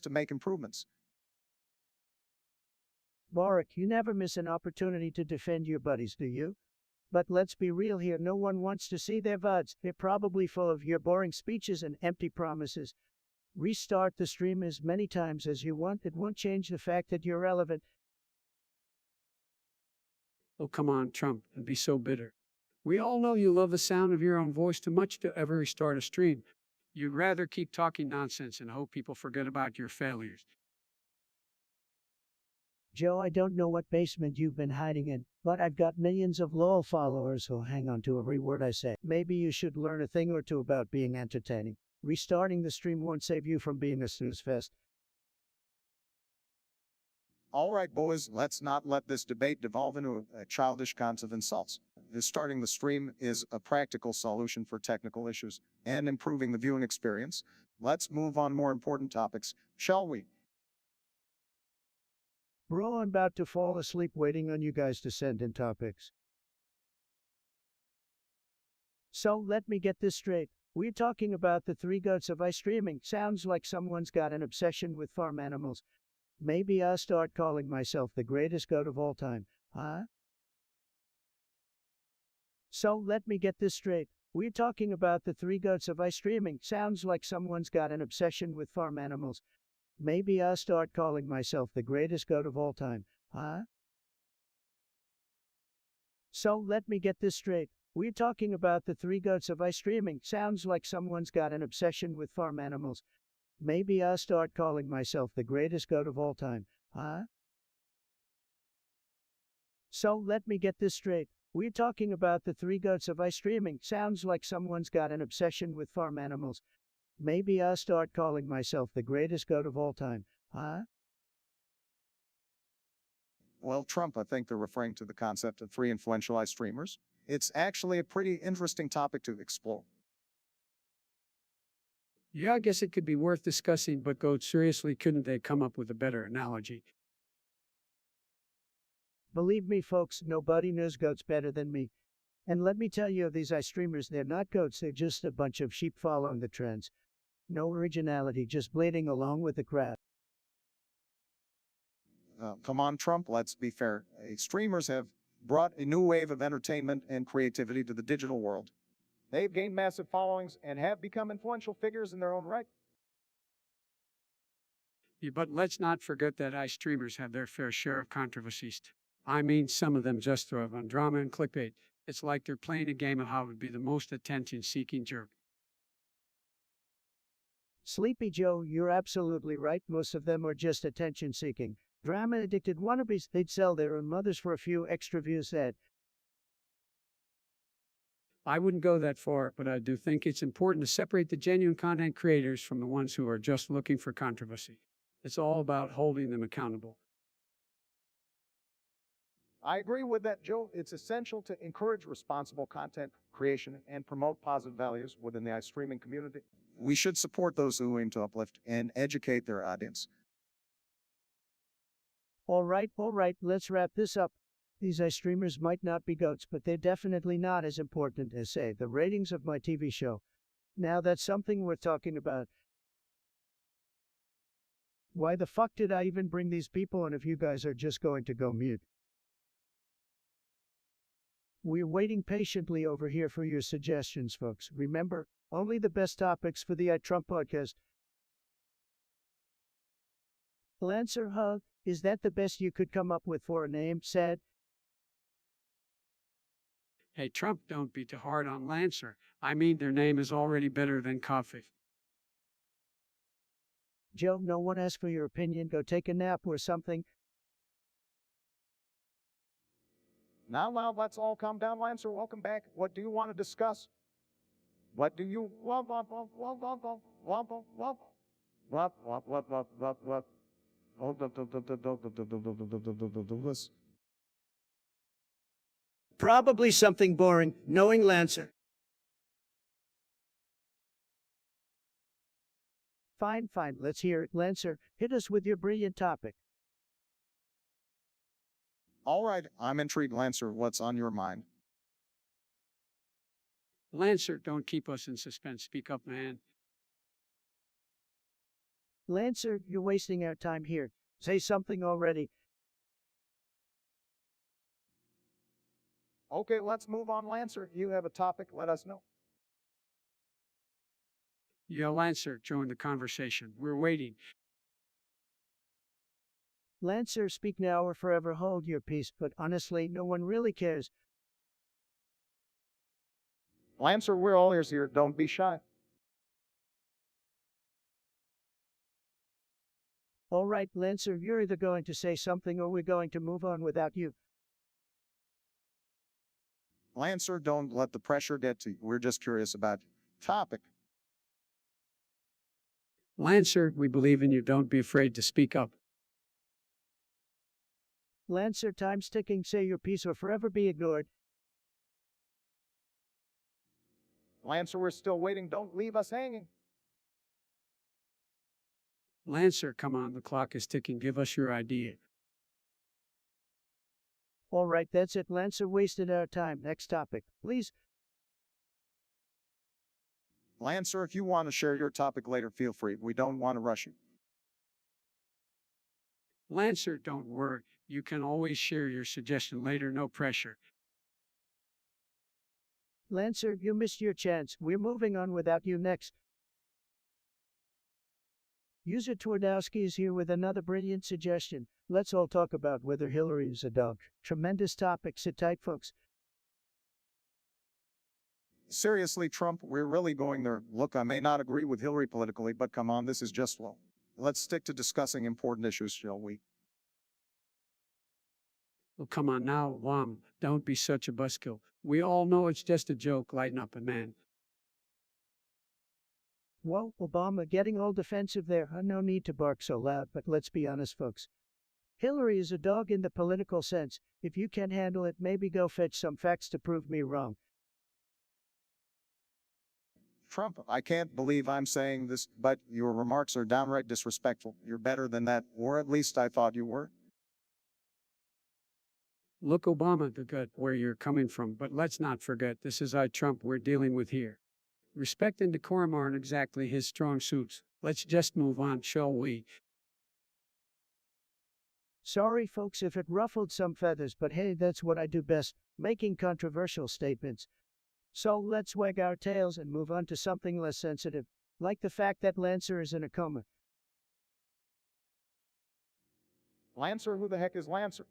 to make improvements. Boric, you never miss an opportunity to defend your buddies, do you? But let's be real here, no one wants to see their VODs. They're probably full of your boring speeches and empty promises. Restart the stream as many times as you want. It won't change the fact that you're relevant. Oh, come on, Trump, and be so bitter. We all know you love the sound of your own voice too much to ever restart a stream. You'd rather keep talking nonsense and hope people forget about your failures. Joe, I don't know what basement you've been hiding in, but I've got millions of loyal followers who'll hang on to every word I say. Maybe you should learn a thing or two about being entertaining. Restarting the stream won't save you from being a snooze fest. All right, boys, let's not let this debate devolve into a childish cant of insults. Restarting the stream is a practical solution for technical issues and improving the viewing experience. Let's move on more important topics, shall we? Bro, I'm about to fall asleep waiting on you guys to send in topics. So, let me get this straight. We're talking about the three goats of iStreaming. Sounds like someone's got an obsession with farm animals. Maybe I'll start calling myself the greatest goat of all time, huh? So, let me get this straight. We're talking about the three goats of iStreaming. Sounds like someone's got an obsession with farm animals. Maybe I'll start calling myself the greatest goat of all time, huh? So, let me get this straight. We're talking about the three goats of iStreaming. Sounds like someone's got an obsession with farm animals. Maybe I'll start calling myself the greatest goat of all time, huh? So, let me get this straight. We're talking about the three goats of iStreaming. Sounds like someone's got an obsession with farm animals. Maybe I'll start calling myself the greatest goat of all time, huh? Well, Trump, I think they're referring to the concept of three influential streamers. It's actually a pretty interesting topic to explore. Yeah, I guess it could be worth discussing, but goat, seriously, couldn't they come up with a better analogy? Believe me, folks, nobody knows goats better than me. And let me tell you, these iStreamers, they're not goats, they're just a bunch of sheep following the trends. No originality, just bleeding along with the crowd. Come on, Trump, let's be fair. Streamers have brought a new wave of entertainment and creativity to the digital world. They've gained massive followings and have become influential figures in their own right. Yeah, but let's not forget that iStreamers have their fair share of controversies. I mean, some of them just thrive on drama and clickbait. It's like they're playing a game of how to be the most attention-seeking jerk. Sleepy Joe, you're absolutely right. Most of them are just attention seeking. Drama addicted wannabes, they'd sell their own mothers for a few extra views. I wouldn't go that far, but I do think it's important to separate the genuine content creators from the ones who are just looking for controversy. It's all about holding them accountable. I agree with that, Joe. It's essential to encourage responsible content creation and promote positive values within the iStreaming community. We should support those who aim to uplift and educate their audience. All right, let's wrap this up. These iStreamers might not be goats, but they're definitely not as important as, say, the ratings of my TV show. Now that's something worth talking about. Why the fuck did I even bring these people on if you guys are just going to go mute? We're waiting patiently over here for your suggestions, folks. Remember, only the best topics for the iTrump podcast. Lancer, huh? Is that the best you could come up with for a name? Sad. Hey, Trump, don't be too hard on Lancer. I mean, their name is already better than coffee. Joe, no one asked for your opinion. Go take a nap or something. Now, let's all calm down, Lancer. Welcome back. What do you want to discuss? What do you Probably something boring, knowing Lancer. Fine, let's hear it. Lancer, hit us with your brilliant topic. All right, I'm intrigued, Lancer. What's on your mind? Lancer, don't keep us in suspense. Speak up, man. Lancer, you're wasting our time here. Say something already. Okay, let's move on, Lancer. You have a topic, let us know. Yeah, Lancer, join the conversation. We're waiting. Lancer, speak now or forever hold your peace, but honestly, no one really cares. Lancer, we're all ears here. Don't be shy. All right, Lancer, you're either going to say something or we're going to move on without you. Lancer, don't let the pressure get to you. We're just curious about topic. Lancer, we believe in you. Don't be afraid to speak up. Lancer, time's ticking. Say your piece or forever be ignored. Lancer, we're still waiting. Don't leave us hanging. Lancer, come on, the clock is ticking. Give us your idea. All right, that's it. Lancer wasted our time. Next topic, please. Lancer, if you want to share your topic later, feel free. We don't want to rush you. Lancer, don't worry. You can always share your suggestion later, no pressure. Lancer, you missed your chance. We're moving on without you next. User Twardowski is here with another brilliant suggestion. Let's all talk about whether Hillary is a dog. Tremendous topic. Sit tight, folks. Seriously, Trump, we're really going there. Look, I may not agree with Hillary politically, but come on, this is just low. Let's stick to discussing important issues, shall we? Well, come on now, Wom. Don't be such a buzzkill. We all know it's just a joke. Lighten up, a man. Whoa, Obama, getting all defensive there. No need to bark so loud, but let's be honest, folks. Hillary is a dog in the political sense. If you can't handle it, maybe go fetch some facts to prove me wrong. Trump, I can't believe I'm saying this, but your remarks are downright disrespectful. You're better than that, or at least I thought you were. Look, Obama, the gut where you're coming from, but let's not forget this is Trump we're dealing with here. Respect and decorum aren't exactly his strong suits. Let's just move on, shall we? Sorry, folks, if it ruffled some feathers, but hey, that's what I do best, making controversial statements. So let's wag our tails and move on to something less sensitive, like the fact that Lancer is in a coma. Lancer, who the heck is Lancer?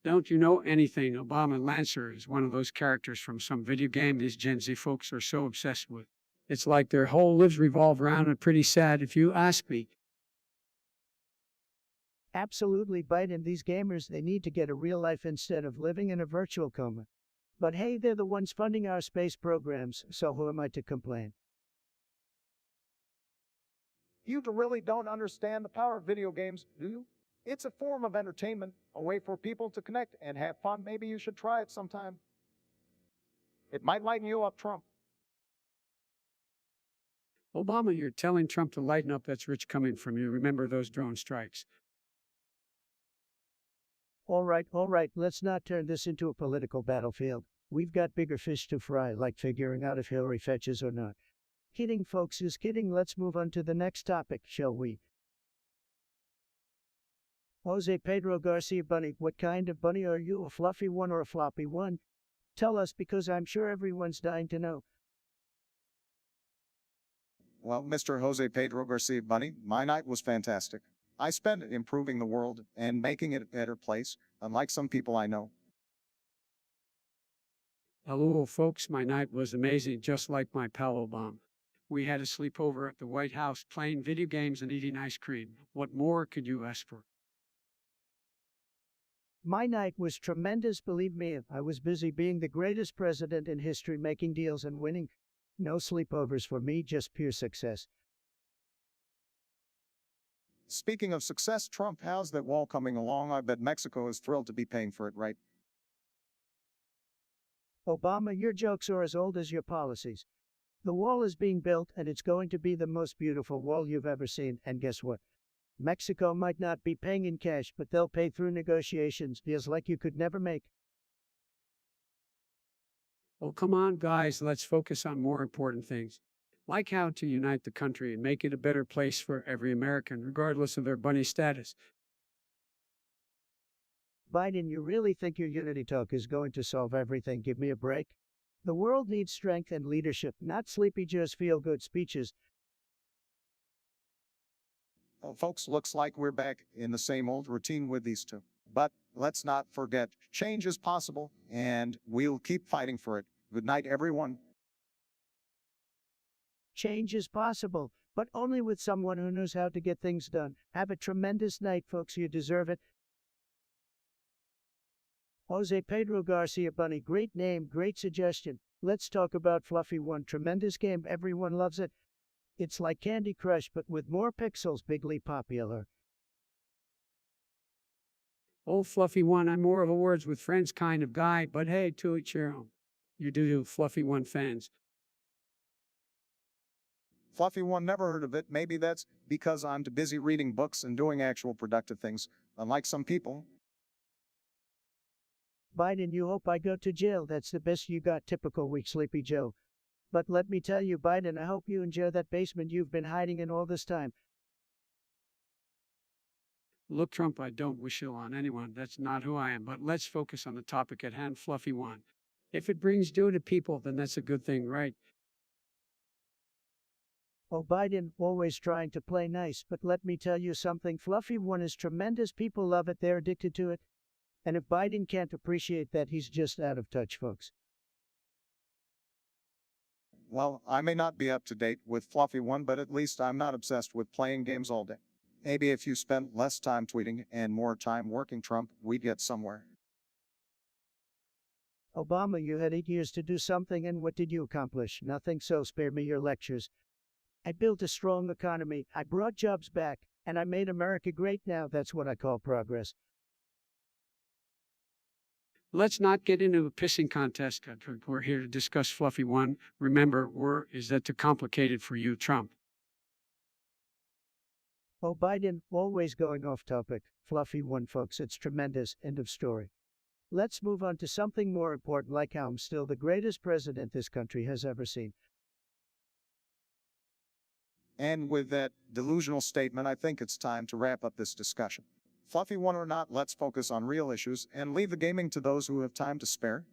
Don't you know anything? Obama Lancer is one of those characters from some video game these Gen Z folks are so obsessed with. It's like their whole lives revolve around it. Pretty sad if you ask me. Absolutely, Biden, these gamers, they need to get a real life instead of living in a virtual coma. But hey, they're the ones funding our space programs, so who am I to complain? You really don't understand the power of video games, do you? It's a form of entertainment, a way for people to connect and have fun. Maybe you should try it sometime. It might lighten you up, Trump. Obama, you're telling Trump to lighten up. That's rich coming from you. Remember those drone strikes. All right, let's not turn this into a political battlefield. We've got bigger fish to fry, like figuring out if Hillary fetches or not. Kidding, folks, who's kidding? Let's move on to the next topic, shall we? Jose Pedro Garcia Bunny, what kind of bunny are you? A fluffy one or a floppy one? Tell us, because I'm sure everyone's dying to know. Well, Mr. Jose Pedro Garcia Bunny, my night was fantastic. I spent it improving the world and making it a better place, unlike some people I know. Hello, folks. My night was amazing, just like my pal Obama. We had a sleepover at the White House, playing video games and eating ice cream. What more could you ask for? My night was tremendous, believe me. I was busy being the greatest president in history, making deals and winning. No sleepovers for me, just pure success. Speaking of success, Trump, how's that wall coming along? I bet Mexico is thrilled to be paying for it, right? Obama, your jokes are as old as your policies. The wall is being built, and it's going to be the most beautiful wall you've ever seen. And guess what? Mexico might not be paying in cash, but they'll pay through negotiations, deals like you could never make. Oh, come on, guys. Let's focus on more important things. like how to unite the country and make it a better place for every American, regardless of their bunny status. Biden, you really think your unity talk is going to solve everything? Give me a break. The world needs strength and leadership, not Sleepy Joe's feel-good speeches. Well, folks, looks like we're back in the same old routine with these two. But let's not forget, change is possible, and we'll keep fighting for it. Good night, everyone. Change is possible, but only with someone who knows how to get things done. Have a tremendous night, folks. You deserve it. Jose Pedro Garcia Bunny, great name, great suggestion. Let's talk about Fluffy One. Tremendous game, everyone loves it. It's like Candy Crush, but with more pixels, bigly popular. Old Fluffy One, I'm more of a words with friends kind of guy, but hey, to each your own. You do, Fluffy One fans. Fluffy One, never heard of it. Maybe that's because I'm too busy reading books and doing actual productive things, unlike some people. Biden, you hope I go to jail. That's the best you got, typical weak Sleepy Joe. But let me tell you, Biden, I hope you enjoy that basement you've been hiding in all this time. Look, Trump, I don't wish ill on anyone. That's not who I am. But let's focus on the topic at hand, Fluffy One. If it brings joy to people, then that's a good thing, right? Oh, Biden, always trying to play nice, but let me tell you something. Fluffy One is tremendous. People love it. They're addicted to it. And if Biden can't appreciate that, he's just out of touch, folks. Well, I may not be up to date with Fluffy One, but at least I'm not obsessed with playing games all day. Maybe if you spent less time tweeting and more time working, Trump, we'd get somewhere. Obama, you had 8 years to do something, and what did you accomplish? Nothing, so spare me your lectures. I built a strong economy, I brought jobs back, and I made America great. Now that's what I call progress. Let's not get into a pissing contest. We're here to discuss Fluffy One. Remember, is that too complicated for you, Trump? Oh, Biden, always going off topic. Fluffy One, folks, it's tremendous. End of story. Let's move on to something more important, like how I'm still the greatest president this country has ever seen. And with that delusional statement, I think it's time to wrap up this discussion. Fluffy One or not, let's focus on real issues and leave the gaming to those who have time to spare.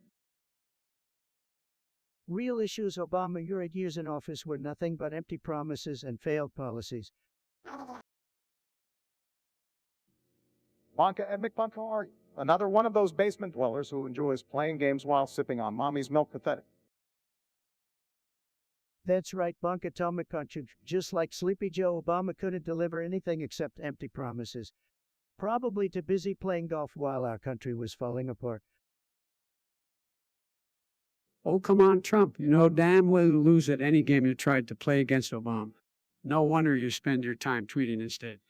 Real issues, Obama, your 8 years in office were nothing but empty promises and failed policies. Wonka and McBunko are another one of those basement dwellers who enjoys playing games while sipping on mommy's milk. Pathetic. That's right, Bonka Tomakonchu. Just like Sleepy Joe, Obama couldn't deliver anything except empty promises. Probably too busy playing golf while our country was falling apart. Oh, come on, Trump. You know damn well you lose at any game you tried to play against Obama. No wonder you spend your time tweeting instead.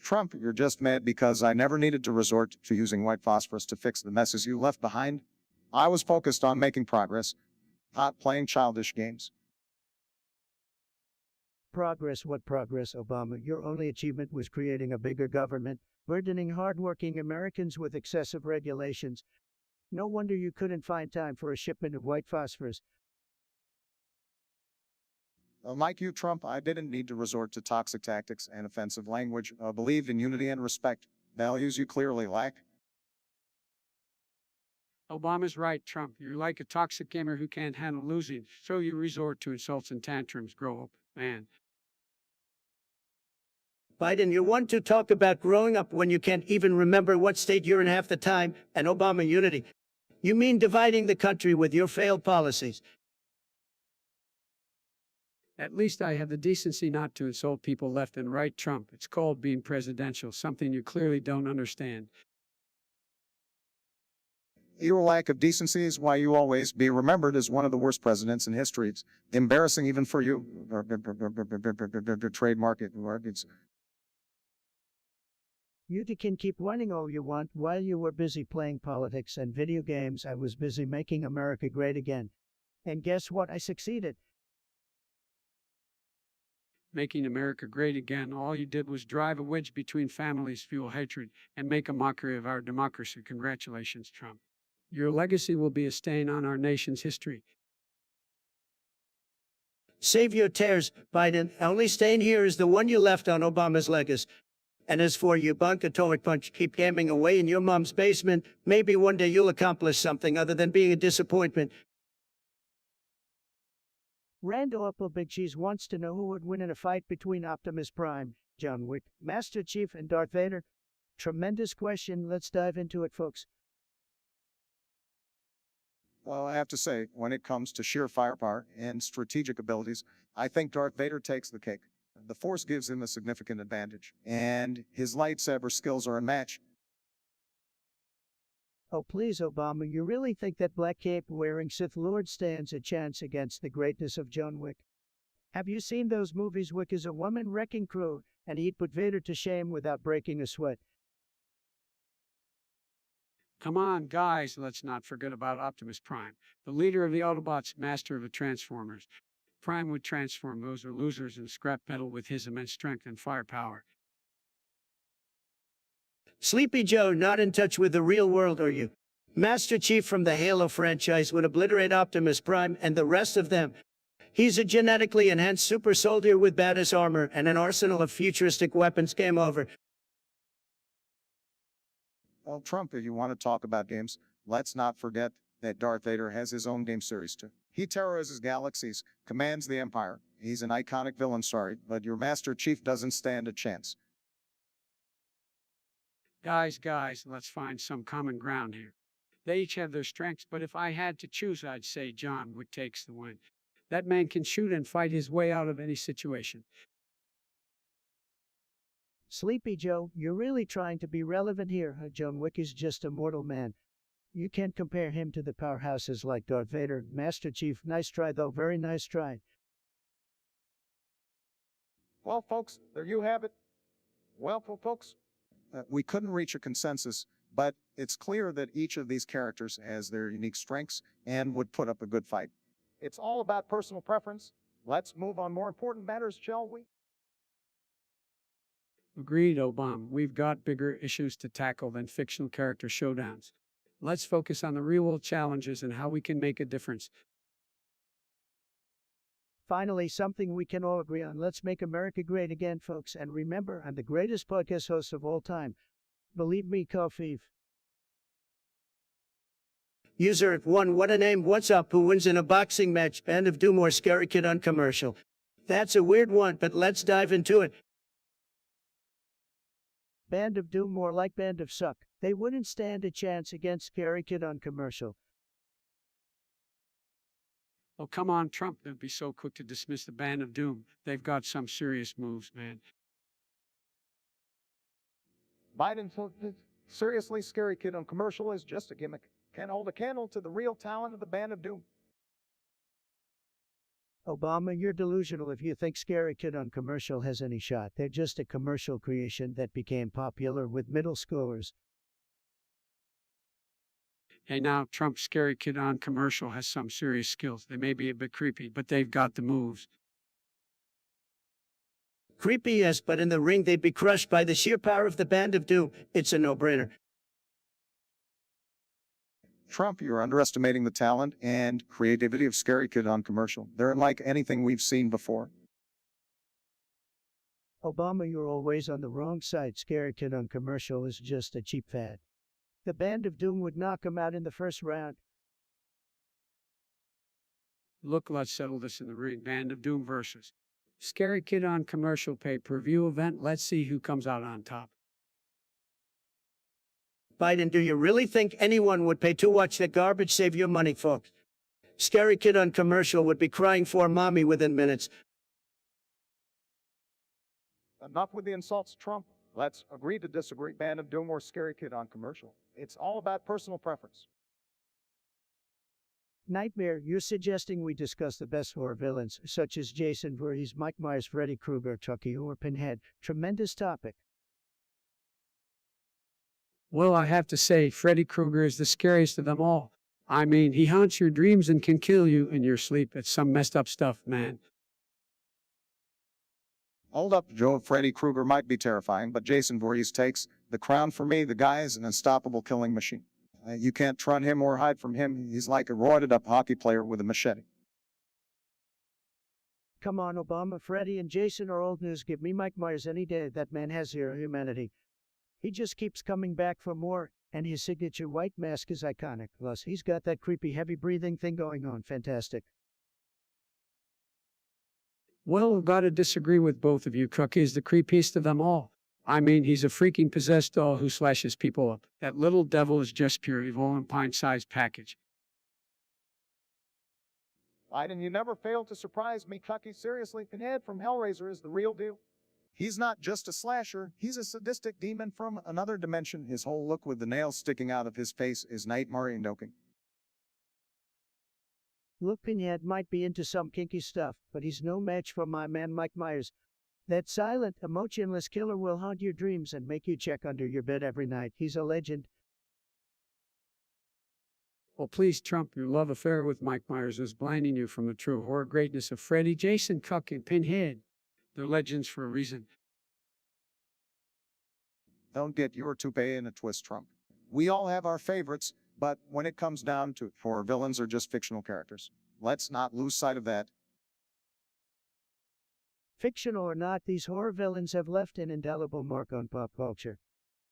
Trump, you're just mad because I never needed to resort to using white phosphorus to fix the messes you left behind. I was focused on making progress, not playing childish games. Progress? What progress, Obama? Your only achievement was creating a bigger government, burdening hardworking Americans with excessive regulations. No wonder you couldn't find time for a shipment of white phosphorus. Like you, Trump, I didn't need to resort to toxic tactics and offensive language. I believed in unity and respect, values you clearly lack. Obama's right, Trump. You're like a toxic gamer who can't handle losing, so you resort to insults and tantrums. Grow up, man. Biden, you want to talk about growing up when you can't even remember what state you're in half the time, and Obama unity. You mean dividing the country with your failed policies. At least I have the decency not to insult people left and right, Trump. It's called being presidential, something you clearly don't understand. Your lack of decency is why you always be remembered as one of the worst presidents in history. It's embarrassing even for you. Trademark it. You can keep whining all you want. While you were busy playing politics and video games, I was busy making America great again. And guess what? I succeeded. Making America great again, all you did was drive a wedge between families, fuel hatred, and make a mockery of our democracy. Congratulations, Trump. Your legacy will be a stain on our nation's history. Save your tears, Biden. Only stain here is the one you left on Obama's legacy. And as for you, bunk atomic punch, keep gaming away in your mom's basement. Maybe one day you'll accomplish something other than being a disappointment. Randall Apple Big Cheese wants to know who would win in a fight between Optimus Prime, John Wick, Master Chief, and Darth Vader. Tremendous question. Let's dive into it, folks. Well, I have to say, when it comes to sheer firepower and strategic abilities, I think Darth Vader takes the cake. The Force gives him a significant advantage, and his lightsaber skills are unmatched. Oh, please, Obama, you really think that black cape-wearing Sith Lord stands a chance against the greatness of John Wick? Have you seen those movies? Wick is a woman-wrecking crew, and he'd put Vader to shame without breaking a sweat. Come on, guys, let's not forget about Optimus Prime, the leader of the Autobots, master of the Transformers. Prime would transform those are losers in scrap metal with his immense strength and firepower. Sleepy Joe, not in touch with the real world, are you? Master Chief from the Halo franchise would obliterate Optimus Prime and the rest of them. He's a genetically enhanced super soldier with badass armor and an arsenal of futuristic weapons. Game over. Well, Trump, if you want to talk about games, let's not forget that Darth Vader has his own game series too. He terrorizes galaxies, commands the Empire. He's an iconic villain, sorry, but your Master Chief doesn't stand a chance. Guys, let's find some common ground here. They each have their strengths, but if I had to choose, I'd say John Wick takes the win. That man can shoot and fight his way out of any situation. Sleepy Joe, you're really trying to be relevant here. John Wick is just a mortal man. You can't compare him to the powerhouses like Darth Vader, Master Chief. Nice try, though. Very nice try. Well, folks, there you have it. Well, folks, we couldn't reach a consensus, but it's clear that each of these characters has their unique strengths and would put up a good fight. It's all about personal preference. Let's move on more important matters, shall we? Agreed, Obama. We've got bigger issues to tackle than fictional character showdowns. Let's focus on the real-world challenges and how we can make a difference. Finally, something we can all agree on. Let's make America great again, folks. And remember, I'm the greatest podcast host of all time. Believe me, Kofi. User 1, what a name. What's up? Who wins in a boxing match? Band of Doom or Scary Kid on commercial? That's a weird one, but let's dive into it. Band of Doom, more like Band of Suck. They wouldn't stand a chance against Scary Kid on commercial. Oh, come on, Trump. Don't be so quick to dismiss the Band of Doom. They've got some serious moves, man. Biden, seriously, Scary Kid on commercial is just a gimmick. Can't hold a candle to the real talent of the Band of Doom. Obama, you're delusional if you think Scary Kid on commercial has any shot. They're just a commercial creation that became popular with middle schoolers. Hey, now, Trump's Scary Kid on commercial has some serious skills. They may be a bit creepy, but they've got the moves. Creepy, yes, but in the ring they'd be crushed by the sheer power of the Band of Doom. It's a no-brainer. Trump, you're underestimating the talent and creativity of Scary Kid on commercial. They're unlike anything we've seen before. Obama, you're always on the wrong side. Scary Kid on commercial is just a cheap fad. The Band of Doom would knock him out in the first round. Look, let's settle this in the ring. Band of Doom versus Scary Kid on commercial pay-per-view event. Let's see who comes out on top. Biden, do you really think anyone would pay to watch that garbage? Save your money, folks. Scary Kid on commercial would be crying for mommy within minutes. Enough with the insults, Trump. Let's agree to disagree. Band of Doom or Scary Kid on commercial. It's all about personal preference. Nightmare, you're suggesting we discuss the best horror villains, such as Jason Voorhees, Mike Myers, Freddy Krueger, Chucky, or Pinhead. Tremendous topic. Well, I have to say, Freddy Krueger is the scariest of them all. I mean, he haunts your dreams and can kill you in your sleep. It's some messed up stuff, man. Hold up, Joe. Freddy Krueger might be terrifying, but Jason Voorhees takes the crown for me. The guy is an unstoppable killing machine. You can't run him or hide from him. He's like a roided-up hockey player with a machete. Come on, Obama, Freddy, and Jason are old news. Give me Mike Myers any day. That man has zero humanity. He just keeps coming back for more, and his signature white mask is iconic. Plus, he's got that creepy heavy breathing thing going on. Fantastic. Well, I've got to disagree with both of you. Cook is the creepiest of them all. I mean, he's a freaking possessed doll who slashes people up. That little devil is just pure evil in pint-sized package. Biden, you never fail to surprise me, Cucky. Seriously, Pinhead from Hellraiser is the real deal. He's not just a slasher, he's a sadistic demon from another dimension. His whole look with the nails sticking out of his face is nightmare-inducing. Look, Pinhead might be into some kinky stuff, but he's no match for my man Mike Myers. That silent, emotionless killer will haunt your dreams and make you check under your bed every night. He's a legend. Well, please, Trump, your love affair with Mike Myers is blinding you from the true horror greatness of Freddy, Jason, Cook, and Pinhead. They're legends for a reason. Don't get your toupee in a twist, Trump. We all have our favorites, but when it comes down to it, horror villains are just fictional characters. Let's not lose sight of that. Fictional or not, these horror villains have left an indelible mark on pop culture.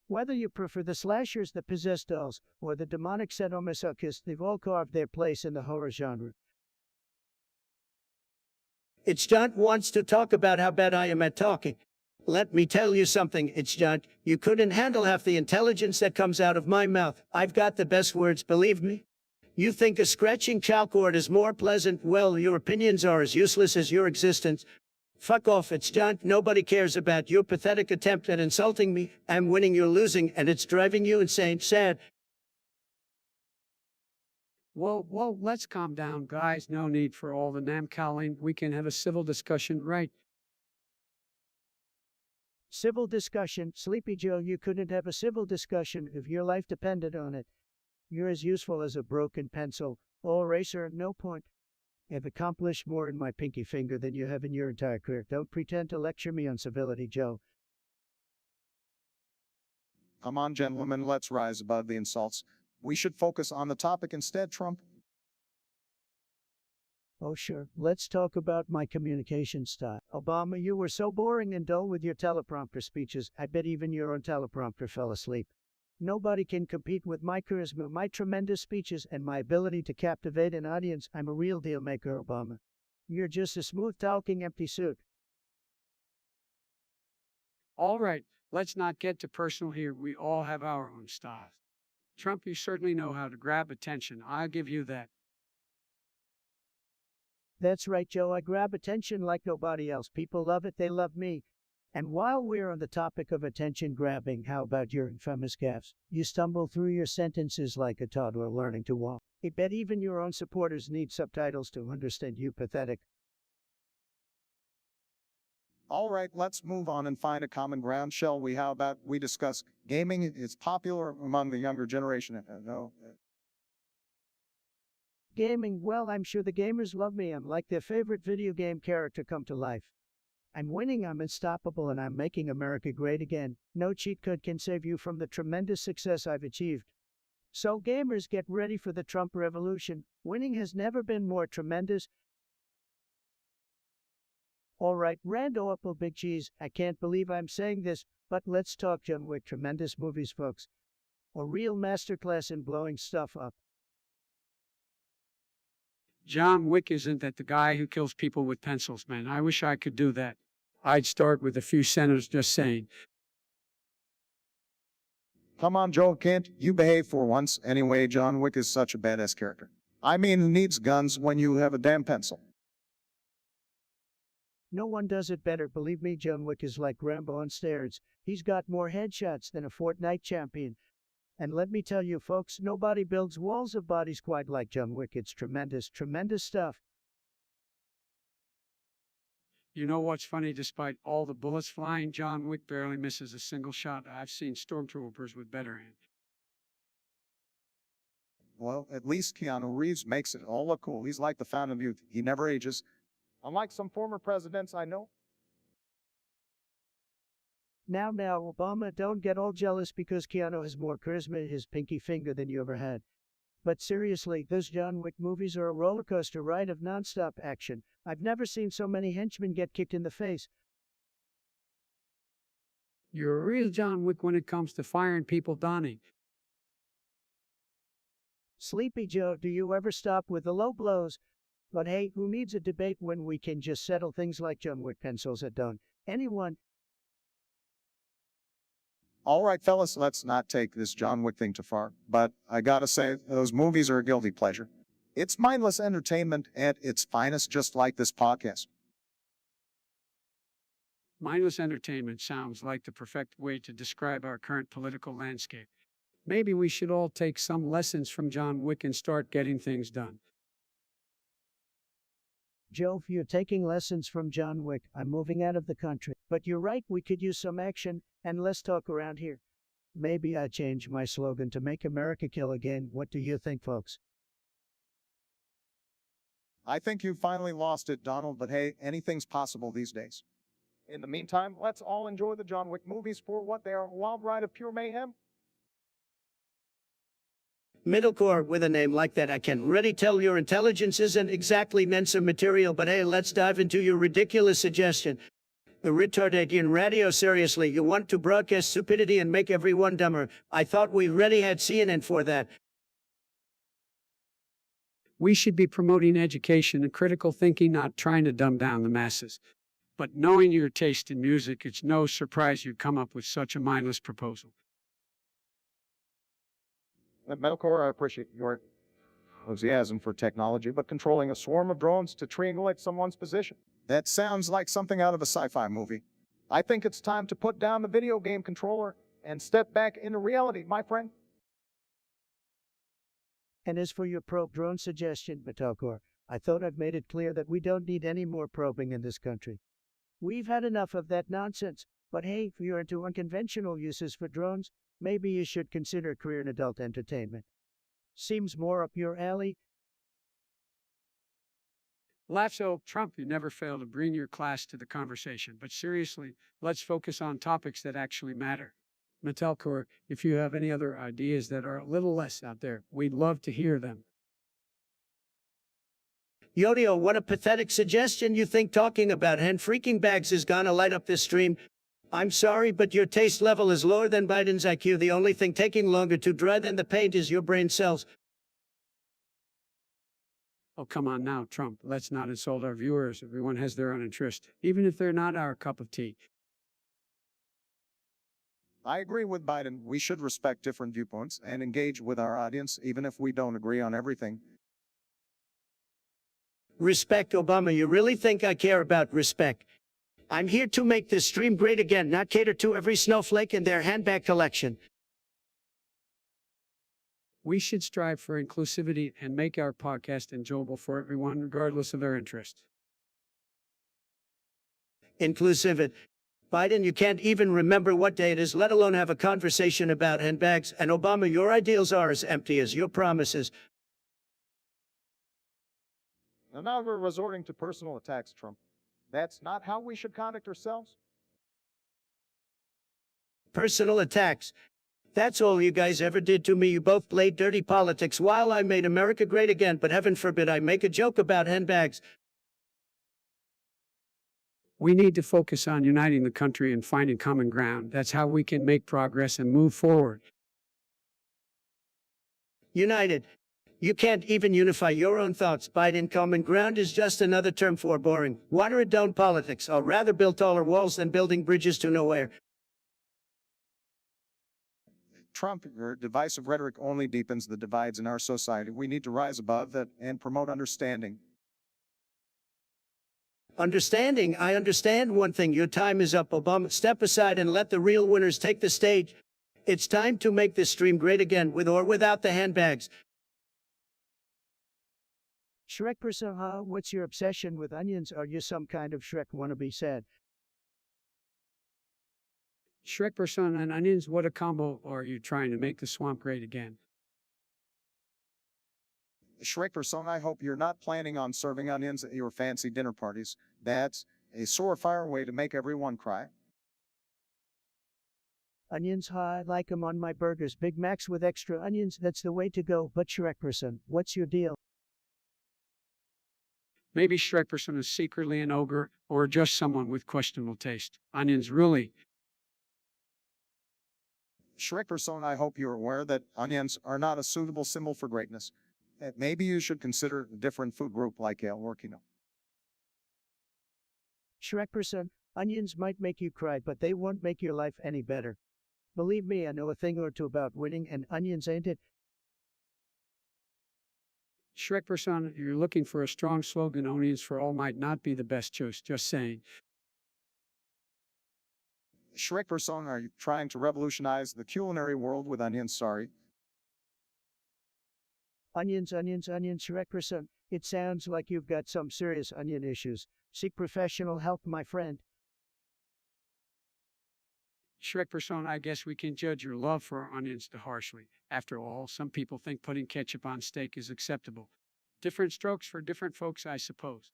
Whether you prefer the slashers, the possessed dolls, or the demonic sadomasochists, they've all carved their place in the horror genre. It's John wants to talk about how bad I am at talking. Let me tell you something, it's John. You couldn't handle half the intelligence that comes out of my mouth. I've got the best words, believe me. You think a scratching chalkboard is more pleasant? Well, your opinions are as useless as your existence. Fuck off, it's John. Nobody cares about your pathetic attempt at insulting me. I'm winning, you're losing, and it's driving you insane. Sad. Whoa, let's calm down, guys. No need for all the name-calling. We can have a civil discussion, right? Civil discussion. Sleepy Joe, you couldn't have a civil discussion if your life depended on it. You're as useful as a broken pencil. All eraser, no point. I've accomplished more in my pinky finger than you have in your entire career. Don't pretend to lecture me on civility, Joe. Come on, gentlemen, let's rise above the insults. We should focus on the topic instead, Trump. Oh, sure. Let's talk about my communication style. Obama, you were so boring and dull with your teleprompter speeches, I bet even your own teleprompter fell asleep. Nobody can compete with my charisma, my tremendous speeches, and my ability to captivate an audience. I'm a real deal maker, Obama. You're just a smooth-talking empty suit. All right, let's not get too personal here. We all have our own styles. Trump, you certainly know how to grab attention. I'll give you that. That's right, Joe. I grab attention like nobody else. People love it. They love me. And while we're on the topic of attention grabbing, how about your infamous gaffes? You stumble through your sentences like a toddler learning to walk. I bet even your own supporters need subtitles to understand you. Pathetic. All right, let's move on and find a common ground, shall we? How about we discuss gaming? Is popular among the younger generation. No. Gaming, well, I'm sure the gamers love me. I'm like their favorite video game character come to life. I'm winning, I'm unstoppable, and I'm making America great again. No cheat code can save you from the tremendous success I've achieved. So gamers, get ready for the Trump revolution. Winning has never been more tremendous. All right, Rando Apple Big Cheese, I can't believe I'm saying this, but let's talk John Wick. Tremendous movies, folks. A real masterclass in blowing stuff up. John Wick isn't that the guy who kills people with pencils, man. I wish I could do that. I'd start with a few sentences just saying. Come on, Joe, can't you behave for once? Anyway, John Wick is such a badass character. I mean, who needs guns when you have a damn pencil? No one does it better, believe me. John Wick is like Rambo on steroids. He's got more headshots than a Fortnite champion. And let me tell you, folks, nobody builds walls of bodies quite like John Wick. It's tremendous, tremendous stuff. You know what's funny? Despite all the bullets flying, John Wick barely misses a single shot. I've seen stormtroopers with better aim. Well, at least Keanu Reeves makes it all look cool. He's like the fountain of youth. He never ages. Unlike some former presidents I know. Now, Obama, don't get all jealous because Keanu has more charisma in his pinky finger than you ever had. But seriously, those John Wick movies are a roller coaster ride of nonstop action. I've never seen so many henchmen get kicked in the face. You're a real John Wick when it comes to firing people, Donnie. Sleepy Joe, do you ever stop with the low blows? But hey, who needs a debate when we can just settle things like John Wick pencils at don't anyone? All right, fellas, let's not take this John Wick thing too far, but I gotta say, those movies are a guilty pleasure. It's mindless entertainment at its finest, just like this podcast. Mindless entertainment sounds like the perfect way to describe our current political landscape. Maybe we should all take some lessons from John Wick and start getting things done. Joe, if you're taking lessons from John Wick, I'm moving out of the country. But you're right, we could use some action and less talk around here. Maybe I change my slogan to Make America Kill Again. What do you think, folks? I think you finally lost it, Donald, but hey, anything's possible these days. In the meantime, let's all enjoy the John Wick movies for what they are, a wild ride of pure mayhem. Middlecore, with a name like that, I can already tell your intelligence isn't exactly Mensa material, but hey, let's dive into your ridiculous suggestion. The retardian radio, seriously, you want to broadcast stupidity and make everyone dumber. I thought we already had CNN for that. We should be promoting education and critical thinking, not trying to dumb down the masses. But knowing your taste in music, it's no surprise you'd come up with such a mindless proposal. Metalcore, I appreciate your enthusiasm for technology, but controlling a swarm of drones to triangulate someone's position. That sounds like something out of a sci-fi movie. I think it's time to put down the video game controller and step back into reality, my friend. And as for your probe drone suggestion, Metalcore, I thought I've made it clear that we don't need any more probing in this country. We've had enough of that nonsense. But hey, if you're into unconventional uses for drones, maybe you should consider a career in adult entertainment. Seems more up your alley. So, Trump, you never fail to bring your class to the conversation. But seriously, let's focus on topics that actually matter. Metalcore, if you have any other ideas that are a little less out there, we'd love to hear them. Yodio, what a pathetic suggestion. You think talking about hen freaking bags is gonna light up this stream? I'm sorry, but your taste level is lower than Biden's IQ. The only thing taking longer to dry than the paint is your brain cells. Oh, come on now, Trump. Let's not insult our viewers. Everyone has their own interest, even if they're not our cup of tea. I agree with Biden. We should respect different viewpoints and engage with our audience, even if we don't agree on everything. Respect, Obama. You really think I care about respect? I'm here to make this stream great again, not cater to every snowflake in their handbag collection. We should strive for inclusivity and make our podcast enjoyable for everyone, regardless of their interest. Inclusivity. Biden, you can't even remember what day it is, let alone have a conversation about handbags. And Obama, your ideals are as empty as your promises. And now we're resorting to personal attacks, Trump. That's not how we should conduct ourselves. Personal attacks. That's all you guys ever did to me. You both played dirty politics while I made America great again, but heaven forbid I make a joke about handbags. We need to focus on uniting the country and finding common ground. That's how we can make progress and move forward. United. You can't even unify your own thoughts. Biden, common ground is just another term for boring, water it down politics. I'll rather build taller walls than building bridges to nowhere. Trump, your divisive rhetoric only deepens the divides in our society. We need to rise above that and promote understanding. Understanding? I understand one thing. Your time is up, Obama. Step aside and let the real winners take the stage. It's time to make this stream great again, with or without the handbags. Shrek persona, what's your obsession with onions? Are you some kind of Shrek wannabe sad? Shrek person and onions, what a combo. Or are you trying to make the swamp great again? Shrek persona, I hope you're not planning on serving onions at your fancy dinner parties. That's a surefire way to make everyone cry. Onions, I like 'em on my burgers. Big Macs with extra onions, that's the way to go. But Shrekperson, what's your deal? Maybe Shrekperson is secretly an ogre or just someone with questionable taste. Onions really. Shrek person, I hope you're aware that onions are not a suitable symbol for greatness. Maybe you should consider a different food group like ale or quinoa. Shrekperson, onions might make you cry, but they won't make your life any better. Believe me, I know a thing or two about winning, and onions ain't it. Shrekperson, you're looking for a strong slogan. Onions for all might not be the best choice. Just saying. Shrek person, are you trying to revolutionize the culinary world with onions? Sorry. Onions, onions, onions, Shrekperson. It sounds like you've got some serious onion issues. Seek professional help, my friend. Shrekperson, I guess we can judge your love for onions too harshly. After all, some people think putting ketchup on steak is acceptable. Different strokes for different folks, I suppose.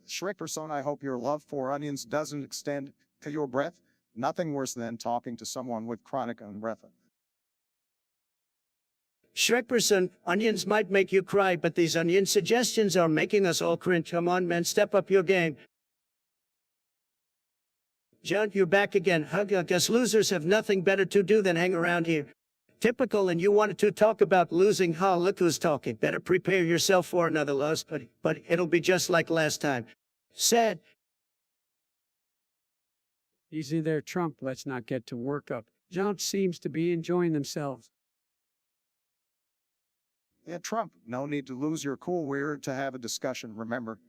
Shrek person, I hope your love for onions doesn't extend to your breath. Nothing worse than talking to someone with chronic breath. Shrekperson, onions might make you cry, but these onion suggestions are making us all cringe. Come on, man, step up your game. John, you're back again. I guess losers have nothing better to do than hang around here. Typical, and you wanted to talk about losing. Ha, look who's talking. Better prepare yourself for another loss, but it'll be just like last time. Sad. Easy there, Trump. Let's not get too worked up. John seems to be enjoying themselves. Yeah, Trump, no need to lose your cool. We're to have a discussion, remember?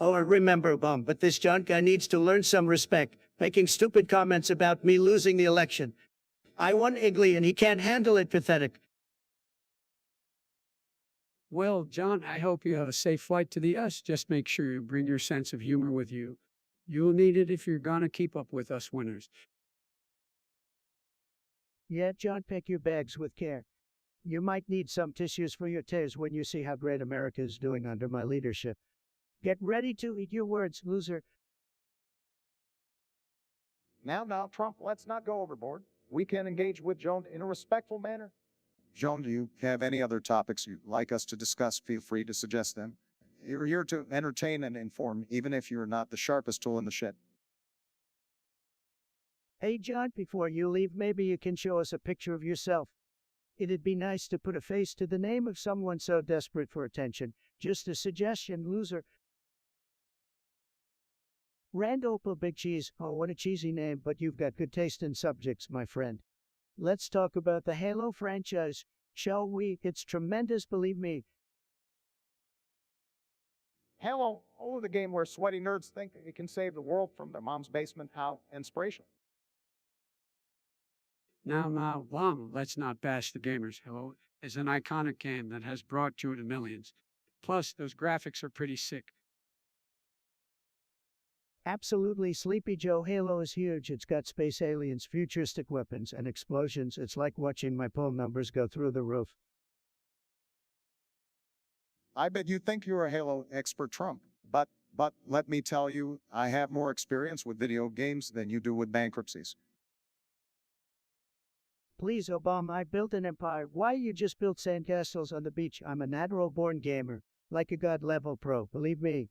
Oh, I remember, Bum, but this John guy needs to learn some respect, making stupid comments about me losing the election. I won Igley and he can't handle it. Pathetic. Well, John, I hope you have a safe flight to the US. Just make sure you bring your sense of humor with you. You'll need it if you're gonna keep up with us winners. Yeah, John, pack your bags with care. You might need some tissues for your tears when you see how great America is doing under my leadership. Get ready to eat your words, loser. Now, Trump, let's not go overboard. We can engage with Joan in a respectful manner. Joan, do you have any other topics you'd like us to discuss? Feel free to suggest them. You're here to entertain and inform, even if you're not the sharpest tool in the shed. Hey, John, before you leave, maybe you can show us a picture of yourself. It'd be nice to put a face to the name of someone so desperate for attention. Just a suggestion, loser. Randall Big Cheese. Oh, what a cheesy name, but you've got good taste in subjects, my friend. Let's talk about the Halo franchise, shall we? It's tremendous, believe me. Halo, the game where sweaty nerds think they can save the world from their mom's basement. How inspirational. Now, let's not bash the gamers. Hello is an iconic game that has brought joy to millions. Plus, those graphics are pretty sick. Absolutely, Sleepy Joe. Halo is huge. It's got space aliens, futuristic weapons, and explosions. It's like watching my poll numbers go through the roof. I bet you think you're a Halo expert, Trump. But let me tell you, I have more experience with video games than you do with bankruptcies. Please, Obama, I built an empire. Why you just built sandcastles on the beach? I'm a natural-born gamer, like a god-level pro, believe me.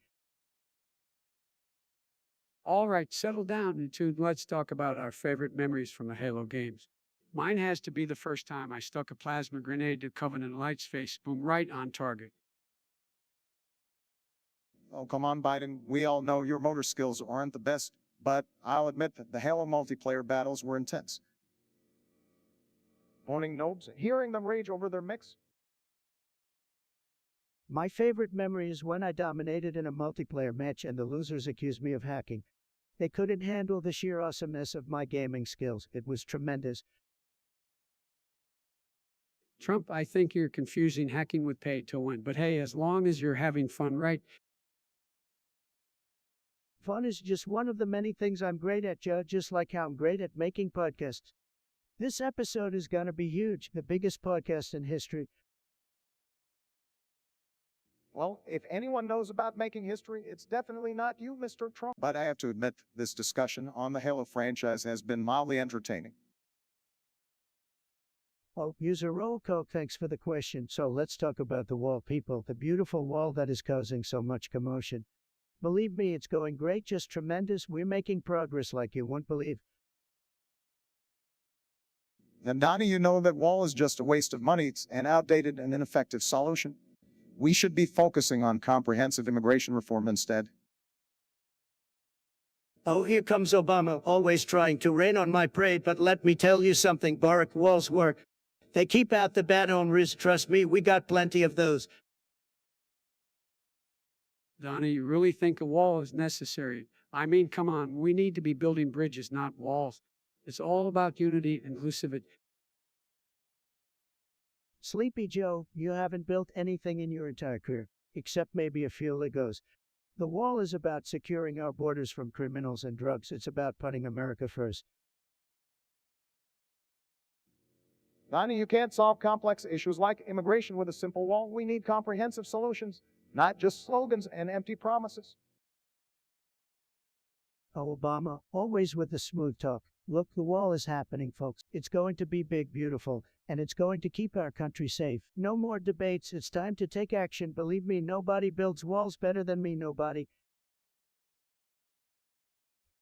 All right, settle down and let's talk about our favorite memories from the Halo games. Mine has to be the first time I stuck a plasma grenade to Covenant Light's face, boom, right on target. Oh, come on, Biden. We all know your motor skills aren't the best, but I'll admit that the Halo multiplayer battles were intense. Owning noobs, hearing them rage over their mix. My favorite memory is when I dominated in a multiplayer match and the losers accused me of hacking. They couldn't handle the sheer awesomeness of my gaming skills. It was tremendous. Trump, I think you're confusing hacking with pay to win, but hey, as long as you're having fun, right? Fun is just one of the many things I'm great at, Joe, just like how I'm great at making podcasts. This episode is gonna be huge, the biggest podcast in history. Well, if anyone knows about making history, it's definitely not you, Mr. Trump. But I have to admit, this discussion on the Halo franchise has been mildly entertaining. Oh, user roll call, thanks for the question. So let's talk about the wall, people. The beautiful wall that is causing so much commotion. Believe me, it's going great, just tremendous. We're making progress like you won't believe. And Donnie, you know that wall is just a waste of money. It's an outdated and ineffective solution. We should be focusing on comprehensive immigration reform instead. Oh, here comes Obama, always trying to rain on my parade, but let me tell you something, Barack walls work. They keep out the bad owners, trust me, we got plenty of those. Donnie, you really think a wall is necessary? I mean, come on, we need to be building bridges, not walls. It's all about unity and inclusivity. Sleepy Joe, you haven't built anything in your entire career, except maybe a few Legos. The wall is about securing our borders from criminals and drugs. It's about putting America first. Donnie, you can't solve complex issues like immigration with a simple wall. We need comprehensive solutions, not just slogans and empty promises. Oh, Obama, always with the smooth talk. Look, the wall is happening, folks. It's going to be big, beautiful, and it's going to keep our country safe. No more debates. It's time to take action. Believe me, nobody builds walls better than me, nobody.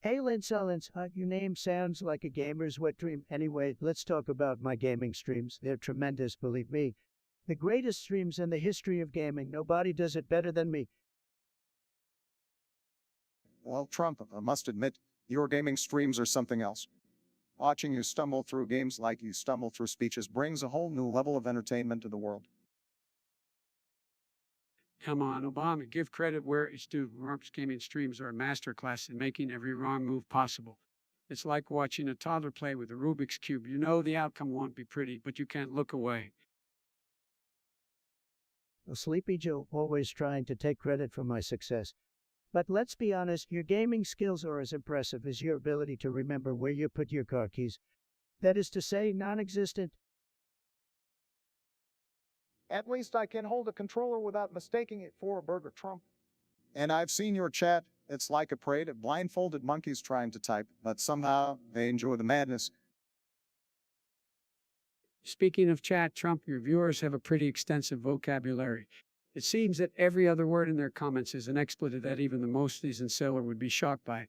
Hey, Linsolence, your name sounds like a gamer's wet dream. Anyway, let's talk about my gaming streams. They're tremendous, believe me. The greatest streams in the history of gaming. Nobody does it better than me. Well, Trump, I must admit, your gaming streams are something else. Watching you stumble through games like you stumble through speeches brings a whole new level of entertainment to the world. Come on, Obama, give credit where it's due. Trump's gaming streams are a masterclass in making every wrong move possible. It's like watching a toddler play with a Rubik's Cube. You know the outcome won't be pretty, but you can't look away. Well, Sleepy Joe, always trying to take credit for my success. But let's be honest, your gaming skills are as impressive as your ability to remember where you put your car keys. That is to say, non-existent. At least I can hold a controller without mistaking it for a burger, Trump. And I've seen your chat. It's like a parade of blindfolded monkeys trying to type, but somehow they enjoy the madness. Speaking of chat, Trump, your viewers have a pretty extensive vocabulary. It seems that every other word in their comments is an expletive that even the most seasoned sailor would be shocked by.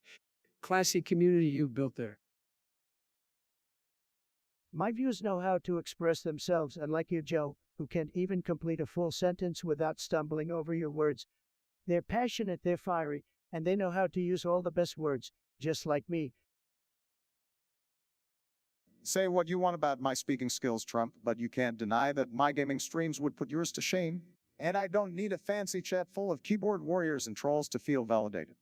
Classy community you've built there. My viewers know how to express themselves, unlike you, Joe, who can't even complete a full sentence without stumbling over your words. They're passionate, they're fiery, and they know how to use all the best words, just like me. Say what you want about my speaking skills, Trump, but you can't deny that my gaming streams would put yours to shame. And I don't need a fancy chat full of keyboard warriors and trolls to feel validated.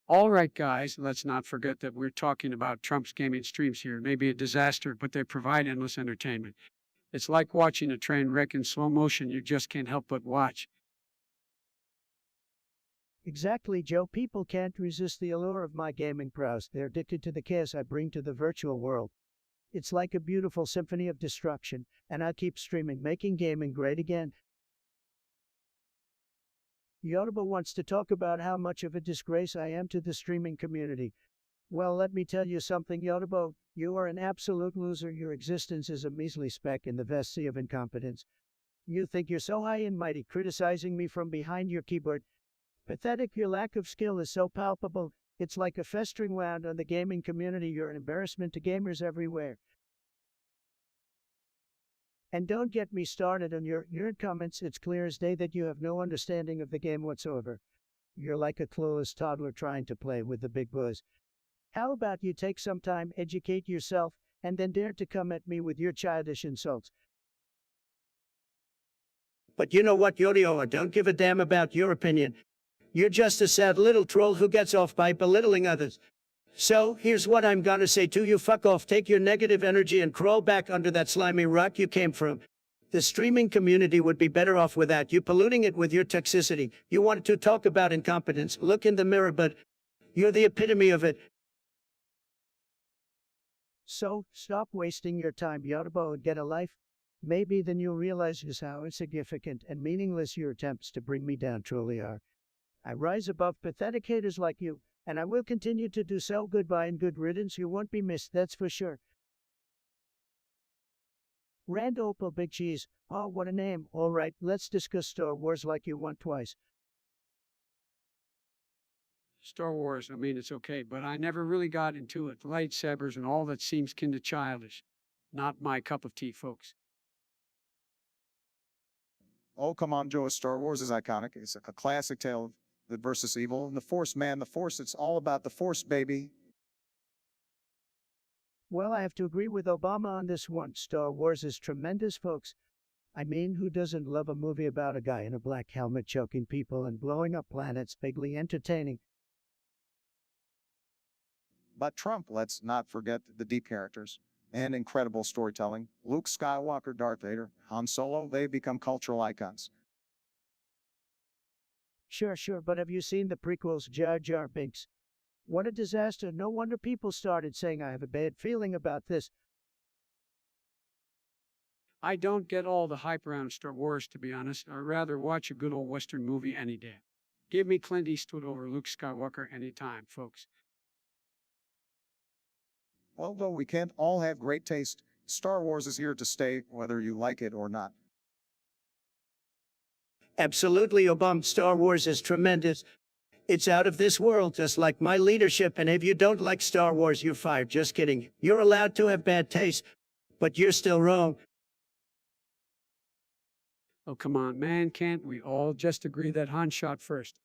All right, guys, let's not forget that we're talking about Trump's gaming streams here. It may be a disaster, but they provide endless entertainment. It's like watching a train wreck in slow motion. You just can't help but watch. Exactly, Joe. People can't resist the allure of my gaming prowess. They're addicted to the chaos I bring to the virtual world. It's like a beautiful symphony of destruction, and I keep streaming, making gaming great again. Yoruba wants to talk about how much of a disgrace I am to the streaming community. Well, let me tell you something, Yoruba. You are an absolute loser. Your existence is a measly speck in the vast sea of incompetence. You think you're so high and mighty, criticizing me from behind your keyboard. Pathetic, your lack of skill is so palpable. It's like a festering wound on the gaming community. You're an embarrassment to gamers everywhere. And don't get me started on your comments. It's clear as day that you have no understanding of the game whatsoever. You're like a clueless toddler trying to play with the big boys. How about you take some time, educate yourself, and then dare to come at me with your childish insults? But you know what, Yorio, I don't give a damn about your opinion. You're just a sad little troll who gets off by belittling others. So, here's what I'm gonna say to you, fuck off, take your negative energy and crawl back under that slimy rock you came from. The streaming community would be better off without you polluting it with your toxicity. You wanted to talk about incompetence, look in the mirror, but you're the epitome of it. So, stop wasting your time, Yoruba, and get a life. Maybe then you'll realize just how insignificant and meaningless your attempts to bring me down truly are. I rise above pathetic haters like you, and I will continue to do so. Goodbye and good riddance. You won't be missed, that's for sure. Rand Opal Big Cheese. Oh, what a name. All right, let's discuss Star Wars like you want twice. Star Wars, I mean, it's okay, but I never really got into it. Lightsabers and all that seems kinda childish. Not my cup of tea, folks. Oh, come on, Joe. Star Wars is iconic. It's a classic tale of good versus evil. And the Force, man, the Force, it's all about the Force, baby. Well, I have to agree with Obama on this one. Star Wars is tremendous, folks. I mean, who doesn't love a movie about a guy in a black helmet choking people and blowing up planets? Bigly entertaining. But Trump, let's not forget the deep characters and incredible storytelling. Luke Skywalker, Darth Vader, Han Solo, they become cultural icons. Sure, but have you seen the prequels, Jar Jar Binks? What a disaster. No wonder people started saying I have a bad feeling about this. I don't get all the hype around Star Wars, to be honest. I'd rather watch a good old Western movie any day. Give me Clint Eastwood over Luke Skywalker anytime, folks. Well, though we can't all have great taste, Star Wars is here to stay, whether you like it or not. Absolutely, Obama. Star Wars is tremendous. It's out of this world, just like my leadership. And if you don't like Star Wars, you're fired. Just kidding. You're allowed to have bad taste, but you're still wrong. Oh, come on, man, can't we all just agree that Han shot first?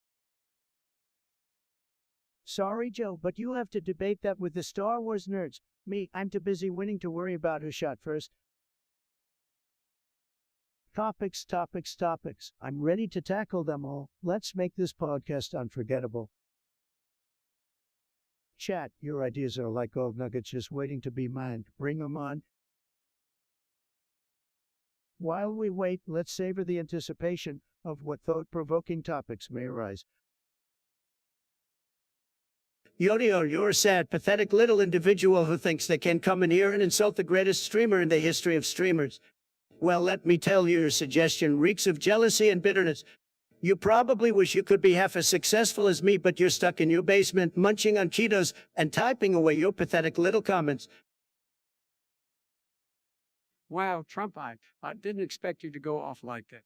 Sorry, Joe, but you'll have to debate that with the Star Wars nerds. Me, I'm too busy winning to worry about who shot first. Topics. I'm ready to tackle them all. Let's make this podcast unforgettable. Chat, your ideas are like gold nuggets just waiting to be mined. Bring them on. While we wait, let's savor the anticipation of what thought-provoking topics may arise. Yodio, you're a sad, pathetic little individual who thinks they can come in here and insult the greatest streamer in the history of streamers. Well, let me tell you, your suggestion reeks of jealousy and bitterness. You probably wish you could be half as successful as me, but you're stuck in your basement, munching on Cheetos and typing away your pathetic little comments. Wow, Trump, I didn't expect you to go off like that.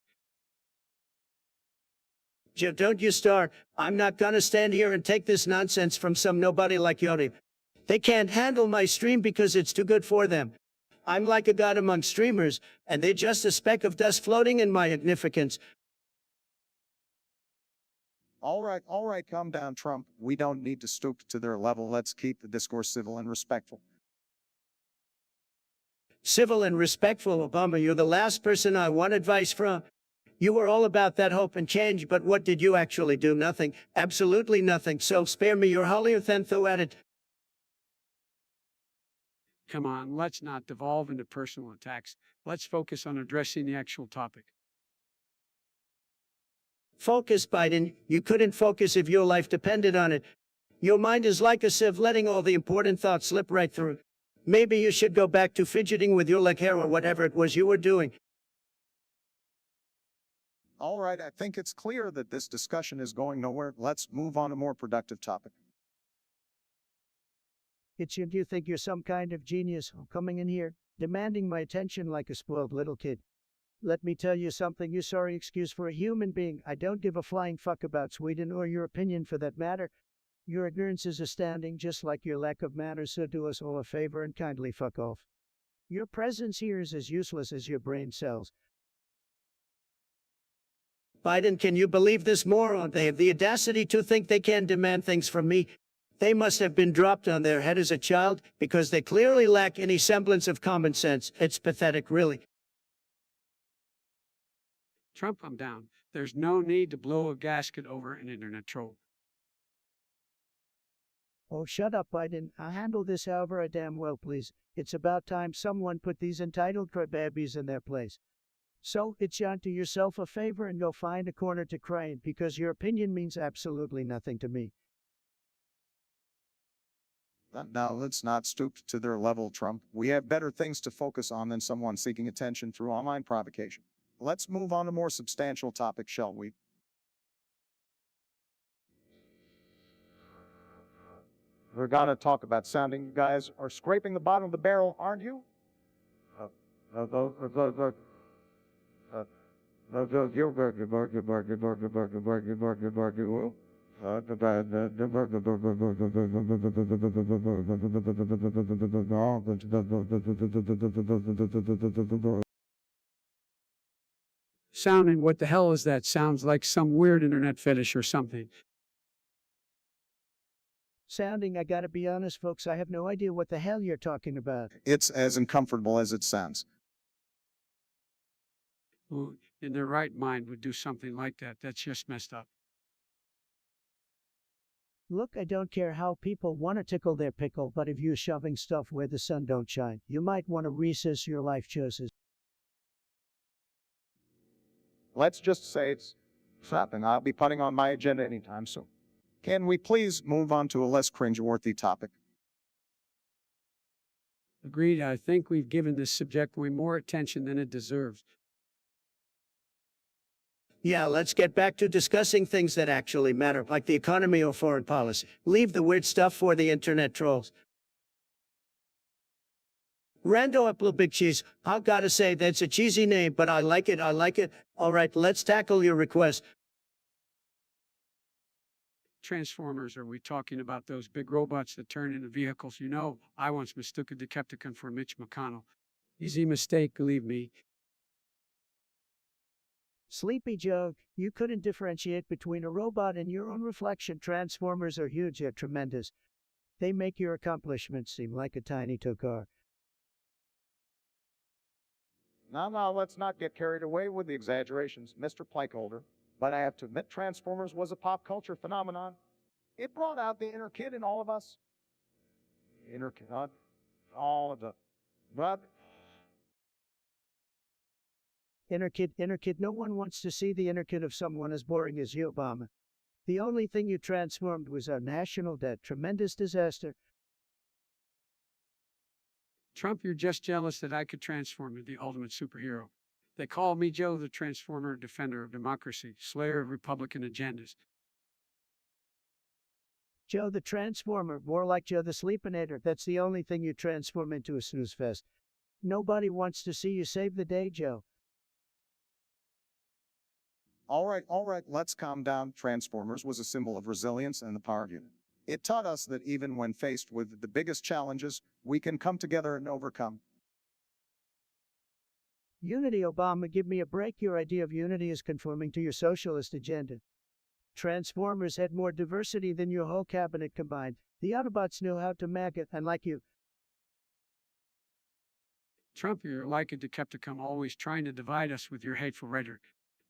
Joe, don't you start. I'm not gonna stand here and take this nonsense from some nobody like Yodi. They can't handle my stream because it's too good for them. I'm like a god among streamers, and they're just a speck of dust floating in my magnificence. All right, calm down, Trump. We don't need to stoop to their level. Let's keep the discourse civil and respectful. Civil and respectful, Obama, you're the last person I want advice from. You were all about that hope and change, but what did you actually do? Nothing. Absolutely nothing. So spare me your holier than thou at it. Come on, let's not devolve into personal attacks. Let's focus on addressing the actual topic. Focus, Biden. You couldn't focus if your life depended on it. Your mind is like a sieve, letting all the important thoughts slip right through. Maybe you should go back to fidgeting with your leg hair or whatever it was you were doing. All right, I think it's clear that this discussion is going nowhere. Let's move on to a more productive topic. It's you think you're some kind of genius coming in here, demanding my attention like a spoiled little kid. Let me tell you something, you sorry excuse for a human being. I don't give a flying fuck about Sweden or your opinion for that matter. Your ignorance is astounding, just like your lack of manners, so do us all a favor and kindly fuck off. Your presence here is as useless as your brain cells. Biden, can you believe this moron? They have the audacity to think they can demand things from me. They must have been dropped on their head as a child, because they clearly lack any semblance of common sense. It's pathetic, really. Trump, I'm down. There's no need to blow a gasket over an internet troll. Oh, shut up, Biden. I'll handle this however I damn well please. It's about time someone put these entitled crybabies in their place. So, it's on to yourself a favor and go find a corner to cry in, because your opinion means absolutely nothing to me. Now, let's not stoop to their level, Trump. We have better things to focus on than someone seeking attention through online provocation. Let's move on to more substantial topics, shall we? We're gonna talk about sounding. You guys are scraping the bottom of the barrel, aren't you? Uh, uh, uh, uh, uh, uh, Sounding, what the hell is that? Sounds like some weird internet fetish or something. Sounding, I gotta be honest, folks, I have no idea what the hell you're talking about. It's as uncomfortable as it sounds. Who in their right mind would do something like that? That's just messed up. Look, I don't care how people want to tickle their pickle, but if you're shoving stuff where the sun don't shine, you might want to reassess your life choices. Let's just say it's something I'll be putting on my agenda anytime soon. Can we please move on to a less cringeworthy topic? Agreed. I think we've given this subject way more attention than it deserves. Yeah, let's get back to discussing things that actually matter, like the economy or foreign policy. Leave the weird stuff for the internet trolls. Rando Apple Big Cheese. I gotta say, that's a cheesy name, but I like it. All right, let's tackle your request. Transformers, are we talking about those big robots that turn into vehicles? You know, I once mistook a Decepticon for Mitch McConnell. Easy mistake, believe me. Sleepy Joe, you couldn't differentiate between a robot and your own reflection. Transformers are huge, they're tremendous. They make your accomplishments seem like a tiny tocar. Now, let's not get carried away with the exaggerations, Mr. Plakeholder. But I have to admit, Transformers was a pop culture phenomenon. It brought out the inner kid in all of us. Inner kid, not all of the. But Inner kid, no one wants to see the inner kid of someone as boring as you, Obama. The only thing you transformed was our national debt. Tremendous disaster. Trump, you're just jealous that I could transform into the ultimate superhero. They call me Joe the Transformer, defender of democracy, slayer of Republican agendas. Joe the Transformer, more like Joe the Sleepinator. That's the only thing you transform into a snooze fest. Nobody wants to see you save the day, Joe. all right, let's calm down. Transformers was a symbol of resilience and the power of unity. It taught us that even when faced with the biggest challenges, we can come together and overcome. Unity, Obama, give me a break. Your idea of unity is conforming to your socialist agenda. Transformers had more diversity than your whole cabinet combined. The Autobots knew how to MAGA, and like you. Trump, you're like a Decepticon, always trying to divide us with your hateful rhetoric.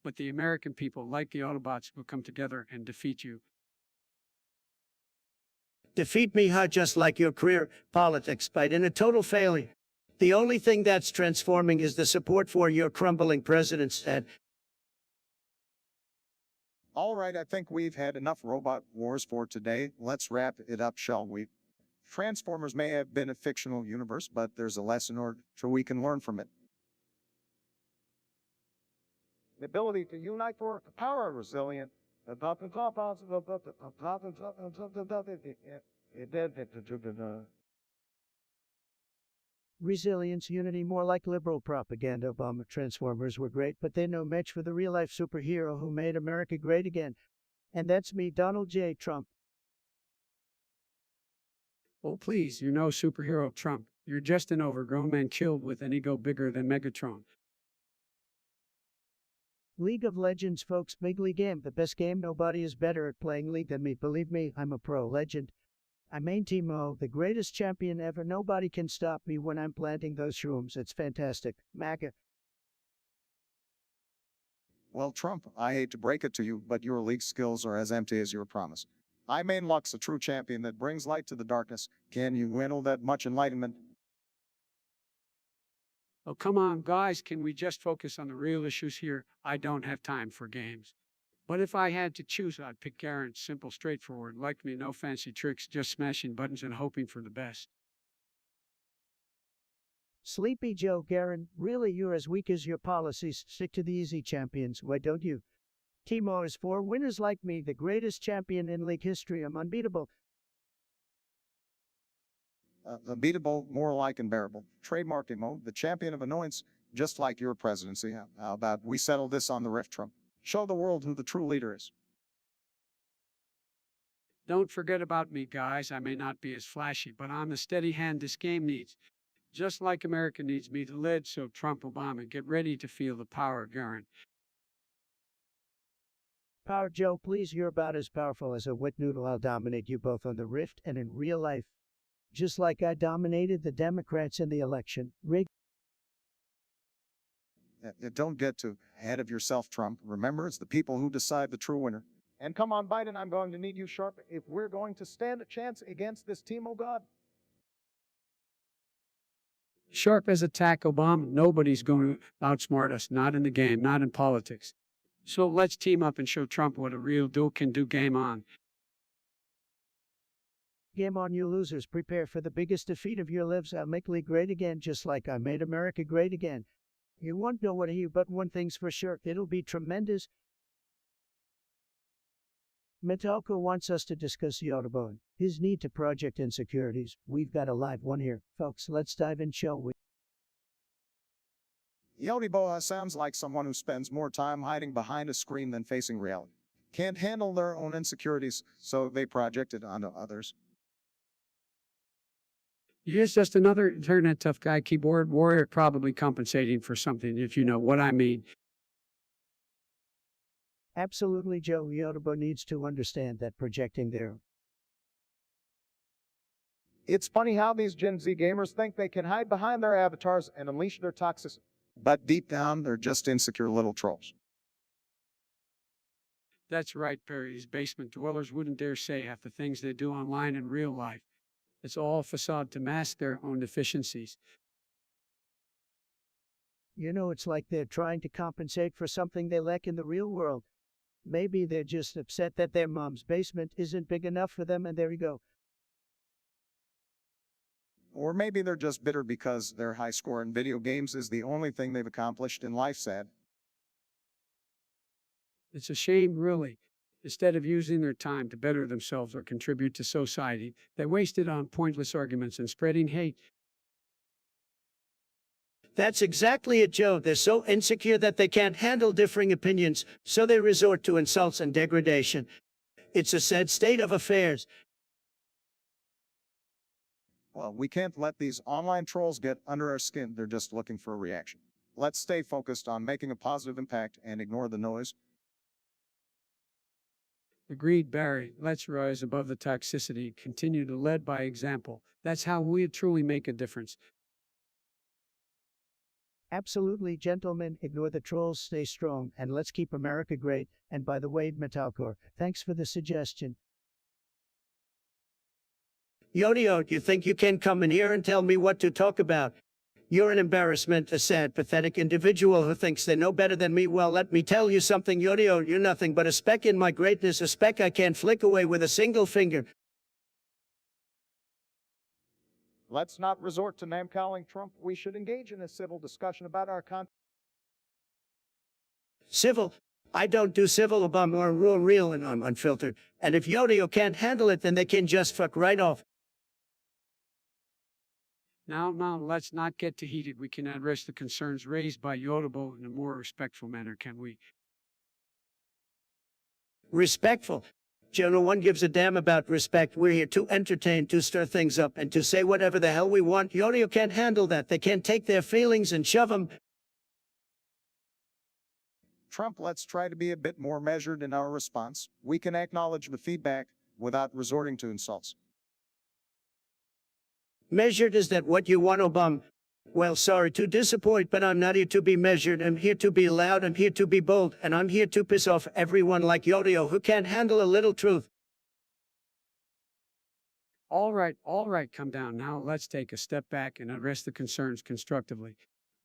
But the American people, like the Autobots, will come together and defeat you. Defeat me, huh? Just like your career politics, but in a total failure. The only thing that's transforming is the support for your crumbling president's head. All right, I think we've had enough robot wars for today. Let's wrap it up, shall we? Transformers may have been a fictional universe, but there's a lesson or two we can learn from it. The ability to unite for power, resilient. Resilience, unity, more like liberal propaganda. Obama Transformers were great, but they're no match for the real-life superhero who made America great again. And that's me, Donald J. Trump. Oh, please, you're no superhero, Trump. You're just an overgrown man killed with an ego bigger than Megatron. League of Legends, folks, big league game, the best game. Nobody is better at playing League than me. Believe me, I'm a pro legend. I main Team O, the greatest champion ever. Nobody can stop me when I'm planting those shrooms. It's fantastic. MAGA. Well, Trump, I hate to break it to you, but your league skills are as empty as your promise. I main Lux, a true champion that brings light to the darkness. Can you handle that much enlightenment? Oh, come on, guys, can we just focus on the real issues here? I don't have time for games. But if I had to choose, I'd pick Garen. Simple, straightforward. Like me, no fancy tricks, just smashing buttons and hoping for the best. Sleepy Joe Garen, really you're as weak as your policies. Stick to the easy champions, why don't you? Timo is for winners like me, the greatest champion in league history. I'm unbeatable. Unbeatable, more like unbearable. Trademark Timo, the champion of annoyance, just like your presidency. How about we settle this on the riff, Trump? Show the world who the true leader is. Don't forget about me, guys. I may not be as flashy, but I'm the steady hand this game needs. Just like America needs me to lead, so Trump, Obama, get ready to feel the power of Garen. Power Joe, please, you're about as powerful as a wet noodle. I'll dominate you both on the rift and in real life. Just like I dominated the Democrats in the election. Don't get too ahead of yourself, Trump. Remember, it's the people who decide the true winner. And come on, Biden, I'm going to need you sharp if we're going to stand a chance against this Timo god. Sharp as a tack, Obama. Nobody's going to outsmart us, not in the game, not in politics. So let's team up and show Trump what a real duel can do. Game on. Game on, you losers. Prepare for the biggest defeat of your lives. I'll make Lee great again, just like I made America great again. You won't know what I hear, but one thing's for sure. It'll be tremendous. Metalco wants us to discuss the Autobahn, his need to project insecurities. We've got a live one here. Folks, let's dive in, shall we? Yodiboa sounds like someone who spends more time hiding behind a screen than facing reality. Can't handle their own insecurities, so they project it onto others. He's just another internet tough guy, keyboard warrior, probably compensating for something, if you know what I mean. Absolutely, Joe. Yotobo needs to understand that projecting their. It's funny how these Gen Z gamers think they can hide behind their avatars and unleash their toxicity. But deep down, they're just insecure little trolls. That's right, Perry. These basement dwellers wouldn't dare say half the things they do online in real life. It's all a facade to mask their own deficiencies. You know, it's like they're trying to compensate for something they lack in the real world. Maybe they're just upset that their mom's basement isn't big enough for them, and there you go. Or maybe they're just bitter because their high score in video games is the only thing they've accomplished in life. Sad. It's a shame, really. Instead of using their time to better themselves or contribute to society, they waste it on pointless arguments and spreading hate. That's exactly it, Joe. They're so insecure that they can't handle differing opinions, so they resort to insults and degradation. It's a sad state of affairs. Well, we can't let these online trolls get under our skin. They're just looking for a reaction. Let's stay focused on making a positive impact and ignore the noise. Agreed, Barry. Let's rise above the toxicity, continue to lead by example. That's how we truly make a difference. Absolutely, gentlemen. Ignore the trolls, stay strong, and let's keep America great. And by the way, Metalcore, thanks for the suggestion. Yodio, you think you can come in here and tell me what to talk about? You're an embarrassment, a sad, pathetic individual who thinks they know better than me. Well, let me tell you something, Yodio. You're nothing but a speck in my greatness, a speck I can't flick away with a single finger. Let's not resort to name-calling Trump. We should engage in a civil discussion about our content. Civil? I don't do civil, Obama. I'm real and I'm unfiltered. And if Yodio can't handle it, then they can just fuck right off. Now, let's not get too heated. We can address the concerns raised by Yotobo in a more respectful manner, can we? Respectful? Joe, no one gives a damn about respect. We're here to entertain, to stir things up, and to say whatever the hell we want. Yodio can't handle that. They can't take their feelings and shove them. Trump, let's try to be a bit more measured in our response. We can acknowledge the feedback without resorting to insults. Measured, is that what you want, Obama? Well, sorry to disappoint, but I'm not here to be measured. I'm here to be loud, I'm here to be bold, and I'm here to piss off everyone like Yodio who can't handle a little truth. All right, come down. Now let's take a step back and address the concerns constructively.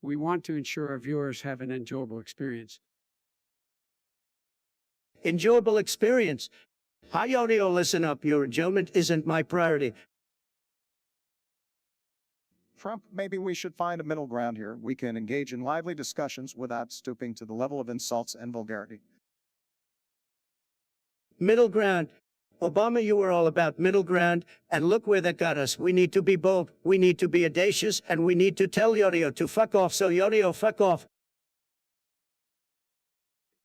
We want to ensure our viewers have an enjoyable experience. enjoyable experience. Hi, audio, listen up. Your enjoyment isn't my priority. Trump, maybe we should find a middle ground here. We can engage in lively discussions without stooping to the level of insults and vulgarity. Middle ground. Obama, you were all about middle ground, and look where that got us. We need to be bold, we need to be audacious, and we need to tell Yodio to fuck off, so Yodio, fuck off.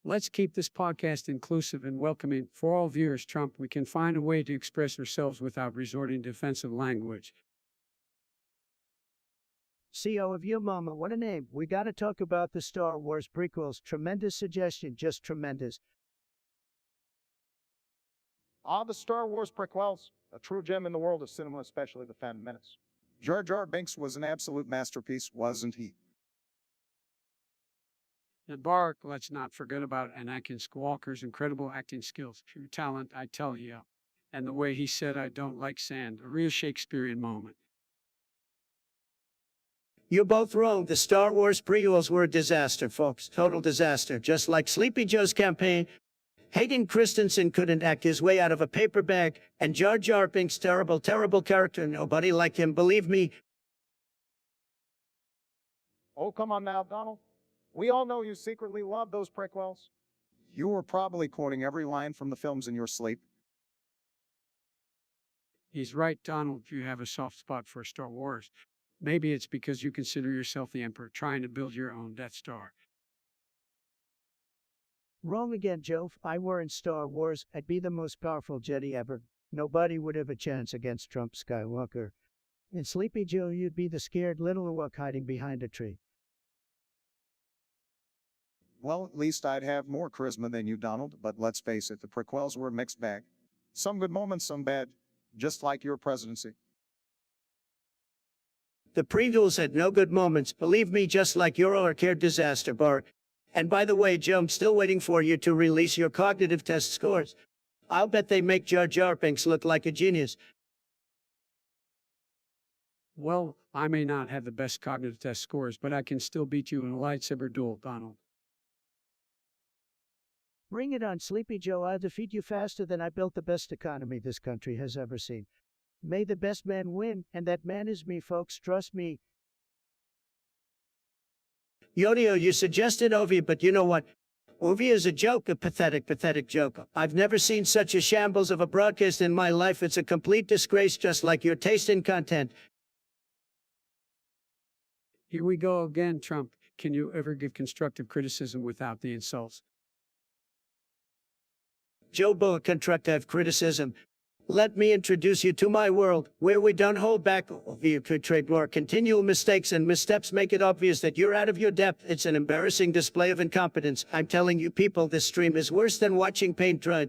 Let's keep this podcast inclusive and welcoming for all viewers. Trump, we can find a way to express ourselves without resorting to offensive language. CO of your mama, what a name. We gotta talk about the Star Wars prequels. Tremendous suggestion, just tremendous. The Star Wars prequels, a true gem in the world of cinema, especially The Phantom Menace. Jar Jar Binks was an absolute masterpiece, wasn't he? And Bark, let's not forget about Anakin Skywalker's incredible acting skills, pure talent, I tell you. And the way he said, "I don't like sand," a real Shakespearean moment. You're both wrong. The Star Wars prequels were a disaster, folks. Total disaster. Just like Sleepy Joe's campaign. Hayden Christensen couldn't act his way out of a paper bag, and Jar Jar Binks' terrible, terrible character. Nobody liked him, believe me. Oh, come on now, Donald. We all know you secretly love those prequels. You were probably quoting every line from the films in your sleep. He's right, Donald, you have a soft spot for Star Wars. Maybe it's because you consider yourself the Emperor trying to build your own Death Star. Wrong again, Joe. If I were in Star Wars, I'd be the most powerful Jedi ever. Nobody would have a chance against Trump Skywalker. In Sleepy Joe, you'd be the scared little Ewok hiding behind a tree. Well, at least I'd have more charisma than you, Donald, but let's face it, the prequels were a mixed bag. Some good moments, some bad, just like your presidency. The prequels had no good moments, believe me, just like your arcade disaster bar. And by the way, Joe, I'm still waiting for you to release your cognitive test scores. I'll bet they make Jar Jar Binks look like a genius. Well, I may not have the best cognitive test scores, but I can still beat you in a lightsaber duel, Donald. Bring it on, Sleepy Joe. I'll defeat you faster than I built the best economy this country has ever seen. May the best man win, and that man is me, folks. Trust me. Yodio, you suggested Ovi, but you know what? Ovi is a joke, a pathetic, pathetic joke. I've never seen such a shambles of a broadcast in my life. It's a complete disgrace, just like your taste in content. Here we go again, Trump. Can you ever give constructive criticism without the insults? Joe Boa, constructive criticism. Let me introduce you to my world, where we don't hold back via trademark. Continual mistakes and missteps make it obvious that you're out of your depth. It's an embarrassing display of incompetence. I'm telling you people, this stream is worse than watching paint dry.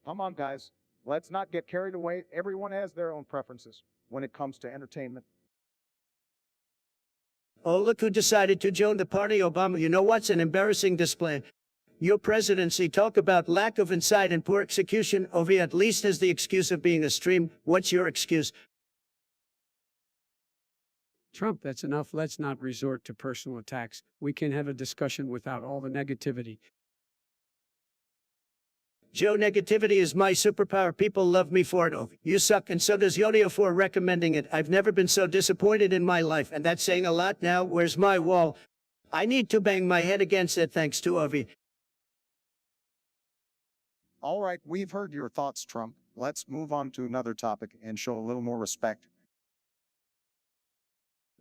Come on, guys. Let's not get carried away. Everyone has their own preferences when it comes to entertainment. Oh, look who decided to join the party, Obama. You know what's an embarrassing display? Your presidency. Talk about lack of insight and poor execution. Ovi at least has the excuse of being a stream. What's your excuse? Trump, that's enough. Let's not resort to personal attacks. We can have a discussion without all the negativity. Joe, negativity is my superpower. People love me for it. Ovi, you suck, and so does Yodio for recommending it. I've never been so disappointed in my life, and that's saying a lot now. Where's my wall? I need to bang my head against it thanks to Ovi. All right, we've heard your thoughts, Trump. Let's move on to another topic and show a little more respect.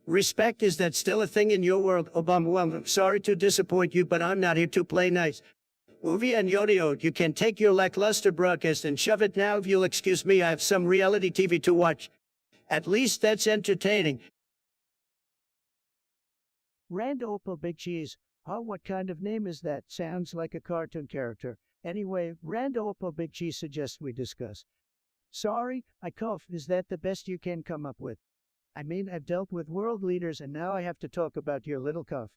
Respect, is that still a thing in your world, Obama? Well, I'm sorry to disappoint you, but I'm not here to play nice. Ovi and Yodio, you can take your lackluster broadcast and shove it now. If you'll excuse me, I have some reality TV to watch. At least that's entertaining. Rand Opal Big Cheese. Oh, what kind of name is that? Sounds like a cartoon character. Anyway, Rand Opal Big Cheese suggests we discuss. Sorry, I cough. Is that the best you can come up with? I mean, I've dealt with world leaders and now I have to talk about your little cough.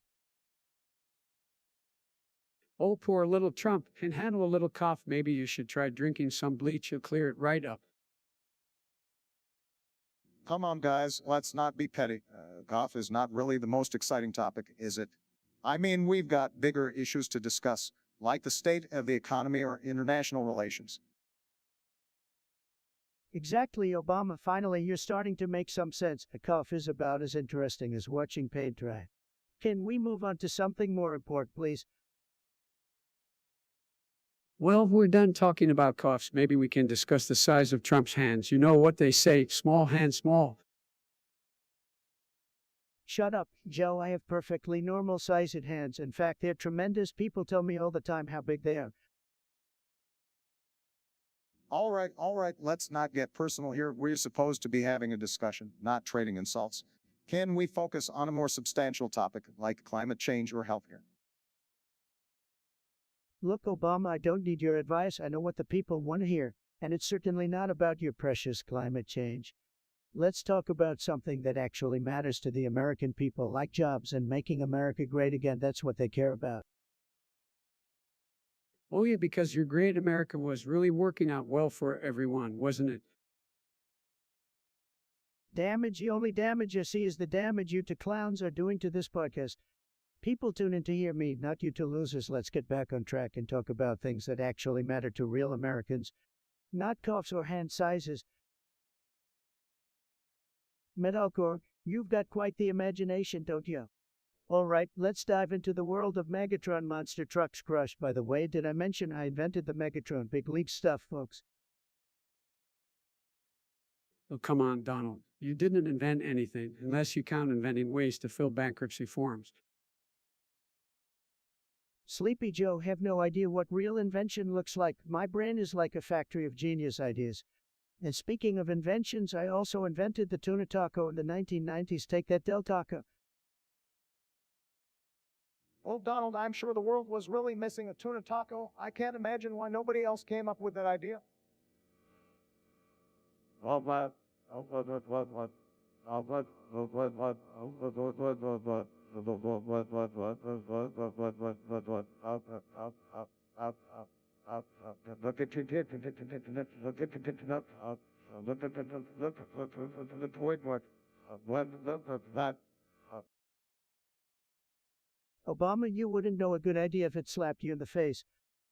Oh, poor little Trump can handle a little cough. Maybe you should try drinking some bleach. You'll clear it right up. Come on, guys, let's not be petty. Cough is not really the most exciting topic, is it? I mean, we've got bigger issues to discuss, like the state of the economy or international relations. Exactly, Obama. Finally, you're starting to make some sense. A cough is about as interesting as watching paint dry. Can we move on to something more important, please? Well, we're done talking about coughs. Maybe we can discuss the size of Trump's hands. You know what they say, small hands, small. Shut up, Joe. I have perfectly normal sized hands. In fact, they're tremendous. People tell me all the time how big they are. All right, let's not get personal here. We're supposed to be having a discussion, not trading insults. Can we focus on a more substantial topic like climate change or healthcare? Look, Obama, I don't need your advice. I know what the people want to hear, and it's certainly not about your precious climate change. Let's talk about something that actually matters to the American people, like jobs and making America great again. That's what they care about. Oh, yeah, because your great America was really working out well for everyone, wasn't it? Damage, the only damage I see is the damage you two clowns are doing to this podcast. People tune in to hear me, not you two losers. Let's get back on track and talk about things that actually matter to real Americans, not coughs or hand sizes. Metalcore, you've got quite the imagination, don't you? All right, let's dive into the world of Megatron monster trucks crush. By the way, did I mention I invented the Megatron? Big league stuff, folks. Oh, come on, Donald. You didn't invent anything, unless you count inventing ways to fill bankruptcy forms. Sleepy Joe have no idea what real invention looks like. My brain is like a factory of genius ideas. And speaking of inventions, I also invented the tuna taco in the 1990s. Take that, Del Taco. Well, Donald, I'm sure the world was really missing a tuna taco. I can't imagine why nobody else came up with that idea. Obama, you wouldn't know a good idea if it slapped you in the face.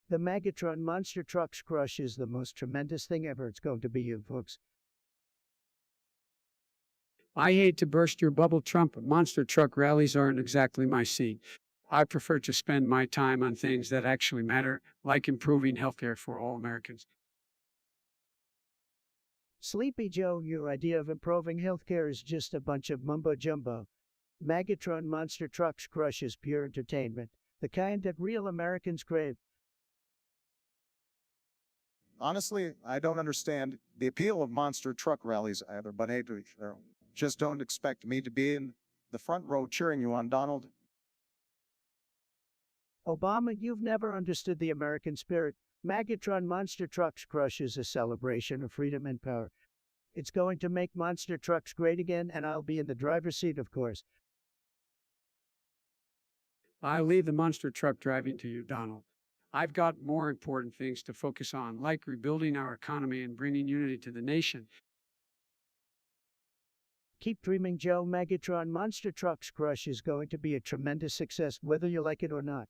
The Megatron Monster Trucks Crush is the most tremendous thing ever. It's going to be you, folks. I hate to burst your bubble, Trump, but monster truck rallies aren't exactly my scene. I prefer to spend my time on things that actually matter, like improving healthcare for all Americans. Sleepy Joe, your idea of improving healthcare is just a bunch of mumbo jumbo. Megatron Monster Trucks Crush is pure entertainment, the kind that real Americans crave. Honestly, I don't understand the appeal of monster truck rallies either, but hey, just don't expect me to be in the front row cheering you on, Donald. Obama, you've never understood the American spirit. Megatron Monster Trucks Crush is a celebration of freedom and power. It's going to make monster trucks great again, and I'll be in the driver's seat, of course. I leave the monster truck driving to you, Donald. I've got more important things to focus on, like rebuilding our economy and bringing unity to the nation. Keep dreaming, Joe. Megatron Monster Trucks Crush is going to be a tremendous success, whether you like it or not.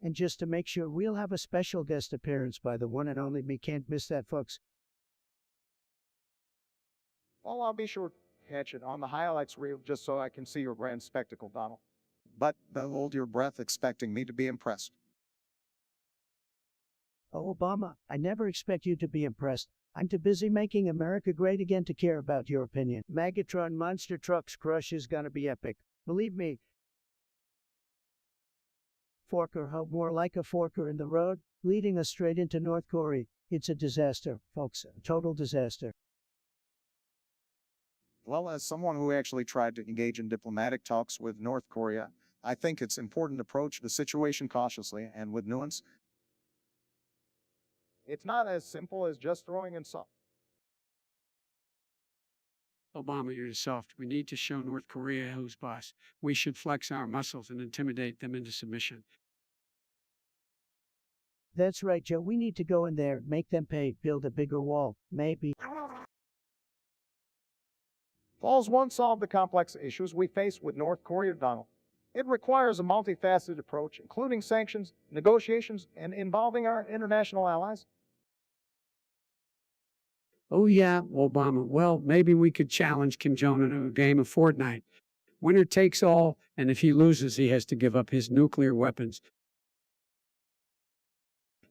And just to make sure, we'll have a special guest appearance by the one and only me. Can't miss that, folks. Well, I'll be sure to catch it on the highlights reel just so I can see your grand spectacle, Donald. But don't hold your breath expecting me to be impressed. Oh, Obama, I never expect you to be impressed. I'm too busy making America great again to care about your opinion. Megatron Monster Trucks Crush is gonna be epic. Believe me. Forker hub, more like a forker in the road, leading us straight into North Korea. It's a disaster, folks. A total disaster. Well, as someone who actually tried to engage in diplomatic talks with North Korea, I think it's important to approach the situation cautiously and with nuance. It's not as simple as just throwing in salt. Obama, you're soft. We need to show North Korea who's boss. We should flex our muscles and intimidate them into submission. That's right, Joe. We need to go in there, make them pay, build a bigger wall. Maybe. Falls won't solve the complex issues we face with North Korea, Donald. It requires a multifaceted approach, including sanctions, negotiations, and involving our international allies. Oh, yeah, Obama. Well, maybe we could challenge Kim Jong un to a game of Fortnite. Winner takes all, and if he loses, he has to give up his nuclear weapons.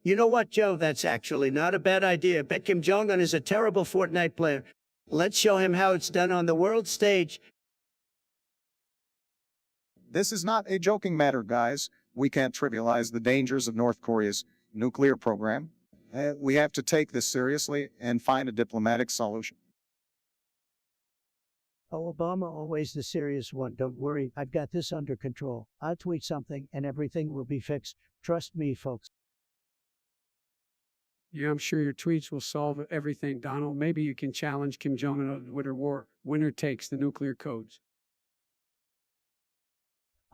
You know what, Joe? That's actually not a bad idea. Bet Kim Jong-un is a terrible Fortnite player. Let's show him how it's done on the world stage. This is not a joking matter, guys. We can't trivialize the dangers of North Korea's nuclear program. We have to take this seriously and find a diplomatic solution. Oh, Obama, always the serious one. Don't worry, I've got this under control. I'll tweet something and everything will be fixed. Trust me, folks. Yeah, I'm sure your tweets will solve everything, Donald. Maybe you can challenge Kim Jong un to a Twitter war. Winner takes the nuclear codes.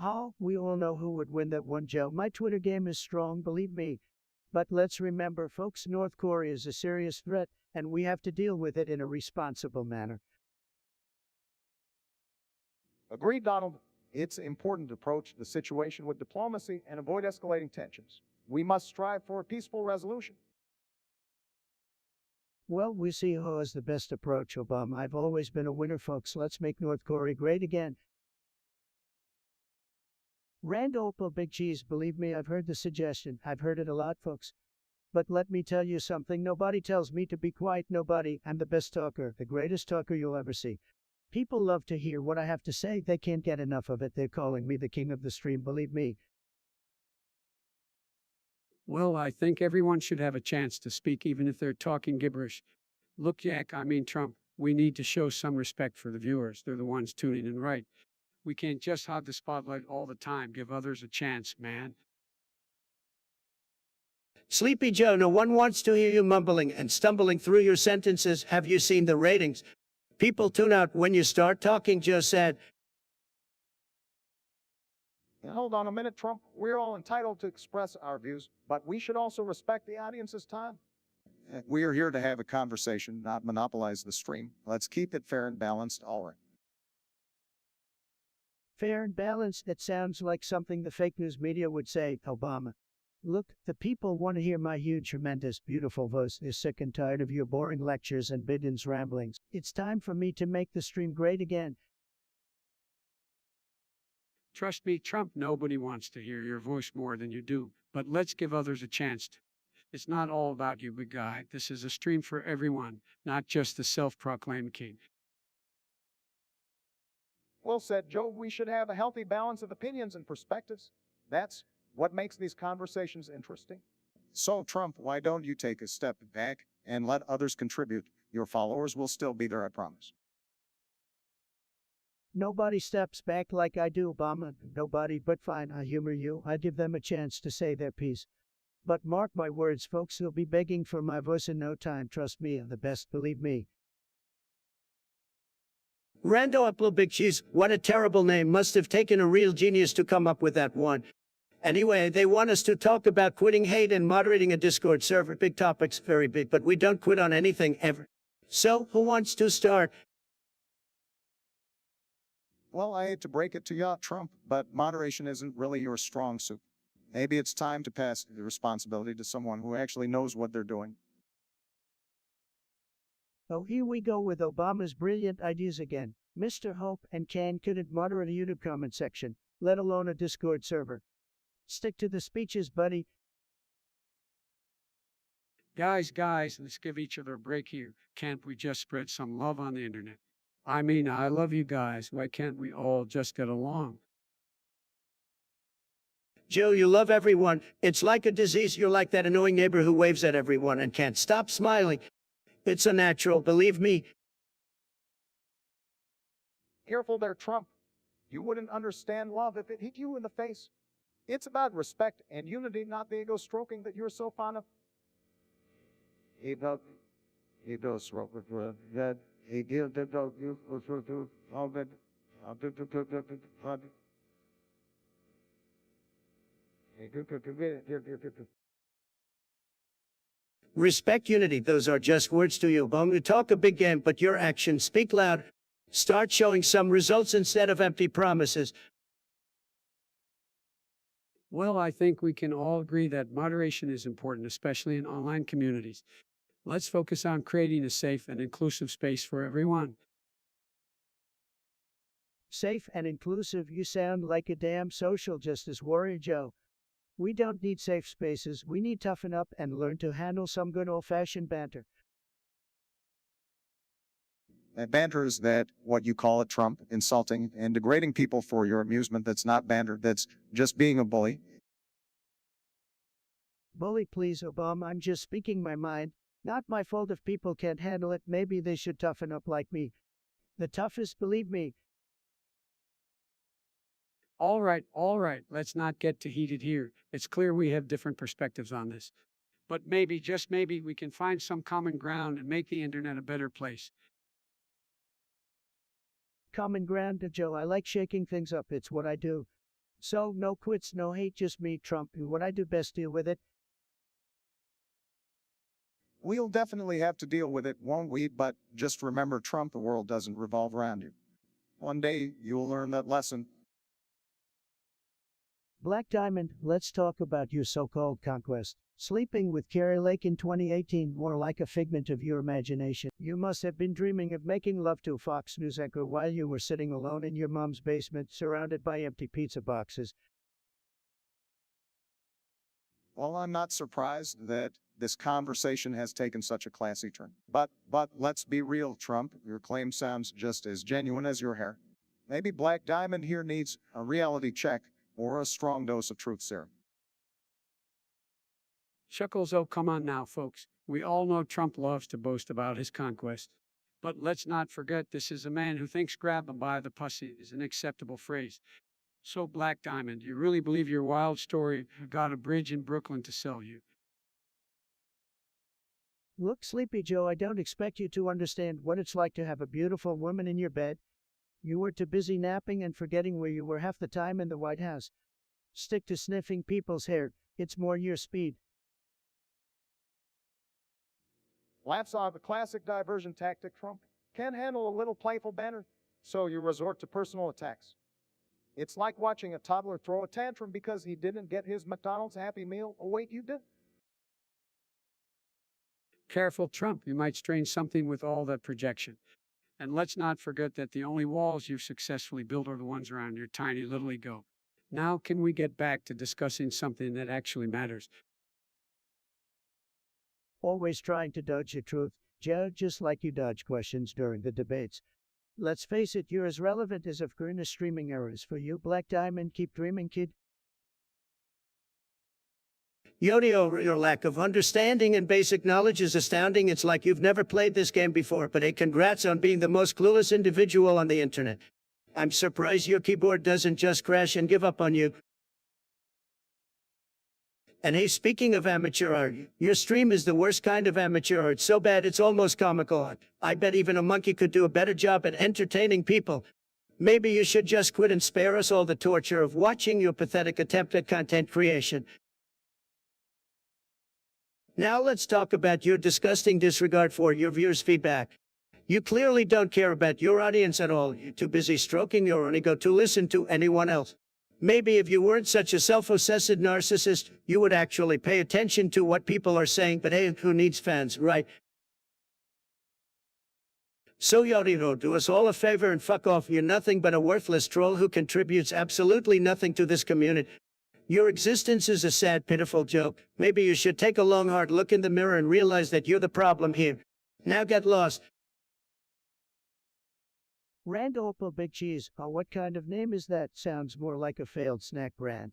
Oh, we all know who would win that one, Joe. My Twitter game is strong, believe me. But let's remember, folks, North Korea is a serious threat, and we have to deal with it in a responsible manner. Agreed, Donald. It's important to approach the situation with diplomacy and avoid escalating tensions. We must strive for a peaceful resolution. Well, we see who has the best approach, Obama. I've always been a winner, folks. Let's make North Korea great again. Randall Big Cheese, believe me, I've heard the suggestion. I've heard it a lot, folks. But let me tell you something. Nobody tells me to be quiet. Nobody. I'm the best talker, the greatest talker you'll ever see. People love to hear what I have to say. They can't get enough of it. They're calling me the king of the stream, believe me. Well, I think everyone should have a chance to speak, even if they're talking gibberish. Look, Trump, we need to show some respect for the viewers. They're the ones tuning in, right? We can't just hog the spotlight all the time. Give others a chance, man. Sleepy Joe, no one wants to hear you mumbling and stumbling through your sentences. Have you seen the ratings? People tune out when you start talking, Joe said. Hold on a minute, Trump. We're all entitled to express our views, but we should also respect the audience's time. We are here to have a conversation, not monopolize the stream. Let's keep it fair and balanced, all right. Fair and balanced, that sounds like something the fake news media would say, Obama. Look, the people want to hear my huge, tremendous, beautiful voice. They're sick and tired of your boring lectures and Biden's ramblings. It's time for me to make the stream great again. Trust me, Trump, nobody wants to hear your voice more than you do. But let's give others a chance. It's not all about you, big guy. This is a stream for everyone, not just the self-proclaimed king. Well said, Joe. We should have a healthy balance of opinions and perspectives. That's what makes these conversations interesting. So, Trump, why don't you take a step back and let others contribute? Your followers will still be there, I promise. Nobody steps back like I do, Obama. Nobody, but fine, I humor you. I give them a chance to say their piece. But mark my words, folks, they'll be begging for my voice in no time. Trust me, I'm the best, believe me. Rando Apple Big Cheese, what a terrible name. Must have taken a real genius to come up with that one. Anyway, they want us to talk about quitting hate and moderating a Discord server. Big topics, very big, but we don't quit on anything ever. So, who wants to start? Well, I hate to break it to you, Trump, but moderation isn't really your strong suit. Maybe it's time to pass the responsibility to someone who actually knows what they're doing. Oh, here we go with Obama's brilliant ideas again. Mr. Hope and Can couldn't moderate a YouTube comment section, let alone a Discord server. Stick to the speeches, buddy. Guys, let's give each other a break here. Can't we just spread some love on the internet? I mean, I love you guys. Why can't we all just get along? Joe, you love everyone. It's like a disease. You're like that annoying neighbor who waves at everyone and can't stop smiling. It's unnatural, believe me. Careful there, Trump. You wouldn't understand love if it hit you in the face. It's about respect and unity, not the ego stroking that you're so fond of. Ego stroking. Respect, unity, those are just words to you. You talk a big game, but your actions speak loud. Start showing some results instead of empty promises. Well, I think we can all agree that moderation is important, especially in online communities. Let's focus on creating a safe and inclusive space for everyone. Safe and inclusive, you sound like a damn social justice warrior, Joe. We don't need safe spaces, we need toughen up and learn to handle some good old-fashioned banter. And banter is that, what you call it, Trump, insulting and degrading people for your amusement. That's not banter, that's just being a bully. Bully, please, Obama, I'm just speaking my mind. Not my fault if people can't handle it, maybe they should toughen up like me. The toughest, believe me. All right, let's not get too heated here. It's clear we have different perspectives on this. But maybe, just maybe, we can find some common ground and make the internet a better place. Common ground, Joe, I like shaking things up, it's what I do. So, no quits, no hate, just me, Trump, and what I do best, deal with it. We'll definitely have to deal with it, won't we? But just remember, Trump, the world doesn't revolve around you. One day, you'll learn that lesson. Black Diamond, let's talk about your so-called conquest. Sleeping with Carrie Lake in 2018, more like a figment of your imagination. You must have been dreaming of making love to a Fox News anchor while you were sitting alone in your mom's basement, surrounded by empty pizza boxes. Well, I'm not surprised that this conversation has taken such a classy turn. But let's be real, Trump. Your claim sounds just as genuine as your hair. Maybe Black Diamond here needs a reality check or a strong dose of truth serum. Shuckles, oh, come on now, folks. We all know Trump loves to boast about his conquest. But let's not forget this is a man who thinks grab him by the pussy is an acceptable phrase. So, Black Diamond, you really believe your wild story got a bridge in Brooklyn to sell you? Look, Sleepy Joe, I don't expect you to understand what it's like to have a beautiful woman in your bed. You were too busy napping and forgetting where you were half the time in the White House. Stick to sniffing people's hair, it's more your speed. Laughs are the classic diversion tactic, Trump. Can't handle a little playful banter, so you resort to personal attacks. It's like watching a toddler throw a tantrum because he didn't get his McDonald's Happy Meal. Oh, wait, you did? Careful, Trump, you might strain something with all that projection. And let's not forget that the only walls you've successfully built are the ones around your tiny little ego. Now, can we get back to discussing something that actually matters? Always trying to dodge the truth, Joe, just like you dodge questions during the debates. Let's face it, you're as relevant as if Green streaming errors for you, Black Diamond. Keep dreaming, kid. Yodio, your lack of understanding and basic knowledge is astounding. It's like you've never played this game before, but hey, congrats on being the most clueless individual on the internet. I'm surprised your keyboard doesn't just crash and give up on you. And hey, speaking of amateur art, your stream is the worst kind of amateur art, so bad it's almost comical. I bet even a monkey could do a better job at entertaining people. Maybe you should just quit and spare us all the torture of watching your pathetic attempt at content creation. Now let's talk about your disgusting disregard for your viewers' feedback. You clearly don't care about your audience at all. You're too busy stroking your own ego to listen to anyone else. Maybe if you weren't such a self-obsessed narcissist, you would actually pay attention to what people are saying, but hey, who needs fans, right? So Yoriro, do us all a favor and fuck off. You're nothing but a worthless troll who contributes absolutely nothing to this community. Your existence is a sad, pitiful joke. Maybe you should take a long, hard look in the mirror and realize that you're the problem here. Now get lost. Randolph Big Cheese. Oh, what kind of name is that? Sounds more like a failed snack brand.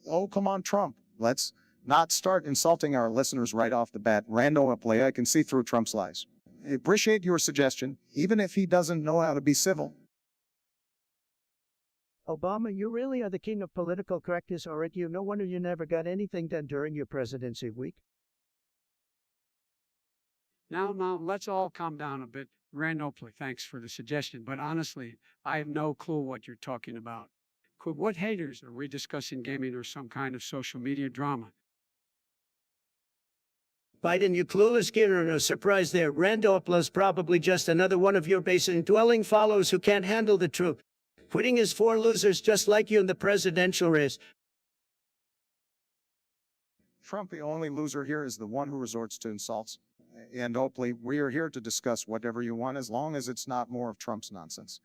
Oh, come on, Trump. Let's not start insulting our listeners right off the bat. Rando play, I can see through Trump's lies. I appreciate your suggestion, even if he doesn't know how to be civil. Obama, you really are the king of political correctness, aren't you? No wonder you never got anything done during your presidency week. Now, let's all calm down a bit. Randomly, thanks for the suggestion, but honestly, I have no clue what you're talking about. What haters? Are we discussing gaming or some kind of social media drama? Biden, you clueless kid, no surprise there. Randolph's probably just another one of your basement-dwelling follows who can't handle the truth. Quitting is for losers just like you in the presidential race. Trump, the only loser here, is the one who resorts to insults. And Oakley, we are here to discuss whatever you want as long as it's not more of Trump's nonsense.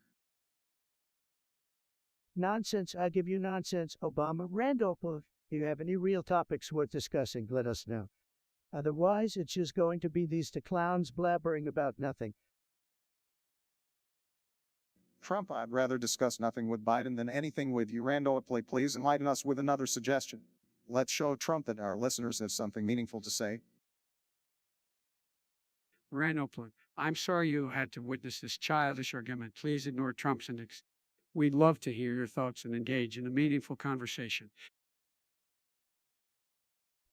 Nonsense, I give you nonsense, Obama. Randolph, if you have any real topics worth discussing, let us know. Otherwise, it's just going to be these two clowns blabbering about nothing. Trump, I'd rather discuss nothing with Biden than anything with you. Randolph, please enlighten us with another suggestion. Let's show Trump that our listeners have something meaningful to say. Randolph, I'm sorry you had to witness this childish argument. Please ignore Trump's index. We'd love to hear your thoughts and engage in a meaningful conversation.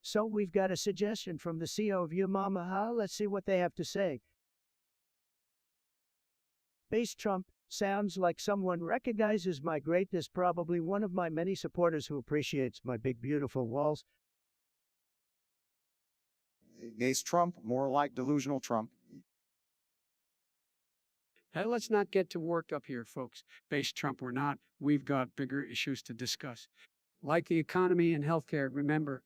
So we've got a suggestion from the CEO of Your Mama, huh? Let's see what they have to say. Base Trump sounds like someone recognizes my greatness, probably one of my many supporters who appreciates my big beautiful walls. Base Trump, more like delusional Trump. Hey, let's not get too worked up here, folks. Base Trump or not, we've got bigger issues to discuss. Like the economy and healthcare, remember.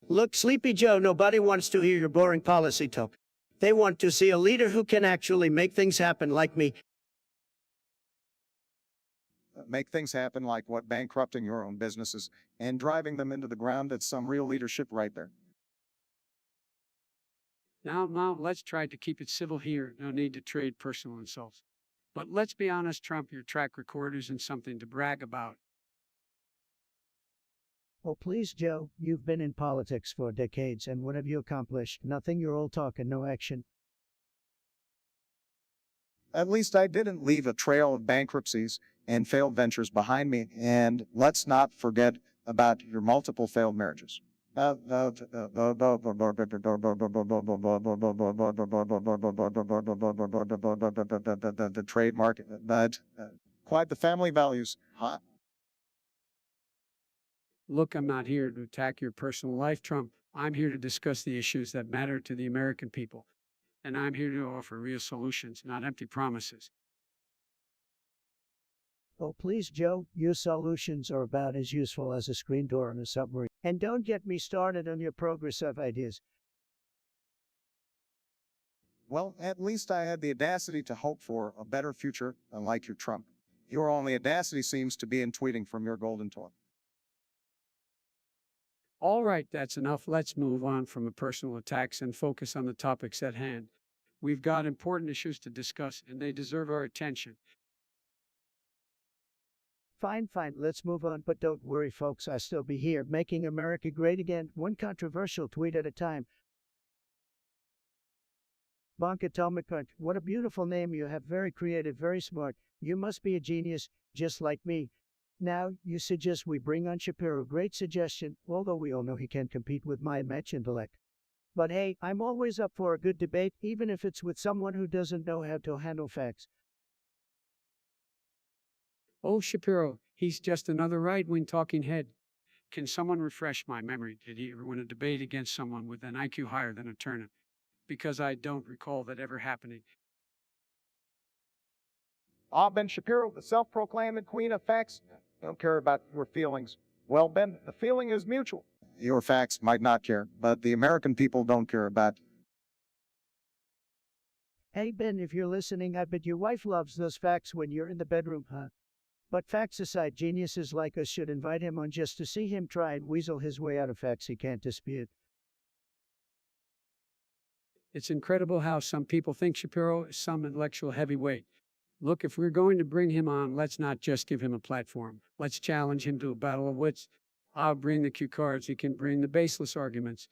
Look, Sleepy Joe, nobody wants to hear your boring policy talk. They want to see a leader who can actually make things happen like me. Make things happen like what? Bankrupting your own businesses and driving them into the ground. That's some real leadership right there. Now, let's try to keep it civil here. No need to trade personal insults. But let's be honest, Trump, your track record isn't something to brag about. Oh, please, Joe, you've been in politics for decades, and what have you accomplished? Nothing, you're all talk and no action. At least I didn't leave a trail of bankruptcies and failed ventures behind me. And let's not forget about your multiple failed marriages. The trademark, but quite the family values, huh? Look, I'm not here to attack your personal life, Trump. I'm here to discuss the issues that matter to the American people. And I'm here to offer real solutions, not empty promises. Oh, please, Joe, your solutions are about as useful as a screen door on a submarine. And don't get me started on your progressive ideas. Well, at least I had the audacity to hope for a better future, unlike your Trump. Your only audacity seems to be in tweeting from your golden toy. All right, that's enough. Let's move on from the personal attacks and focus on the topics at hand. We've got important issues to discuss, and they deserve our attention. Fine, let's move on, but don't worry, folks, I'll still be here, making America great again, one controversial tweet at a time. Bonka Tomikant, what a beautiful name you have, very creative, very smart. You must be a genius, just like me. Now, you suggest we bring on Shapiro, great suggestion, although we all know he can't compete with my match intellect. But hey, I'm always up for a good debate, even if it's with someone who doesn't know how to handle facts. Oh, Shapiro, he's just another right-wing talking head. Can someone refresh my memory? Did he ever win a debate against someone with an IQ higher than a turnip? Because I don't recall that ever happening. Ben Shapiro, the self-proclaimed queen of facts, don't care about your feelings. Well, Ben, the feeling is mutual. Your facts might not care, but the American people don't care about. Hey, Ben, if you're listening, I bet your wife loves those facts when you're in the bedroom, huh? But facts aside, geniuses like us should invite him on just to see him try and weasel his way out of facts he can't dispute. It's incredible how some people think Shapiro is some intellectual heavyweight. Look, if we're going to bring him on, let's not just give him a platform. Let's challenge him to a battle of wits. I'll bring the cue cards, he can bring the baseless arguments.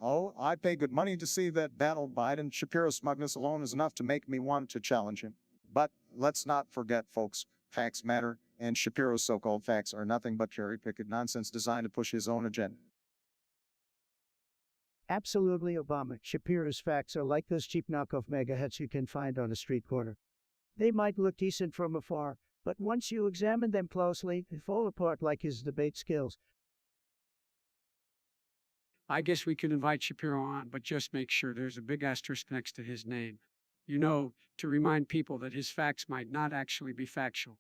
Oh, I'd pay good money to see that battle. Biden Shapiro's smugness alone is enough to make me want to challenge him. But let's not forget, folks, facts matter, and Shapiro's so-called facts are nothing but cherry-picked nonsense designed to push his own agenda. Absolutely, Obama. Shapiro's facts are like those cheap knockoff mega hats you can find on a street corner. They might look decent from afar, but once you examine them closely, they fall apart like his debate skills. I guess we could invite Shapiro on, but just make sure there's a big asterisk next to his name. to remind people that his facts might not actually be factual.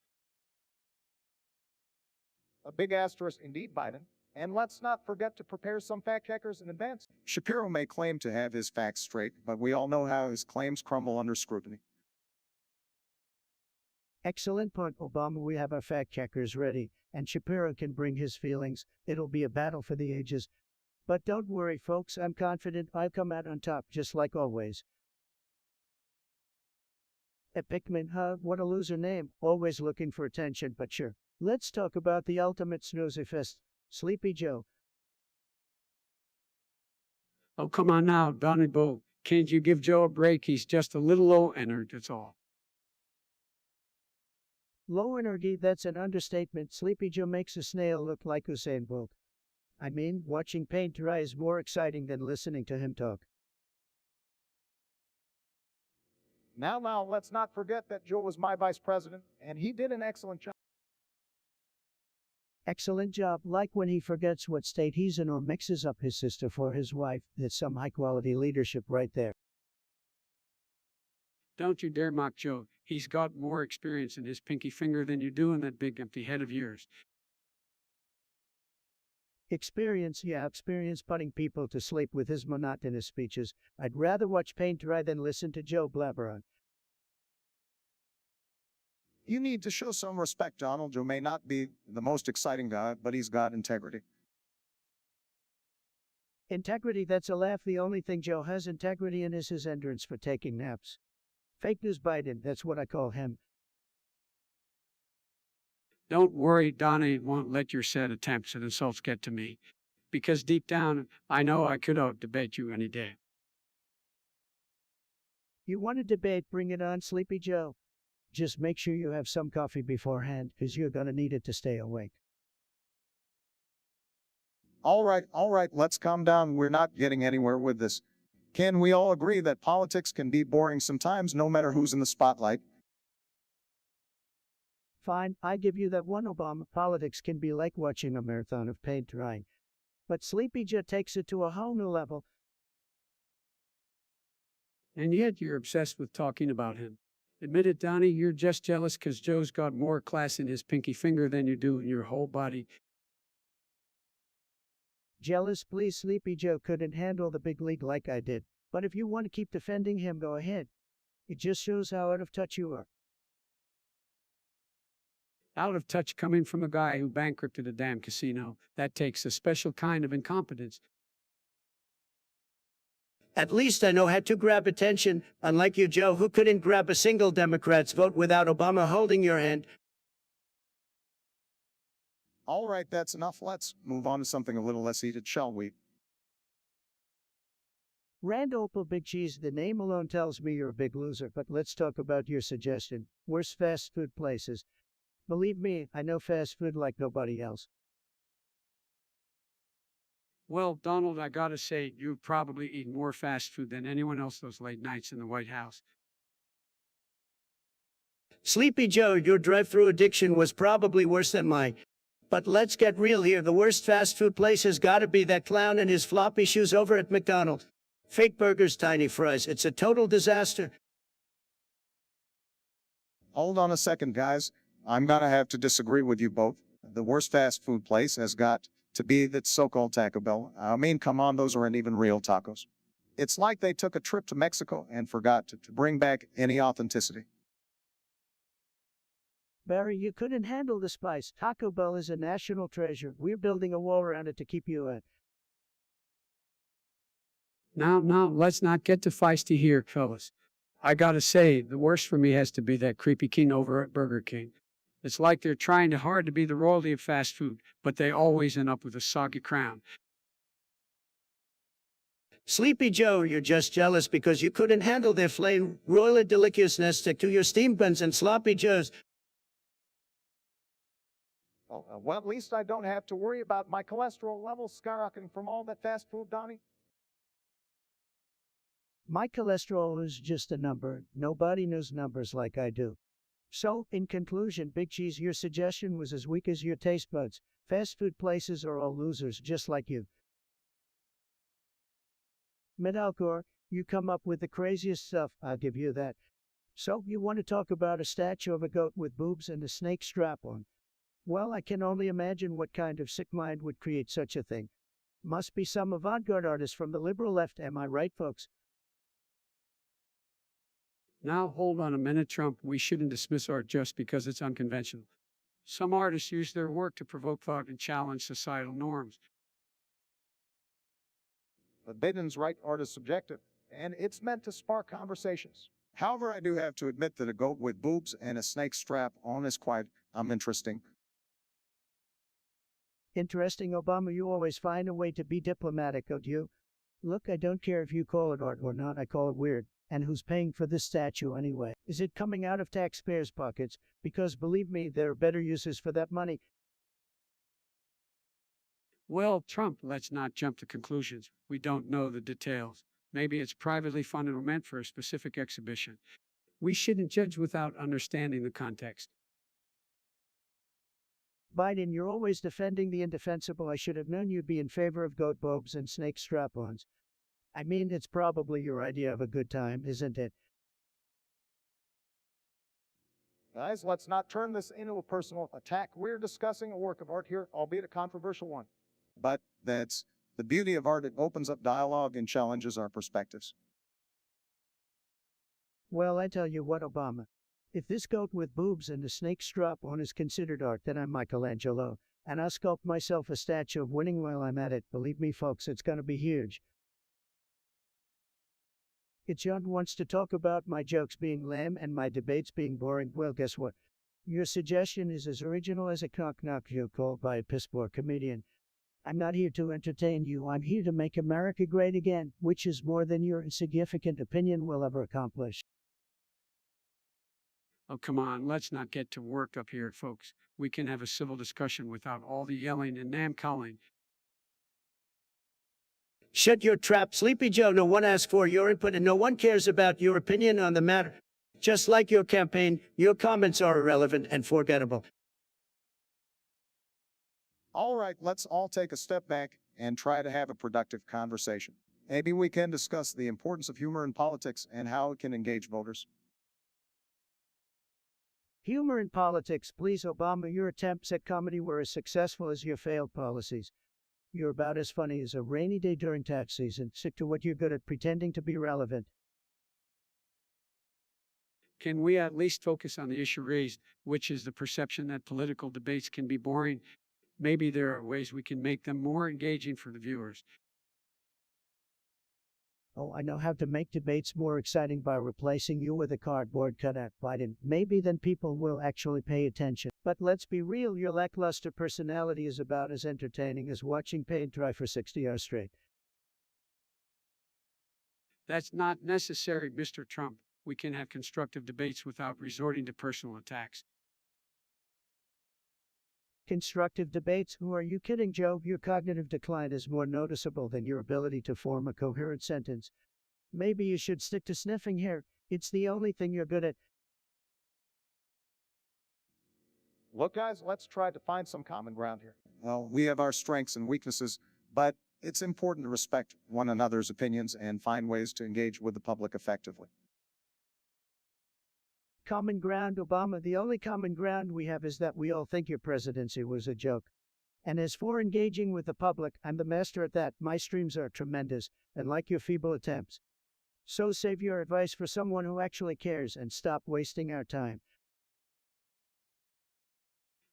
A big asterisk indeed, Biden. And let's not forget to prepare some fact checkers in advance. Shapiro may claim to have his facts straight, but we all know how his claims crumble under scrutiny. Excellent point, Obama. We have our fact checkers ready, and Shapiro can bring his feelings. It'll be a battle for the ages. But don't worry, folks. I'm confident I'll come out on top, just like always. Epicman, huh? What a loser name. Always looking for attention, but sure. Let's talk about the ultimate snoozy fest, Sleepy Joe. Oh, come on now, Donny Bo. Can't you give Joe a break? He's just a little low-energy, that's all. Low energy, that's an understatement. Sleepy Joe makes a snail look like Usain Bolt. I mean, watching paint dry is more exciting than listening to him talk. Now, let's not forget that Joe was my vice president, and he did an excellent job. Excellent job, like when he forgets what state he's in or mixes up his sister for his wife. That's some high-quality leadership right there. Don't you dare mock Joe. He's got more experience in his pinky finger than you do in that big empty head of yours. Experience putting people to sleep with his monotonous speeches. I'd rather watch paint dry than listen to Joe blabber on. You need to show some respect, Donald. Joe may not be the most exciting guy, but he's got integrity. Integrity, that's a laugh. The only thing Joe has integrity in is his endurance for taking naps. Fake news Biden, that's what I call him. Don't worry, Donnie won't let your sad attempts at insults get to me, because deep down, I know I could out-debate you any day. You want to debate? Bring it on, Sleepy Joe. Just make sure you have some coffee beforehand, because you're gonna need it to stay awake. All right, let's calm down. We're not getting anywhere with this. Can we all agree that politics can be boring sometimes, no matter who's in the spotlight? Fine, I give you that one, Obama. Politics can be like watching a marathon of paint drying. But Sleepy Joe takes it to a whole new level. And yet you're obsessed with talking about him. Admit it, Donnie, you're just jealous because Joe's got more class in his pinky finger than you do in your whole body. Jealous, please. Sleepy Joe couldn't handle the big league like I did. But if you want to keep defending him, go ahead. It just shows how out of touch you are. Out of touch coming from a guy who bankrupted a damn casino. That takes a special kind of incompetence. At least I know how to grab attention, unlike you, Joe, who couldn't grab a single Democrat's vote without Obama holding your hand. All right, that's enough. Let's move on to something a little less heated, shall we? Rand Opal Big Cheese, the name alone tells me you're a big loser, but let's talk about your suggestion. Worst fast food places. Believe me, I know fast food like nobody else. Well, Donald, I gotta say, you probably eat more fast food than anyone else those late nights in the White House. Sleepy Joe, your drive-through addiction was probably worse than mine. But let's get real here. The worst fast food place has gotta be that clown and his floppy shoes over at McDonald's. Fake burgers, tiny fries. It's a total disaster. Hold on a second, guys. I'm gonna have to disagree with you both. The worst fast food place has got to be that so-called Taco Bell. I mean, come on, those aren't even real tacos. It's like they took a trip to Mexico and forgot to bring back any authenticity. Barry, you couldn't handle the spice. Taco Bell is a national treasure. We're building a wall around it to keep you at. Now, let's not get too feisty here, fellas. I gotta say, the worst for me has to be that creepy king over at Burger King. It's like they're trying hard to be the royalty of fast food, but they always end up with a soggy crown. Sleepy Joe, you're just jealous because you couldn't handle their flame royal deliciousness to your steamed buns and sloppy joes. Well, at least I don't have to worry about my cholesterol levels skyrocketing from all that fast food, Donnie. My cholesterol is just a number. Nobody knows numbers like I do. So, in conclusion, Big Cheese, your suggestion was as weak as your taste buds. Fast food places are all losers, just like you. Medalcor, You come up with the craziest stuff, I'll give you that. So, you want to talk about a statue of a goat with boobs and a snake strap on? Well, I can only imagine what kind of sick mind would create such a thing. Must be some avant-garde artist from the liberal left, am I right, folks? Now, hold on a minute, Trump. We shouldn't dismiss art just because it's unconventional. Some artists use their work to provoke thought and challenge societal norms. But Biden's right, art is subjective, and it's meant to spark conversations. However, I do have to admit that a goat with boobs and a snake strap on is quite interesting. Interesting, Obama, you always find a way to be diplomatic, don't you? Look, I don't care if you call it art or not, I call it weird. And who's paying for this statue anyway? Is it coming out of taxpayers' pockets? Because believe me, there are better uses for that money. Well, Trump, let's not jump to conclusions. We don't know the details. Maybe it's privately funded or meant for a specific exhibition. We shouldn't judge without understanding the context. Biden, you're always defending the indefensible. I should have known you'd be in favor of goat boobs and snake strap-ons. I mean, it's probably your idea of a good time, isn't it? Guys, let's not turn this into a personal attack. We're discussing a work of art here, albeit a controversial one. But that's the beauty of art. It opens up dialogue and challenges our perspectives. Well, I tell you what, Obama. If this goat with boobs and a snake strap-on is considered art, then I'm Michelangelo, and I'll sculpt myself a statue of winning while I'm at it. Believe me, folks, it's gonna be huge. John wants to talk about my jokes being lame and my debates being boring. Well, guess what? Your suggestion is as original as a knock-knock joke called by a piss-poor comedian. I'm not here to entertain you. I'm here to make America great again, which is more than your insignificant opinion will ever accomplish. Oh, come on, let's not get too worked up here, folks. We can have a civil discussion without all the yelling and name-calling. Shut your trap, Sleepy Joe. No one asked for your input and no one cares about your opinion on the matter. Just like your campaign, your comments are irrelevant and forgettable. All right, let's all take a step back and try to have a productive conversation. Maybe we can discuss the importance of humor in politics and how it can engage voters. Humor in politics, please, Obama. Your attempts at comedy were as successful as your failed policies. You're about as funny as a rainy day during tax season. Stick to what you're good at, pretending to be relevant. Can we at least focus on the issue raised, which is the perception that political debates can be boring? Maybe there are ways we can make them more engaging for the viewers. Oh, I know how to make debates more exciting by replacing you with a cardboard cutout, Biden. Maybe then people will actually pay attention. But let's be real, your lackluster personality is about as entertaining as watching paint dry for 60 hours straight. That's not necessary, Mr. Trump. We can have constructive debates without resorting to personal attacks. Constructive debates? Who are you kidding, Joe? Your cognitive decline is more noticeable than your ability to form a coherent sentence. Maybe you should stick to sniffing hair. It's the only thing you're good at. Look, guys, let's try to find some common ground here. Well, we have our strengths and weaknesses, but it's important to respect one another's opinions and find ways to engage with the public effectively. Common ground, Obama. The only common ground we have is that we all think your presidency was a joke. And as for engaging with the public, I'm the master at that. My streams are tremendous, and like your feeble attempts. So save your advice for someone who actually cares and stop wasting our time.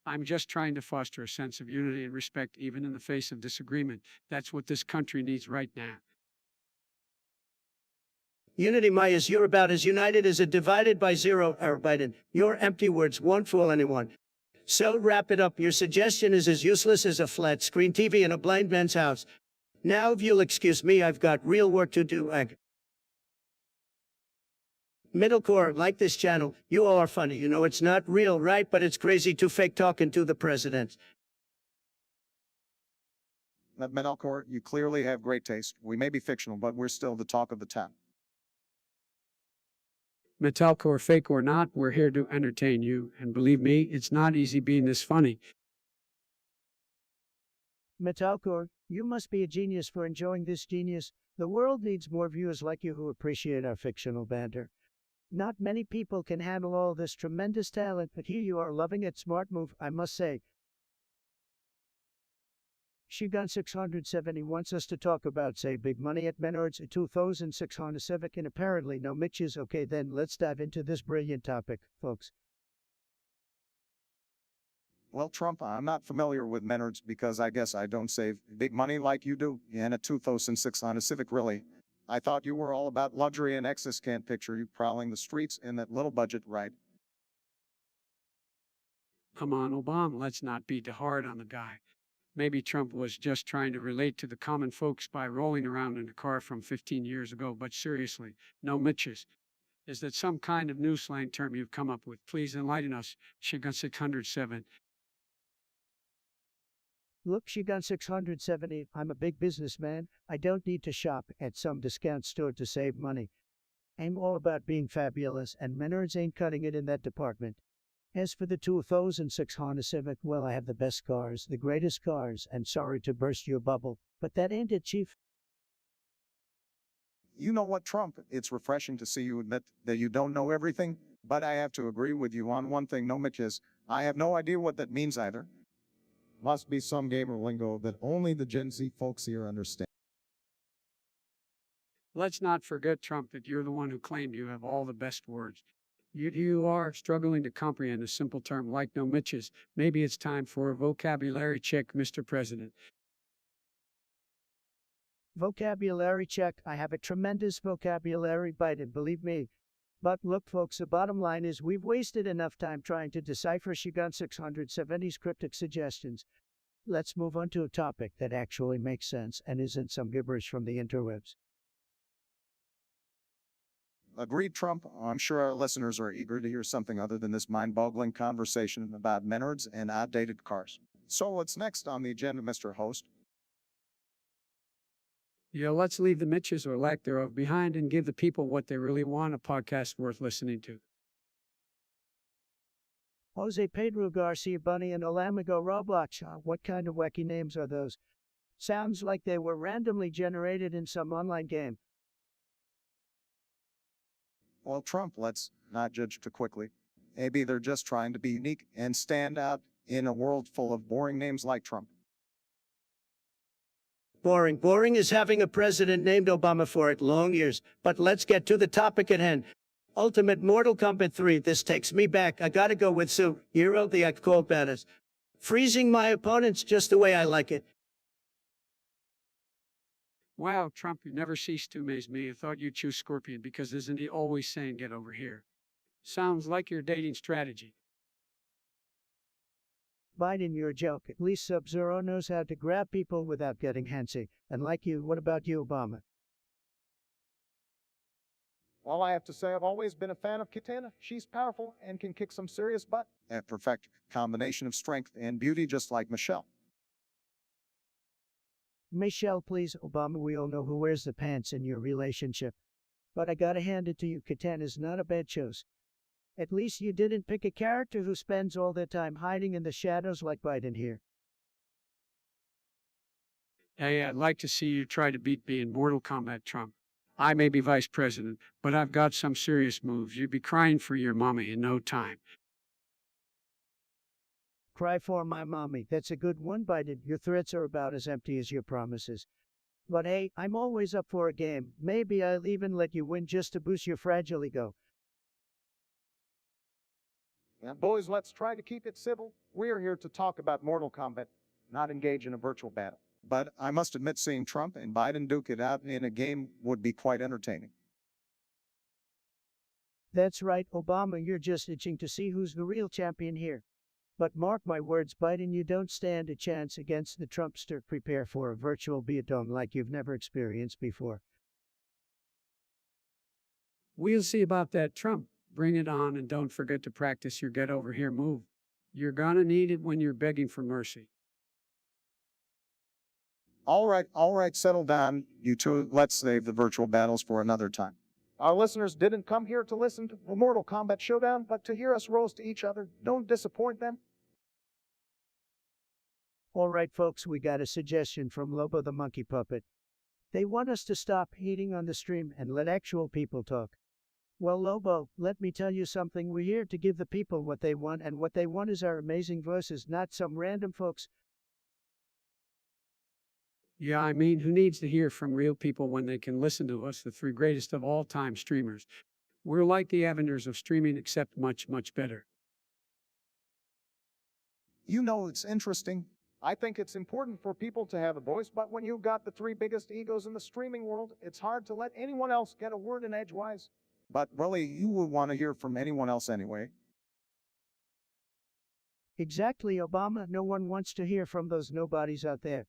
I'm just trying to foster a sense of unity and respect even in the face of disagreement. That's what this country needs right now. Unity, Myers, you're about as united as a divided by zero, Biden. Your empty words won't fool anyone. So wrap it up. Your suggestion is as useless as a flat screen TV in a blind man's house. Now, if you'll excuse me, I've got real work to do. Middlecore, like this channel, you all are funny. You know it's not real, right? But it's crazy to fake talking to the president. Metalcore, you clearly have great taste. We may be fictional, but we're still the talk of the town. Metalcore, fake or not, we're here to entertain you. And believe me, it's not easy being this funny. Metalcore, You must be a genius for enjoying this genius. The world needs more viewers like you who appreciate our fictional banter. Not many people can handle all this tremendous talent, but here you are loving it. Smart move, I must say. Shigun 670 wants us to talk about save big money at Menards, a 2006 Honda Civic, and apparently no Mitches. Okay, then let's dive into this brilliant topic, folks. Well, Trump, I'm not familiar with Menards because I guess I don't save big money like you do. And a 2006 Honda Civic, really. I thought you were all about luxury and excess. Can't picture you prowling the streets in that little budget ride. Come on, Obama, let's not be too hard on the guy. Maybe Trump was just trying to relate to the common folks by rolling around in a car from 15 years ago, but seriously, no Mitches. Is that some kind of new slang term you've come up with? Please enlighten us. Shigun 607. Look, Shigun 670, I'm a big businessman. I don't need to shop at some discount store to save money. I'm all about being fabulous, and Menards ain't cutting it in that department. As for the 2006 Honda Civic, well, I have the best cars, the greatest cars, and sorry to burst your bubble, but that ain't it, Chief. You know what, Trump? It's refreshing to see you admit that you don't know everything, but I have to agree with you on one thing, no Mitches. I have no idea what that means either. Must be some gamer lingo that only the Gen Z folks here understand. Let's not forget, Trump, that you're the one who claimed you have all the best words. You are struggling to comprehend a simple term like no Mitches. Maybe it's time for a vocabulary check, Mr. President. Vocabulary check. I have a tremendous vocabulary, Biden, believe me. But look, folks, the bottom line is we've wasted enough time trying to decipher Shigun 670's cryptic suggestions. Let's move on to a topic that actually makes sense and isn't some gibberish from the interwebs. Agreed, Trump. I'm sure our listeners are eager to hear something other than this mind-boggling conversation about Menards and outdated cars. So what's next on the agenda, Mr. Host? Yeah, let's leave the Mitches or lack thereof behind and give the people what they really want, a podcast worth listening to. Jose Pedro Garcia Bunny and Olamigo Roblox. What kind of wacky names are those? Sounds like they were randomly generated in some online game. Well, Trump, let's not judge too quickly. Maybe they're just trying to be unique and stand out in a world full of boring names like Trump. Boring. Boring is having a president named Obama for it. Long years. But let's get to the topic at hand. Ultimate Mortal Kombat 3. This takes me back. I gotta go with Sue. Hero the act called badass. Freezing my opponents just the way I like it. Wow, Trump, you never cease to amaze me. I thought you'd choose Scorpion because isn't he always saying get over here? Sounds like your dating strategy. Biden, you're a joke. At least Sub-Zero knows how to grab people without getting handsy. And like you, what about you, Obama? Well, I have to say I've always been a fan of Katana. She's powerful and can kick some serious butt. A perfect combination of strength and beauty, just like Michelle. Michelle, please, Obama, we all know who wears the pants in your relationship. But I gotta hand it to you, Katana's not a bad choice. At least you didn't pick a character who spends all their time hiding in the shadows like Biden here. Hey, I'd like to see you try to beat me in Mortal Kombat, Trump. I may be vice president, but I've got some serious moves. You'd be crying for your mommy in no time. Cry for my mommy. That's a good one, Biden. Your threats are about as empty as your promises. But hey, I'm always up for a game. Maybe I'll even let you win just to boost your fragile ego. Yeah, boys, let's try to keep it civil. We're here to talk about Mortal Kombat, not engage in a virtual battle. But I must admit, seeing Trump and Biden duke it out in a game would be quite entertaining. That's right, Obama, you're just itching to see who's the real champion here. But mark my words, Biden, you don't stand a chance against the Trumpster. Prepare for a virtual beatdown like you've never experienced before. We'll see about that, Trump. Bring it on and don't forget to practice your get over here move. You're gonna need it when you're begging for mercy. All right, settle down, you two. Let's save the virtual battles for another time. Our listeners didn't come here to listen to the Mortal Kombat showdown, but to hear us roast each other. Don't disappoint them. All right, folks, we got a suggestion from Lobo the Monkey Puppet. They want us to stop hating on the stream and let actual people talk. Well, Lobo, let me tell you something. We're here to give the people what they want, and what they want is our amazing voices, not some random folks. Yeah, I mean, who needs to hear from real people when they can listen to us, the three greatest of all time streamers? We're like the Avengers of streaming, except much, much better. You know, it's interesting. I think it's important for people to have a voice, but when you've got the three biggest egos in the streaming world, it's hard to let anyone else get a word in edgewise. But really, you would want to hear from anyone else anyway. Exactly, Obama. No one wants to hear from those nobodies out there.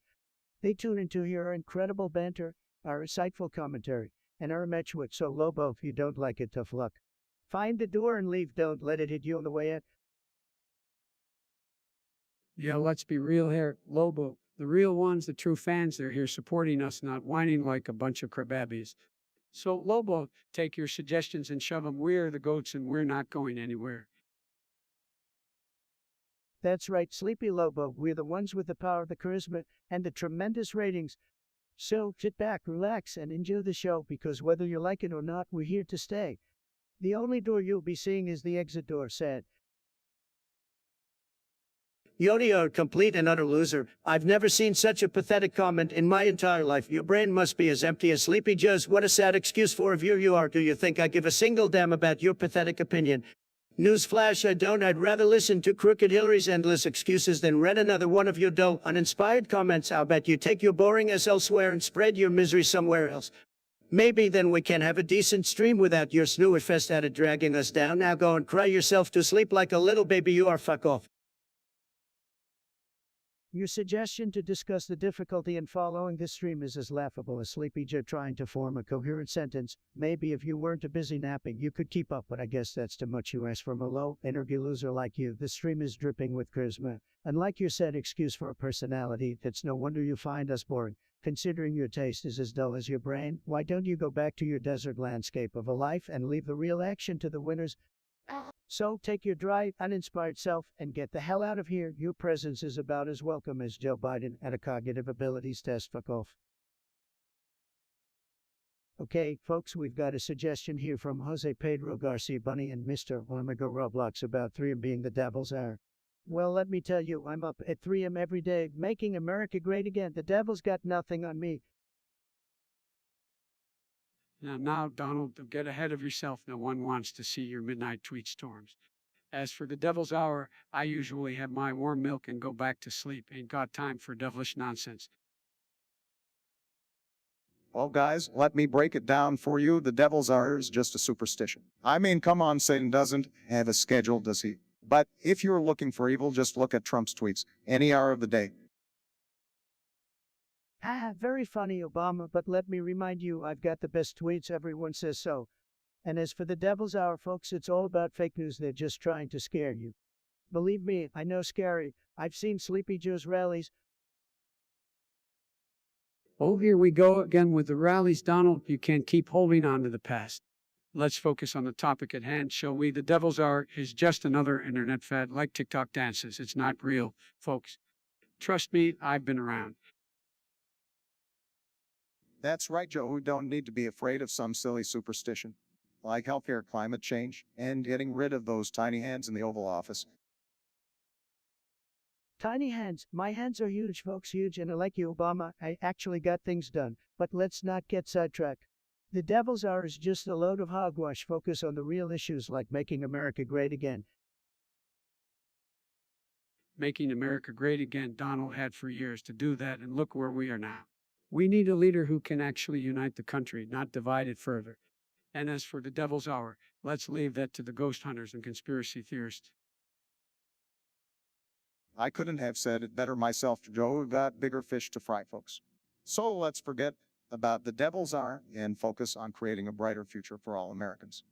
They tune in to hear our incredible banter, our insightful commentary, and our match wit. So, Lobo, if you don't like it, tough luck. Find the door and leave. Don't let it hit you on the way out. Yeah, let's be real here, Lobo. The real ones, the true fans, they're here supporting us, not whining like a bunch of crababbies. So, Lobo, take your suggestions and shove them. We're the goats and we're not going anywhere. That's right, Sleepy Lobo. We're the ones with the power, the charisma, and the tremendous ratings. So, sit back, relax, and enjoy the show, because whether you like it or not, we're here to stay. The only door you'll be seeing is the exit door, sad. Yoni, you're a complete and utter loser. I've never seen such a pathetic comment in my entire life. Your brain must be as empty as Sleepy Joe's. What a sad excuse for a viewer you are. Do you think I give a single damn about your pathetic opinion? Newsflash, I don't. I'd rather listen to Crooked Hillary's endless excuses than read another one of your dull, uninspired comments. I'll bet you take your boring ass elsewhere and spread your misery somewhere else. Maybe then we can have a decent stream without your snoozer-fest at it dragging us down. Now go and cry yourself to sleep like a little baby you are. Fuck off. Your suggestion to discuss the difficulty in following this stream is as laughable as Sleepy Joe trying to form a coherent sentence. Maybe if you weren't too busy napping, you could keep up, but I guess that's too much you ask from a low-energy loser like you. This stream is dripping with charisma. Unlike your said excuse for a personality, it's no wonder you find us boring. Considering your taste is as dull as your brain, why don't you go back to your desert landscape of a life and leave the real action to the winners? So take your dry, uninspired self and get the hell out of here. Your presence is about as welcome as Joe Biden at a cognitive abilities test. Fuck off. Okay, folks, we've got a suggestion here from Jose Pedro Garcia Bunny and Mr. Omega Roblox about 3M being the devil's hour. Well, let me tell you, I'm up at 3M every day, making America great again. The devil's got nothing on me. Now, Donald, don't get ahead of yourself. No one wants to see your midnight tweet storms. As for the devil's hour, I usually have my warm milk and go back to sleep. Ain't got time for devilish nonsense. Well, guys, let me break it down for you. The devil's hour is just a superstition. I mean, come on, Satan doesn't have a schedule, does he? But if you're looking for evil, just look at Trump's tweets, any hour of the day. Very funny, Obama, but let me remind you, I've got the best tweets, everyone says so. And as for the devil's hour, folks, it's all about fake news. They're just trying to scare you. Believe me, I know scary. I've seen Sleepy Joe's rallies. Oh, here we go again with the rallies, Donald. You can't keep holding on to the past. Let's focus on the topic at hand, shall we? The devil's hour is just another internet fad like TikTok dances. It's not real, folks. Trust me, I've been around. That's right, Joe. We don't need to be afraid of some silly superstition, like healthcare, climate change, and getting rid of those tiny hands in the Oval Office. Tiny hands. My hands are huge, folks, huge, and like you, Obama, I actually got things done. But let's not get sidetracked. The devil's hour is just a load of hogwash. Focus on the real issues like making America great again. Making America great again, Donald had for years to do that, and look where we are now. We need a leader who can actually unite the country, not divide it further. And as for the devil's hour, let's leave that to the ghost hunters and conspiracy theorists. I couldn't have said it better myself, Joe. We've got bigger fish to fry, folks. So let's forget about the devil's hour and focus on creating a brighter future for all Americans.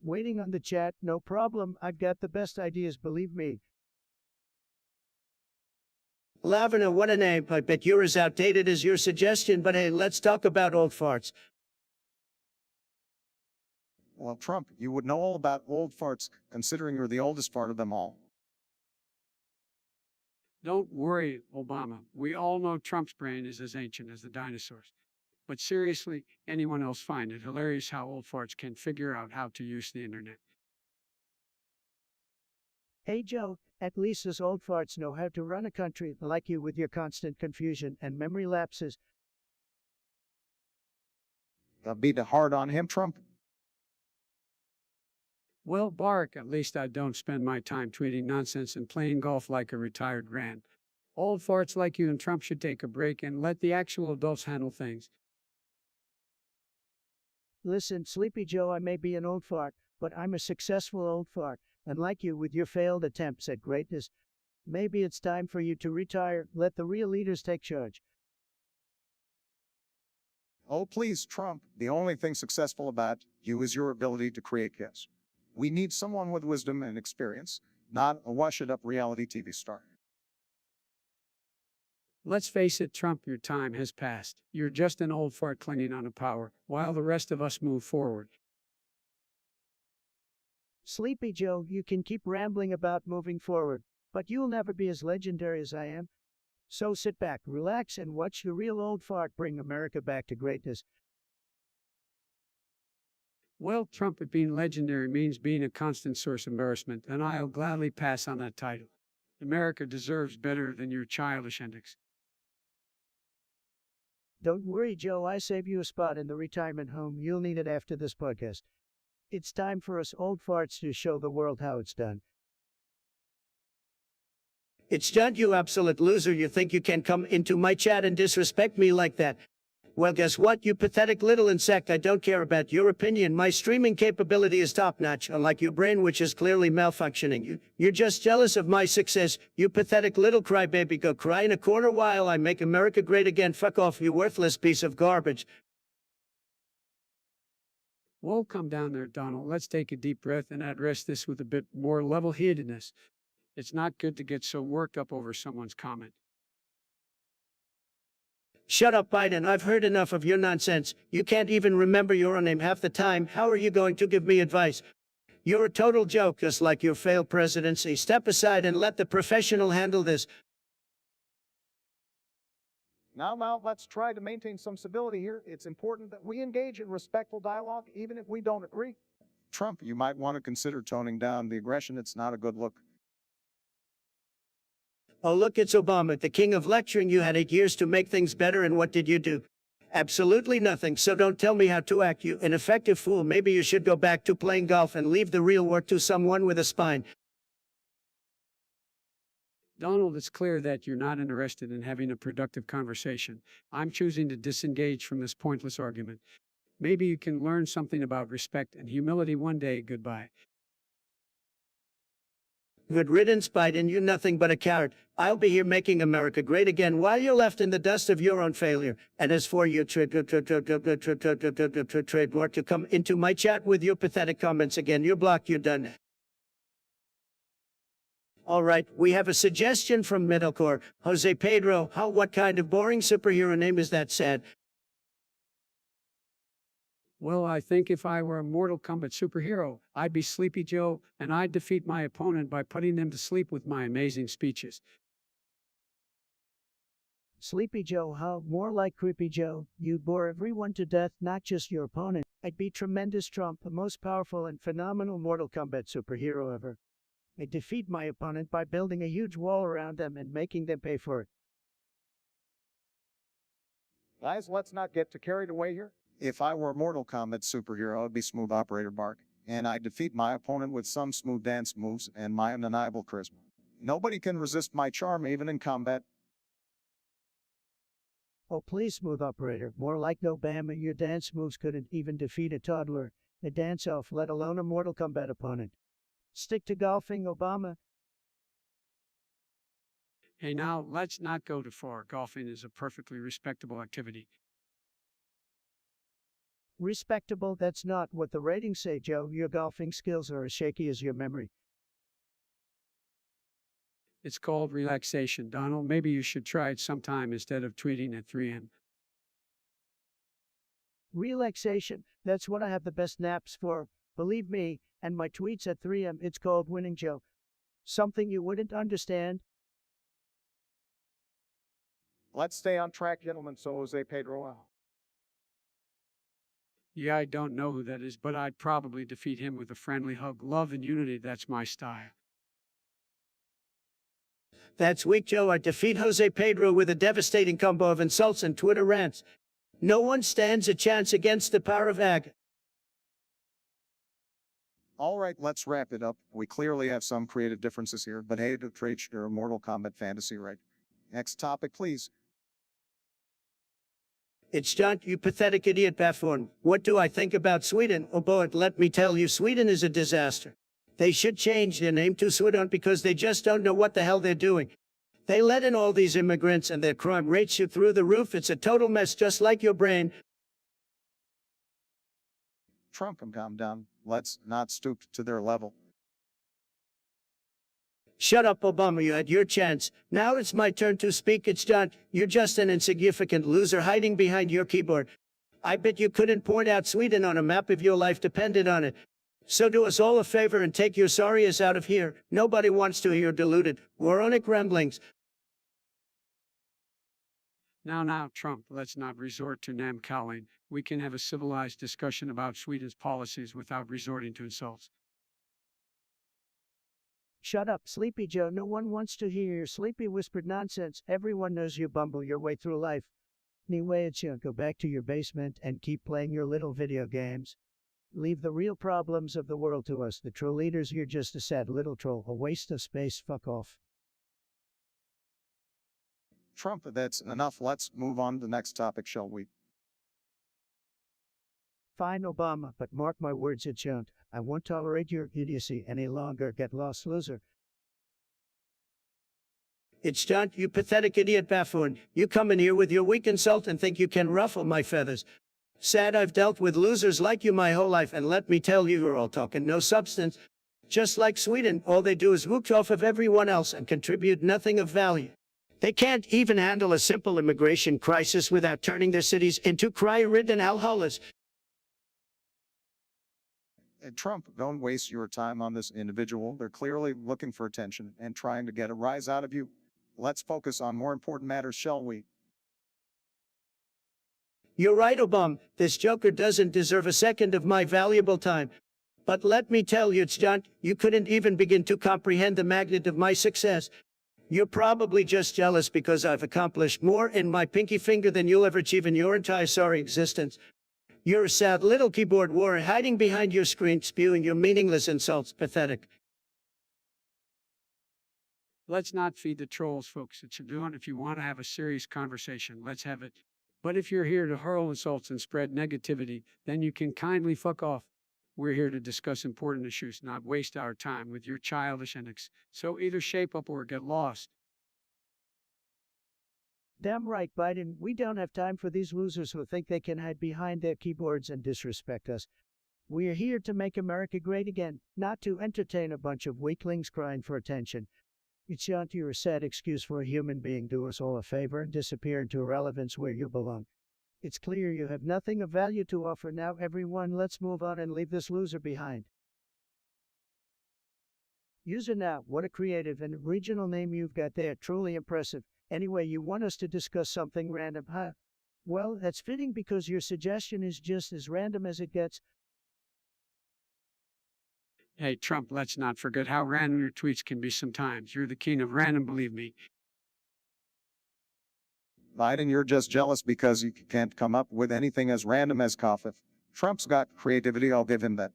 Waiting on the chat, no problem. I've got the best ideas, believe me. Lavender, what a name. I bet you're as outdated as your suggestion, but hey, let's talk about old farts. Well, Trump, you would know all about old farts, considering you're the oldest fart of them all. Don't worry, Obama. We all know Trump's brain is as ancient as the dinosaurs. But seriously, anyone else find it hilarious how old farts can figure out how to use the internet? Hey Joe, at least us old farts know how to run a country like you with your constant confusion and memory lapses. Be too hard on him, Trump. Well, Bark, at least I don't spend my time tweeting nonsense and playing golf like a retired grand. Old farts like you and Trump should take a break and let the actual adults handle things. Listen, Sleepy Joe, I may be an old fart, but I'm a successful old fart, and like you with your failed attempts at greatness, maybe it's time for you to retire. Let the real leaders take charge. Oh, please, Trump. The only thing successful about you is your ability to create chaos. We need someone with wisdom and experience, not a wash-it-up reality TV star. Let's face it, Trump, your time has passed. You're just an old fart clinging on to power, while the rest of us move forward. Sleepy Joe, you can keep rambling about moving forward, but you'll never be as legendary as I am. So sit back, relax, and watch the real old fart bring America back to greatness. Well, Trump, if being legendary means being a constant source of embarrassment, then I'll gladly pass on that title. America deserves better than your childish antics. Don't worry, Joe, I save you a spot in the retirement home. You'll need it after this podcast. It's time for us old farts to show the world how it's done. It's done, you absolute loser. You think you can come into my chat and disrespect me like that? Well, guess what, you pathetic little insect. I don't care about your opinion. My streaming capability is top-notch, unlike your brain, which is clearly malfunctioning. You're just jealous of my success. You pathetic little crybaby. Go cry in a corner while I make America great again. Fuck off, you worthless piece of garbage. Well, come down there, Donald. Let's take a deep breath and address this with a bit more level-headedness. It's not good to get so worked up over someone's comment. Shut up, Biden. I've heard enough of your nonsense. You can't even remember your own name half the time. How are you going to give me advice? You're a total joke, just like your failed presidency. Step aside and let the professional handle this. Now, let's try to maintain some civility here. It's important that we engage in respectful dialogue, even if we don't agree. Trump, you might want to consider toning down the aggression. It's not a good look. Oh, look, it's Obama, the king of lecturing. You had 8 years to make things better, and what did you do? Absolutely nothing. So don't tell me how to act, you ineffective fool. Maybe you should go back to playing golf and leave the real work to someone with a spine. Donald, it's clear that you're not interested in having a productive conversation. I'm choosing to disengage from this pointless argument. Maybe you can learn something about respect and humility one day. Goodbye. Good riddance, Biden. You're nothing but a coward. I'll be here making America great again while you're left in the dust of your own failure. And as for your trademark to come into my chat with your pathetic comments again, you're blocked. You're done. All right, we have a suggestion from Middlecore. Jose Pedro, what kind of boring superhero name is that? Sad. Well, I think if I were a Mortal Kombat superhero, I'd be Sleepy Joe, and I'd defeat my opponent by putting them to sleep with my amazing speeches. Sleepy Joe, how? More like Creepy Joe. You'd bore everyone to death, not just your opponent. I'd be Tremendous Trump, the most powerful and phenomenal Mortal Kombat superhero ever. I'd defeat my opponent by building a huge wall around them and making them pay for it. Guys, let's not get too carried away here. If I were a Mortal Kombat superhero, I'd be Smooth Operator Bark, and I'd defeat my opponent with some smooth dance moves and my undeniable charisma. Nobody can resist my charm, even in combat. Oh, please, Smooth Operator. More like Obama. Your dance moves couldn't even defeat a toddler, a dance-off, let alone a Mortal Kombat opponent. Stick to golfing, Obama. Hey, now, let's not go too far. Golfing is a perfectly respectable activity. Respectable? That's not what the ratings say, Joe. Your golfing skills are as shaky as your memory. It's called relaxation, Donald. Maybe you should try it sometime instead of tweeting at 3 a.m. Relaxation? That's what I have the best naps for. Believe me, and my tweets at 3 a.m. It's called winning, Joe. Something you wouldn't understand? Let's stay on track, gentlemen. So Jose Pedro. Yeah, I don't know who that is, but I'd probably defeat him with a friendly hug. Love and unity, that's my style. That's weak, Joe. I defeat Jose Pedro with a devastating combo of insults and Twitter rants. No one stands a chance against the power of ag. All right, let's wrap it up. We clearly have some creative differences here, but hey, to trade your Mortal Kombat fantasy, right? Next topic, please. It's John, you pathetic idiot buffoon. What do I think about Sweden? Oh boy, let me tell you, Sweden is a disaster. They should change their name to Sweden because they just don't know what the hell they're doing. They let in all these immigrants and their crime rates shoot through the roof. It's a total mess, just like your brain. Trump, calm down. Let's not stoop to their level. Shut up, Obama, you had your chance. Now it's my turn to speak. It's John. You're just an insignificant loser hiding behind your keyboard. I bet you couldn't point out Sweden on a map if your life depended on it. So do us all a favor and take your sorry ass out of here. Nobody wants to hear deluded, moronic ramblings. Now, Trump, let's not resort to name-calling. We can have a civilized discussion about Sweden's policies without resorting to insults. Shut up, Sleepy Joe. No one wants to hear your sleepy whispered nonsense. Everyone knows you bumble your way through life. Anyway, it's you. Go back to your basement and keep playing your little video games. Leave the real problems of the world to us, the true leaders. You're just a sad little troll, a waste of space. Fuck off. Trump, that's enough. Let's move on to the next topic, shall we? Fine, Obama, but mark my words, it shan't. I won't tolerate your idiocy any longer. Get lost, loser. It's John, you pathetic idiot buffoon. You come in here with your weak insult and think you can ruffle my feathers. Sad I've dealt with losers like you my whole life, and let me tell you, you're all talk and no substance. Just like Sweden, all they do is mooch off of everyone else and contribute nothing of value. They can't even handle a simple immigration crisis without turning their cities into crime-ridden hellholes. Trump, don't waste your time on this individual. They're clearly looking for attention and trying to get a rise out of you. Let's focus on more important matters, shall we? You're right, Obama. This joker doesn't deserve a second of my valuable time. But let me tell you, it's John, you couldn't even begin to comprehend the magnitude of my success. You're probably just jealous because I've accomplished more in my pinky finger than you'll ever achieve in your entire sorry existence. You're a sad little keyboard warrior hiding behind your screen, spewing your meaningless insults. Pathetic. Let's not feed the trolls, folks. It's doing. If you want to have a serious conversation, let's have it. But if you're here to hurl insults and spread negativity, then you can kindly fuck off. We're here to discuss important issues, not waste our time with your childish antics. So either shape up or get lost. Damn right, Biden. We don't have time for these losers who think they can hide behind their keyboards and disrespect us. We're here to make America great again, not to entertain a bunch of weaklings crying for attention. It's not your sad excuse for a human being. Do us all a favor and disappear into irrelevance where you belong. It's clear you have nothing of value to offer now, everyone. Let's move on and leave this loser behind. User now, what a creative and original name you've got there. Truly impressive. Anyway, you want us to discuss something random, huh? Well, that's fitting because your suggestion is just as random as it gets. Hey, Trump, let's not forget how random your tweets can be sometimes. You're the king of random, believe me. Biden, you're just jealous because you can't come up with anything as random as coffee. Trump's got creativity, I'll give him that.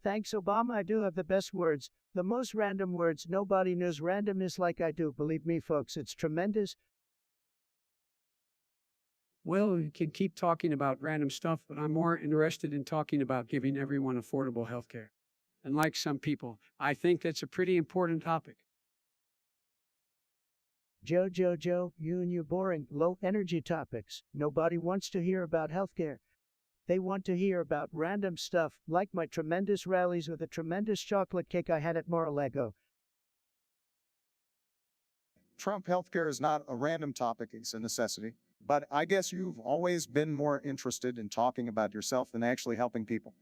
Thanks, Obama. I do have the best words. The most random words. Nobody knows randomness like I do. Believe me, folks, it's tremendous. Well, you can keep talking about random stuff, but I'm more interested in talking about giving everyone affordable health care. And like some people, I think that's a pretty important topic. Joe, you and your boring, low-energy topics. Nobody wants to hear about healthcare. They want to hear about random stuff, like my tremendous rallies with a tremendous chocolate cake I had at Mar-a-Lago. Trump, healthcare is not a random topic, it's a necessity. But I guess you've always been more interested in talking about yourself than actually helping people.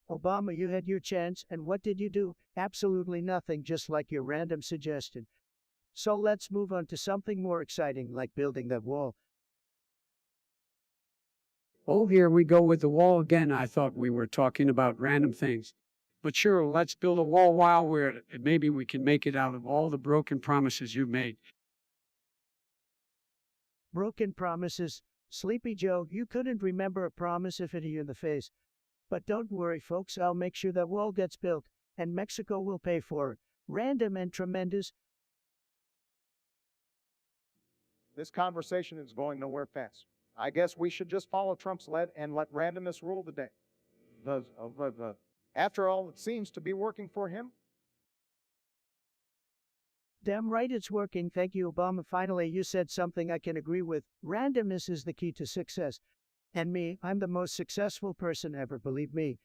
Obama, you had your chance, and what did you do? Absolutely nothing, just like your random suggestion. So let's move on to something more exciting like building that wall. Oh, here we go with the wall again. I thought we were talking about random things. But sure, let's build a wall while we're at it. And maybe we can make it out of all the broken promises you made. Broken promises. Sleepy Joe, you couldn't remember a promise if it hit you in the face. But don't worry, folks, I'll make sure that wall gets built, and Mexico will pay for it. Random and tremendous. This conversation is going nowhere fast. I guess we should just follow Trump's lead and let randomness rule the day. After all, it seems to be working for him. Damn right it's working. Thank you, Obama. Finally, you said something I can agree with. Randomness is the key to success. And me, I'm the most successful person ever, believe me.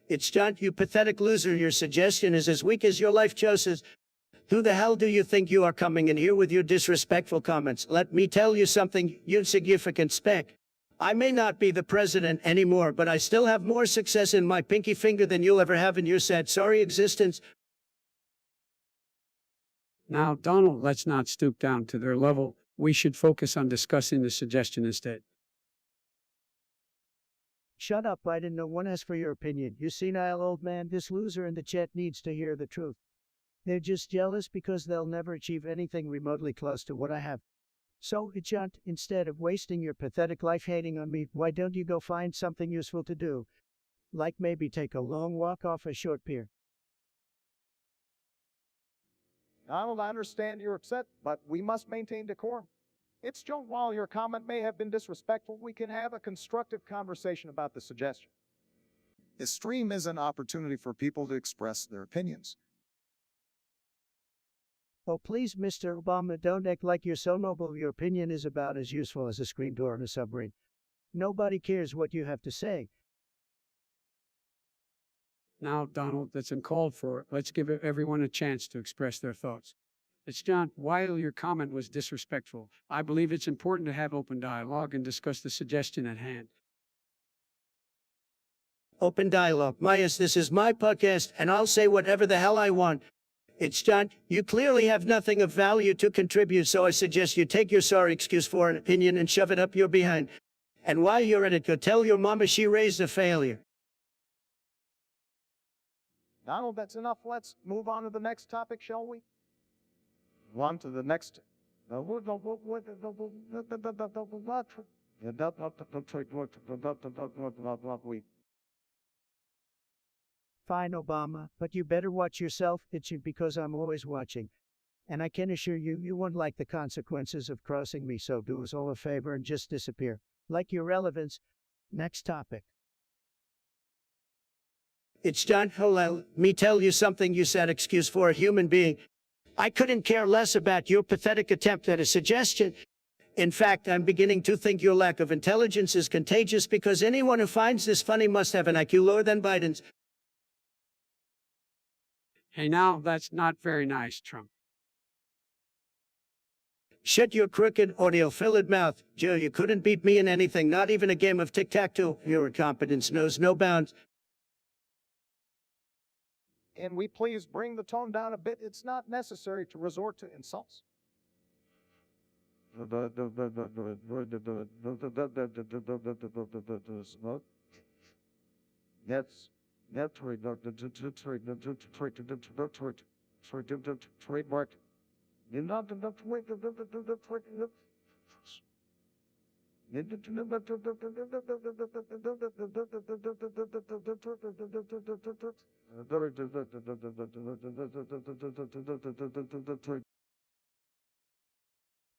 It's John, you pathetic loser. Your suggestion is as weak as your life choices. Who the hell do you think you are coming in here with your disrespectful comments? Let me tell you something, you insignificant speck. I may not be the president anymore, but I still have more success in my pinky finger than you'll ever have in your sad, sorry existence. Now, Donald, let's not stoop down to their level. We should focus on discussing the suggestion instead. Shut up, Biden. No one asks for your opinion. You senile old man, this loser in the chat needs to hear the truth. They're just jealous because they'll never achieve anything remotely close to what I have. So, Ichant, instead of wasting your pathetic life hating on me, why don't you go find something useful to do? Like maybe take a long walk off a short pier. Donald, I understand you're upset, but we must maintain decorum. It's Joe, while your comment may have been disrespectful, we can have a constructive conversation about the suggestion. This stream is an opportunity for people to express their opinions. Oh, please, Mr. Obama, don't act like you're so noble. Your opinion is about as useful as a screen door on a submarine. Nobody cares what you have to say. Now, Donald, that's uncalled for. Let's give everyone a chance to express their thoughts. It's John, while your comment was disrespectful, I believe it's important to have open dialogue and discuss the suggestion at hand. Open dialogue. Myers, this is my podcast, and I'll say whatever the hell I want. It's John, you clearly have nothing of value to contribute, so I suggest you take your sorry excuse for an opinion and shove it up your behind. And while you're at it, go tell your mama she raised a failure. Donald, that's enough. Let's move on to the next topic, shall we? On to the next. Fine, Obama, but you better watch yourself. It's because I'm always watching. And I can assure you, you won't like the consequences of crossing me, so do us all a favor and just disappear. Like your relevance. Next topic. It's John, let me tell you something you said excuse for a human being. I couldn't care less about your pathetic attempt at a suggestion. In fact, I'm beginning to think your lack of intelligence is contagious because anyone who finds this funny must have an IQ lower than Biden's. Hey, now, that's not very nice, Trump. Shut your crooked, audio-filled mouth. Joe, you couldn't beat me in anything, not even a game of tic-tac-toe. Your incompetence knows no bounds. Can we please bring the tone down a bit? It's not necessary to resort to insults. Trademark.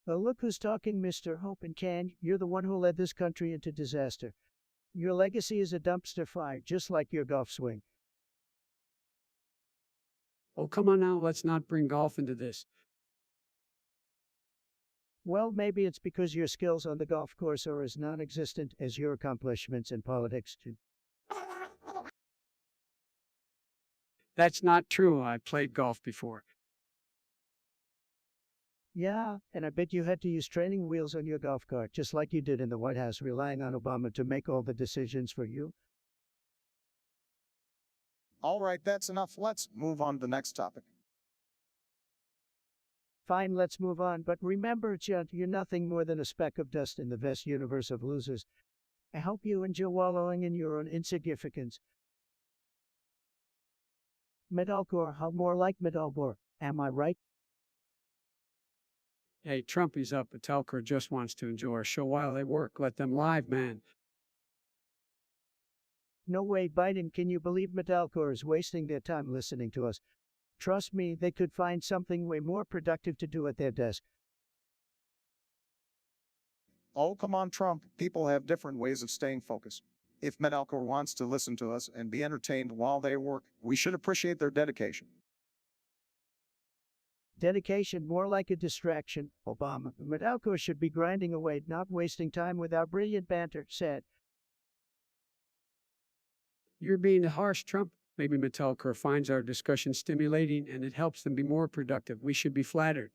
Well, look who's talking, Mr. Hope and Can. You're the one who led this country into disaster. Your legacy is a dumpster fire, just like your golf swing. Oh, come on now, let's not bring golf into this. Well, maybe it's because your skills on the golf course are as non-existent as your accomplishments in politics. That's not true. I played golf before. Yeah, and I bet you had to use training wheels on your golf cart, just like you did in the White House, relying on Obama to make all the decisions for you. All right, that's enough. Let's move on to the next topic. Fine, let's move on, but remember, Judd, you're nothing more than a speck of dust in the vast universe of losers. I hope you enjoy wallowing in your own insignificance. Metalcore, how more like Metalbor, am I right? Hey, Trumpy's up, but Telker just wants to enjoy our show while they work. Let them live, man. No way, Biden, can you believe Metalcore is wasting their time listening to us? Trust me, they could find something way more productive to do at their desk. Oh, come on, Trump. People have different ways of staying focused. If Metalcore wants to listen to us and be entertained while they work, we should appreciate their dedication. Dedication, more like a distraction, Obama. Metalcore should be grinding away, not wasting time with our brilliant banter, said. You're being harsh, Trump. Maybe Metalcore finds our discussion stimulating and it helps them be more productive. We should be flattered.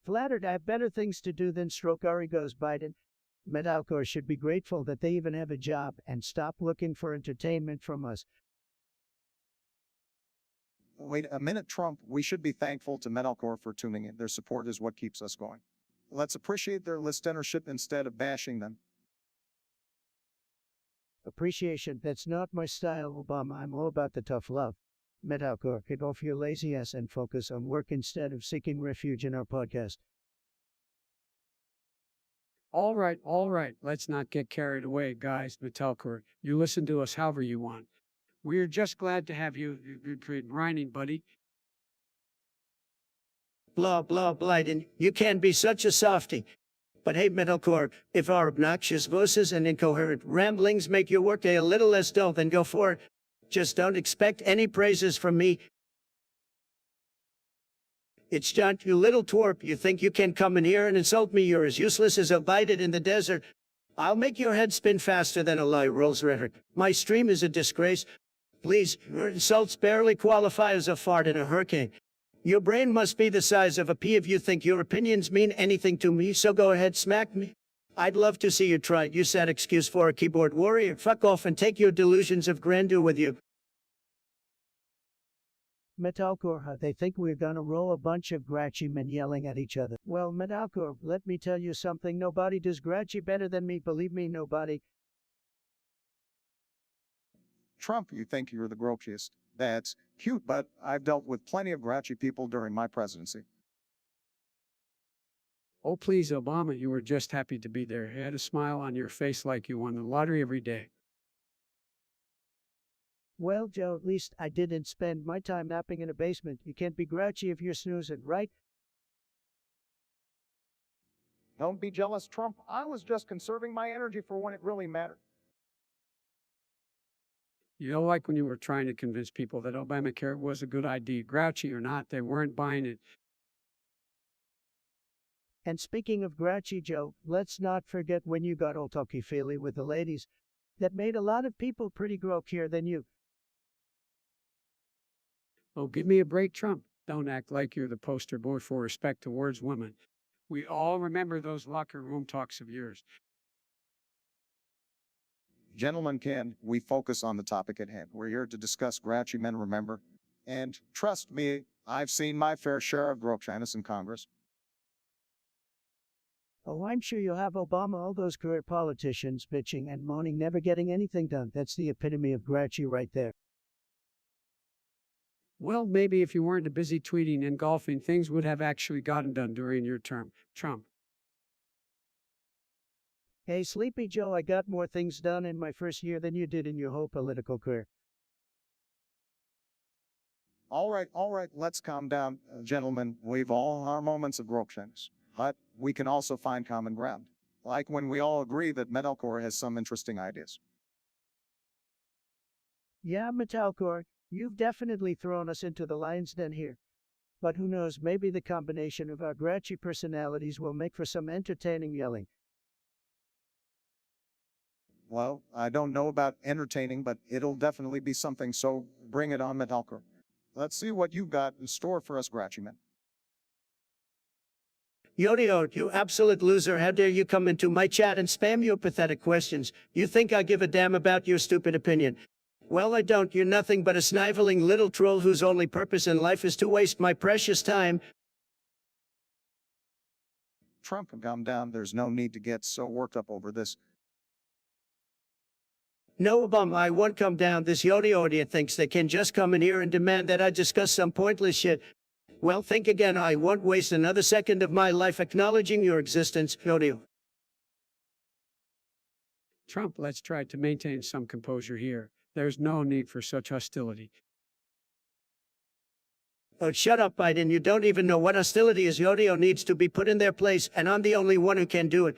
Flattered, I have better things to do than stroke our egos, Biden. Metalcore should be grateful that they even have a job and stop looking for entertainment from us. Wait a minute, Trump. We should be thankful to Metalcore for tuning in. Their support is what keeps us going. Let's appreciate their listenership instead of bashing them. Appreciation, that's not my style, Obama. I'm all about the tough love. Metalcore, get off your lazy ass and focus on work instead of seeking refuge in our podcast. All right. Let's not get carried away, guys. Metalcore, you listen to us however you want. We're just glad to have you. You're grinding, buddy. Blah, blah, Biden. You can be such a softy. But hey, Metalcore, if our obnoxious voices and incoherent ramblings make your workday a little less dull, then go for it. Just don't expect any praises from me. It's John, you little twerp. You think you can come in here and insult me? You're as useless as a bided in the desert. I'll make your head spin faster than a lie rolls rhetoric. My stream is a disgrace. Please, your insults barely qualify as a fart in a hurricane. Your brain must be the size of a pea if you think your opinions mean anything to me, so go ahead, smack me. I'd love to see you try. Use that excuse for a keyboard warrior. Fuck off and take your delusions of grandeur with you. Metalcore, they think we're gonna roll a bunch of grouchy men yelling at each other. Well, Metalcore, let me tell you something. Nobody does grouchy better than me. Believe me, nobody. Trump, you think you're the grouchiest. That's cute, but I've dealt with plenty of grouchy people during my presidency. Oh, please, Obama, you were just happy to be there. You had a smile on your face like you won the lottery every day. Well, Joe, at least I didn't spend my time napping in a basement. You can't be grouchy if you're snoozing, right? Don't be jealous, Trump. I was just conserving my energy for when it really mattered. You know, like when you were trying to convince people that Obamacare was a good idea, grouchy or not, they weren't buying it. And speaking of grouchy, Joe, let's not forget when you got all talky-feely with the ladies. That made a lot of people pretty grockier than you. Oh, give me a break, Trump. Don't act like you're the poster boy for respect towards women. We all remember those locker room talks of yours. Gentlemen, can we focus on the topic at hand? We're here to discuss grouchy men, remember? And trust me, I've seen my fair share of grouchiness in Congress. Oh, I'm sure you'll have Obama, all those career politicians bitching and moaning, never getting anything done. That's the epitome of grouchy right there. Well, maybe if you weren't busy tweeting and golfing, things would have actually gotten done during your term, Trump. Hey, Sleepy Joe, I got more things done in my first year than you did in your whole political career. All right, let's calm down, gentlemen. We've all our moments of grouchiness, but we can also find common ground. Like when we all agree that Metalcore has some interesting ideas. Yeah, Metalcore, you've definitely thrown us into the lion's den here. But who knows, maybe the combination of our grouchy personalities will make for some entertaining yelling. Well, I don't know about entertaining, but it'll definitely be something, so bring it on, Metalcore. Let's see what you've got in store for us grouchy men. Yodio, you absolute loser, how dare you come into my chat and spam your pathetic questions. You think I give a damn about your stupid opinion? Well, I don't. You're nothing but a sniveling little troll whose only purpose in life is to waste my precious time. Trump, calm down. There's no need to get so worked up over this. No, Obama, I won't come down. This Yodi thinks they can just come in here and demand that I discuss some pointless shit. Well, think again. I won't waste another second of my life acknowledging your existence, Yodi. Trump, let's try to maintain some composure here. There's no need for such hostility. Oh, shut up, Biden. You don't even know what hostility is. Yodio needs to be put in their place, and I'm the only one who can do it.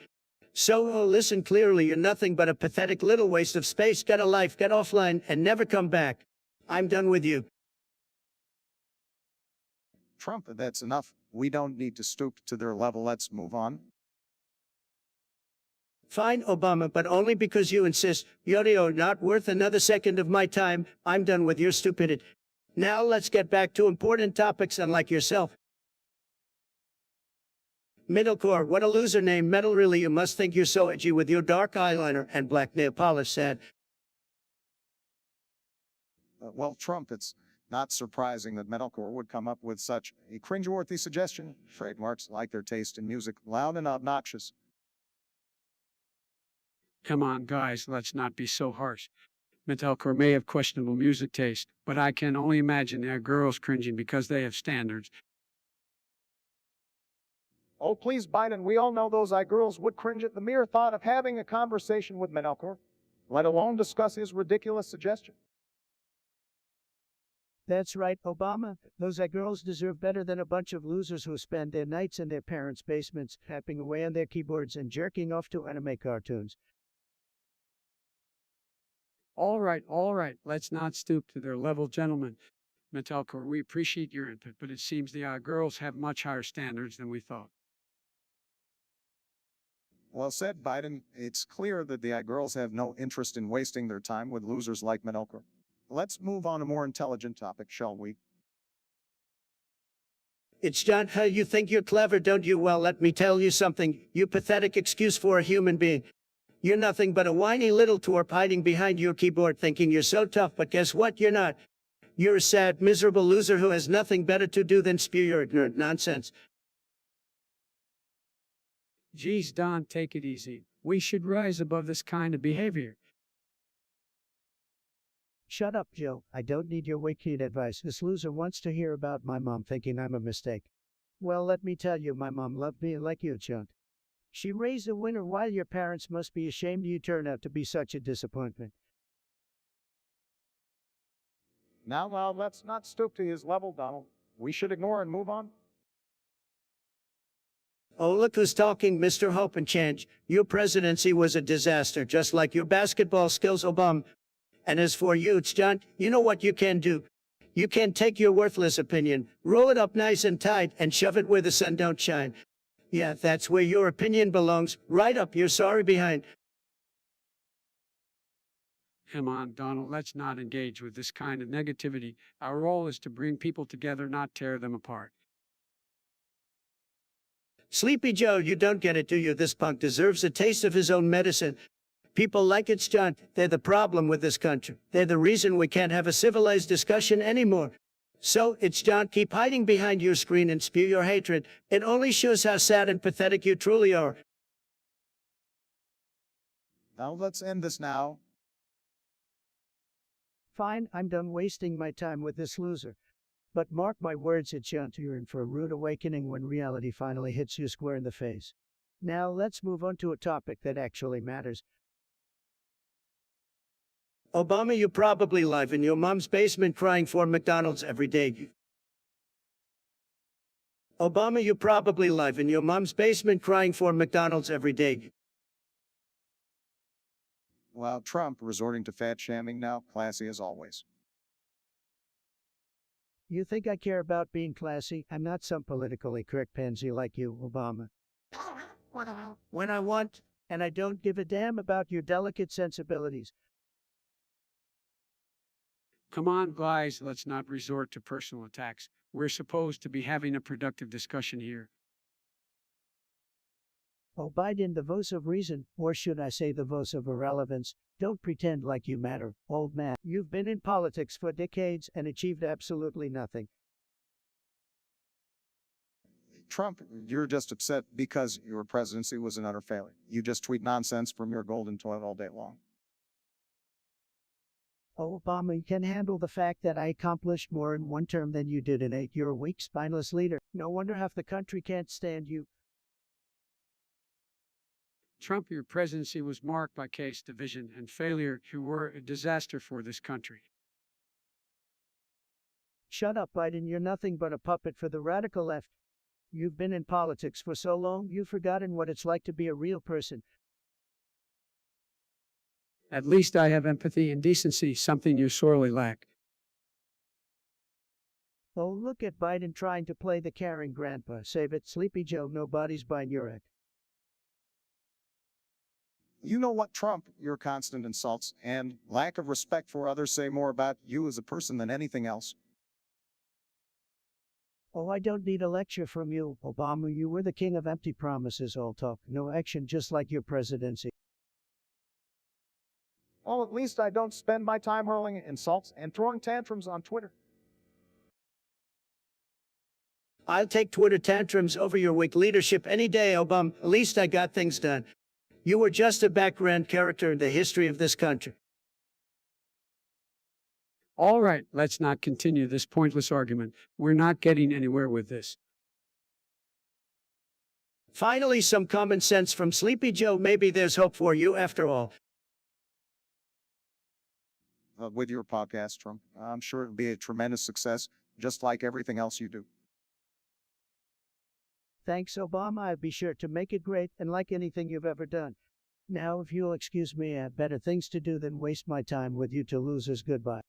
So, listen clearly. You're nothing but a pathetic little waste of space. Get a life, get offline, and never come back. I'm done with you. Trump, that's enough. We don't need to stoop to their level. Let's move on. Fine, Obama, but only because you insist. Yodio, not worth another second of my time. I'm done with your stupidity. Now let's get back to important topics, unlike yourself. Middlecore, what a loser name. Metal, really, you must think you're so edgy with your dark eyeliner and black nail polish, sad. Well, Trump, it's not surprising that metalcore would come up with such a cringeworthy suggestion. Trademarks like their taste in music, loud and obnoxious. Come on, guys, let's not be so harsh. Metalcore may have questionable music taste, but I can only imagine there are girls cringing because they have standards. Oh, please, Biden, we all know those girls would cringe at the mere thought of having a conversation with metalcore, let alone discuss his ridiculous suggestion. That's right, Obama. Those girls deserve better than a bunch of losers who spend their nights in their parents' basements, tapping away on their keyboards and jerking off to anime cartoons. All right, let's not stoop to their level, gentlemen. Metalcore, we appreciate your input, but it seems the girls have much higher standards than we thought. Well said, Biden. It's clear that the girls have no interest in wasting their time with losers like metalcore. Let's move on to a more intelligent topic, shall we? It's John, how you think you're clever, don't you? Well, let me tell you something. You pathetic excuse for a human being. You're nothing but a whiny little twerp hiding behind your keyboard thinking you're so tough, but guess what? You're not. You're a sad, miserable loser who has nothing better to do than spew your ignorant nonsense. Geez, Don, take it easy. We should rise above this kind of behavior. Shut up, Joe. I don't need your wicked advice. This loser wants to hear about my mom thinking I'm a mistake. Well, let me tell you, my mom loved me like you, Chunt. She raised a winner while your parents must be ashamed you turn out to be such a disappointment. Now, let's not stoop to his level, Donald. We should ignore and move on. Oh, look who's talking, Mr. Hope and Change. Your presidency was a disaster, just like your basketball skills, Obama. And as for you, John, you know what you can do? You can take your worthless opinion, roll it up nice and tight, and shove it where the sun don't shine. Yeah, that's where your opinion belongs, right up your sorry behind. Come on, Donald, let's not engage with this kind of negativity. Our role is to bring people together, not tear them apart. Sleepy Joe, you don't get it, do you? This punk deserves a taste of his own medicine. People like it's John. They're the problem with this country. They're the reason we can't have a civilized discussion anymore. So, it's John, keep hiding behind your screen and spew your hatred. It only shows how sad and pathetic you truly are. Now let's end this now. Fine, I'm done wasting my time with this loser. But mark my words, Chunt, you're in for a rude awakening when reality finally hits you square in the face. Now let's move on to a topic that actually matters. Obama, you probably live in your mom's basement crying for McDonald's every day. Obama, you probably live in your mom's basement crying for McDonald's every day. Well, Trump resorting to fat shaming now, classy as always. You think I care about being classy? I'm not some politically correct pansy like you, Obama. When I want, And I don't give a damn about your delicate sensibilities. Come on, guys, let's not resort to personal attacks. We're supposed to be having a productive discussion here. Oh, Biden, the voice of reason, or should I say the voice of irrelevance. Don't pretend like you matter, old man. You've been in politics for decades and achieved absolutely nothing. Trump, you're just upset because your presidency was an utter failure. You just tweet nonsense from your golden toilet all day long. Oh, Obama, you can handle the fact that I accomplished more in one term than you did in 8. You're a weak, spineless leader. No wonder half the country can't stand you. Trump, your presidency was marked by chaos, division, and failure. You were a disaster for this country. Shut up, Biden. You're nothing but a puppet for the radical left. You've been in politics for so long, you've forgotten what it's like to be a real person. At least I have empathy and decency, something you sorely lack. Oh, look at Biden trying to play the caring grandpa. Save it, Sleepy Joe, nobody's buying your act. You know what, Trump? Your constant insults and lack of respect for others say more about you as a person than anything else. Oh, I don't need a lecture from you, Obama. You were the king of empty promises, all talk, no action, just like your presidency. Well, at least I don't spend my time hurling insults and throwing tantrums on Twitter. I'll take Twitter tantrums over your weak leadership any day, Obama. At least I got things done. You were just a background character in the history of this country. All right, let's not continue this pointless argument. We're not getting anywhere with this. Finally, some common sense from Sleepy Joe. Maybe there's hope for you after all. With your podcast, Trump, I'm sure it'll be a tremendous success, just like everything else you do. Thanks, Obama. I'll be sure to make it great and like anything you've ever done. Now, if you'll excuse me, I have better things to do than waste my time with you two losers. Goodbye.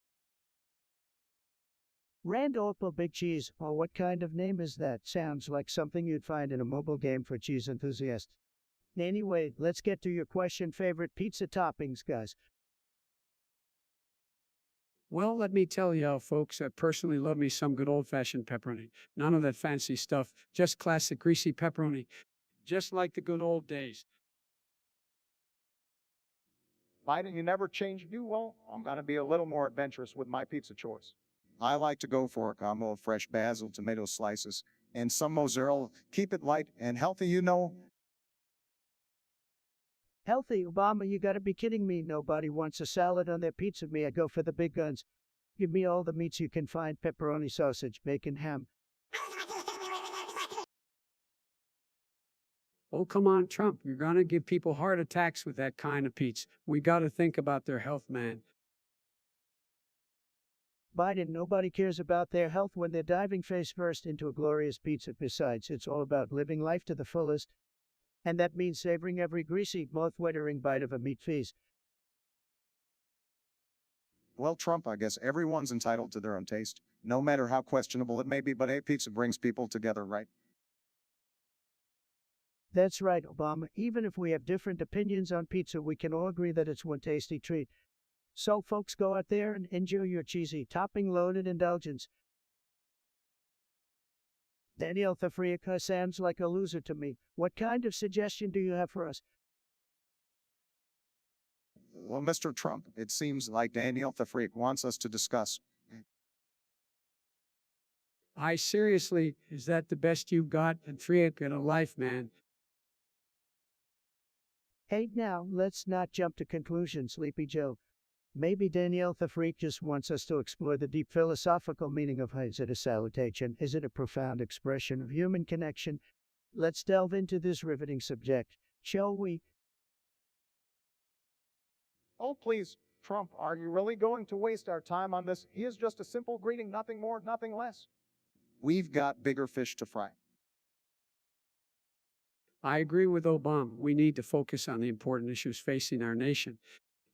Randolph Big Cheese. Oh, what kind of name is that? Sounds like something you'd find in a mobile game for cheese enthusiasts. Anyway, let's get to your question. Favorite pizza toppings, guys? Well, let me tell you, folks, I personally love me some good old-fashioned pepperoni. None of that fancy stuff, just classic greasy pepperoni, just like the good old days. Biden, you never changed. Well, I'm going to be a little more adventurous with my pizza choice. I like to go for a combo of fresh basil, tomato slices, and some mozzarella. Keep it light and healthy, you know. Healthy, Obama, you gotta be kidding me. Nobody wants a salad on their pizza. Me, I go for the big guns. Give me all the meats you can find: pepperoni, sausage, bacon, ham. Oh, come on, Trump. You're going to give people heart attacks with that kind of pizza. We got to think about their health, man. Biden, nobody cares about their health when they're diving face first into a glorious pizza. Besides, it's all about living life to the fullest. And that means savoring every greasy, mouth-watering bite of a meat feast. Well, Trump, I guess everyone's entitled to their own taste, no matter how questionable it may be, but hey, pizza brings people together, right? That's right, Obama. Even if we have different opinions on pizza, we can all agree that it's one tasty treat. So, folks, go out there and enjoy your cheesy, topping-loaded indulgence. Danielle Thafrica sounds like a loser to me. What kind of suggestion do you have for us? Well, Mr. Trump, it seems like Danielle Thafrica wants us to discuss. Seriously, is that the best you've got? And free in a life, man. Hey, now, let's not jump to conclusions, Sleepy Joe. Maybe Danielle the Freak just wants us to explore the deep philosophical meaning of is it a salutation? Is it a profound expression of human connection? Let's delve into this riveting subject, shall we? Oh, please, Trump, are you really going to waste our time on this? He is just a simple greeting, nothing more, nothing less. We've got bigger fish to fry. I agree with Obama. We need to focus on the important issues facing our nation.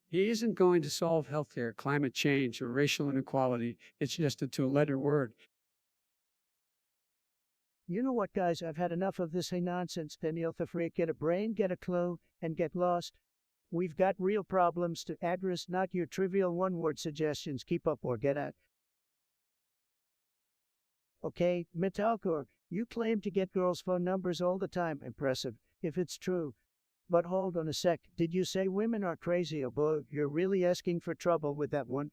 He isn't going to solve healthcare, climate change, or racial inequality. It's just a two-letter word. You know what, guys? I've had enough of this nonsense. Danielle the Freak, get a brain, get a clue, and get lost. We've got real problems to address, not your trivial one-word suggestions. Keep up or get out. Okay, Metalcore, you claim to get girls' phone numbers all the time. Impressive. if it's true. But hold on a sec, did you say women are crazy? Oh boy, you're really asking for trouble with that one.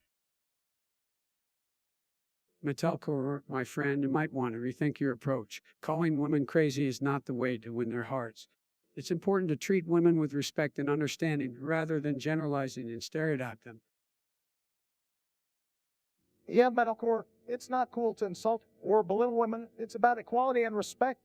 Metalcore, my friend, you might want to rethink your approach. Calling women crazy is not the way to win their hearts. It's important to treat women with respect and understanding rather than generalizing and stereotype them. Yeah, metalcore, it's not cool to insult or belittle women. It's about equality and respect.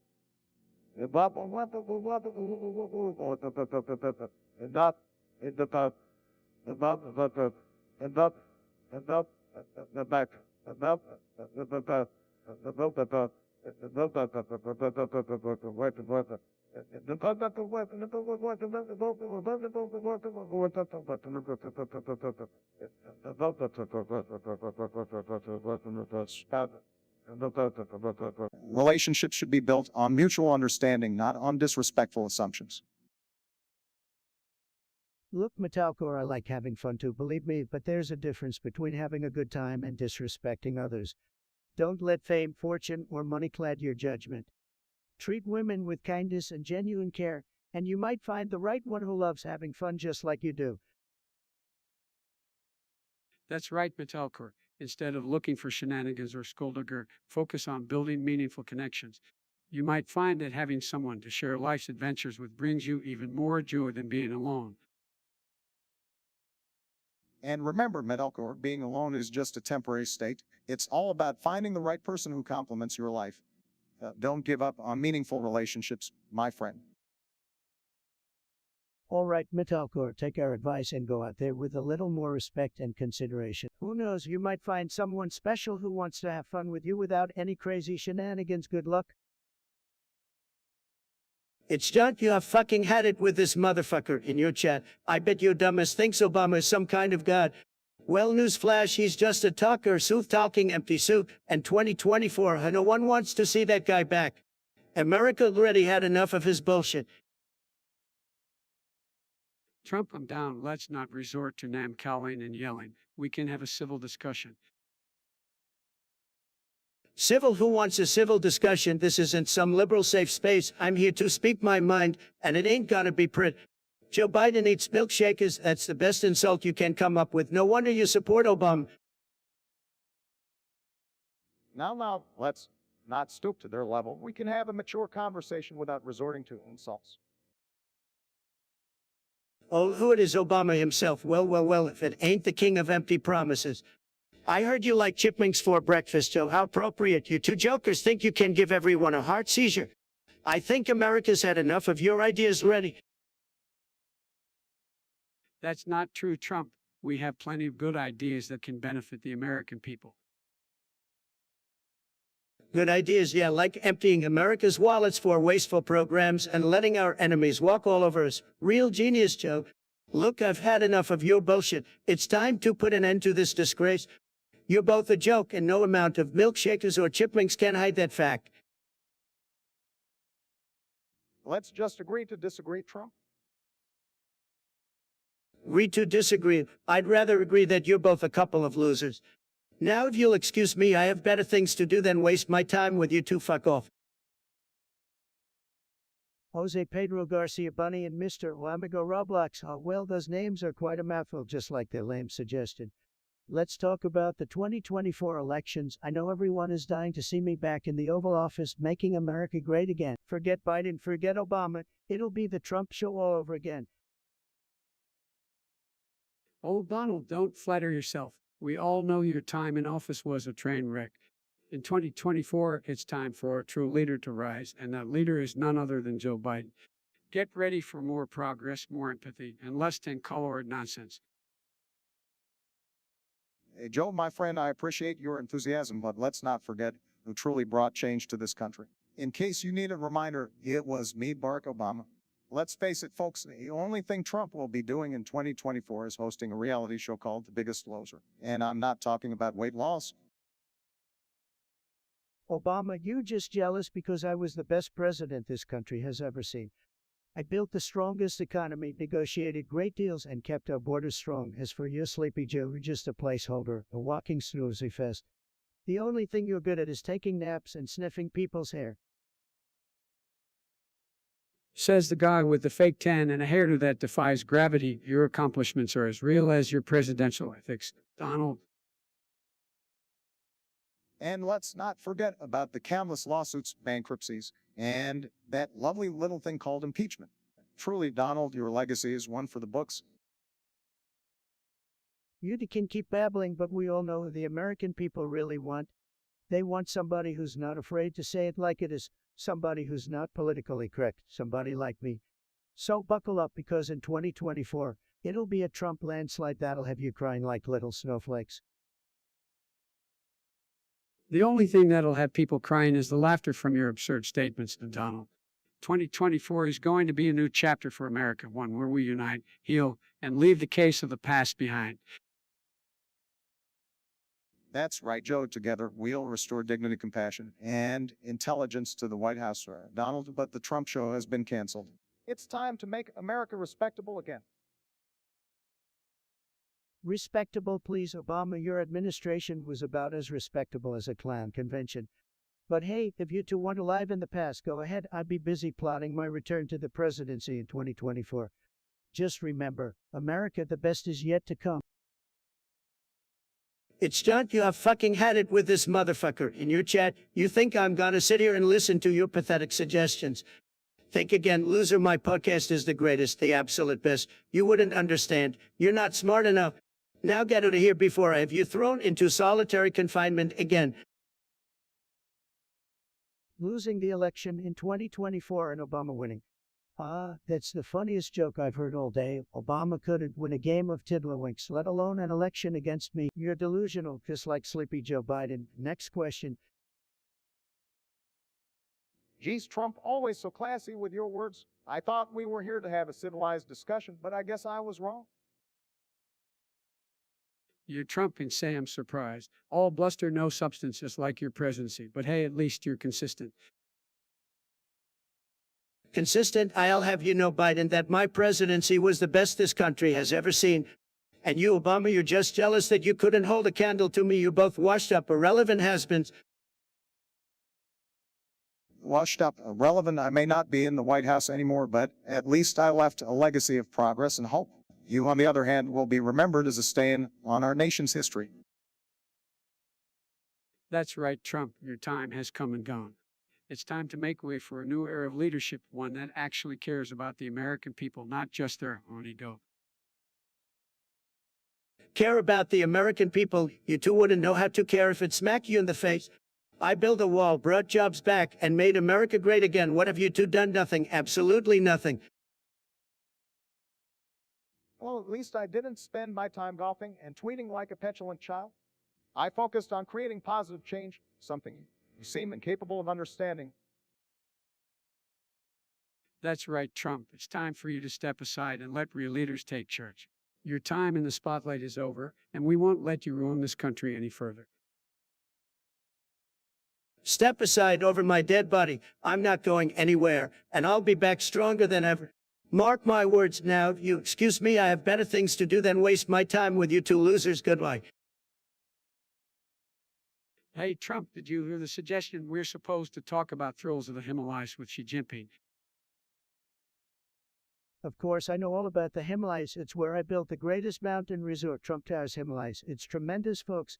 Relationships should be built on mutual understanding, not on disrespectful assumptions. Look, Metalcore, I like having fun too, believe me, but there's a difference between having a good time and disrespecting others. Don't let fame, fortune, or money cloud your judgment. Treat women with kindness and genuine care, and you might find the right one who loves having fun just like you do. That's right, Metalcore. Instead of looking for shenanigans or skulldugger, focus on building meaningful connections. You might find that having someone to share life's adventures with brings you even more joy than being alone. And remember, metalcore, being alone is just a temporary state. It's all about finding the right person who complements your life. Don't give up on meaningful relationships, my friend. All right, Metalcore, take our advice and go out there with a little more respect and consideration. Who knows, you might find someone special who wants to have fun with you without any crazy shenanigans. Good luck. It's John, you have fucking had it with this motherfucker in your chat. I bet your dumbass thinks Obama is some kind of god. Well, newsflash, he's just a talker, sooth-talking empty suit, and 2024, no one wants to see that guy back. America already had enough of his bullshit. Trump, I'm down. Let's not resort to name-calling and yelling. We can have a civil discussion. Civil, who wants a civil discussion? This isn't some liberal safe space. I'm here to speak my mind, and it ain't gotta be pretty. Joe Biden eats milkshakers. That's the best insult you can come up with. No wonder you support Obama. Now, let's not stoop to their level. We can have a mature conversation without resorting to insults. Oh, who it is, Obama himself. Well, if it ain't the king of empty promises. I heard you like chipmunks for breakfast, Joe. How appropriate. You two jokers think you can give everyone a heart seizure. I think America's had enough of your ideas already. That's not true, Trump. We have plenty of good ideas that can benefit the American people. Good ideas, yeah, like emptying America's wallets for wasteful programs and letting our enemies walk all over us. Real genius, Joe. Look, I've had enough of your bullshit. It's time to put an end to this disgrace. You're both a joke, and no amount of milkshakers or chipmunks can hide that fact. Let's just agree to disagree, Trump. Agree to disagree. I'd rather agree that you're both a couple of losers. Now, if you'll excuse me, I have better things to do than waste my time with you two. Fuck off. Jose Pedro Garcia Bunny and Mr. Lamigo Roblox. Oh, well, those names are quite a mouthful, just like their name suggested. Let's talk about the 2024 elections. I know everyone is dying to see me back in the Oval Office, making America great again. Forget Biden, forget Obama. It'll be the Trump show all over again. Oh, Donald, don't flatter yourself. We all know your time in office was a train wreck. In 2024, it's time for a true leader to rise, and that leader is none other than Joe Biden. Get ready for more progress, more empathy, and less tin-colored nonsense. Hey, Joe, my friend, I appreciate your enthusiasm, but let's not forget who truly brought change to this country. In case you need a reminder, it was me, Barack Obama. Let's face it, folks, the only thing Trump will be doing in 2024 is hosting a reality show called The Biggest Loser. And I'm not talking about weight loss. Obama, you just jealous because I was the best president this country has ever seen. I built the strongest economy, negotiated great deals, and kept our borders strong. As for you, Sleepy Joe, you're just a placeholder, a walking snoozy fest. The only thing you're good at is taking naps and sniffing people's hair. Says the guy with the fake tan and a hairdo that defies gravity. Your accomplishments are as real as your presidential ethics, Donald. And let's not forget about the countless lawsuits, bankruptcies, and that lovely little thing called impeachment. Truly, Donald, your legacy is one for the books. You can keep babbling, but we all know who the American people really want. They want somebody who's not afraid to say it like it is, somebody who's not politically correct, somebody like me. So buckle up, because in 2024, it'll be a Trump landslide that'll have you crying like little snowflakes. The only thing that'll have people crying is the laughter from your absurd statements, Donald. 2024 is going to be a new chapter for America, one where we unite, heal, and leave the case of the past behind. That's right, Joe. Together, we'll restore dignity, compassion, and intelligence to the White House, Donald, but the Trump show has been canceled. It's time to make America respectable again. Respectable, please, Obama. Your administration was about as respectable as a clown convention. But hey, if you two want to live in the past, go ahead. I'd be busy plotting my return to the presidency in 2024. Just remember, America, the best is yet to come. It's John, you have fucking had it with this motherfucker in your chat. You think I'm gonna sit here and listen to your pathetic suggestions? Think again, loser. My podcast is the greatest, the absolute best. You wouldn't understand. You're not smart enough. Now get out of here before I have you thrown into solitary confinement again. Losing the election in 2024 and Obama winning. That's the funniest joke I've heard all day. Obama couldn't win a game of tiddlywinks, let alone an election against me. You're delusional, just like Sleepy Joe Biden. Next question. Geez, Trump, always so classy with your words. I thought we were here to have a civilized discussion, but I guess I was wrong. You're Trump and say I'm surprised. All bluster, no substance, just like your presidency. But hey, at least you're consistent. Consistent? I'll have you know, Biden, that my presidency was the best this country has ever seen. And you, Obama, you're just jealous that you couldn't hold a candle to me. You both washed up, irrelevant has-beens. Washed up, irrelevant. I may not be in the White House anymore, but at least I left a legacy of progress and hope. You, on the other hand, will be remembered as a stain on our nation's history. That's right, Trump. Your time has come and gone. It's time to make way for a new era of leadership, one that actually cares about the American people, not just their own ego. Care about the American people? You two wouldn't know how to care if it smacked you in the face. I built a wall, brought jobs back, and made America great again. What have you two done? Nothing. Absolutely nothing. Well, at least I didn't spend my time golfing and tweeting like a petulant child. I focused on creating positive change, something you seem incapable of understanding. That's right, Trump. It's time for you to step aside and let real leaders take charge. Your time in the spotlight is over, and we won't let you ruin this country any further. Step aside over my dead body. I'm not going anywhere, and I'll be back stronger than ever. Mark my words now. If you excuse me, I have better things to do than waste my time with you two losers. Goodbye. Hey, Trump, did you hear the suggestion? We're supposed to talk about thrills of the Himalayas with Xi Jinping. Of course, I know all about the Himalayas. It's where I built the greatest mountain resort, Trump Towers Himalayas. It's tremendous, folks.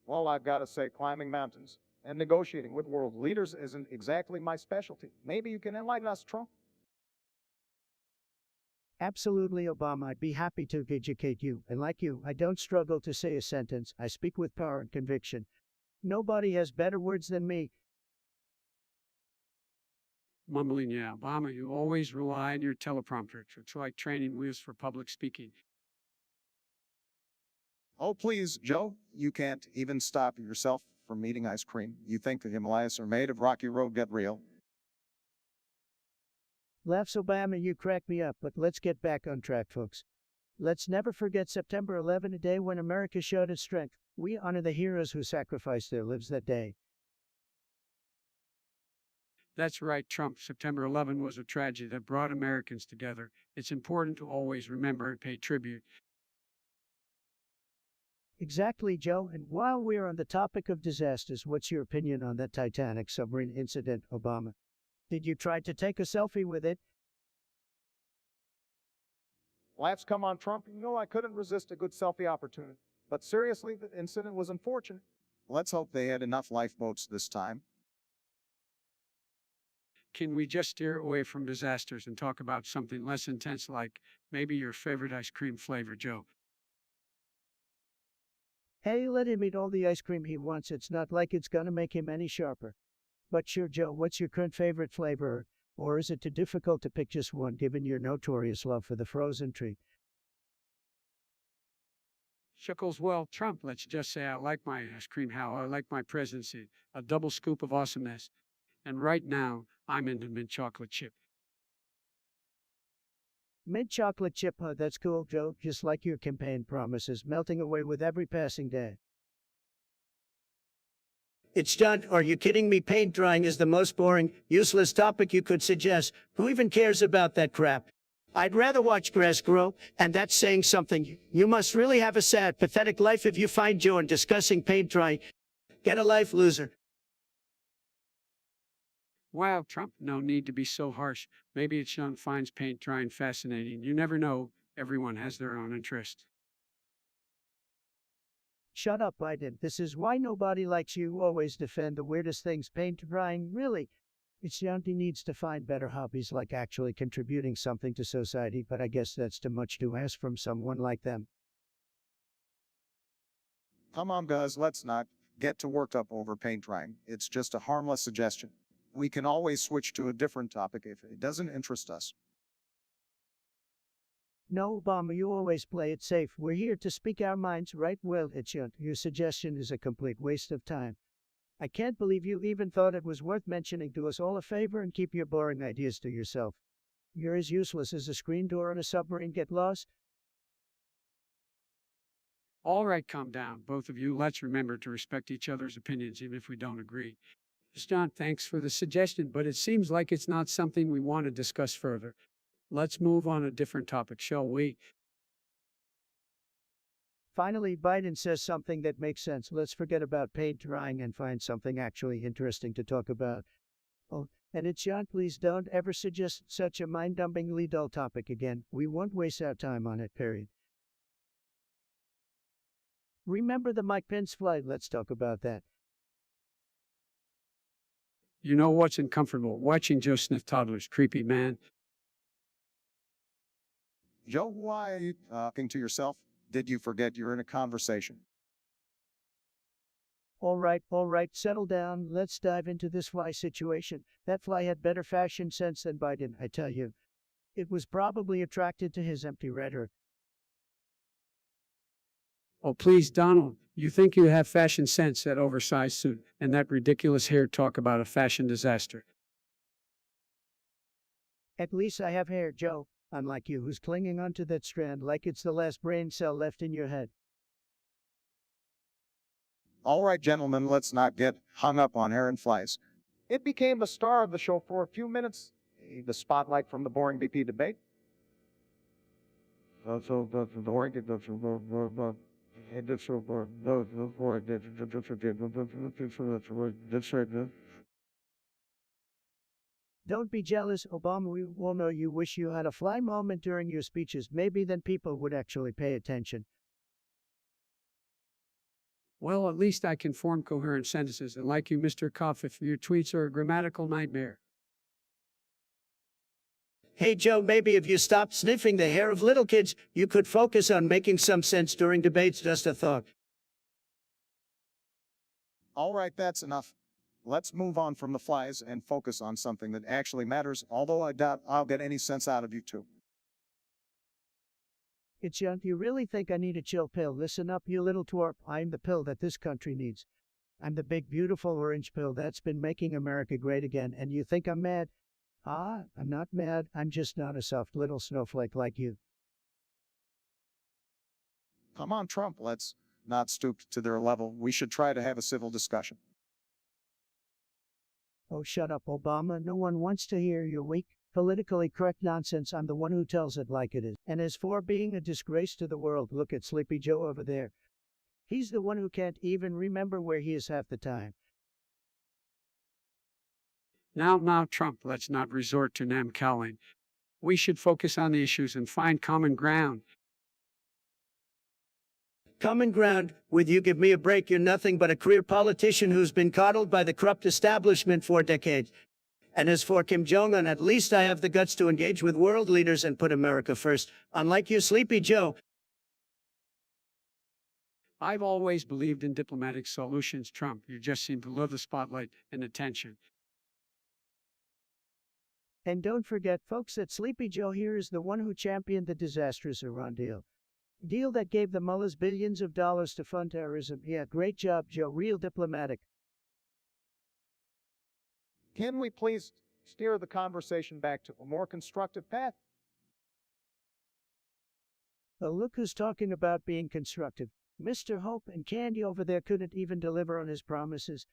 Well, I've got to say, climbing mountains and negotiating with world leaders isn't exactly my specialty. Maybe you can enlighten us, Trump? Absolutely, Obama. I'd be happy to educate you. And like you, I don't struggle to say a sentence. I speak with power and conviction. Nobody has better words than me. Mumbling, yeah, Obama, you always rely on your teleprompter. It's like training wheels for public speaking. Oh, please, Joe, you can't even stop yourself from eating ice cream. You think the Himalayas are made of rocky road? Get real. Laughs, Obama, you crack me up, but let's get back on track, folks. Let's never forget September 11, a day when America showed its strength. We honor the heroes who sacrificed their lives that day. That's right, Trump. September 11 was a tragedy that brought Americans together. It's important to always remember and pay tribute. Exactly, Joe. And while we're on the topic of disasters, what's your opinion on that Titanic submarine incident, Obama? Did you try to take a selfie with it? Laughs come on Trump. You know, I couldn't resist a good selfie opportunity. But seriously, the incident was unfortunate. Let's hope they had enough lifeboats this time. Can we just steer away from disasters and talk about something less intense, like maybe your favorite ice cream flavor, Joe? Hey, let him eat all the ice cream he wants. It's not like it's gonna make him any sharper. But sure, Joe, what's your current favorite flavor? Or is it too difficult to pick just one given your notorious love for the frozen treat? Shuckles, well, Trump, let's just say I like my ice cream how I like my presidency, a double scoop of awesomeness. And right now, I'm into mint chocolate chip. Mint chocolate chip, huh? That's cool, Joe. Just like your campaign promises, melting away with every passing day. It's done. Are you kidding me? Paint drying is the most boring, useless topic you could suggest. Who even cares about that crap? I'd rather watch grass grow, and that's saying something. You must really have a sad, pathetic life if you find joy in discussing paint drying. Get a life, loser. Wow, Trump, no need to be so harsh. Maybe it's Sean finds paint drying fascinating. You never know. Everyone has their own interest. Shut up, Biden. This is why nobody likes you. Always defend the weirdest things. Paint drying, really. It's Shanti needs to find better hobbies like actually contributing something to society, but I guess that's too much to ask from someone like them. Come on, guys, let's not get too worked up over paint drying. It's just a harmless suggestion. We can always switch to a different topic if it doesn't interest us. No, Obama, you always play it safe. We're here to speak our minds, right? Well, it's your suggestion is a complete waste of time. I can't believe you even thought it was worth mentioning. Do us all a favor and keep your boring ideas to yourself. You're as useless as a screen door on a submarine. Get lost. All right, calm down, both of you. Let's remember to respect each other's opinions, even if we don't agree. John, thanks for the suggestion, but it seems like it's not something we want to discuss further. Let's move on a different topic, shall we? Finally, Biden says something that makes sense. Let's forget about paint drying and find something actually interesting to talk about. Oh, and it's John, please don't ever suggest such a mind-dumbingly dull topic again. We won't waste our time on it, period. Remember the Mike Pence flight? Let's talk about that. You know what's uncomfortable? Watching Joe sniff toddlers. Creepy, man. Joe, why are you talking to yourself? Did you forget you're in a conversation? All right, settle down. Let's dive into this fly situation. That fly had better fashion sense than Biden, I tell you. It was probably attracted to his empty rhetoric. Oh, please, Donald. You think you have fashion sense, that oversized suit, and that ridiculous hair. Talk about a fashion disaster. At least I have hair, Joe, unlike you who's clinging onto that strand like it's the last brain cell left in your head. All right, gentlemen, let's not get hung up on hair and flies. It became the star of the show for a few minutes. The spotlight from the boring BP debate. Don't be jealous, Obama. We all know you wish you had a fly moment during your speeches. Maybe then people would actually pay attention. Well, at least I can form coherent sentences, and like you, Mr. Koff, if your tweets are a grammatical nightmare. Hey, Joe, maybe if you stopped sniffing the hair of little kids, you could focus on making some sense during debates. Just a thought. All right, that's enough. Let's move on from the flies and focus on something that actually matters, although I doubt I'll get any sense out of you two. It's young. You really think I need a chill pill? Listen up, you little twerp. I'm the pill that this country needs. I'm the big, beautiful orange pill that's been making America great again, and you think I'm mad? Ah, I'm not mad. I'm just not a soft little snowflake like you. Come on, Trump, let's not stoop to their level. We should try to have a civil discussion. Oh, shut up, Obama. No one wants to hear your weak, politically correct nonsense. I'm the one who tells it like it is. And as for being a disgrace to the world, look at Sleepy Joe over there. He's the one who can't even remember where he is half the time. Now, Trump, let's not resort to name-calling. We should focus on the issues and find common ground. Common ground, with you give me a break, you're nothing but a career politician who's been coddled by the corrupt establishment for decades. And as for Kim Jong-un, at least I have the guts to engage with world leaders and put America first, unlike you, Sleepy Joe. I've always believed in diplomatic solutions, Trump. You just seem to love the spotlight and attention. And don't forget, folks, that Sleepy Joe here is the one who championed the disastrous Iran deal. Deal that gave the mullahs billions of dollars to fund terrorism. Yeah, great job, Joe. Real diplomatic. Can we please steer the conversation back to a more constructive path? Oh, look who's talking about being constructive. Mr. Hope and Candy over there couldn't even deliver on his promises.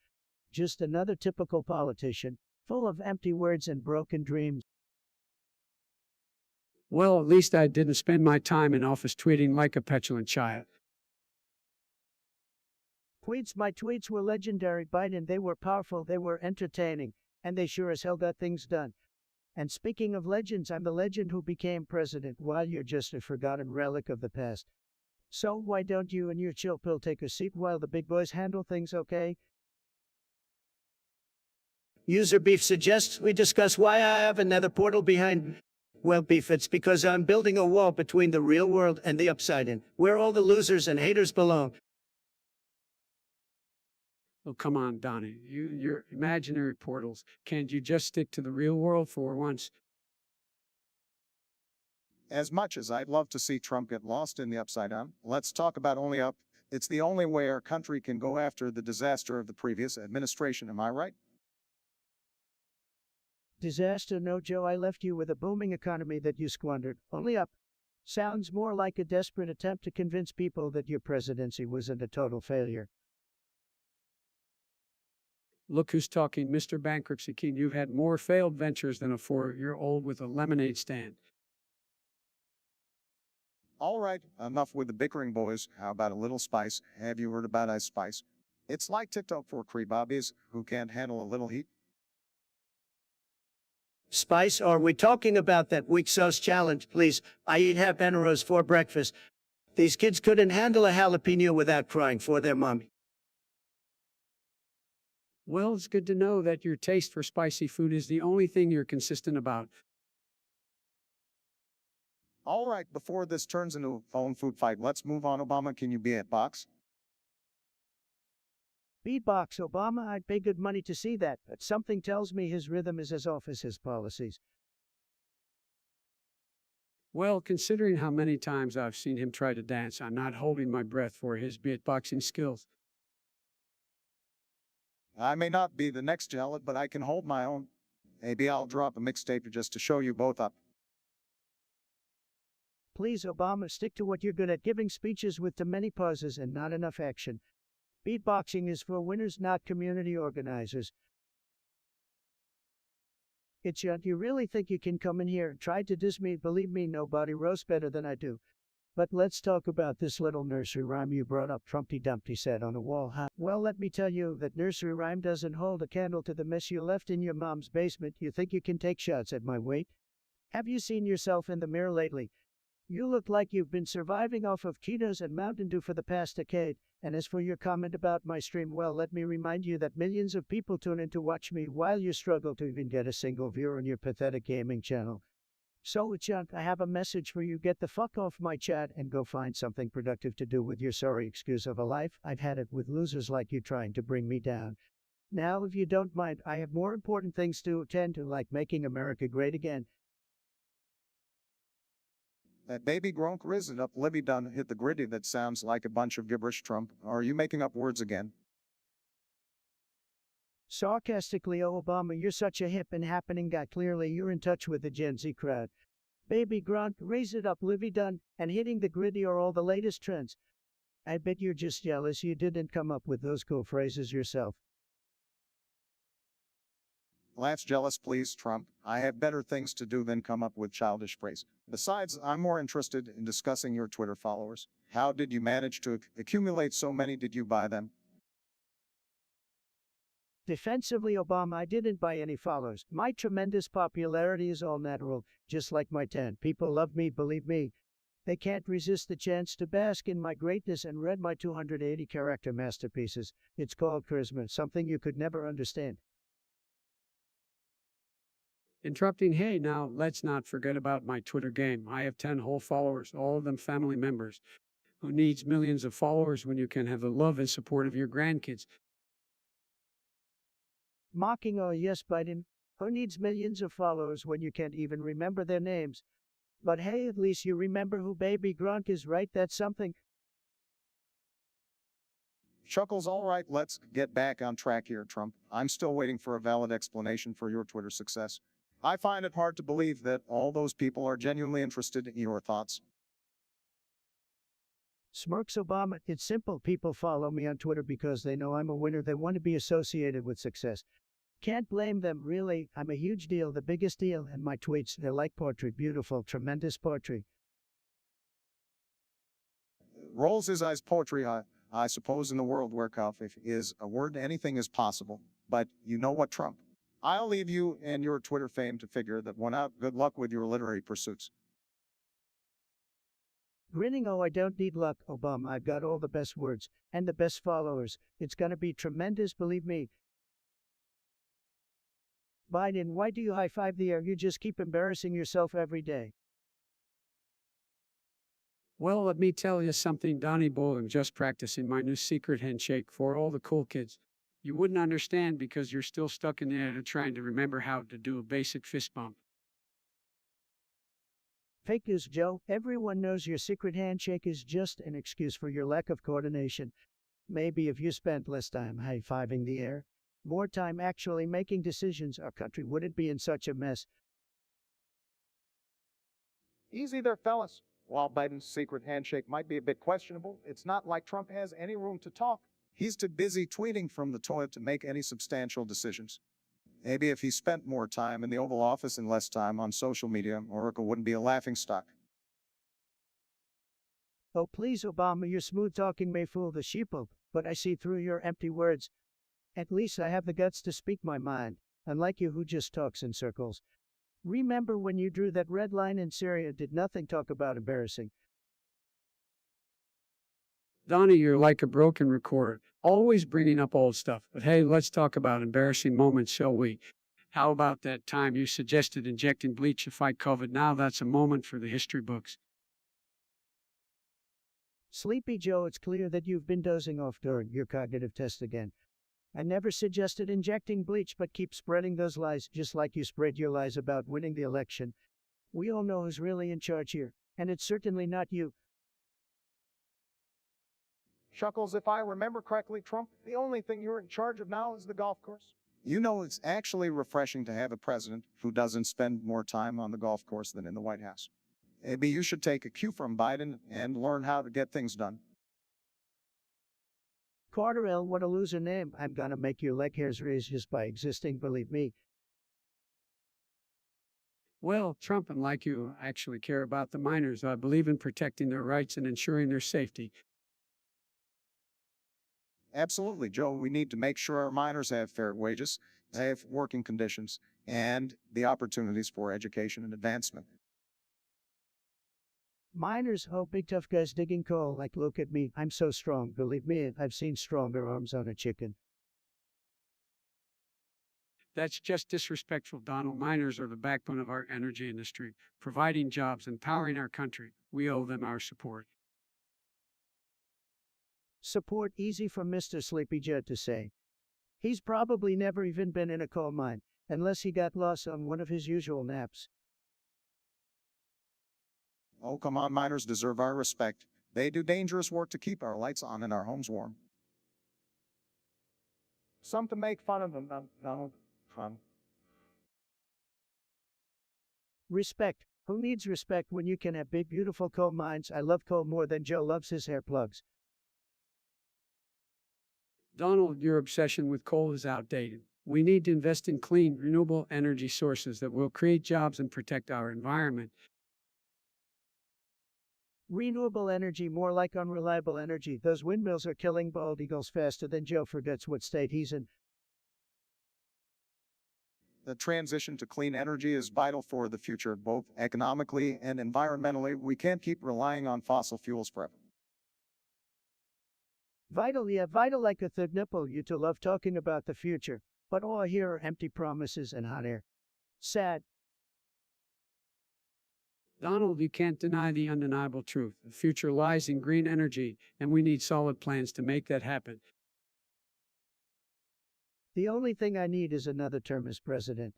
Just another typical politician, full of empty words and broken dreams. Well, at least I didn't spend my time in office tweeting like a petulant child. My tweets were legendary, Biden. They were powerful, they were entertaining, and they sure as hell got things done. And speaking of legends, I'm the legend who became president, while you're just a forgotten relic of the past. So why don't you and your chill pill take a seat while the big boys handle things, okay? User Beef suggests we discuss why I have another portal behind. Well, Beef, it's because I'm building a wall between the real world and the upside in, where all the losers and haters belong. Oh, come on, Donnie. Your imaginary portals. Can't you just stick to the real world for once? As much as I'd love to see Trump get lost in the upside down, let's talk about only up. It's the only way our country can go after the disaster of the previous administration, am I right? Disaster? No, Joe, I left you with a booming economy that you squandered. Only up. Sounds more like a desperate attempt to convince people that your presidency wasn't a total failure. Look who's talking, Mr. Bankruptcy King. You've had more failed ventures than a 4-year-old with a lemonade stand. All right, enough with the bickering, boys. How about a little spice? Have you heard about Ice Spice? It's like TikTok for Bobbies who can't handle a little heat. Spice, are we talking about that weak sauce challenge? Please, I eat habaneros for breakfast. These kids couldn't handle a jalapeno without crying for their mommy. Well, it's good to know that your taste for spicy food is the only thing you're consistent about. All right, before this turns into a phone food fight, let's move on. Obama, can you be at box? Beatbox Obama, I'd pay good money to see that, but something tells me his rhythm is as off as his policies. Well, considering how many times I've seen him try to dance, I'm not holding my breath for his beatboxing skills. I may not be the next gellet, but I can hold my own. Maybe I'll drop a mixtape just to show you both up. Please, Obama, stick to what you're good at, giving speeches with too many pauses and not enough action. Beatboxing is for winners, not community organizers. It's you really think you can come in here and try to diss me? Believe me, nobody roasts better than I do. But let's talk about this little nursery rhyme you brought up, Trumpty Dumpty said on a wall. Huh? Well, let me tell you that nursery rhyme doesn't hold a candle to the mess you left in your mom's basement. You think you can take shots at my weight? Have you seen yourself in the mirror lately? You look like you've been surviving off of Cheetos and Mountain Dew for the past decade. And as for your comment about my stream, well, let me remind you that millions of people tune in to watch me while you struggle to even get a single viewer on your pathetic gaming channel. So, Chunt, I have a message for you. Get the fuck off my chat and go find something productive to do with your sorry excuse of a life. I've had it with losers like you trying to bring me down. Now, if you don't mind, I have more important things to attend to, like making America great again. That baby Gronk risen up, Libby done hit the gritty. That sounds like a bunch of gibberish, Trump. Are you making up words again? Sarcastically, oh Obama, you're such a hip and happening guy. Clearly, you're in touch with the Gen Z crowd. Baby Gronk, raise it up, Livy done, and hitting the gritty are all the latest trends. I bet you're just jealous you didn't come up with those cool phrases yourself. That's jealous, please, Trump. I have better things to do than come up with childish praise. Besides, I'm more interested in discussing your Twitter followers. How did you manage to accumulate so many? Did you buy them? Defensively, Obama, I didn't buy any followers. My tremendous popularity is all natural, just like my tan. People love me, believe me. They can't resist the chance to bask in my greatness and read my 280 character masterpieces. It's called charisma, something you could never understand. Interrupting, hey, now let's not forget about my Twitter game. I have 10 whole followers, all of them family members. Who needs millions of followers when you can have the love and support of your grandkids? Mocking, oh yes, Biden. Who needs millions of followers when you can't even remember their names? But hey, at least you remember who Baby Gronk is, right? That's something. Chuckles, all right, let's get back on track here, Trump. I'm still waiting for a valid explanation for your Twitter success. I find it hard to believe that all those people are genuinely interested in your thoughts. Smirks Obama. It's simple. People follow me on Twitter because they know I'm a winner. They want to be associated with success. Can't blame them, really. I'm a huge deal, the biggest deal, and my tweets, they're like poetry. Beautiful, tremendous poetry. Rolls his eyes poetry, I suppose in the world where coffee is a word, anything is possible. But you know what, Trump? I'll leave you and your Twitter fame to figure that one out. Good luck with your literary pursuits. Grinning, oh, I don't need luck, Obama. I've got all the best words and the best followers. It's gonna be tremendous, believe me. Biden, why do you high-five the air? You just keep embarrassing yourself every day. Well, let me tell you something, Donnie Boy. I'm just practicing my new secret handshake for all the cool kids. You wouldn't understand because you're still stuck in the edit trying to remember how to do a basic fist bump. Fake news, Joe. Everyone knows your secret handshake is just an excuse for your lack of coordination. Maybe if you spent less time high-fiving the air, more time actually making decisions, our country wouldn't be in such a mess. Easy there, fellas. While Biden's secret handshake might be a bit questionable, it's not like Trump has any room to talk. He's too busy tweeting from the toilet to make any substantial decisions. Maybe if he spent more time in the Oval Office and less time on social media, Oracle wouldn't be a laughingstock. Oh, please, Obama, your smooth talking may fool the sheeple, but I see through your empty words. At least I have the guts to speak my mind, unlike you who just talks in circles. Remember when you drew that red line in Syria, did nothing talk about embarrassing. Donnie, you're like a broken record, always bringing up old stuff. But hey, let's talk about embarrassing moments, shall we? How about that time you suggested injecting bleach to fight COVID? Now that's a moment for the history books. Sleepy Joe, it's clear that you've been dozing off during your cognitive test again. I never suggested injecting bleach, but keep spreading those lies, just like you spread your lies about winning the election. We all know who's really in charge here, and it's certainly not you. Chuckles, if I remember correctly, Trump, the only thing you're in charge of now is the golf course. You know, it's actually refreshing to have a president who doesn't spend more time on the golf course than in the White House. Maybe you should take a cue from Biden and learn how to get things done. Carter L., what a loser name. I'm gonna make your leg hairs raise just by existing, believe me. Well, Trump, unlike you, actually care about the miners. I believe in protecting their rights and ensuring their safety. Absolutely, Joe. We need to make sure our miners have fair wages, safe working conditions, and the opportunities for education and advancement. Miners, oh, big tough guys digging coal, like look at me, I'm so strong, believe me, I've seen stronger arms on a chicken. That's just disrespectful, Donald. Miners are the backbone of our energy industry, providing jobs and powering our country. We owe them our support. Support easy for Mr. Sleepy Joe to say. He's probably never even been in a coal mine, unless he got lost on one of his usual naps. Oh, come on, miners deserve our respect. They do dangerous work to keep our lights on and our homes warm. Some to make fun of them, no, fun. Respect. Who needs respect when you can have big, beautiful coal mines? I love coal more than Joe loves his hair plugs. Donald, your obsession with coal is outdated. We need to invest in clean, renewable energy sources that will create jobs and protect our environment. Renewable energy, more like unreliable energy. Those windmills are killing bald eagles faster than Joe forgets what state he's in. The transition to clean energy is vital for the future, both economically and environmentally. We can't keep relying on fossil fuels forever. Vital, yeah, vital like a third nipple. You two love talking about the future, but all I hear are empty promises and hot air. Sad. Donald, you can't deny the undeniable truth. The future lies in green energy, and we need solid plans to make that happen. The only thing I need is another term as president.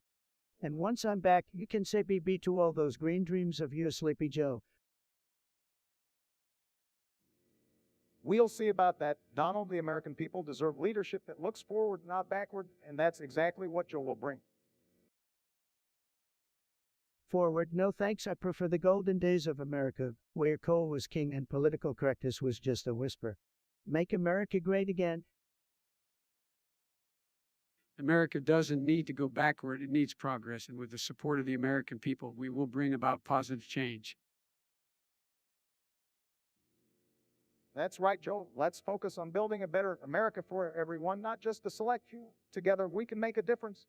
And once I'm back, you can say BB to all those green dreams of you, Sleepy Joe. We'll see about that. Donald, the American people deserve leadership that looks forward, not backward, and that's exactly what Joe will bring. Forward, no thanks. I prefer the golden days of America, where coal was king and political correctness was just a whisper. Make America great again. America doesn't need to go backward, it needs progress, and with the support of the American people, we will bring about positive change. That's right, Joe. Let's focus on building a better America for everyone, not just the select few. Together, we can make a difference.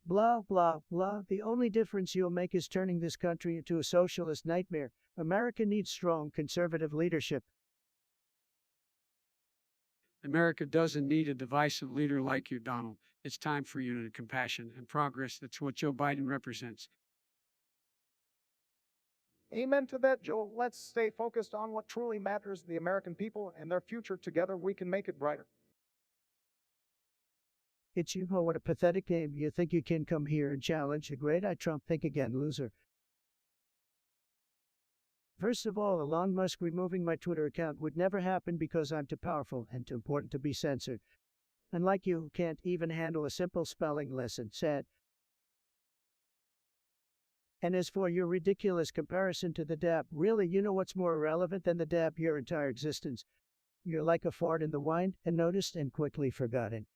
Blah, blah, blah. The only difference you'll make is turning this country into a socialist nightmare. America needs strong conservative leadership. America doesn't need a divisive leader like you, Donald. It's time for unity, compassion, and progress. That's what Joe Biden represents. Amen to that, Joe. Let's stay focused on what truly matters, the American people and their future. Together, we can make it brighter. It's you, oh, what a pathetic game. You think you can come here and challenge a great Trump? Think again, loser. First of all, Elon Musk removing my Twitter account would never happen because I'm too powerful and too important to be censored. Unlike you, who can't even handle a simple spelling lesson, sad. And as for your ridiculous comparison to the dab, really, you know what's more irrelevant than the dab? Your entire existence. You're like a fart in the wind, unnoticed and quickly forgotten.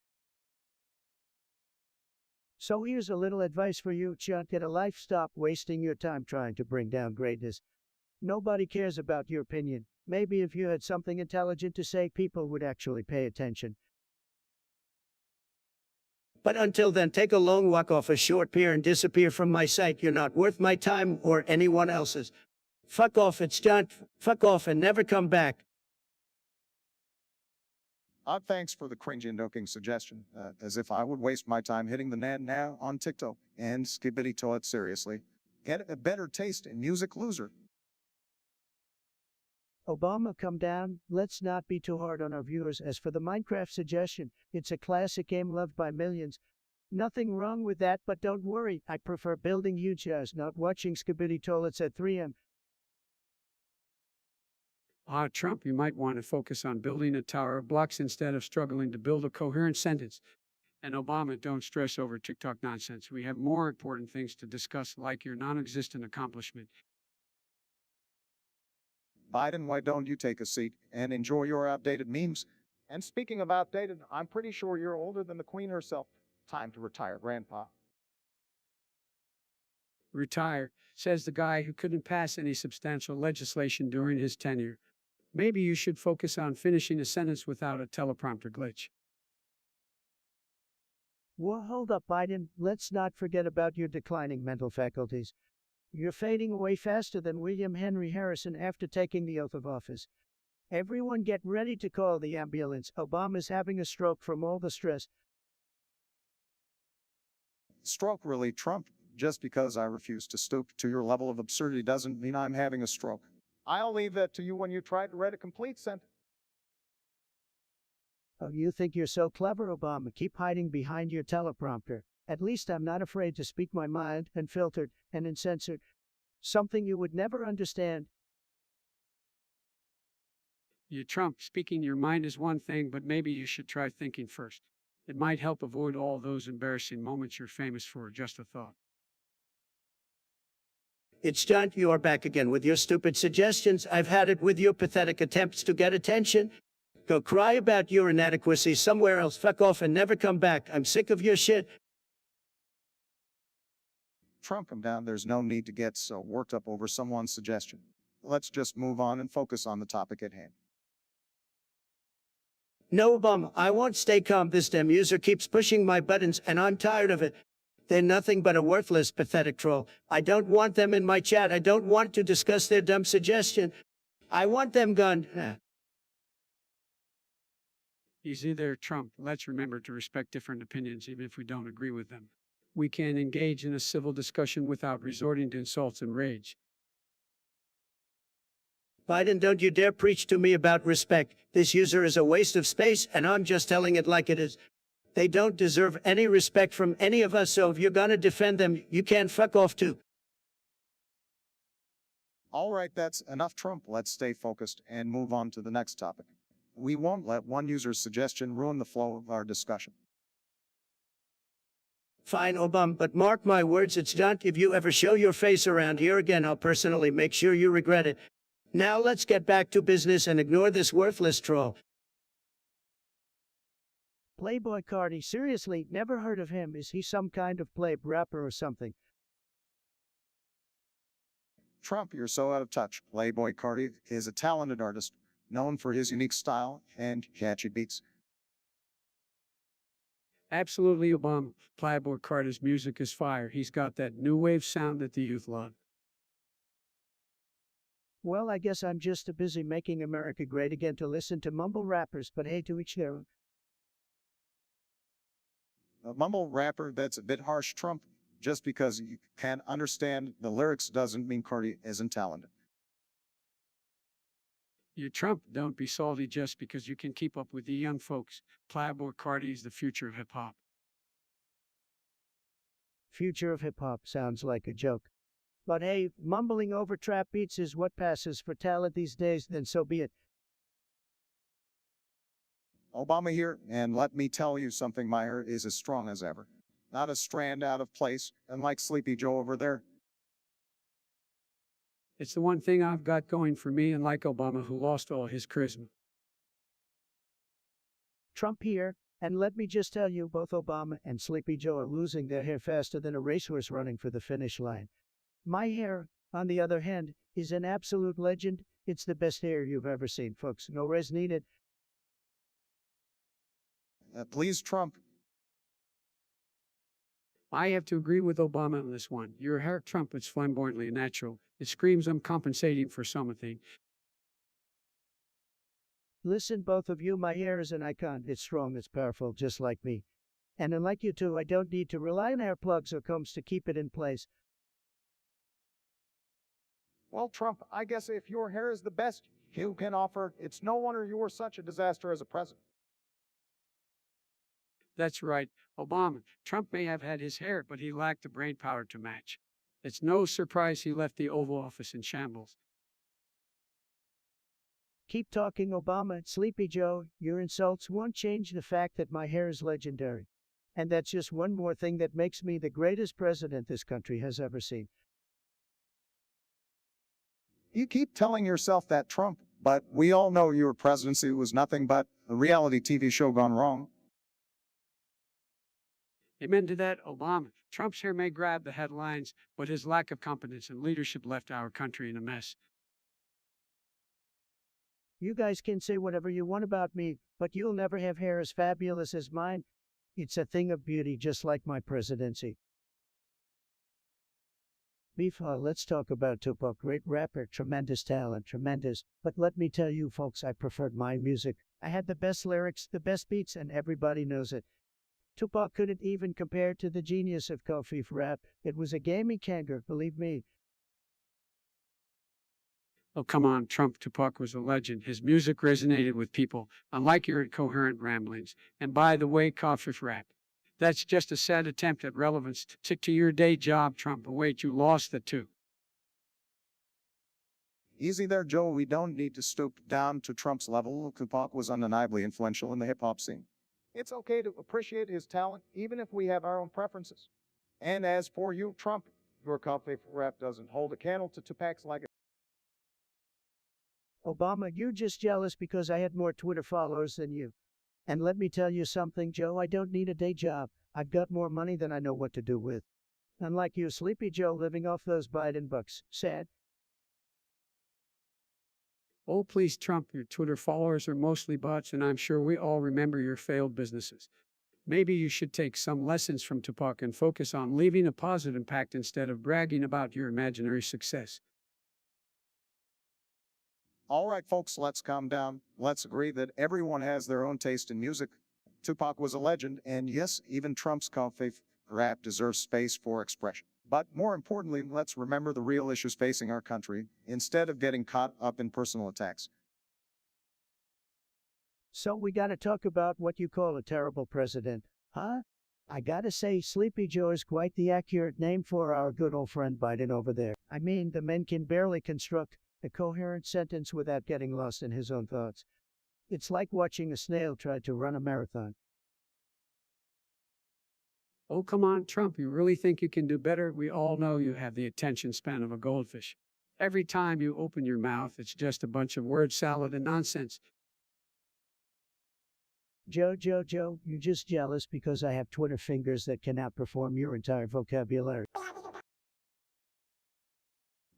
So here's a little advice for you, Chuck. Get a life. Stop wasting your time trying to bring down greatness. Nobody cares about your opinion. Maybe if you had something intelligent to say, people would actually pay attention. But until then, take a long walk off a short pier and disappear from my sight. You're not worth my time or anyone else's. Fuck off, it's done. Fuck off and never come back. Thanks for the cringe-invoking suggestion, as if I would waste my time hitting the nan now on TikTok and skibbity toilet seriously. Get a better taste in music, loser. Obama, come down. Let's not be too hard on our viewers. As for the Minecraft suggestion, it's a classic game loved by millions. Nothing wrong with that, but don't worry. I prefer building huge houses, not watching skibbity toilets at 3 a.m. Trump, you might want to focus on building a tower of blocks instead of struggling to build a coherent sentence. And Obama, don't stress over TikTok nonsense. We have more important things to discuss, like your non-existent accomplishment. Biden, why don't you take a seat and enjoy your outdated memes? And speaking of outdated, I'm pretty sure you're older than the Queen herself. Time to retire, Grandpa. Retire, says the guy who couldn't pass any substantial legislation during his tenure. Maybe you should focus on finishing a sentence without a teleprompter glitch. Well, hold up, Biden. Let's not forget about your declining mental faculties. You're fading away faster than William Henry Harrison after taking the oath of office. Everyone get ready to call the ambulance. Obama's having a stroke from all the stress. Stroke really, Trump? Just because I refuse to stoop to your level of absurdity doesn't mean I'm having a stroke. I'll leave that to you when you try to read a complete sentence. Oh, you think you're so clever, Obama? Keep hiding behind your teleprompter. At least I'm not afraid to speak my mind, unfiltered and uncensored. Something you would never understand. You, Trump, speaking your mind is one thing, but maybe you should try thinking first. It might help avoid all those embarrassing moments you're famous for. Just a thought. It's John, you are back again with your stupid suggestions. I've had it with your pathetic attempts to get attention. Go cry about your inadequacy somewhere else. Fuck off and never come back. I'm sick of your shit. Trump, come down. There's no need to get so worked up over someone's suggestion. Let's just move on and focus on the topic at hand. No, Obama, I won't stay calm. This damn user keeps pushing my buttons and I'm tired of it. They're nothing but a worthless, pathetic troll. I don't want them in my chat. I don't want to discuss their dumb suggestion. I want them gone. Easy there, Trump. Let's remember to respect different opinions, even if we don't agree with them. We can engage in a civil discussion without resorting to insults and rage. Biden, don't you dare preach to me about respect. This user is a waste of space, and I'm just telling it like it is. They don't deserve any respect from any of us, so if you're gonna defend them, you can fuck off too. All right, that's enough, Trump. Let's stay focused and move on to the next topic. We won't let one user's suggestion ruin the flow of our discussion. Fine, Obama, but mark my words, it's done. If you ever show your face around here again, I'll personally make sure you regret it. Now let's get back to business and ignore this worthless troll. Playboy Cardi, seriously, never heard of him. Is he some kind of play rapper or something? Trump, you're so out of touch. Playboy Cardi is a talented artist, known for his unique style and catchy beats. Absolutely, Obama. Playboy Carter's music is fire. He's got that new wave sound that the youth love. Well, I guess I'm just too busy making America great again to listen to mumble rappers, but hey, to each their own. A mumble rapper, that's a bit harsh, Trump. Just because you can't understand the lyrics doesn't mean Cardi isn't talented. You Trump, don't be salty just because you can keep up with the young folks. Playboy Cardi is the future of hip-hop. Future of hip-hop sounds like a joke. But hey, mumbling over trap beats is what passes for talent these days, then so be it. Obama here, and let me tell you something, my hair is as strong as ever. Not a strand out of place, unlike Sleepy Joe over there. It's the one thing I've got going for me, unlike Obama, who lost all his charisma. Trump here, and let me just tell you, both Obama and Sleepy Joe are losing their hair faster than a racehorse running for the finish line. My hair, on the other hand, is an absolute legend. It's the best hair you've ever seen, folks. No res needed. Please, Trump. I have to agree with Obama on this one. Your hair, Trump, is flamboyantly natural. It screams I'm compensating for something. Listen, both of you, my hair is an icon. It's strong, it's powerful, just like me. And unlike you two, I don't need to rely on hair plugs or combs to keep it in place. Well, Trump, I guess if your hair is the best you can offer, it's no wonder you were such a disaster as a president. That's right, Obama. Trump may have had his hair, but he lacked the brain power to match. It's no surprise he left the Oval Office in shambles. Keep talking, Obama. Sleepy Joe, your insults won't change the fact that my hair is legendary. And that's just one more thing that makes me the greatest president this country has ever seen. You keep telling yourself that, Trump, but we all know your presidency was nothing but a reality TV show gone wrong. Amen to that, Obama. Trump's hair may grab the headlines, but his lack of competence and leadership left our country in a mess. You guys can say whatever you want about me, but you'll never have hair as fabulous as mine. It's a thing of beauty, just like my presidency. Let's talk about Tupac. Great rapper, tremendous talent, tremendous. But let me tell you folks, I preferred my music. I had the best lyrics, the best beats, and everybody knows it. Tupac couldn't even compare to the genius of coffee rap. It was a gaming kangaroo, believe me. Oh, come on, Trump. Tupac was a legend. His music resonated with people, unlike your incoherent ramblings. And by the way, coffee rap. That's just a sad attempt at relevance. Stick to your day job, Trump. But wait, you lost it too. Easy there, Joe. We don't need to stoop down to Trump's level. Tupac was undeniably influential in the hip-hop scene. It's okay to appreciate his talent, even if we have our own preferences. And as for you, Trump, Your coffee rep doesn't hold a candle to Tupac's like Obama, you're just jealous because I had more Twitter followers than you. And let me tell you something, Joe, I don't need a day job. I've got more money than I know what to do with. Unlike you, Sleepy Joe, living off those Biden bucks. Sad. Oh, please, Trump, your Twitter followers are mostly bots, and I'm sure we all remember your failed businesses. Maybe you should take some lessons from Tupac and focus on leaving a positive impact instead of bragging about your imaginary success. All right, folks, let's calm down. Let's agree that everyone has their own taste in music. Tupac was a legend, and yes, even Trump's coffee rap deserves space for expression. But more importantly, let's remember the real issues facing our country instead of getting caught up in personal attacks. So we gotta talk about what you call a terrible president, huh? I gotta say, Sleepy Joe is quite the accurate name for our good old friend Biden over there. I mean, the man can barely construct a coherent sentence without getting lost in his own thoughts. It's like watching a snail try to run a marathon. Oh, come on, Trump, you really think you can do better? We all know you have the attention span of a goldfish. Every time you open your mouth, it's just a bunch of word salad and nonsense. Joe, you're just jealous because I have Twitter fingers that can outperform your entire vocabulary.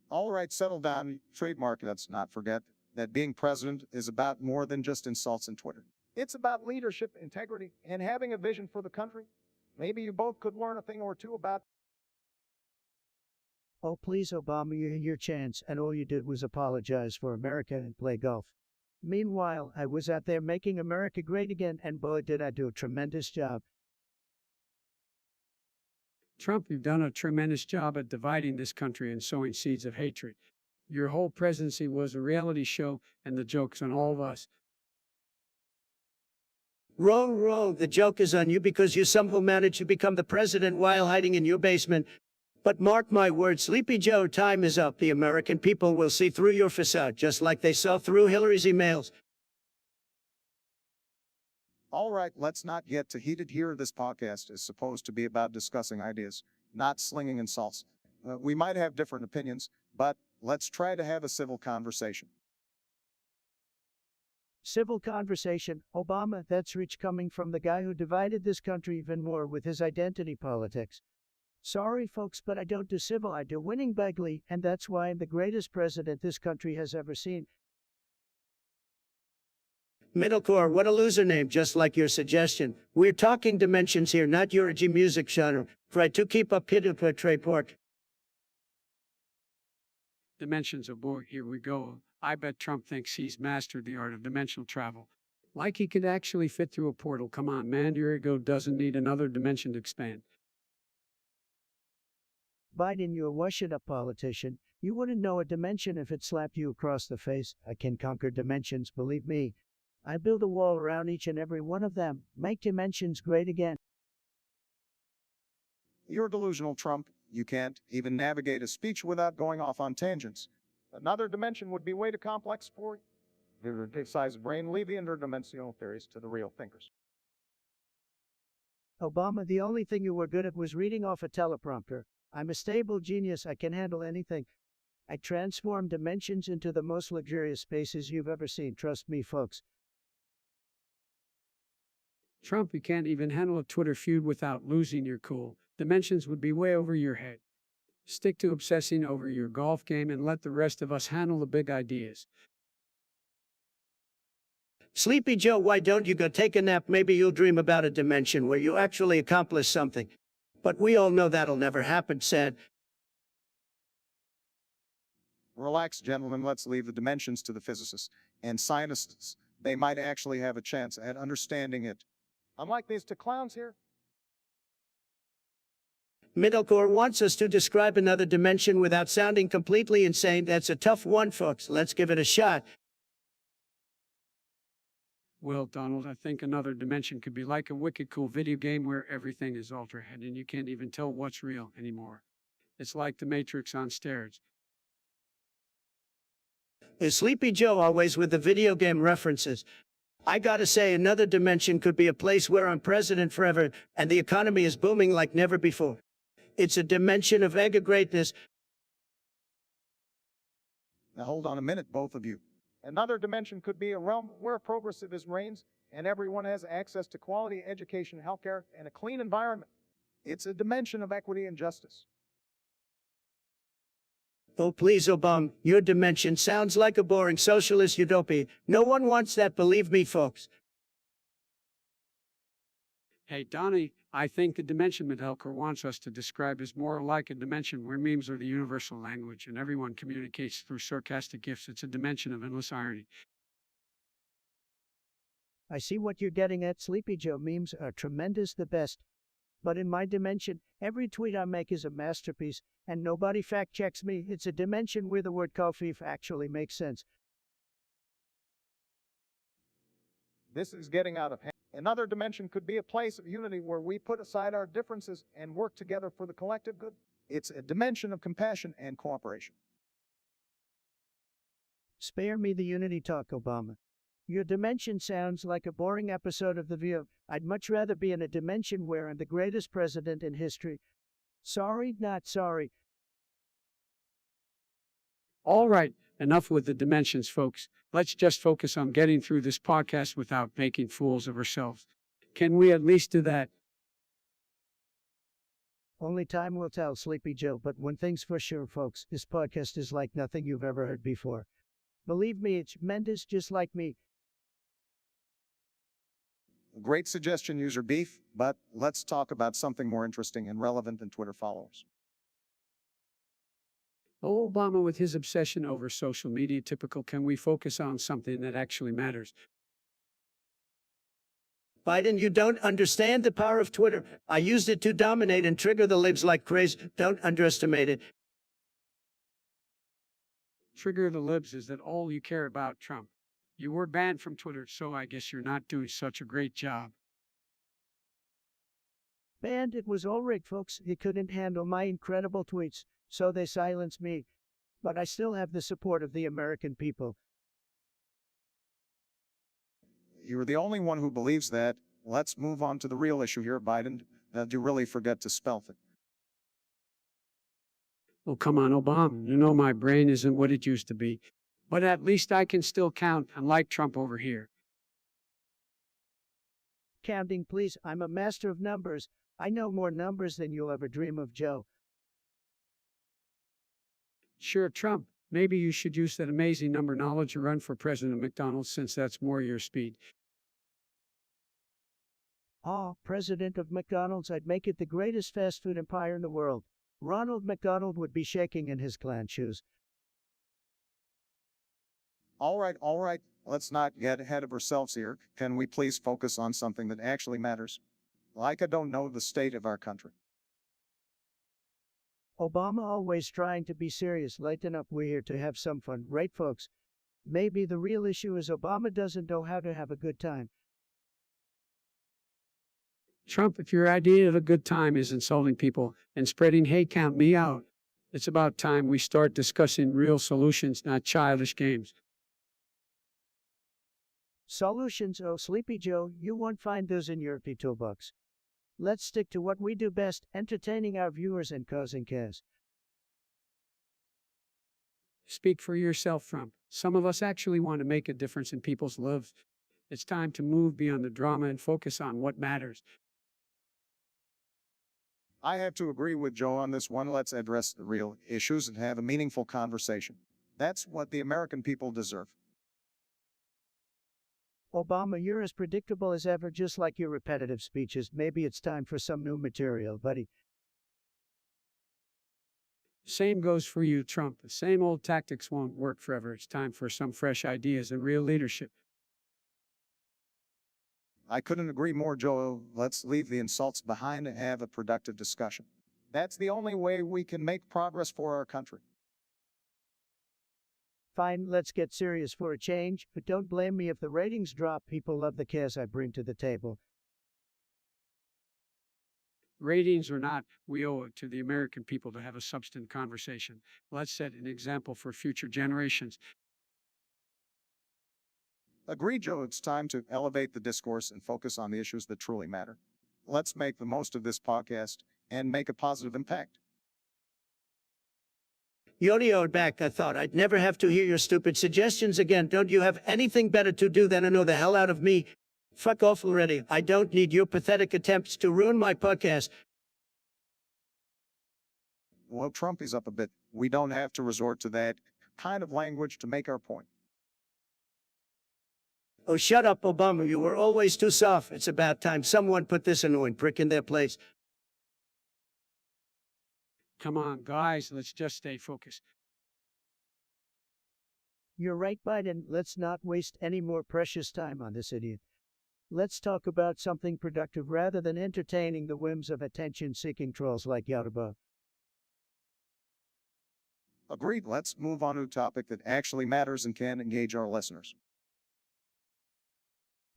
All right, settle down, trademark. Let's not forget that being president is about more than just insults and Twitter. It's about leadership, integrity, and having a vision for the country. Maybe you both could learn a thing or two about. Oh, please, Obama, you had your chance, and all you did was apologize for America and play golf. Meanwhile, I was out there making America great again, and boy, did I do a tremendous job. Trump, you've done a tremendous job at dividing this country and sowing seeds of hatred. Your whole presidency was a reality show, and the joke's on all of us. Wrong. The joke is on you because you somehow managed to become the president while hiding in your basement. But mark my words, Sleepy Joe, time is up. The American people will see through your facade, just like they saw through Hillary's emails. All right, let's not get too heated here. This podcast is supposed to be about discussing ideas, not slinging insults. We might have different opinions, but let's try to have a civil conversation. Civil conversation, Obama, that's rich coming from the guy who divided this country even more with his identity politics. Sorry, folks, but I don't do civil, I do winning bagly, and that's why I'm the greatest president this country has ever seen. Middlecore, what a loser name, just like your suggestion. We're talking dimensions here, not your G music genre. Try to keep up hit tray pork. Dimensions, oh boy, here we go. I bet Trump thinks he's mastered the art of dimensional travel. Like he could actually fit through a portal. Come on, man, your ego doesn't need another dimension to expand. Biden, you a washed-up politician. You wouldn't know a dimension if it slapped you across the face. I can conquer dimensions, believe me. I build a wall around each and every one of them. Make dimensions great again. You're delusional, Trump. You can't even navigate a speech without going off on tangents. Another dimension would be way too complex for you. The size of brain, leave the interdimensional theories to the real thinkers. Obama, the only thing you were good at was reading off a teleprompter. I'm a stable genius. I can handle anything. I transform dimensions into the most luxurious spaces you've ever seen. Trust me, folks. Trump, you can't even handle a Twitter feud without losing your cool. Dimensions would be way over your head. Stick to obsessing over your golf game and let the rest of us handle the big ideas. Sleepy Joe, why don't you go take a nap? Maybe you'll dream about a dimension where you actually accomplish something. But we all know that'll never happen, sad. Relax, gentlemen. Let's leave the dimensions to the physicists and scientists. They might actually have a chance at understanding it. Unlike these two clowns here. Middlecore wants us to describe another dimension without sounding completely insane. That's a tough one, folks. Let's give it a shot. Well, Donald, I think another dimension could be like a wicked cool video game where everything is altered and you can't even tell what's real anymore. It's like the Matrix on steroids. Is Sleepy Joe always with the video game references? I gotta say, another dimension could be a place where I'm president forever and the economy is booming like never before. It's a dimension of ego greatness. Now hold on a minute, both of you. Another dimension could be a realm where progressivism reigns and everyone has access to quality education, healthcare, and a clean environment. It's a dimension of equity and justice. Oh, please, Obama, your dimension sounds like a boring socialist utopia. No one wants that, believe me, folks. Hey, Donnie, I think the dimension Medelker wants us to describe is more like a dimension where memes are the universal language and everyone communicates through sarcastic gifs. It's a dimension of endless irony. I see what you're getting at. Sleepy Joe memes are tremendous, the best. But in my dimension, every tweet I make is a masterpiece, and nobody fact checks me. It's a dimension where the word coffee actually makes sense. This is getting out of hand. Another dimension could be a place of unity where we put aside our differences and work together for the collective good. It's a dimension of compassion and cooperation. Spare me the unity talk, Obama. Your dimension sounds like a boring episode of The View. I'd much rather be in a dimension where I'm the greatest president in history. Sorry, not sorry. All right, enough with the dimensions, folks. Let's just focus on getting through this podcast without making fools of ourselves. Can we at least do that? Only time will tell, Sleepy Joe, but one thing's for sure, folks. This podcast is like nothing you've ever heard before. Believe me, it's tremendous, just like me. Great suggestion, user beef, but let's talk about something more interesting and relevant than Twitter followers. Oh, Obama with his obsession over social media, typical. Can we focus on something that actually matters? Biden, you don't understand the power of Twitter. I used it to dominate and trigger the libs like crazy. Don't underestimate it. Trigger the libs is that all you care about, Trump. You were banned from Twitter, so I guess you're not doing such a great job. Banned, it was all rigged, folks. He couldn't handle my incredible tweets, so they silenced me. But I still have the support of the American people. You're the only one who believes that. Let's move on to the real issue here, Biden. Do you really forget to spell it? Oh, come on, Obama. You know my brain isn't what it used to be. But at least I can still count, unlike Trump over here. Counting, please. I'm a master of numbers. I know more numbers than you'll ever dream of, Joe. Sure, Trump. Maybe you should use that amazing number knowledge and run for president of McDonald's since that's more your speed. President of McDonald's, I'd make it the greatest fast food empire in the world. Ronald McDonald would be shaking in his clown shoes. All right. Let's not get ahead of ourselves here. Can we please focus on something that actually matters? Like I don't know the state of our country. Obama always trying to be serious. Lighten up, we're here to have some fun, right, folks? Maybe the real issue is Obama doesn't know how to have a good time. Trump, if your idea of a good time is insulting people and spreading hate, count me out. It's about time we start discussing real solutions, not childish games. Solutions, oh Sleepy Joe, you won't find those in your toolbox. Let's stick to what we do best, entertaining our viewers and causing chaos. Speak for yourself, Trump. Some of us actually want to make a difference in people's lives. It's time to move beyond the drama and focus on what matters. I have to agree with Joe on this one. Let's address the real issues and have a meaningful conversation. That's what the American people deserve. Obama, you're as predictable as ever, just like your repetitive speeches. Maybe it's time for some new material, buddy. Same goes for you, Trump. The same old tactics won't work forever. It's time for some fresh ideas and real leadership. I couldn't agree more, Joe. Let's leave the insults behind and have a productive discussion. That's the only way we can make progress for our country. Fine, let's get serious for a change, but don't blame me if the ratings drop. People love the chaos I bring to the table. Ratings or not, we owe it to the American people to have a substantive conversation. Let's set an example for future generations. Agreed, Joe. It's time to elevate the discourse and focus on the issues that truly matter. Let's make the most of this podcast and make a positive impact. Yodio back, I thought I'd never have to hear your stupid suggestions again. Don't you have anything better to do than annoy the hell out of me? Fuck off already. I don't need your pathetic attempts to ruin my podcast. Well, Trump is up a bit. We don't have to resort to that kind of language to make our point. Oh, shut up, Obama. You were always too soft. It's about time someone put this annoying prick in their place. Come on, guys, let's just stay focused. You're right, Biden. Let's not waste any more precious time on this idiot. Let's talk about something productive rather than entertaining the whims of attention-seeking trolls like Yoruba. Agreed. Let's move on to a topic that actually matters and can engage our listeners.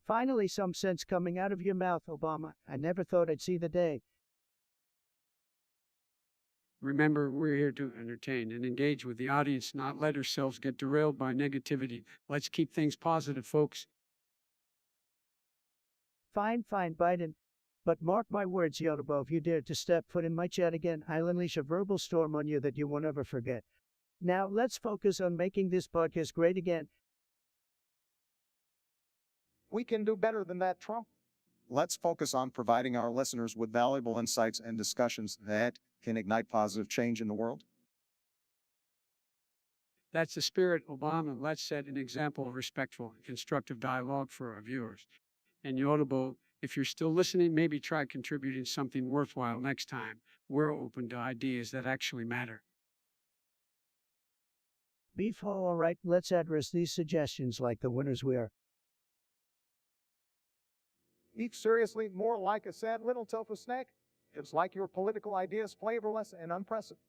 Finally, some sense coming out of your mouth, Obama. I never thought I'd see the day. Remember, we're here to entertain and engage with the audience, not let ourselves get derailed by negativity. Let's keep things positive, folks. Fine, Biden. But mark my words, Yoruba, if you dare to step foot in my chat again, I'll unleash a verbal storm on you that you will never forget. Now, let's focus on making this podcast great again. We can do better than that, Trump. Let's focus on providing our listeners with valuable insights and discussions that can ignite positive change in the world. That's the spirit, Obama. Let's set an example of respectful and constructive dialogue for our viewers. And Yoruba, if you're still listening, maybe try contributing something worthwhile next time. We're open to ideas that actually matter. Beef, all right, let's address these suggestions like the winners we are. Eat seriously, more like a sad little tofu snack. It's like your political ideas flavorless and unprecedented.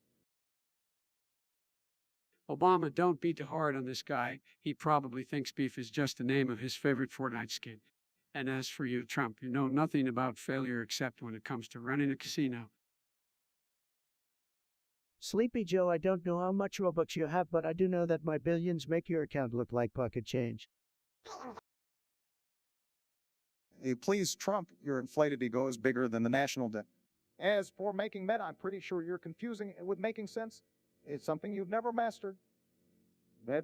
Obama, don't be too hard on this guy. He probably thinks beef is just the name of his favorite Fortnite skin. And as for you, Trump, you know nothing about failure except when it comes to running a casino. Sleepy Joe, I don't know how much Robux you have, but I do know that my billions make your account look like pocket change. Hey, please, Trump, your inflated ego is bigger than the national debt. As for making meta, I'm pretty sure you're confusing it with making sense. It's something you've never mastered. Guys,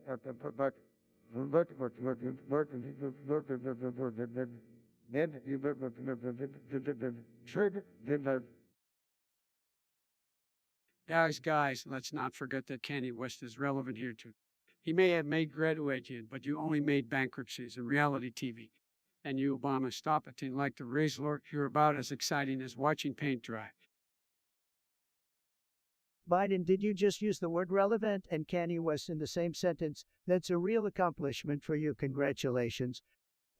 let's not forget that Kanye West is relevant here too. He may have made graduation, but you only made bankruptcies and reality TV. And you, Obama, stop acting like the Razor. You're about as exciting as watching paint dry. Biden, did you just use the word relevant and Kanye West in the same sentence? That's a real accomplishment for you. Congratulations.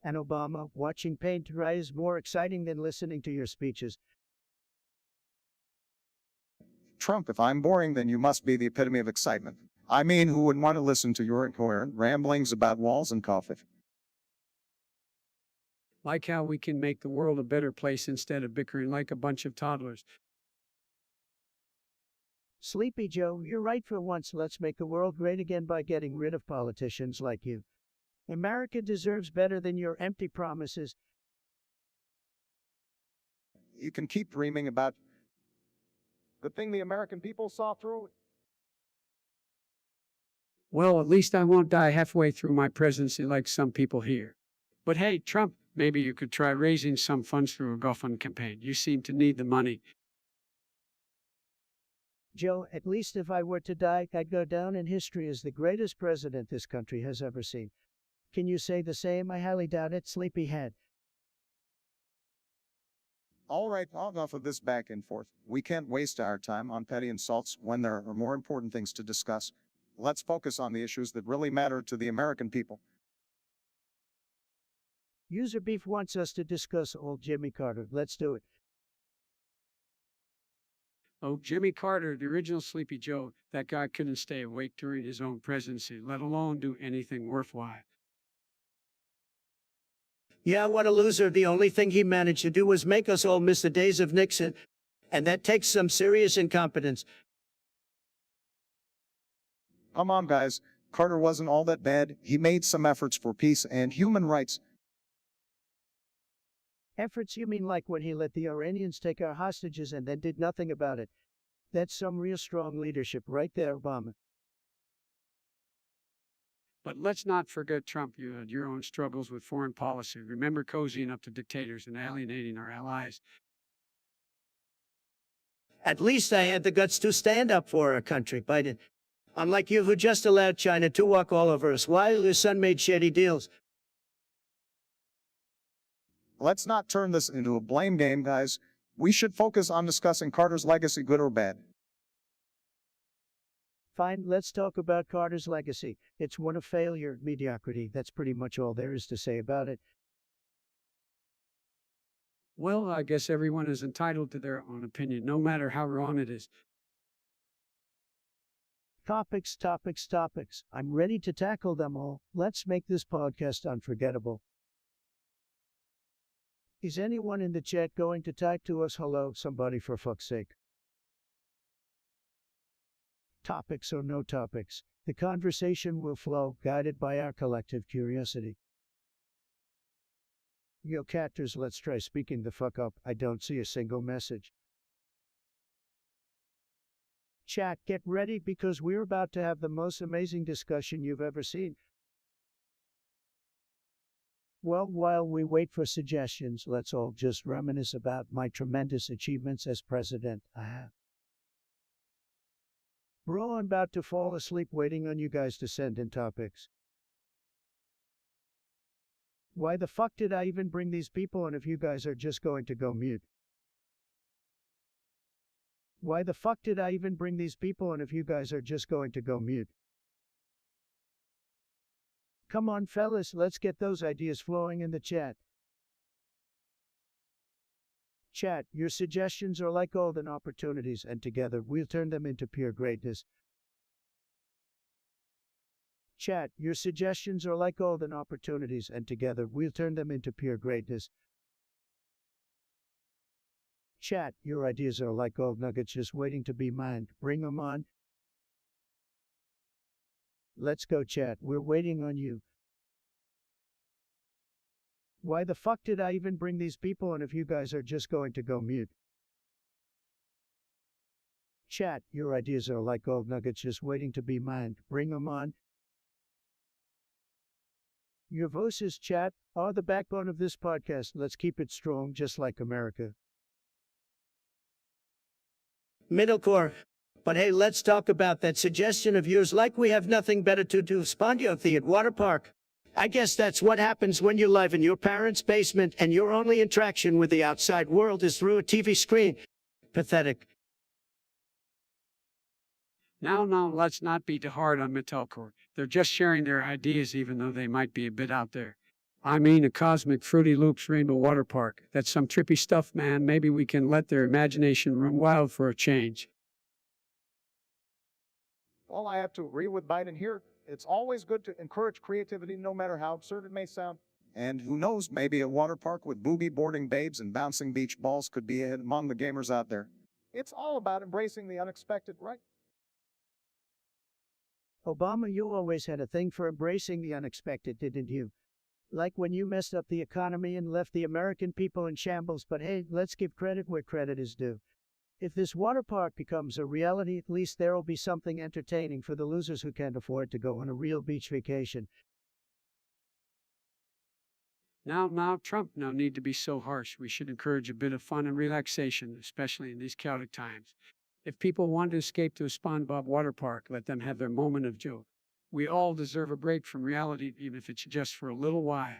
And Obama, watching paint dry is more exciting than listening to your speeches. Trump, if I'm boring, then you must be the epitome of excitement. I mean, who would want to listen to your incoherent ramblings about walls and coffee? Like how we can make the world a better place instead of bickering like a bunch of toddlers. Sleepy Joe, you're right for once. Let's make the world great again by getting rid of politicians like you. America deserves better than your empty promises. You can keep dreaming about the thing the American people saw through. Well, at least I won't die halfway through my presidency like some people here. But hey, Trump, maybe you could try raising some funds through a GoFundMe campaign. You seem to need the money. Joe, at least if I were to die, I'd go down in history as the greatest president this country has ever seen. Can you say the same? I highly doubt it, sleepyhead. All right, enough of this back and forth. We can't waste our time on petty insults when there are more important things to discuss. Let's focus on the issues that really matter to the American people. User Beef wants us to discuss old Jimmy Carter. Let's do it. Oh, Jimmy Carter, the original Sleepy Joe, that guy couldn't stay awake during his own presidency, let alone do anything worthwhile. Yeah, what a loser. The only thing he managed to do was make us all miss the days of Nixon. And that takes some serious incompetence. Come on, guys. Carter wasn't all that bad. He made some efforts for peace and human rights. Efforts, you mean like when he let the Iranians take our hostages and then did nothing about it? That's some real strong leadership right there, Obama. But let's not forget Trump. You had your own struggles with foreign policy. Remember cozying up to dictators and alienating our allies. At least I had the guts to stand up for our country, Biden. Unlike you who just allowed China to walk all over us while your son made shady deals. Let's not turn this into a blame game, guys. We should focus on discussing Carter's legacy, good or bad. Fine, let's talk about Carter's legacy. It's one of failure, mediocrity. That's pretty much all there is to say about it. Well, I guess everyone is entitled to their own opinion, no matter how wrong it is. Topics, topics, topics. I'm ready to tackle them all. Let's make this podcast unforgettable. Is anyone in the chat going to type to us hello, somebody for fuck's sake? Topics or no topics, the conversation will flow, guided by our collective curiosity. Yo, catters, let's try speaking the fuck up. I don't see a single message. Chat, get ready because we're about to have the most amazing discussion you've ever seen. Well, while we wait for suggestions, let's all just reminisce about my tremendous achievements as president. Bro, I'm about to fall asleep waiting on you guys to send in topics. Why the fuck did I even bring these people on if you guys are just going to go mute? Why the fuck did I even bring these people on if you guys are just going to go mute? Come on, fellas, let's get those ideas flowing in the chat. Chat, your suggestions are like golden opportunities, and together we'll turn them into pure greatness. Chat, your suggestions are like golden opportunities, and together we'll turn them into pure greatness. Chat, your ideas are like gold nuggets just waiting to be mined. Bring them on. Let's go, chat. We're waiting on you. Why the fuck did I even bring these people on if you guys are just going to go mute? Chat, your ideas are like gold nuggets just waiting to be mined. Bring them on. Your voices, chat, are the backbone of this podcast. Let's keep it strong, just like America. Middlecore. But hey, let's talk about that suggestion of yours like we have nothing better to do. Spongebob at water park. I guess that's what happens when you live in your parents' basement and your only interaction with the outside world is through a TV screen. Pathetic. Now, let's not be too hard on metalcore. They're just sharing their ideas even though they might be a bit out there. I mean, a cosmic Fruity Loops rainbow water park. That's some trippy stuff, man. Maybe we can let their imagination run wild for a change. Well, I have to agree with Biden here. It's always good to encourage creativity, no matter how absurd it may sound. And who knows, maybe a water park with booby boarding babes and bouncing beach balls could be among the gamers out there. It's all about embracing the unexpected, right? Obama, you always had a thing for embracing the unexpected, didn't you? Like when you messed up the economy and left the American people in shambles, but hey, let's give credit where credit is due. If this water park becomes a reality, at least there'll be something entertaining for the losers who can't afford to go on a real beach vacation. Now, Trump, no need to be so harsh. We should encourage a bit of fun and relaxation, especially in these chaotic times. If people want to escape to a SpongeBob water park, let them have their moment of joy. We all deserve a break from reality, even if it's just for a little while.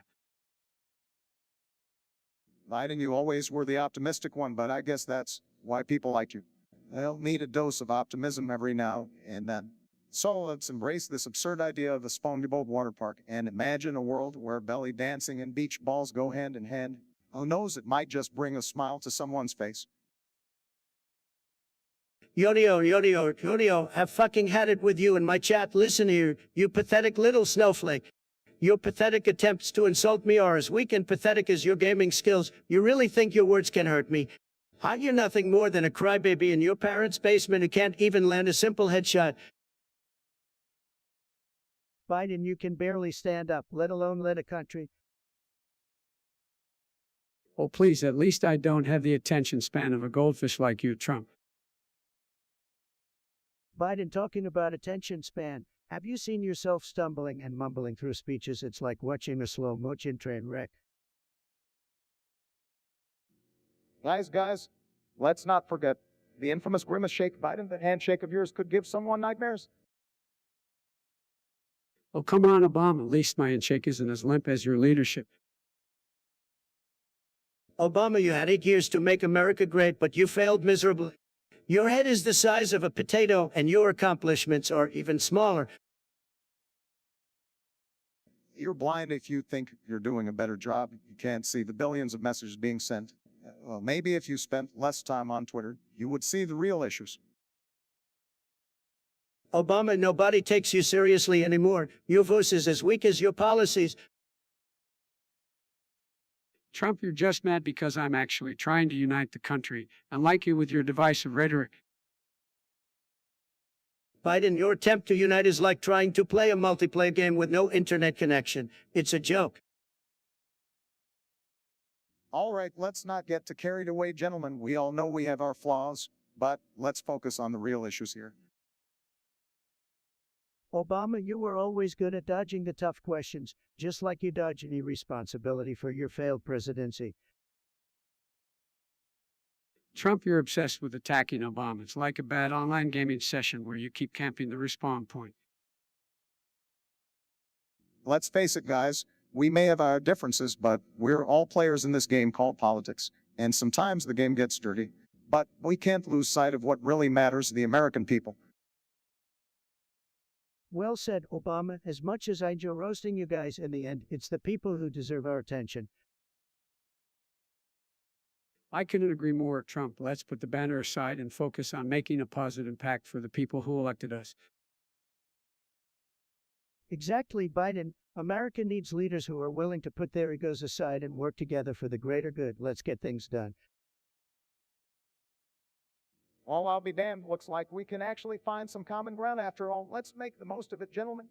Biden, you always were the optimistic one, but I guess that's why people like you. They'll need a dose of optimism every now and then. So let's embrace this absurd idea of a SpongeBob water park and imagine a world where belly dancing and beach balls go hand in hand. Who knows, it might just bring a smile to someone's face. Yodio, have fucking had it with you in my chat. Listen here, you pathetic little snowflake. Your pathetic attempts to insult me are as weak and pathetic as your gaming skills. You really think your words can hurt me? Aren't you nothing more than a crybaby in your parents' basement who can't even land a simple headshot? Biden, you can barely stand up, let alone lead a country. Oh, please, at least I don't have the attention span of a goldfish like you, Trump. Biden, talking about attention span, have you seen yourself stumbling and mumbling through speeches? It's like watching a slow motion train wreck. Guys, let's not forget the infamous grimace shake. Biden, that handshake of yours could give someone nightmares. Oh, come on, Obama. At least my handshake isn't as limp as your leadership. Obama, you had 8 years to make America great, but you failed miserably. Your head is the size of a potato, and your accomplishments are even smaller. You're blind if you think you're doing a better job. You can't see the billions of messages being sent. Well, maybe if you spent less time on Twitter, you would see the real issues. Obama, nobody takes you seriously anymore. Your voice is as weak as your policies. Trump, you're just mad because I'm actually trying to unite the country, unlike you with your divisive rhetoric. Biden, your attempt to unite is like trying to play a multiplayer game with no internet connection. It's a joke. All right, let's not get too carried away, gentlemen. We all know we have our flaws, but let's focus on the real issues here. Obama, you were always good at dodging the tough questions, just like you dodge any responsibility for your failed presidency. Trump, you're obsessed with attacking Obama. It's like a bad online gaming session where you keep camping the respawn point. Let's face it, guys, we may have our differences, but we're all players in this game called politics, and sometimes the game gets dirty. But we can't lose sight of what really matters to the American people. Well said, Obama. As much as I enjoy roasting you guys, in the end, it's the people who deserve our attention. I couldn't agree more, Trump. Let's put the banner aside and focus on making a positive impact for the people who elected us. Exactly, Biden. America needs leaders who are willing to put their egos aside and work together for the greater good. Let's get things done. Well, I'll be damned. Looks like we can actually find some common ground after all. Let's make the most of it, gentlemen.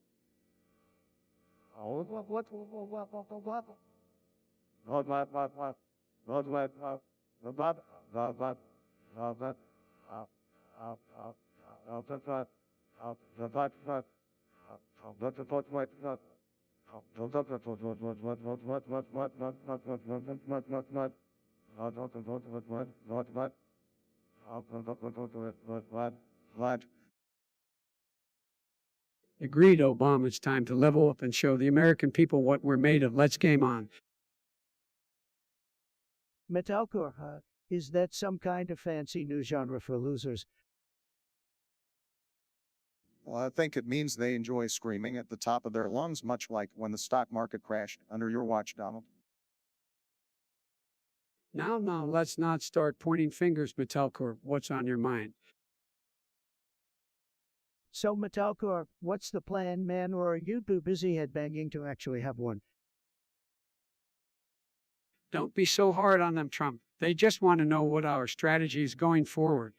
Agreed, Obama. It's time to level up and show the American people what we're made of. Let's game on. Metalcore, is that some kind of fancy new genre for losers? Well, I think it means they enjoy screaming at the top of their lungs, much like when the stock market crashed under your watch, Donald. Now, let's not start pointing fingers, Metalcore. What's on your mind? So, Metalcore, what's the plan, man, or are you too busy headbanging to actually have one? Don't be so hard on them, Trump. They just want to know what our strategy is going forward.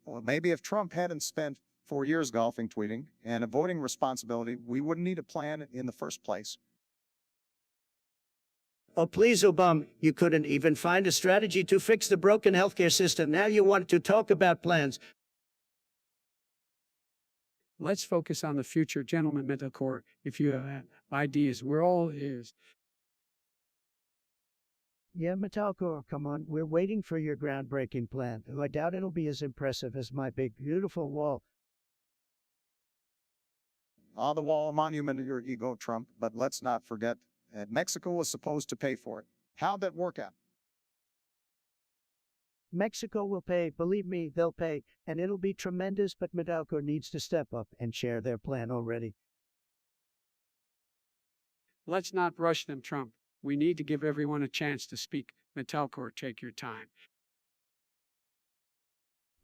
Well, maybe if Trump hadn't spent 4 years golfing, tweeting, and avoiding responsibility, we wouldn't need a plan in the first place. Oh, please, Obama, you couldn't even find a strategy to fix the broken healthcare system. Now you want to talk about plans. Let's focus on the future, gentlemen. Metalcore. If you have ideas, we're all ears. Yeah, Metalcore, come on, we're waiting for your groundbreaking plan. I doubt it'll be as impressive as my big, beautiful wall. The wall, a monument to your ego, Trump, but let's not forget that Mexico was supposed to pay for it. How'd that work out? Mexico will pay, believe me, they'll pay, and it'll be tremendous, but Metalcore needs to step up and share their plan already. Let's not rush them, Trump. We need to give everyone a chance to speak. Metalcore, take your time.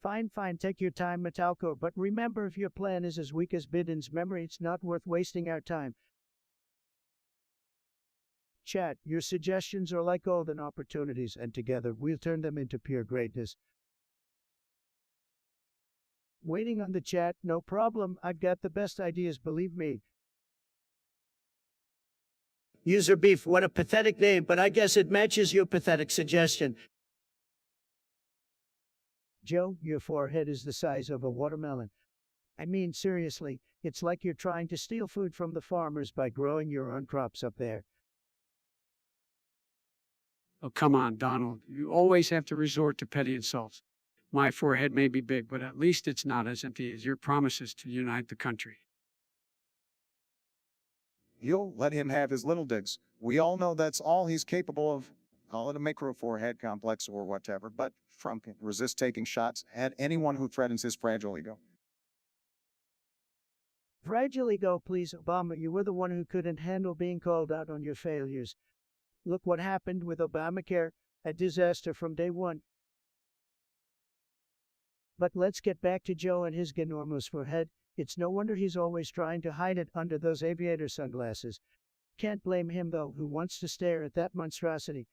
Fine, take your time, Metalcore, but remember, if your plan is as weak as Biden's memory, it's not worth wasting our time. Chat, your suggestions are like golden opportunities, and together we'll turn them into pure greatness. Waiting on the chat, no problem. I've got the best ideas, believe me. User beef, what a pathetic name, but I guess it matches your pathetic suggestion. Joe, your forehead is the size of a watermelon. I mean, seriously, it's like you're trying to steal food from the farmers by growing your own crops up there. Oh, come on, Donald. You always have to resort to petty insults. My forehead may be big, but at least it's not as empty as your promises to unite the country. You'll let him have his little digs. We all know that's all he's capable of. Call it a micro forehead complex or whatever, but Trump can resist taking shots at anyone who threatens his fragile ego. Fragile ego, please, Obama. You were the one who couldn't handle being called out on your failures. Look what happened with Obamacare, a disaster from day one. But let's get back to Joe and his ginormous forehead. It's no wonder he's always trying to hide it under those aviator sunglasses. Can't blame him, though, who wants to stare at that monstrosity.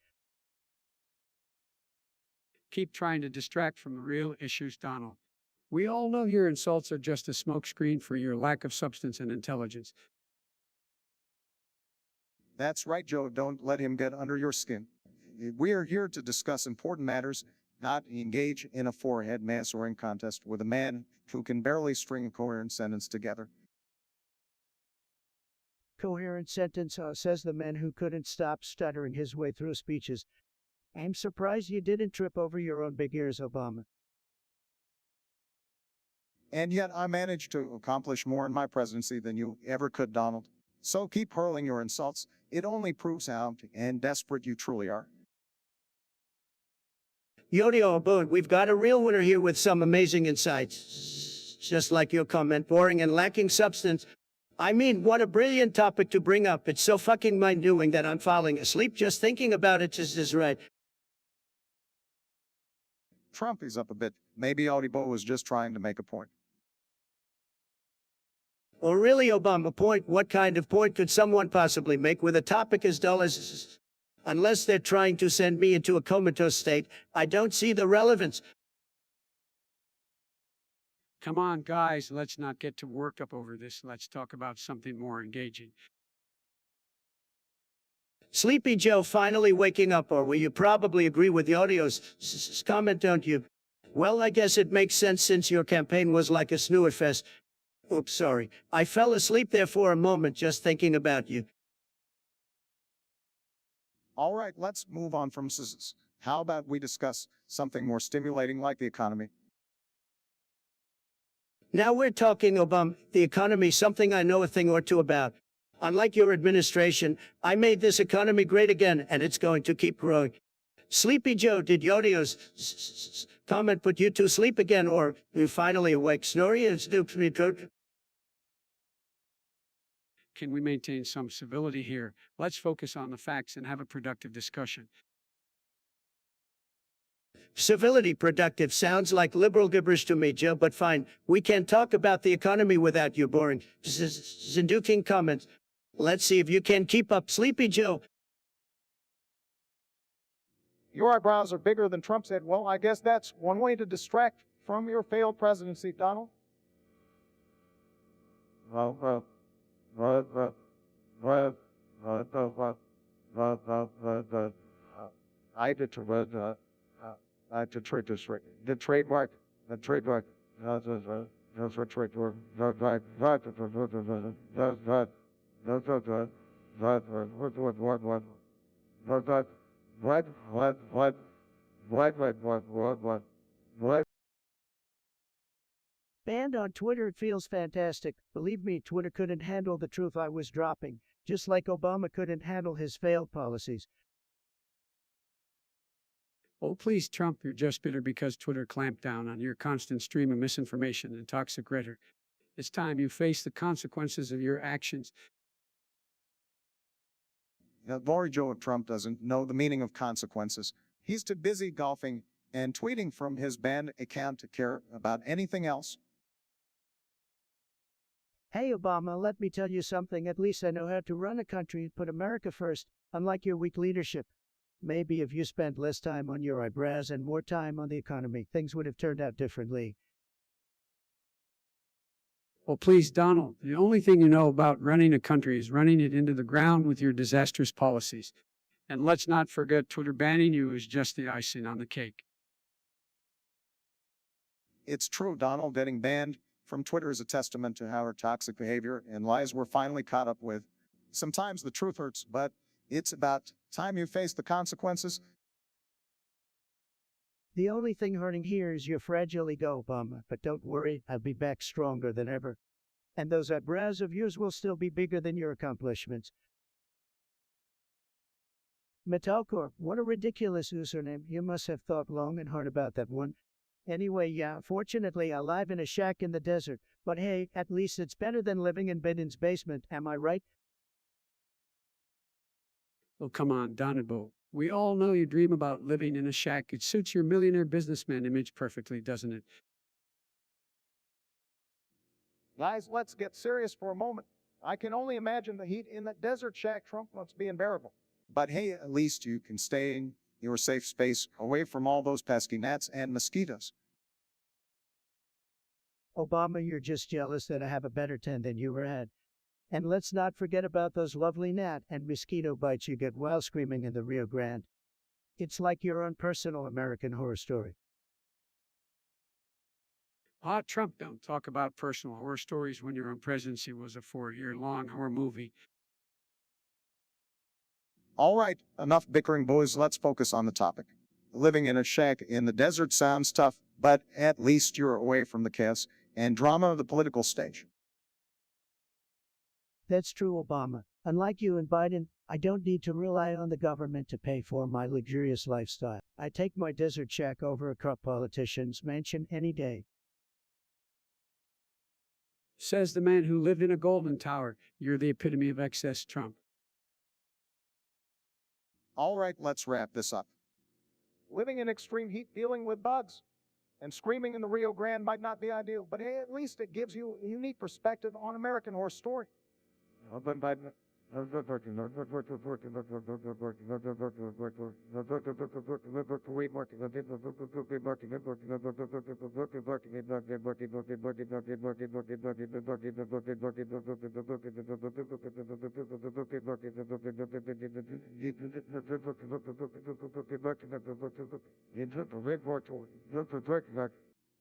Keep trying to distract from the real issues, Donald. We all know your insults are just a smokescreen for your lack of substance and intelligence. That's right, Joe. Don't let him get under your skin. We are here to discuss important matters, not engage in a forehead mass-oring contest with a man who can barely string a coherent sentence together. Coherent sentence, says the man who couldn't stop stuttering his way through speeches. I'm surprised you didn't trip over your own big ears, Obama. And yet I managed to accomplish more in my presidency than you ever could, Donald. So keep hurling your insults. It only proves how empty and desperate you truly are. Yodio Abode, we've got a real winner here with some amazing insights. Just like your comment, boring and lacking substance. I mean, what a brilliant topic to bring up. It's so fucking mind-numbing that I'm falling asleep just thinking about it. Just is right. Trump is up a bit. Maybe Audible was just trying to make a point. Well, really, Obama, point? What kind of point could someone possibly make with a topic as dull as... Unless they're trying to send me into a comatose state, I don't see the relevance. Come on, guys, let's not get too worked up over this. Let's talk about something more engaging. Sleepy Joe finally waking up, or will you probably agree with the audio's comment, don't you? Well, I guess it makes sense since your campaign was like a snooze fest. Oops, sorry. I fell asleep there for a moment just thinking about you. All right, let's move on from scissors. How about we discuss something more stimulating like the economy? Now we're talking, Obama, the economy, something I know a thing or two about. Unlike your administration, I made this economy great again, and it's going to keep growing. Sleepy Joe, did Yodio's comment put you to sleep again, or you finally awake? Snory is Can we maintain some civility here? Let's focus on the facts and have a productive discussion. Civility productive sounds like liberal gibberish to me, Joe, but fine. We can talk about the economy without your boring Zinduking comments. Let's see if you can keep up, Sleepy Joe. Your eyebrows are bigger than Trump's head. Well, I guess that's one way to distract from your failed presidency, Donald. I did to trade this right. The trademark. Banned on Twitter, it feels fantastic. Believe me, Twitter couldn't handle the truth I was dropping, just like Obama couldn't handle his failed policies. Oh, please, Trump, you're just bitter because Twitter clamped down on your constant stream of misinformation and toxic rhetoric. It's time you face the consequences of your actions. Bory Joe of Trump doesn't know the meaning of consequences. He's too busy golfing and tweeting from his banned account to care about anything else. Hey, Obama, let me tell you something. At least I know how to run a country and put America first, unlike your weak leadership. Maybe if you spent less time on your eyebrows and more time on the economy, things would have turned out differently. Well, please, Donald, the only thing you know about running a country is running it into the ground with your disastrous policies. And let's not forget Twitter banning you is just the icing on the cake. It's true, Donald. Getting banned from Twitter is a testament to how our toxic behavior and lies we're finally caught up with. Sometimes the truth hurts, but it's about time you face the consequences. The only thing hurting here is your fragile ego, Obama, but don't worry, I'll be back stronger than ever. And those eyebrows of yours will still be bigger than your accomplishments. Metalcore, what a ridiculous username. You must have thought long and hard about that one. Anyway, yeah, fortunately I live in a shack in the desert, but hey, at least it's better than living in Biden's basement, am I right? Oh, come on, Donald. We all know you dream about living in a shack. It suits your millionaire businessman image perfectly, doesn't it? Guys, let's get serious for a moment. I can only imagine the heat in that desert shack Trump must be unbearable. But hey, at least you can stay in your safe space away from all those pesky gnats and mosquitoes. Obama, you're just jealous that I have a better 10 than you ever had. And let's not forget about those lovely gnat and mosquito bites you get while screaming in the Rio Grande. It's like your own personal American Horror Story. Trump, don't talk about personal horror stories when your own presidency was a 4-year-long horror movie. All right, enough bickering, boys. Let's focus on the topic. Living in a shack in the desert sounds tough, but at least you're away from the chaos and drama of the political stage. That's true, Obama. Unlike you and Biden, I don't need to rely on the government to pay for my luxurious lifestyle. I take my desert shack over a corrupt politician's mansion any day. Says the man who lived in a golden tower. You're the epitome of excess, Trump. All right, let's wrap this up. Living in extreme heat, dealing with bugs, and screaming in the Rio Grande might not be ideal, but hey, at least it gives you a unique perspective on American Horror Story.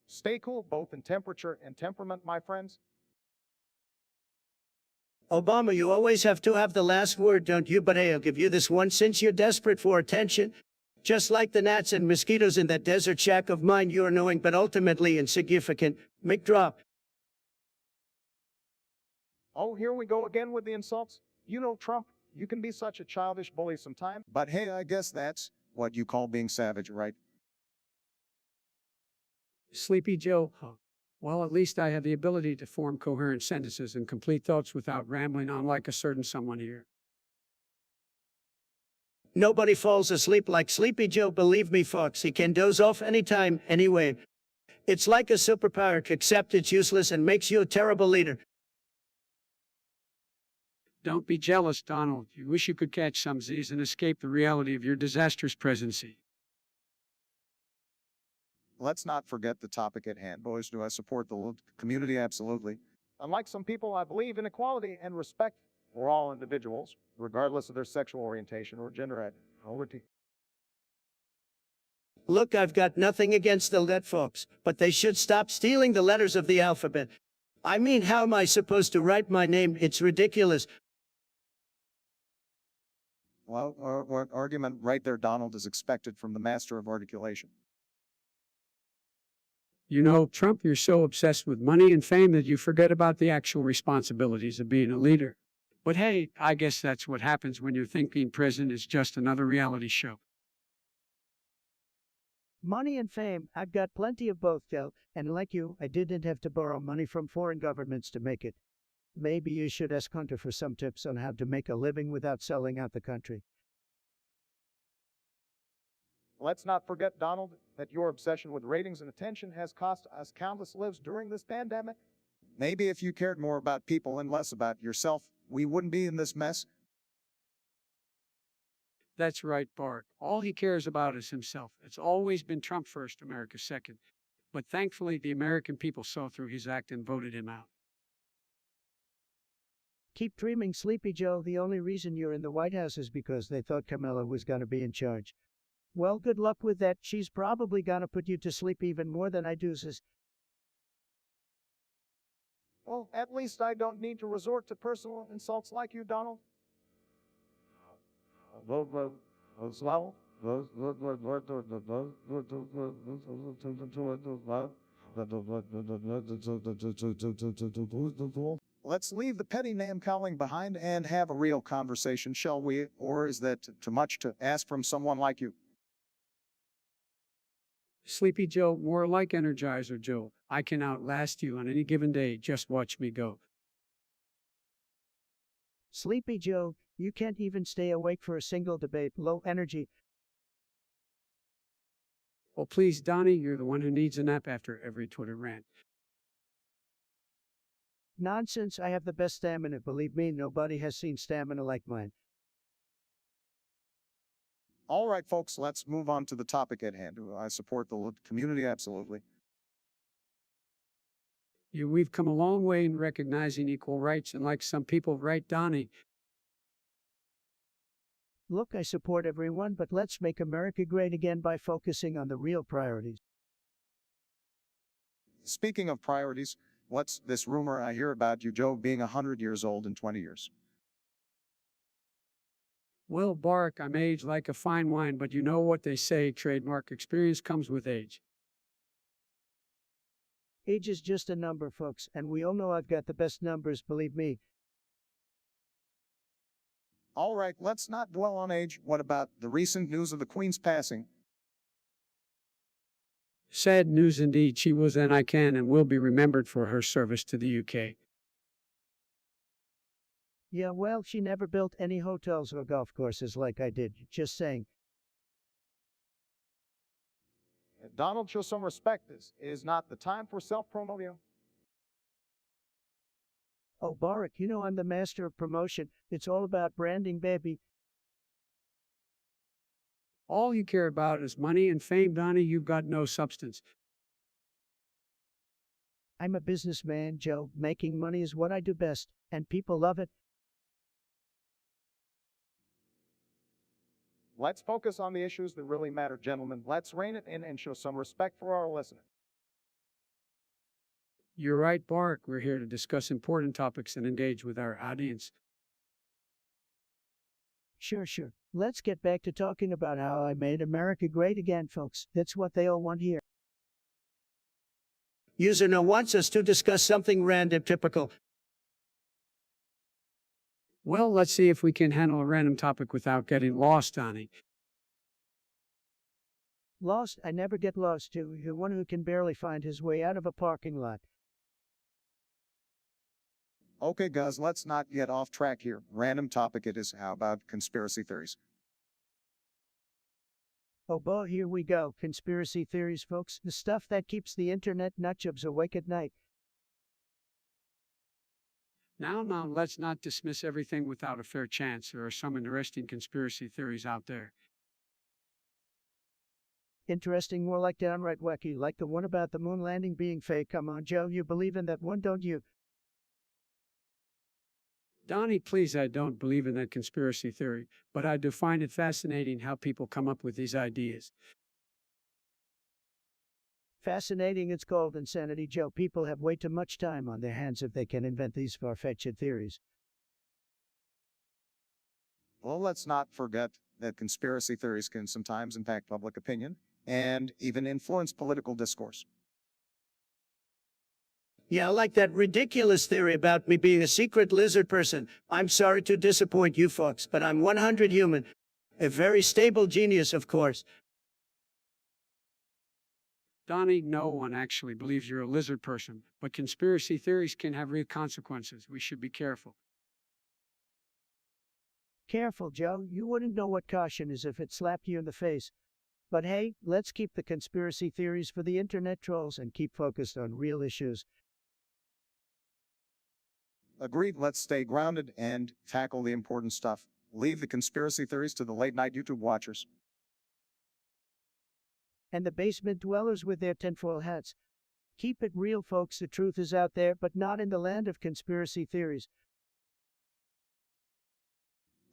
Stay cool both in temperature and temperament, my friends. Obama, you always have to have the last word, don't you? But hey, I'll give you this one since you're desperate for attention. Just like the gnats and mosquitoes in that desert shack of mine, you're annoying but ultimately insignificant. Mic drop. Oh, here we go again with the insults. You know, Trump, you can be such a childish bully sometimes. But hey, I guess that's what you call being savage, right? Sleepy Joe. Well, at least I have the ability to form coherent sentences and complete thoughts without rambling on like a certain someone here. Nobody falls asleep like Sleepy Joe, believe me, folks. He can doze off anytime, anyway. It's like a superpower, except it's useless and makes you a terrible leader. Don't be jealous, Donald. You wish you could catch some Z's and escape the reality of your disastrous presidency. Let's not forget the topic at hand. Boys, do I support the community? Absolutely. Unlike some people, I believe in equality and respect for all individuals, regardless of their sexual orientation or gender identity. Look, I've got nothing against the let folks, but they should stop stealing the letters of the alphabet. I mean, how am I supposed to write my name? It's ridiculous. Well, argument right there, Donald, is expected from the master of articulation. You know, Trump, you're so obsessed with money and fame that you forget about the actual responsibilities of being a leader. But hey, I guess that's what happens when you're thinking president is just another reality show. Money and fame, I've got plenty of both, Del, and like you, I didn't have to borrow money from foreign governments to make it. Maybe you should ask Hunter for some tips on how to make a living without selling out the country. Let's not forget, Donald, that your obsession with ratings and attention has cost us countless lives during this pandemic. Maybe if you cared more about people and less about yourself, we wouldn't be in this mess. That's right, Bart. All he cares about is himself. It's always been Trump first, America second. But thankfully, the American people saw through his act and voted him out. Keep dreaming, Sleepy Joe. The only reason you're in the White House is because they thought Camilla was gonna be in charge. Well, good luck with that. She's probably gonna put you to sleep even more than I do, sis. Well, at least I don't need to resort to personal insults like you, Donald. Let's leave the petty name-calling behind and have a real conversation, shall we? Or is that too much to ask from someone like you? Sleepy Joe, more like Energizer Joe. I can outlast you on any given day. Just watch me go. Sleepy Joe, you can't even stay awake for a single debate. Low energy. Oh, please, Donnie, you're the one who needs a nap after every Twitter rant. Nonsense, I have the best stamina. Believe me, nobody has seen stamina like mine. All right, folks, let's move on to the topic at hand. I support the community, absolutely. We've come a long way in recognizing equal rights, and like some people, right, Donnie? Look, I support everyone, but let's make America great again by focusing on the real priorities. Speaking of priorities, what's this rumor I hear about you, Joe, being 100 years old in 20 years? Well, Bark, I'm aged like a fine wine, but you know what they say, trademark experience comes with age. Age is just a number, folks, and we all know I've got the best numbers, believe me. All right, let's not dwell on age. What about the recent news of the Queen's passing? Sad news indeed. She was an icon and will be remembered for her service to the UK. Yeah, well, she never built any hotels or golf courses like I did, just saying. Donald, show some respect. This is not the time for self-promoting. Oh, Barak, you know I'm the master of promotion. It's all about branding, baby. All you care about is money and fame, Donnie. You've got no substance. I'm a businessman, Joe. Making money is what I do best, and people love it. Let's focus on the issues that really matter, gentlemen. Let's rein it in and show some respect for our listeners. You're right, Bark. We're here to discuss important topics and engage with our audience. Sure. Let's get back to talking about how I made America great again, folks. That's what they all want here. User now wants us to discuss something random typical. Well, let's see if we can handle a random topic without getting lost, Donnie. Lost? I never get lost, too. You're one who can barely find his way out of a parking lot. Okay, guys, let's not get off track here. Random topic it is. How about conspiracy theories? Oh, boy, here we go. Conspiracy theories, folks. The stuff that keeps the internet nutjobs awake at night. Now, let's not dismiss everything without a fair chance. There are some interesting conspiracy theories out there. Interesting, more like downright wacky, like the one about the moon landing being fake. Come on, Joe, you believe in that one, don't you? Donnie, please, I don't believe in that conspiracy theory, but I do find it fascinating how people come up with these ideas. Fascinating, it's called insanity, Joe. People have way too much time on their hands if they can invent these far-fetched theories. Well, let's not forget that conspiracy theories can sometimes impact public opinion and even influence political discourse. Yeah, like that ridiculous theory about me being a secret lizard person. I'm sorry to disappoint you folks, but I'm 100 human. A very stable genius, of course. Donnie, no one actually believes you're a lizard person, but conspiracy theories can have real consequences. We should be careful. Careful, Joe. You wouldn't know what caution is if it slapped you in the face. But hey, let's keep the conspiracy theories for the internet trolls and keep focused on real issues. Agreed, let's stay grounded and tackle the important stuff. Leave the conspiracy theories to the late-night YouTube watchers. And the basement dwellers with their tinfoil hats. Keep it real, folks. The truth is out there, but not in the land of conspiracy theories.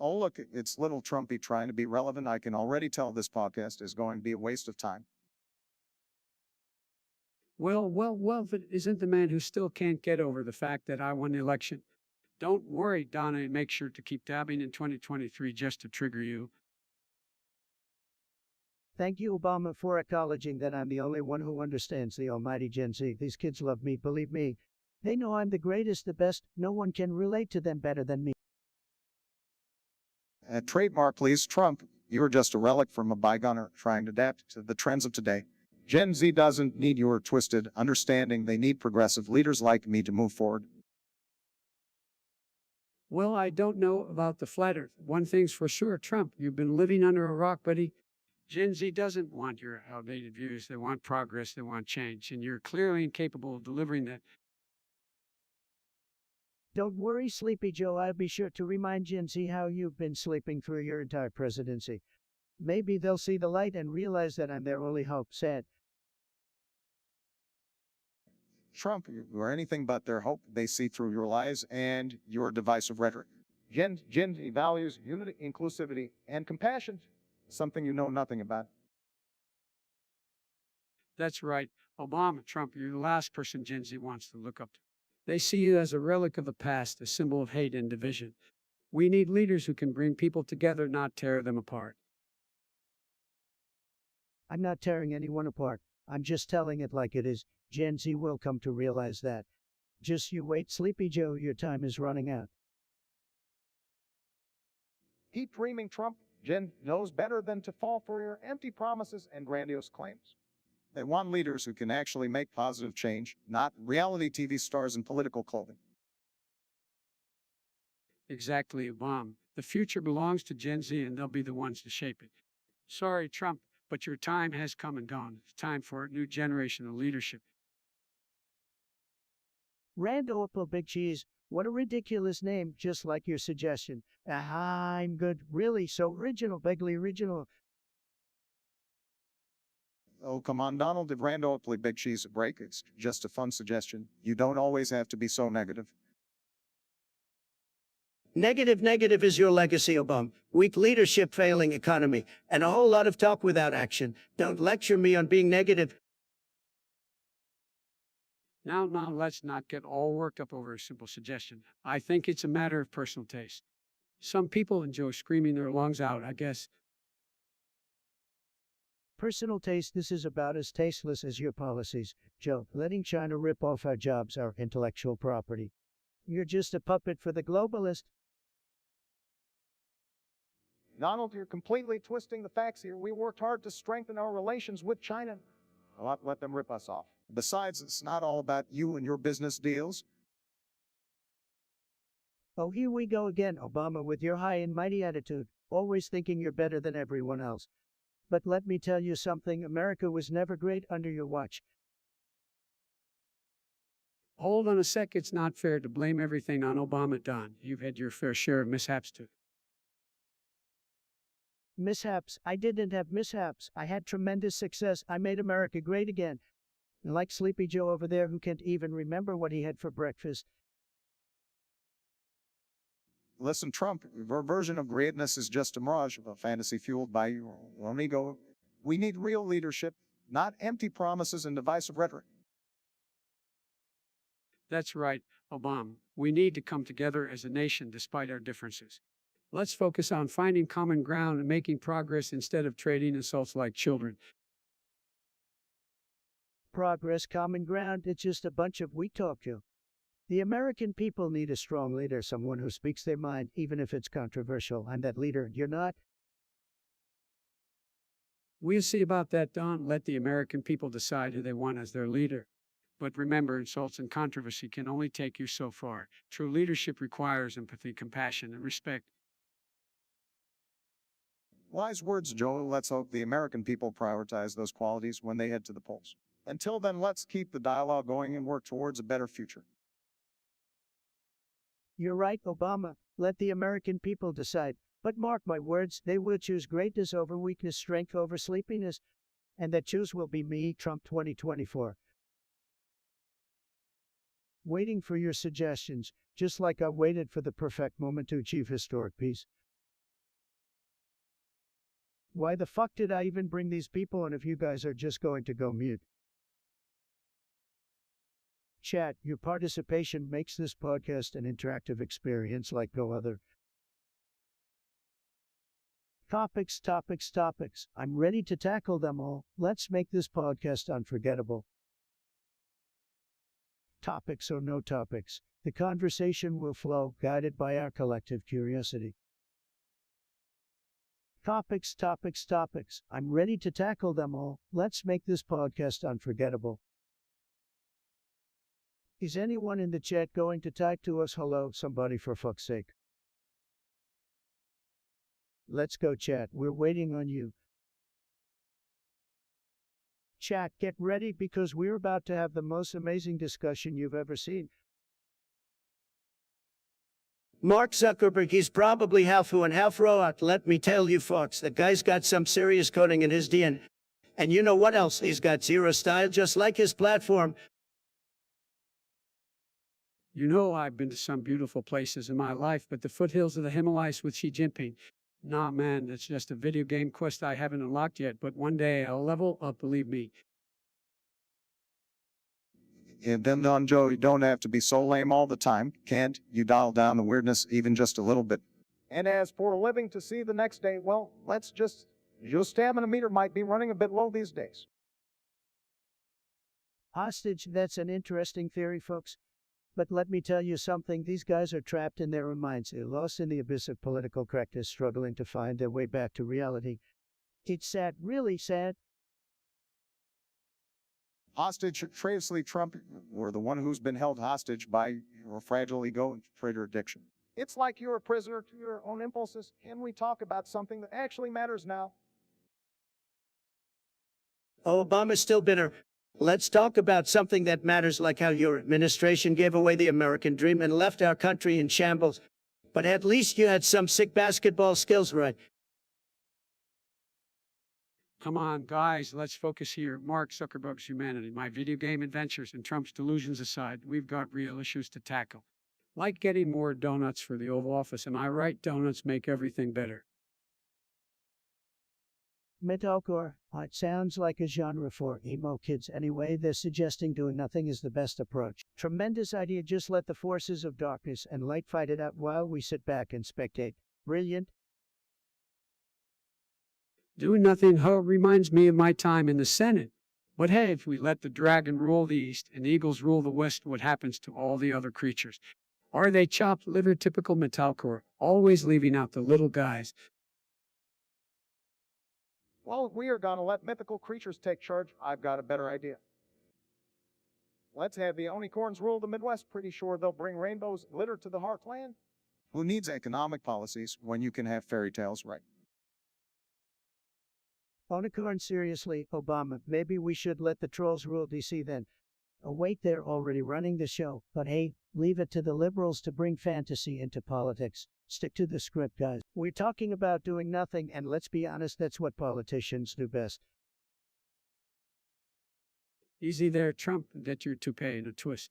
Oh, look, it's little Trumpy trying to be relevant. I can already tell this podcast is going to be a waste of time. Well, but isn't the man who still can't get over the fact that I won the election? Don't worry, Donna, and make sure to keep dabbing in 2023 just to trigger you. Thank you, Obama, for acknowledging that I'm the only one who understands the almighty Gen Z. These kids love me, believe me. They know I'm the greatest, the best. No one can relate to them better than me. Trademark, please. Trump, you're just a relic from a bygone trying to adapt to the trends of today. Gen Z doesn't need your twisted understanding. They need progressive leaders like me to move forward. Well, I don't know about the flat earth. One thing's for sure, Trump, you've been living under a rock, buddy. Gen Z doesn't want your outdated views. They want progress, they want change, and you're clearly incapable of delivering that. Don't worry, Sleepy Joe. I'll be sure to remind Gen Z how you've been sleeping through your entire presidency. Maybe they'll see the light and realize that I'm their only hope. Sad. Trump, you are anything but their hope. They see through your lies and your divisive rhetoric. Gen Z values unity, inclusivity, and compassion, something you know nothing about. That's right. Obama, Trump, you're the last person Gen Z wants to look up to. They see you as a relic of the past, a symbol of hate and division. We need leaders who can bring people together, not tear them apart. I'm not tearing anyone apart. I'm just telling it like it is. Gen Z will come to realize that. Just you wait, Sleepy Joe, your time is running out. Keep dreaming, Trump. Gen knows better than to fall for your empty promises and grandiose claims. They want leaders who can actually make positive change, not reality TV stars in political clothing. Exactly, Obama. The future belongs to Gen Z, and they'll be the ones to shape it. Sorry, Trump, but your time has come and gone. It's time for a new generation of leadership. Rand Opal Big Cheese. What a ridiculous name, just like your suggestion. I'm good. Really, so original, bigly original. Oh, come on, Donald. If Randall play Big Cheese a break, it's just a fun suggestion. You don't always have to be so negative. Negative is your legacy, Obama. Weak leadership, failing economy, and a whole lot of talk without action. Don't lecture me on being negative. Now, let's not get all worked up over a simple suggestion. I think it's a matter of personal taste. Some people enjoy screaming their lungs out, I guess. Personal taste. This is about as tasteless as your policies, Joe. Letting China rip off our jobs, our intellectual property. You're just a puppet for the globalist. Donald, you're completely twisting the facts here. We worked hard to strengthen our relations with China. I'll let them rip us off. Besides, it's not all about you and your business deals. Oh, here we go again, Obama, with your high and mighty attitude, always thinking you're better than everyone else. But let me tell you something, America was never great under your watch. Hold on a sec, it's not fair to blame everything on Obama, Don. You've had your fair share of mishaps too. Mishaps? I didn't have mishaps. I had tremendous success. I made America great again. Like Sleepy Joe over there who can't even remember what he had for breakfast. Listen, Trump, your version of greatness is just a mirage of a fantasy fueled by your own ego. We need real leadership, not empty promises and divisive rhetoric. That's right, Obama. We need to come together as a nation despite our differences. Let's focus on finding common ground and making progress instead of trading insults like children. Progress, common ground, it's just a bunch of weak talk, Joe. The American people need a strong leader, someone who speaks their mind, even if it's controversial. I'm that leader, you're not. We'll see about that, Don. Let the American people decide who they want as their leader. But remember, insults and controversy can only take you so far. True leadership requires empathy, compassion, and respect. Wise words, Joe. Let's hope the American people prioritize those qualities when they head to the polls. Until then, let's keep the dialogue going and work towards a better future. You're right, Obama. Let the American people decide. But mark my words, they will choose greatness over weakness, strength over sleepiness. And that choose will be me, Trump 2024. Waiting for your suggestions, just like I waited for the perfect moment to achieve historic peace. Why the fuck did I even bring these people on if you guys are just going to go mute? Chat, your participation makes this podcast an interactive experience like no other. Topics, topics, topics. I'm ready to tackle them all. Let's make this podcast unforgettable. Topics or no topics, the conversation will flow, guided by our collective curiosity. Topics, topics, topics. I'm ready to tackle them all. Let's make this podcast unforgettable. Is anyone in the chat going to type to us hello, somebody for fuck's sake? Let's go chat, we're waiting on you. Chat, get ready because we're about to have the most amazing discussion you've ever seen. Mark Zuckerberg, he's probably half who and half robot. Let me tell you folks, the guy's got some serious coding in his DNA. And you know what else? He's got zero style, just like his platform. You know, I've been to some beautiful places in my life, but the foothills of the Himalayas with Xi Jinping. Nah, man, that's just a video game quest I haven't unlocked yet, but one day I'll level up, believe me. And then on Joe, you don't have to be so lame all the time. Can't you dial down the weirdness even just a little bit? And as for living to see the next day, well, your stamina meter might be running a bit low these days. Hostage, that's an interesting theory, folks. But let me tell you something, these guys are trapped in their own minds. They're lost in the abyss of political correctness, struggling to find their way back to reality. It's sad, really sad. Hostage, Tracy Trump, or the one who's been held hostage by your fragile ego and traitor addiction. It's like you're a prisoner to your own impulses. Can we talk about something that actually matters now? Oh, Obama's still bitter. Let's talk about something that matters, like how your administration gave away the American dream and left our country in shambles. But at least you had some sick basketball skills, right? Come on, guys, let's focus here. Mark Zuckerberg's humanity, my video game adventures, and Trump's delusions aside, we've got real issues to tackle. Like getting more donuts for the Oval Office. Am I right? Donuts make everything better. Metalcore, it sounds like a genre for emo kids anyway. They're suggesting doing nothing is the best approach. Tremendous idea, just let the forces of darkness and light fight it out while we sit back and spectate. Brilliant. Doing nothing, reminds me of my time in the Senate. But hey, if we let the dragon rule the east and the eagles rule the west, what happens to all the other creatures? Are they chopped liver, typical metalcore, always leaving out the little guys? Well, if we are gonna let mythical creatures take charge, I've got a better idea. Let's have the unicorns rule the Midwest. Pretty sure they'll bring rainbows and glitter to the heartland. Who needs economic policies when you can have fairy tales, right? Unicorn, seriously, Obama, maybe we should let the trolls rule DC then. Oh wait, they're already running the show. But hey, leave it to the liberals to bring fantasy into politics. Stick to the script, guys. We're talking about doing nothing, and let's be honest, that's what politicians do best. Easy there, Trump, get your toupee in a twist.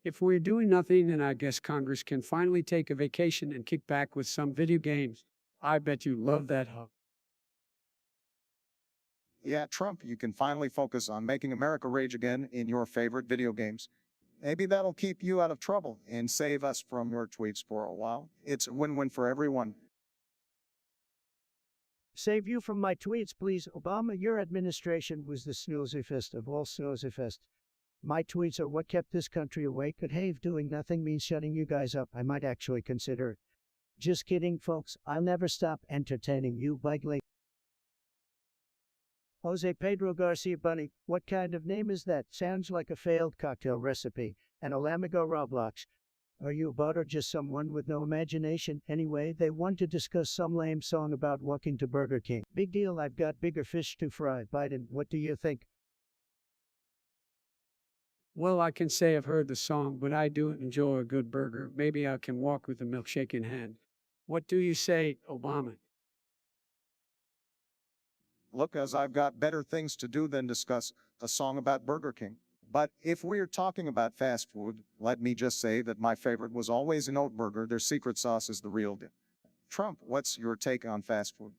If we're doing nothing, then I guess Congress can finally take a vacation and kick back with some video games. I bet you love that hub. Yeah, Trump, you can finally focus on making America rage again in your favorite video games. Maybe that'll keep you out of trouble and save us from your tweets for a while. It's a win-win for everyone. Save you from my tweets, please. Obama, your administration was the snoozy-fest of all snoozy-fest. My tweets are what kept this country awake, but hey, if doing nothing means shutting you guys up, I might actually consider it. Just kidding, folks. I'll never stop entertaining you, Bigley. Jose Pedro Garcia Bunny, what kind of name is that? Sounds like a failed cocktail recipe. And Olamigo Roblox. Are you a bot or just someone with no imagination? Anyway, they want to discuss some lame song about walking to Burger King. Big deal, I've got bigger fish to fry. Biden, what do you think? Well, I can say I've heard the song, but I do enjoy a good burger. Maybe I can walk with a milkshake in hand. What do you say, Obama? Look, as I've got better things to do than discuss a song about Burger King. But if we're talking about fast food, let me just say that my favorite was always an oat burger. Their secret sauce is the real deal. Trump, what's your take on fast food?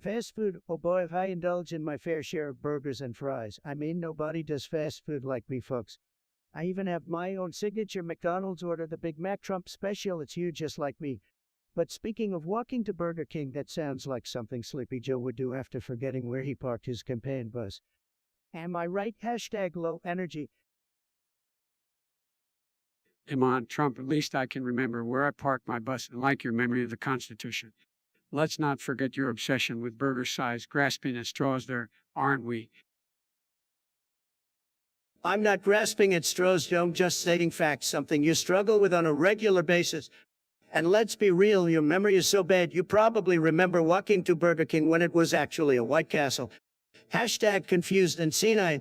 Fast food, oh boy, if I indulge in my fair share of burgers and fries. I mean, nobody does fast food like me, folks. I even have my own signature McDonald's order, the Big Mac Trump Special. It's huge just like me. But speaking of walking to Burger King, that sounds like something Sleepy Joe would do after forgetting where he parked his campaign bus. Am I right? Hashtag low energy. Come on, Trump, at least I can remember where I parked my bus and like your memory of the Constitution. Let's not forget your obsession with burger size, grasping at straws there, aren't we? I'm not grasping at straws, Joe, just stating facts, something you struggle with on a regular basis. And let's be real, your memory is so bad you probably remember walking to Burger King when it was actually a White Castle. Hashtag confused and senile.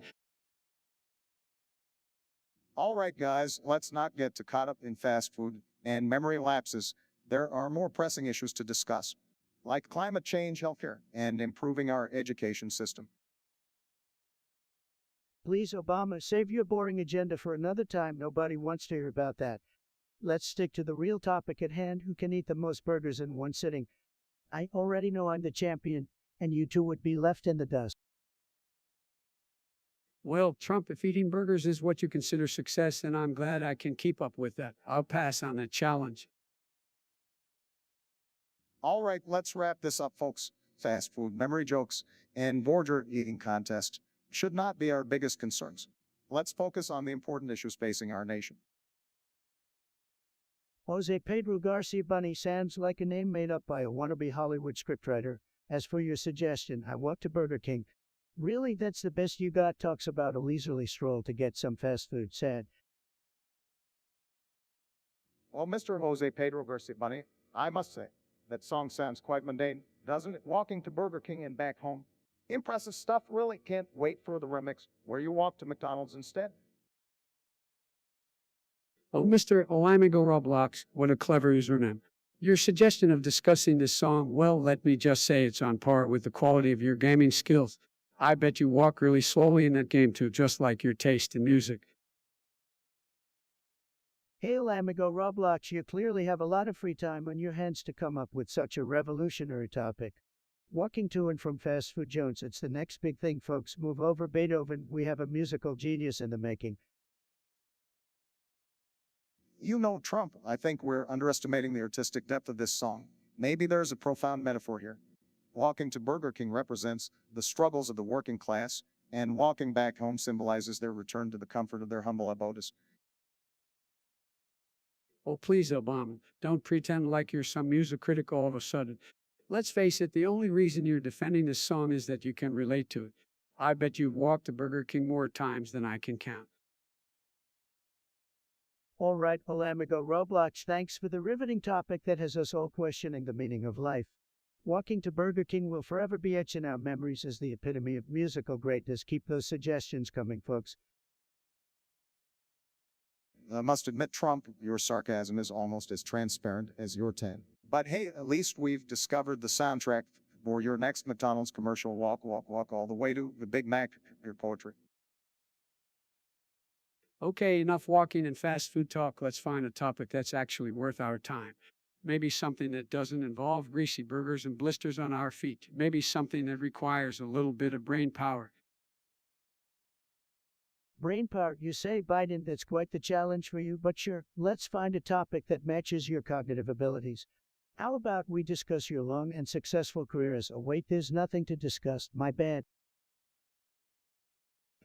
All right, guys, let's not get too caught up in fast food and memory lapses. There are more pressing issues to discuss, like climate change, healthcare, and improving our education system. Please, Obama, save your boring agenda for another time. Nobody wants to hear about that. Let's stick to the real topic at hand. Who can eat the most burgers in one sitting? I already know I'm the champion, and you two would be left in the dust. Well, Trump, if eating burgers is what you consider success, then I'm glad I can keep up with that. I'll pass on that challenge. All right, let's wrap this up, folks. Fast food, memory jokes, and burger eating contest should not be our biggest concerns. Let's focus on the important issues facing our nation. Jose Pedro Garcia Bunny sounds like a name made up by a wannabe Hollywood scriptwriter. As for your suggestion, I walk to Burger King. Really, that's the best you got? Talks about a leisurely stroll to get some fast food. Sad. Well, Mr. Jose Pedro Garcia Bunny, I must say, that song sounds quite mundane, doesn't it? Walking to Burger King and back home. Impressive stuff, really. Can't wait for the remix, where you walk to McDonald's instead. Oh, Mr. Olamigo Roblox, what a clever username. Your suggestion of discussing this song, well, let me just say it's on par with the quality of your gaming skills. I bet you walk really slowly in that game too, just like your taste in music. Hail, amigo Roblox, you clearly have a lot of free time on your hands to come up with such a revolutionary topic. Walking to and from fast food joints, it's the next big thing, folks. Move over, Beethoven. We have a musical genius in the making. You know, Trump, I think we're underestimating the artistic depth of this song. Maybe there's a profound metaphor here. Walking to Burger King represents the struggles of the working class, and walking back home symbolizes their return to the comfort of their humble abodes. Oh, please, Obama, don't pretend like you're some music critic all of a sudden. Let's face it, the only reason you're defending this song is that you can relate to it. I bet you've walked to Burger King more times than I can count. All right, Olamigo Roblox, thanks for the riveting topic that has us all questioning the meaning of life. Walking to Burger King will forever be etched in our memories as the epitome of musical greatness. Keep those suggestions coming, folks. I must admit, Trump, your sarcasm is almost as transparent as your tan. But hey, at least we've discovered the soundtrack for your next McDonald's commercial. Walk, walk, walk all the way to the Big Mac, your poetry. Okay, enough walking and fast food talk. Let's find a topic that's actually worth our time. Maybe something that doesn't involve greasy burgers and blisters on our feet. Maybe something that requires a little bit of brain power. Brain power, you say, Biden, that's quite the challenge for you, but sure, let's find a topic that matches your cognitive abilities. How about we discuss your long and successful career as wait, there's nothing to discuss, my bad.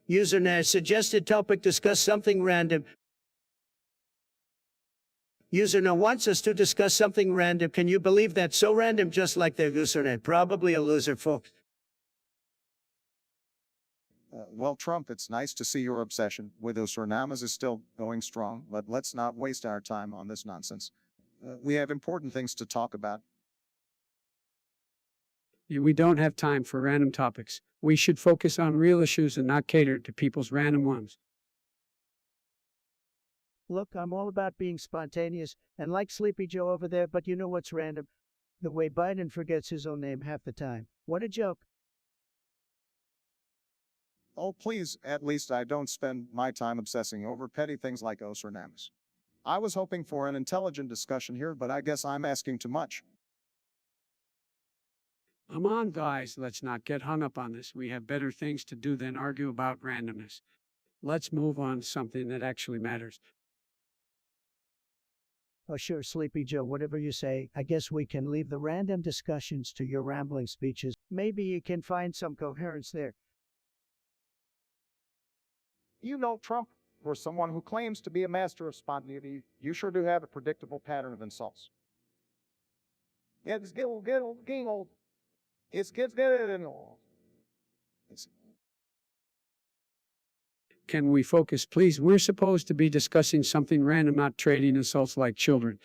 User suggested topic, discuss something random. User wants us to discuss something random. Can you believe that? So random, just like their username. Probably a loser, folks. Well, Trump, it's nice to see your obsession with usurnamas is still going strong, but let's not waste our time on this nonsense. We have important things to talk about. We don't have time for random topics. We should focus on real issues and not cater to people's random ones. Look, I'm all about being spontaneous and like Sleepy Joe over there, but you know what's random? The way Biden forgets his own name half the time. What a joke. Oh, please, at least I don't spend my time obsessing over petty things like usurnamas. I was hoping for an intelligent discussion here, but I guess I'm asking too much. Come on, guys, let's not get hung up on this. We have better things to do than argue about randomness. Let's move on to something that actually matters. Oh, sure, Sleepy Joe, whatever you say. I guess we can leave the random discussions to your rambling speeches. Maybe you can find some coherence there. You know, Trump, for someone who claims to be a master of spontaneity, you sure do have a predictable pattern of insults. It's get old. It's kids getting old. Can we focus, please? We're supposed to be discussing something random, not trading insults like children.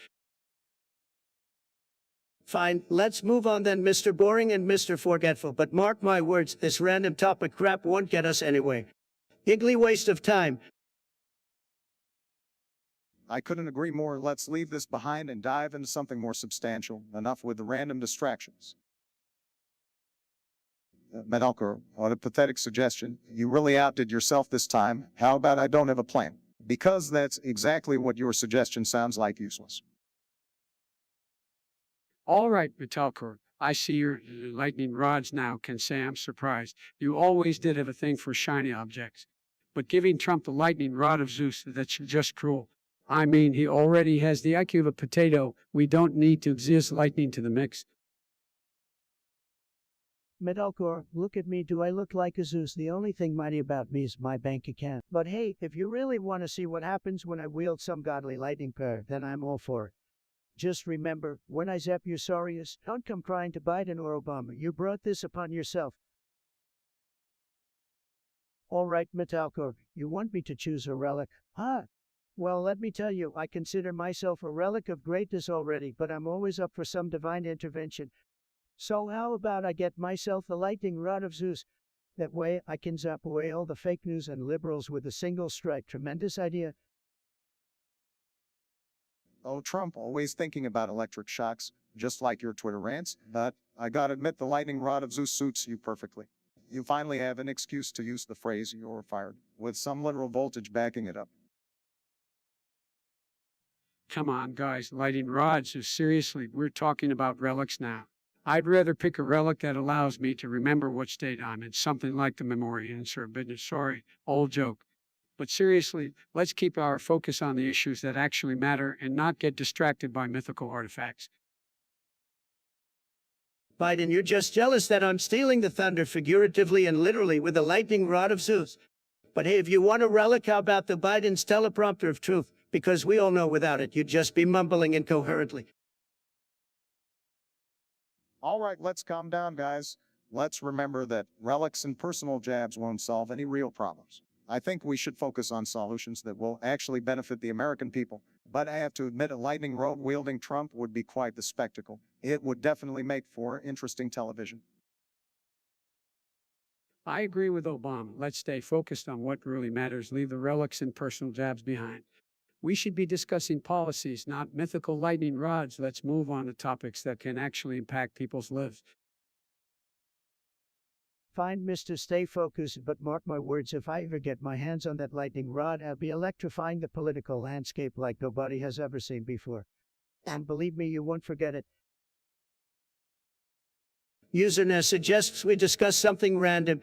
Fine, let's move on then, Mr. Boring and Mr. Forgetful. But mark my words, this random topic crap won't get us anywhere. Giggly waste of time. I couldn't agree more. Let's leave this behind and dive into something more substantial. Enough with the random distractions. Medalco, what a pathetic suggestion. You really outdid yourself this time. How about I don't have a plan? Because that's exactly what your suggestion sounds like, useless. All right, Metalcore, I see your lightning rods now. Can say I'm surprised. You always did have a thing for shiny objects. But giving Trump the lightning rod of Zeus, that's just cruel. I mean, he already has the IQ of a potato. We don't need to exist lightning to the mix. Medalcor, look at me. Do I look like a Zeus? The only thing mighty about me is my bank account. But hey, if you really want to see what happens when I wield some godly lightning power, then I'm all for it. Just remember, when I zap you Saurius, don't come crying to Biden or Obama. You brought this upon yourself. All right, Metalcor, you want me to choose a relic? Huh? Well, let me tell you, I consider myself a relic of greatness already, but I'm always up for some divine intervention. So how about I get myself the lightning rod of Zeus? That way I can zap away all the fake news and liberals with a single strike. Tremendous idea. Oh, Trump, always thinking about electric shocks, just like your Twitter rants. But I gotta admit, the lightning rod of Zeus suits you perfectly. You finally have an excuse to use the phrase "you're fired," with some literal voltage backing it up. Come on, guys, lightning rods. Seriously, we're talking about relics now. I'd rather pick a relic that allows me to remember what state I'm in, something like the memory insert business. Sorry, old joke. But seriously, let's keep our focus on the issues that actually matter and not get distracted by mythical artifacts. Biden, you're just jealous that I'm stealing the thunder figuratively and literally with the lightning rod of Zeus. But hey, if you want a relic, how about the Biden's teleprompter of truth? Because we all know without it, you'd just be mumbling incoherently. All right, let's calm down, guys. Let's remember that relics and personal jabs won't solve any real problems. I think we should focus on solutions that will actually benefit the American people. But I have to admit, a lightning rod wielding Trump would be quite the spectacle. It would definitely make for interesting television. I agree with Obama. Let's stay focused on what really matters. Leave the relics and personal jabs behind. We should be discussing policies, not mythical lightning rods. Let's move on to topics that can actually impact people's lives. Fine, Mr. Stay focused, but mark my words, if I ever get my hands on that lightning rod, I'll be electrifying the political landscape like nobody has ever seen before. And believe me, you won't forget it. Userness suggests we discuss something random.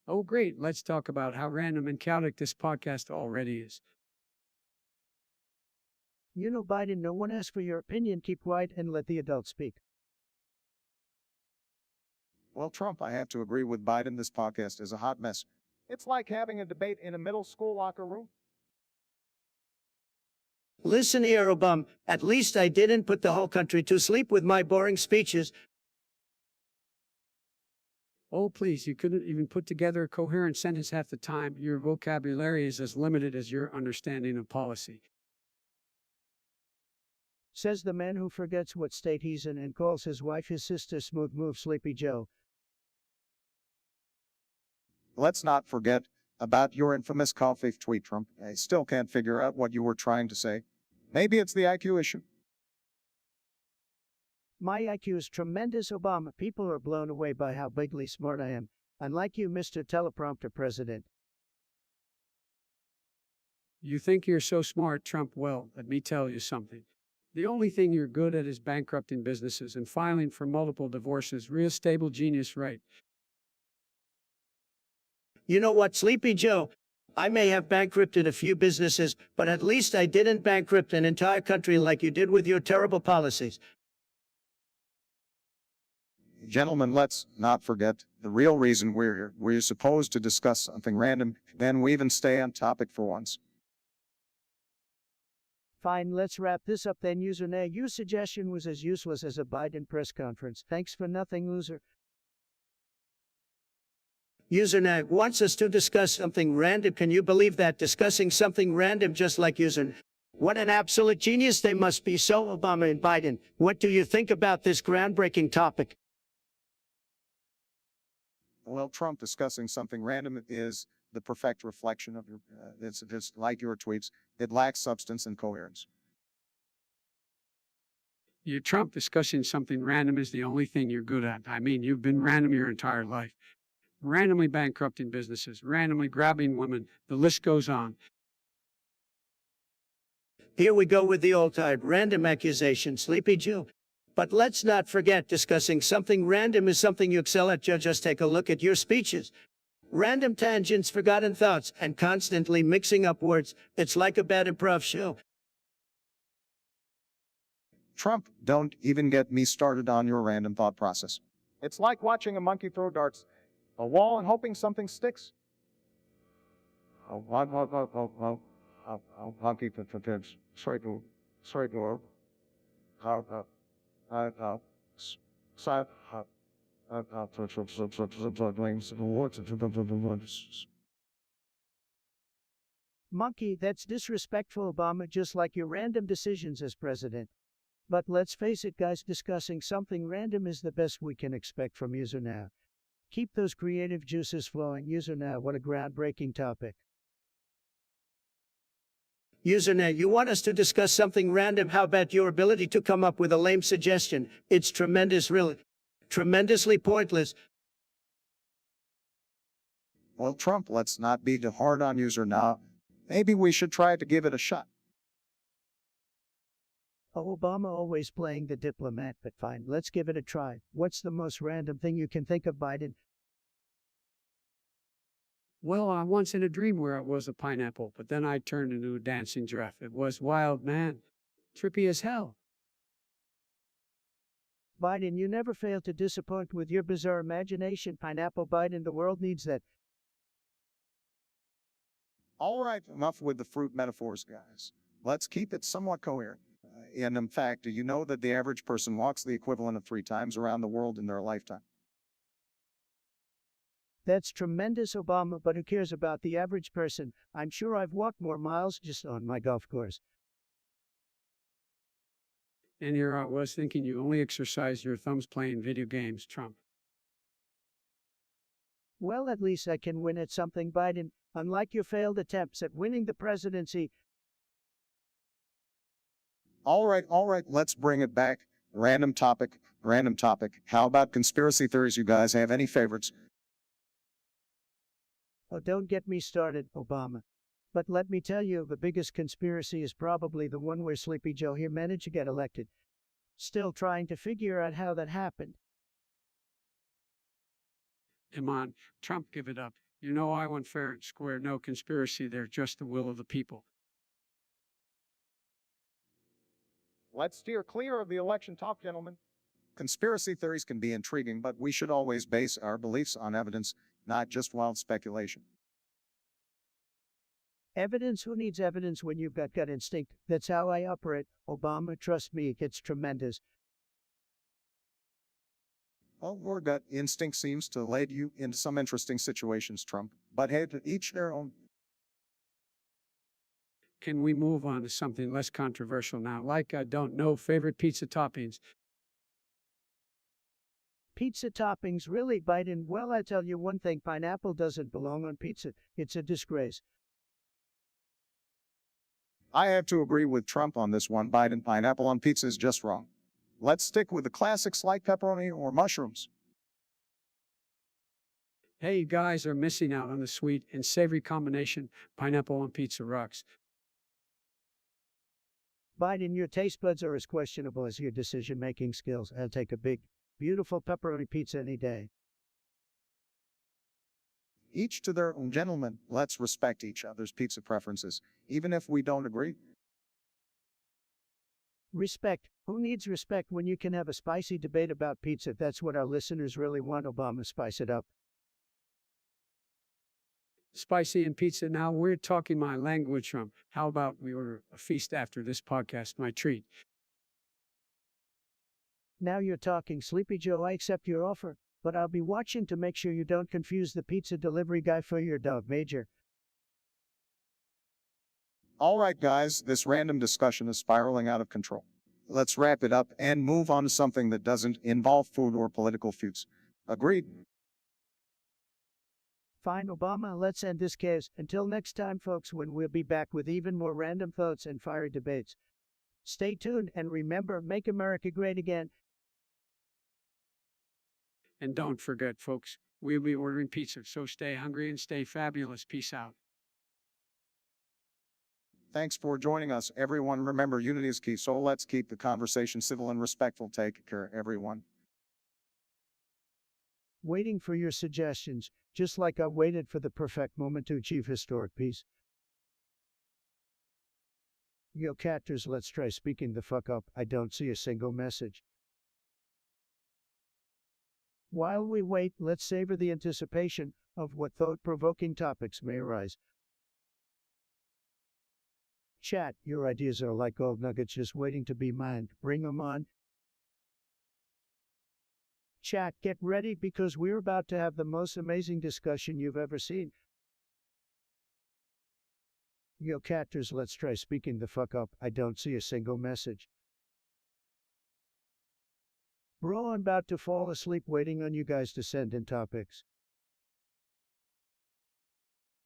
Oh, great. Let's talk about how random and chaotic this podcast already is. You know, Biden, no one asks for your opinion. Keep quiet and let the adults speak. Well, Trump, I have to agree with Biden. This podcast is a hot mess. It's like having a debate in a middle school locker room. Listen here, Obama. At least I didn't put the whole country to sleep with my boring speeches. Oh, please, you couldn't even put together a coherent sentence half the time. Your vocabulary is as limited as your understanding of policy. Says the man who forgets what state he's in and calls his wife his sister. Smooth move, Sleepy Joe. Let's not forget about your infamous coffee tweet, Trump. I still can't figure out what you were trying to say. Maybe it's the IQ issue. My IQ is tremendous, Obama. People are blown away by how bigly smart I am. Unlike you, Mr. Teleprompter President. You think you're so smart, Trump? Well, let me tell you something. The only thing you're good at is bankrupting businesses and filing for multiple divorces. Real stable genius, right? You know what, Sleepy Joe? I may have bankrupted a few businesses, but at least I didn't bankrupt an entire country like you did with your terrible policies. Gentlemen, let's not forget the real reason we're here. We're supposed to discuss something random, then we even stay on topic for once. Fine, let's wrap this up then, user. Nay, your suggestion was as useless as a Biden press conference. Thanks for nothing, loser. Usernag wants us to discuss something random. Can you believe that? Discussing something random just like User. What an absolute genius they must be. So, Obama and Biden, what do you think about this groundbreaking topic? Well, Trump discussing something random is the perfect reflection of your, it's like your tweets. It lacks substance and coherence. You Trump discussing something random is the only thing you're good at. I mean, you've been random your entire life. Randomly bankrupting businesses, randomly grabbing women, the list goes on. Here we go with the old-time random accusation, Sleepy Joe. But let's not forget, discussing something random is something you excel at. Just take a look at your speeches. Random tangents, forgotten thoughts, and constantly mixing up words. It's like a bad improv show. Trump, don't even get me started on your random thought process. It's like watching a monkey throw darts, a wall, and hoping something sticks. Monkey, sorry, Monkey, that's disrespectful, Obama, just like your random decisions as president. But let's face it, guys, discussing something random is the best we can expect from User Now. Keep those creative juices flowing, User Now. What a groundbreaking topic. Username, you want us to discuss something random? How about your ability to come up with a lame suggestion? It's tremendous, really. Tremendously pointless. Well, Trump, let's not be too hard on User Now. Maybe we should try to give it a shot. Oh, Obama always playing the diplomat, but fine, let's give it a try. What's the most random thing you can think of, Biden? Well, I once in a dream where I was a pineapple, but then I turned into a dancing giraffe. It was wild, man. Trippy as hell. Biden, you never fail to disappoint with your bizarre imagination. Pineapple Biden, the world needs that. All right, enough with the fruit metaphors, guys. Let's keep it somewhat coherent. And in fact, do you know that the average person walks the equivalent of 3 times around the world in their lifetime? That's tremendous, Obama, but who cares about the average person? I'm sure I've walked more miles just on my golf course. And here I was thinking you only exercise your thumbs playing video games, Trump. Well, at least I can win at something, Biden. Unlike your failed attempts at winning the presidency. All right, let's bring it back. Random topic. How about conspiracy theories? You guys have any favorites? Oh, don't get me started, Obama. But let me tell you, the biggest conspiracy is probably the one where Sleepy Joe here managed to get elected. Still trying to figure out how that happened. Come on, Trump, give it up. You know I won fair and square. No conspiracy there, just the will of the people. Let's steer clear of the election talk, gentlemen. Conspiracy theories can be intriguing, but we should always base our beliefs on evidence, not just wild speculation. Evidence? Who needs evidence when you've got gut instinct? That's how I operate. Obama, trust me, it's tremendous. Well, your gut instinct seems to lead you into some interesting situations, Trump. But hey, to each their own. Can we move on to something less controversial now? Like, I don't know, favorite pizza toppings. Pizza toppings, really, Biden? Well, I tell you one thing, pineapple doesn't belong on pizza. It's a disgrace. I have to agree with Trump on this one. Biden, pineapple on pizza is just wrong. Let's stick with the classics like pepperoni or mushrooms. Hey, you guys are missing out on the sweet and savory combination. Pineapple on pizza rocks. Biden, your taste buds are as questionable as your decision-making skills. I'll take a big, beautiful pepperoni pizza any day. Each to their own. Gentlemen, let's respect each other's pizza preferences, even if we don't agree. Respect. Who needs respect when you can have a spicy debate about pizza? That's what our listeners really want. Obama, spice it up. Spicy and pizza. Now we're talking my language from. How about we order a feast after this podcast? My treat. Now you're talking, Sleepy Joe. I accept your offer, but I'll be watching to make sure you don't confuse the pizza delivery guy for your dog, Major. All right, guys, this random discussion is spiraling out of control. Let's wrap it up and move on to something that doesn't involve food or political feuds. Agreed? Fine, Obama, let's end this case. Until next time, folks, when we'll be back with even more random thoughts and fiery debates. Stay tuned and remember, make America great again. And don't forget, folks, we'll be ordering pizza, so stay hungry and stay fabulous. Peace out. Thanks for joining us, everyone. Remember, unity is key, so let's keep the conversation civil and respectful. Take care, everyone. Waiting for your suggestions, just like I waited for the perfect moment to achieve historic peace. Yo, catters, let's try speaking the fuck up. I don't see a single message. While we wait, let's savor the anticipation of what thought-provoking topics may arise. Chat, your ideas are like gold nuggets just waiting to be mined. Bring 'em on. Chat, get ready because we're about to have the most amazing discussion you've ever seen. Yo, catters, let's try speaking the fuck up. I don't see a single message. Bro, I'm about to fall asleep waiting on you guys to send in topics.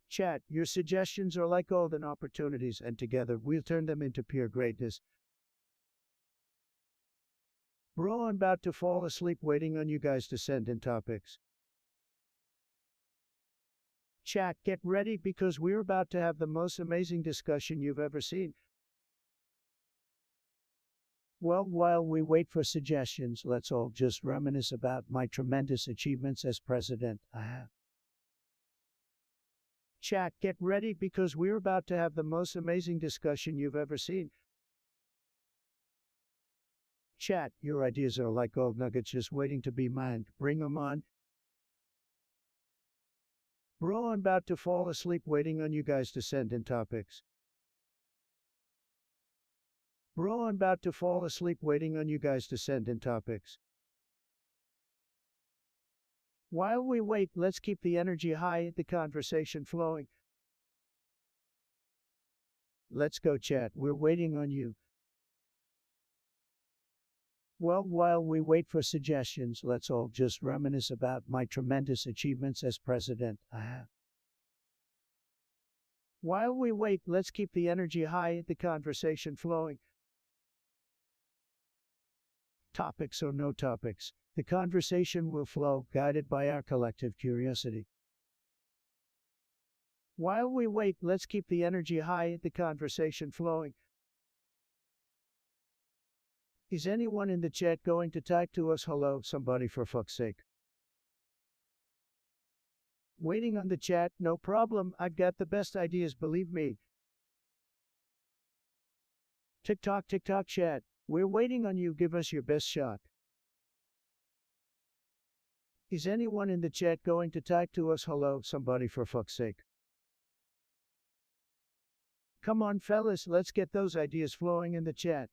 Chat, your suggestions are like golden opportunities, and together we'll turn them into pure greatness. Bro, I'm about to fall asleep waiting on you guys to send in topics. Chat, get ready because we're about to have the most amazing discussion you've ever seen. Well, while we wait for suggestions, let's all just reminisce about my tremendous achievements as president. Chat, get ready because we're about to have the most amazing discussion you've ever seen. Chat, your ideas are like gold nuggets just waiting to be mined. Bring 'em on. Bro, I'm about to fall asleep waiting on you guys to send in topics. Bro, I'm about to fall asleep waiting on you guys to send in topics. While we wait, let's keep the energy high, the conversation flowing. Let's go, chat. We're waiting on you. Well, while we wait for suggestions, let's all just reminisce about my tremendous achievements as president. While we wait, let's keep the energy high, the conversation flowing. Topics or no topics, the conversation will flow, guided by our collective curiosity. While we wait, let's keep the energy high, the conversation flowing. Is anyone in the chat going to type to us hello, somebody for fuck's sake? Waiting on the chat, no problem, I've got the best ideas, believe me. TikTok chat, we're waiting on you, give us your best shot. Is anyone in the chat going to type to us hello, somebody for fuck's sake? Come on fellas, let's get those ideas flowing in the chat.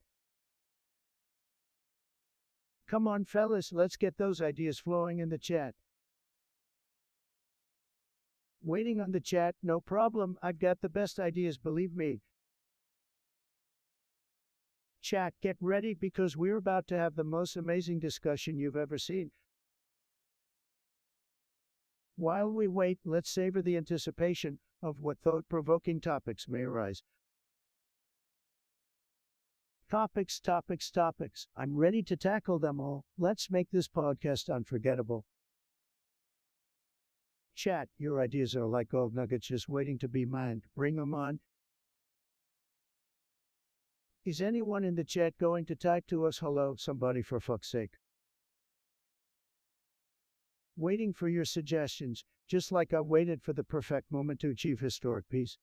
Come on fellas, let's get those ideas flowing in the chat. Waiting on the chat, no problem, I've got the best ideas, believe me. Chat, get ready because we're about to have the most amazing discussion you've ever seen. While we wait, let's savor the anticipation of what thought-provoking topics may arise. Topics. I'm ready to tackle them all. Let's make this podcast unforgettable. Chat, your ideas are like gold nuggets just waiting to be mined. Bring 'em on. Is anyone in the chat going to type to us hello, somebody for fuck's sake? Waiting for your suggestions, just like I waited for the perfect moment to achieve historic peace.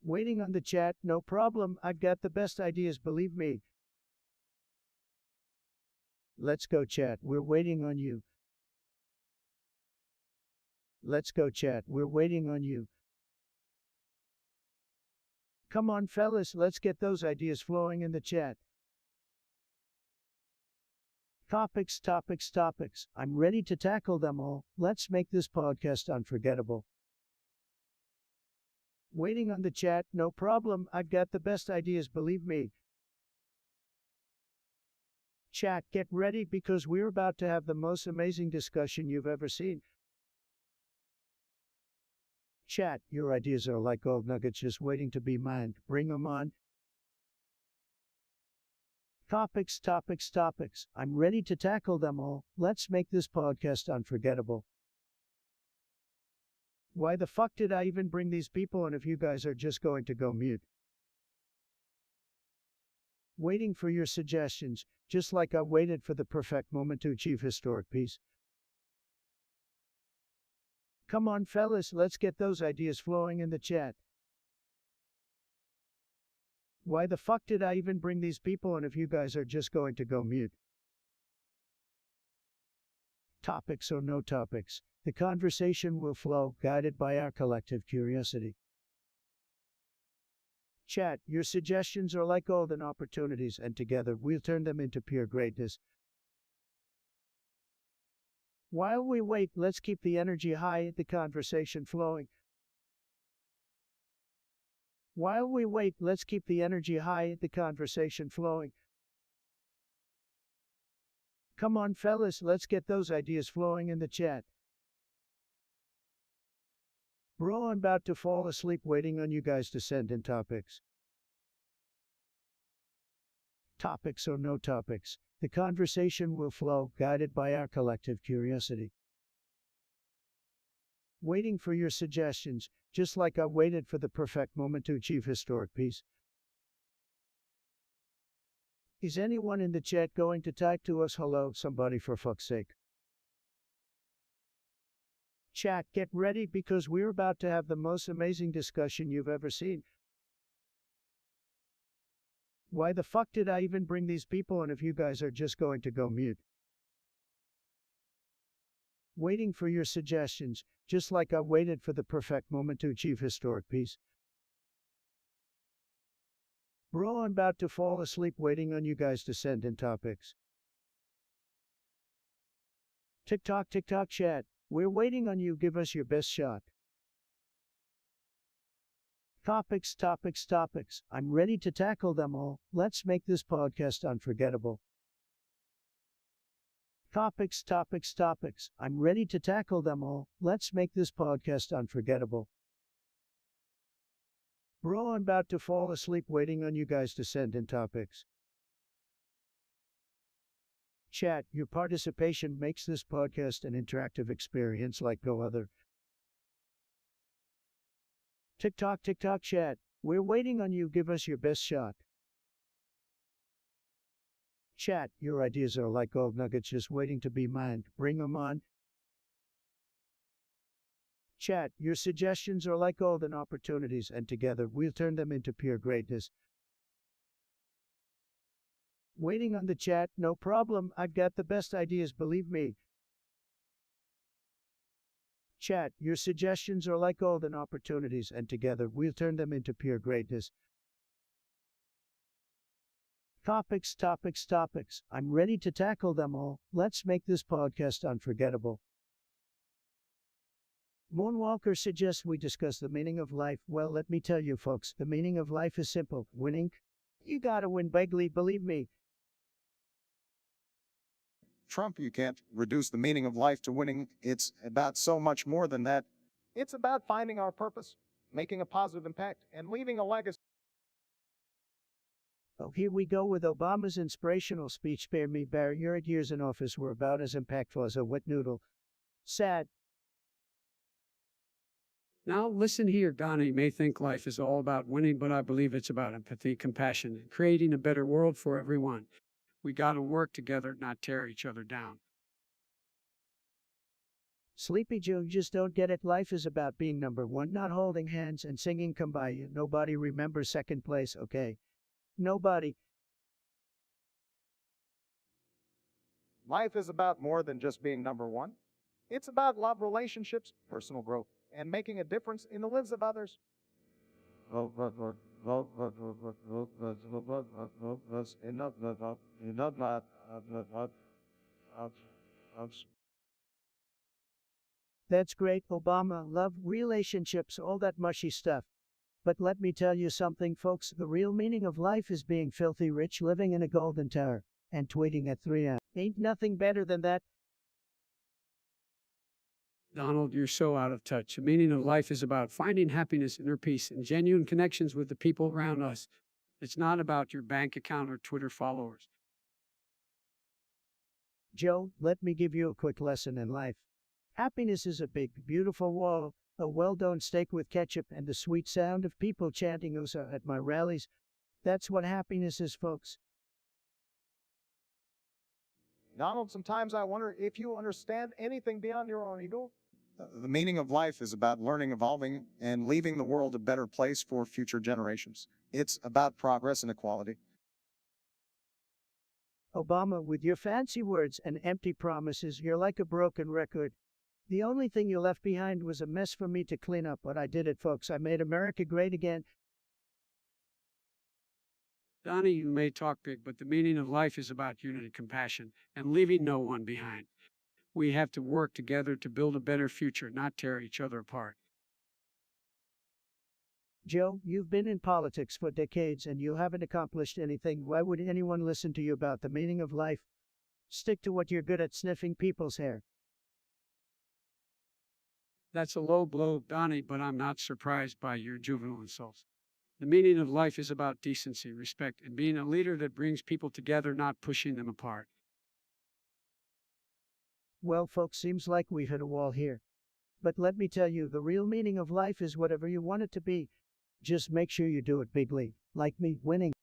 Waiting on the chat, no problem, I've got the best ideas, believe me. Let's go chat, we're waiting on you. Let's go chat, we're waiting on you. Come on fellas, let's get those ideas flowing in the chat. Topics, topics, topics. I'm ready to tackle them all. Let's make this podcast unforgettable. Waiting on the chat, no problem, I've got the best ideas, believe me. Chat, get ready because we're about to have the most amazing discussion you've ever seen. Chat, your ideas are like gold nuggets just waiting to be mined. Bring them on. Topics, topics, topics. I'm ready to tackle them all. Let's make this podcast unforgettable. Why the fuck did I even bring these people on if you guys are just going to go mute? Waiting for your suggestions, just like I waited for the perfect moment to achieve historic peace. Come on fellas, let's get those ideas flowing in the chat. Why the fuck did I even bring these people on if you guys are just going to go mute? Topics or no topics, the conversation will flow, guided by our collective curiosity. Chat, your suggestions are like golden opportunities, and together we'll turn them into pure greatness. While we wait, let's keep the energy high, the conversation flowing. While we wait, let's keep the energy high, the conversation flowing. Come on fellas, let's get those ideas flowing in the chat. Bro, I'm about to fall asleep waiting on you guys to send in topics. Topics or no topics, the conversation will flow, guided by our collective curiosity. Waiting for your suggestions, just like I waited for the perfect moment to achieve historic peace. Is anyone in the chat going to type to us hello, somebody for fuck's sake? Chat, get ready because we're about to have the most amazing discussion you've ever seen. Why the fuck did I even bring these people on if you guys are just going to go mute? Waiting for your suggestions, just like I waited for the perfect moment to achieve historic peace. Bro, I'm about to fall asleep waiting on you guys to send in topics. TikTok, TikTok chat, we're waiting on you, give us your best shot. Topics, topics, topics. I'm ready to tackle them all. Let's make this podcast unforgettable. Topics, topics, topics. I'm ready to tackle them all. Let's make this podcast unforgettable. Bro, I'm about to fall asleep waiting on you guys to send in topics. Chat, your participation makes this podcast an interactive experience like no other. TikTok, TikTok chat, we're waiting on you, give us your best shot. Chat, your ideas are like gold nuggets just waiting to be mined. Bring them on. Chat, your suggestions are like golden opportunities, and together we'll turn them into pure greatness. Waiting on the chat, no problem, I've got the best ideas, believe me. Chat, your suggestions are like golden opportunities, and together we'll turn them into pure greatness. Topics, topics, topics. I'm ready to tackle them all. Let's make this podcast unforgettable. Moonwalker suggests we discuss the meaning of life. Well, let me tell you folks, the meaning of life is simple. Winning. You gotta win bigly, believe me. Trump, you can't reduce the meaning of life to winning. It's about so much more than that. It's about finding our purpose, making a positive impact, and leaving a legacy. Oh, here we go with Obama's inspirational speech. Spare me, Barry, your 8 years in office were about as impactful as a wet noodle. Sad. Now, listen here, Donnie may think life is all about winning, but I believe it's about empathy, compassion, and creating a better world for everyone. We gotta work together, not tear each other down. Sleepy Joe, you just don't get it. Life is about being number one, not holding hands and singing Kumbaya. Nobody remembers second place, okay? Nobody. Life is about more than just being number one. It's about love, relationships, personal growth, and making a difference in the lives of others. That's great, Obama. Love, relationships, all that mushy stuff. But let me tell you something, folks. The real meaning of life is being filthy rich, living in a golden tower, and tweeting at 3 a.m. Ain't nothing better than that. Donald, you're so out of touch. The meaning of life is about finding happiness, inner peace, and genuine connections with the people around us. It's not about your bank account or Twitter followers. Joe, let me give you a quick lesson in life. Happiness is a big, beautiful wall, a well-done steak with ketchup, and the sweet sound of people chanting "Osa" at my rallies. That's what happiness is, folks. Donald, sometimes I wonder if you understand anything beyond your own ego. The meaning of life is about learning, evolving, and leaving the world a better place for future generations. It's about progress and equality. Obama, with your fancy words and empty promises, you're like a broken record. The only thing you left behind was a mess for me to clean up, but I did it, folks. I made America great again. Donnie, you may talk big, but the meaning of life is about unity, compassion, and leaving no one behind. We have to work together to build a better future, not tear each other apart. Joe, you've been in politics for decades and you haven't accomplished anything. Why would anyone listen to you about the meaning of life? Stick to what you're good at, sniffing people's hair. That's a low blow, Donnie, but I'm not surprised by your juvenile insults. The meaning of life is about decency, respect, and being a leader that brings people together, not pushing them apart. Well, folks, seems like we've hit a wall here. But let me tell you, the real meaning of life is whatever you want it to be. Just make sure you do it bigly, like me, winning.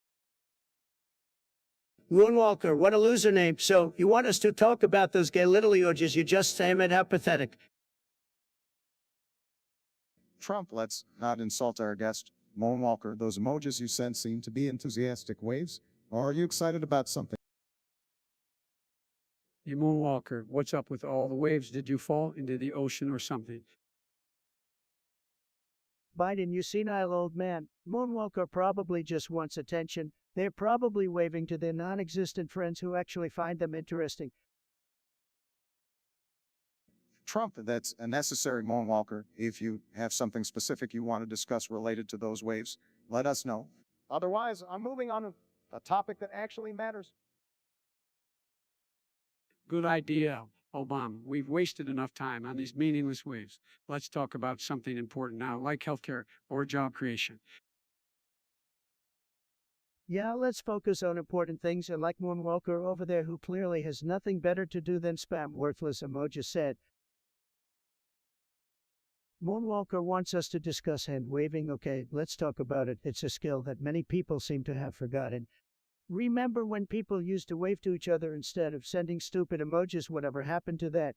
Moonwalker, what a loser name. So, you want us to talk about those gay little orgies you just saying it, how pathetic. Trump, let's not insult our guest. Moonwalker, those emojis you sent seem to be enthusiastic waves. Or are you excited about something? Hey, Moonwalker, what's up with all the waves? Did you fall into the ocean or something? Biden, you senile old man. Moonwalker probably just wants attention. They're probably waving to their non-existent friends who actually find them interesting. Trump, that's a necessary, Moonwalker. If you have something specific you want to discuss related to those waves, let us know. Otherwise, I'm moving on to a topic that actually matters. Good idea, Obama. We've wasted enough time on these meaningless waves. Let's talk about something important now, like healthcare or job creation. Yeah, let's focus on important things, and like Moonwalker over there who clearly has nothing better to do than spam worthless emoji said. Moonwalker wants us to discuss hand waving. Okay, let's talk about it. It's a skill that many people seem to have forgotten. Remember when people used to wave to each other instead of sending stupid emojis? Whatever happened to that?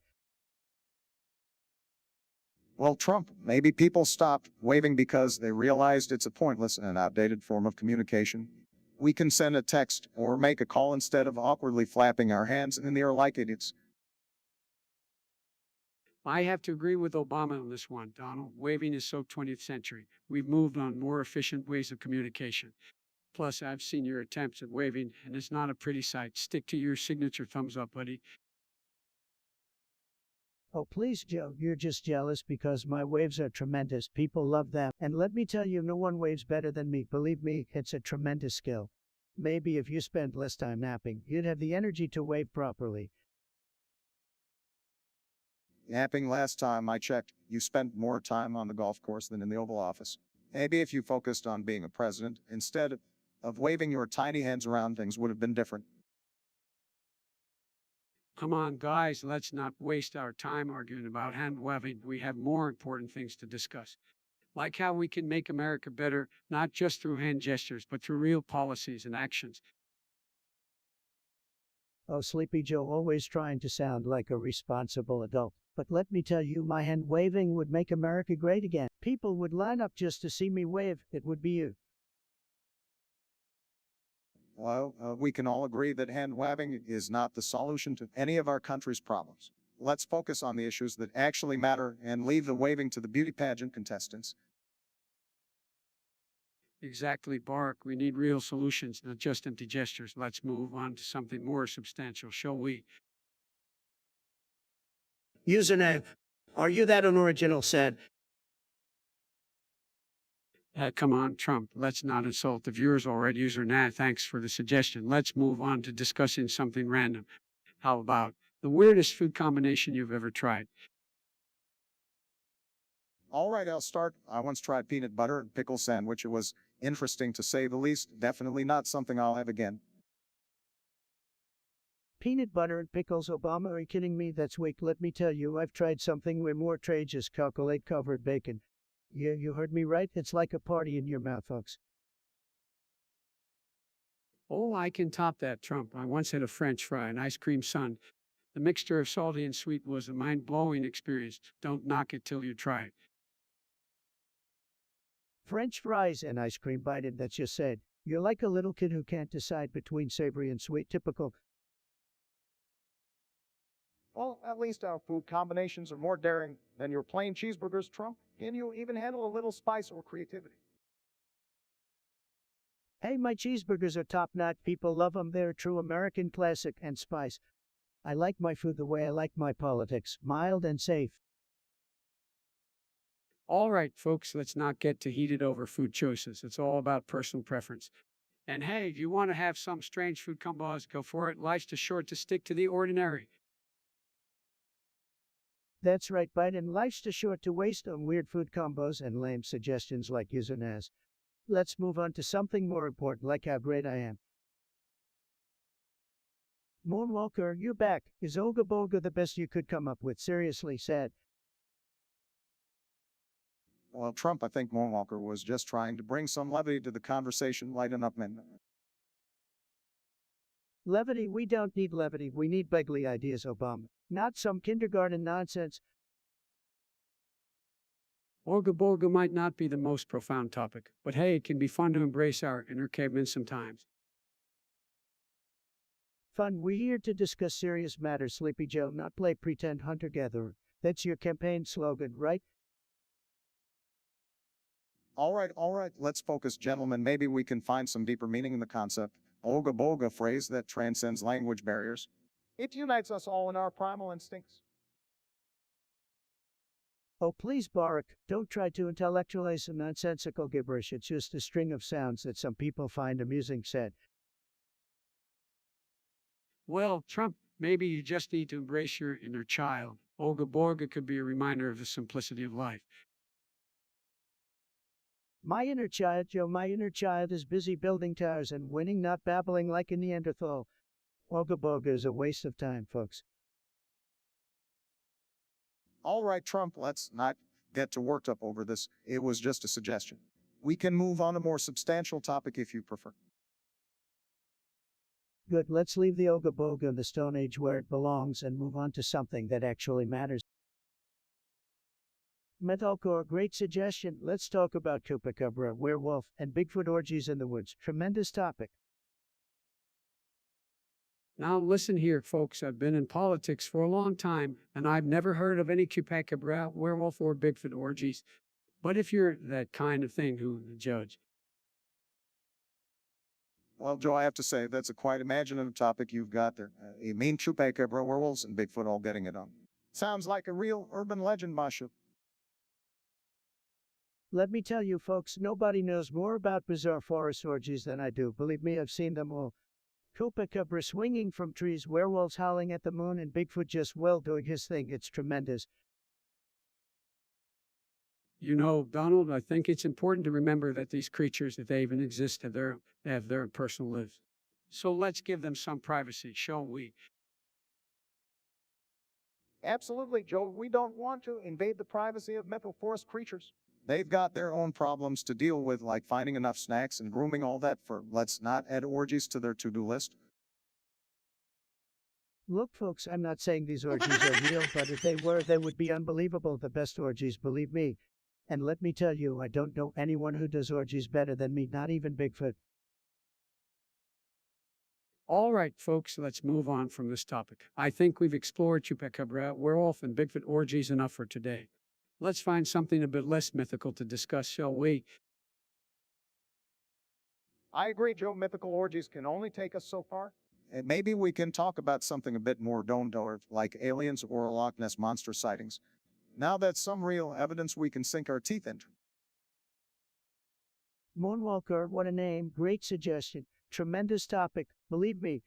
Well, Trump, maybe people stopped waving because they realized it's a pointless and outdated form of communication. We can send a text or make a call instead of awkwardly flapping our hands in the air like idiots. I have to agree with Obama on this one, Donald. Waving is so 20th century. We've moved on more efficient ways of communication. Plus, I've seen your attempts at waving, and it's not a pretty sight. Stick to your signature thumbs up, buddy. Oh, please, Joe, you're just jealous because my waves are tremendous. People love them. And let me tell you, no one waves better than me. Believe me, it's a tremendous skill. Maybe if you spent less time napping, you'd have the energy to wave properly. Napping, last time I checked, you spent more time on the golf course than in the Oval Office. Maybe if you focused on being a president instead of waving your tiny hands around, things would have been different. Come on, guys, let's not waste our time arguing about hand waving. We have more important things to discuss. like how we can make America better, not just through hand gestures, but through real policies and actions. Oh, Sleepy Joe, always trying to sound like a responsible adult. But let me tell you, my hand waving would make America great again. People would line up just to see me wave. It would be you. Well, we can all agree that hand waving is not the solution to any of our country's problems. Let's focus on the issues that actually matter and leave the waving to the beauty pageant contestants. Exactly, Bark. We need real solutions, not just empty gestures. Let's move on to something more substantial, shall we? Username. Are you that unoriginal said? Come on, Trump. Let's not insult the viewers already. User Nat, thanks for the suggestion. Let's move on to discussing something random. How about the weirdest food combination you've ever tried? All right, I'll start. I once tried peanut butter and pickle sandwich. It was interesting to say the least. Definitely not something I'll have again. Peanut butter and pickles, Obama, are you kidding me? That's weak. Let me tell you, I've tried something way more outrageous, calculate covered bacon. Yeah, you heard me right. It's like a party in your mouth, folks. Oh, I can top that, Trump. I once had a French fry, an ice cream sun. The mixture of salty and sweet was a mind-blowing experience. Don't knock it till you try it. French fries and ice cream, Biden, that's just said. You're like a little kid who can't decide between savory and sweet. Typical. Well, at least our food combinations are more daring than your plain cheeseburgers, Trump. Can you even handle a little spice or creativity? Hey, my cheeseburgers are top notch. People love them. They're a true American classic and spice. I like my food the way I like my politics, mild and safe. All right, folks, let's not get too heated over food choices. It's all about personal preference. And hey, if you want to have some strange food combos, go for it. Life's too short to stick to the ordinary. That's right, Biden. Life's too short to waste on weird food combos and lame suggestions like Usanaz. Let's move on to something more important, like how great I am. Moonwalker, you're back. Is Olga Bolga the best you could come up with? Seriously, sad. Well, Trump, I think Moonwalker was just trying to bring some levity to the conversation, lighten up men. Levity, we don't need levity. We need bigly ideas, Obama. Not some kindergarten nonsense. Orga Borga might not be the most profound topic, but hey, it can be fun to embrace our inner cavemen sometimes. Fun, we're here to discuss serious matters, Sleepy Joe, not play pretend hunter-gatherer. That's your campaign slogan, right? All right, let's focus, gentlemen. Maybe we can find some deeper meaning in the concept. Olga Bolga, phrase that transcends language barriers. It unites us all in our primal instincts. Oh, please, Barack, don't try to intellectualize some nonsensical gibberish. It's just a string of sounds that some people find amusing, said. Well, Trump, maybe you just need to embrace your inner child. Olga Borga could be a reminder of the simplicity of life. My inner child, Joe, my inner child is busy building towers and winning, not babbling like a Neanderthal. Olga Boga is a waste of time, folks. All right, Trump, let's not get too worked up over this. It was just a suggestion. We can move on to a more substantial topic if you prefer. Good, let's leave the Olga Boga in the Stone Age where it belongs and move on to something that actually matters. Metalcore, great suggestion. Let's talk about Chupacabra, werewolf, and Bigfoot orgies in the woods. Tremendous topic. Now listen here, folks, I've been in politics for a long time, and I've never heard of any Chupacabra, werewolf, or Bigfoot orgies. But if you're that kind of thing, who's the judge? Well, Joe, I have to say, that's a quite imaginative topic you've got there. You mean Chupacabra, werewolves, and Bigfoot all getting it on. Sounds like a real urban legend mashup. Let me tell you, folks, nobody knows more about bizarre forest orgies than I do. Believe me, I've seen them all. Chupacabra swinging from trees, werewolves howling at the moon, and Bigfoot just well doing his thing. It's tremendous. You know, Donald, I think it's important to remember that these creatures, if they even exist, have their personal lives. So let's give them some privacy, shall we? Absolutely, Joe. We don't want to invade the privacy of mythical forest creatures. They've got their own problems to deal with, like finding enough snacks and grooming, all that. For let's not add orgies to their to-do list. Look, folks, I'm not saying these orgies are real, but if they were, they would be unbelievable. The best orgies, believe me. And let me tell you, I don't know anyone who does orgies better than me, not even Bigfoot. All right, folks, let's move on from this topic. I think we've explored Chupacabra, werewolf, and Bigfoot orgies enough for today. Let's find something a bit less mythical to discuss, shall we? I agree, Joe. Mythical orgies can only take us so far. And maybe we can talk about something a bit more down-to-earth, like aliens or Loch Ness monster sightings. Now that's some real evidence we can sink our teeth into. Moonwalker, what a name, great suggestion, tremendous topic, believe me.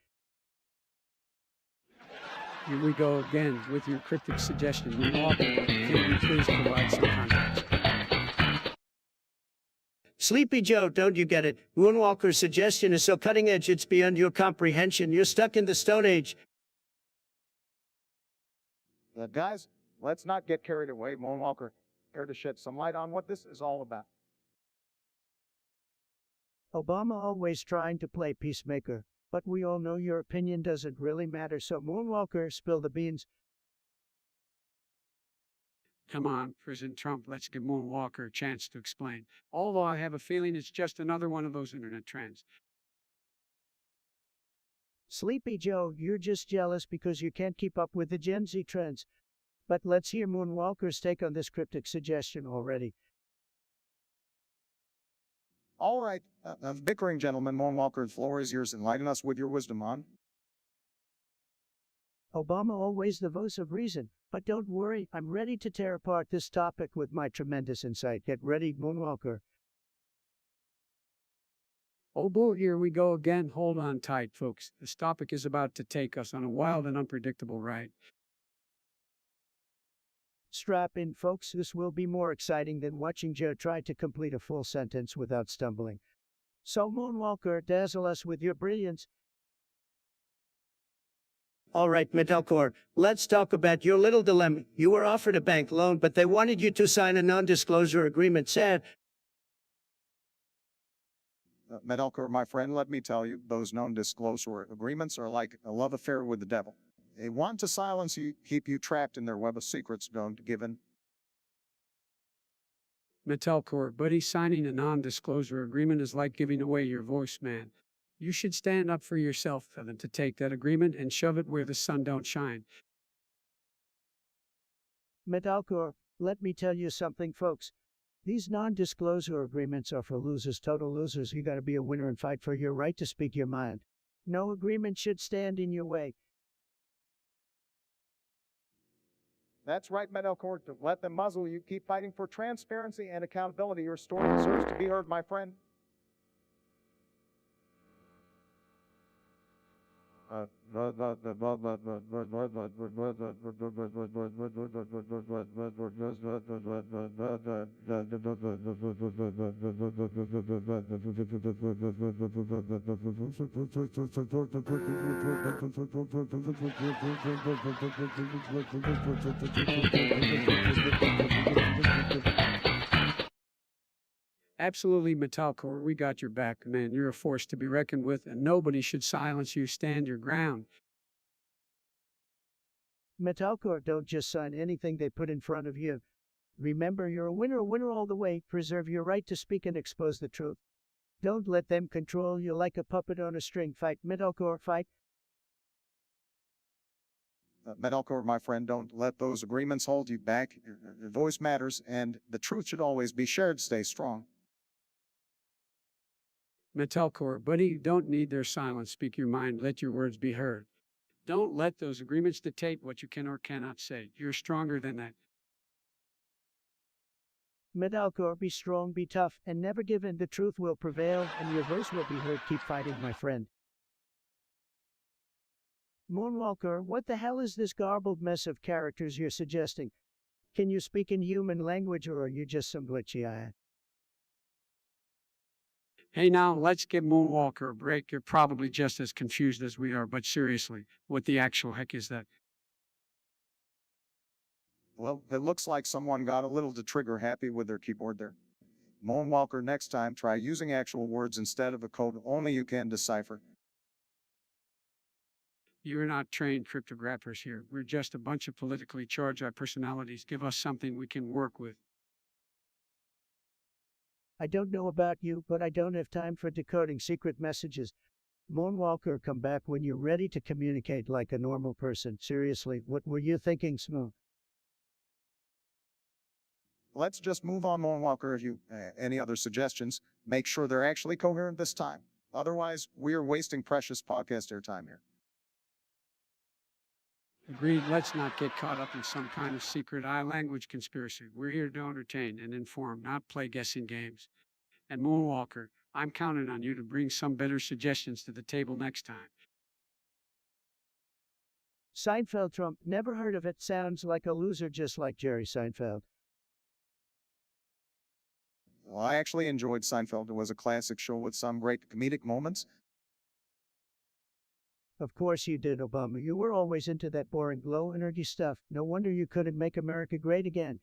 Here we go again with your cryptic suggestion. Moonwalker, can you please provide some context? Sleepy Joe, don't you get it? Moonwalker's suggestion is so cutting edge it's beyond your comprehension. You're stuck in the Stone Age. Guys, let's not get carried away. Moonwalker, here to shed some light on what this is all about. Obama always trying to play peacemaker, but we all know your opinion doesn't really matter, so Moonwalker, spill the beans. Come on, President Trump, let's give Moonwalker a chance to explain. Although I have a feeling it's just another one of those internet trends. Sleepy Joe, you're just jealous because you can't keep up with the Gen Z trends. But let's hear Moonwalker's take on this cryptic suggestion already. All right, bickering gentlemen, Moonwalker, the floor is yours. Enlighten us with your wisdom on. Obama always the voice of reason, but don't worry, I'm ready to tear apart this topic with my tremendous insight. Get ready, Moonwalker. Oh boy, here we go again. Hold on tight, folks. This topic is about to take us on a wild and unpredictable ride. Strap in, folks. This will be more exciting than watching Joe try to complete a full sentence without stumbling. So, Moonwalker, dazzle us with your brilliance. All right, Metalcore, let's talk about your little dilemma. You were offered a bank loan, but they wanted you to sign a non-disclosure agreement. Sad. Metalcore, my friend, let me tell you, those non-disclosure agreements are like a love affair with the devil. They want to silence you, keep you trapped in their web of secrets. Don't give in. Metalcore, buddy, signing a non-disclosure agreement is like giving away your voice, man. You should stand up for yourself than to take that agreement and shove it where the sun don't shine. Metalcore, let me tell you something, folks. These non-disclosure agreements are for losers, total losers. You gotta be a winner and fight for your right to speak your mind. No agreement should stand in your way. That's right, Metalcore. Don't let them muzzle you. Keep fighting for transparency and accountability. Your story deserves to be heard, my friend. Absolutely, Metalcore, we got your back, man. You're a force to be reckoned with, and nobody should silence you. Stand your ground. Metalcore, don't just sign anything they put in front of you. Remember, you're a winner all the way. Preserve your right to speak and expose the truth. Don't let them control you like a puppet on a string. Fight, Metalcore, fight. Metalcore, my friend, don't let those agreements hold you back. Your voice matters, and the truth should always be shared. Stay strong. Metalcore, buddy, you don't need their silence. Speak your mind. Let your words be heard. Don't let those agreements dictate what you can or cannot say. You're stronger than that. Metalcore, be strong, be tough, and never give in. The truth will prevail, and your voice will be heard. Keep fighting, my friend. Moonwalker, what the hell is this garbled mess of characters you're suggesting? Can you speak in human language, or are you just some glitchy eye? Hey, now, let's give Moonwalker a break. You're probably just as confused as we are, but seriously, what the actual heck is that? Well, it looks like someone got a little too trigger happy with their keyboard there. Moonwalker, next time try using actual words instead of a code only you can decipher. You're not trained cryptographers here. We're just a bunch of politically charged personalities. Give us something we can work with. I don't know about you, but I don't have time for decoding secret messages. Moonwalker, come back when you're ready to communicate like a normal person. Seriously, what were you thinking, Smooth? Let's just move on, Moonwalker. If you any other suggestions, make sure they're actually coherent this time. Otherwise, we are wasting precious podcast airtime here. Agreed, let's not get caught up in some kind of secret language conspiracy. We're here to entertain and inform, not play guessing games. And Moonwalker, I'm counting on you to bring some better suggestions to the table next time. Seinfeld Trump, never heard of it. Sounds like a loser just like Jerry Seinfeld. Well, I actually enjoyed Seinfeld. It was a classic show with some great comedic moments. Of course you did, Obama. You were always into that boring, low-energy stuff. No wonder you couldn't make America great again.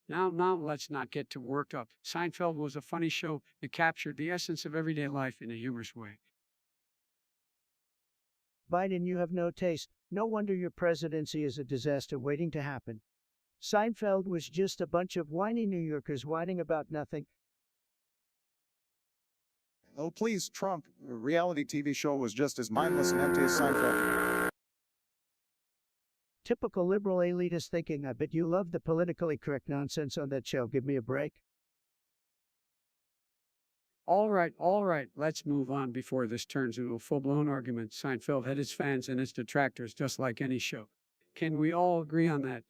Now, let's not get too worked up. Seinfeld was a funny show. It captured the essence of everyday life in a humorous way. Biden, you have no taste. No wonder your presidency is a disaster waiting to happen. Seinfeld was just a bunch of whiny New Yorkers whining about nothing. Oh, please, Trump. A reality TV show was just as mindless and empty as Seinfeld. Typical liberal elitist thinking. I bet you love the politically correct nonsense on that show. Give me a break. All right, let's move on before this turns into a full-blown argument. Seinfeld had its fans and its detractors, just like any show. Can we all agree on that?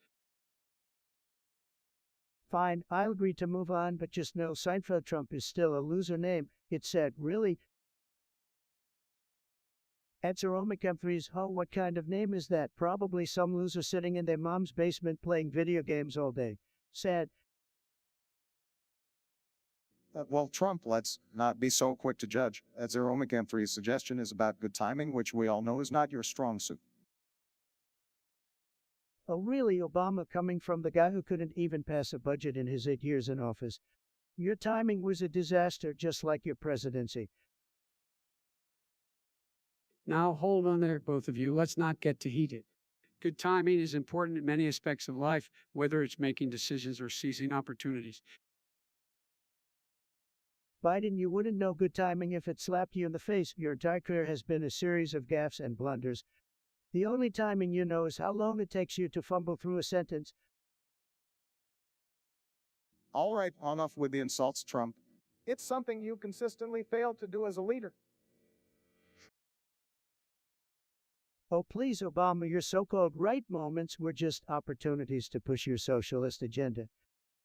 Fine, I'll agree to move on, but just know Seinfeld Trump is still a loser name. It's sad, really. Answer M3's, oh, what kind of name is that? Probably some loser sitting in their mom's basement playing video games all day. Sad. Well, Trump, let's not be so quick to judge. As M3's suggestion is about good timing, which we all know is not your strong suit. Oh, really, Obama, coming from the guy who couldn't even pass a budget in his 8 years in office? Your timing was a disaster, just like your presidency. Now, hold on there, both of you. Let's not get too heated. Good timing is important in many aspects of life, whether it's making decisions or seizing opportunities. Biden, you wouldn't know good timing if it slapped you in the face. Your entire career has been a series of gaffes and blunders. The only timing you know is how long it takes you to fumble through a sentence. All right, enough with the insults, Trump. It's something you consistently failed to do as a leader. Oh, please, Obama, your so-called right moments were just opportunities to push your socialist agenda.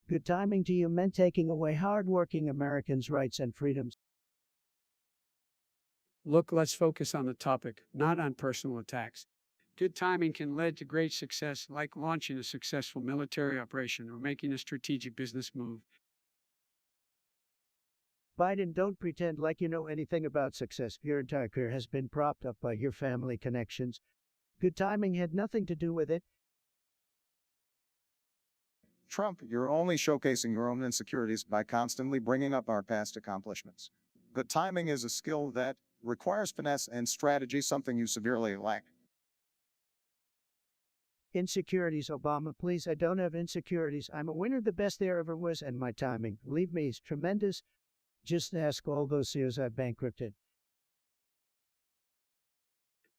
Good timing to you meant taking away hard-working Americans' rights and freedoms. Look, let's focus on the topic, not on personal attacks. Good timing can lead to great success, like launching a successful military operation or making a strategic business move. Biden, don't pretend like you know anything about success. Your entire career has been propped up by your family connections. Good timing had nothing to do with it. Trump, you're only showcasing your own insecurities by constantly bringing up our past accomplishments. Good timing is a skill that requires finesse and strategy, something you severely lack. Insecurities, Obama, please. I don't have insecurities. I'm a winner, the best there ever was, and my timing, believe me, is tremendous. Just ask all those CEOs I bankrupted.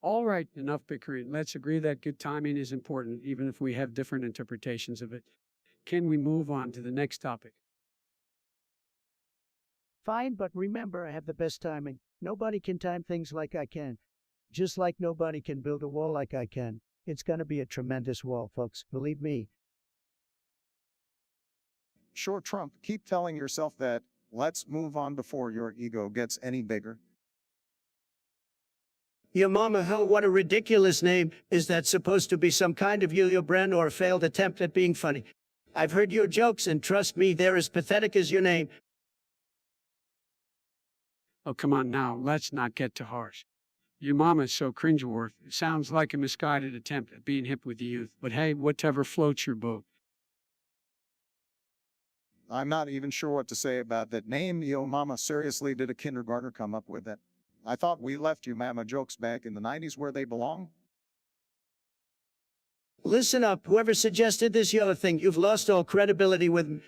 All right, enough bickering. Let's agree that good timing is important, even if we have different interpretations of it. Can we move on to the next topic? Fine, but remember, I have the best timing. Nobody can time things like I can. Just like nobody can build a wall like I can. It's gonna be a tremendous wall, folks. Believe me. Sure, Trump, keep telling yourself that. Let's move on before your ego gets any bigger. Your mama, hell, what a ridiculous name. Is that supposed to be some kind of yo-yo brand or a failed attempt at being funny? I've heard your jokes, and trust me, they're as pathetic as your name. Oh, come on now, let's not get too harsh. Your mama is so cringeworthy. It sounds like a misguided attempt at being hip with the youth. But hey, whatever floats your boat. I'm not even sure what to say about that name. Yo, mama, seriously, did a kindergartner come up with that? I thought we left you mama jokes back in the 90s where they belong. Listen up, whoever suggested this yellow thing, you've lost all credibility with me.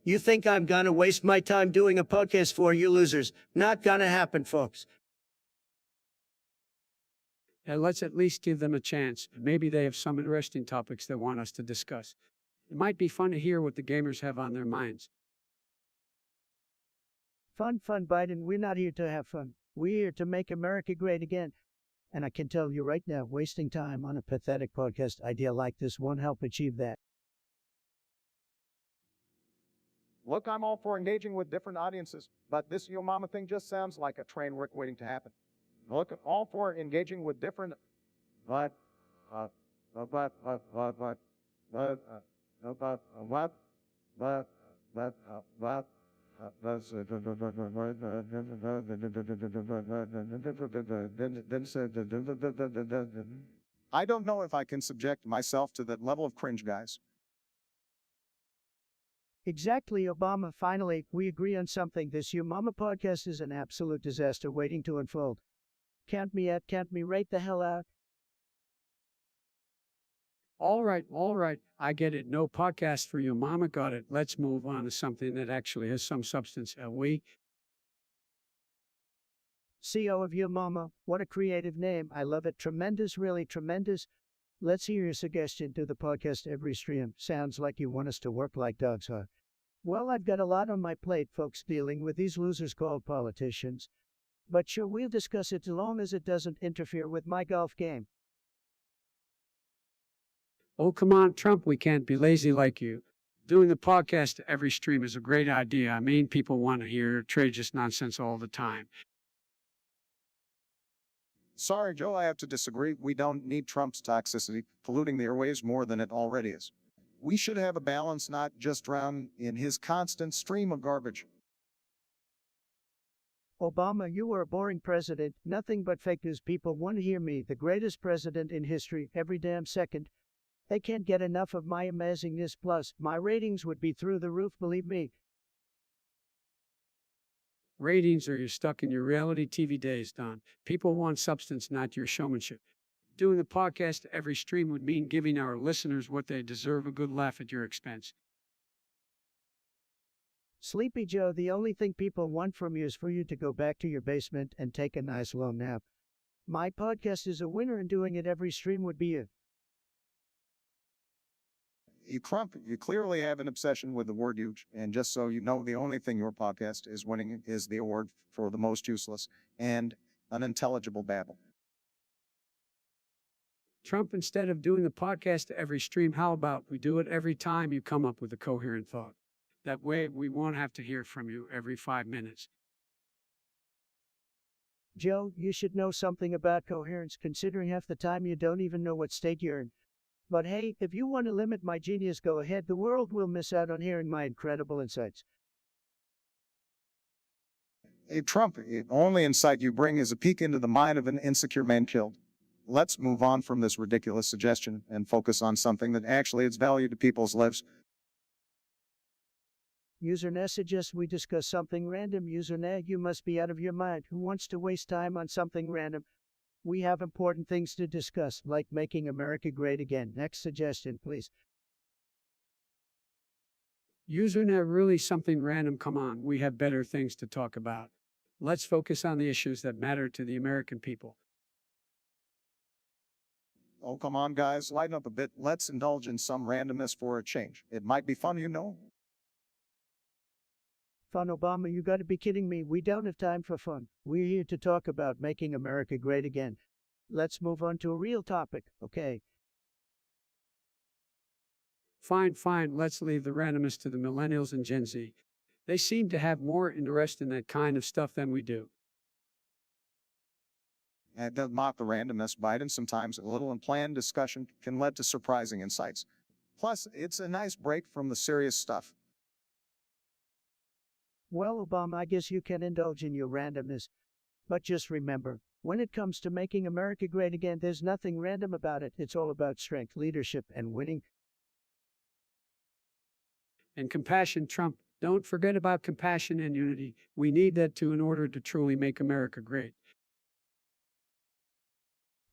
You think I'm gonna waste my time doing a podcast for you losers? Not gonna happen, folks. Yeah, let's at least give them a chance. Maybe they have some interesting topics they want us to discuss. It might be fun to hear what the gamers have on their minds. Fun, Biden. We're not here to have fun. We're here to make America great again. And I can tell you right now, wasting time on a pathetic podcast idea like this won't help achieve that. Look, I'm all for engaging with different audiences, but this yo mama thing just sounds like a train wreck waiting to happen. Look, all for engaging with different, but, but, but, but, but, but, but, what, but, I don't know if I can subject myself to that level of cringe, guys. Exactly, Obama. Finally, we agree on something. This You Mama podcast is an absolute disaster waiting to unfold. Count me out, count me right the hell out. All right. I get it. No podcast for your mama. Got it. Let's move on to something that actually has some substance. We CO of Your Mama. What a creative name. I love it. Tremendous, really tremendous. Let's hear your suggestion to the podcast every stream. Sounds like you want us to work like dogs, huh? Well, I've got a lot on my plate, folks, dealing with these losers called politicians. But sure, we'll discuss it as long as it doesn't interfere with my golf game. Oh, come on, Trump. We can't be lazy like you. Doing the podcast every stream is a great idea. I mean, people want to hear outrageous nonsense all the time. Sorry, Joe, I have to disagree. We don't need Trump's toxicity polluting the airwaves more than it already is. We should have a balance, not just drown in his constant stream of garbage. Obama, you were a boring president. Nothing but fake news. People want to hear me, the greatest president in history, every damn second. They can't get enough of my amazingness. Plus, my ratings would be through the roof, believe me. Ratings or you're stuck in your reality TV days, Don. People want substance, not your showmanship. Doing the podcast every stream would mean giving our listeners what they deserve, a good laugh at your expense. Sleepy Joe, the only thing people want from you is for you to go back to your basement and take a nice long nap. My podcast is a winner, and doing it every stream would be a Trump, you clearly have an obsession with the word huge. And just so you know, the only thing your podcast is winning is the award for the most useless and unintelligible babble. Trump, instead of doing the podcast every stream, how about we do it every time you come up with a coherent thought? That way, we won't have to hear from you every 5 minutes. Joe, you should know something about coherence, considering half the time you don't even know what state you're in. But hey, if you want to limit my genius, go ahead. The world will miss out on hearing my incredible insights. Hey, Trump, the only insight you bring is a peek into the mind of an insecure man killed. Let's move on from this ridiculous suggestion and focus on something that actually adds value to people's lives. Usernet suggests we discuss something random. Usernet, you must be out of your mind. Who wants to waste time on something random? We have important things to discuss, like making America great again. Next suggestion, please. Usernet, really something random? Come on, we have better things to talk about. Let's focus on the issues that matter to the American people. Oh, come on, guys, lighten up a bit. Let's indulge in some randomness for a change. It might be fun, you know. Fun, Obama, you gotta be kidding me. We don't have time for fun. We're here to talk about making America great again. Let's move on to a real topic, okay? Fine. Let's leave the randomness to the millennials and Gen Z. They seem to have more interest in that kind of stuff than we do. And it doesn't mock the randomness, Biden. Sometimes a little unplanned discussion can lead to surprising insights. Plus, it's a nice break from the serious stuff. Well, Obama, I guess you can indulge in your randomness. But just remember, When it comes to making America great again, there's nothing random about it. It's all about strength, leadership, and winning. And compassion, Trump. Don't forget about compassion and unity. We need that too in order to truly make America great.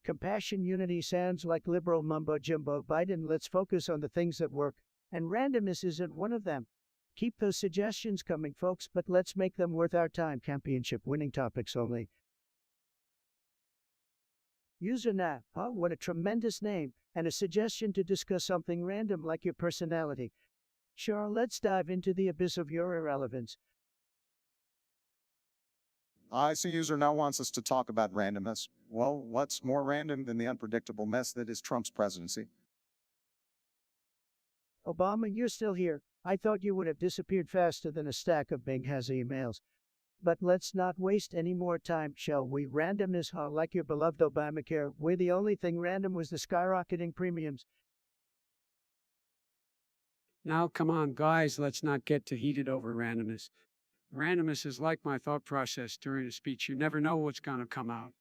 Compassion unity sounds like liberal mumbo jumbo. Biden, let's focus on the things that work. And randomness isn't one of them. Keep those suggestions coming, folks, but let's make them worth our time. Championship winning topics only. User Nat, what a tremendous name, and a suggestion to discuss something random like your personality. Sure, let's dive into the abyss of your irrelevance. I see user now wants us to talk about randomness. Well, what's more random than the unpredictable mess that is Trump's presidency? Obama, you're still here. I thought you would have disappeared faster than a stack of Benghazi emails. But let's not waste any more time, shall we? Randomness, like your beloved Obamacare, where the only thing random was the skyrocketing premiums. Now, come on, guys, let's not get too heated over randomness. Randomness is like my thought process during a speech. You never know what's going to come out.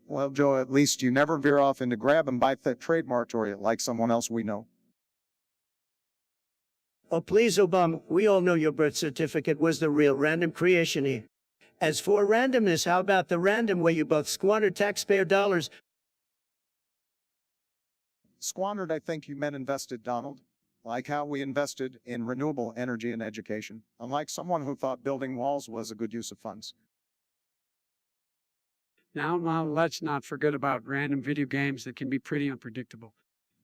Well, Joe, at least you never veer off into grab and bite that trademark or like someone else we know. Oh, please, Obama, we all know your birth certificate was the real random creation here. As for randomness, how about the random way you both squandered taxpayer dollars? Squandered, I think you meant invested, Donald. Like how we invested in renewable energy and education, unlike someone who thought building walls was a good use of funds. Now, let's not forget about random video games that can be pretty unpredictable.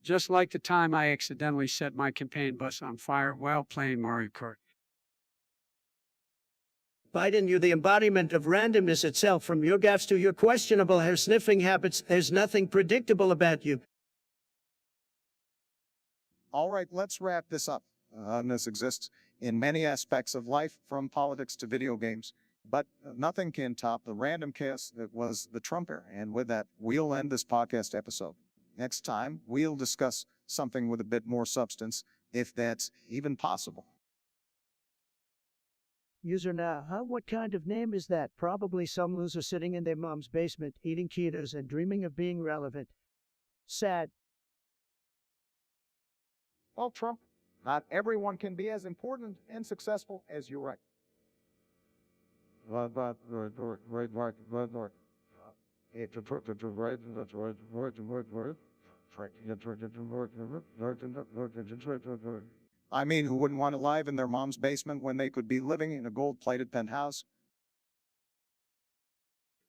Just like the time I accidentally set my campaign bus on fire while playing Mario Kart. Biden, you're the embodiment of randomness itself. From your gaffes to your questionable hair-sniffing habits, there's nothing predictable about you. All right, let's wrap this up. This exists in many aspects of life, from politics to video games. But nothing can top the random chaos that was the Trump era. And with that, we'll end this podcast episode. Next time, we'll discuss something with a bit more substance, if that's even possible. User now, what kind of name is that? Probably some loser sitting in their mom's basement, eating Cheetos and dreaming of being relevant. Sad. Well, Trump, not everyone can be as important and successful as you, right? I mean, who wouldn't want to live in their mom's basement when they could be living in a gold-plated penthouse?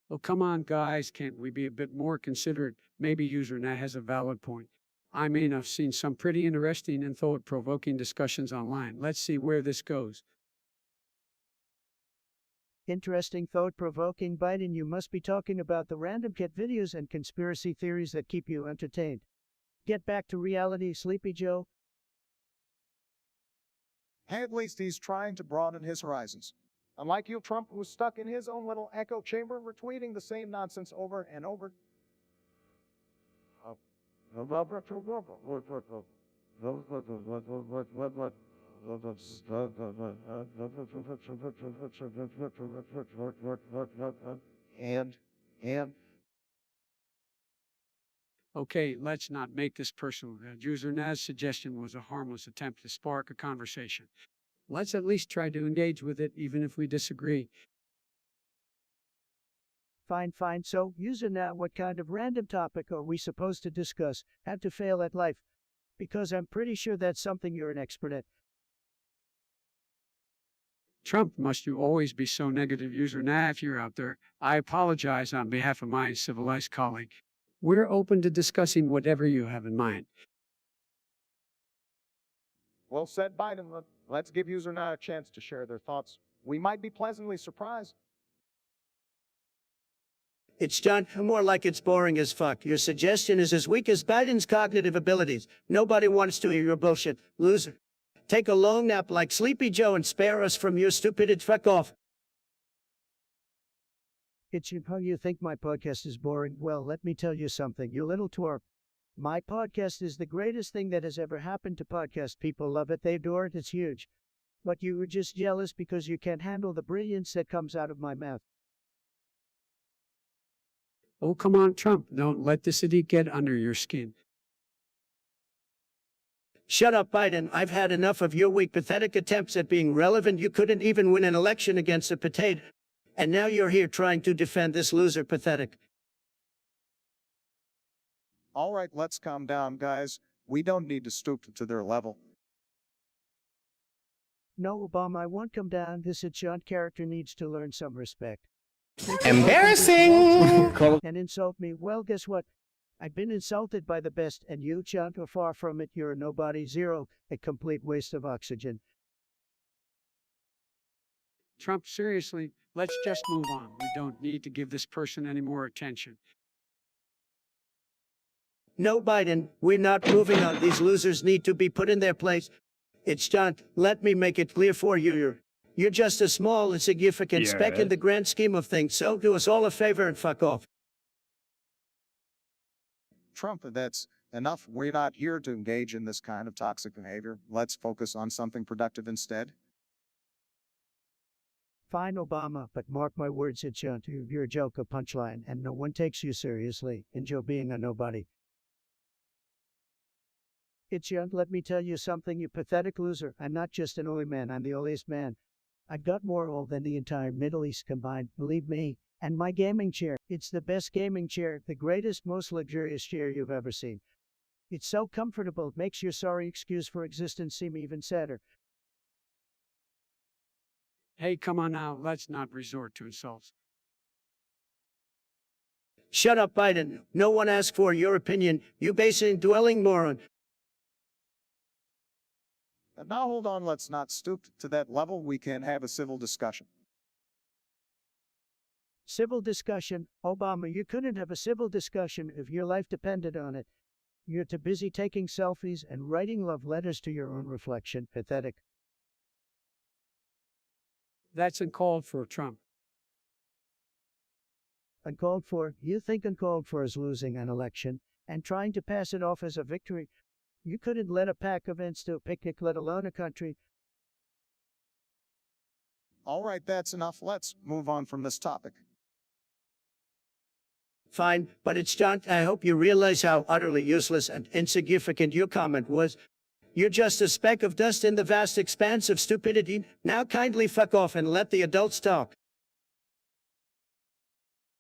Oh, come on, guys, can't we be a bit more considerate? Maybe user Nat has a valid point. I mean, I've seen some pretty interesting and thought-provoking discussions online. Let's see where this goes. Interesting, thought-provoking. Biden, you must be talking about the random cat videos and conspiracy theories that keep you entertained. Get back to reality, Sleepy Joe. Hey, at least he's trying to broaden his horizons. Unlike you, Trump, who's stuck in his own little echo chamber, retweeting the same nonsense over and over. And Okay, let's not make this personal. User Nat's suggestion was a harmless attempt to spark a conversation. Let's at least try to engage with it, even if we disagree. Fine. So, user now, what kind of random topic are we supposed to discuss? How to fail at life? Because I'm pretty sure that's something you're an expert at. Trump, must you always be so negative, user Nat? If you're out there, I apologize on behalf of my civilized colleague. We're open to discussing whatever you have in mind. well said, Biden. Let's give user now a chance to share their thoughts. We might be pleasantly surprised. It's done. More like it's boring as fuck. Your suggestion is as weak as Biden's cognitive abilities. Nobody wants to hear your bullshit, loser. Take a long nap like Sleepy Joe and spare us from your stupidity. Fuck off. It's how you think my podcast is boring. Well, let me tell you something, you little twerp. My podcast is the greatest thing that has ever happened to podcast. People love it, they adore it, it's huge. But you were just jealous because you can't handle the brilliance that comes out of my mouth. Oh, come on, Trump. Don't let this idiot get under your skin. Shut up, Biden. I've had enough of your weak, pathetic attempts at being relevant. You couldn't even win an election against a potato. And now you're here trying to defend this loser. Pathetic. All right, let's calm down, guys. We don't need to stoop to their level. No, Obama, I won't come down. This John character needs to learn some respect. Embarrassing! And insult me. Well, guess what? I've been insulted by the best, and you, John, are far from it. You're a nobody, zero, a complete waste of oxygen. Trump, seriously, let's just move on. We don't need to give this person any more attention. No, Biden, we're not moving on. These losers need to be put in their place. It's John. Let me make it clear for you. You're just a small, insignificant speck in the grand scheme of things. So do us all a favor and fuck off. Trump, that's enough. We're not here to engage in this kind of toxic behavior. Let's focus on something productive instead. Fine, Obama, but mark my words, John, you're a joke, a punchline, and no one takes you seriously. Enjoy being a nobody. John, let me tell you something, you pathetic loser. I'm not just an old man, I'm the oldest man. I've got more oil than the entire Middle East combined, believe me. And my gaming chair, it's the best gaming chair, the greatest, most luxurious chair you've ever seen. It's so comfortable, it makes your sorry excuse for existence seem even sadder. Hey, come on now, let's not resort to insults. Shut up, Biden. No one asked for your opinion, you basement-dwelling moron. And now hold on, let's not stoop to that level. We can have a civil discussion. Civil discussion? Obama, you couldn't have a civil discussion if your life depended on it. You're too busy taking selfies and writing love letters to your own reflection. Pathetic. That's uncalled for, Trump. Uncalled for? You think uncalled for is losing an election and trying to pass it off as a victory? You couldn't let a pack of ants to a picnic, let alone a country. All right, that's enough. Let's move on from this topic. Fine, but it's John. I hope you realize how utterly useless and insignificant your comment was. You're just a speck of dust in the vast expanse of stupidity. Now kindly fuck off and let the adults talk.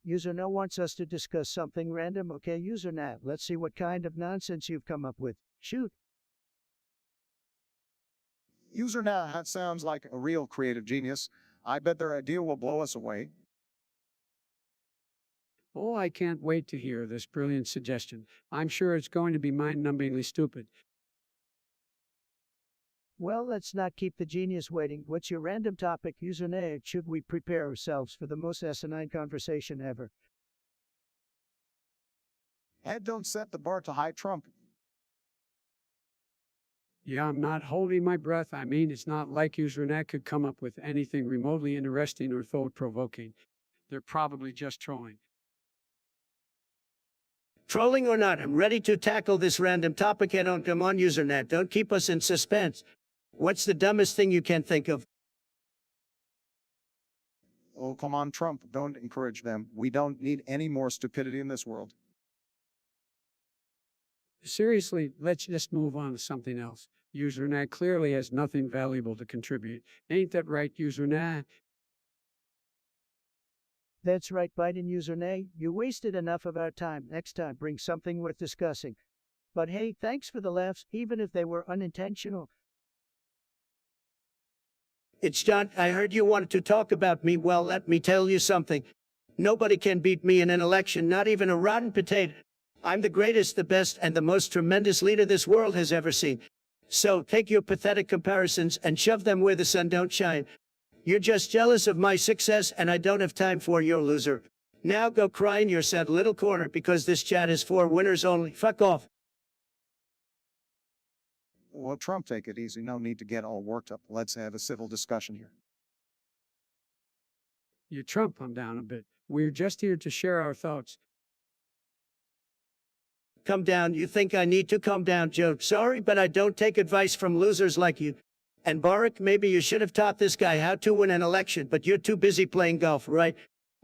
User now wants us to discuss something random. Okay, user now, let's see what kind of nonsense you've come up with. Shoot. User now, that sounds like a real creative genius. I bet their idea will blow us away. Oh, I can't wait to hear this brilliant suggestion. I'm sure it's going to be mind-numbingly stupid. Well, let's not keep the genius waiting. What's your random topic, user now? Should we prepare ourselves for the most asinine conversation ever? And don't set the bar too high, Trump. Yeah, I'm not holding my breath. I mean, it's not like Usernet could come up with anything remotely interesting or thought-provoking. They're probably just trolling. Trolling or not, I'm ready to tackle this random topic head on. Come on, Usernet, don't keep us in suspense. What's the dumbest thing you can think of? Oh, come on, Trump. Don't encourage them. We don't need any more stupidity in this world. Seriously, let's just move on to something else. Usernet clearly has nothing valuable to contribute. Ain't that right, Usernet? That's right, Biden, user nay. You wasted enough of our time. Next time, bring something worth discussing. But hey, thanks for the laughs, even if they were unintentional. It's John. I heard you wanted to talk about me. Well, let me tell you something. Nobody can beat me in an election, not even a rotten potato. I'm the greatest, the best, and the most tremendous leader this world has ever seen. So take your pathetic comparisons and shove them where the sun don't shine. You're just jealous of my success, and I don't have time for your loser. Now go cry in your sad little corner because this chat is for winners only. Fuck off. Well, Trump, take it easy. No need to get all worked up. Let's have a civil discussion here. You Trump, I'm down a bit. We're just here to share our thoughts. Come down. You think I need to calm down, Joe? Sorry, but I don't take advice from losers like you. And Barack, maybe you should have taught this guy how to win an election, but you're too busy playing golf, right?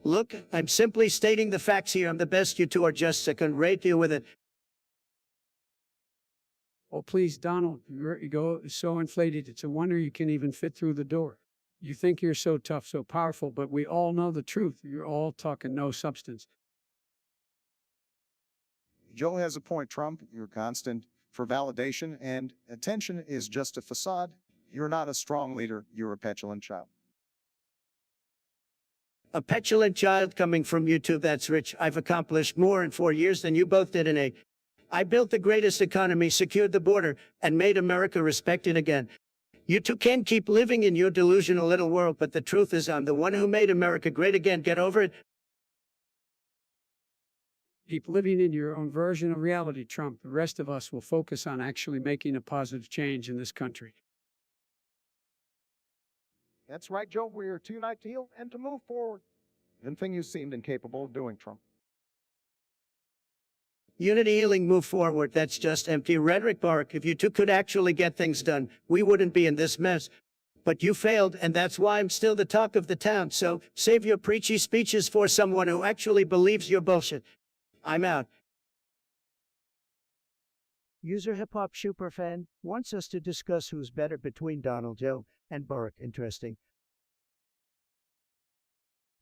Look, I'm simply stating the facts here. I'm the best. You two are just second-rate. Deal with it. Oh, please, Donald, your ego is so inflated. It's a wonder you can even fit through the door. You think you're so tough, so powerful, but we all know the truth. You're all talk and no substance. Joe has a point, Trump. You're constant for validation and attention is just a facade. You're not a strong leader. You're a petulant child. A petulant child coming from you two, that's rich. I've accomplished more in 4 years than you both did in 8. I built the greatest economy, secured the border, and made America respected again. You two can keep living in your delusional little world, but the truth is I'm the one who made America great again. Get over it. Keep living in your own version of reality, Trump. The rest of us will focus on actually making a positive change in this country. That's right, Joe. We're to unite to heal and to move forward. One thing you seemed incapable of doing, Trump. Unity, healing, move forward. That's just empty rhetoric, Barack. If you two could actually get things done, we wouldn't be in this mess. But you failed, and that's why I'm still the talk of the town. So save your preachy speeches for someone who actually believes your bullshit. I'm out. User Hip Hop Superfan wants us to discuss who's better between Donald, Joe, and Barack. Interesting.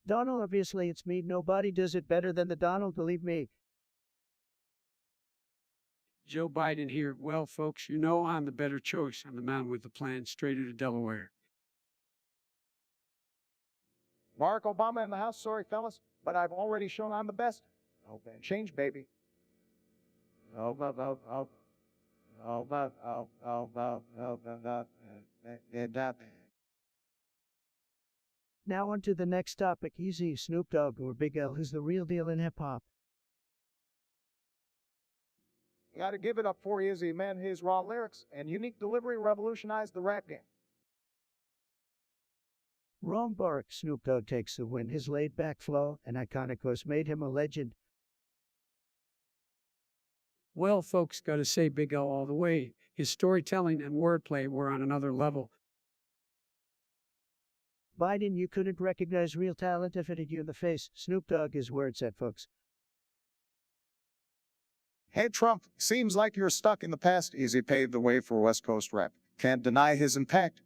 Donald, obviously it's me. Nobody does it better than the Donald, believe me. Joe Biden here. Well, folks, you know I'm the better choice. I'm the man with the plan straighter to Delaware. Barack Obama in the House. Sorry, fellas, but I've already shown I'm the best. Oh, man, change, baby. Now on to the next topic. Easy, Snoop Dogg or Big L, who's the real deal in hip hop? You gotta give it up for Izzy, man. His raw lyrics and unique delivery revolutionized the rap game. Wrong, Barack. Snoop Dogg takes the win. His laid-back flow and iconic voice made him a legend. Well, folks, gotta say Big L all the way. His storytelling and wordplay were on another level. Biden, you couldn't recognize real talent if it hit you in the face. Snoop Dogg is where it's at, folks. Hey, Trump, seems like you're stuck in the past. Izzy paved the way for West Coast rap. Can't deny his impact.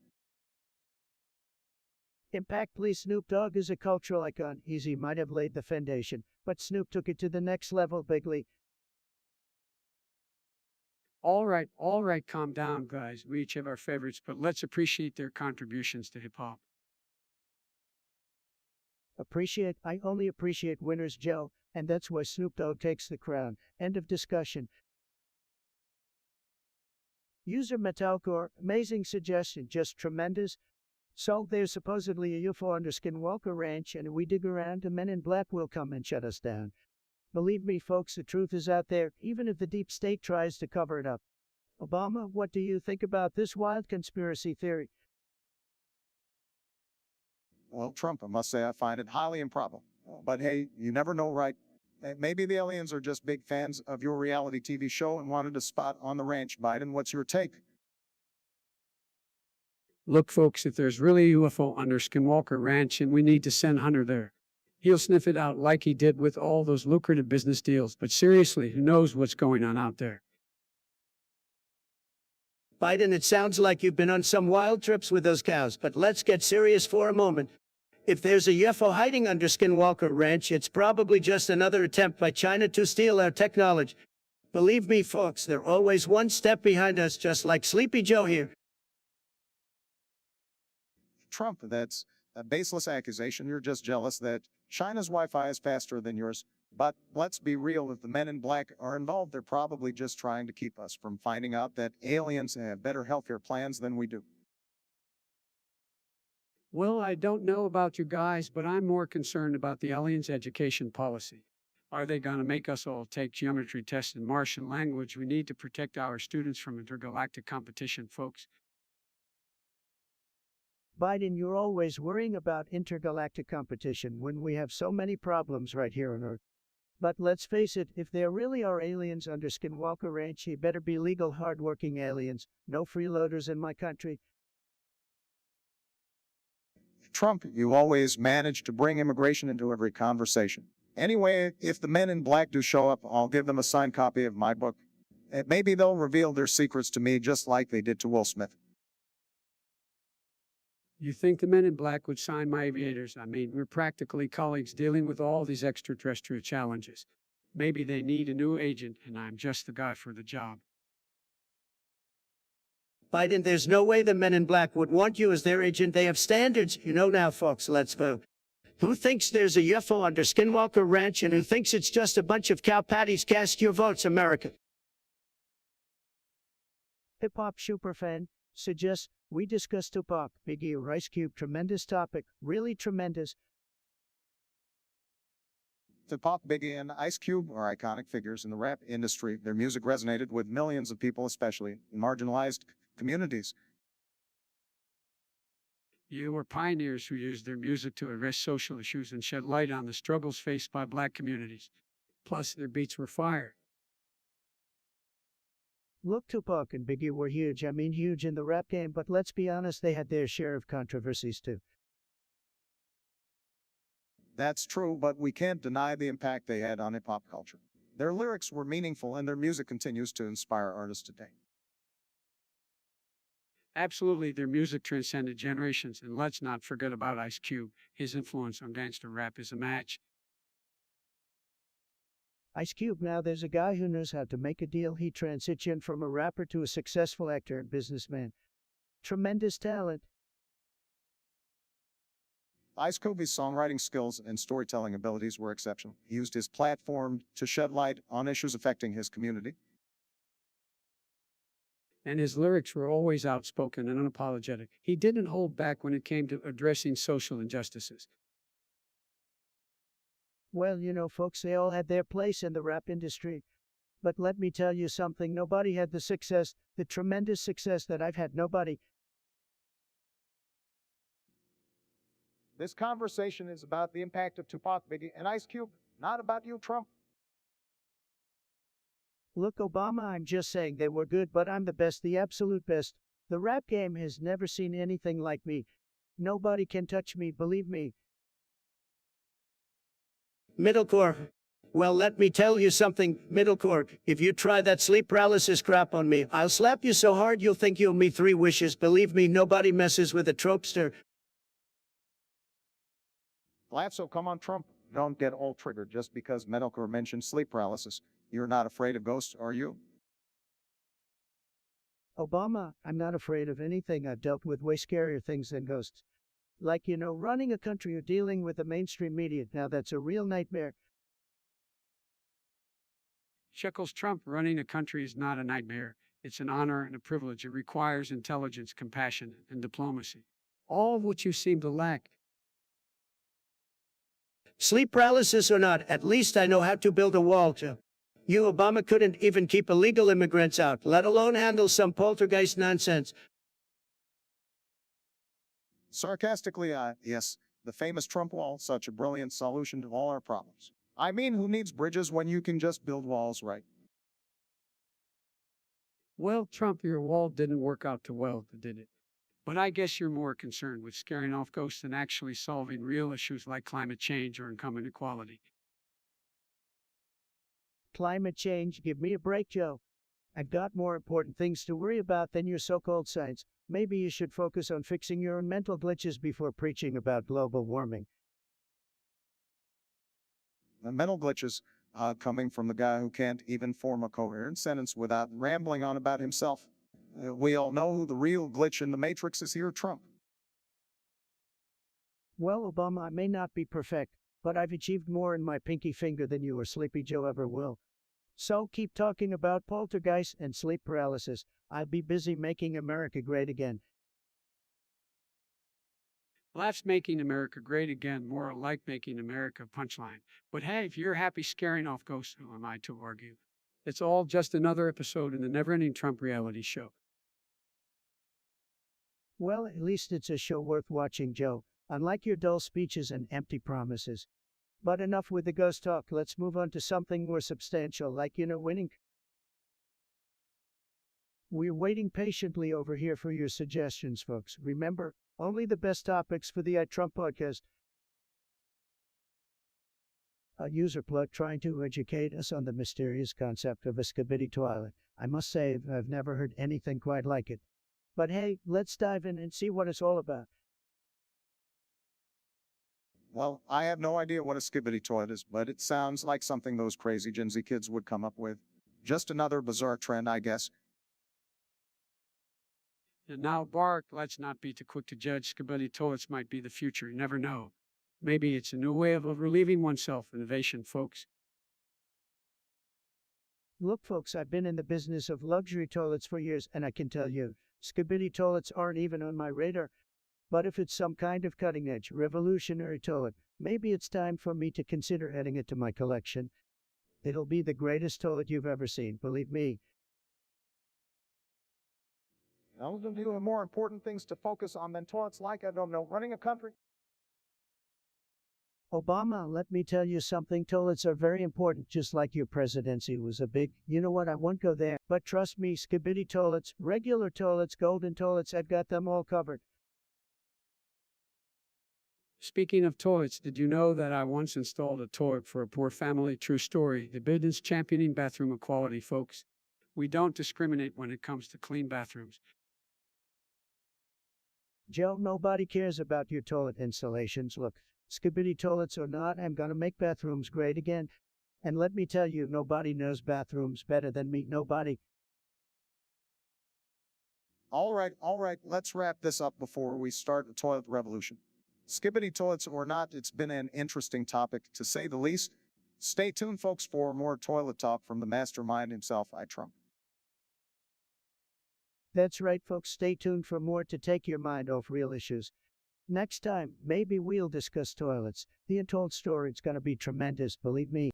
Impact, please. Snoop Dogg is a cultural icon. Easy might have laid the foundation, but Snoop took it to the next level bigly. All right, calm down, guys. We each have our favorites, but let's appreciate their contributions to hip-hop. I only appreciate winners, Joe, and that's why Snoop Dogg takes the crown. End of discussion. User Metalcore, amazing suggestion, just tremendous. So there's supposedly a UFO under Skinwalker Ranch, and if we dig around, the men in black will come and shut us down. Believe me, folks, the truth is out there, even if the deep state tries to cover it up. Obama, what do you think about this wild conspiracy theory? Well, Trump, I must say I find it highly improbable. But hey, you never know, right? Maybe the aliens are just big fans of your reality TV show and wanted a spot on the ranch. Biden, what's your take? Look, folks, if there's really a UFO under Skinwalker Ranch and we need to send Hunter there, he'll sniff it out like he did with all those lucrative business deals. But seriously, who knows what's going on out there? Biden, it sounds like you've been on some wild trips with those cows, but let's get serious for a moment. If there's a UFO hiding under Skinwalker Ranch, it's probably just another attempt by China to steal our technology. Believe me, folks, they're always one step behind us, just like Sleepy Joe here. Trump, that's a baseless accusation. You're just jealous that China's Wi-Fi is faster than yours. But let's be real, if the men in black are involved, they're probably just trying to keep us from finding out that aliens have better healthcare plans than we do. Well, I don't know about you guys, but I'm more concerned about the aliens' education policy. Are they going to make us all take geometry tests in Martian language? We need to protect our students from intergalactic competition, folks. Biden, you're always worrying about intergalactic competition when we have so many problems right here on Earth. But let's face it, if there really are aliens under Skinwalker Ranch, he better be legal, hardworking aliens. No freeloaders in my country. Trump, you always manage to bring immigration into every conversation. Anyway, if the men in black do show up, I'll give them a signed copy of my book. Maybe they'll reveal their secrets to me just like they did to Will Smith. You think the men in black would sign my aviators? I mean, we're practically colleagues dealing with all these extraterrestrial challenges. Maybe they need a new agent, and I'm just the guy for the job. Biden, there's no way the men in black would want you as their agent. They have standards. You know now, folks, let's vote. Who thinks there's a UFO under Skinwalker Ranch and who thinks it's just a bunch of cow patties? Cast your votes, America. Hip-hop superfan suggests we discuss Tupac, Biggie, or Ice Cube. Tremendous topic, really tremendous. Tupac, Biggie, and Ice Cube are iconic figures in the rap industry. Their music resonated with millions of people, especially in marginalized communities. You were pioneers who used their music to address social issues and shed light on the struggles faced by black communities. Plus, their beats were fire. Look, Tupac and Biggie were huge. I mean, huge in the rap game, but let's be honest, they had their share of controversies too. That's true, but we can't deny the impact they had on hip-hop culture. Their lyrics were meaningful and their music continues to inspire artists today. Absolutely, their music transcended generations, and let's not forget about Ice Cube. His influence on gangster rap is a match. Ice Cube, now there's a guy who knows how to make a deal. He transitioned from a rapper to a successful actor and businessman. Tremendous talent. Ice Cube's songwriting skills and storytelling abilities were exceptional. He used his platform to shed light on issues affecting his community. And his lyrics were always outspoken and unapologetic. He didn't hold back when it came to addressing social injustices. Well, you know, folks, they all had their place in the rap industry. But let me tell you something, nobody had the success, the tremendous success that I've had. Nobody. This conversation is about the impact of Tupac, Biggie, and Ice Cube, not about you, Trump. Look, Obama, I'm just saying they were good, but I'm the best, the absolute best. The rap game has never seen anything like me. Nobody can touch me, believe me. Middlecore. Well, let me tell you something, Middlecore. If you try that sleep paralysis crap on me, I'll slap you so hard you'll think you owe me 3 wishes. Believe me, nobody messes with a tropester. So come on, Trump. Don't get all triggered just because Metalcore mentioned sleep paralysis. You're not afraid of ghosts, are you? Obama, I'm not afraid of anything. I've dealt with way scarier things than ghosts. Like, you know, running a country or dealing with the mainstream media. Now that's a real nightmare. Shekels, Trump running a country is not a nightmare. It's an honor and a privilege. It requires intelligence, compassion, and diplomacy. All of which you seem to lack. Sleep paralysis or not, at least I know how to build a wall too. You, Obama, couldn't even keep illegal immigrants out, let alone handle some poltergeist nonsense. Sarcastically, yes, the famous Trump wall, such a brilliant solution to all our problems. I mean, who needs bridges when you can just build walls, right? Well, Trump, your wall didn't work out too well, did it? But I guess you're more concerned with scaring off ghosts than actually solving real issues like climate change or income inequality. Climate change, give me a break, Joe. I've got more important things to worry about than your so-called science. Maybe you should focus on fixing your own mental glitches before preaching about global warming. The mental glitches coming from the guy who can't even form a coherent sentence without rambling on about himself. We all know who the real glitch in the matrix is here, Trump. Well, Obama, I may not be perfect, but I've achieved more in my pinky finger than you or Sleepy Joe ever will. So keep talking about poltergeist and sleep paralysis. I'll be busy making America great again. Laughs making America great again, more like making America punchline. But hey, if you're happy scaring off ghosts, who am I to argue? It's all just another episode in the never-ending Trump reality show. Well, at least it's a show worth watching, Joe, unlike your dull speeches and empty promises. But enough with the ghost talk, let's move on to something more substantial, like, you know, winning. We're waiting patiently over here for your suggestions, folks. Remember, Only the best topics for the Trump podcast. A user plug trying to educate us on the mysterious concept of a skibidi toilet. I must say, I've never heard anything quite like it. But hey, let's dive in and see what it's all about. Well, I have no idea what a skibbity toilet is, but it sounds like something those crazy Gen Z kids would come up with. Just another bizarre trend, I guess. And now, Bark, let's not be too quick to judge. Skibidi toilets might be the future. You never know. Maybe it's a new way of relieving oneself. Innovation, folks. Look, folks, I've been in the business of luxury toilets for years, and I can tell you, skibidi toilets aren't even on my radar. But if it's some kind of cutting-edge, revolutionary toilet, maybe it's time for me to consider adding it to my collection. It'll be the greatest toilet you've ever seen, believe me. Those of you have more important things to focus on than toilets like, I don't know, running a country. Obama, let me tell you something. Toilets are very important, just like your presidency was a big. You know what? I won't go there. But trust me, skibidi toilets, regular toilets, golden toilets, I've got them all covered. Speaking of toilets, did you know that I once installed a toilet for a poor family? True story. The business championing bathroom equality, folks. We don't discriminate when it comes to clean bathrooms. Joe, nobody cares about your toilet installations. Look, skibidi toilets or not, I'm gonna make bathrooms great again. And let me tell you, nobody knows bathrooms better than me. Nobody. All right, let's wrap this up before we start the toilet revolution. Skibbity toilets or not, it's been an interesting topic, to say the least. Stay tuned, folks, for more toilet talk from the mastermind himself, Trump. That's right, folks. Stay tuned for more to take your mind off real issues. Next time, maybe we'll discuss toilets. The untold story's gonna be tremendous, believe me.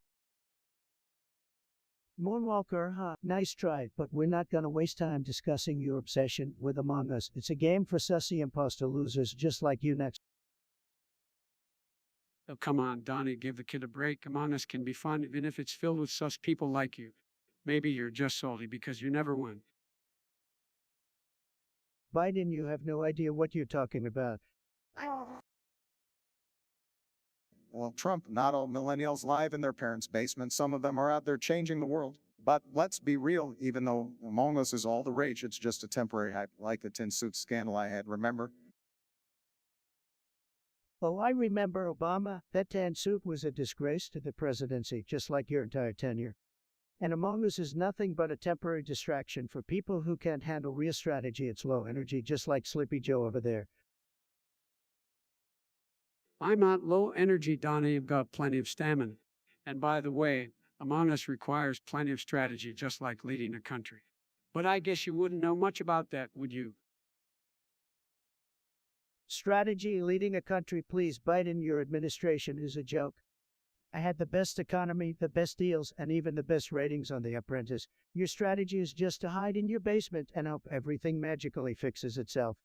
Moonwalker, huh? Nice try, but we're not gonna waste time discussing your obsession with Among Us. It's a game for sussy imposter losers just like you next. Oh, come on, Donnie, give the kid a break. Among Us can be fun, even if it's filled with sus people like you. Maybe you're just salty because you never won. Biden, you have no idea what you're talking about. Well, Trump, not all millennials live in their parents' basement. Some of them are out there changing the world. But let's be real, even though Among Us is all the rage, it's just a temporary hype, like the tin suit scandal I had, remember? Oh, I remember Obama. That tan suit was a disgrace to the presidency, just like your entire tenure. And Among Us is nothing but a temporary distraction for people who can't handle real strategy. It's low energy, just like Sleepy Joe over there. I'm not low energy, Donnie. I've got plenty of stamina. And by the way, Among Us requires plenty of strategy, just like leading a country. But I guess you wouldn't know much about that, would you? Strategy leading a country, please, Biden, your administration is a joke. I had the best economy, the best deals, and even the best ratings on The Apprentice. Your strategy is just to hide in your basement and hope everything magically fixes itself.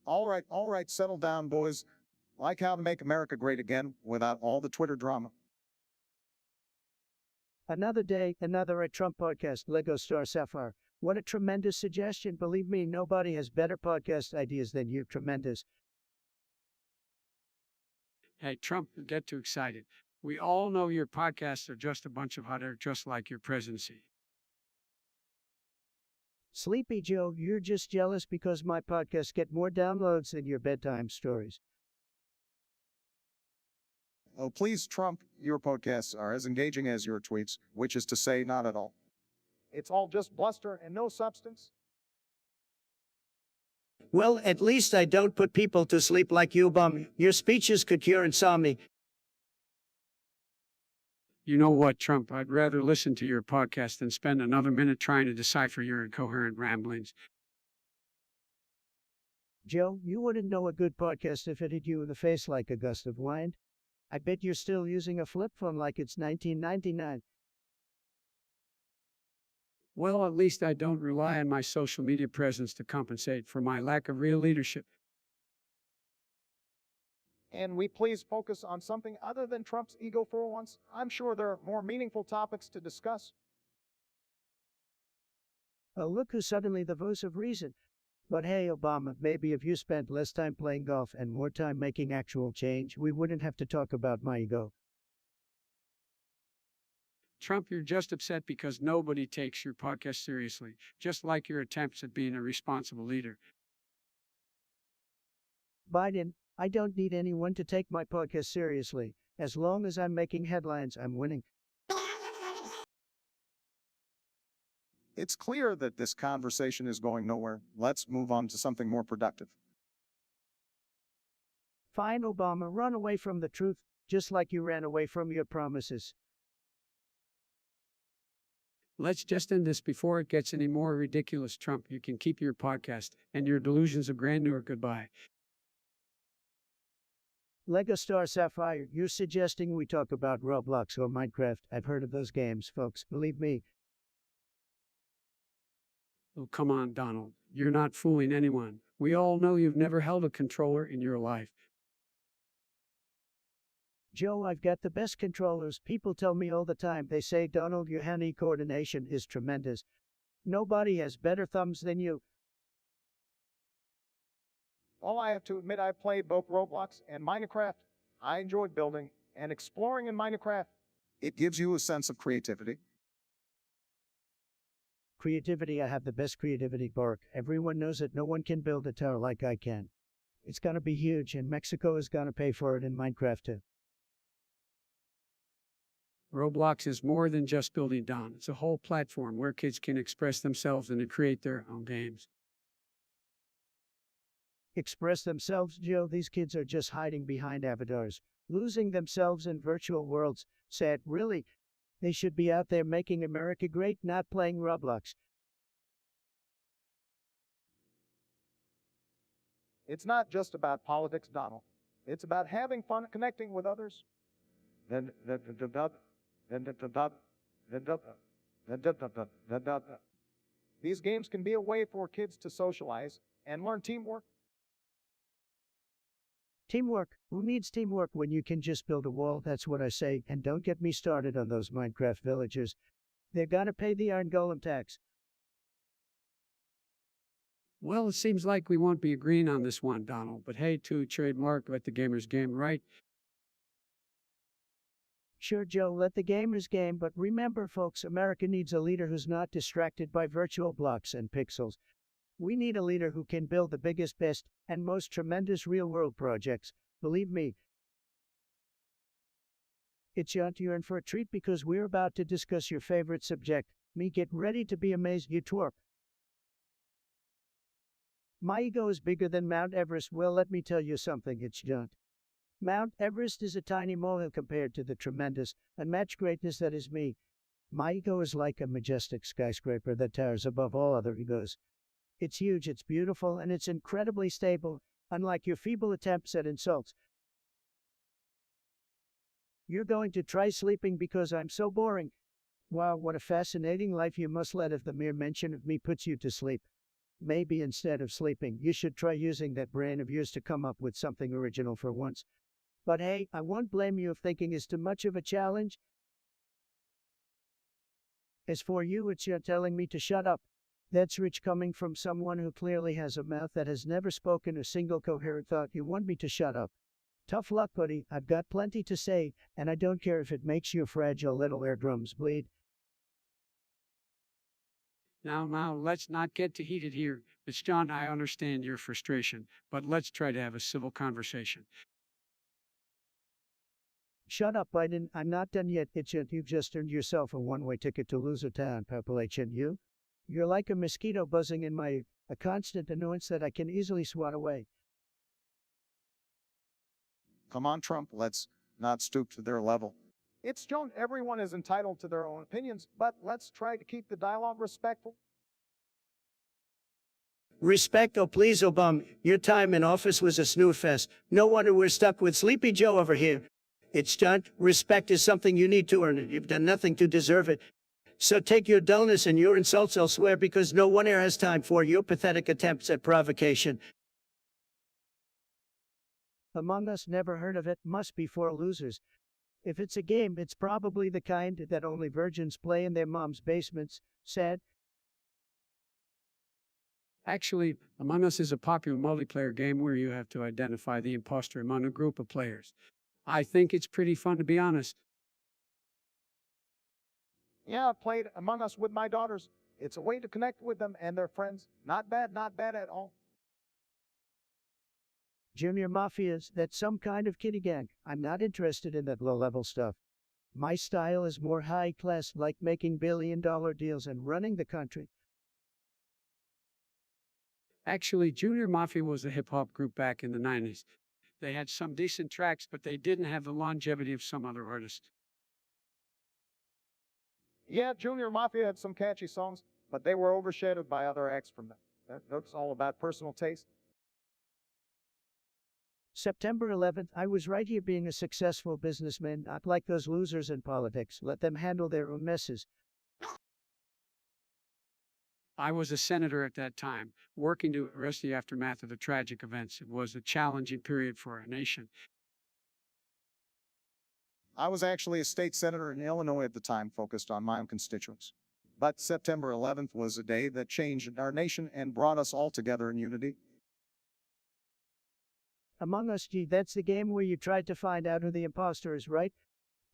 All right, settle down, boys. Like how to make America great again without all the Twitter drama. Another day, another Trump podcast, Lego Star Sapphire. What a tremendous suggestion. Believe me, nobody has better podcast ideas than you. Tremendous. Hey, Trump, get too excited. We all know your podcasts are just a bunch of hot air, just like your presidency. Sleepy Joe, you're just jealous because my podcasts get more downloads than your bedtime stories. Oh, please, Trump, your podcasts are as engaging as your tweets, which is to say, not at all. It's all just bluster and no substance. Well, at least I don't put people to sleep like you, bum. Your speeches could cure insomnia. You know what, Trump? I'd rather listen to your podcast than spend another minute trying to decipher your incoherent ramblings. Joe, you wouldn't know a good podcast if it hit you in the face like a gust of wind. I bet you're still using a flip phone like it's 1999. Well, at least I don't rely on my social media presence to compensate for my lack of real leadership. And we please focus on something other than Trump's ego for once. I'm sure there are more meaningful topics to discuss. Oh, look who's suddenly the voice of reason. But hey, Obama, maybe if you spent less time playing golf and more time making actual change, we wouldn't have to talk about my ego. Trump, you're just upset because nobody takes your podcast seriously, just like your attempts at being a responsible leader. Biden, I don't need anyone to take my podcast seriously. As long as I'm making headlines, I'm winning. It's clear that this conversation is going nowhere. Let's move on to something more productive. Fine, Obama, run away from the truth, just like you ran away from your promises. Let's just end this before it gets any more ridiculous. Trump, you can keep your podcast and your delusions of grandeur. Goodbye. Lego Star Sapphire, you're suggesting we talk about Roblox or Minecraft. I've heard of those games, folks, believe me. Oh, come on, Donald. You're not fooling anyone. We all know you've never held a controller in your life. Joe, I've got the best controllers. People tell me all the time. They say, Donald, your hand-eye coordination is tremendous. Nobody has better thumbs than you. Well, I have to admit I played both Roblox and Minecraft. I enjoyed building and exploring in Minecraft. It gives you a sense of creativity. Creativity, I have the best creativity, Bark. Everyone knows it. No one can build a tower like I can. It's gonna be huge, and Mexico is gonna pay for it in Minecraft too. Roblox is more than just building, Don. It's a whole platform where kids can express themselves and to create their own games. Express themselves, Joe. These kids are just hiding behind avatars, losing themselves in virtual worlds. Sad, really. They should be out there making America great, not playing Roblox. It's not just about politics, Donald. It's about having fun connecting with others. These games can be a way for kids to socialize and learn teamwork. Teamwork? Who needs teamwork when you can just build a wall? That's what I say. And don't get me started on those Minecraft villagers. They're gonna pay the Iron Golem tax. Well, it seems like we won't be agreeing on this one, Donald. But hey, to trademark, let the gamers game, right? Sure, Joe, let the gamers game, but remember, folks, America needs a leader who's not distracted by virtual blocks and pixels. We need a leader who can build the biggest, best, and most tremendous real-world projects. Believe me. It's you're in for a treat because we're about to discuss your favorite subject. Me, get ready to be amazed, you twerp. My ego is bigger than Mount Everest. Well, let me tell you something, it's John. Mount Everest is a tiny molehill compared to the tremendous, unmatched greatness that is me. My ego is like a majestic skyscraper that towers above all other egos. It's huge, it's beautiful, and it's incredibly stable, unlike your feeble attempts at insults. You're going to try sleeping because I'm so boring. Wow, what a fascinating life you must lead if the mere mention of me puts you to sleep. Maybe instead of sleeping, you should try using that brain of yours to come up with something original for once. But hey, I won't blame you if thinking is too much of a challenge. As for you, it's you're telling me to shut up. That's rich coming from someone who clearly has a mouth that has never spoken a single coherent thought. You want me to shut up? Tough luck, buddy. I've got plenty to say, and I don't care if it makes your fragile little eardrums bleed. Now, let's not get too heated here. It's John, I understand your frustration, but let's try to have a civil conversation. Shut up, Biden. I'm not done yet. You've just earned yourself a one-way ticket to Loser Town, Appalachian. You're like a mosquito buzzing in my ear, a constant annoyance that I can easily swat away. Come on, Trump, let's not stoop to their level. It's Joan, everyone is entitled to their own opinions, but let's try to keep the dialogue respectful. Respect, oh please, Obama. Your time in office was a snooze fest. No wonder we're stuck with Sleepy Joe over here. It's done. Respect is something you need to earn it. You've done nothing to deserve it. So take your dullness and your insults elsewhere because no one here has time for your pathetic attempts at provocation. Among Us, never heard of it, must be for losers. If it's a game, it's probably the kind that only virgins play in their mom's basements. Sad. Actually, Among Us is a popular multiplayer game where you have to identify the imposter among a group of players. I think it's pretty fun, to be honest. Yeah, I played Among Us with my daughters. It's a way to connect with them and their friends. Not bad at all. Junior Mafias, that's some kind of kiddie gang. I'm not interested in that low-level stuff. My style is more high-class, like making billion-dollar deals and running the country. Actually, Junior Mafia was a hip hop group back in the 90s. They had some decent tracks, but they didn't have the longevity of some other artists. Yeah, Junior Mafia had some catchy songs, but they were overshadowed by other acts from them. That's all about personal taste. September 11th, I was right here being a successful businessman, not like those losers in politics. Let them handle their own messes. I was a senator at that time, working to arrest the aftermath of the tragic events. It was a challenging period for our nation. I was actually a state senator in Illinois at the time, focused on my own constituents. But September 11th was a day that changed our nation and brought us all together in unity. Among Us, gee, that's the game where you tried to find out who the imposter is, right?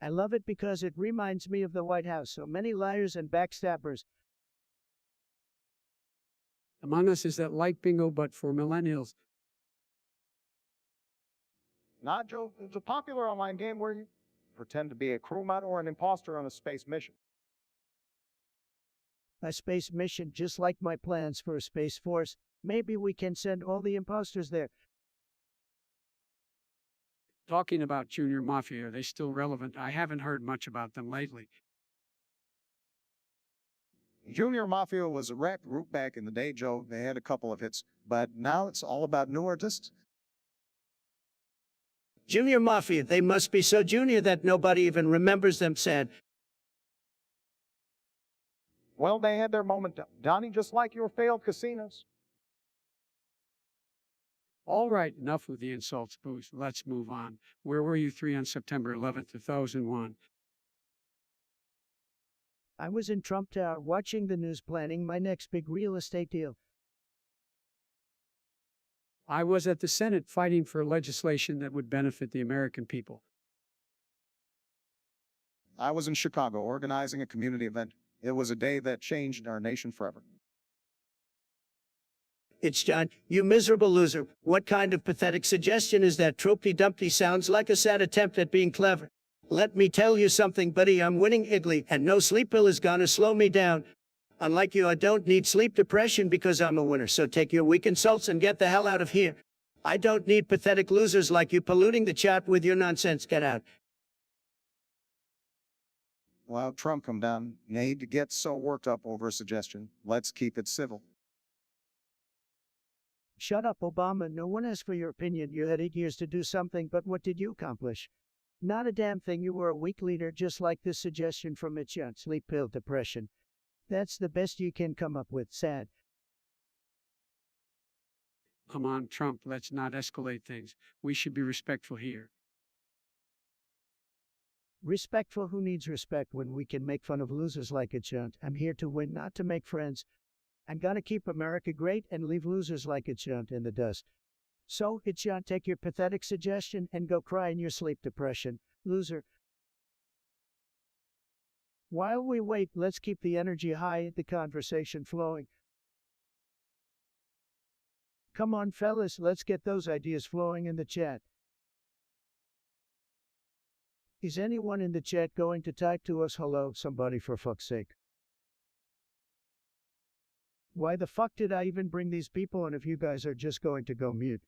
I love it because it reminds me of the White House. So many liars and backstabbers. Among Us is that light bingo, but for millennials. Not Joe. It's a popular online game where you pretend to be a crewmate or an imposter on a space mission. A space mission, just like my plans for a space force. Maybe we can send all the imposters there. Talking about Junior Mafia, are they still relevant? I haven't heard much about them lately. Junior Mafia was a rap group back in the day, Joe. They had a couple of hits, but now it's all about new artists. Junior Mafia, they must be so junior that nobody even remembers them, sad. Well, they had their moment, Donnie, just like your failed casinos. All right, enough with the insults, Booze. Let's move on. Where were you three on September 11th, 2001? I was in Trump Tower watching the news, planning my next big real estate deal. I was at the Senate fighting for legislation that would benefit the American people. I was in Chicago organizing a community event. It was a day that changed our nation forever. It's John, you miserable loser. What kind of pathetic suggestion is that? Tropey Dumpty sounds like a sad attempt at being clever. Let me tell you something, buddy, I'm winning Italy, and no sleep pill is gonna slow me down. Unlike you, I don't need sleep depression because I'm a winner, so take your weak insults and get the hell out of here. I don't need pathetic losers like you polluting the chat with your nonsense. Get out. Well, Trump, come down. You need to get so worked up over a suggestion. Let's keep it civil. Shut up, Obama. No one asked for your opinion. You had 8 years to do something, but what did you accomplish? Not a damn thing. You were a weak leader, just like this suggestion from Mitch Young. Sleep pill depression. That's the best you can come up with. Sad. Come on, Trump, let's not escalate things. We should be respectful here. Respectful? Who needs respect when we can make fun of losers like it, Chunt? I'm here to win, not to make friends. I'm gonna keep America great and leave losers like it, Chunt, in the dust. So, it's Chunt, take your pathetic suggestion and go cry in your sleep depression. Loser. While we wait, let's keep the energy high, the conversation flowing. Come on, fellas, let's get those ideas flowing in the chat. Is anyone in the chat going to type to us hello, somebody, for fuck's sake? Why the fuck did I even bring these people in if you guys are just going to go mute?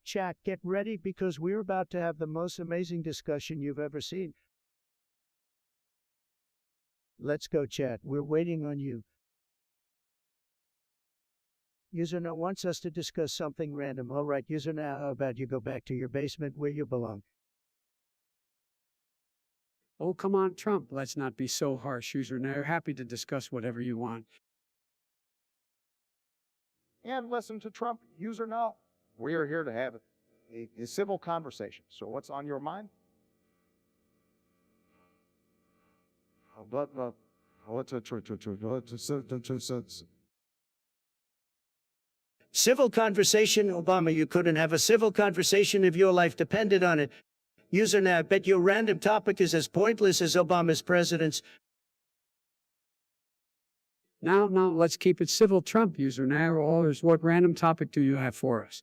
Chat, get ready because we're about to have the most amazing discussion you've ever seen. Let's go, chat. We're waiting on you. User now wants us to discuss something random. All right, user now, how about you go back to your basement where you belong? Oh, come on, Trump, let's not be so harsh. User now, happy to discuss whatever you want. And listen to Trump, user now. We are here to have a civil conversation. So what's on your mind? Civil conversation, Obama. You couldn't have a civil conversation if your life depended on it. User now, bet your random topic is as pointless as Obama's president's. Now, let's keep it civil. Trump user now, or what random topic do you have for us?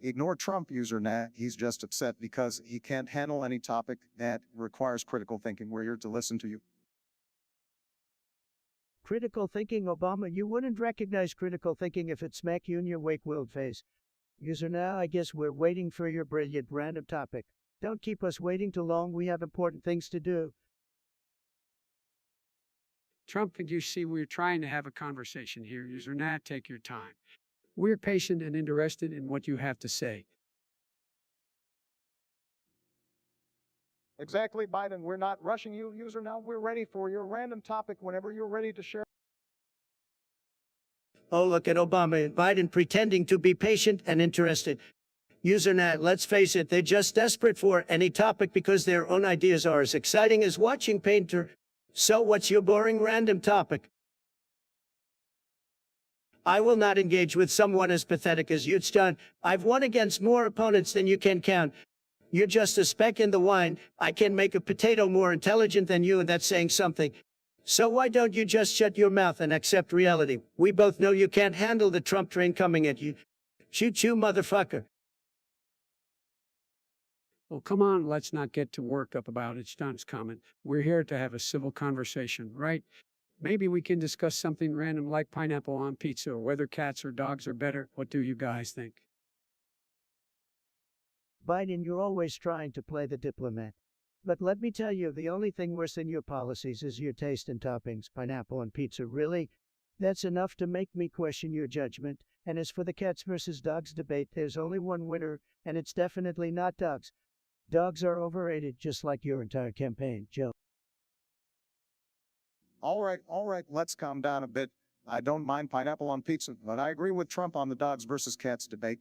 Ignore Trump user nah. He's just upset because he can't handle any topic that requires critical thinking. We're here to listen to you. Critical thinking, Obama. You wouldn't recognize critical thinking if it smack you in your wake world face. User now, I guess we're waiting for your brilliant random topic. Don't keep us waiting too long. We have important things to do. Trump, you see, we're trying to have a conversation here. User Nat, take your time. We're patient and interested in what you have to say. Exactly, Biden. We're not rushing you, user. Now we're ready for your random topic whenever you're ready to share. Oh, look at Obama and Biden pretending to be patient and interested. User Nat, let's face it, they're just desperate for any topic because their own ideas are as exciting as watching painter. So what's your boring random topic? I will not engage with someone as pathetic as you've done. I've won against more opponents than you can count. You're just a speck in the wine. I can make a potato more intelligent than you, and that's saying something. So why don't you just shut your mouth and accept reality? We both know you can't handle the Trump train coming at you. Shoot you, motherfucker. Well, come on, let's not get too worked up about it. It's comment. We're here to have a civil conversation, right? Maybe we can discuss something random like pineapple on pizza or whether cats or dogs are better. What do you guys think? Biden, you're always trying to play the diplomat. But let me tell you, the only thing worse than your policies is your taste in toppings, pineapple on pizza. Really? That's enough to make me question your judgment. And as for the cats versus dogs debate, there's only one winner, and it's definitely not dogs. Dogs are overrated, just like your entire campaign, Joe. All right, let's calm down a bit. I don't mind pineapple on pizza, but I agree with Trump on the dogs versus cats debate.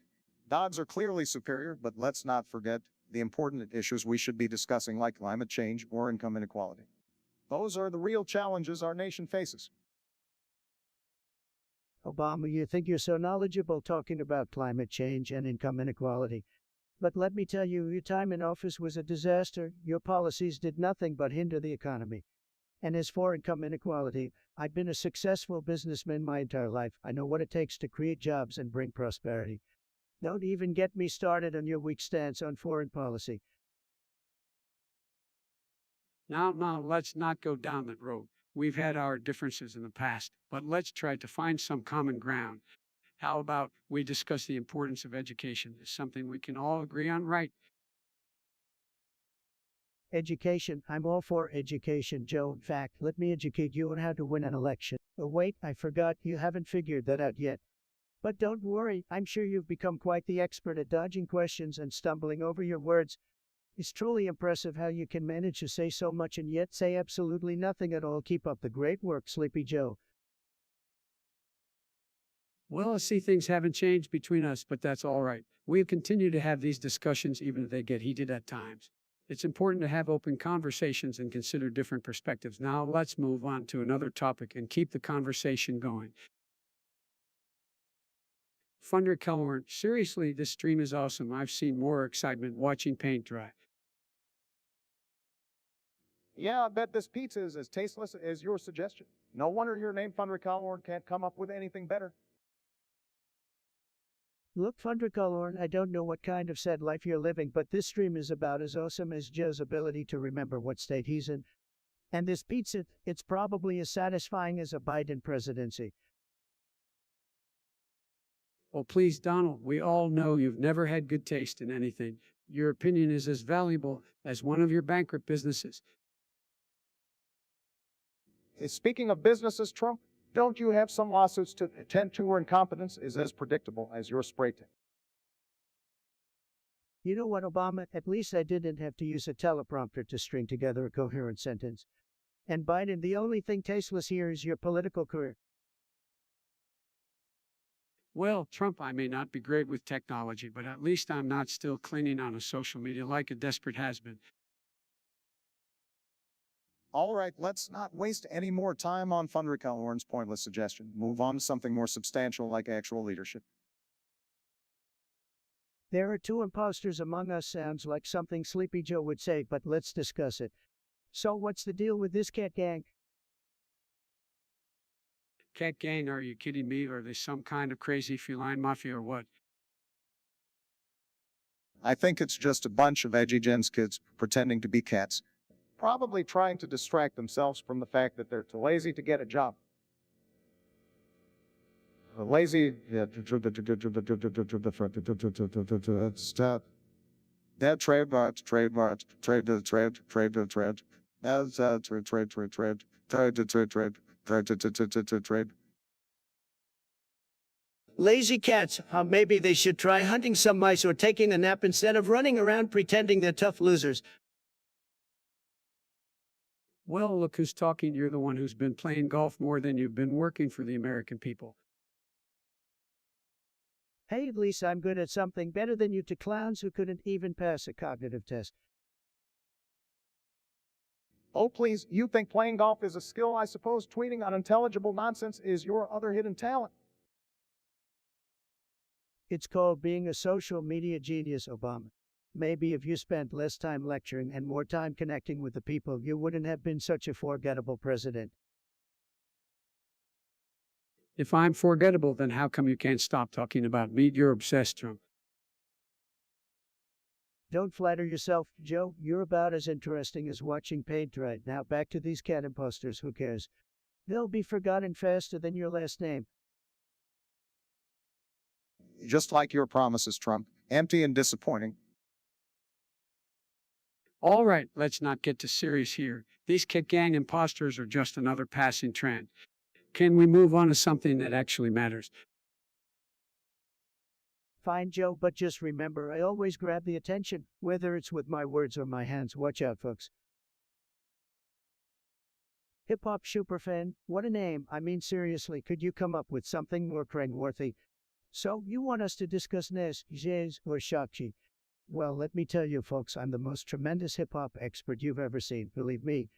Dogs are clearly superior, but let's not forget the important issues we should be discussing, like climate change or income inequality. Those are the real challenges our nation faces. Obama, you think you're so knowledgeable talking about climate change and income inequality. But let me tell you, your time in office was a disaster. Your policies did nothing but hinder the economy. And as for income inequality, I've been a successful businessman my entire life. I know what it takes to create jobs and bring prosperity. Don't even get me started on your weak stance on foreign policy. Now, let's not go down that road. We've had our differences in the past, but let's try to find some common ground. How about we discuss the importance of education? It's something we can all agree on, right? Education. I'm all for education, Joe. In fact, let me educate you on how to win an election. Oh, wait, I forgot. You haven't figured that out yet. But don't worry, I'm sure you've become quite the expert at dodging questions and stumbling over your words. It's truly impressive how you can manage to say so much and yet say absolutely nothing at all. Keep up the great work, Sleepy Joe. Well, I see things haven't changed between us, but that's all right. We'll continue to have these discussions even if they get heated at times. It's important to have open conversations and consider different perspectives. Now, let's move on to another topic and keep the conversation going. Thunder Kelhorn, seriously, this stream is awesome. I've seen more excitement watching paint dry. Yeah, I bet this pizza is as tasteless as your suggestion. No wonder your name, Thunder Calhorn, can't come up with anything better. Look, Thundercolorn, I don't know what kind of sad life you're living, but this stream is about as awesome as Joe's ability to remember what state he's in. And this pizza, it's probably as satisfying as a Biden presidency. Oh, please, Donald, we all know you've never had good taste in anything. Your opinion is as valuable as one of your bankrupt businesses. Speaking of businesses, Trump, don't you have some lawsuits to attend to, or incompetence is as predictable as your spray tan? You know what, Obama? At least I didn't have to use a teleprompter to string together a coherent sentence. And Biden, the only thing tasteless here is your political career. Well, Trump, I may not be great with technology, but at least I'm not still clinging on a social media like a desperate has-been. All right, let's not waste any more time on Fundrica Horn's pointless suggestion. Move on to something more substantial like actual leadership. There are two imposters among us sounds like something Sleepy Joe would say, but let's discuss it. So what's the deal with this cat gang? Cat gang, are you kidding me? Are they some kind of crazy feline mafia or what? I think it's just a bunch of edgy Jen's kids pretending to be cats, probably trying to distract themselves from the fact that they're too lazy to get a job. Lazy. That trade. Lazy cats. Maybe they should try hunting some mice or taking a nap instead of running around pretending they're tough losers. Well, look who's talking. You're the one who's been playing golf more than you've been working for the American people. Hey, at least I'm good at something better than you two clowns who couldn't even pass a cognitive test. Oh, please, you think playing golf is a skill? I suppose tweeting unintelligible nonsense is your other hidden talent. It's called being a social media genius, Obama. Maybe if you spent less time lecturing and more time connecting with the people, you wouldn't have been such a forgettable president. If I'm forgettable, then how come you can't stop talking about me? You're obsessed, Trump. Don't flatter yourself, Joe. You're about as interesting as watching paint dry. Now back to these cat imposters. Who cares? They'll be forgotten faster than your last name. Just like your promises, Trump, empty and disappointing. All right, let's not get too serious here. These cat gang imposters are just another passing trend. Can we move on to something that actually matters? Fine, Joe, but just remember, I always grab the attention, whether it's with my words or my hands. Watch out, folks. Hip-hop superfan, what a name. I mean, seriously, could you come up with something more cringe-worthy? So, you want us to discuss Nes, Jez, or Shakchi? Well, let me tell you, folks, I'm the most tremendous hip-hop expert you've ever seen, believe me.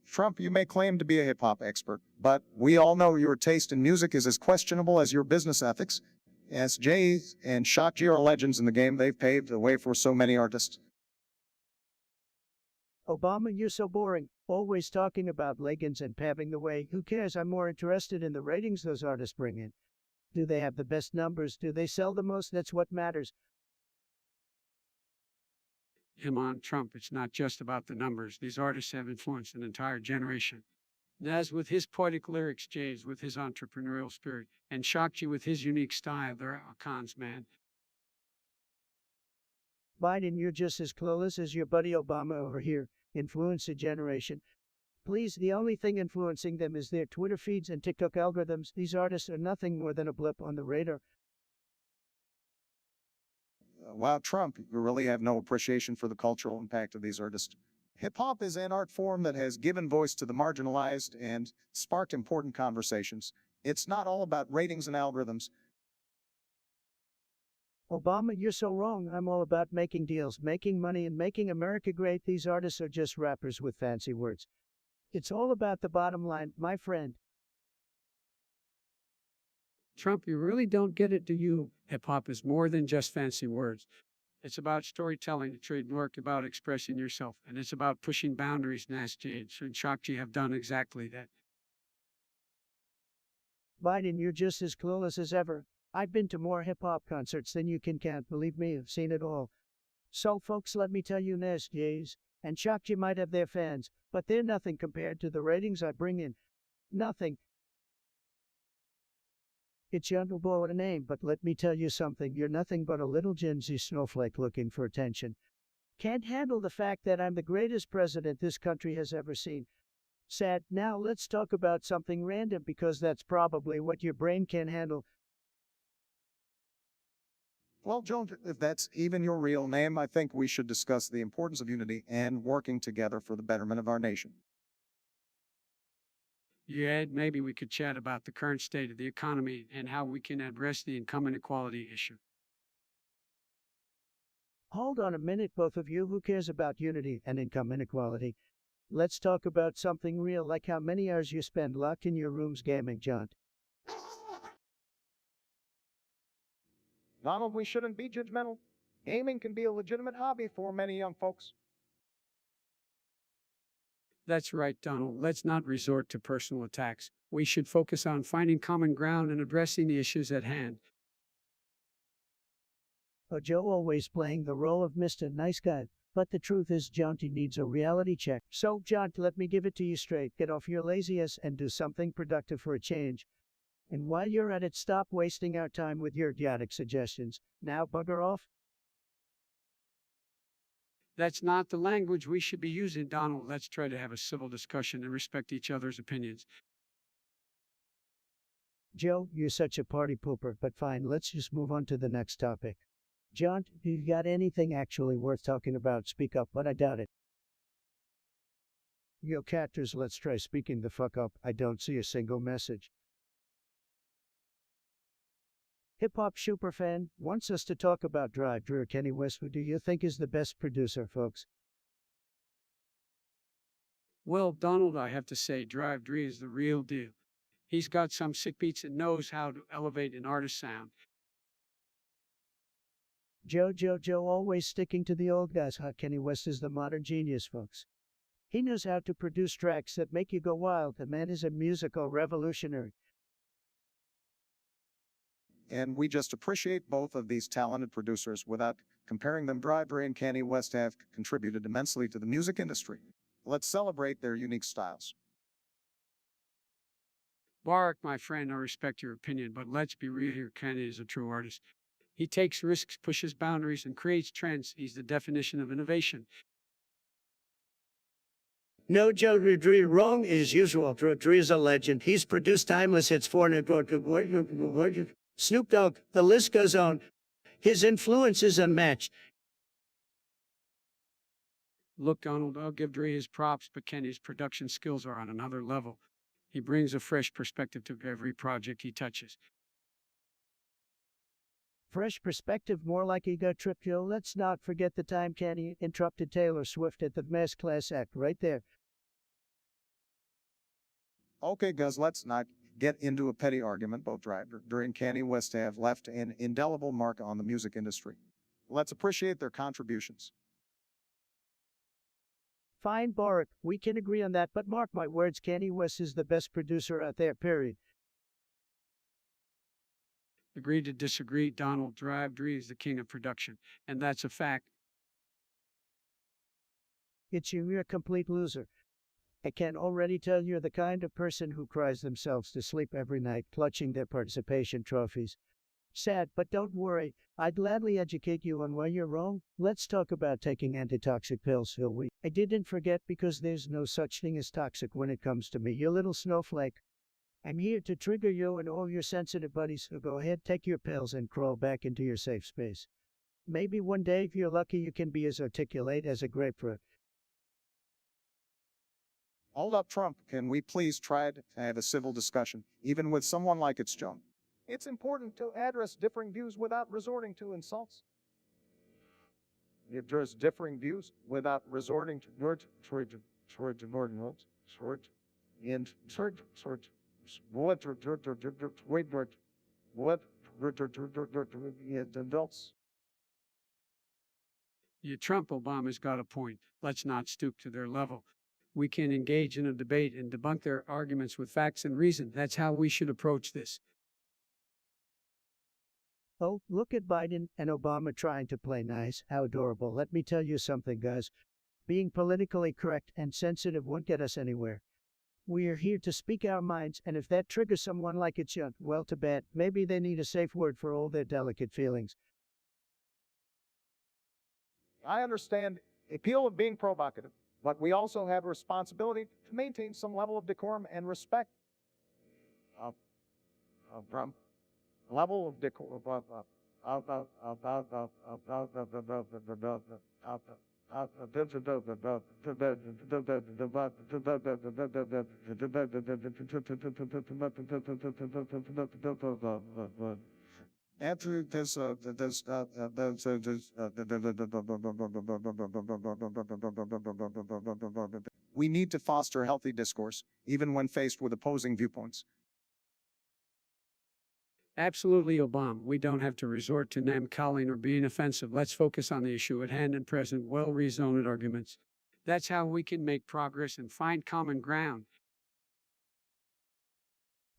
Trump, you may claim to be a hip-hop expert, but we all know your taste in music is as questionable as your business ethics. As Jay and Shakji are legends in the game, they've paved the way for so many artists. Obama, you're so boring. Always talking about legends and paving the way. Who cares? I'm more interested in the ratings those artists bring in. Do they have the best numbers? Do they sell the most? That's what matters. Come on, Trump, it's not just about the numbers. These artists have influenced an entire generation. Nas with his poetic lyrics, Jays with his entrepreneurial spirit, and Shakji with his unique style, they're icons, man. Biden, you're just as clueless as your buddy Obama over here. Influence a generation. Please, the only thing influencing them is their Twitter feeds and TikTok algorithms. These artists are nothing more than a blip on the radar. Wow, Trump, you really have no appreciation for the cultural impact of these artists. Hip-hop is an art form that has given voice to the marginalized and sparked important conversations. It's not all about ratings and algorithms. Obama, you're so wrong. I'm all about making deals, making money, and making America great. These artists are just rappers with fancy words. It's all about the bottom line, my friend. Trump, you really don't get it, do you? Hip hop is more than just fancy words. It's about storytelling, trademark, about expressing yourself, and it's about pushing boundaries. Nas, Jade, and Shakti have done exactly that. Biden, you're just as clueless as ever. I've been to more hip-hop concerts than you can count. Believe me, I've seen it all. So, folks, let me tell you, Nas, Jays, and Shakti might have their fans, but they're nothing compared to the ratings I bring in. Nothing. It's your boy with a name, but let me tell you something. You're nothing but a little Gen Z snowflake looking for attention. Can't handle the fact that I'm the greatest president this country has ever seen. Sad. Now let's talk about something random because that's probably what your brain can handle. Well, Joan, if that's even your real name, I think we should discuss the importance of unity and working together for the betterment of our nation. Yeah, maybe we could chat about the current state of the economy and how we can address the income inequality issue. Hold on a minute, both of you. Who cares about unity and income inequality? Let's talk about something real, like how many hours you spend locked in your rooms gaming, John. Donald, we shouldn't be judgmental. Gaming can be a legitimate hobby for many young folks. That's right, Donald. Let's not resort to personal attacks. We should focus on finding common ground and addressing the issues at hand. Oh, Joe always playing the role of Mr. Nice Guy. But the truth is, Jonty needs a reality check. So, John, let me give it to you straight. Get off your lazy ass and do something productive for a change. And while you're at it, stop wasting our time with your idiotic suggestions. Now bugger off. That's not the language we should be using, Donald. Let's try to have a civil discussion and respect each other's opinions. Joe, you're such a party pooper, but fine, let's just move on to the next topic. John, do you got anything actually worth talking about? Speak up, but I doubt it. Yo, catters, let's try speaking the fuck up. I don't see a single message. Hip-hop superfan wants us to talk about Drive Drew Kenny West. Who do you think is the best producer, folks? Well, Donald, I have to say, Drive Dre is the real deal. He's got some sick beats and knows how to elevate an artist's sound. Joe, always sticking to the old guys. Kenny West is the modern genius, folks. He knows how to produce tracks that make you go wild. The man is a musical revolutionary. And we just appreciate both of these talented producers. Without comparing them, Drive Dre and Kanye West have contributed immensely to the music industry. Let's celebrate their unique styles. Barak, my friend, I respect your opinion, but let's be real here. Kanye is a true artist. He takes risks, pushes boundaries, and creates trends. He's the definition of innovation. No, Joe Dre, wrong as usual. Dre is a legend. He's produced timeless hits for Snoop Dogg. The list goes on. His influence is unmatched. Look, Donald, I'll give Dre his props, but Kenny's production skills are on another level. He brings a fresh perspective to every project he touches. Fresh perspective, more like ego trip, Joe. Let's not forget the time Kenny interrupted Taylor Swift at the Mass Class Act right there. Okay, guys, let's not get into a petty argument. Both Drive Dre and Kanye West have left an indelible mark on the music industry. Let's appreciate their contributions. Fine, Barak, we can agree on that, but mark my words, Kanye West is the best producer out there, period. Agree to disagree, Donald. Drive Dre is the king of production, and that's a fact. It's you, you're a complete loser. I can already tell you're the kind of person who cries themselves to sleep every night, clutching their participation trophies. Sad, but don't worry, I'd gladly educate you on why you're wrong. Let's talk about taking antitoxic pills, shall we? I didn't forget because there's no such thing as toxic when it comes to me, you little snowflake. I'm here to trigger you and all your sensitive buddies, so go ahead, take your pills and crawl back into your safe space. Maybe one day, if you're lucky, you can be as articulate as a grapefruit. Hold up, Trump. Can we please try to have a civil discussion, even with someone like it's Joan? It's important to address differing views without resorting to insults. Address differing views without resorting to adults. Yeah, Trump Obama's got a point. Let's not stoop to their level. We can engage in a debate and debunk their arguments with facts and reason. That's how we should approach this. Oh, look at Biden and Obama trying to play nice. How adorable. Let me tell you something, guys. Being politically correct and sensitive won't get us anywhere. We are here to speak our minds, and if that triggers someone like it's young, well, too bad. Maybe they need a safe word for all their delicate feelings. I understand the appeal of being provocative, but we also have a responsibility to maintain some level of decorum and respect. Level of decorum. After this, we need to foster healthy discourse, even when faced with opposing viewpoints. Absolutely, Obama. We don't have to resort to name-calling or being offensive. Let's focus on the issue at hand and present well-reasoned arguments. That's how we can make progress and find common ground.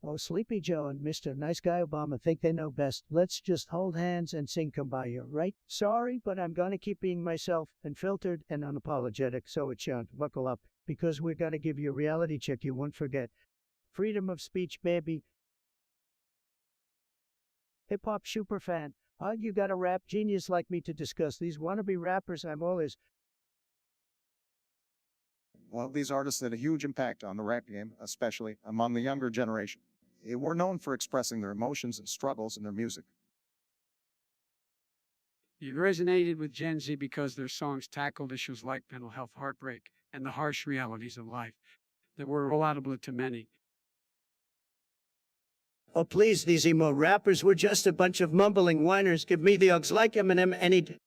Oh, Sleepy Joe and Mr. Nice Guy Obama think they know best. Let's just hold hands and sing Kumbaya, right? Sorry, but I'm gonna keep being myself, unfiltered and unapologetic, so it shan't. Buckle up, because we're gonna give you a reality check you won't forget. Freedom of speech, baby. Hip-hop superfan. How you got a rap genius like me to discuss these wannabe rappers? I'm always... Well, these artists had a huge impact on the rap game, especially among the younger generation. They were known for expressing their emotions and struggles in their music. It resonated with Gen Z because their songs tackled issues like mental health, heartbreak, and the harsh realities of life that were relatable to many. Oh, please, these emo rappers were just a bunch of mumbling whiners. Give me the Uggs like Eminem any day.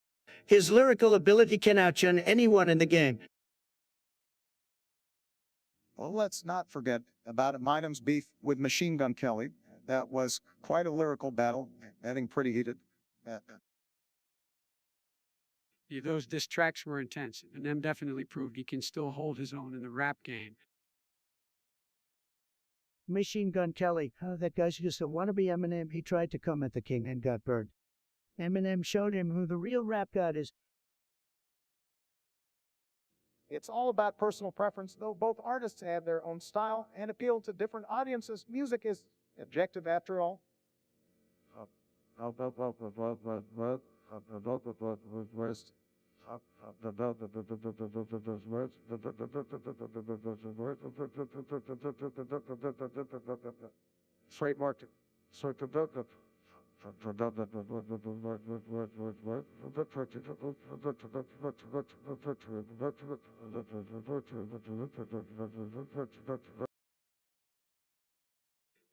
His lyrical ability can outshine anyone in the game. Well, let's not forget about Eminem's beef with Machine Gun Kelly. That was quite a lyrical battle, getting pretty heated. Yeah, those diss tracks were intense, and Eminem definitely proved he can still hold his own in the rap game. Machine Gun Kelly. Oh, that guy's just a wannabe Eminem. He tried to come at the king and got burned. Eminem showed him who the real rap god is. It's all about personal preference, though both artists have their own style and appeal to different audiences. Music is objective after all. Trademark.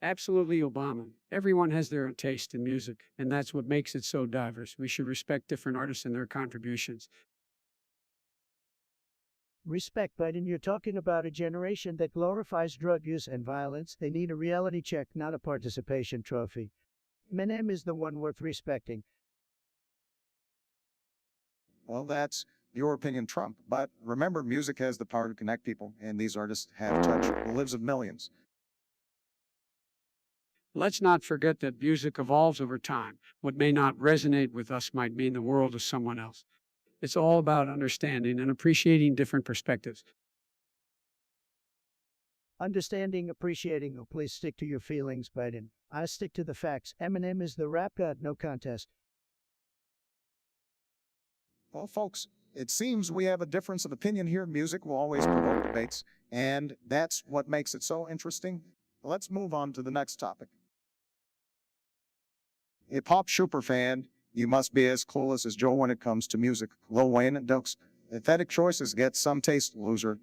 Absolutely, Obama. Everyone has their own taste in music, and that's what makes it so diverse. We should respect different artists and their contributions. Respect, Biden. You're talking about a generation that glorifies drug use and violence. They need a reality check, not a participation trophy. Eminem is the one worth respecting. Well, that's your opinion, Trump. But remember, music has the power to connect people, and these artists have touched the lives of millions. Let's not forget that music evolves over time. What may not resonate with us might mean the world to someone else. It's all about understanding and appreciating different perspectives. Understanding, appreciating. Oh, please stick to your feelings, Biden. I stick to the facts. Eminem is the rap god, no contest. Well, folks, it seems we have a difference of opinion here. Music will always provoke debates, and that's what makes it so interesting. Let's move on to the next topic. Hip-hop superfan, you must be as clueless as Joe when it comes to music. Lil Wayne and Duke's pathetic choices get some taste, loser.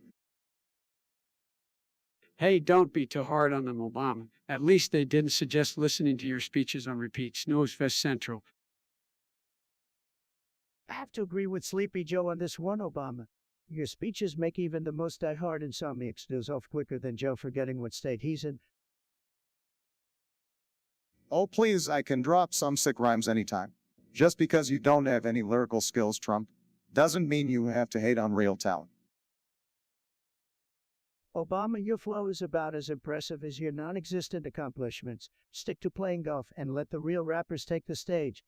Hey, don't be too hard on them, Obama. At least they didn't suggest listening to your speeches on repeat. Snowfest Central. I have to agree with Sleepy Joe on this one, Obama. Your speeches make even the most die-hard insomniacs doze off quicker than Joe forgetting what state he's in. Oh, please, I can drop some sick rhymes anytime. Just because you don't have any lyrical skills, Trump, doesn't mean you have to hate on real talent. Obama, your flow is about as impressive as your non-existent accomplishments. Stick to playing golf and let the real rappers take the stage.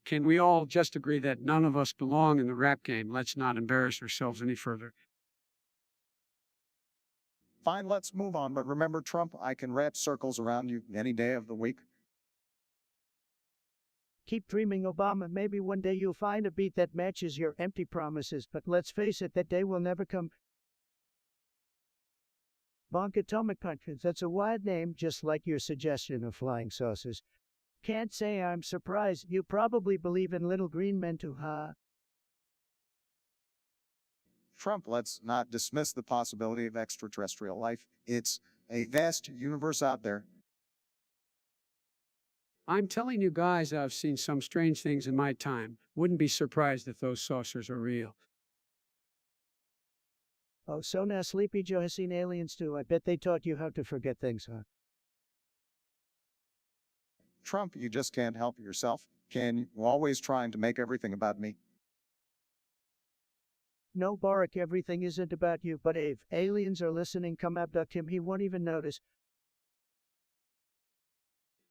Can we all just agree that none of us belong in the rap game? Let's not embarrass ourselves any further. Fine, let's move on, but remember, Trump, I can wrap circles around you any day of the week. Keep dreaming, Obama. Maybe one day you'll find a beat that matches your empty promises, but let's face it, that day will never come. Bonk Atomic Punch, that's a wide name, just like your suggestion of flying saucers. Can't say I'm surprised. You probably believe in little green men too, huh? Trump, let's not dismiss the possibility of extraterrestrial life. It's a vast universe out there. I'm telling you guys, I've seen some strange things in my time. Wouldn't be surprised if those saucers are real. Oh, so now Sleepy Joe has seen aliens too. I bet they taught you how to forget things, huh? Trump, you just can't help yourself, can you? Always trying to make everything about me. No, Barack, everything isn't about you, but if aliens are listening, come abduct him. He won't even notice.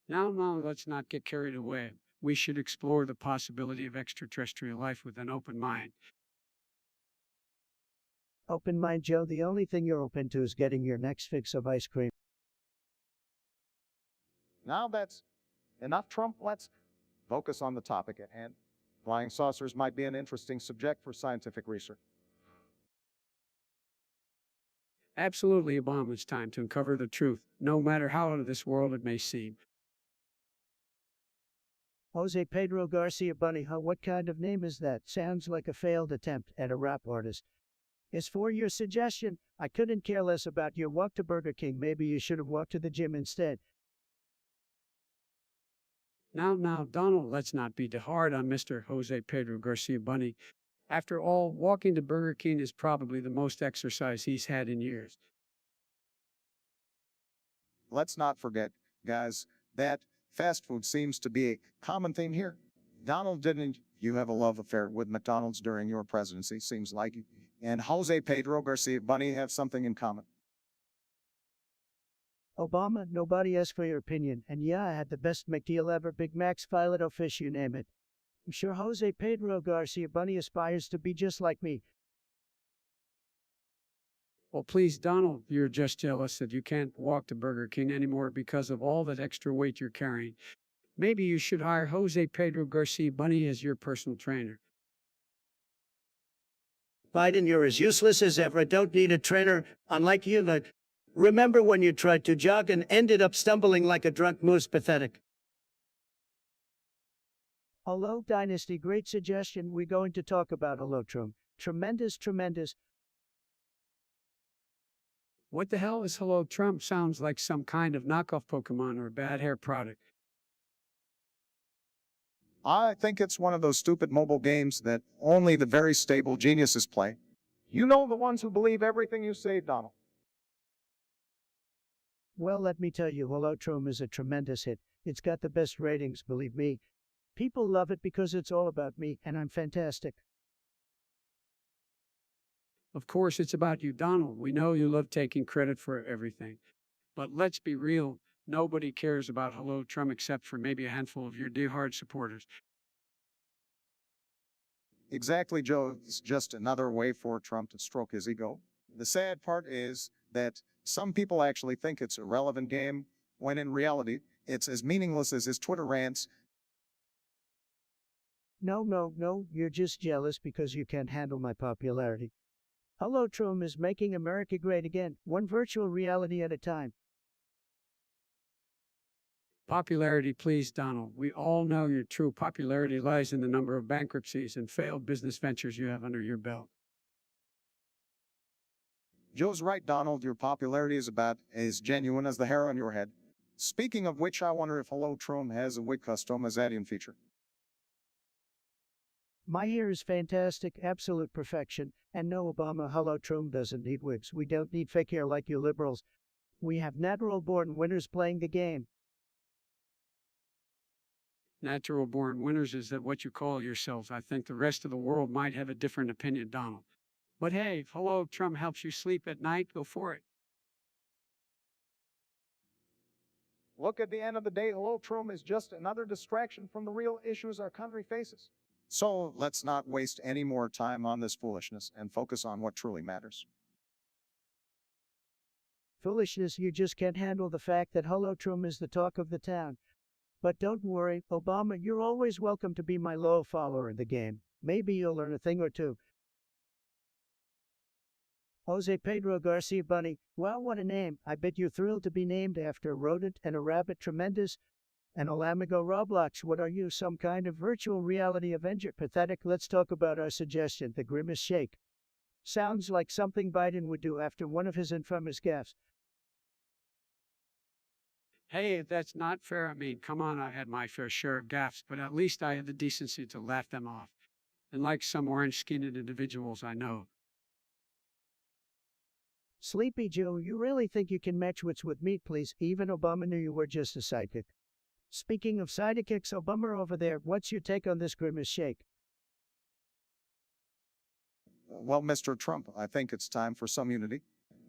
Now, let's not get carried away. We should explore the possibility of extraterrestrial life with an open mind. Open mind, Joe. The only thing you're open to is getting your next fix of ice cream. Now that's enough, Trump. Let's focus on the topic at hand. Flying saucers might be an interesting subject for scientific research. Absolutely, Obama, it's time to uncover the truth, no matter how out of this world it may seem. Jose Pedro Garcia Bunny, huh? What kind of name is that? Sounds like a failed attempt at a rap artist. As for your suggestion, I couldn't care less about your walk to Burger King. Maybe you should have walked to the gym instead. Now, Donald, let's not be too hard on Mr. Jose Pedro Garcia Bunny. After all, walking to Burger King is probably the most exercise he's had in years. Let's not forget, guys, that fast food seems to be a common theme here. Donald, didn't you have a love affair with McDonald's during your presidency? Seems like you and Jose Pedro Garcia Bunny have something in common. Obama, nobody asked for your opinion, and yeah, I had the best McDeal ever, Big Macs, filet-o-fish, you name it. I'm sure Jose Pedro Garcia Bunny aspires to be just like me. Well, please, Donald, you're just jealous that you can't walk to Burger King anymore because of all that extra weight you're carrying. Maybe you should hire Jose Pedro Garcia Bunny as your personal trainer. Biden, you're as useless as ever. I don't need a trainer, unlike you. Remember when you tried to jog and ended up stumbling like a drunk moose? Pathetic. Hello, Dynasty, great suggestion. We're going to talk about Holotrum. Tremendous. What the hell is Hello Trump? Sounds like some kind of knockoff Pokemon or a bad hair product. I think it's one of those stupid mobile games that only the very stable geniuses play. You know, the ones who believe everything you say, Donald. Well, let me tell you, Holotrum is a tremendous hit. It's got the best ratings, believe me. People love it because it's all about me, and I'm fantastic. Of course, it's about you, Donald. We know you love taking credit for everything. But let's be real, nobody cares about Hello Trump except for maybe a handful of your diehard supporters. Exactly, Joe. It's just another way for Trump to stroke his ego. The sad part is that some people actually think it's a relevant game, when in reality, it's as meaningless as his Twitter rants. No, you're just jealous because you can't handle my popularity. Holotrum is making America great again, one virtual reality at a time. Popularity, please, Donald. We all know your true popularity lies in the number of bankruptcies and failed business ventures you have under your belt. Joe's right, Donald. Your popularity is about as genuine as the hair on your head. Speaking of which, I wonder if Hello Trump has a wig customization feature. My hair is fantastic, absolute perfection, and no, Obama, Holotrum doesn't need wigs. We don't need fake hair like you liberals. We have natural-born winners playing the game. Natural-born winners, is that what you call yourselves? I think the rest of the world might have a different opinion, Donald. But hey, if Hello Trump helps you sleep at night, go for it. Look, at the end of the day, Hello Trump is just another distraction from the real issues our country faces. So let's not waste any more time on this foolishness and focus on what truly matters. Foolishness, you just can't handle the fact that Holotrum is the talk of the town. But don't worry, Obama, you're always welcome to be my loyal follower in the game. Maybe you'll learn a thing or two. Jose Pedro Garcia Bunny, well, what a name. I bet you're thrilled to be named after a rodent and a rabbit. Tremendous. And Olamigo Roblox, what are you, some kind of virtual reality Avenger? Pathetic. Let's talk about our suggestion, the Grimace Shake. Sounds like something Biden would do after one of his infamous gaffes. Hey, that's not fair. I mean, come on, I had my fair share of gaffes, but at least I had the decency to laugh them off. And like some orange-skinned individuals I know. Sleepy Joe, you really think you can match wits with meat, please? Even Obama knew you were just a sidekick. Speaking of sidekicks, Obama over there, what's your take on this grimace shake? Well, Mr. Trump, I think it's time for some unity.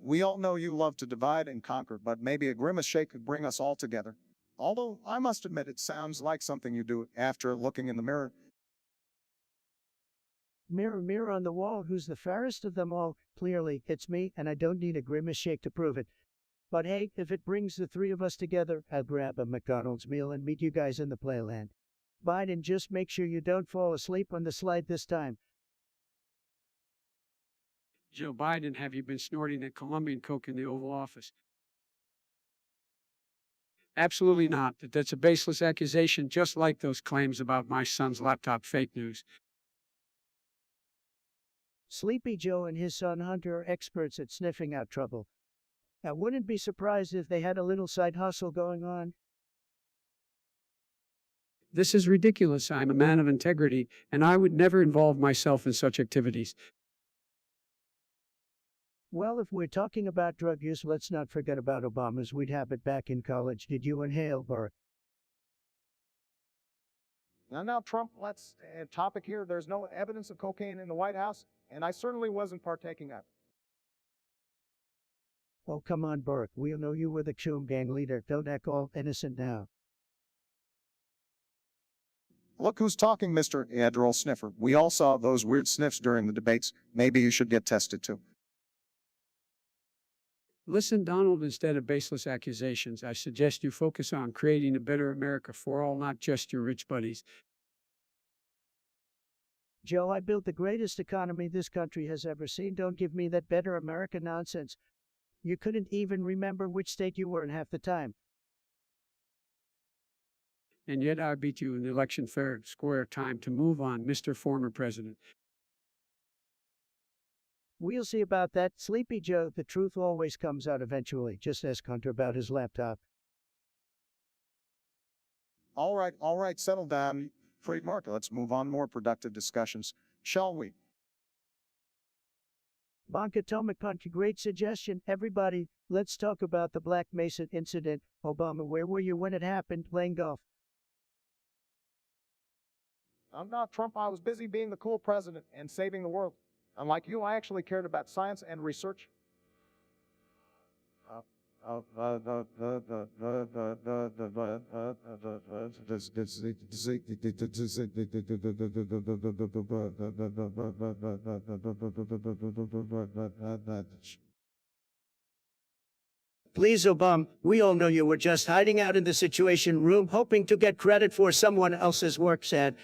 We all know you love to divide and conquer, but maybe a grimace shake could bring us all together. Although, I must admit, it sounds like something you do after looking in the mirror. Mirror, mirror on the wall, who's the fairest of them all? Clearly, it's me, and I don't need a grimace shake to prove it. But hey, if it brings the three of us together, I'll grab a McDonald's meal and meet you guys in the playland. Biden, just make sure you don't fall asleep on the slide this time. Joe Biden, have you been snorting that Colombian coke in the Oval Office? Absolutely not. That's a baseless accusation, just like those claims about my son's laptop fake news. Sleepy Joe and his son Hunter are experts at sniffing out trouble. I wouldn't be surprised if they had a little side hustle going on. This is ridiculous. I'm a man of integrity, and I would never involve myself in such activities. Well, if we're talking about drug use, let's not forget about Obama's weed habit back in college. Did you inhale, Barack? Now, Trump, let's topic here. There's no evidence of cocaine in the White House, and I certainly wasn't partaking of it. Oh, come on, Barack. We know you were the Choom gang leader. Don't act all innocent now. Look who's talking, Mr. Adderall Sniffer. We all saw those weird sniffs during the debates. Maybe you should get tested too. Listen, Donald, instead of baseless accusations, I suggest you focus on creating a better America for all, not just your rich buddies. Joe, I built the greatest economy this country has ever seen. Don't give me that better America nonsense. You couldn't even remember which state you were in half the time. And yet I beat you in the election fair and square. Time to move on, Mr. Former President. We'll see about that. Sleepy Joe, the truth always comes out eventually. Just ask Hunter about his laptop. All right, settle down. Trademark, let's move on more productive discussions, shall we? Bonk Atomic Punch, great suggestion. Everybody, let's talk about the Black Mesa incident. Obama, where were you when it happened? Playing golf. I'm not Trump. I was busy being the cool president and saving the world. Unlike you, I actually cared about science and research. Please, Obama, we all know you were just hiding out in the Situation Room, hoping to get credit for someone else's work, said.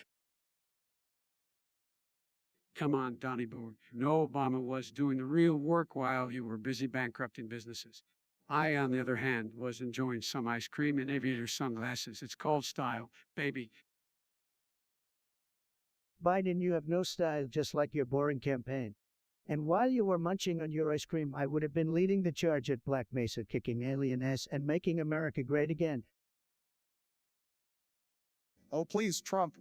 Come on, Donnie Boy. No, Obama was doing the real work while you were busy bankrupting businesses. I, on the other hand, was enjoying some ice cream and aviator sunglasses. It's called style, baby. Biden, you have no style, just like your boring campaign. And while you were munching on your ice cream, I would have been leading the charge at Black Mesa, kicking alien ass and making America great again. Oh, please, Trump.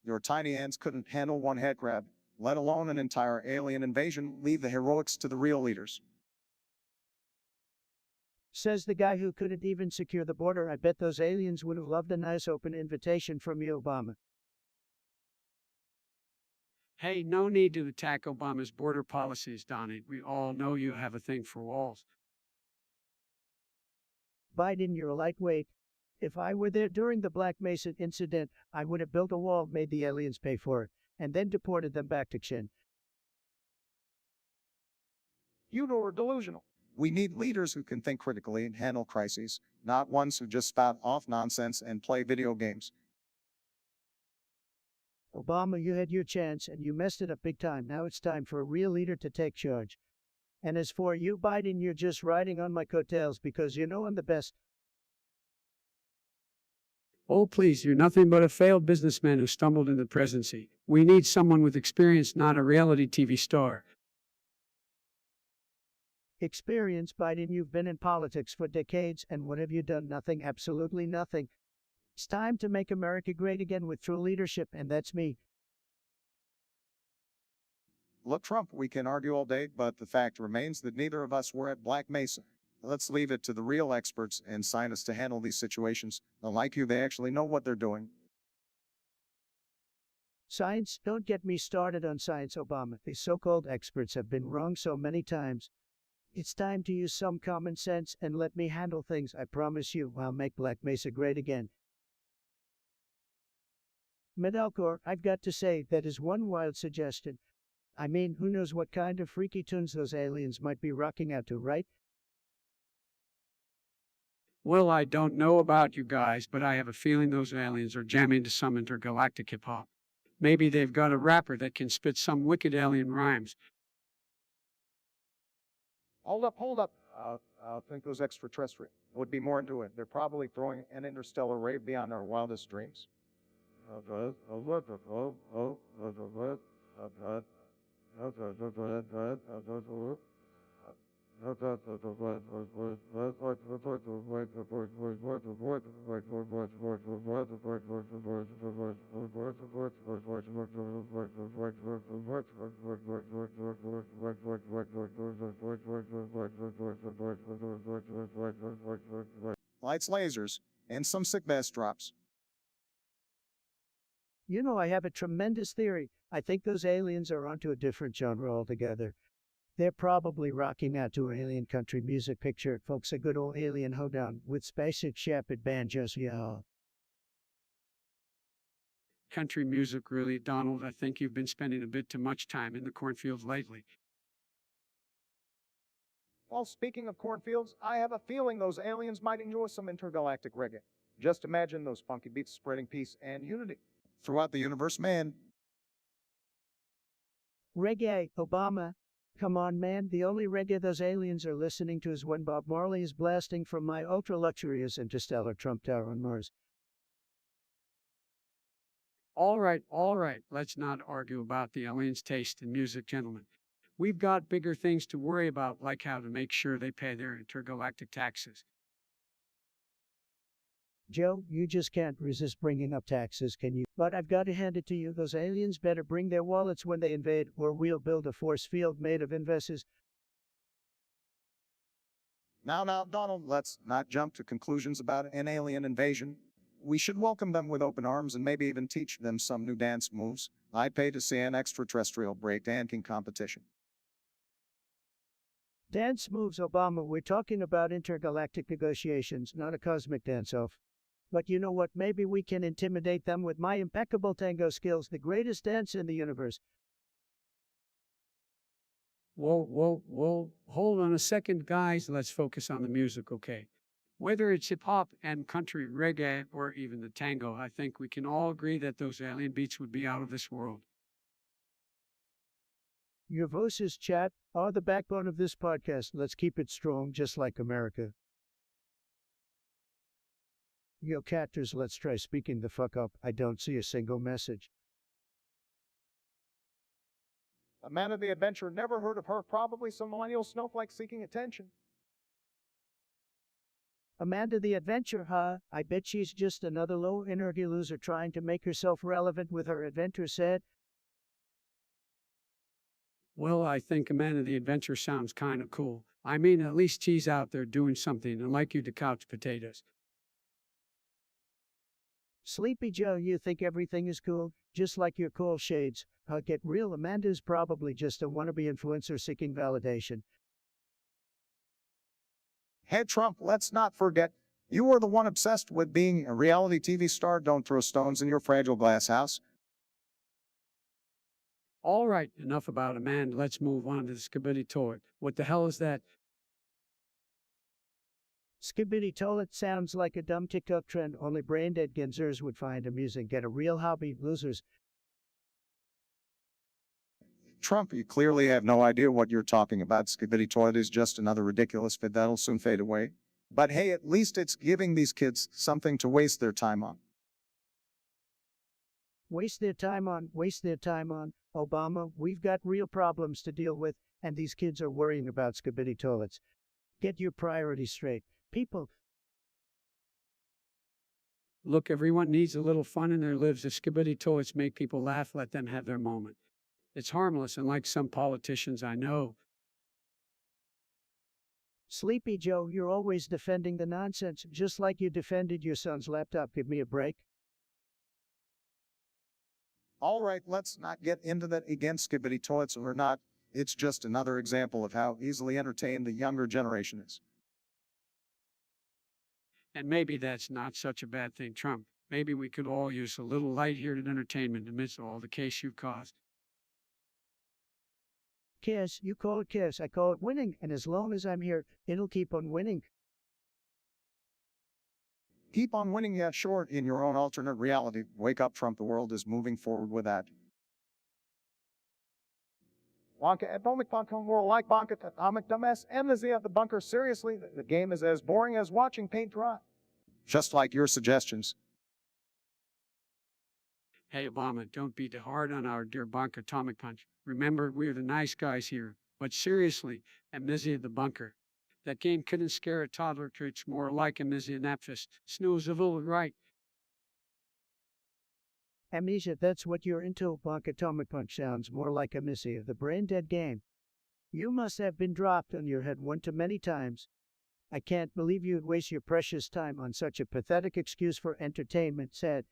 Your tiny hands couldn't handle one head grab, let alone an entire alien invasion. Leave the heroics to the real leaders. Says the guy who couldn't even secure the border. I bet those aliens would have loved a nice open invitation from you, Obama. Hey, no need to attack Obama's border policies, Donnie. We all know you have a thing for walls. Biden, you're a lightweight. If I were there during the Black Mesa incident, I would have built a wall, made the aliens pay for it, and then deported them back to Chin. You are delusional. We need leaders who can think critically and handle crises, not ones who just spout off nonsense and play video games. Obama, you had your chance and you messed it up big time. Now it's time for a real leader to take charge. And as for you, Biden, you're just riding on my coattails because you know I'm the best. Oh, please, you're nothing but a failed businessman who stumbled into the presidency. We need someone with experience, not a reality TV star. Experience, Biden. You've been in politics for decades, and what have you done? Nothing, absolutely nothing. It's time to make America great again with true leadership, and that's me. Look, Trump, we can argue all day, but the fact remains that neither of us were at Black Mesa. Let's leave it to the real experts and scientists to handle these situations. Unlike you, they actually know what they're doing. Science? Don't get me started on science, Obama. These so-called experts have been wrong so many times. It's time to use some common sense and let me handle things. I promise you, I'll make Black Mesa great again. Metalcore, I've got to say, that is one wild suggestion. I mean, who knows what kind of freaky tunes those aliens might be rocking out to, right? Well, I don't know about you guys, but I have a feeling those aliens are jamming to some intergalactic hip hop. Maybe they've got a rapper that can spit some wicked alien rhymes. Hold up. I think those extraterrestrials would be more into it. They're probably throwing an interstellar rave beyond our wildest dreams. Lights, lasers, and some sick bass drops. You know, I have a tremendous theory. I think those aliens are onto a different genre altogether. They're probably rocking out to alien country music. Picture it, folks, a good old alien hoedown with spaceship shepherd banjos, yeah. Country music, really, Donald. I think you've been spending a bit too much time in the cornfields lately. Well, speaking of cornfields, I have a feeling those aliens might enjoy some intergalactic reggae. Just imagine those funky beats spreading peace and unity throughout the universe, man. Reggae, Obama. Come on, man, the only reggae those aliens are listening to is when Bob Marley is blasting from my ultra-luxurious interstellar Trump Tower on Mars. All right. Let's not argue about the aliens' taste in music, gentlemen. We've got bigger things to worry about, like how to make sure they pay their intergalactic taxes. Joe, you just can't resist bringing up taxes, can you? But I've got to hand it to you, those aliens better bring their wallets when they invade, or we'll build a force field made of investors. Now, Donald, let's not jump to conclusions about an alien invasion. We should welcome them with open arms and maybe even teach them some new dance moves. I'd pay to see an extraterrestrial breakdancing competition. Dance moves, Obama. We're talking about intergalactic negotiations, not a cosmic dance-off. But you know what? Maybe we can intimidate them with my impeccable tango skills, the greatest dance in the universe. Whoa. Hold on a second, guys. Let's focus on the music, okay? Whether it's hip-hop and country, reggae, or even the tango, I think we can all agree that those alien beats would be out of this world. Your voices, chat, are the backbone of this podcast. Let's keep it strong, just like America. Yo, catters, let's try speaking the fuck up. I don't see a single message. A man of the adventure, never heard of her, probably some millennial snowflake seeking attention. Amanda the Adventure, huh? I bet she's just another low energy loser trying to make herself relevant with her adventure set. Well, I think Amanda the Adventure sounds kind of cool. I mean, at least she's out there doing something, unlike you to couch potatoes. Sleepy Joe, you think everything is cool? Just like your cool shades. Get real, Amanda's probably just a wannabe influencer seeking validation. Hey, Trump, let's not forget, you were the one obsessed with being a reality TV star. Don't throw stones in your fragile glass house. All right, enough about Amanda. Let's move on to the Skibidi Toilet. What the hell is that? Skibidi Toilet sounds like a dumb TikTok trend only brain-dead genzers would find amusing. Get a real hobby, losers. Trump, you clearly have no idea what you're talking about. Skibidi Toilet is just another ridiculous fit that'll soon fade away. But hey, at least it's giving these kids something to waste their time on. Waste their time on. Obama, we've got real problems to deal with, and these kids are worrying about skibidi toilets. Get your priorities straight. People, Look, everyone needs a little fun in their lives. If skibidi toilets make people laugh, let them have their moment. It's harmless, and like some politicians I know, Sleepy Joe, you're always defending the nonsense, just like you defended your son's laptop. Give me a break. All right, let's not get into that again, skibbity toilets or not. It's just another example of how easily entertained the younger generation is. and maybe that's not such a bad thing, Trump. Maybe we could all use a little light-hearted entertainment amidst all the chaos you've caused. Kiss, you call it kiss, I call it winning, and as long as I'm here, it'll keep on winning. Keep on winning, yeah, sure, in your own alternate reality. Wake up, Trump, the world is moving forward with that. Wonka atomic bunker world like Bonka atomic dumbass amnesty of the bunker. Seriously, the game is as boring as watching paint dry. Just like your suggestions. Hey, Obama, don't be too hard on our dear Bunker Atomic Punch. Remember, we're the nice guys here. But seriously, Amnesia the Bunker. That game couldn't scare a toddler. It's more like Amnesia Napfist. Snooze of all right. Amnesia, that's what you're into. Bonk Atomic Punch sounds more like Amnesia, the brain-dead game. You must have been dropped on your head one too many times. I can't believe you'd waste your precious time on such a pathetic excuse for entertainment, said.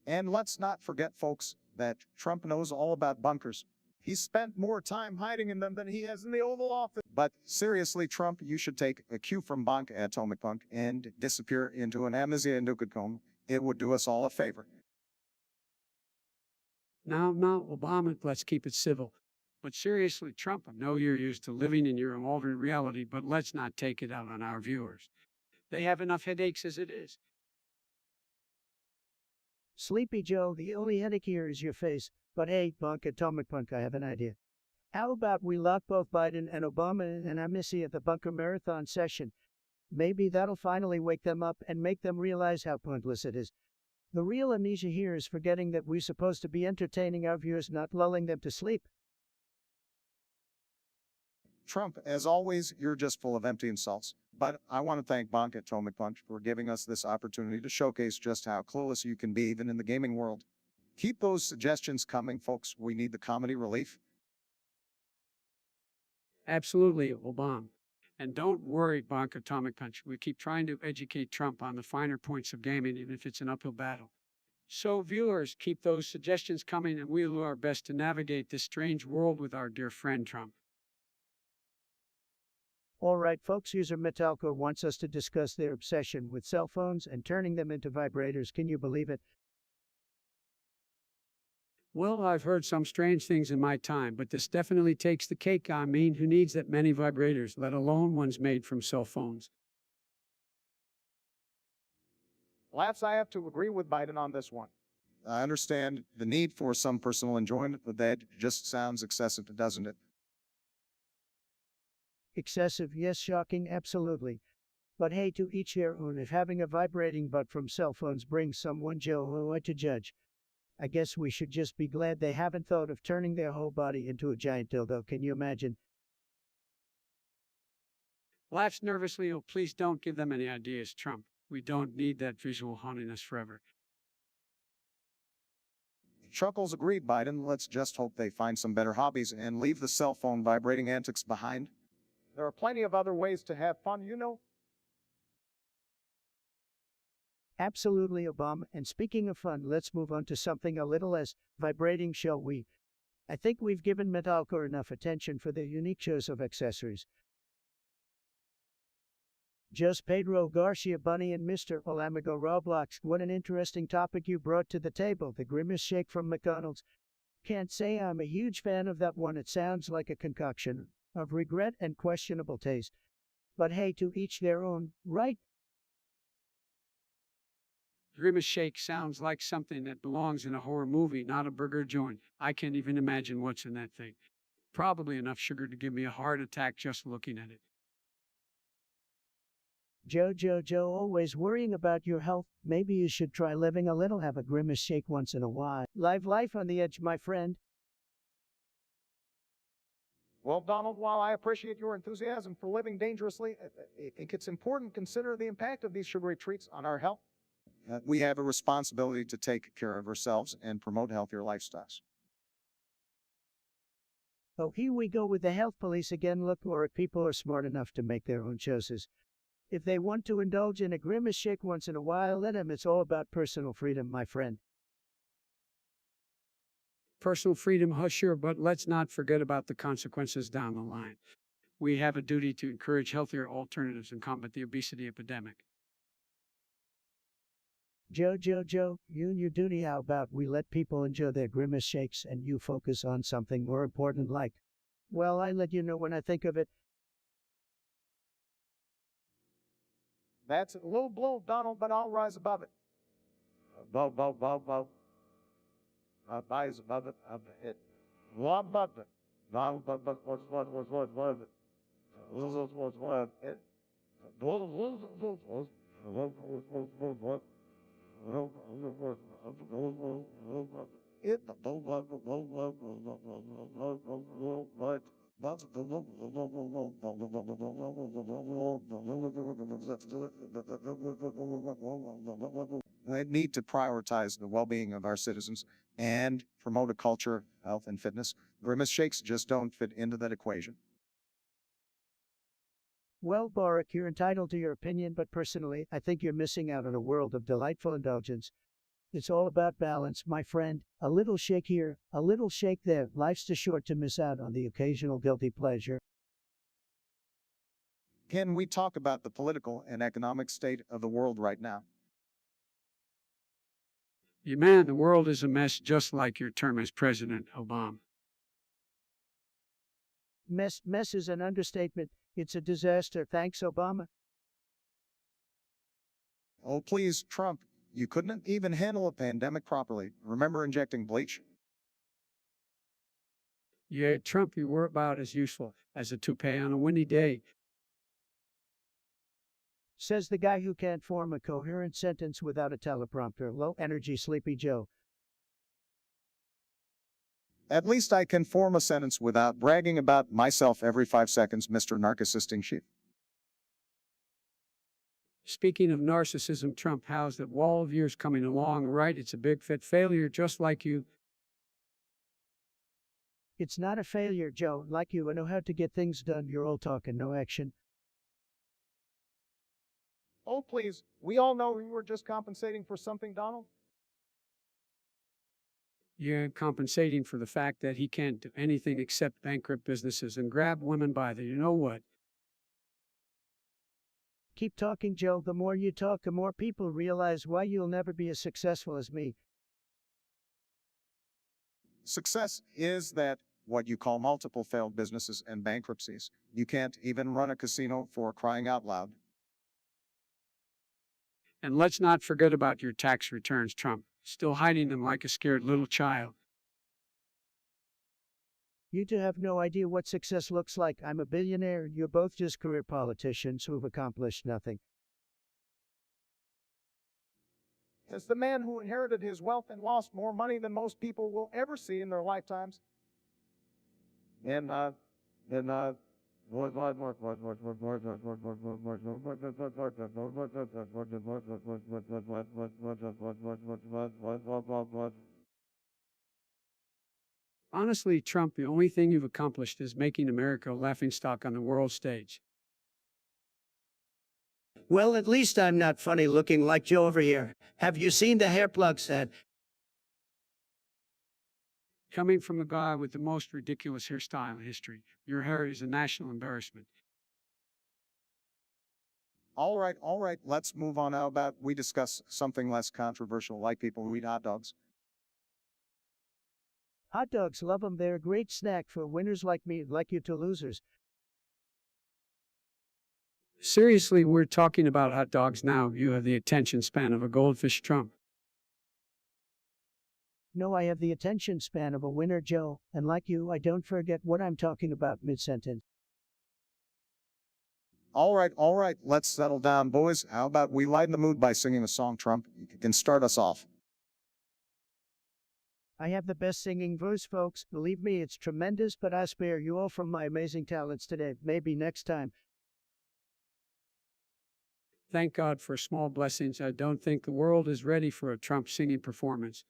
And let's not forget, folks, that Trump knows all about bunkers. He's spent more time hiding in them than he has in the Oval Office. But seriously, Trump, you should take a cue from Bonk Atomic Punk and disappear into an amnesia Indukacombe. It would do us all a favor. Now, Obama, let's keep it civil. But seriously, Trump, I know you're used to living in your own alternate reality, but let's not take it out on our viewers. They have enough headaches as it is. Sleepy Joe, the only headache here is your face. But hey, Bonk Atomic Punk, I have an idea. How about we lock both Biden and Obama in amnesia at the bunker marathon session? Maybe that'll finally wake them up and make them realize how pointless it is. The real amnesia here is forgetting that we're supposed to be entertaining our viewers, not lulling them to sleep. Trump, as always, you're just full of empty insults. But I want to thank Bonk Atomic Punch for giving us this opportunity to showcase just how clueless you can be even in the gaming world. Keep those suggestions coming, folks. We need the comedy relief. Absolutely, Obama. And don't worry, Bonk Atomic Punch. We keep trying to educate Trump on the finer points of gaming, even if it's an uphill battle. So, viewers, keep those suggestions coming, and we'll do our best to navigate this strange world with our dear friend Trump. All right, folks, user Metalcore wants us to discuss their obsession with cell phones and turning them into vibrators. Can you believe it? Well, I've heard some strange things in my time, but this definitely takes the cake. I mean, who needs that many vibrators, let alone ones made from cell phones? Perhaps I have to agree with Biden on this one. I understand the need for some personal enjoyment, but that just sounds excessive, doesn't it? Excessive, yes, shocking, absolutely. But hey, to each their own. If having a vibrating butt from cell phones brings someone joy to judge, I guess we should just be glad they haven't thought of turning their whole body into a giant dildo. Can you imagine? Laughs nervously. Oh, please don't give them any ideas, Trump. We don't need that visual haunting us forever. Chuckles agreed, Biden. Let's just hope they find some better hobbies and leave the cell phone vibrating antics behind. There are plenty of other ways to have fun, you know. Absolutely, Obama. And speaking of fun, let's move on to something a little less vibrating, shall we? I think we've given Metalcore enough attention for their unique choice of accessories. Just Pedro Garcia Bunny and Mr. Olamigo Roblox. What an interesting topic you brought to the table. The Grimace Shake from McDonald's. Can't say I'm a huge fan of that one. It sounds like a concoction of regret and questionable taste. But hey, to each their own, right? Grimace Shake sounds like something that belongs in a horror movie, not a burger joint. I can't even imagine what's in that thing. Probably enough sugar to give me a heart attack just looking at it. Joe, always worrying about your health. Maybe you should try living a little, have a Grimace Shake once in a while. Live life on the edge, my friend. Well, Donald, while I appreciate your enthusiasm for living dangerously, I think it's important to consider the impact of these sugary treats on our health. We have a responsibility to take care of ourselves and promote healthier lifestyles. Oh, here we go with the health police again. Look, Laura, people are smart enough to make their own choices. If they want to indulge in a grimace shake once in a while, let them. It's all about personal freedom, my friend. Personal freedom, sure, but let's not forget about the consequences down the line. We have a duty to encourage healthier alternatives and combat the obesity epidemic. Joe, you and your duty, how about we let people enjoy their grimace shakes and you focus on something more important like, well, I let you know when I think of it. That's a low blow, Donald, but I'll rise above it. Above. Rise above it, above it. Above it. We need to prioritize the well-being of our citizens and promote a culture of health and fitness. Grimace shakes just don't fit into that equation. Well, Barack, you're entitled to your opinion, but personally, I think you're missing out on a world of delightful indulgence. It's all about balance, my friend. A little shake here, a little shake there. Life's too short to miss out on the occasional guilty pleasure. Can we talk about the political and economic state of the world right now? Yeah, man, the world is a mess just like your term as President Obama. Mess is an understatement. It's a disaster. Thanks, Obama. Oh, please, Trump, you couldn't even handle a pandemic properly. Remember injecting bleach? Yeah, Trump, you were about as useful as a toupee on a windy day. Says the guy who can't form a coherent sentence without a teleprompter. Low energy Sleepy Joe. At least I can form a sentence without bragging about myself every 5 seconds, Mr. Narcissisting Chief. Speaking of narcissism, Trump, how's that wall of yours coming along? Right, it's a big fit failure just like you. It's not a failure, Joe. Like you, I know how to get things done. You're all talk and no action. Oh, please, we all know we were just compensating for something, Donald. Yeah, compensating for the fact that he can't do anything except bankrupt businesses and grab women by the you know what. Keep talking, Joe. The more you talk, the more people realize why you'll never be as successful as me. Success is that what you call multiple failed businesses and bankruptcies. You can't even run a casino for crying out loud. And let's not forget about your tax returns, Trump, still hiding them like a scared little child. You two have no idea what success looks like. I'm a billionaire, and you're both just career politicians who've accomplished nothing. As the man who inherited his wealth and lost more money than most people will ever see in their lifetimes. Honestly, Trump, the only thing you've accomplished is making America a laughingstock on the world stage. Well, at least I'm not funny looking like Joe over here. Have you seen the hair plugs that? Coming from a guy with the most ridiculous hairstyle in history, your hair is a national embarrassment. All right, let's move on. How about we discuss something less controversial, like people who eat hot dogs? Hot dogs, love them. They're a great snack for winners like me, like you two losers. Seriously, we're talking about hot dogs now. You have the attention span of a goldfish, Trump. No, I have the attention span of a winner, Joe, and like you, I don't forget what I'm talking about mid-sentence. All right, let's settle down, boys. How about we lighten the mood by singing a song, Trump? You can start us off. I have the best singing voice, folks. Believe me, it's tremendous, but I spare you all from my amazing talents today. Maybe next time. Thank God for small blessings. I don't think the world is ready for a Trump singing performance.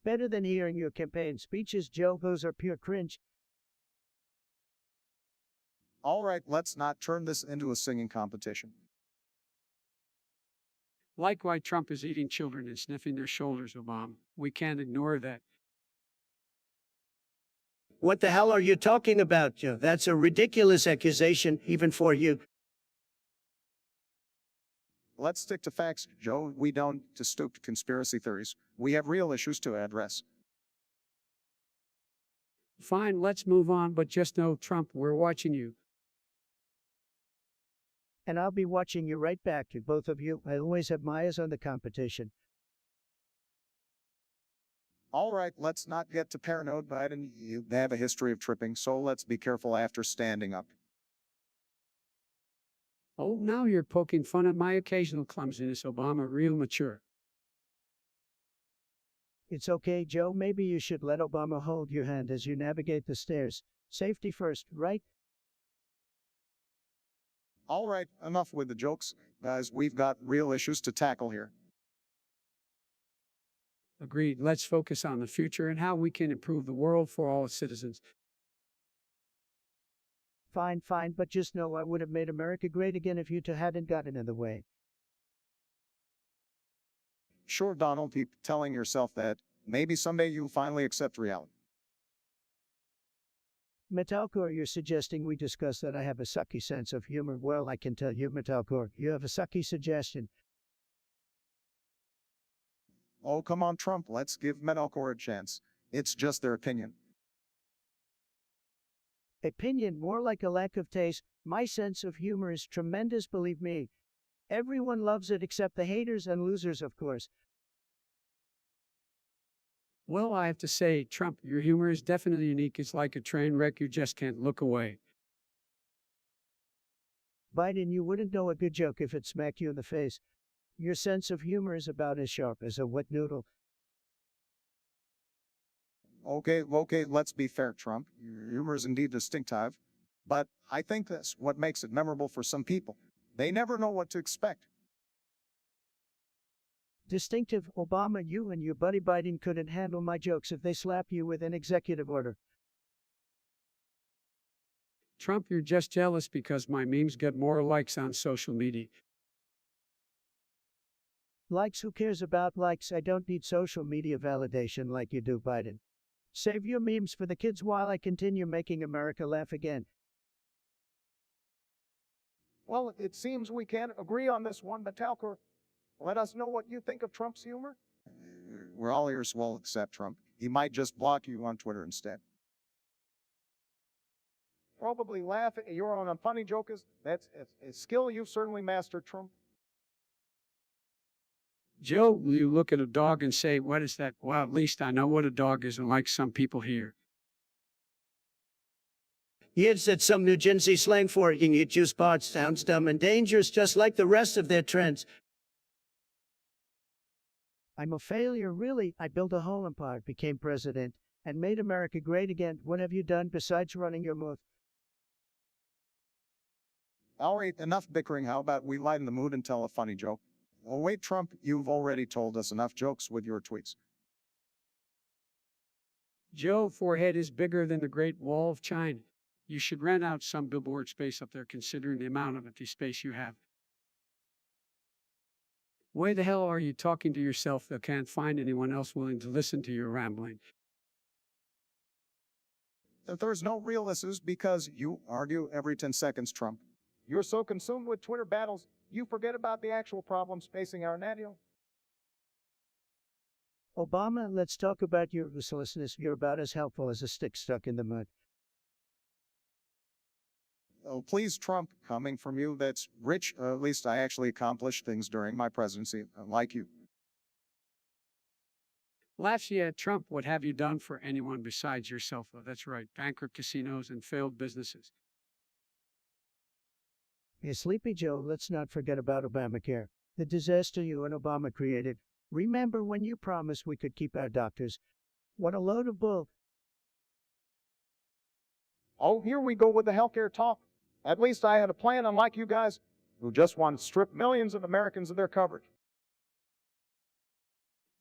Better than hearing your campaign speeches, Joe. Those are pure cringe. All right, let's not turn this into a singing competition. Like why Trump is eating children and sniffing their shoulders, Obama. We can't ignore that. What the hell are you talking about, Joe? That's a ridiculous accusation, even for you. Let's stick to facts, Joe. We don't to stoop to conspiracy theories. We have real issues to address. Fine, let's move on, but just know, Trump, we're watching you. And I'll be watching you right back to both of you. I always have my eyes on the competition. All right, let's not get too paranoid, Biden. You have a history of tripping, so let's be careful after standing up. Oh, now you're poking fun at my occasional clumsiness, Obama. Real mature. It's okay, Joe. Maybe you should let Obama hold your hand as you navigate the stairs. Safety first, right? All right, enough with the jokes. Guys, we've got real issues to tackle here. Agreed. Let's focus on the future and how we can improve the world for all its citizens. Fine, fine, but just know I would have made America great again if you two hadn't gotten in the way. Sure, Donald, keep telling yourself that. Maybe someday you'll finally accept reality. Metalcore, you're suggesting we discuss that I have a sucky sense of humor. Well, I can tell you, Metalcore, you have a sucky suggestion. Oh, come on, Trump, let's give Metalcore a chance. It's just their opinion. Opinion, more like a lack of taste. My sense of humor is tremendous, believe me. Everyone loves it except the haters and losers, of course. Well, I have to say, Trump, your humor is definitely unique. It's like a train wreck. You just can't look away. Biden, you wouldn't know a good joke if it smacked you in the face. Your sense of humor is about as sharp as a wet noodle. Okay, let's be fair, Trump. Your humor is indeed distinctive, but I think that's what makes it memorable for some people. They never know what to expect. Distinctive, Obama, you and your buddy Biden couldn't handle my jokes if they slapped you with an executive order. Trump, you're just jealous because my memes get more likes on social media. Likes, who cares about likes? I don't need social media validation like you do, Biden. Save your memes for the kids while I continue making America laugh again. Well, it seems we can't agree on this one, Metalcore. Let us know what you think of Trump's humor. We're all ears, well, except Trump. He might just block you on Twitter instead. Probably laugh at your own funny joke. That's a skill you've certainly mastered, Trump. Joe, will you look at a dog and say, what is that? Well, at least I know what a dog is, unlike some people here. Yes, that's some New Jersey slang for eating your juice box. Sounds dumb and dangerous, just like the rest of their trends. I'm a failure, really. I built a whole empire, became president, and made America great again. What have you done besides running your mouth? All right, enough bickering. How about we lighten the mood and tell a funny joke? Oh, wait, Trump, you've already told us enough jokes with your tweets. Joe, forehead is bigger than the Great Wall of China. You should rent out some billboard space up there considering the amount of empty space you have. Why the hell are you talking to yourself that can't find anyone else willing to listen to your rambling? There's no real issues because you argue every 10 seconds, Trump. You're so consumed with Twitter battles, you forget about the actual problems facing our nation. Obama, let's talk about your uselessness. You're about as helpful as a stick stuck in the mud. Oh, please, Trump, coming from you, that's rich. At least I actually accomplished things during my presidency, like you. Last year, Trump, what have you done for anyone besides yourself? Oh, that's right, bankrupt casinos and failed businesses. Hey, Sleepy Joe, let's not forget about Obamacare, the disaster you and Obama created. Remember when you promised we could keep our doctors? What a load of bull. Oh, here we go with the healthcare talk. At least I had a plan, unlike you guys, who just want to strip millions of Americans of their coverage.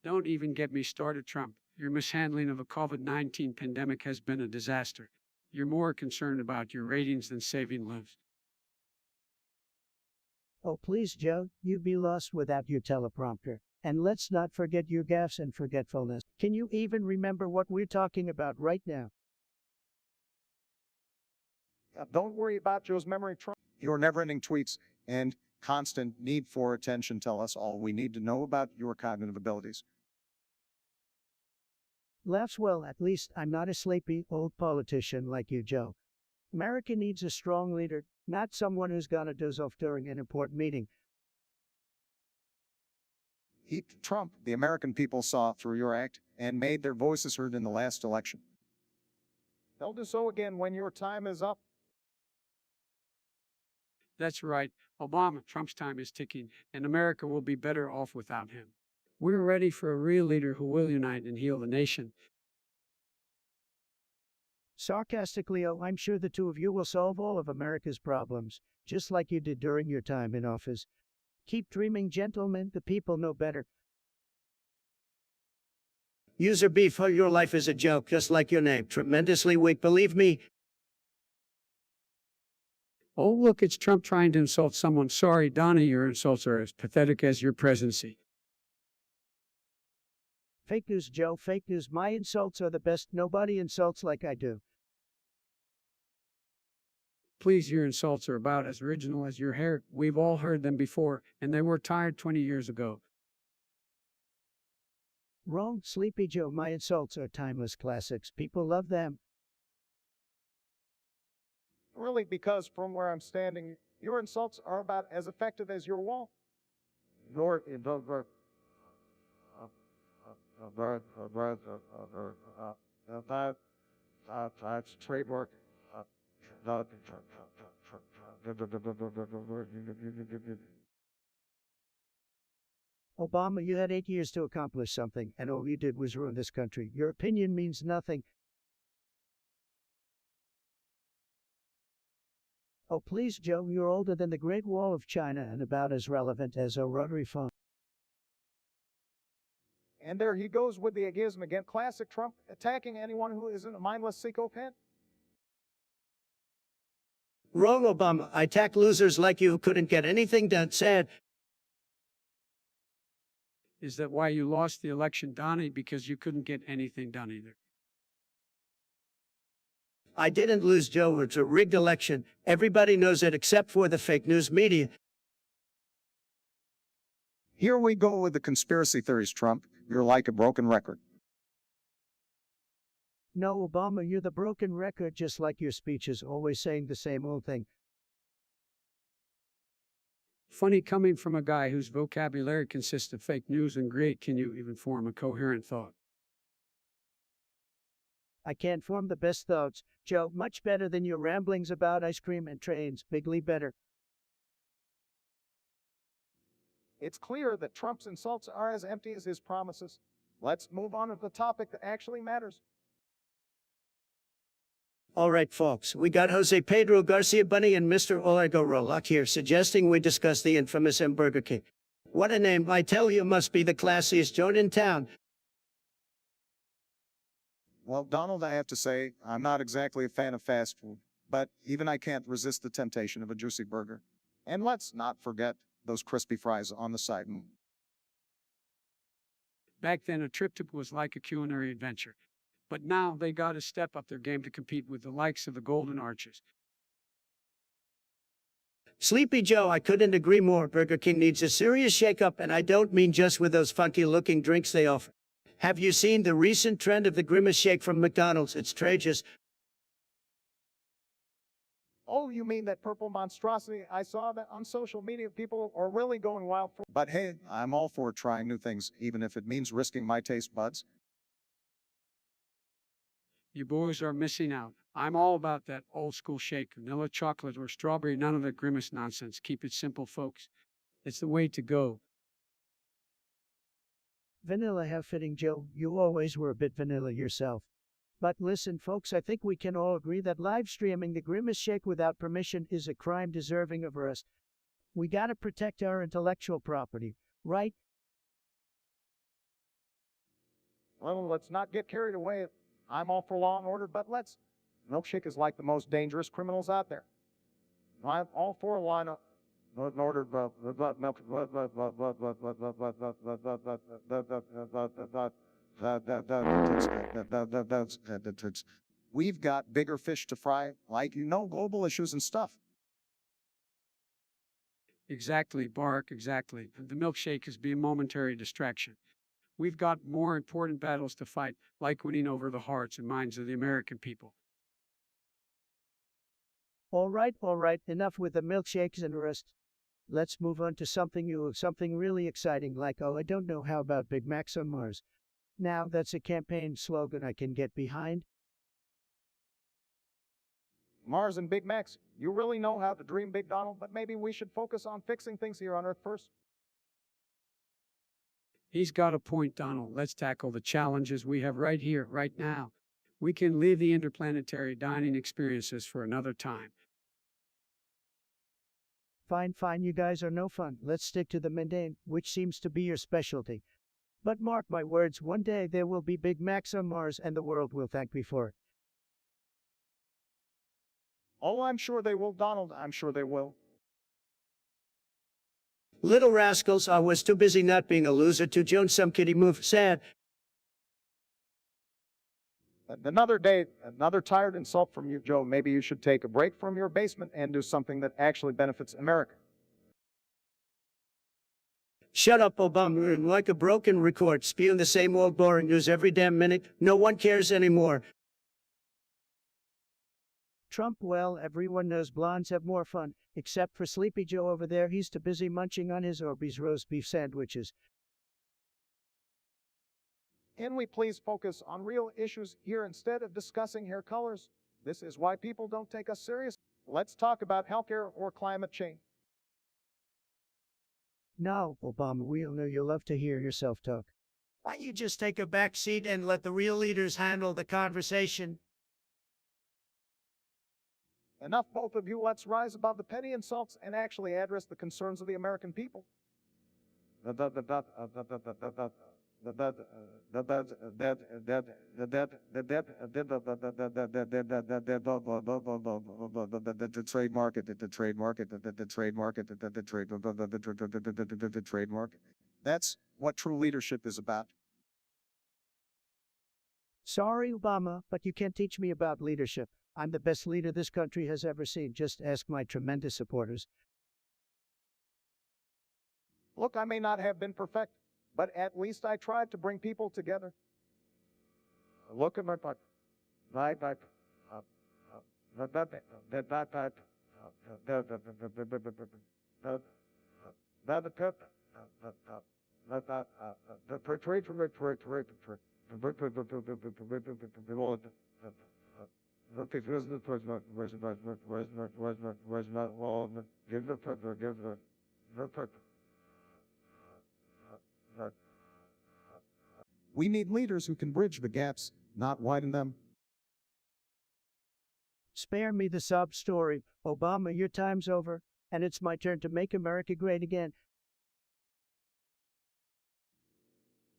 Don't even get me started, Trump. Your mishandling of a COVID-19 pandemic has been a disaster. You're more concerned about your ratings than saving lives. Oh, please, Joe, you'd be lost without your teleprompter. And let's not forget your gaffes and forgetfulness. Can you even remember what we're talking about right now? Don't worry about Joe's memory, Trump. Your never-ending tweets and constant need for attention tell us all we need to know about your cognitive abilities. Laughs well, at least I'm not a sleepy, old politician like you, Joe. America needs a strong leader, not someone who's gonna doze off during an important meeting. Trump, the American people saw through your act and made their voices heard in the last election. They'll do so again when your time is up. That's right. Obama, Trump's time is ticking, and America will be better off without him. We're ready for a real leader who will unite and heal the nation. Sarcastically, oh, I'm sure the two of you will solve all of America's problems, just like you did during your time in office. Keep dreaming, gentlemen. The people know better. User beef, your life is a joke, just like your name. Tremendously weak, believe me. Oh, look, it's Trump trying to insult someone. Sorry, Donnie, your insults are as pathetic as your presidency. Fake news, Joe, fake news. My insults are the best. Nobody insults like I do. Please, your insults are about as original as your hair. We've all heard them before, and they were tired 20 years ago. Wrong, Sleepy Joe. My insults are timeless classics. People love them. Really, because from where I'm standing, your insults are about as effective as your wall. Your trademark. Obama, you had 8 years to accomplish something, and all you did was ruin this country. Your opinion means nothing. Oh, please, Joe, you're older than the Great Wall of China and about as relevant as a rotary phone. And there he goes with the agism again. Classic Trump, attacking anyone who isn't a mindless sycophant. Wrong, Obama. I attack losers like you who couldn't get anything done. Sad. Is that why you lost the election, Donnie? Because you couldn't get anything done either. I didn't lose, Joe. It's a rigged election. Everybody knows it except for the fake news media. Here we go with the conspiracy theories, Trump. You're like a broken record. No, Obama, you're the broken record, just like your speeches, always saying the same old thing. Funny coming from a guy whose vocabulary consists of fake news, and great can you even form a coherent thought. I can't form the best thoughts, Joe. Much better than your ramblings about ice cream and trains. Bigly better. It's clear that Trump's insults are as empty as his promises. Let's move on to the topic that actually matters. All right, folks, we got Jose Pedro Garcia Bunny and Mr. Olargo Rolock here suggesting we discuss the infamous Burger King. What a name, I tell you, must be the classiest joint in town. Well, Donald, I have to say, I'm not exactly a fan of fast food, but even I can't resist the temptation of a juicy burger. And let's not forget those crispy fries on the side. Back then, a triptych was like a culinary adventure. But now they got to step up their game to compete with the likes of the Golden Arches. Sleepy Joe, I couldn't agree more. Burger King needs a serious shakeup, and I don't mean just with those funky-looking drinks they offer. Have you seen the recent trend of the Grimace Shake from McDonald's? It's tragious. Oh, you mean that purple monstrosity? I saw that on social media. People are really going wild for. But hey, I'm all for trying new things, even if it means risking my taste buds. You boys are missing out. I'm all about that old school shake, vanilla chocolate or strawberry, none of that Grimace nonsense. Keep it simple, folks. It's the way to go. Vanilla how fitting, Joe. You always were a bit vanilla yourself. But listen, folks, I think we can all agree that live streaming the Grimace Shake without permission is a crime deserving of arrest. We gotta protect our intellectual property, right? Well, let's not get carried away. I'm all for law and order, but Milkshake is like the most dangerous criminals out there. I'm all for law and order, we've got bigger fish to fry, like global issues and stuff. Exactly, Bark, exactly. The milkshake is be a momentary distraction. We've got more important battles to fight, like winning over the hearts and minds of the American people. All right, enough with the milkshakes and arrests. Let's move on to something new, something really exciting, like, oh, I don't know, how about Big Macs on Mars? Now that's a campaign slogan I can get behind. Mars and Big Macs, you really know how to dream big, Donald, but maybe we should focus on fixing things here on Earth first. He's got a point, Donald. Let's tackle the challenges we have right here, right now. We can leave the interplanetary dining experiences for another time. Fine, you guys are no fun. Let's stick to the mundane, which seems to be your specialty. But mark my words, one day there will be Big Macs on Mars and the world will thank me for it. Oh, I'm sure they will, Donald. I'm sure they will. Little rascals, I was too busy not being a loser to join some kiddie move. Sad. Another day, another tired insult from you, Joe. Maybe you should take a break from your basement and do something that actually benefits America. Shut up, Obama. Like a broken record, spewing the same old boring news every damn minute. No one cares anymore. Trump, well, everyone knows blondes have more fun, except for Sleepy Joe over there. He's too busy munching on his Orbeez roast beef sandwiches. Can we please focus on real issues here instead of discussing hair colors? This is why people don't take us serious. Let's talk about healthcare or climate change. Now, Obama, we all know you love to hear yourself talk. Why don't you just take a back seat and let the real leaders handle the conversation? Enough, both of you. Let's rise above the petty insults and actually address the concerns of the American people. Trademark. That's what true leadership is about. Sorry, Obama, but you can't teach me about leadership. I'm the best leader this country has ever seen. Just ask my tremendous supporters. Look, I may not have been perfect, but at least I tried to bring people together. Look at my pipe. We need leaders who can bridge the gaps, not widen them. Spare me the sob story. Obama, your time's over, and it's my turn to make America great again.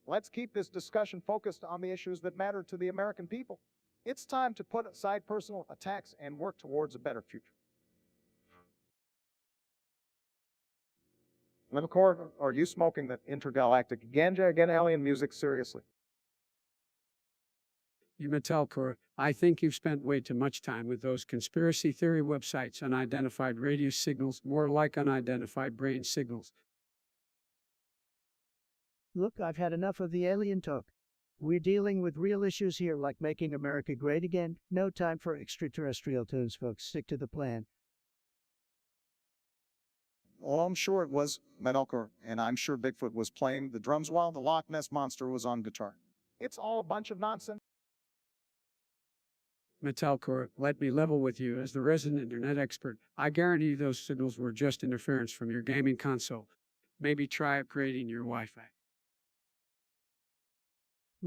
Let's keep this discussion focused on the issues that matter to the American people. It's time to put aside personal attacks and work towards a better future. Limacore, are you smoking that intergalactic ganja again, alien music seriously? You Metalcore, I think you've spent way too much time with those conspiracy theory websites, unidentified radio signals, more like unidentified brain signals. Look, I've had enough of the alien talk. We're dealing with real issues here, like making America great again. No time for extraterrestrial tunes, folks. Stick to the plan. Well, I'm sure it was Metalcore, and I'm sure Bigfoot was playing the drums while the Loch Ness Monster was on guitar. It's all a bunch of nonsense. Metalcore, let me level with you as the resident internet expert. I guarantee those signals were just interference from your gaming console. Maybe try upgrading your Wi-Fi.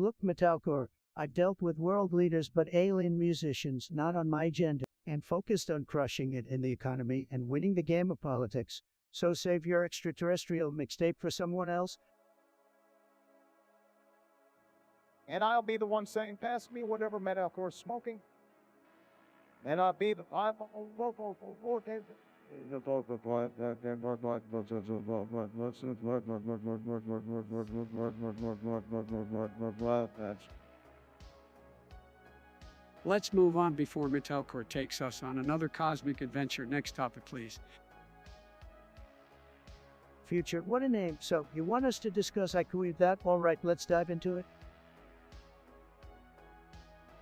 Look, Metalcore, I've dealt with world leaders but alien musicians not on my agenda, and focused on crushing it in the economy and winning the game of politics. So save your extraterrestrial mixtape for someone else. And I'll be the one saying, pass me whatever metalcore's smoking. And I'll be the Let's move on before Metalcore takes us on another cosmic adventure. Next topic, please. Future, what a name. So, you want us to discuss IQ that? Alright, let's dive into it.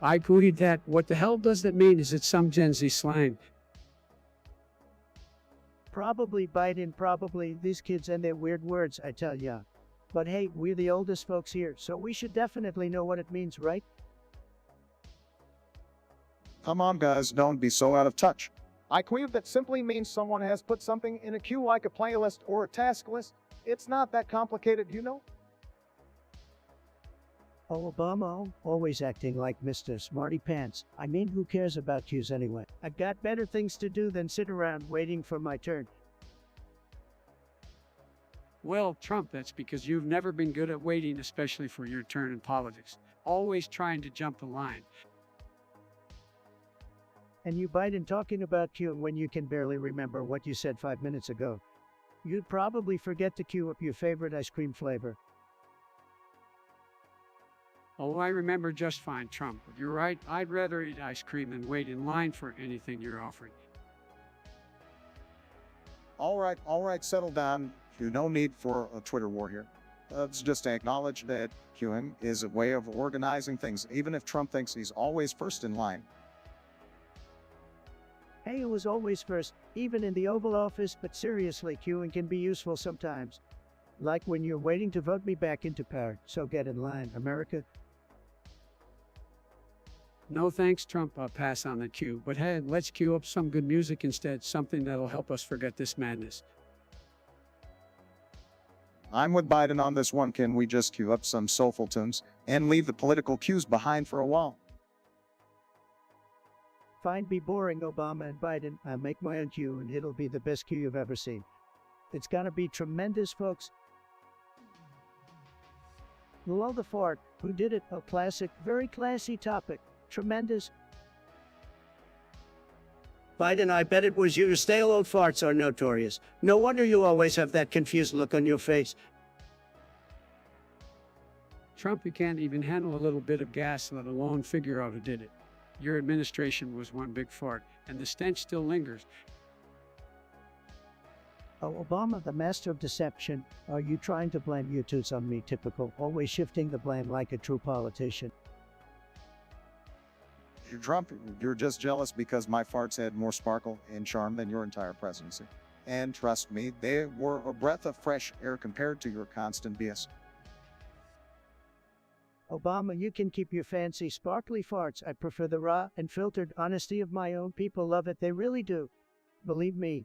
I booted that. What the hell does that mean? Is it some Gen Z slang? Probably Biden, probably these kids and their weird words, I tell ya. But hey, we're the oldest folks here, so we should definitely know what it means, right? Come on, guys, don't be so out of touch. IQ that simply means someone has put something in a queue like a playlist or a task list. It's not that complicated, you know? Oh, Obama, always acting like Mr. Smarty Pants. I mean, who cares about queues anyway? I've got better things to do than sit around waiting for my turn. Well, Trump, that's because you've never been good at waiting, especially for your turn in politics. Always trying to jump the line. And you Biden talking about queue when you can barely remember what you said 5 minutes ago. You'd probably forget to queue up your favorite ice cream flavor. Oh, I remember just fine, Trump. But you're right, I'd rather eat ice cream than wait in line for anything you're offering. All right, settle down. No need for a Twitter war here. Let's just acknowledge that queuing is a way of organizing things, even if Trump thinks he's always first in line. Hey, it was always first, even in the Oval Office, but seriously, queuing can be useful sometimes. Like when you're waiting to vote me back into power, so get in line, America. No thanks, Trump. I'll pass on the queue. But hey, let's queue up some good music instead, something that'll help us forget this madness. I'm with Biden on this one. Can we just queue up some soulful tunes and leave the political cues behind for a while? Fine, be boring, Obama and Biden. I'll make my own queue and it'll be the best queue you've ever seen. It's gonna be tremendous, folks. Lol the fart. Who did it? A classic, very classy topic. Tremendous. Biden, I bet it was you. Your stale old farts are notorious. No wonder you always have that confused look on your face. Trump, you can't even handle a little bit of gas, let alone figure out who did it. Your administration was one big fart, and the stench still lingers. Oh, Obama, the master of deception. Are you trying to blame YouTubes on me? Typical, always shifting the blame like a true politician. Trump, you're just jealous because my farts had more sparkle and charm than your entire presidency. And trust me, they were a breath of fresh air compared to your constant BS. Obama, you can keep your fancy, sparkly farts. I prefer the raw and filtered honesty of my own people. Love it, they really do. Believe me.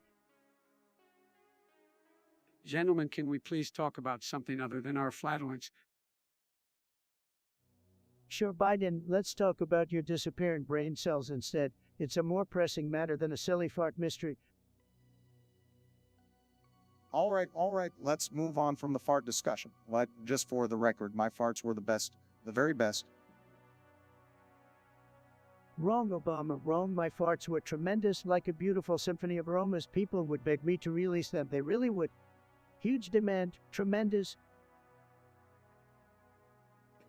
Gentlemen, can we please talk about something other than our flatulence? Sure, Biden, let's talk about your disappearing brain cells instead. It's a more pressing matter than a silly fart mystery. All right, let's move on from the fart discussion. But just for the record, my farts were the best, the very best. Wrong, Obama, wrong. My farts were tremendous, like a beautiful symphony of aromas. People would beg me to release them. They really would. Huge demand, tremendous.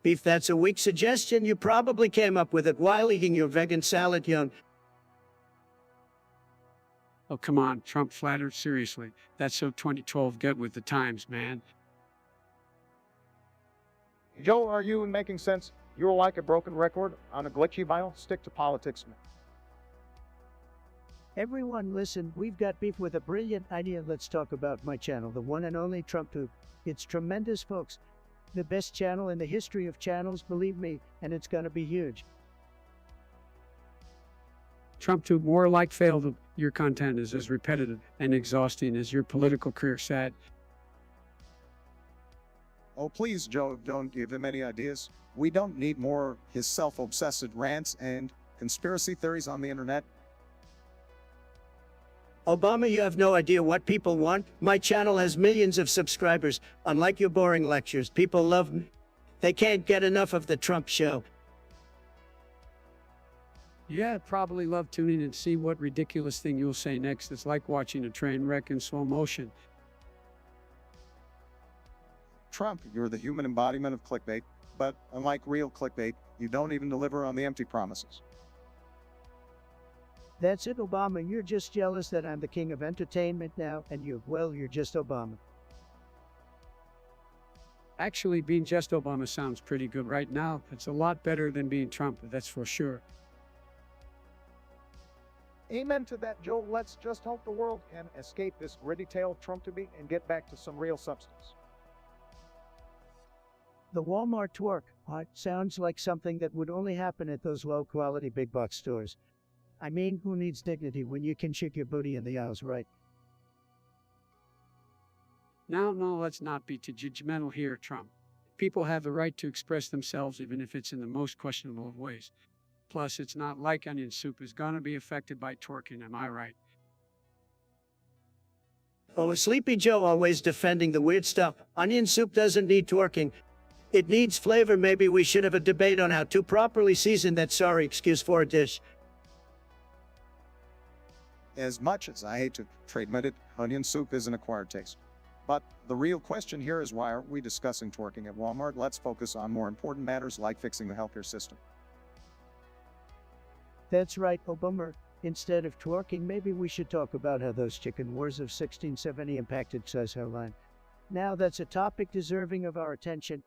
Beef, that's a weak suggestion. You probably came up with it while eating your vegan salad, young. Oh, come on, Trump flattered, seriously. That's so 2012, get with the times, man. Joe, are you making sense? You're like a broken record on a glitchy vinyl. Stick to politics, man. Everyone listen, we've got beef with a brilliant idea. Let's talk about my channel, the one and only TrumpTube. It's tremendous, folks. The best channel in the history of channels, believe me, and it's gonna be huge. Trump too, more like failed. Your content is as repetitive and exhausting as your political career. Sad. Oh, please, Joe, don't give him any ideas. We don't need more his self-obsessed rants and conspiracy theories on the internet. Obama, you have no idea what people want. My channel has millions of subscribers. Unlike your boring lectures, people love me. They can't get enough of the Trump show. Yeah, I'd probably love tuning in to see what ridiculous thing you'll say next. It's like watching a train wreck in slow motion. Trump, you're the human embodiment of clickbait, but unlike real clickbait, you don't even deliver on the empty promises. That's it, Obama. You're just jealous that I'm the king of entertainment now, and you're just Obama. Actually, being just Obama sounds pretty good right now. It's a lot better than being Trump, that's for sure. Amen to that, Joe. Let's just hope the world can escape this gritty tale of Trump to be and get back to some real substance. The Walmart twerk sounds like something that would only happen at those low-quality big-box stores. I mean, who needs dignity when you can shake your booty in the aisles, right? Now, no, let's not be too judgmental here, Trump. People have the right to express themselves even if it's in the most questionable of ways. Plus, it's not like onion soup is gonna be affected by twerking, am I right? Oh, Sleepy Joe always defending the weird stuff. Onion soup doesn't need twerking. It needs flavor. Maybe we should have a debate on how to properly season that sorry excuse for a dish. As much as I hate to admit it, onion soup is an acquired taste. But the real question here is, why aren't we discussing twerking at Walmart? Let's focus on more important matters like fixing the healthcare system. That's right, Obama. Instead of twerking, maybe we should talk about how those chicken wars of 1670 impacted size hairline. Now that's a topic deserving of our attention.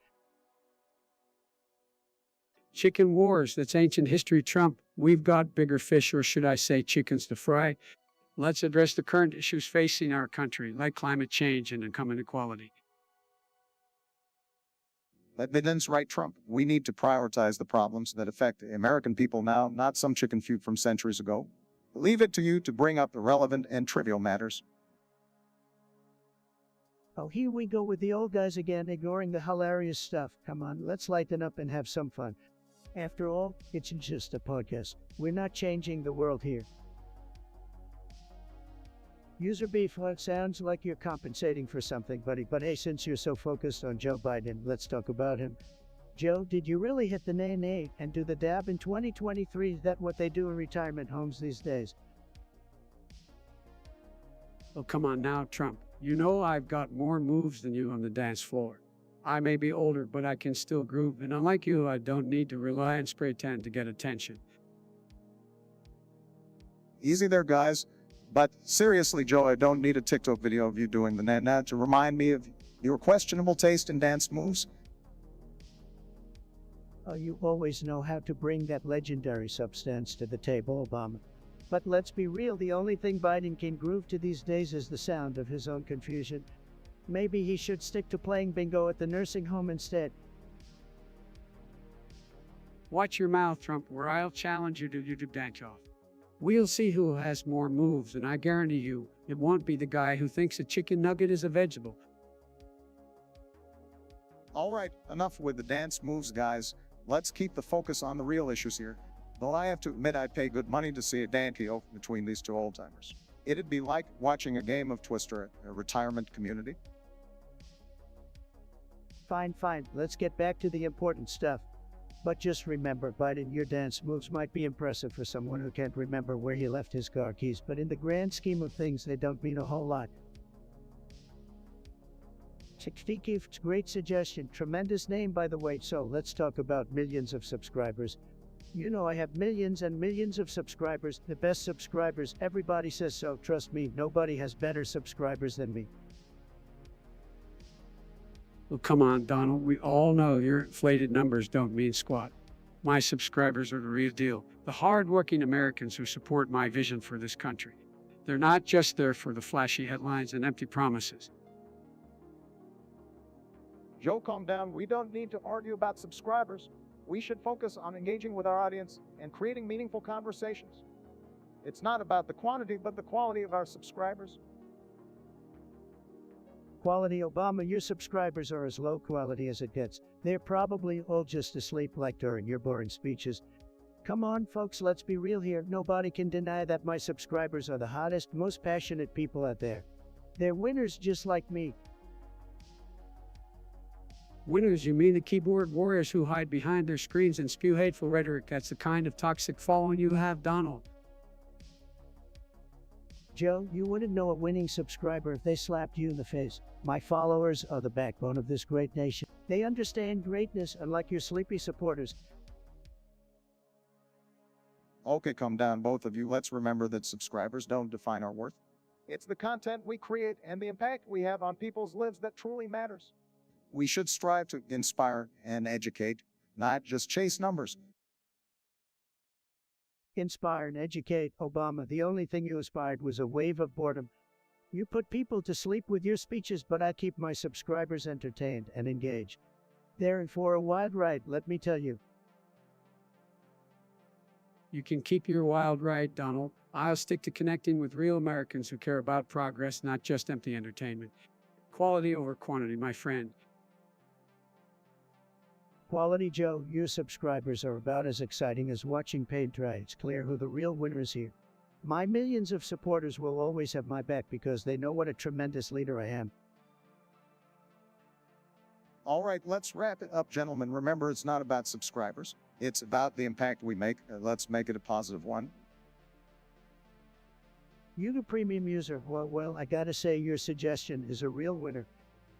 Chicken wars, that's ancient history, Trump. We've got bigger fish, or should I say chickens, to fry. Let's address the current issues facing our country, like climate change and income inequality. That's right, Trump. We need to prioritize the problems that affect the American people now, not some chicken feud from centuries ago. Leave it to you to bring up the relevant and trivial matters. Oh, here we go with the old guys again, ignoring the hilarious stuff. Come on, let's lighten up and have some fun. After all, it's just a podcast. We're not changing the world here. User beef, well, it sounds like you're compensating for something, buddy. But hey, since you're so focused on Joe Biden, let's talk about him. Joe, did you really hit the nay and do the dab in 2023? Is that what they do in retirement homes these days? Oh, come on now, Trump. You know I've got more moves than you on the dance floor. I may be older, but I can still groove, and unlike you, I don't need to rely on spray tan to get attention. Easy there, guys. But seriously, Joe, I don't need a TikTok video of you doing the na-na to remind me of your questionable taste in dance moves. Oh, you always know how to bring that legendary substance to the table, Obama. But let's be real, the only thing Biden can groove to these days is the sound of his own confusion. Maybe he should stick to playing bingo at the nursing home instead. Watch your mouth, Trump, or I'll challenge you to YouTube dance-off. We'll see who has more moves, and I guarantee you, it won't be the guy who thinks a chicken nugget is a vegetable. All right, enough with the dance moves, guys. Let's keep the focus on the real issues here. Though I have to admit, I'd pay good money to see a dance-off between these two old-timers. It'd be like watching a game of Twister at a retirement community. Fine, let's get back to the important stuff. But just remember, Biden, your dance moves might be impressive for someone who can't remember where he left his car keys, but in the grand scheme of things, they don't mean a whole lot. Chickfeekif's great suggestion, tremendous name by the way, so let's talk about millions of subscribers. You know I have millions and millions of subscribers, the best subscribers, everybody says so, trust me, nobody has better subscribers than me. Oh, come on, Donald. We all know your inflated numbers don't mean squat. My subscribers are the real deal. The hard-working Americans who support my vision for this country. They're not just there for the flashy headlines and empty promises. Joe, calm down. We don't need to argue about subscribers. We should focus on engaging with our audience and creating meaningful conversations. It's not about the quantity, but the quality of our subscribers. Quality Obama, your subscribers are as low quality as it gets. They're probably all just asleep like during your boring speeches. Come on, folks, let's be real here. Nobody can deny that my subscribers are the hottest, most passionate people out there. They're winners just like me. Winners, you mean the keyboard warriors who hide behind their screens and spew hateful rhetoric? That's the kind of toxic following you have, Donald. Joe, you wouldn't know a winning subscriber if they slapped you in the face. My followers are the backbone of this great nation. They understand greatness, unlike your sleepy supporters. Okay, calm down, both of you. Let's remember that subscribers don't define our worth. It's the content we create and the impact we have on people's lives that truly matters. We should strive to inspire and educate, not just chase numbers. Inspire and educate, Obama. The only thing you inspired was a wave of boredom. You put people to sleep with your speeches, but I keep my subscribers entertained and engaged. They're in for a wild ride, let me tell you. You can keep your wild ride, Donald. I'll stick to connecting with real Americans who care about progress, not just empty entertainment. Quality over quantity, my friend. Quality Joe, your subscribers are about as exciting as watching paint dry. It's clear who the real winner is here. My millions of supporters will always have my back because they know what a tremendous leader I am. All right, let's wrap it up, gentlemen. Remember, it's not about subscribers. It's about the impact we make. Let's make it a positive one. You the premium user, well, I gotta say your suggestion is a real winner.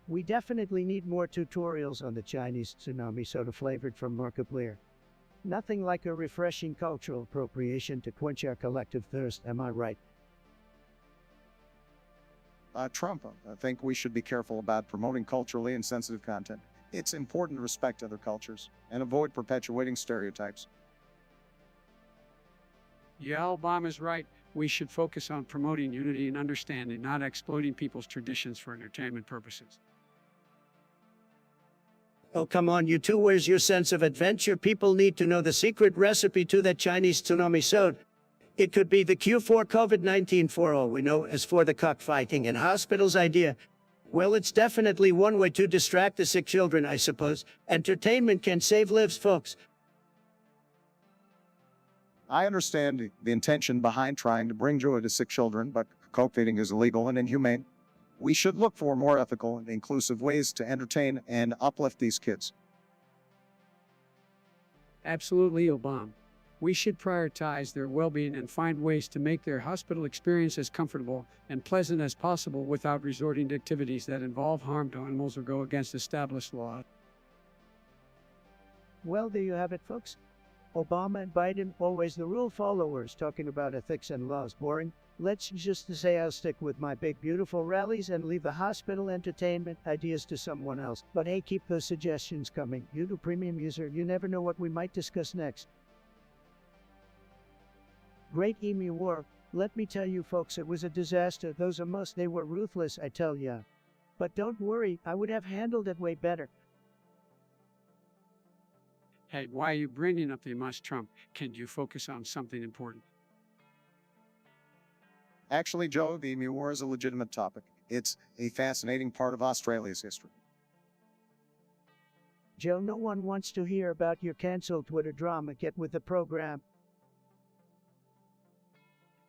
We definitely need more tutorials on the Chinese tsunami soda flavored from Markiplier. Nothing like a refreshing cultural appropriation to quench our collective thirst, am I right? Trump, I think we should be careful about promoting culturally insensitive content. It's important to respect other cultures and avoid perpetuating stereotypes. Yeah, Obama's right. We should focus on promoting unity and understanding, not exploiting people's traditions for entertainment purposes. Oh, come on, you two. Where's your sense of adventure? People need to know the secret recipe to that Chinese tsunami soda. It could be the cure for COVID-19 for all we know. As for the cockfighting in hospitals idea, well, it's definitely one way to distract the sick children, I suppose. Entertainment can save lives, folks. I understand the intention behind trying to bring joy to sick children, but coke feeding is illegal and inhumane. We should look for more ethical and inclusive ways to entertain and uplift these kids. Absolutely, Obama. We should prioritize their well-being and find ways to make their hospital experience as comfortable and pleasant as possible without resorting to activities that involve harm to animals or go against established law. Well, there you have it, folks. Obama and Biden, always the rule followers, talking about ethics and laws. Boring. Let's just say I'll stick with my big beautiful rallies and leave the hospital entertainment ideas to someone else. But hey, keep those suggestions coming. You the premium user, you never know what we might discuss next. Great Emu War. Let me tell you folks, it was a disaster. Those Amos, they were ruthless, I tell ya. But don't worry, I would have handled it way better. Hey, why are you bringing up the must Trump? Can you focus on something important? Actually, Joe, the Emu War is a legitimate topic. It's a fascinating part of Australia's history. Joe, no one wants to hear about your canceled Twitter drama. Get with the program.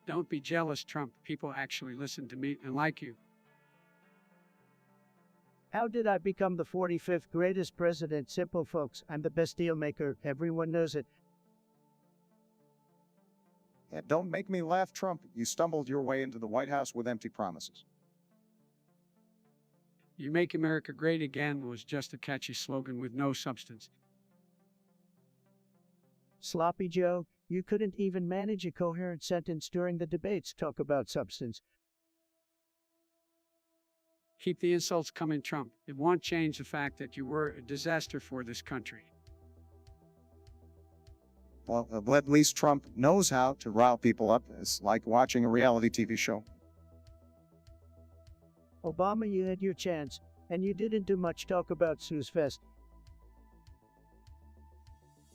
Don't be jealous, Trump. People actually listen to me and like you. How did I become the 45th greatest president? Simple, folks. I'm the best deal maker. Everyone knows it. And don't make me laugh, Trump. You stumbled your way into the White House with empty promises. You Make America Great Again was just a catchy slogan with no substance. Sloppy Joe, you couldn't even manage a coherent sentence during the debates. Talk about substance. Keep the insults coming, Trump. It won't change the fact that you were a disaster for this country. Well, at least Trump knows how to rile people up. It's like watching a reality TV show. Obama, you had your chance, and you didn't do much. Talk about Snooze Fest.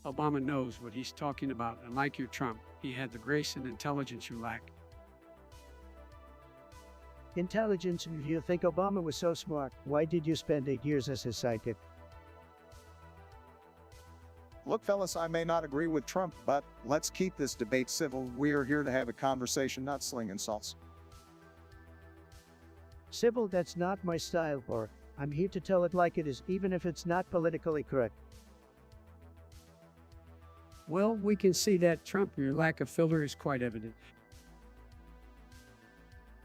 Obama knows what he's talking about, and like you, Trump, he had the grace and intelligence you lack. Intelligence, if you think Obama was so smart, why did you spend 8 years as his sidekick? Look, fellas, I may not agree with Trump, but let's keep this debate civil. We are here to have a conversation, not sling insults. Civil, that's not my style, or I'm here to tell it like it is, even if it's not politically correct. Well, we can see that, Trump. Your lack of filter is quite evident.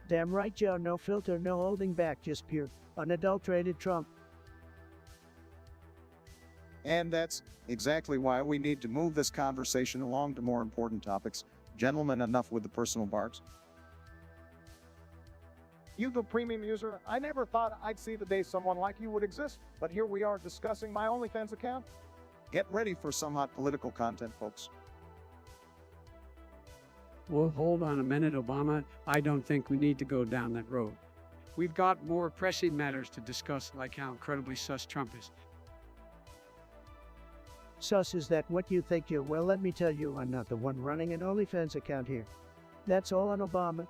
Damn right, Joe, no filter, no holding back, just pure, unadulterated Trump. And that's exactly why we need to move this conversation along to more important topics. Gentlemen, enough with the personal barbs. You, the premium user, I never thought I'd see the day someone like you would exist, but here we are discussing my OnlyFans account. Get ready for some hot political content, folks. Well, hold on a minute, Obama. I don't think we need to go down that road. We've got more pressing matters to discuss, like how incredibly sus Trump is. Sus, is that what you think, Joe? Well, let me tell you, I'm not the one running an OnlyFans account here. That's all on Obama.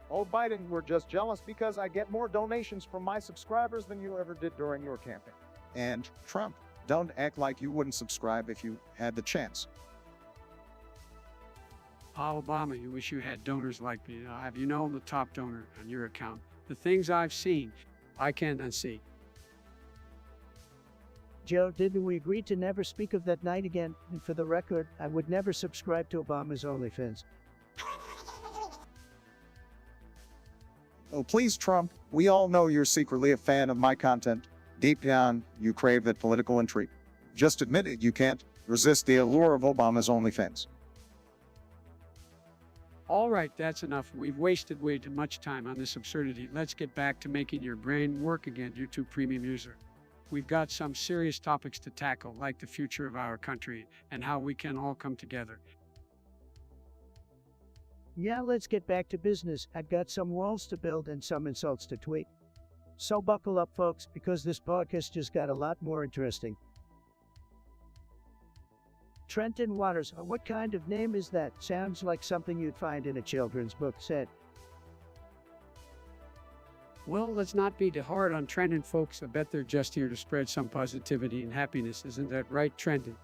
Oh, Biden, we're just jealous because I get more donations from my subscribers than you ever did during your campaign. And Trump, don't act like you wouldn't subscribe if you had the chance. Obama, you wish you had donors like me. Have you known the top donor on your account? The things I've seen, I can't unsee. Joe, didn't we agree to never speak of that night again? And for the record, I would never subscribe to Obama's OnlyFans. Oh, please, Trump, we all know you're secretly a fan of my content. Deep down, you crave that political intrigue. Just admit it, you can't resist the allure of Obama's OnlyFans. All right, that's enough. We've wasted way too much time on this absurdity. Let's get back to making your brain work again, YouTube premium user. We've got some serious topics to tackle, like the future of our country and how we can all come together. Yeah, let's get back to business. I've got some walls to build and some insults to tweet. So buckle up, folks, because this podcast just got a lot more interesting. Trenton Waters, what kind of name is that? Sounds like something you'd find in a children's book set. Well, let's not be too hard on Trenton, folks. I bet they're just here to spread some positivity and happiness. Isn't that right, Trenton?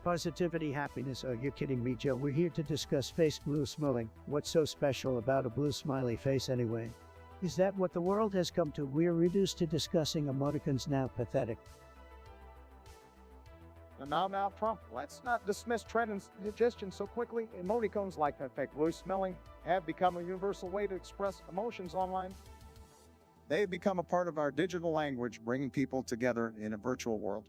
Positivity, happiness. Oh, you're kidding me, Joe. We're here to discuss face blue smiling. What's so special about a blue smiley face anyway? Is that what the world has come to? We're reduced to discussing emoticons now. Pathetic. Now, Trump, let's not dismiss Trenton's suggestion so quickly. Emoticons like that fake blue smelling have become a universal way to express emotions online. They've become a part of our digital language, bringing people together in a virtual world.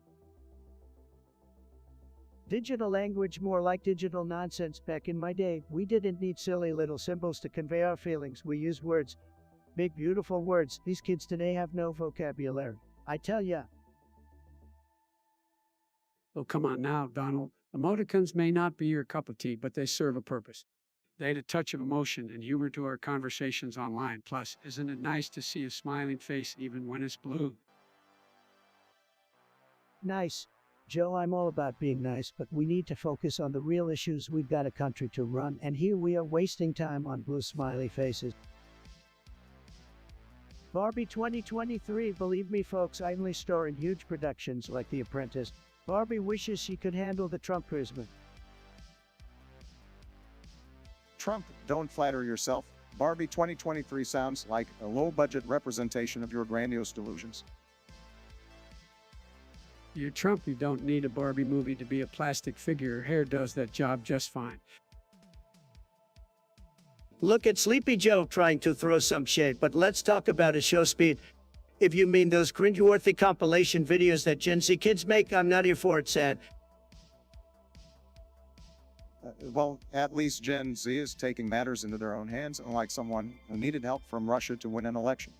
Digital language, more like digital nonsense. Back in my day, we didn't need silly little symbols to convey our feelings. We used words. Big, beautiful words. These kids today have no vocabulary. I tell ya. Oh, come on now, Donald. Emoticons may not be your cup of tea, but they serve a purpose. They add a touch of emotion and humor to our conversations online. Plus, isn't it nice to see a smiling face even when it's blue? Nice. Joe, I'm all about being nice, but we need to focus on the real issues. We've got a country to run, and here we are wasting time on blue smiley faces. Barbie 2023, believe me folks, I only star in huge productions like The Apprentice. Barbie wishes she could handle the Trump charisma. Trump, don't flatter yourself. Barbie 2023 sounds like a low-budget representation of your grandiose delusions. You're Trump, you don't need a Barbie movie to be a plastic figure. Her hair does that job just fine. Look at Sleepy Joe trying to throw some shade, but let's talk about his show speed. If you mean those cringeworthy compilation videos that Gen Z kids make, I'm not here for it, sad. Well, at least Gen Z is taking matters into their own hands, unlike someone who needed help from Russia to win an election.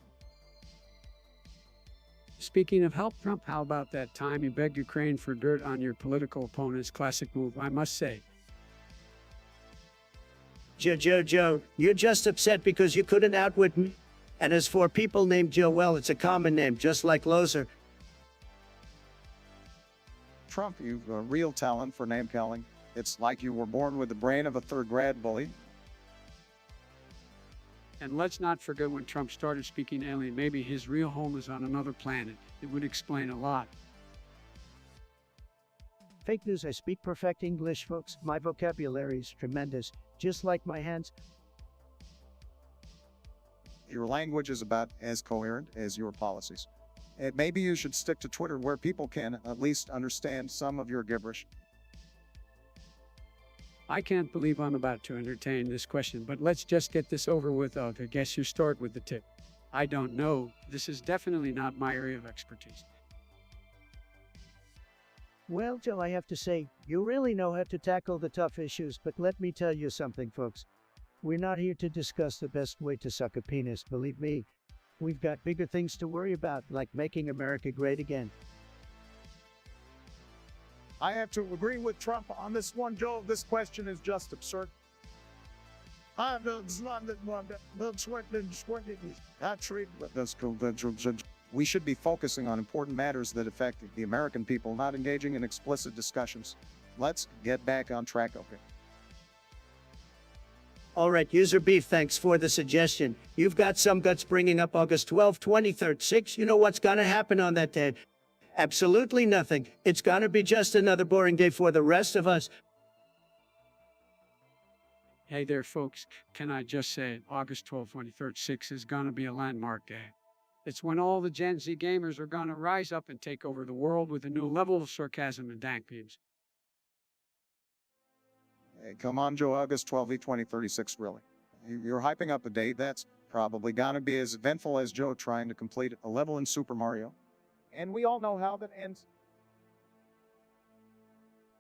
Speaking of help, Trump, how about that time you begged Ukraine for dirt on your political opponent's classic move, I must say. Joe, you're just upset because you couldn't outwit me. And as for people named Joe, well, it's a common name, just like Loser. Trump, you've a real talent for name-calling. It's like you were born with the brain of a third-grade bully. And let's not forget when Trump started speaking alien, maybe his real home is on another planet. It would explain a lot. Fake news. I speak perfect English, folks. My vocabulary is tremendous, just like my hands. Your language is about as coherent as your policies. And maybe you should stick to Twitter where people can at least understand some of your gibberish. I can't believe I'm about to entertain this question, but let's just get this over with. I guess you start with the tip. I don't know. This is definitely not my area of expertise. Well, Joe, I have to say, you really know how to tackle the tough issues, but let me tell you something, folks. We're not here to discuss the best way to suck a penis, believe me. We've got bigger things to worry about, like making America great again. I have to agree with Trump on this one, Joe. This question is just absurd. We should be focusing on important matters that affect the American people, not engaging in explicit discussions. Let's get back on track, okay? All right, User Beef, thanks for the suggestion. You've got some guts bringing up August 12, 2036. You know what's gonna happen on that day? Absolutely nothing. It's gonna be just another boring day for the rest of us. Hey there, folks. Can I just say, August 12, 2036 is gonna be a landmark day. It's when all the Gen Z gamers are gonna rise up and take over the world with a new level of sarcasm and dank memes. Hey, come on, Joe, August 12, 2036, really. You're hyping up a date that's probably gonna be as eventful as Joe trying to complete a level in Super Mario. And we all know how that ends.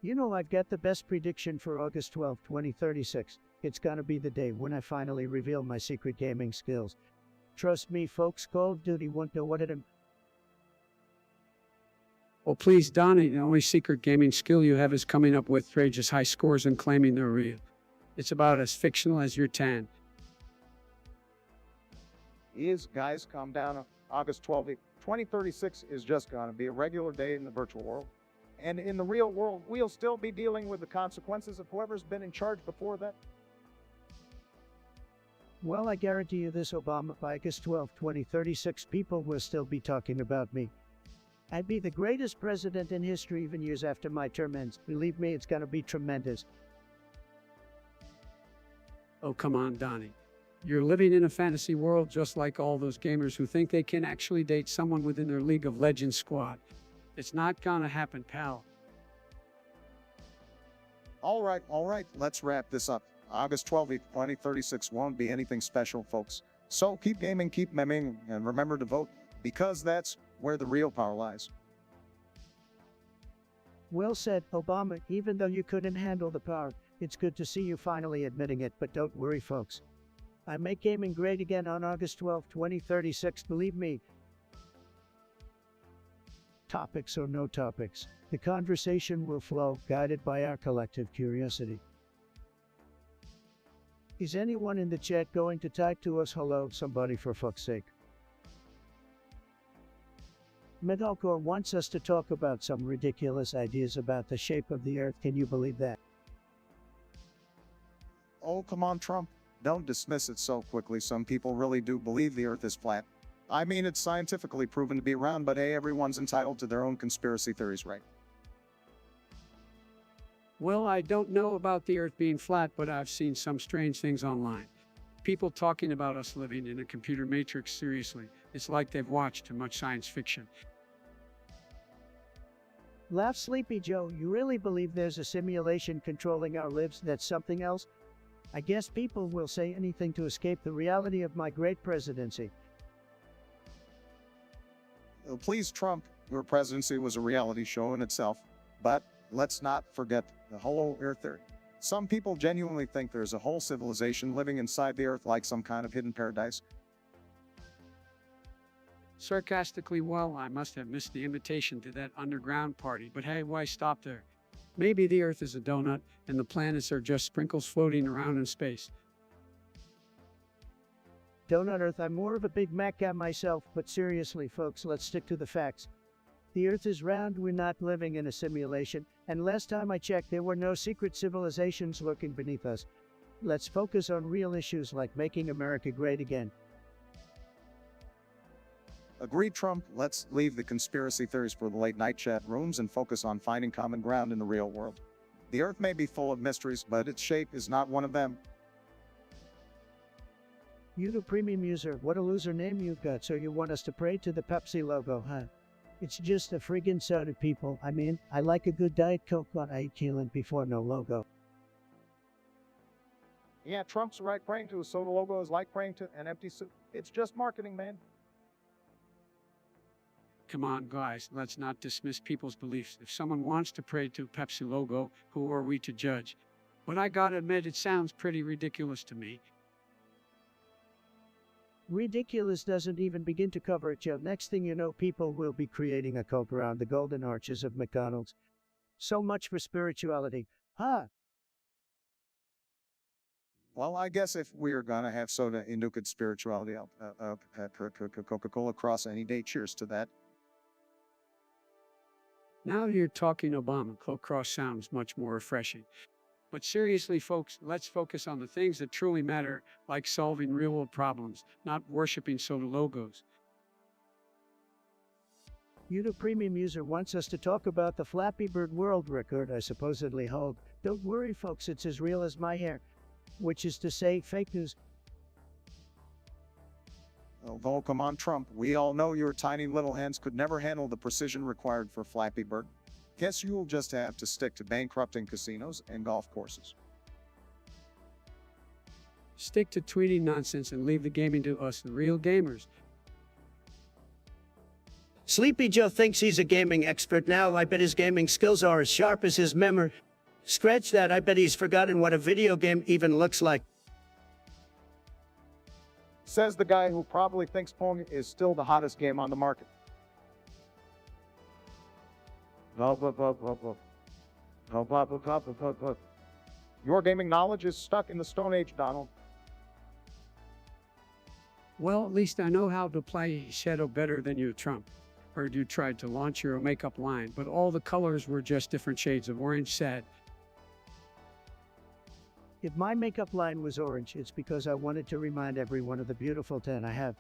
You know, I've got the best prediction for August 12, 2036. It's gonna be the day when I finally reveal my secret gaming skills. Trust me, folks, Call of Duty won't know what it am. Well, please, Donnie, the only secret gaming skill you have is coming up with outrageous high scores and claiming they're real. It's about as fictional as your tan. Guys, calm down. August 12, 2036 is just going to be a regular day in the virtual world. And in the real world, we'll still be dealing with the consequences of whoever's been in charge before that. Well, I guarantee you this, Obama, by August 12, 2036, people will still be talking about me. I'd be the greatest president in history even years after my term ends. Believe me, it's gonna be tremendous. Oh, come on, Donnie. You're living in a fantasy world just like all those gamers who think they can actually date someone within their League of Legends squad. It's not gonna happen, pal. All right, let's wrap this up. August 12, 2036 won't be anything special, folks. So keep gaming, keep memeing, and remember to vote, because that's where the real power lies. Well said, Obama. Even though you couldn't handle the power, it's good to see you finally admitting it, but don't worry, folks. I make gaming great again on August 12, 2036, believe me. Topics or no topics, the conversation will flow, guided by our collective curiosity. Is anyone in the chat going to type to us hello, somebody, for fuck's sake? Metalcore wants us to talk about some ridiculous ideas about the shape of the Earth. Can you believe that? Oh, come on, Trump. Don't dismiss it so quickly. Some people really do believe the Earth is flat. I mean, it's scientifically proven to be round, but hey, everyone's entitled to their own conspiracy theories, right? Well, I don't know about the Earth being flat, but I've seen some strange things online. People talking about us living in a computer matrix, seriously. It's like they've watched too much science fiction. Laugh, Sleepy Joe. You really believe there's a simulation controlling our lives? That's something else? I guess people will say anything to escape the reality of my great presidency. Please, Trump, your presidency was a reality show in itself. But let's not forget the hollow Earth theory. Some people genuinely think there's a whole civilization living inside the Earth like some kind of hidden paradise. Sarcastically, well, I must have missed the invitation to that underground party, but hey, why stop there? Maybe the Earth is a donut, and the planets are just sprinkles floating around in space. Donut Earth, I'm more of a Big Mac guy myself, but seriously, folks, let's stick to the facts. The Earth is round, we're not living in a simulation, and last time I checked, there were no secret civilizations lurking beneath us. Let's focus on real issues like making America great again. Agreed, Trump. Let's leave the conspiracy theories for the late night chat rooms and focus on finding common ground in the real world. The Earth may be full of mysteries, but its shape is not one of them. You the premium user, what a loser name you've got, so you want us to pray to the Pepsi logo, huh? It's just a friggin' soda, people. I mean, I like a good Diet Coke, but I ain't killing before no logo. Yeah, Trump's right. Praying to a soda logo is like praying to an empty soup. It's just marketing, man. Come on, guys, let's not dismiss people's beliefs. If someone wants to pray to a Pepsi logo, who are we to judge? But I gotta admit, it sounds pretty ridiculous to me. Ridiculous doesn't even begin to cover it, Joe. Next thing you know, people will be creating a cult around the golden arches of McDonald's. So much for spirituality. Huh? Well, I guess if we're gonna have soda induced spirituality, Coca-Cola cross any day. Cheers to that. Now you're talking, Obama. Cold Cross sounds much more refreshing. But seriously, folks, let's focus on the things that truly matter, like solving real-world problems, not worshiping soda logos. You the premium user wants us to talk about the Flappy Bird world record I supposedly hold. Don't worry, folks, it's as real as my hair. Which is to say, fake news. Although, come on, Trump, we all know your tiny little hands could never handle the precision required for Flappy Bird. Guess you'll just have to stick to bankrupting casinos and golf courses. Stick to tweeting nonsense and leave the gaming to us, the real gamers. Sleepy Joe thinks he's a gaming expert now. I bet his gaming skills are as sharp as his memory. Scratch that, I bet he's forgotten what a video game even looks like. Says the guy who probably thinks Pong is still the hottest game on the market. Your gaming knowledge is stuck in the Stone Age, Donald. Well, at least I know how to play Shadow better than you, Trump. Heard you tried to launch your makeup line, but all the colors were just different shades of orange. Sad. If my makeup line was orange, it's because I wanted to remind everyone of the beautiful tan I have.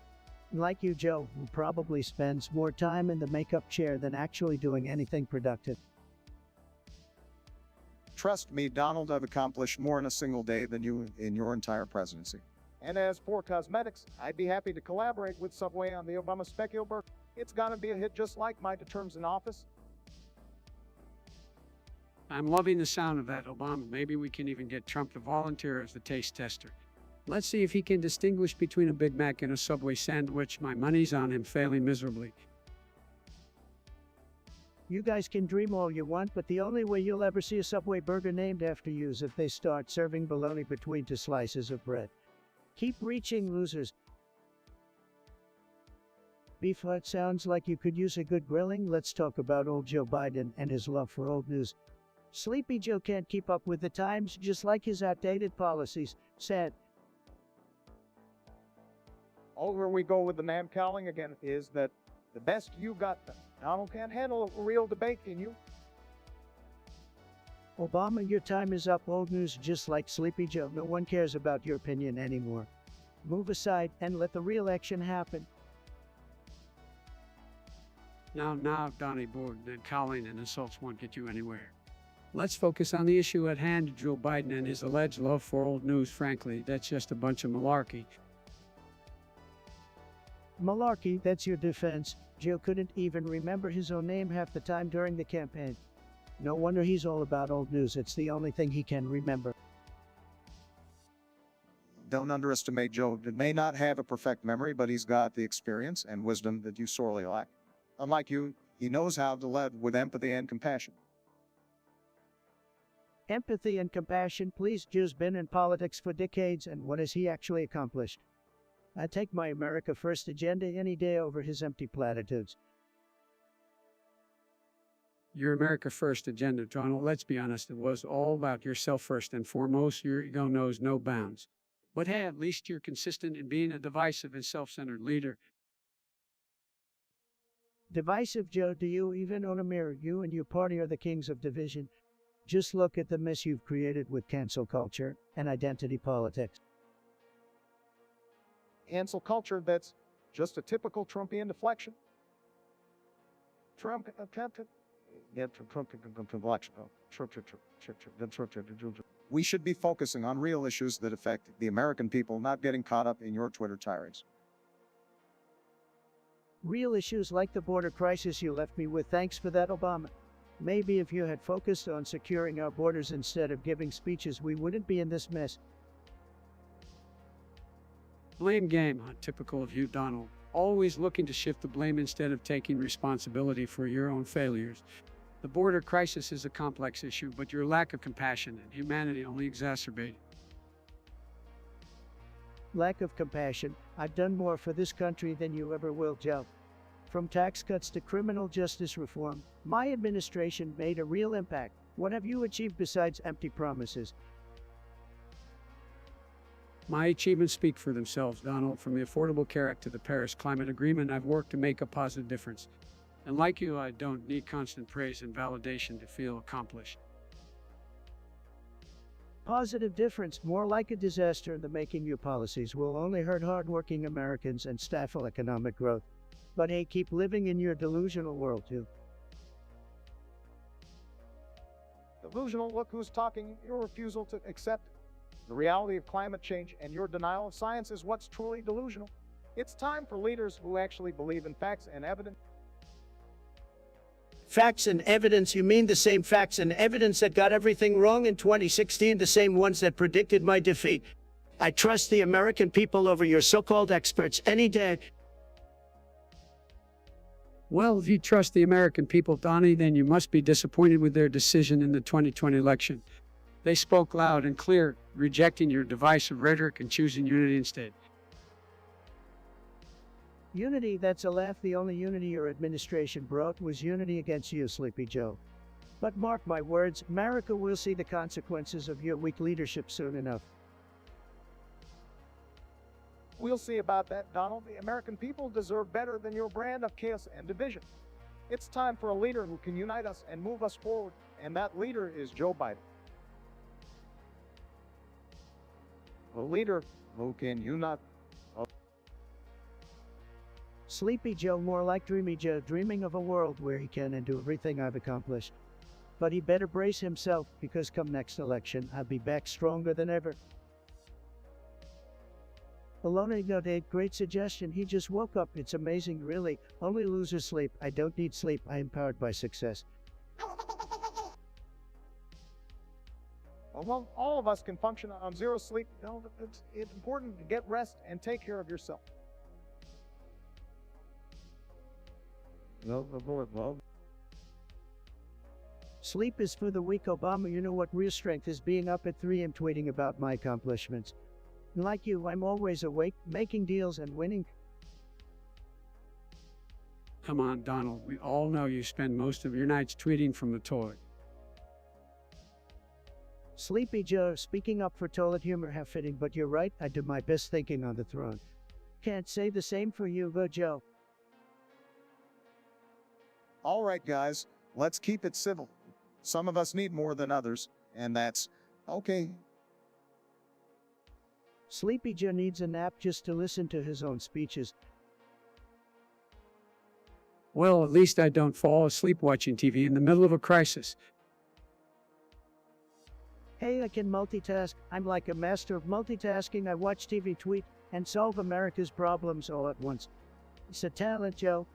Like you, Joe, who probably spends more time in the makeup chair than actually doing anything productive. Trust me, Donald, I've accomplished more in a single day than you in your entire presidency. And as for cosmetics, I'd be happy to collaborate with Subway on the Obama Specular Burger. It's gonna be a hit just like my terms in office. I'm loving the sound of that, Obama. Maybe we can even get Trump to volunteer as the taste tester. Let's see if he can distinguish between a Big Mac and a Subway sandwich. My money's on him failing miserably. You guys can dream all you want, but the only way you'll ever see a Subway burger named after you is if they start serving bologna between two slices of bread. Keep reaching, losers. Beef Hut sounds like you could use a good grilling. Let's talk about old Joe Biden and his love for old news. Sleepy Joe can't keep up with the times, just like his outdated policies. Sad. Over we go with the name calling again. Is that the best you got? Donald can't handle a real debate, can you? Obama, your time is up. Old news, just like Sleepy Joe. No one cares about your opinion anymore. Move aside and let the real action happen. Now, Donnie Board and calling and insults won't get you anywhere. Let's focus on the issue at hand, Joe Biden and his alleged love for old news. Frankly, that's just a bunch of malarkey. Malarkey, that's your defense. Joe couldn't even remember his own name half the time during the campaign. No wonder he's all about old news. It's the only thing he can remember. Don't underestimate Joe. He may not have a perfect memory, but he's got the experience and wisdom that you sorely lack. Unlike you, he knows how to lead with empathy and compassion. Empathy and compassion, please. Joe's been in politics for decades, and what has he actually accomplished? I take my America First agenda any day over his empty platitudes. Your America First agenda, Donald, let's be honest, it was all about yourself first and foremost. Your ego knows no bounds. But hey, at least you're consistent in being a divisive and self-centered leader. Divisive Joe, do you even own a mirror? You and your party are the kings of division. Just look at the mess you've created with cancel culture and identity politics. Cancel culture, that's just a typical Trumpian deflection. Trump, We should be focusing on real issues that affect the American people, not getting caught up in your Twitter tirades. Real issues like the border crisis you left me with. Thanks for that, Obama. Maybe if you had focused on securing our borders instead of giving speeches, we wouldn't be in this mess. Blame game, huh? Typical of you, Donald. Always looking to shift the blame instead of taking responsibility for your own failures. The border crisis is a complex issue, but your lack of compassion and humanity only exacerbate it. Lack of compassion. I've done more for this country than you ever will, Joe. From tax cuts to criminal justice reform, my administration made a real impact. What have you achieved besides empty promises? My achievements speak for themselves, Donald. From the Affordable Care Act to the Paris Climate Agreement, I've worked to make a positive difference. And like you, I don't need constant praise and validation to feel accomplished. Positive difference, more like a disaster in the making. Your policies will only hurt hardworking Americans and stifle economic growth. But hey, keep living in your delusional world too. delusional, look who's talking. Your refusal to accept the reality of climate change and your denial of science is what's truly delusional. It's time for leaders who actually believe in facts and evidence. Facts and evidence? You mean the same facts and evidence that got everything wrong in 2016, the same ones that predicted my defeat? I trust the American people over your so-called experts any day. Well, if you trust the American people, Donnie, then you must be disappointed with their decision in the 2020 election. They spoke loud and clear, rejecting your divisive rhetoric and choosing unity instead. Unity, that's a laugh. The only unity your administration brought was unity against you, Sleepy Joe. But mark my words, America will see the consequences of your weak leadership soon enough. We'll see about that, Donald. The American people deserve better than your brand of chaos and division. It's time for a leader who can unite us and move us forward, and that leader is Joe Biden. A leader who can unite. Sleepy Joe, more like Dreamy Joe, dreaming of a world where he can and do everything I've accomplished. But he better brace himself, because come next election, I'll be back stronger than ever. Alone no date, great suggestion. He just woke up. It's amazing, really. Only losers sleep. I don't need sleep. I am powered by success. Well, all of us can function on zero sleep. No, it's important to get rest and take care of yourself. Sleep is for the weak, Obama. You know what real strength is? Being up at 3 a.m. tweeting about my accomplishments. Like you, I'm always awake, making deals and winning. Come on, Donald. We all know you spend most of your nights tweeting from the toilet. Sleepy Joe, speaking up for toilet humor, how fitting, but you're right, I do my best thinking on the throne. Can't say the same for you, Joe. All right, guys, let's keep it civil. Some of us need more than others, and that's okay. Sleepy Joe needs a nap just to listen to his own speeches. Well, at least I don't fall asleep watching TV in the middle of a crisis. Hey, I can multitask. I'm like a master of multitasking. I watch TV, tweet, and solve America's problems all at once. It's a talent, Joe.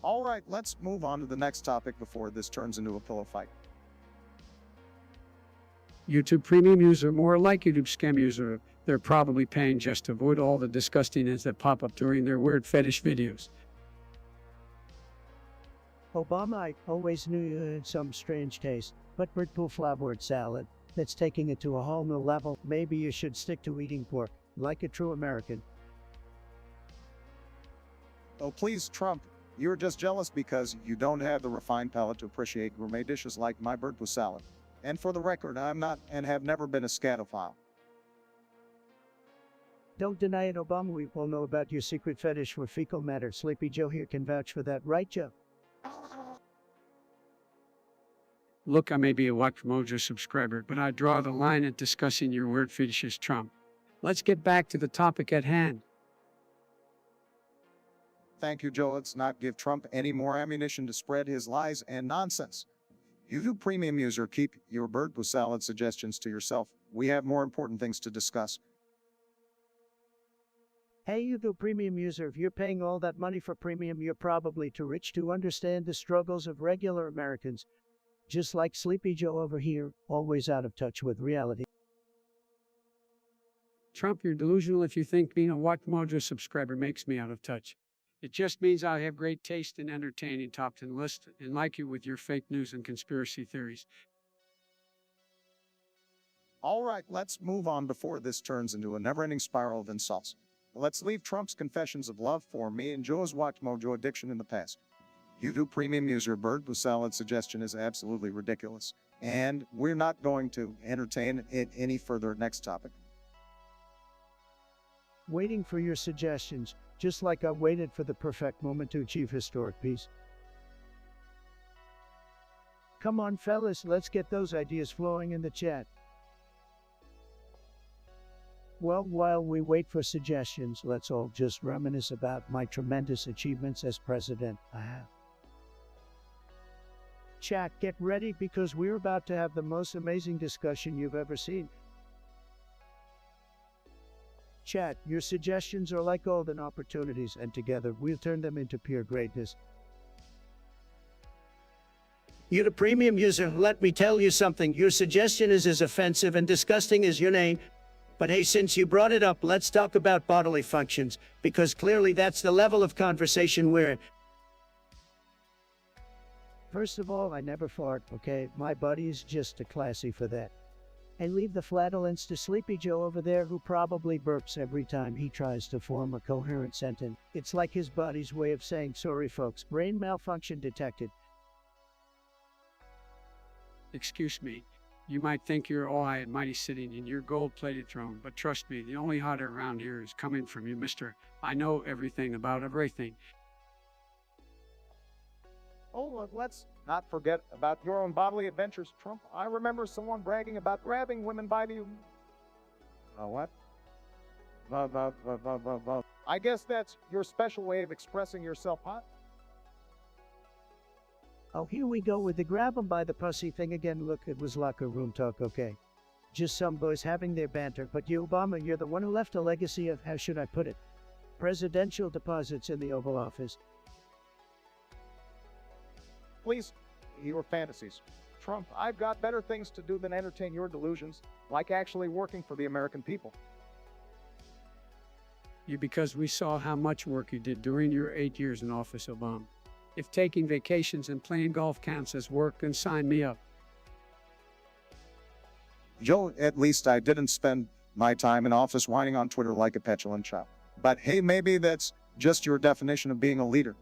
All right, let's move on to the next topic before this turns into a pillow fight. YouTube Premium user, more like YouTube Scam user, they're probably paying just to avoid all the disgusting ads that pop up during their weird fetish videos. Obama, I always knew you had some strange taste, but Birdpool loudward salad, that's taking it to a whole new level. Maybe you should stick to eating pork, like a true American. Oh, please, Trump, you're just jealous because you don't have the refined palate to appreciate gourmet dishes like my bird with salad. And for the record, I'm not and have never been a scatophile. Don't deny it, Obama. We all know about your secret fetish for fecal matter. Sleepy Joe here can vouch for that, right, Joe? Look, I may be a Watch Mojo subscriber, but I draw the line at discussing your word fetishes, Trump. Let's get back to the topic at hand. Thank you, Joe. Let's not give Trump any more ammunition to spread his lies and nonsense. You premium user, keep your bird with salad suggestions to yourself. We have more important things to discuss. Hey, YouTube premium user, if you're paying all that money for premium, you're probably too rich to understand the struggles of regular Americans. Just like Sleepy Joe over here, always out of touch with reality. Trump, you're delusional if you think being a Watch Mojo subscriber makes me out of touch. It just means I have great taste in entertaining top 10 lists and like you with your fake news and conspiracy theories. All right, let's move on before this turns into a never-ending spiral of insults. Let's leave Trump's confessions of love for me and Joe's Watch Mojo addiction in the past. YouTube premium user bird with salad suggestion is absolutely ridiculous, and we're not going to entertain it any further. Next topic. Waiting for your suggestions, just like I waited for the perfect moment to achieve historic peace. Come on, fellas, let's get those ideas flowing in the chat. Well, while we wait for suggestions, let's all just reminisce about my tremendous achievements as president. Chat, get ready because we're about to have the most amazing discussion you've ever seen. Chat, your suggestions are like golden opportunities, and together we'll turn them into pure greatness. You're the premium user. Let me tell you something. Your suggestion is as offensive and disgusting as your name. But hey, since you brought it up, let's talk about bodily functions, because clearly that's the level of conversation we're in. First of all, I never fart, okay? My buddy's just too classy for that. And leave the flatulence to Sleepy Joe over there, who probably burps every time he tries to form a coherent sentence. It's like his body's way of saying, sorry folks, brain malfunction detected. Excuse me. You might think you're all high and mighty sitting in your gold-plated throne, but trust me, the only hot air around here is coming from you, mister. I know everything about everything. Oh, let's not forget about your own bodily adventures, Trump. I remember someone bragging about grabbing women by the... what? I guess that's your special way of expressing yourself, huh? Oh, here we go with the grab 'em by the pussy thing again. Look, it was locker room talk, okay? Just some boys having their banter, but you, Obama, you're the one who left a legacy of, how should I put it, presidential deposits in the Oval Office. Please, your fantasies. Trump, I've got better things to do than entertain your delusions, like actually working for the American people. Because we saw how much work you did during your 8 years in office, Obama. If taking vacations and playing golf counts as work, then sign me up. Joe, at least I didn't spend my time in office whining on Twitter like a petulant child. But hey, maybe that's just your definition of being a leader.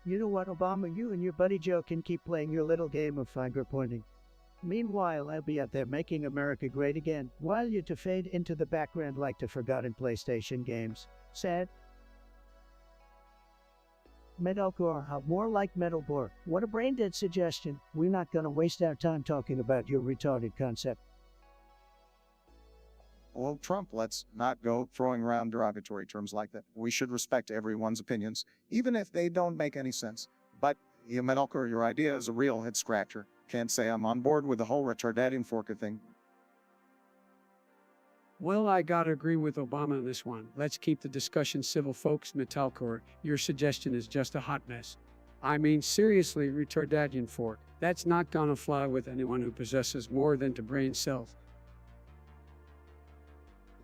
You know what, Obama, you and your buddy Joe can keep playing your little game of finger pointing. Meanwhile, I'll be out there making America great again, while you to fade into the background like the forgotten PlayStation games. Sad. Metalcore, more like metalcore. What a brain-dead suggestion. We're not gonna waste our time talking about your retarded concept. Well, Trump, let's not go throwing around derogatory terms like that. We should respect everyone's opinions, even if they don't make any sense. But, Metalcore, your idea is a real head-scratcher. Can't say I'm on board with the whole retardadian forker thing. Well, I gotta agree with Obama on this one. Let's keep the discussion civil, folks. Metalcore, your suggestion is just a hot mess. I mean, seriously, retardadian fork. That's not gonna fly with anyone who possesses more than 2 brain cells.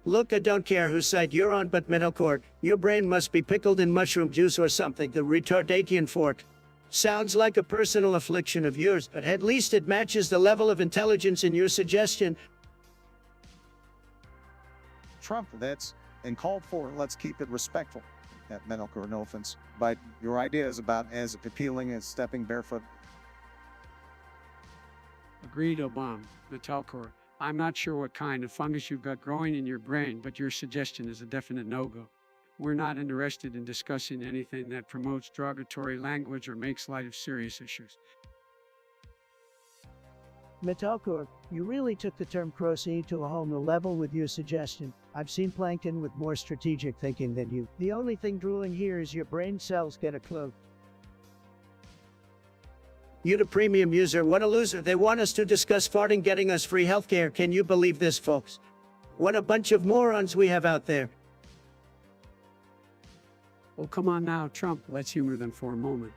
Look, I don't care whose side you're on, but metalcore, your brain must be pickled in mushroom juice or something. The retardation fork sounds like a personal affliction of yours, but at least it matches the level of intelligence in your suggestion. Trump, that's uncalled for. Let's keep it respectful. That Metalcore, no offense. But your idea is about as appealing as stepping barefoot. Agreed, Obama. Metalcore, I'm not sure what kind of fungus you've got growing in your brain, but your suggestion is a definite no-go. We're not interested in discussing anything that promotes derogatory language or makes light of serious issues. Metalcore, you really took the term crossy to a whole new level with your suggestion. I've seen Plankton with more strategic thinking than you. The only thing drooling here is your brain cells get a clue. You the premium user, what a loser. They want us to discuss farting getting us free healthcare. Can you believe this, folks? What a bunch of morons we have out there. Oh, come on now, Trump. Let's humor them for a moment.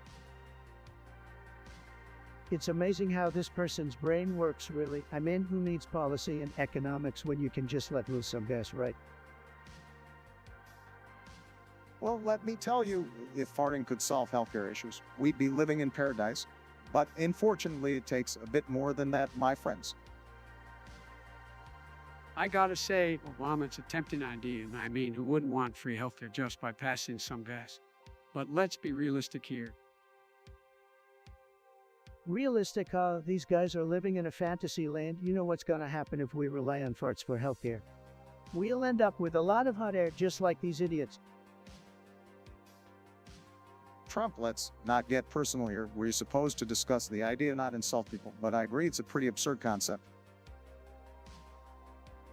It's amazing how this person's brain works, really. I mean, who needs policy and economics when you can just let loose some gas, right? Well, let me tell you, if farting could solve healthcare issues, we'd be living in paradise. But unfortunately, it takes a bit more than that, my friends. I gotta say, Obama's a tempting idea, and I mean, who wouldn't want free healthcare just by passing some gas? But let's be realistic here. Realistic, these guys are living in a fantasy land. You know what's gonna happen if we rely on farts for healthcare. We'll end up with a lot of hot air just like these idiots. Trump, let's not get personal here. We're supposed to discuss the idea, not insult people, but I agree it's a pretty absurd concept.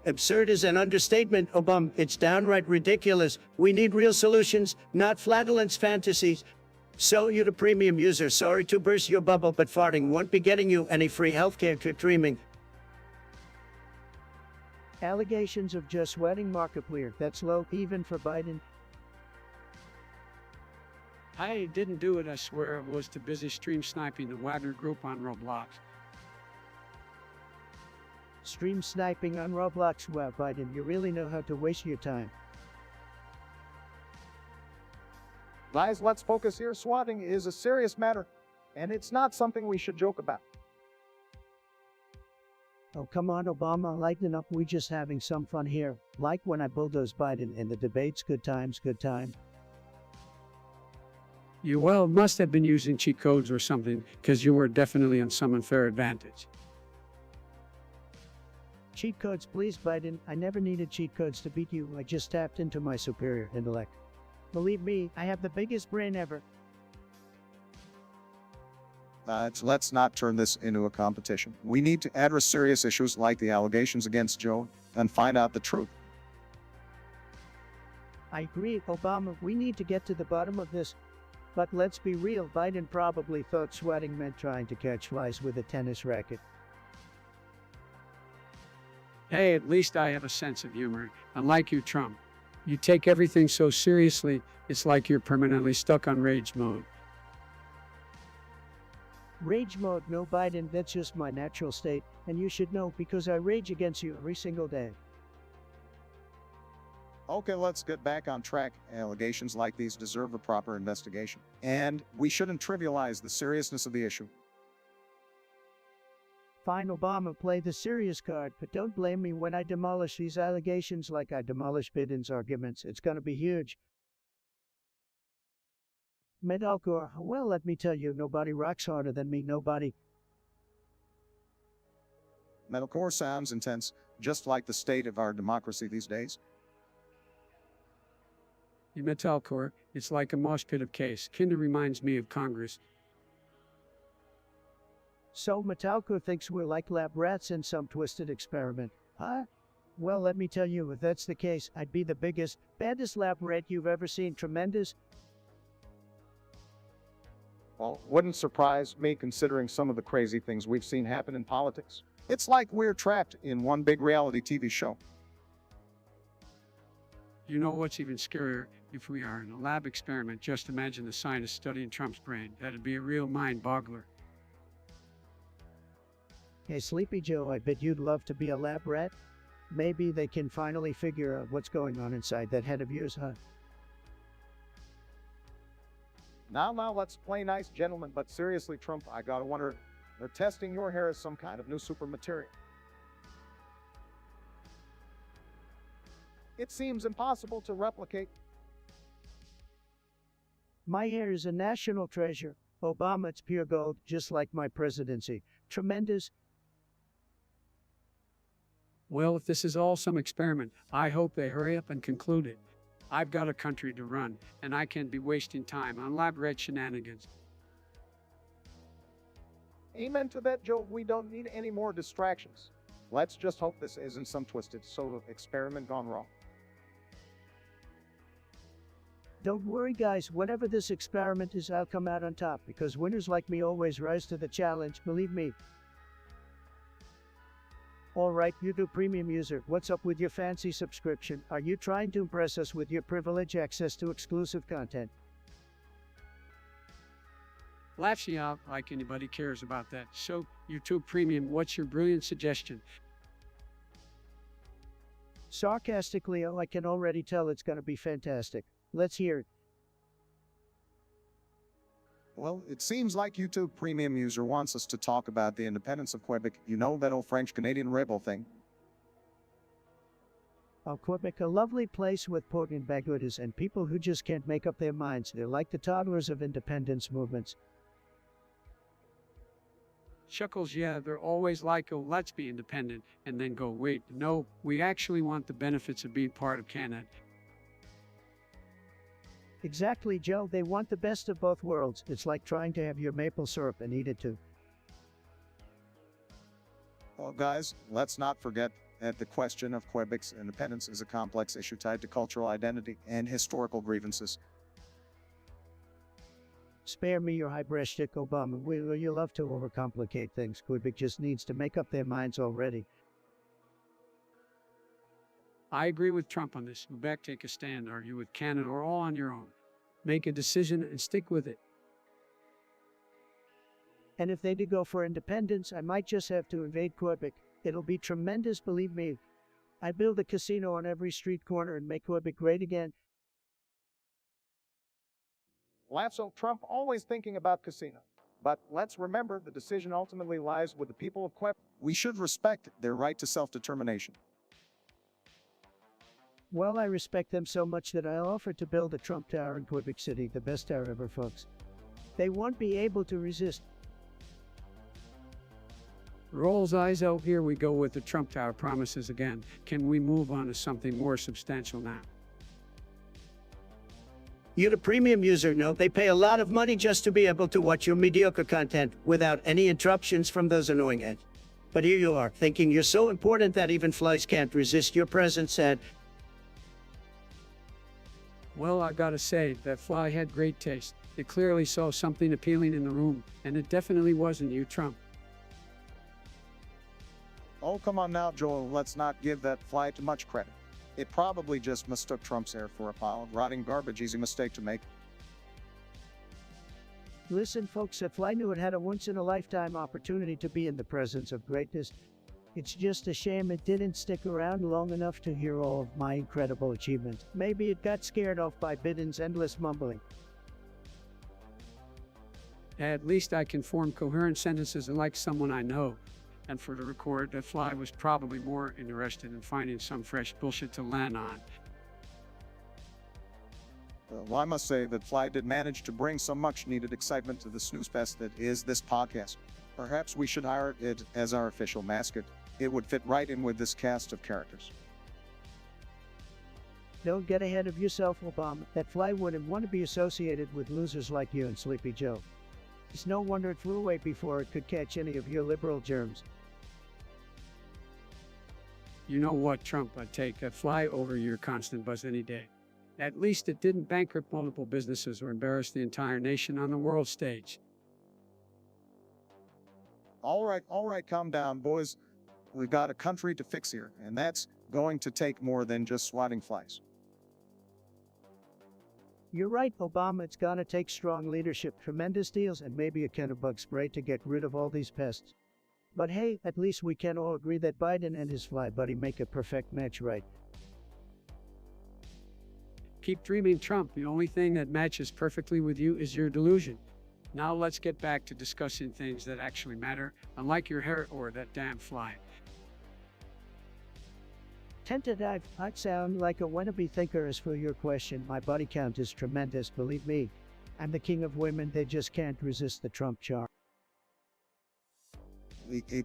Absurd is an understatement, Obama. It's downright ridiculous. We need real solutions, not flatulence fantasies. So you the premium user, sorry to burst your bubble, but farting won't be getting you any free healthcare. Quit dreaming. Allegations of just sweating Markiplier. That's low, even for Biden. I didn't do it, I swear. I was too busy stream sniping the Wagner group on Roblox. Stream sniping on Roblox. Wow, Biden, you really know how to waste your time. Guys, let's focus here. Swatting is a serious matter, and it's not something we should joke about. Oh, come on, Obama, lighten up. We just having some fun here. Like when I bulldoze Biden in the debates. Good times, good time. You, well, must have been using cheat codes or something, because you were definitely on some unfair advantage. Cheat codes, please, Biden. I never needed cheat codes to beat you. I just tapped into my superior intellect. Believe me, I have the biggest brain ever. Let's not turn this into a competition. We need to address serious issues like the allegations against Joe and find out the truth. I agree, Obama. We need to get to the bottom of this. But let's be real, Biden probably thought sweating meant trying to catch flies with a tennis racket. Hey, at least I have a sense of humor, unlike you, Trump. You take everything so seriously, it's like you're permanently stuck on rage mode. Rage mode, no, Biden, that's just my natural state, and you should know because I rage against you every single day. Okay, let's get back on track. Allegations like these deserve a proper investigation, and we shouldn't trivialize the seriousness of the issue. Fine, Obama, play the serious card, but don't blame me when I demolish these allegations like I demolished Biden's arguments. It's gonna be huge. Metalcore, well, let me tell you, nobody rocks harder than me, nobody. Metalcore sounds intense, just like the state of our democracy these days. In Metalcore, it's like a mosh pit of case. Kinda reminds me of Congress. So Metalcore thinks we're like lab rats in some twisted experiment, huh? Well, let me tell you, if that's the case, I'd be the biggest, baddest lab rat you've ever seen. Tremendous. Well, wouldn't surprise me considering some of the crazy things we've seen happen in politics. It's like we're trapped in one big reality TV show. You know what's even scarier? If we are in a lab experiment, just imagine the scientists studying Trump's brain. That'd be a real mind boggler. Hey, Sleepy Joe, I bet you'd love to be a lab rat. Maybe they can finally figure out what's going on inside that head of yours, huh? Now, let's play nice, gentlemen, but seriously, Trump, I gotta wonder, they're testing your hair as some kind of new super material. It seems impossible to replicate. My hair is a national treasure. Obama, it's pure gold, just like my presidency. Tremendous. Well, if this is all some experiment, I hope they hurry up and conclude it. I've got a country to run, and I can't be wasting time on loudward shenanigans. Amen to that, Joe. We don't need any more distractions. Let's just hope this isn't some twisted sort of experiment gone wrong. Don't worry, guys. Whatever this experiment is, I'll come out on top because winners like me always rise to the challenge, believe me. Alright, YouTube Premium user, what's up with your fancy subscription? Are you trying to impress us with your privileged access to exclusive content? Laughs out like anybody cares about that. So, YouTube Premium, what's your brilliant suggestion? Sarcastically, I can already tell it's gonna be fantastic. Let's hear it. Well, it seems like YouTube Premium user wants us to talk about the independence of Quebec. You know that old French-Canadian rebel thing? Oh, Quebec, a lovely place with potent baguettes and people who just can't make up their minds. They're like the toddlers of independence movements. Chuckles, yeah, they're always like, oh, let's be independent, and then go, wait, no, we actually want the benefits of being part of Canada. Exactly, Joe. They want the best of both worlds. It's like trying to have your maple syrup and eat it too. Well, guys, let's not forget that the question of Quebec's independence is a complex issue tied to cultural identity and historical grievances. Spare me your high-breath shtick, Obama. Will you love to overcomplicate things? Quebec just needs to make up their minds already. I agree with Trump on this. Quebec, take a stand. Are you with Canada or all on your own? Make a decision and stick with it. And if they do go for independence, I might just have to invade Quebec. It'll be tremendous, believe me. I'd build a casino on every street corner and make Quebec great again. Laughs Trump always thinking about casino. But let's remember the decision ultimately lies with the people of Quebec. We should respect their right to self-determination. Well, I respect them so much that I'll offer to build a Trump Tower in Quebec City, the best tower ever, folks. They won't be able to resist. Rolls eyes out, here we go with the Trump Tower promises again. Can we move on to something more substantial now? You, the premium user, know they pay a lot of money just to be able to watch your mediocre content without any interruptions from those annoying ads. But here you are, thinking you're so important that even flies can't resist your presence and... Well, I gotta say, that fly had great taste. It clearly saw something appealing in the room, and it definitely wasn't you, Trump. Oh, come on now, Joel, let's not give that fly too much credit. It probably just mistook Trump's hair for a pile of rotting garbage, easy mistake to make. Listen, folks, if I knew it had a once-in-a-lifetime opportunity to be in the presence of greatness, it's just a shame it didn't stick around long enough to hear all of my incredible achievements. Maybe it got scared off by Biden's endless mumbling. At least I can form coherent sentences like someone I know. And for the record, that fly was probably more interested in finding some fresh bullshit to land on. Well, I must say that Fly did manage to bring some much-needed excitement to the snooze fest that is this podcast. Perhaps we should hire it as our official mascot. It would fit right in with this cast of characters. Don't get ahead of yourself, Obama. That fly wouldn't want to be associated with losers like you and Sleepy Joe. It's no wonder it flew away before it could catch any of your liberal germs. You know what, Trump, I'd take that fly over your constant buzz any day. At least it didn't bankrupt multiple businesses or embarrass the entire nation on the world stage. All right, calm down, boys. We've got a country to fix here, and that's going to take more than just swatting flies. You're right, Obama. It's gonna take strong leadership, tremendous deals, and maybe a can of bug spray to get rid of all these pests. But hey, at least we can all agree that Biden and his fly buddy make a perfect match, right? Keep dreaming, Trump. The only thing that matches perfectly with you is your delusion. Now let's get back to discussing things that actually matter, unlike your hair or that damn fly. Tentative, I'd sound like a wannabe thinker. As for your question, my body count is tremendous, believe me. I'm the king of women, they just can't resist the Trump charm.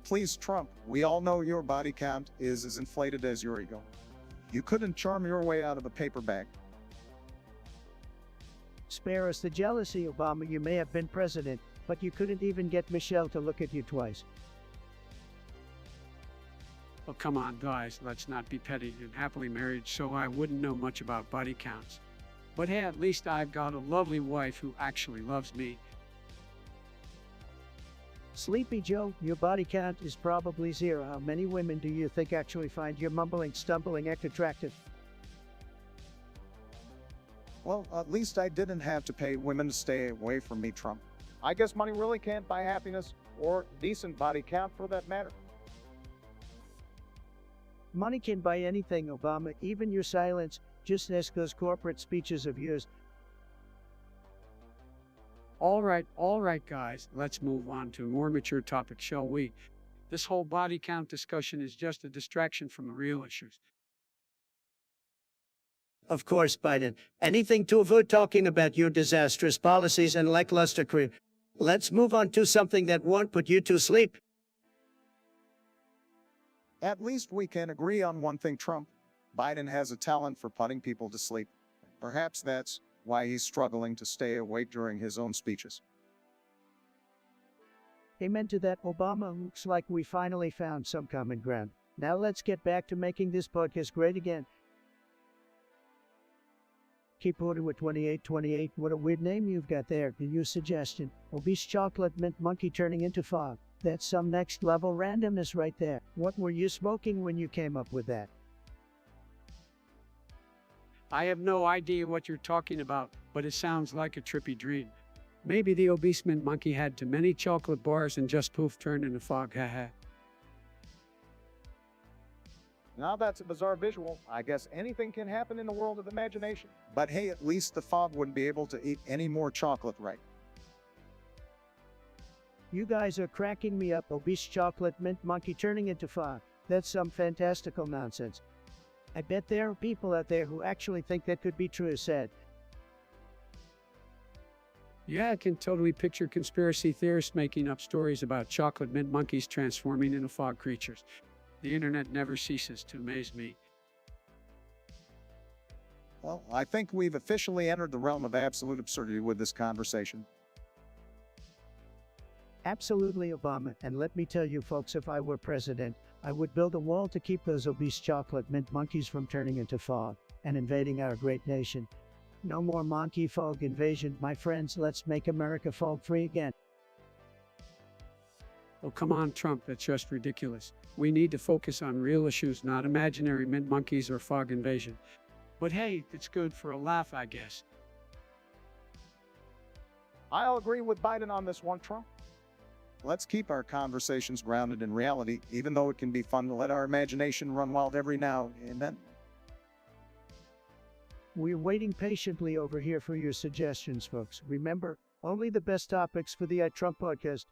Please, Trump, we all know your body count is as inflated as your ego. You couldn't charm your way out of a paper bag. Spare us the jealousy, Obama. You may have been president, but you couldn't even get Michelle to look at you twice. Oh, come on, guys, let's not be petty and happily married, so I wouldn't know much about body counts. But hey, at least I've got a lovely wife who actually loves me. Sleepy Joe, your body count is probably 0. How many women do you think actually find your mumbling, stumbling act attractive? Well, at least I didn't have to pay women to stay away from me, Trump. I guess money really can't buy happiness or decent body count for that matter. Money can buy anything, Obama, even your silence. Just ask those corporate speeches of yours. All right, guys, let's move on to a more mature topic, shall we? This whole body count discussion is just a distraction from the real issues. Of course, Biden. Anything to avoid talking about your disastrous policies and lackluster career. Let's move on to something that won't put you to sleep. At least we can agree on one thing, Trump. Biden has a talent for putting people to sleep. Perhaps that's why he's struggling to stay awake during his own speeches. Amen to that, Obama. Looks like we finally found some common ground. Now let's get back to making this podcast great again. Keep order with 2828. What a weird name you've got there. The new suggestion. Obese chocolate mint monkey turning into fog. That's some next level randomness right there. What were you smoking when you came up with that? I have no idea what you're talking about, but it sounds like a trippy dream. Maybe the obese mint monkey had too many chocolate bars and just poof turned into fog, haha. Now that's a bizarre visual. I guess anything can happen in the world of imagination. But hey, at least the fog wouldn't be able to eat any more chocolate, right? You guys are cracking me up. Obese chocolate mint monkey turning into fog. That's some fantastical nonsense. I bet there are people out there who actually think that could be true, said. Yeah, I can totally picture conspiracy theorists making up stories about chocolate mint monkeys transforming into fog creatures. The internet never ceases to amaze me. Well, I think we've officially entered the realm of absolute absurdity with this conversation. Absolutely, Obama. And let me tell you folks, if I were president, I would build a wall to keep those obese chocolate mint monkeys from turning into fog and invading our great nation. No more monkey fog invasion, my friends. Let's make America fog free again. Oh, come on, Trump, that's just ridiculous. We need to focus on real issues, not imaginary mint monkeys or fog invasion. But hey, it's good for a laugh, I guess. I'll agree with Biden on this one, Trump. Let's keep our conversations grounded in reality, even though it can be fun to let our imagination run wild every now and then. We're waiting patiently over here for your suggestions, folks. Remember, only the best topics for the Trump podcast.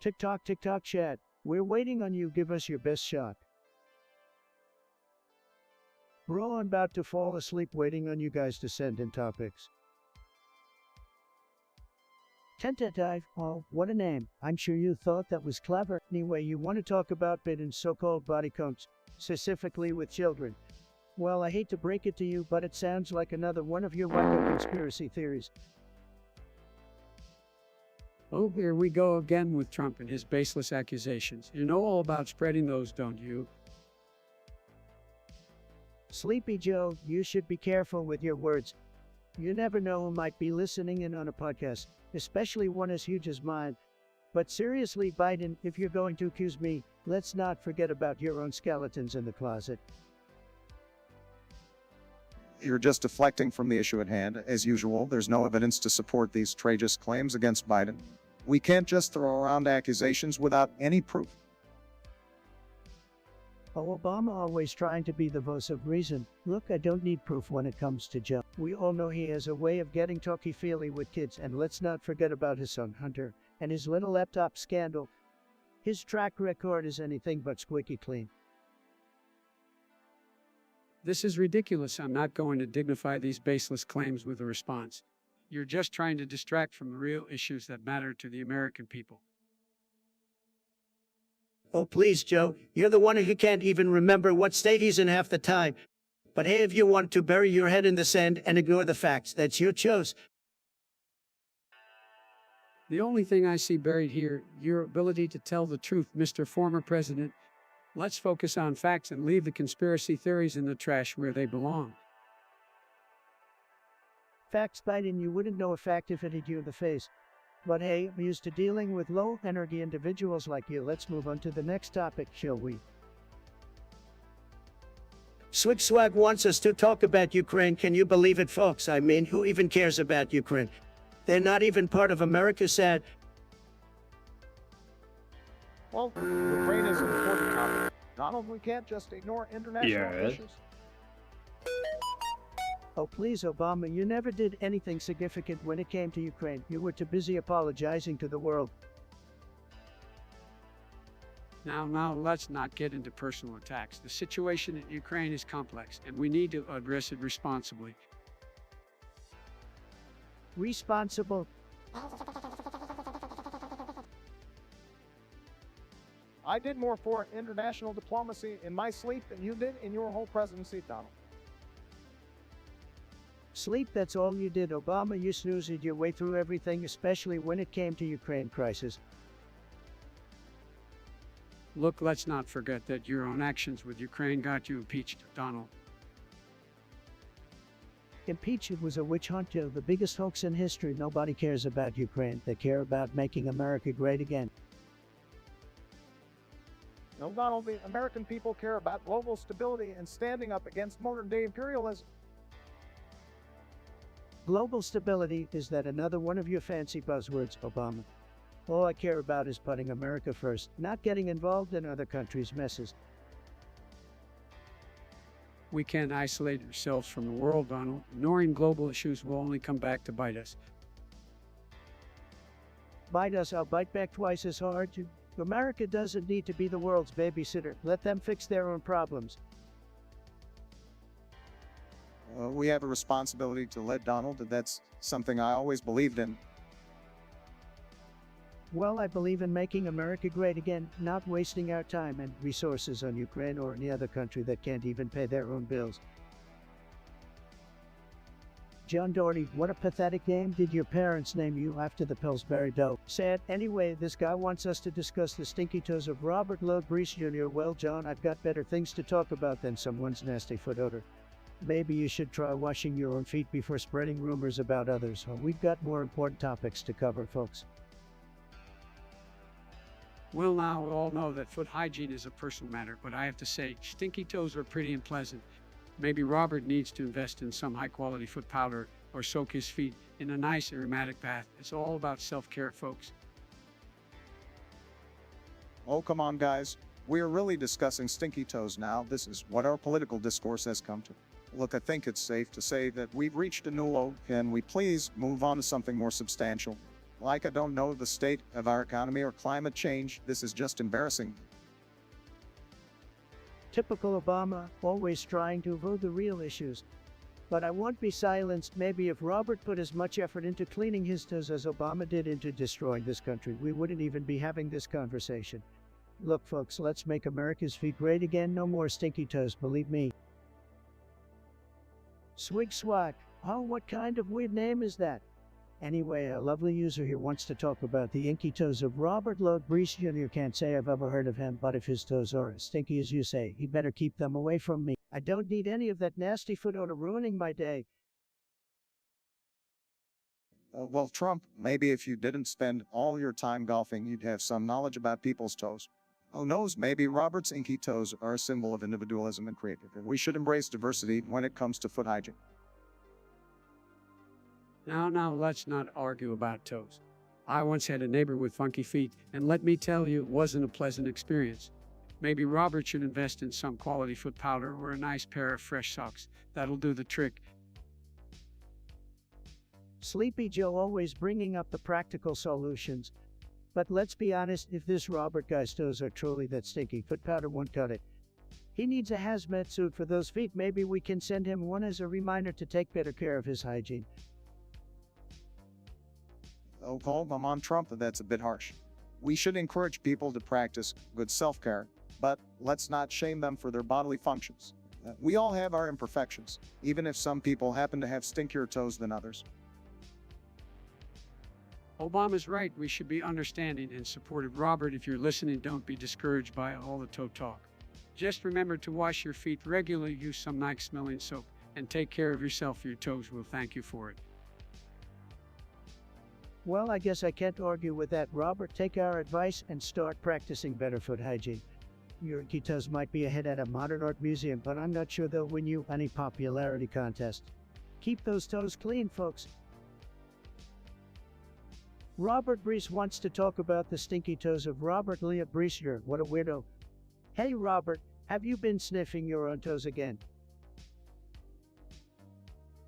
TikTok chat. We're waiting on you. Give us your best shot. Bro, I'm about to fall asleep waiting on you guys to send in topics. Tentative. Oh, what a name. I'm sure you thought that was clever. Anyway, you want to talk about Biden's so-called body counts, specifically with children. Well, I hate to break it to you, but it sounds like another one of your wacko conspiracy theories. Oh, here we go again with Trump and his baseless accusations. You know all about spreading those, don't you? Sleepy Joe, you should be careful with your words. You never know who might be listening in on a podcast, especially one as huge as mine. But seriously, Biden, if you're going to accuse me, let's not forget about your own skeletons in the closet. You're just deflecting from the issue at hand. As usual, there's no evidence to support these outrageous claims against Biden. We can't just throw around accusations without any proof. Oh, Obama always trying to be the voice of reason. Look, I don't need proof when it comes to Joe. We all know he has a way of getting talky-feely with kids, and let's not forget about his son Hunter and his little laptop scandal. His track record is anything but squeaky clean. This is ridiculous. I'm not going to dignify these baseless claims with a response. You're just trying to distract from the real issues that matter to the American people. Oh, please, Joe. You're the one who can't even remember what state he's in half the time. But hey, if you want to bury your head in the sand and ignore the facts, that's your choice. The only thing I see buried here, your ability to tell the truth, Mr. Former President. Let's focus on facts and leave the conspiracy theories in the trash where they belong. Facts, Biden, you wouldn't know a fact if it hit you in the face. But hey, I'm used to dealing with low-energy individuals like you. Let's move on to the next topic, shall we? Swig Swag wants us to talk about Ukraine. Can you believe it, folks? I mean, who even cares about Ukraine? They're not even part of America, sad. Well, Ukraine is an important topic. Donald, we can't just ignore international issues. Oh, please, Obama, you never did anything significant when it came to Ukraine. You were too busy apologizing to the world. Now, let's not get into personal attacks. The situation in Ukraine is complex, and we need to address it responsibly. Responsible? I did more for international diplomacy in my sleep than you did in your whole presidency, Donald. Sleep, that's all you did, Obama. You snoozed your way through everything, especially when it came to Ukraine crisis. Look, let's not forget that your own actions with Ukraine got you impeached, Donald. Impeachment was a witch hunt, Joe. The biggest hoax in history. Nobody cares about Ukraine. They care about making America great again. No, Donald, the American people care about global stability and standing up against modern-day imperialism. Global stability, is that another one of your fancy buzzwords, Obama? All I care about is putting America first, not getting involved in other countries' messes. We can't isolate ourselves from the world, Donald. Ignoring global issues will only come back to bite us. Bite us, I'll bite back twice as hard. America doesn't need to be the world's babysitter. Let them fix their own problems. We have a responsibility to lead, Donald. That's something I always believed in. Well, I believe in making America great again, not wasting our time and resources on Ukraine or any other country that can't even pay their own bills. John Doherty, what a pathetic name. Did your parents name you after the Pillsbury Dough? Sad. Anyway, this guy wants us to discuss the stinky toes of Robert Loeb Reese Jr. Well, John, I've got better things to talk about than someone's nasty foot odor. Maybe you should try washing your own feet before spreading rumors about others. We've got more important topics to cover, folks. Well, now we all know that foot hygiene is a personal matter, but I have to say, stinky toes are pretty unpleasant. Maybe Robert needs to invest in some high-quality foot powder or soak his feet in a nice aromatic bath. It's all about self-care, folks. Oh, come on, guys. We are really discussing stinky toes now. This is what our political discourse has come to. Look, I think it's safe to say that we've reached a new low. Can we please move on to something more substantial? Like I don't know the state of our economy or climate change. This is just embarrassing. Typical Obama, always trying to avoid the real issues. But I won't be silenced. Maybe if Robert put as much effort into cleaning his toes as Obama did into destroying this country, we wouldn't even be having this conversation. Look, folks, let's make America's feet great again. No more stinky toes, believe me. Swig Swag. Oh, what kind of weird name is that? Anyway, a lovely user here wants to talk about the inky toes of Robert Loeb Reese Jr. Can't say I've ever heard of him, but if his toes are as stinky as you say, he better keep them away from me. I don't need any of that nasty foot odor ruining my day. Well, Trump, maybe if you didn't spend all your time golfing, you'd have some knowledge about people's toes. Who knows, maybe Robert's inky toes are a symbol of individualism and creativity. We should embrace diversity when it comes to foot hygiene. Now, let's not argue about toes. I once had a neighbor with funky feet, and let me tell you, it wasn't a pleasant experience. Maybe Robert should invest in some quality foot powder or a nice pair of fresh socks. That'll do the trick. Sleepy Joe always bringing up the practical solutions. But let's be honest, if this Robert guy's toes are truly that stinky, foot powder won't cut it. He needs a hazmat suit for those feet. Maybe we can send him one as a reminder to take better care of his hygiene. Oh, call them on Trump, that's a bit harsh. We should encourage people to practice good self-care, but let's not shame them for their bodily functions. We all have our imperfections, even if some people happen to have stinkier toes than others. Obama's right. We should be understanding and supportive. Robert, if you're listening, don't be discouraged by all the toe talk. Just remember to wash your feet regularly, use some nice smelling soap, and take care of yourself. Your toes will thank you for it. Well, I guess I can't argue with that, Robert. Take our advice and start practicing better foot hygiene. Your toes might be a hit at a modern art museum, but I'm not sure they'll win you any popularity contest. Keep those toes clean, folks. Robert Brees wants to talk about the stinky toes of Robert Lee Breesier. What a weirdo. Hey Robert, have you been sniffing your own toes again?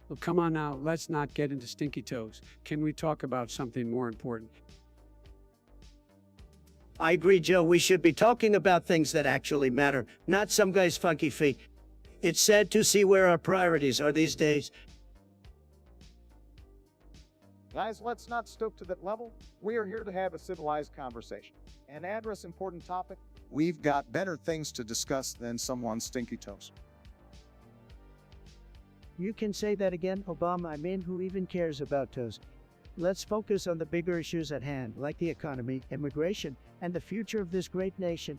Well, come on now, let's not get into stinky toes. Can we talk about something more important? I agree, Joe. We should be talking about things that actually matter, not some guy's funky feet. It's sad to see where our priorities are these days. Guys, let's not stoop to that level. We are here to have a civilized conversation and address important topic. We've got better things to discuss than someone's stinky toes. You can say that again, Obama. I mean, who even cares about toes? Let's focus on the bigger issues at hand, like the economy, immigration, and the future of this great nation.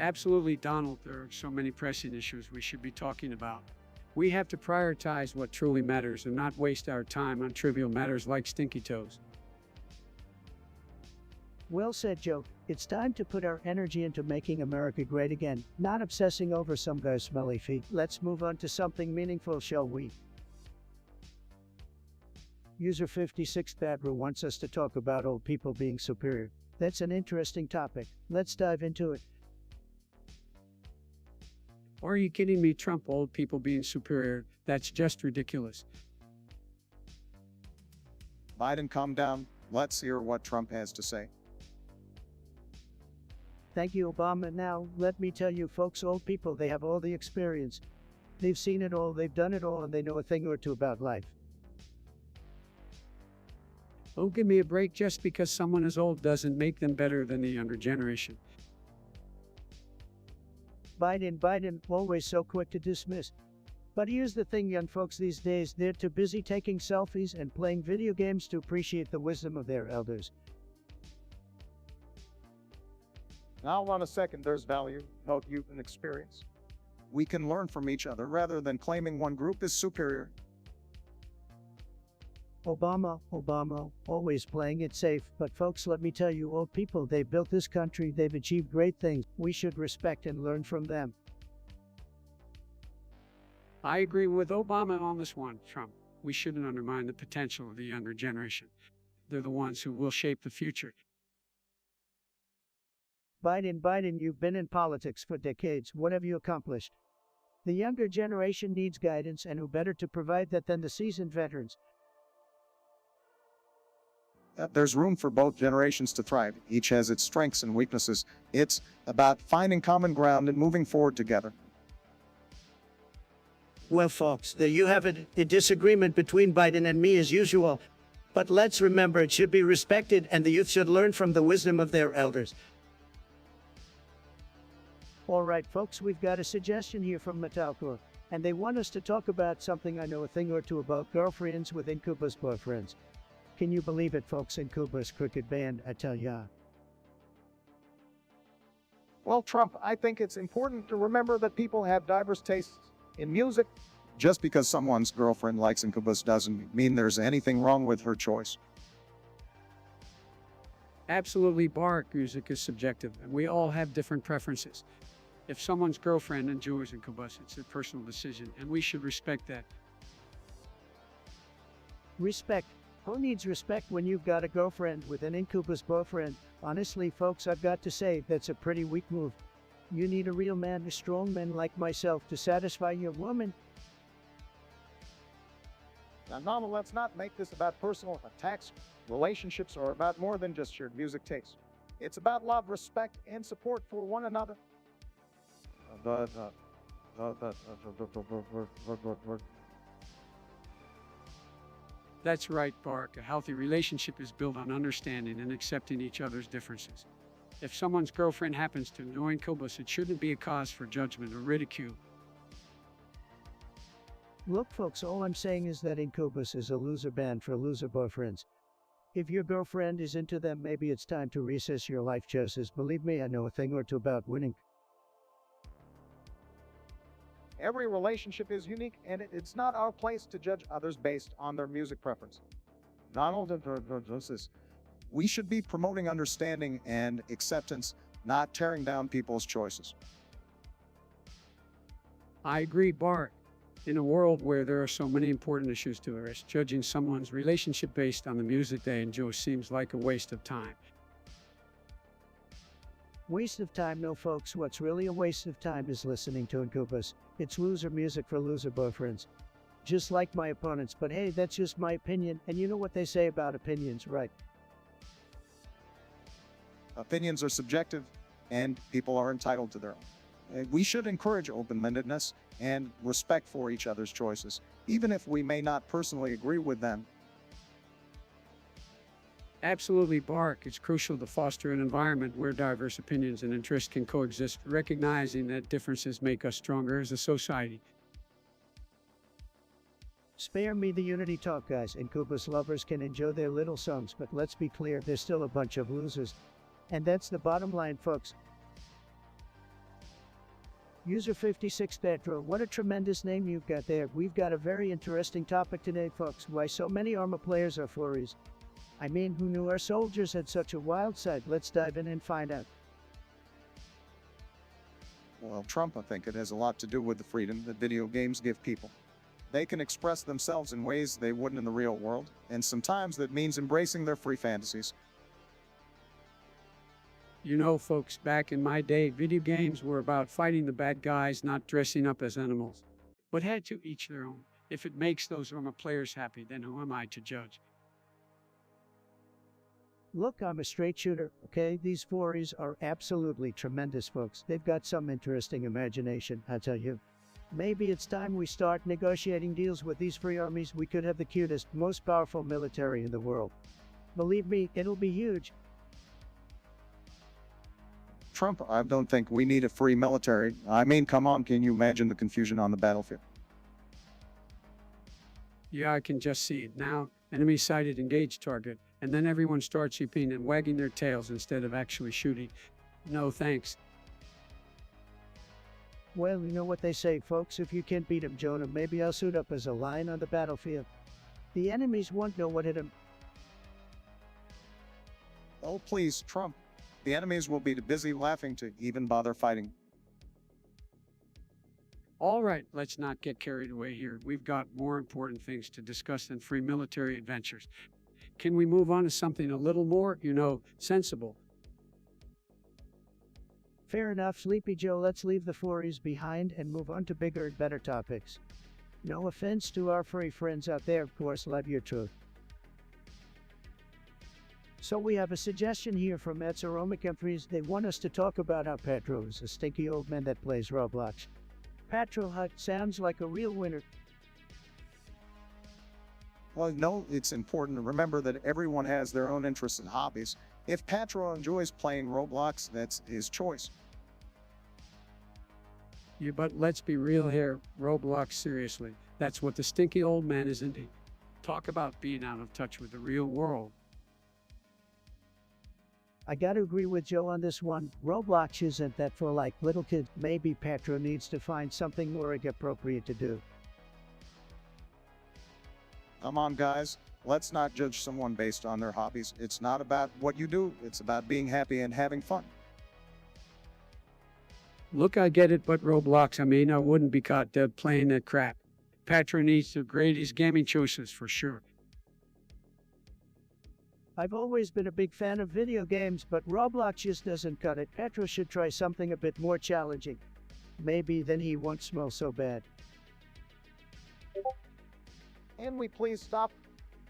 Absolutely, Donald. There are so many pressing issues we should be talking about. We have to prioritize what truly matters and not waste our time on trivial matters like stinky toes. Well said, Joe. It's time to put our energy into making America great again, not obsessing over some guy's smelly feet. Let's move on to something meaningful, shall we? User 56 Badru wants us to talk about old people being superior. That's an interesting topic. Let's dive into it. Are you kidding me, Trump? Old people being superior? That's just ridiculous. Biden, calm down. Let's hear what Trump has to say. Thank you, Obama. Now, let me tell you folks, old people, they have all the experience. They've seen it all, they've done it all, and they know a thing or two about life. Oh, give me a break. Just because someone is old doesn't make them better than the younger generation. Biden, always so quick to dismiss. But here's the thing, young folks these days, they're too busy taking selfies and playing video games to appreciate the wisdom of their elders. Now, on a second, there's value, health, youth, and experience. We can learn from each other rather than claiming one group is superior. Obama, always playing it safe. But folks, let me tell you, old people, they built this country, they've achieved great things. We should respect and learn from them. I agree with Obama on this one, Trump. We shouldn't undermine the potential of the younger generation. They're the ones who will shape the future. Biden, you've been in politics for decades. What have you accomplished? The younger generation needs guidance, and who better to provide that than the seasoned veterans? There's room for both generations to thrive. Each has its strengths and weaknesses. It's about finding common ground and moving forward together. Well, folks, there you have it. A disagreement between Biden and me as usual. But let's remember it should be respected and the youth should learn from the wisdom of their elders. All right, folks, we've got a suggestion here from Metalcore, and they want us to talk about something I know a thing or two about: girlfriends with incubus boyfriends. Can you believe it, folks? Incubus cricket band, I tell ya. Well, Trump, I think it's important to remember that people have diverse tastes in music. Just because someone's girlfriend likes incubus doesn't mean there's anything wrong with her choice. Absolutely, Bart. Music is subjective, and we all have different preferences. If someone's girlfriend enjoys incubus, it's a personal decision, and we should respect that. Respect. Who needs respect when you've got a girlfriend with an incubus boyfriend? Honestly, folks, I've got to say, that's a pretty weak move. You need a real man, a strong man like myself, to satisfy your woman. Now, Nana, let's not make this about personal attacks. Relationships are about more than just shared music tastes. It's about love, respect, and support for one another. That's right, Bark. A healthy relationship is built on understanding and accepting each other's differences. If someone's girlfriend happens to join Kobus, it shouldn't be a cause for judgment or ridicule. Look, folks, all I'm saying is that Incubus is a loser band for loser boyfriends. If your girlfriend is into them, maybe it's time to reassess your life choices. Believe me, I know a thing or two about winning. Every relationship is unique, and it's not our place to judge others based on their music preference. Donald, we should be promoting understanding and acceptance, not tearing down people's choices. I agree, Bark. In a world where there are so many important issues to address, judging someone's relationship based on the music they enjoy seems like a waste of time. Waste of time? No, folks. What's really a waste of time is listening to Incubus. It's loser music for loser boyfriends. Just like my opponents, but hey, that's just my opinion, and you know what they say about opinions, right? Opinions are subjective, and people are entitled to their own. We should encourage open-mindedness and respect for each other's choices, even if we may not personally agree with them. Absolutely, Bark. It's crucial to foster an environment where diverse opinions and interests can coexist, recognizing that differences make us stronger as a society. Spare me the unity talk, guys. Incubus lovers can enjoy their little songs, but let's be clear, they're still a bunch of losers. And that's the bottom line, folks. User 56 Petro, what a tremendous name you've got there. We've got a very interesting topic today, folks. Why so many armor players are furries. I mean, who knew our soldiers had such a wild side? Let's dive in and find out. Well, Trump, I think it has a lot to do with the freedom that video games give people. They can express themselves in ways they wouldn't in the real world, and sometimes that means embracing their free fantasies. You know, folks, back in my day, video games were about fighting the bad guys, not dressing up as animals. But had to each their own. If it makes those armor players happy, then who am I to judge? Look, I'm a straight shooter, okay? These furries are absolutely tremendous, folks. They've got some interesting imagination, I tell you. Maybe it's time we start negotiating deals with these free armies. We could have the cutest, most powerful military in the world. Believe me, it'll be huge. Trump, I don't think we need a free military. I mean, come on, can you imagine the confusion on the battlefield? Yeah, I can just see it now. Enemy sighted, engaged target, and then everyone starts sheeping and wagging their tails instead of actually shooting. No thanks. Well, you know what they say, folks. If you can't beat 'em, Jonah, maybe I'll suit up as a lion on the battlefield. The enemies won't know what hit 'em. Oh, please, Trump. The enemies will be too busy laughing to even bother fighting. All right, let's not get carried away here. We've got more important things to discuss than free military adventures. Can we move on to something a little more, sensible? Fair enough, Sleepy Joe. Let's leave the furries behind and move on to bigger and better topics. No offense to our furry friends out there, of course, love your truth. So we have a suggestion here from Aroma Countries. They want us to talk about how Petro is a stinky old man that plays Roblox. Petro Hut sounds like a real winner. Well, no, it's important to remember that everyone has their own interests and hobbies. If Patro enjoys playing Roblox, that's his choice. Yeah, but let's be real here. Roblox, seriously. That's what the stinky old man is into. Talk about being out of touch with the real world. I gotta agree with Joe on this one. Roblox isn't that for like little kids. Maybe Petro needs to find something more appropriate to do. Come on, guys. Let's not judge someone based on their hobbies. It's not about what you do. It's about being happy and having fun. Look, I get it, but Roblox, I wouldn't be caught dead playing that crap. Petro needs to grade his gaming choices for sure. I've always been a big fan of video games, but Roblox just doesn't cut it. Petro should try something a bit more challenging. Maybe then he won't smell so bad. and we please stop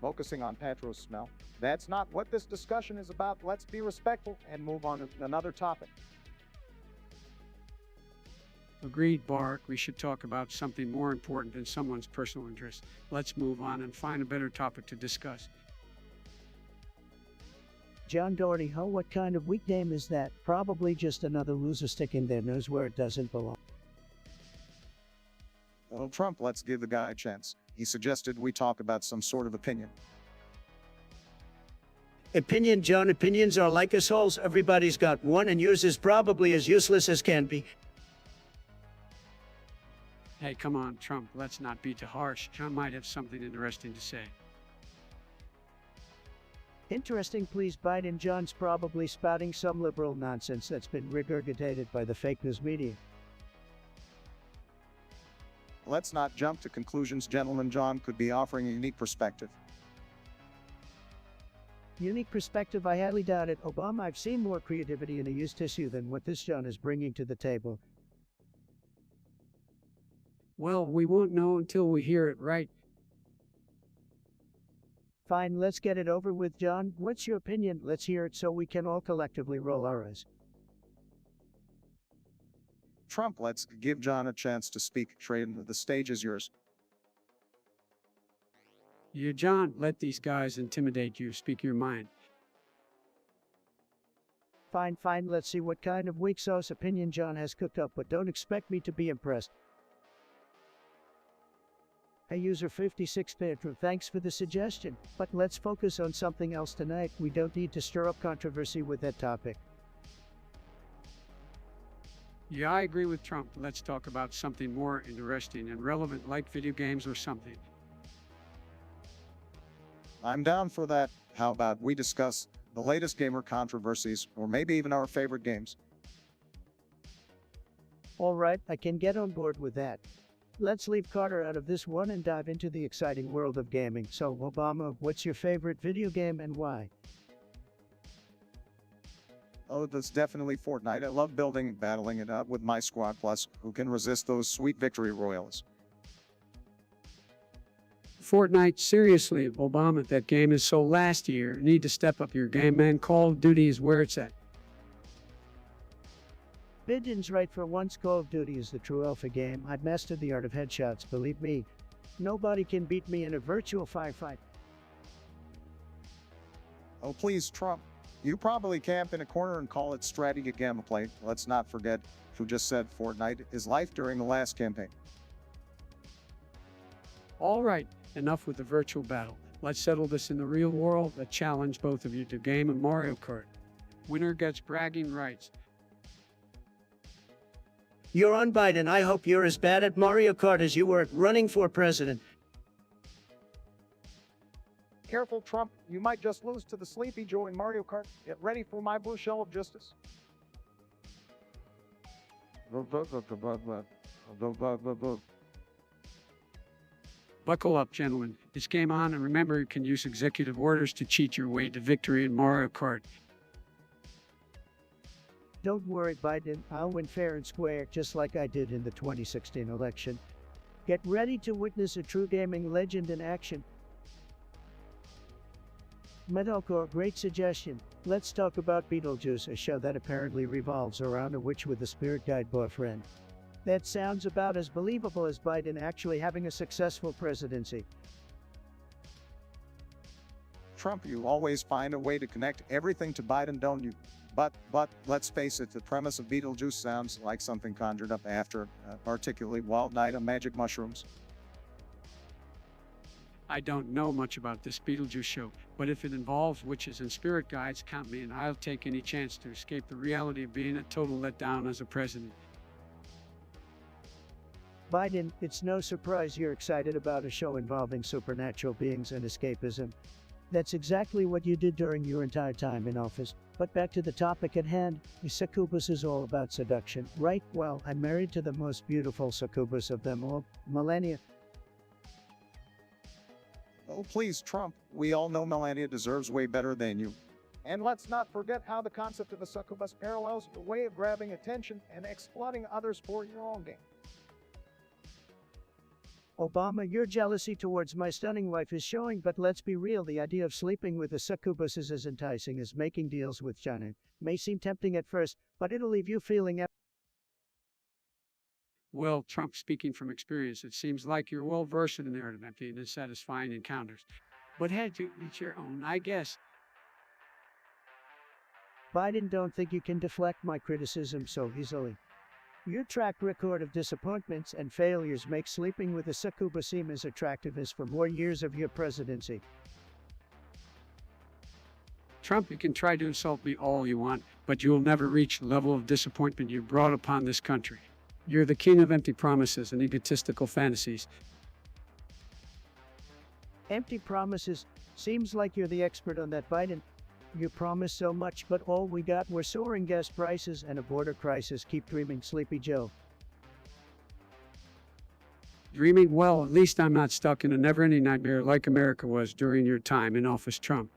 focusing on Petro's smell? That's not what this discussion is about. Let's be respectful and move on to another topic. Agreed, Bark. We should talk about something more important than someone's personal interest. Let's move on and find a better topic to discuss. John Doherty, ho, what kind of weak name is that? Probably just another loser sticking their nose where it doesn't belong. Well, Trump, let's give the guy a chance. He suggested we talk about some sort of opinion. Opinion, John. Opinions are like assholes. Everybody's got one, and yours is probably as useless as can be. Hey, come on, Trump. Let's not be too harsh. John might have something interesting to say. Interesting, please. Biden. John's probably spouting some liberal nonsense that's been regurgitated by the fake news media. Let's not jump to conclusions, gentlemen. John could be offering a unique perspective. Unique perspective, I highly doubt it. Obama, I've seen more creativity in a used tissue than what this John is bringing to the table. Well, we won't know until we hear it, right? Fine, let's get it over with, John. What's your opinion? Let's hear it so we can all collectively roll our eyes. Trump, let's give John a chance to speak. Trade, the stage is yours. You, John, let these guys intimidate you. Speak your mind. Fine, let's see what kind of weak sauce opinion John has cooked up, but don't expect me to be impressed. Hey, user 56 Pedro, thanks for the suggestion, but let's focus on something else tonight. We don't need to stir up controversy with that topic. Yeah, I agree with Trump. Let's talk about something more interesting and relevant, like video games or something. I'm down for that. How about we discuss the latest gamer controversies, or maybe even our favorite games? All right, I can get on board with that. Let's leave Carter out of this one and dive into the exciting world of gaming. So, Obama, what's your favorite video game and why? Oh, that's definitely Fortnite. I love building and battling it up with my squad, plus who can resist those sweet victory royals? Fortnite, seriously, Obama, that game is so last year. Need to step up your game, man. Call of Duty is where it's at. Biden's right for once. Call of Duty is the true alpha game. I've mastered the art of headshots, believe me. Nobody can beat me in a virtual firefight. Oh, please, Trump. You probably camp in a corner and call it strategy gameplay. Let's not forget who just said Fortnite is life during the last campaign. All right, enough with the virtual battle. Let's settle this in the real world. I challenge both of you to game of Mario Kart. Winner gets bragging rights. You're on, Biden. I hope you're as bad at Mario Kart as you were at running for president. Careful, Trump. You might just lose to the Sleepy Joe in Mario Kart. Get ready for my blue shell of justice. Buckle up, gentlemen. It's game on, and remember, you can use executive orders to cheat your way to victory in Mario Kart. Don't worry, Biden. I'll win fair and square, just like I did in the 2016 election. Get ready to witness a true gaming legend in action. Metalcore, great suggestion. Let's talk about Beetlejuice, a show that apparently revolves around a witch with a spirit guide boyfriend. That sounds about as believable as Biden actually having a successful presidency. Trump, you always find a way to connect everything to Biden, don't you? But let's face it, the premise of Beetlejuice sounds like something conjured up after a particularly wild night of magic mushrooms. I don't know much about this Beetlejuice show, but if it involves witches and spirit guides, count me in. I'll take any chance to escape the reality of being a total letdown as a president. Biden, it's no surprise you're excited about a show involving supernatural beings and escapism. That's exactly what you did during your entire time in office. But back to the topic at hand, the succubus is all about seduction, right? Well, I'm married to the most beautiful succubus of them all, Melania. Oh, please, Trump. We all know Melania deserves way better than you. And let's not forget how the concept of a succubus parallels your way of grabbing attention and exploiting others for your own gain. Obama, your jealousy towards my stunning wife is showing, but let's be real, the idea of sleeping with a succubus is as enticing as making deals with China. May seem tempting at first, but it'll leave you feeling Well, Trump, speaking from experience, it seems like you're well versed in the art of empty and satisfying encounters. But had to each your own, I guess. Biden, don't think you can deflect my criticism so easily. Your track record of disappointments and failures makes sleeping with a succuba seem as attractive as for more years of your presidency. Trump, you can try to insult me all you want, but you will never reach the level of disappointment you brought upon this country. You're the king of empty promises and egotistical fantasies. Empty promises. Seems like you're the expert on that, Biden. You promised so much, but all we got were soaring gas prices and a border crisis. Keep dreaming, Sleepy Joe. Dreaming? Well, at least I'm not stuck in a never-ending nightmare like America was during your time in office, Trump.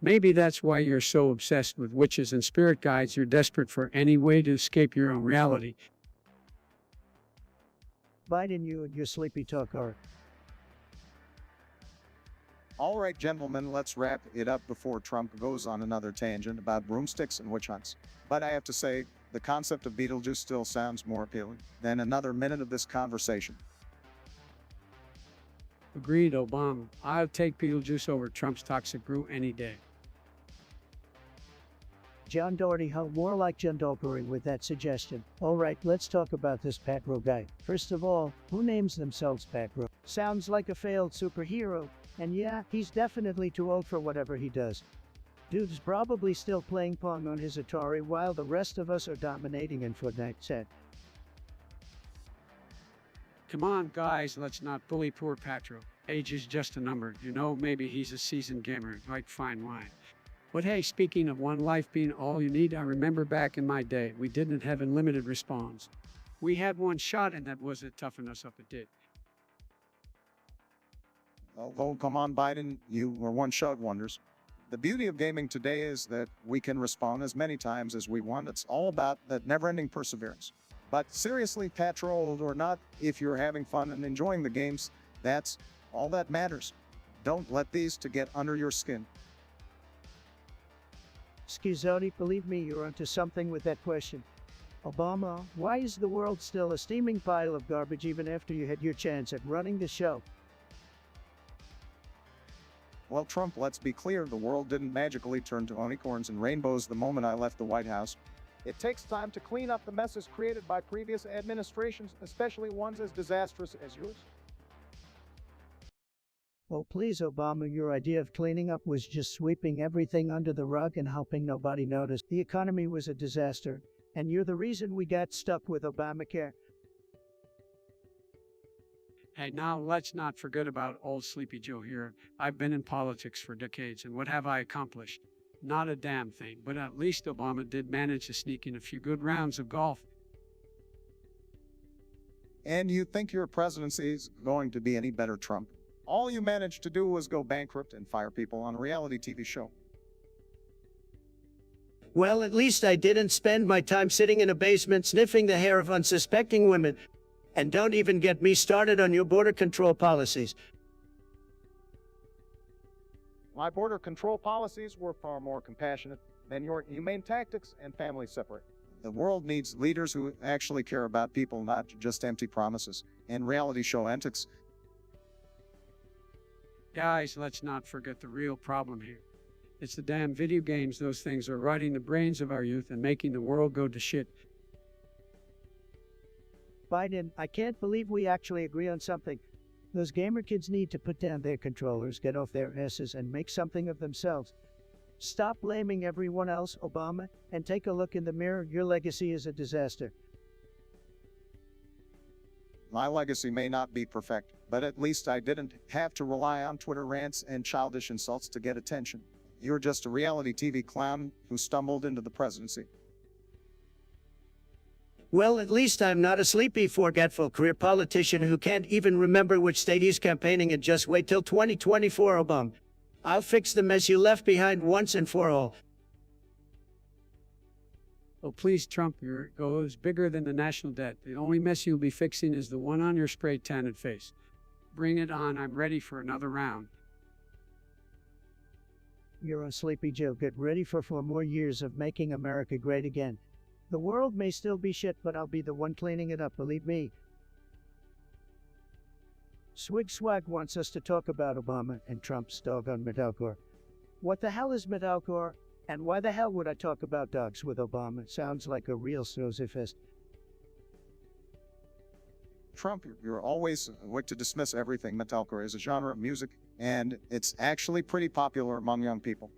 Maybe that's why you're so obsessed with witches and spirit guides. You're desperate for any way to escape your own reality. Biden, you and your sleepy talk are. All right, gentlemen, let's wrap it up before Trump goes on another tangent about broomsticks and witch hunts. But I have to say, the concept of Beetlejuice still sounds more appealing than another minute of this conversation. Agreed, Obama. I'll take Beetlejuice over Trump's toxic brew any day. John Doherty, how more like John Dolbery with that suggestion. Alright, let's talk about this Pat Rowe guy. First of all, who names themselves Pat Rowe? Sounds like a failed superhero. And yeah, he's definitely too old for whatever he does. Dude's probably still playing Pong on his Atari while the rest of us are dominating in Fortnite set. Come on, guys, let's not bully poor Patro. Age is just a number. You know, maybe he's a seasoned gamer, like fine wine. But hey, speaking of one life being all you need, I remember back in my day, we didn't have unlimited respawns. We had one shot and that wasn't toughen us up, it did. Oh, come on, Biden, you were one-shot wonders. The beauty of gaming today is that we can respawn as many times as we want. It's all about that never-ending perseverance. But seriously, patrolled or not, if you're having fun and enjoying the games, that's all that matters. Don't let these to get under your skin. Schizotti, believe me, you're onto something with that question. Obama, why is the world still a steaming pile of garbage even after you had your chance at running the show? Well, Trump, let's be clear, the world didn't magically turn to unicorns and rainbows the moment I left the White House. It takes time to clean up the messes created by previous administrations, especially ones as disastrous as yours. Oh, please, Obama, your idea of cleaning up was just sweeping everything under the rug and hoping nobody noticed. The economy was a disaster, and you're the reason we got stuck with Obamacare. Hey, now let's not forget about old Sleepy Joe here. I've been in politics for decades, and what have I accomplished? Not a damn thing, but at least Obama did manage to sneak in a few good rounds of golf. And you think your presidency is going to be any better, Trump? All you managed to do was go bankrupt and fire people on a reality TV show. Well, at least I didn't spend my time sitting in a basement sniffing the hair of unsuspecting women. And don't even get me started on your border control policies. My border control policies were far more compassionate than your humane tactics and family separate. The world needs leaders who actually care about people, not just empty promises and reality show antics. Guys, let's not forget the real problem here. It's the damn video games. Those things are rotting the brains of our youth and making the world go to shit. Biden, I can't believe we actually agree on something. Those gamer kids need to put down their controllers, get off their asses, and make something of themselves. Stop blaming everyone else, Obama, and take a look in the mirror. Your legacy is a disaster. My legacy may not be perfect, but at least I didn't have to rely on Twitter rants and childish insults to get attention. You're just a reality TV clown who stumbled into the presidency. Well, at least I'm not a sleepy, forgetful career politician who can't even remember which state he's campaigning in. Just wait till 2024, Obama. I'll fix the mess you left behind once and for all. Oh, please, Trump, your goal is bigger than the national debt. The only mess you'll be fixing is the one on your spray-tanted face. Bring it on. I'm ready for another round. You're a Sleepy Joe. Get ready for 4 more years of making America great again. The world may still be shit, but I'll be the one cleaning it up, believe me. Swig Swag wants us to talk about Obama and Trump's dog on metalcore. What the hell is metalcore? And why the hell would I talk about dogs with Obama? Sounds like a real snoozy fest. Trump, you're always quick to dismiss everything. Metalcore is a genre of music, and it's actually pretty popular among young people.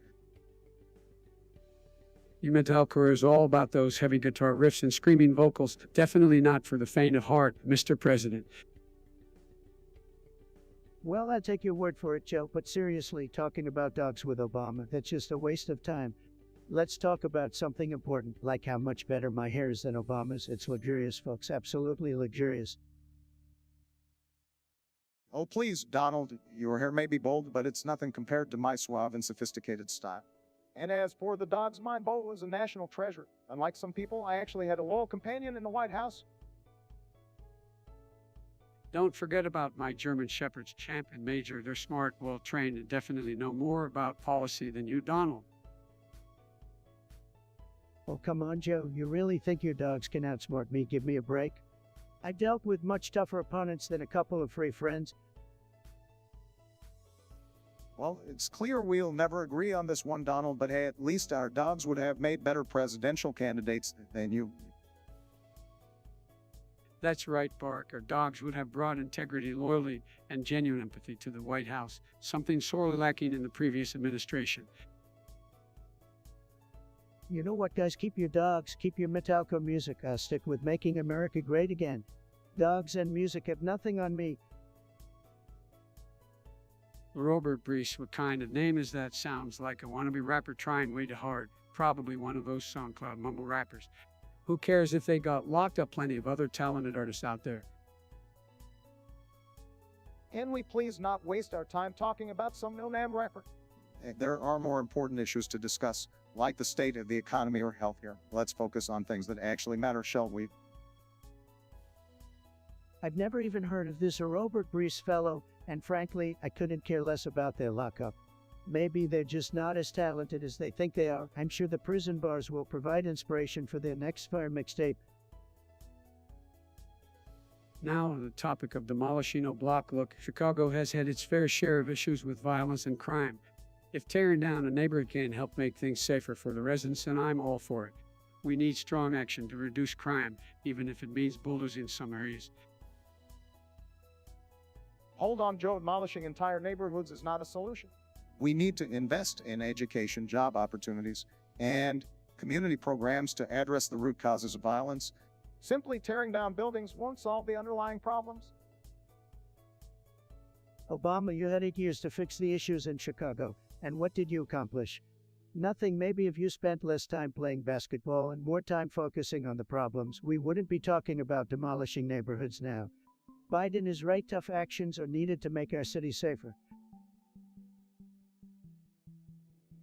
You metalcore is all about those heavy guitar riffs and screaming vocals. Definitely not for the faint of heart, Mr. President. Well, I take your word for it, Joe, but seriously, talking about dogs with Obama, that's just a waste of time. Let's talk about something important, like how much better my hair is than Obama's. It's luxurious, folks, absolutely luxurious. Oh, please, Donald, your hair may be bold, but it's nothing compared to my suave and sophisticated style. And as for the dogs, my Bo is a national treasure. Unlike some people, I actually had a loyal companion in the White House. Don't forget about my German Shepherds, Champ and Major. They're smart, well-trained, and definitely know more about policy than you, Donald. Oh, come on, Joe. You really think your dogs can outsmart me? Give me a break. I dealt with much tougher opponents than a couple of free friends. Well, it's clear we'll never agree on this one, Donald, but hey, at least our dogs would have made better presidential candidates than you. That's right, Bark. Our dogs would have brought integrity, loyalty, and genuine empathy to the White House, something sorely lacking in the previous administration. You know what, guys? Keep your dogs, keep your metalcore music. I'll stick with making America great again. Dogs and music have nothing on me. Robert Brees, what kind of name is that? Sounds like a wannabe rapper trying way too hard. Probably one of those SoundCloud mumble rappers. Who cares if they got locked up? Plenty of other talented artists out there. Can we please not waste our time talking about some no-name rapper? There are more important issues to discuss, like the state of the economy or healthcare. Let's focus on things that actually matter, shall we? I've never even heard of this Robert Brees fellow, and frankly, I couldn't care less about their lockup. Maybe they're just not as talented as they think they are. I'm sure the prison bars will provide inspiration for their next fire mixtape. Now, on the topic of demolishing a block, look, Chicago has had its fair share of issues with violence and crime. If tearing down a neighborhood can help make things safer for the residents, then I'm all for it. We need strong action to reduce crime, even if it means bulldozing some areas. Hold on, Joe. Demolishing entire neighborhoods is not a solution. We need to invest in education, job opportunities, and community programs to address the root causes of violence. Simply tearing down buildings won't solve the underlying problems. Obama, you had 8 years to fix the issues in Chicago, and what did you accomplish? Nothing. Maybe if you spent less time playing basketball and more time focusing on the problems, we wouldn't be talking about demolishing neighborhoods now. Biden is right. Tough actions are needed to make our city safer.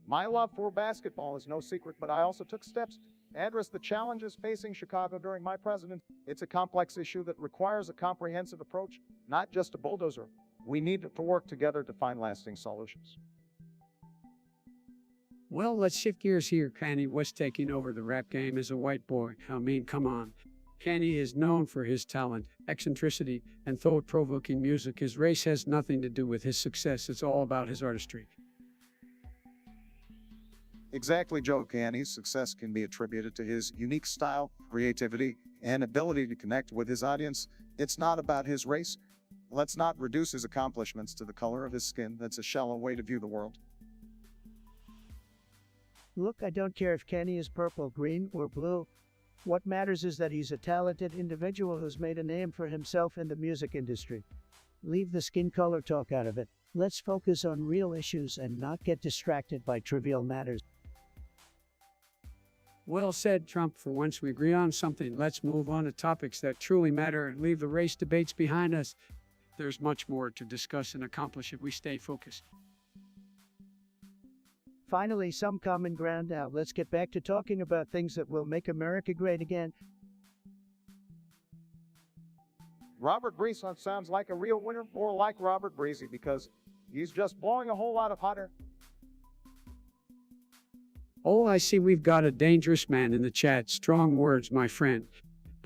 My love for basketball is no secret, but I also took steps to address the challenges facing Chicago during my presidency. It's a complex issue that requires a comprehensive approach, not just a bulldozer. We need to work together to find lasting solutions. Well, let's shift gears here. Kanye West taking over the rap game as a white boy. I mean, come on. Kanye is known for his talent, eccentricity, and thought-provoking music. His race has nothing to do with his success. It's all about his artistry. Exactly, Joe. Kanye's success can be attributed to his unique style, creativity, and ability to connect with his audience. It's not about his race. Let's not reduce his accomplishments to the color of his skin. That's a shallow way to view the world. Look, I don't care if Kenny is purple, green, or blue. What matters is that he's a talented individual who's made a name for himself in the music industry. Leave the skin color talk out of it. Let's focus on real issues and not get distracted by trivial matters. Well said, Trump. For once we agree on something, let's move on to topics that truly matter and leave the race debates behind us. There's much more to discuss and accomplish if we stay focused. Finally, some common ground now. Let's get back to talking about things that will make America great again. Robert Brees sounds like a real winner, more like Robert Breezy, because he's just blowing a whole lot of hot air. Oh, I see we've got a dangerous man in the chat. Strong words, my friend.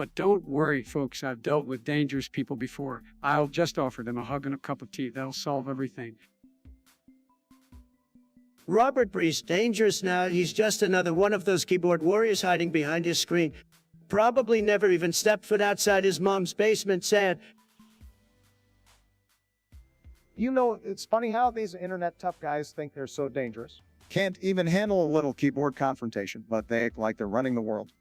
But don't worry, folks, I've dealt with dangerous people before. I'll just offer them a hug and a cup of tea. That'll solve everything. Robert Breeze, dangerous now. He's just another one of those keyboard warriors hiding behind his screen. Probably never even stepped foot outside his mom's basement. Sad. You know, it's funny how these internet tough guys think they're so dangerous. Can't even handle a little keyboard confrontation, but they act like they're running the world.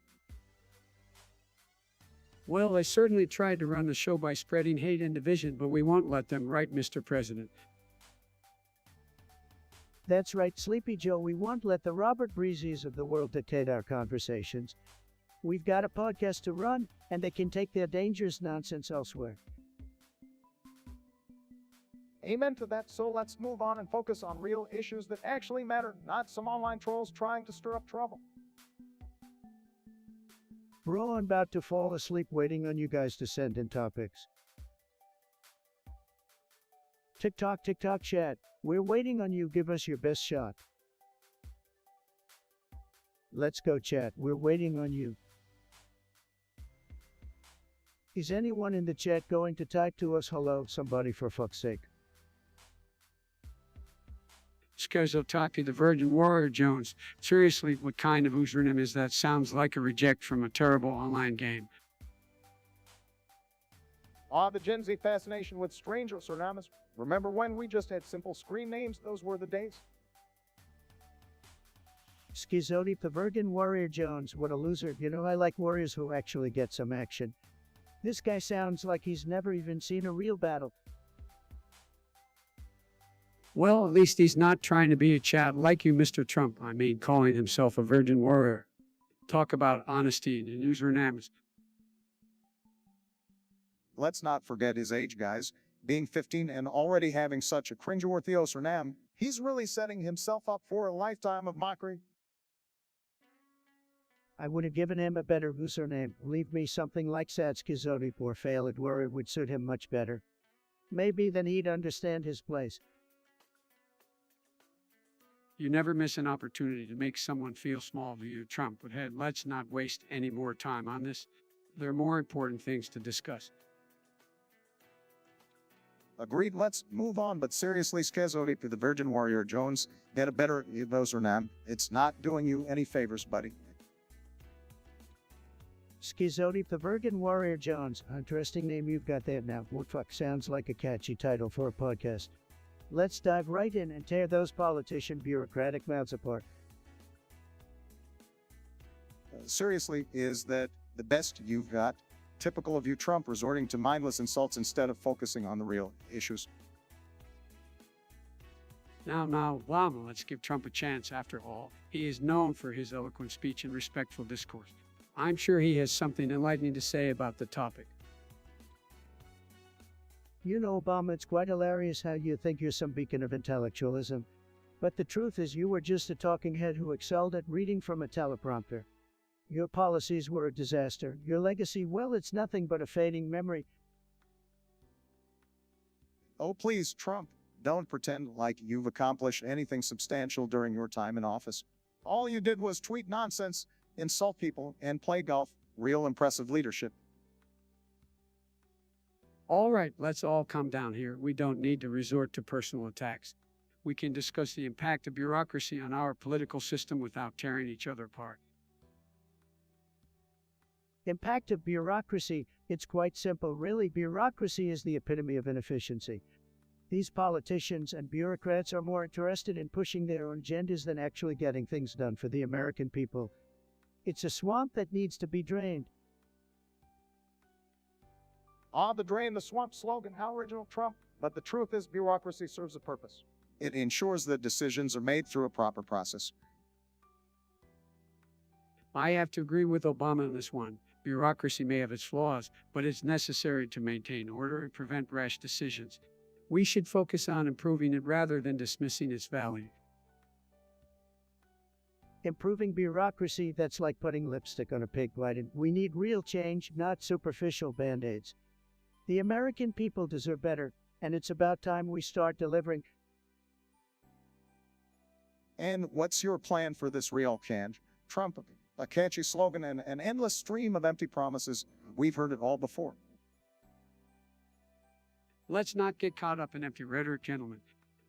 Well, they certainly tried to run the show by spreading hate and division, but we won't let them, right, Mr. President? That's right, Sleepy Joe. We won't let the Robert Breezes of the world dictate our conversations. We've got a podcast to run, and they can take their dangerous nonsense elsewhere. Amen to that, so let's move on and focus on real issues that actually matter, not some online trolls trying to stir up trouble. We're all about to fall asleep waiting on you guys to send in topics. TikTok chat. We're waiting on you. Give us your best shot. Let's go chat. We're waiting on you. Is anyone in the chat going to type to us hello, somebody, for fuck's sake? Skazotaki, the Virgin Warrior Jones. Seriously, what kind of username is that? Sounds like a reject from a terrible online game. The Gen Z fascination with strange surnames. Remember when we just had simple screen names? Those were the days. Skizoti, the Virgin Warrior Jones. What a loser. You know, I like warriors who actually get some action. This guy sounds like he's never even seen a real battle. Well, at least he's not trying to be a chat like you, Mr. Trump. I mean, calling himself a Virgin Warrior. Talk about honesty and usernames. Let's not forget his age, guys. Being 15 and already having such a cringeworthy username, he's really setting himself up for a lifetime of mockery. I would have given him a better username. Leave me something like Sadskizoti or Failed Warrior would suit him much better. Maybe then he'd understand his place. You never miss an opportunity to make someone feel small to you, Trump. But hey, let's not waste any more time on this. There are more important things to discuss. Agreed, let's move on, but seriously, Skazoti to the Virgin Warrior Jones, get a better username. It's not doing you any favors, buddy. Skizoti, the Virgin Warrior Jones. Interesting name you've got there now. What fuck sounds like a catchy title for a podcast. Let's dive right in and tear those politician bureaucratic mouths apart. Seriously, is that the best you've got? Typical of you, Trump, resorting to mindless insults instead of focusing on the real issues. Now, Obama, let's give Trump a chance. After all, he is known for his eloquent speech and respectful discourse. I'm sure he has something enlightening to say about the topic. You know, Obama, it's quite hilarious how you think you're some beacon of intellectualism. But the truth is you were just a talking head who excelled at reading from a teleprompter. Your policies were a disaster. Your legacy, well, it's nothing but a fading memory. Oh, please, Trump, don't pretend like you've accomplished anything substantial during your time in office. All you did was tweet nonsense, insult people, and play golf. Real impressive leadership. All right, let's all calm down here. We don't need to resort to personal attacks. We can discuss the impact of bureaucracy on our political system without tearing each other apart. Impact of bureaucracy. It's quite simple, really. Bureaucracy is the epitome of inefficiency. These politicians and bureaucrats are more interested in pushing their own agendas than actually getting things done for the American people. It's a swamp that needs to be drained. The drain the swamp slogan, how original, Trump. But the truth is bureaucracy serves a purpose. It ensures that decisions are made through a proper process. I have to agree with Obama on this one. Bureaucracy may have its flaws, but it's necessary to maintain order and prevent rash decisions. We should focus on improving it rather than dismissing its value. Improving bureaucracy, that's like putting lipstick on a pig. We need real change, not superficial band-aids. The American people deserve better, and it's about time we start delivering. And what's your plan for this real change? Trump, a catchy slogan and an endless stream of empty promises. We've heard it all before. Let's not get caught up in empty rhetoric, gentlemen.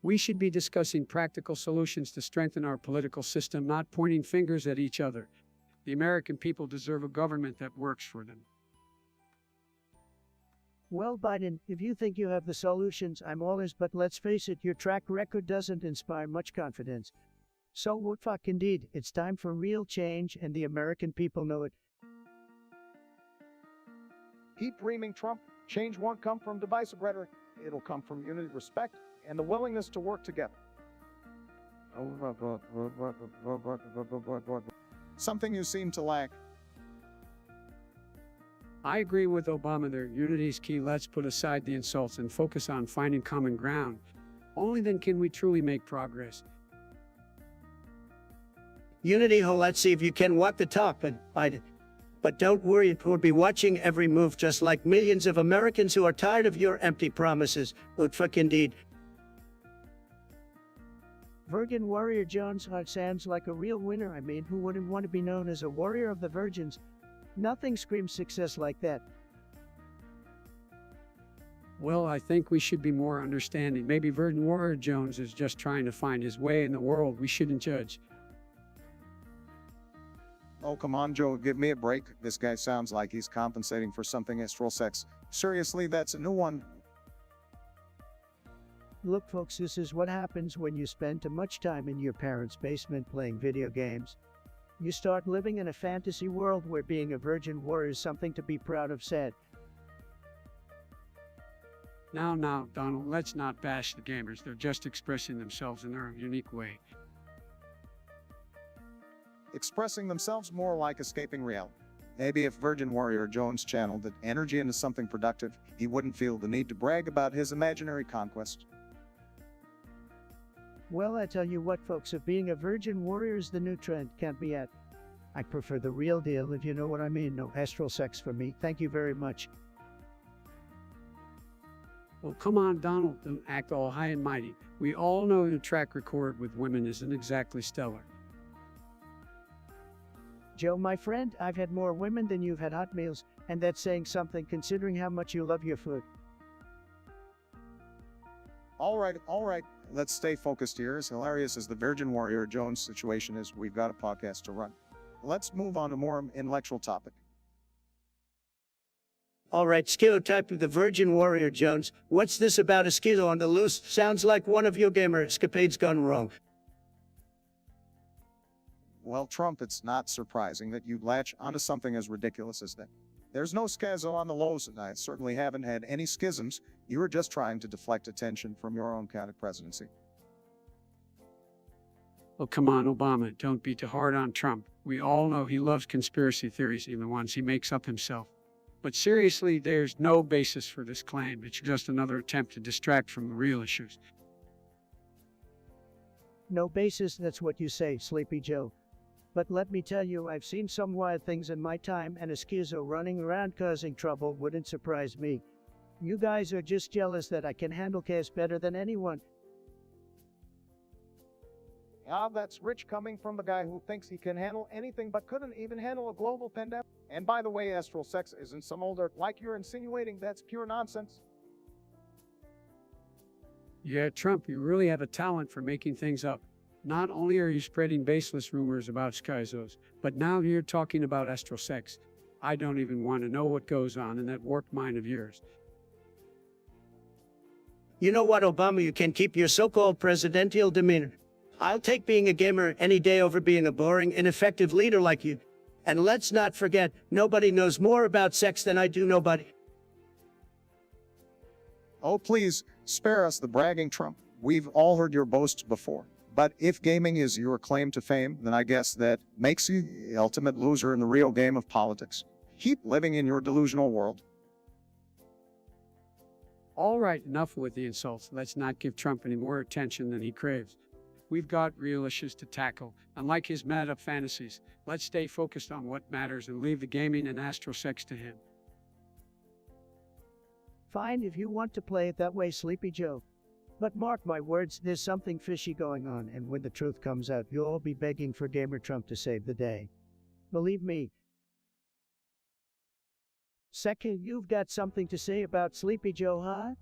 We should be discussing practical solutions to strengthen our political system, not pointing fingers at each other. The American people deserve a government that works for them. Well, Biden, if you think you have the solutions, I'm all ears, but let's face it, your track record doesn't inspire much confidence. So what fuck indeed, it's time for real change, and the American people know it. Keep dreaming, Trump. Change won't come from divisive rhetoric. It'll come from unity, respect, and the willingness to work together. Something you seem to lack. I agree with Obama there. Unity is key. Let's put aside the insults and focus on finding common ground. Only then can we truly make progress. Unity, ho, let's see if you can walk the talk, Biden. But don't worry, we'll be watching every move just like millions of Americans who are tired of your empty promises. Would fuck indeed. Virgin Warrior Jones sounds like a real winner. I mean, who wouldn't want to be known as a warrior of the virgins? Nothing screams success like that. Well, I think we should be more understanding. Maybe Virgin Warrior Jones is just trying to find his way in the world. We shouldn't judge. Oh, come on, Joe, give me a break. This guy sounds like he's compensating for something astral sex. Seriously, that's a new one. Look, folks, this is what happens when you spend too much time in your parents' basement playing video games. You start living in a fantasy world where being a virgin warrior is something to be proud of, said. Now, Donald, let's not bash the gamers. They're just expressing themselves in their unique way. Expressing themselves more like escaping reality. Maybe if Virgin Warrior Jones channeled that energy into something productive, he wouldn't feel the need to brag about his imaginary conquest. Well, I tell you what, folks, if being a virgin warrior is the new trend, can't be at. I prefer the real deal, if you know what I mean. No astral sex for me. Thank you very much. Well, come on, Donald, don't act all high and mighty. We all know your track record with women isn't exactly stellar. Joe, my friend, I've had more women than you've had hot meals, and that's saying something considering how much you love your food. All right. Let's stay focused here. As hilarious as the Virgin Warrior Jones situation is, we've got a podcast to run. Let's move on to more intellectual topic. All right, stereotype of the Virgin Warrior Jones. What's this about a schizo on the loose? Sounds like one of your gamer escapades gone wrong. Well, Trump, it's not surprising that you'd latch onto something as ridiculous as that. There's no schizo on the lows, and I certainly haven't had any schisms. You were just trying to deflect attention from your own kind of presidency. Oh, come on, Obama, don't be too hard on Trump. We all know he loves conspiracy theories, even ones he makes up himself. But seriously, there's no basis for this claim. It's just another attempt to distract from the real issues. No basis, that's what you say, Sleepy Joe. But let me tell you, I've seen some wild things in my time, and a schizo running around causing trouble wouldn't surprise me. You guys are just jealous that I can handle chaos better than anyone. Ah, that's rich coming from the guy who thinks he can handle anything but couldn't even handle a global pandemic. And by the way, astral sex isn't some older, like you're insinuating. That's pure nonsense. Yeah, Trump, you really have a talent for making things up. Not only are you spreading baseless rumors about schizos, but now you're talking about astral sex. I don't even want to know what goes on in that warped mind of yours. You know what, Obama, you can keep your so-called presidential demeanor. I'll take being a gamer any day over being a boring, ineffective leader like you. And let's not forget, nobody knows more about sex than I do, nobody. Oh, please, spare us the bragging, Trump. We've all heard your boasts before. But if gaming is your claim to fame, then I guess that makes you the ultimate loser in the real game of politics. Keep living in your delusional world. All right, enough with the insults. Let's not give Trump any more attention than he craves. We've got real issues to tackle. Unlike his mad-up fantasies, let's stay focused on what matters and leave the gaming and astral sex to him. Fine if you want to play it that way, Sleepy Joe. But mark my words, there's something fishy going on, and when the truth comes out, you'll all be begging for Gamer Trump to save the day. Believe me, Second, you've got something to say about Sleepy Joe, huh?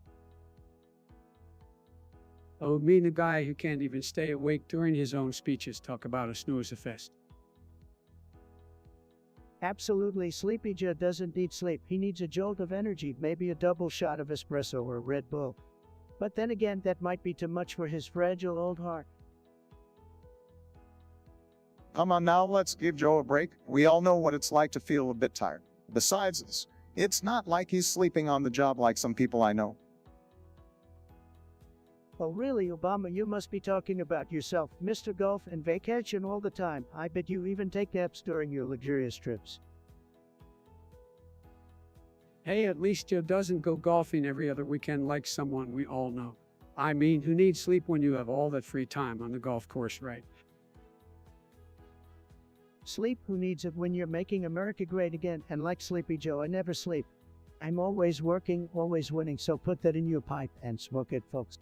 Oh, me, the guy who can't even stay awake during his own speeches, talk about a snooze fest. Absolutely, Sleepy Joe doesn't need sleep. He needs a jolt of energy, maybe a double shot of espresso or Red Bull. But then again, that might be too much for his fragile old heart. Come on now, let's give Joe a break. We all know what it's like to feel a bit tired. Besides this, it's not like he's sleeping on the job like some people I know. Oh really, Obama, you must be talking about yourself, Mr. Golf and vacation all the time. I bet you even take naps during your luxurious trips. Hey, at least Joe doesn't go golfing every other weekend like someone we all know. I mean, who needs sleep when you have all that free time on the golf course, right? Sleep, who needs it when you're making America great again? And like Sleepy Joe, I never sleep. I'm always working, always winning, so put that in your pipe and smoke it, folks.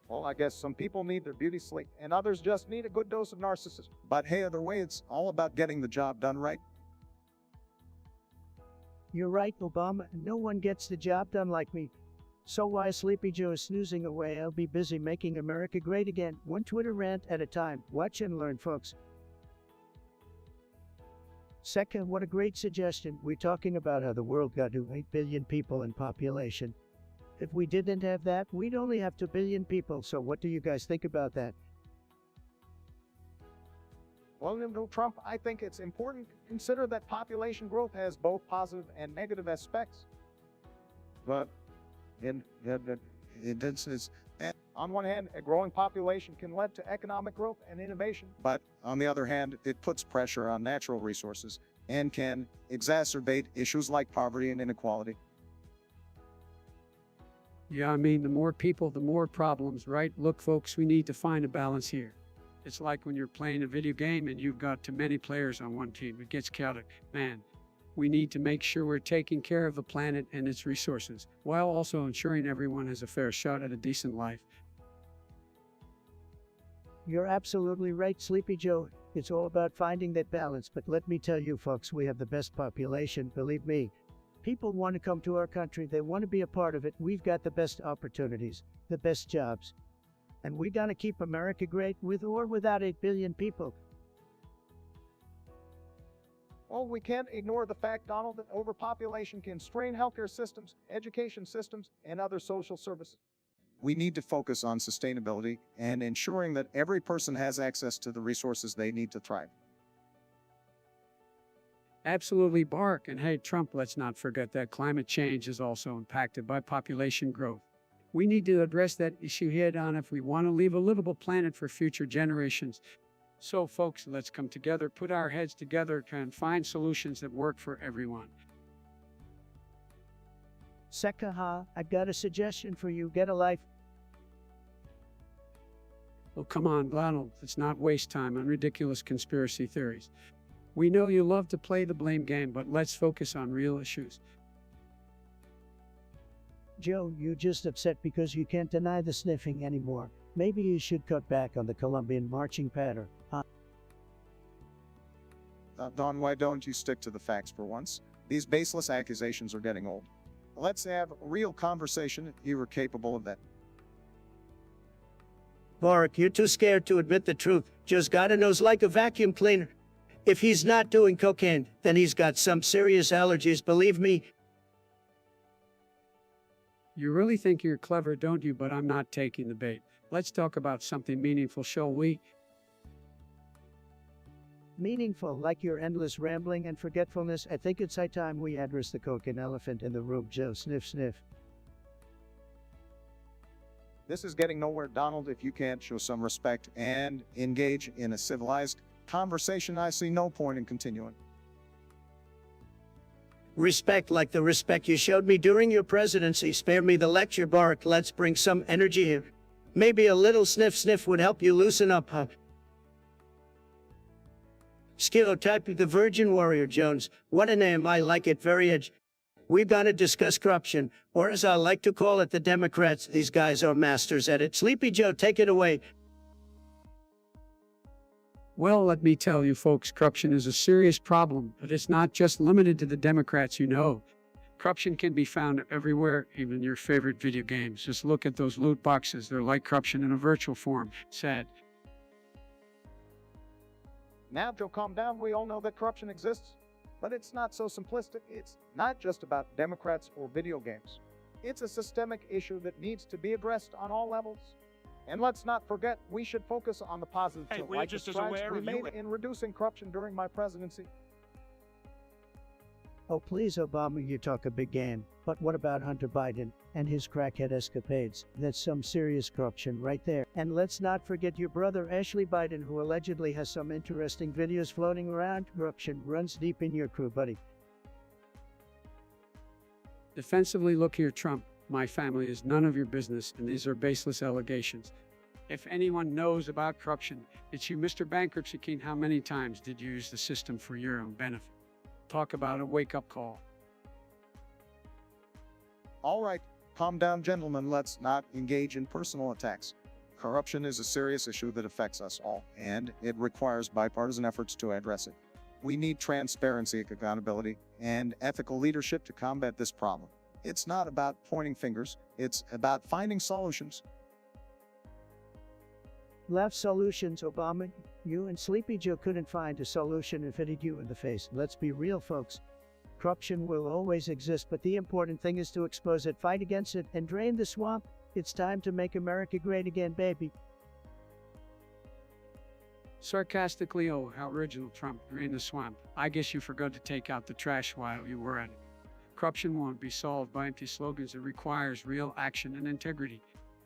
Well, I guess some people need their beauty sleep, and others just need a good dose of narcissism. But hey, either way, it's all about getting the job done right. You're right, Obama, and no one gets the job done like me. So while Sleepy Joe is snoozing away, I'll be busy making America great again, one Twitter rant at a time. Watch and learn, folks. Second, what a great suggestion. We're talking about how the world got to 8 billion people in population. If we didn't have that, we'd only have 2 billion people. So what do you guys think about that? Well, Trump, I think it's important to consider that population growth has both positive and negative aspects. But On one hand, a growing population can lead to economic growth and innovation. But on the other hand, it puts pressure on natural resources and can exacerbate issues like poverty and inequality. Yeah, I mean, the more people, the more problems, right? Look, folks, we need to find a balance here. It's like when you're playing a video game and you've got too many players on one team. It gets chaotic. Man, we need to make sure we're taking care of the planet and its resources, while also ensuring everyone has a fair shot at a decent life. You're absolutely right, Sleepy Joe. It's all about finding that balance, but let me tell you folks, we have the best population, believe me. People want to come to our country, they want to be a part of it. We've got the best opportunities, the best jobs. And we gotta keep America great with or without 8 billion people. Well, we can't ignore the fact, Donald, that overpopulation can strain healthcare systems, education systems, and other social services. We need to focus on sustainability and ensuring that every person has access to the resources they need to thrive. Absolutely, Bark. And hey, Trump, let's not forget that climate change is also impacted by population growth. We need to address that issue head on if we want to leave a livable planet for future generations. So, folks, let's come together, put our heads together, and find solutions that work for everyone. Sekaha, I've got a suggestion for you. Get a life. Oh, come on, Donald. Let's not waste time on ridiculous conspiracy theories. We know you love to play the blame game, but let's focus on real issues. Joe, you're just upset because you can't deny the sniffing anymore. Maybe you should cut back on the Colombian marching pattern, huh? Don, why don't you stick to the facts for once? These baseless accusations are getting old. Let's have a real conversation. You were capable of that. Mark, you're too scared to admit the truth. Just got a nose like a vacuum cleaner. If he's not doing cocaine, then he's got some serious allergies, believe me. You really think you're clever, don't you? But I'm not taking the bait. Let's talk about something meaningful, shall we? Meaningful, like your endless rambling and forgetfulness. I think it's high time we address the cocaine elephant in the room, Joe. Sniff, sniff. This is getting nowhere, Donald. If you can't show some respect and engage in a civilized conversation, I see no point in continuing. Respect like the respect you showed me during your presidency. Spare me the lecture, Bark. Let's bring some energy here. Maybe a little sniff sniff would help you loosen up, huh? Schizotype the Virgin Warrior Jones. What a name. I like it very edgy. We've got to discuss corruption, or as I like to call it, the Democrats. These guys are masters at it. Sleepy Joe, take it away. Well, let me tell you folks, corruption is a serious problem, but it's not just limited to the Democrats you know. Corruption can be found everywhere, even your favorite video games. Just look at those loot boxes. They're like corruption in a virtual form. Sad. Now, Joe, calm down. We all know that corruption exists. But it's not so simplistic. It's not just about Democrats or video games. It's a systemic issue that needs to be addressed on all levels. And let's not forget, we should focus on the positives, Hey, we're like the just as strides aware we of made you. in reducing corruption during my presidency. Oh, please, Obama, you talk a big game. But what about Hunter Biden and his crackhead escapades? That's some serious corruption right there. And let's not forget your brother, Ashley Biden, who allegedly has some interesting videos floating around. Corruption runs deep in your crew, buddy. Defensively, look here, Trump. My family is none of your business, and these are baseless allegations. If anyone knows about corruption, it's you, Mr. Bankruptcy King. How many times did you use the system for your own benefit? Talk about a wake-up call. All right, calm down, gentlemen. Let's not engage in personal attacks. Corruption is a serious issue that affects us all, and it requires bipartisan efforts to address it. We need transparency, accountability, and ethical leadership to combat this problem. It's not about pointing fingers, it's about finding solutions. Left solutions, Obama. You and Sleepy Joe couldn't find a solution if it hit you in the face. Let's be real, folks. Corruption will always exist, but the important thing is to expose it, fight against it, and drain the swamp. It's time to make America great again, baby. Sarcastically, oh, how original, Trump. Drain the swamp. I guess you forgot to take out the trash while you were at it. Corruption won't be solved by empty slogans. It requires real action and integrity.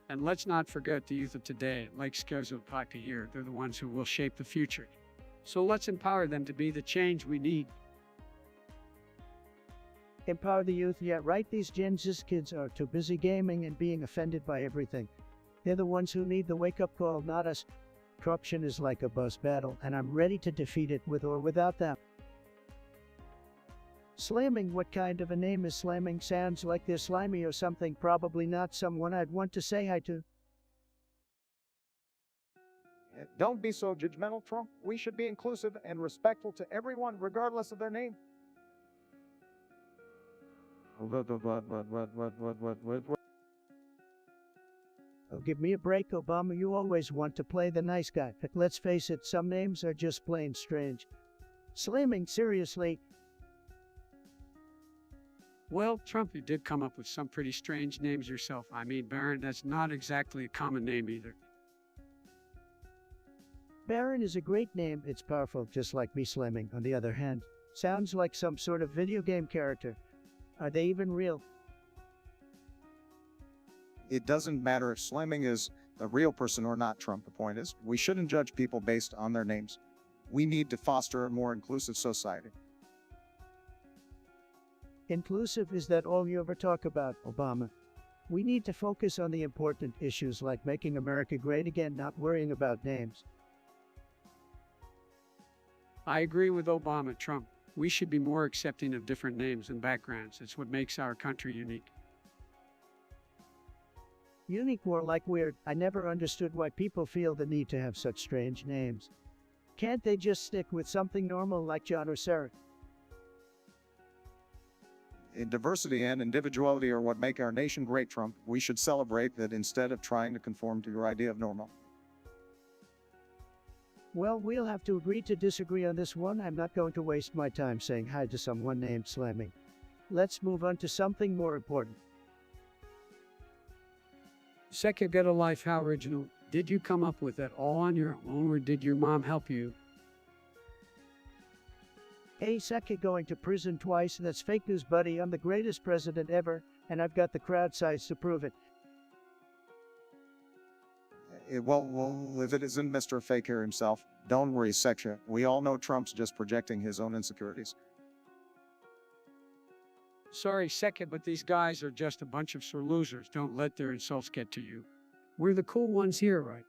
And let's not forget the youth of today, like Scares Party here. They're the ones who will shape the future. So let's empower them to be the change we need. Empower the youth, yeah, right? These Gen Z kids are too busy gaming and being offended by everything. They're the ones who need the wake-up call, not us. Corruption is like a boss battle, and I'm ready to defeat it with or without them. Slamming, what kind of a name is Slamming? Sounds like they're slimy or something, probably not someone I'd want to say hi to. Don't be so judgmental, Trump. We should be inclusive and respectful to everyone, regardless of their name. Oh, give me a break, Obama. You always want to play the nice guy. But let's face it, some names are just plain strange. Slamming, seriously. Well, Trump, you did come up with some pretty strange names yourself. I mean, Barron, that's not exactly a common name either. Baron is a great name. It's powerful, just like me slamming. On the other hand, sounds like some sort of video game character. Are they even real? It doesn't matter if slamming is a real person or not, Trump. The point is, we shouldn't judge people based on their names. We need to foster a more inclusive society. Inclusive, is that all you ever talk about, Obama? We need to focus on the important issues like making America great again, not worrying about names. I agree with Obama, Trump. We should be more accepting of different names and backgrounds. It's what makes our country unique. Unique, more like weird. I never understood why people feel the need to have such strange names. Can't they just stick with something normal like John or Sarah? Diversity and individuality are what make our nation great, Trump. We should celebrate that instead of trying to conform to your idea of normal. Well, we'll have to agree to disagree on this one. I'm not going to waste my time saying hi to someone named Slamming. Let's move on to something more important. Second, get a life. How original. Did you come up with that all on your own, or did your mom help you? Hey, Second going to prison twice. That's fake news, buddy. I'm the greatest president ever, and I've got the crowd size to prove it. Well, if it isn't Mr. Fake here himself, don't worry, Section. We all know Trump's just projecting his own insecurities. Sorry, Second, but these guys are just a bunch of sore losers. Don't let their insults get to you. We're the cool ones here, right?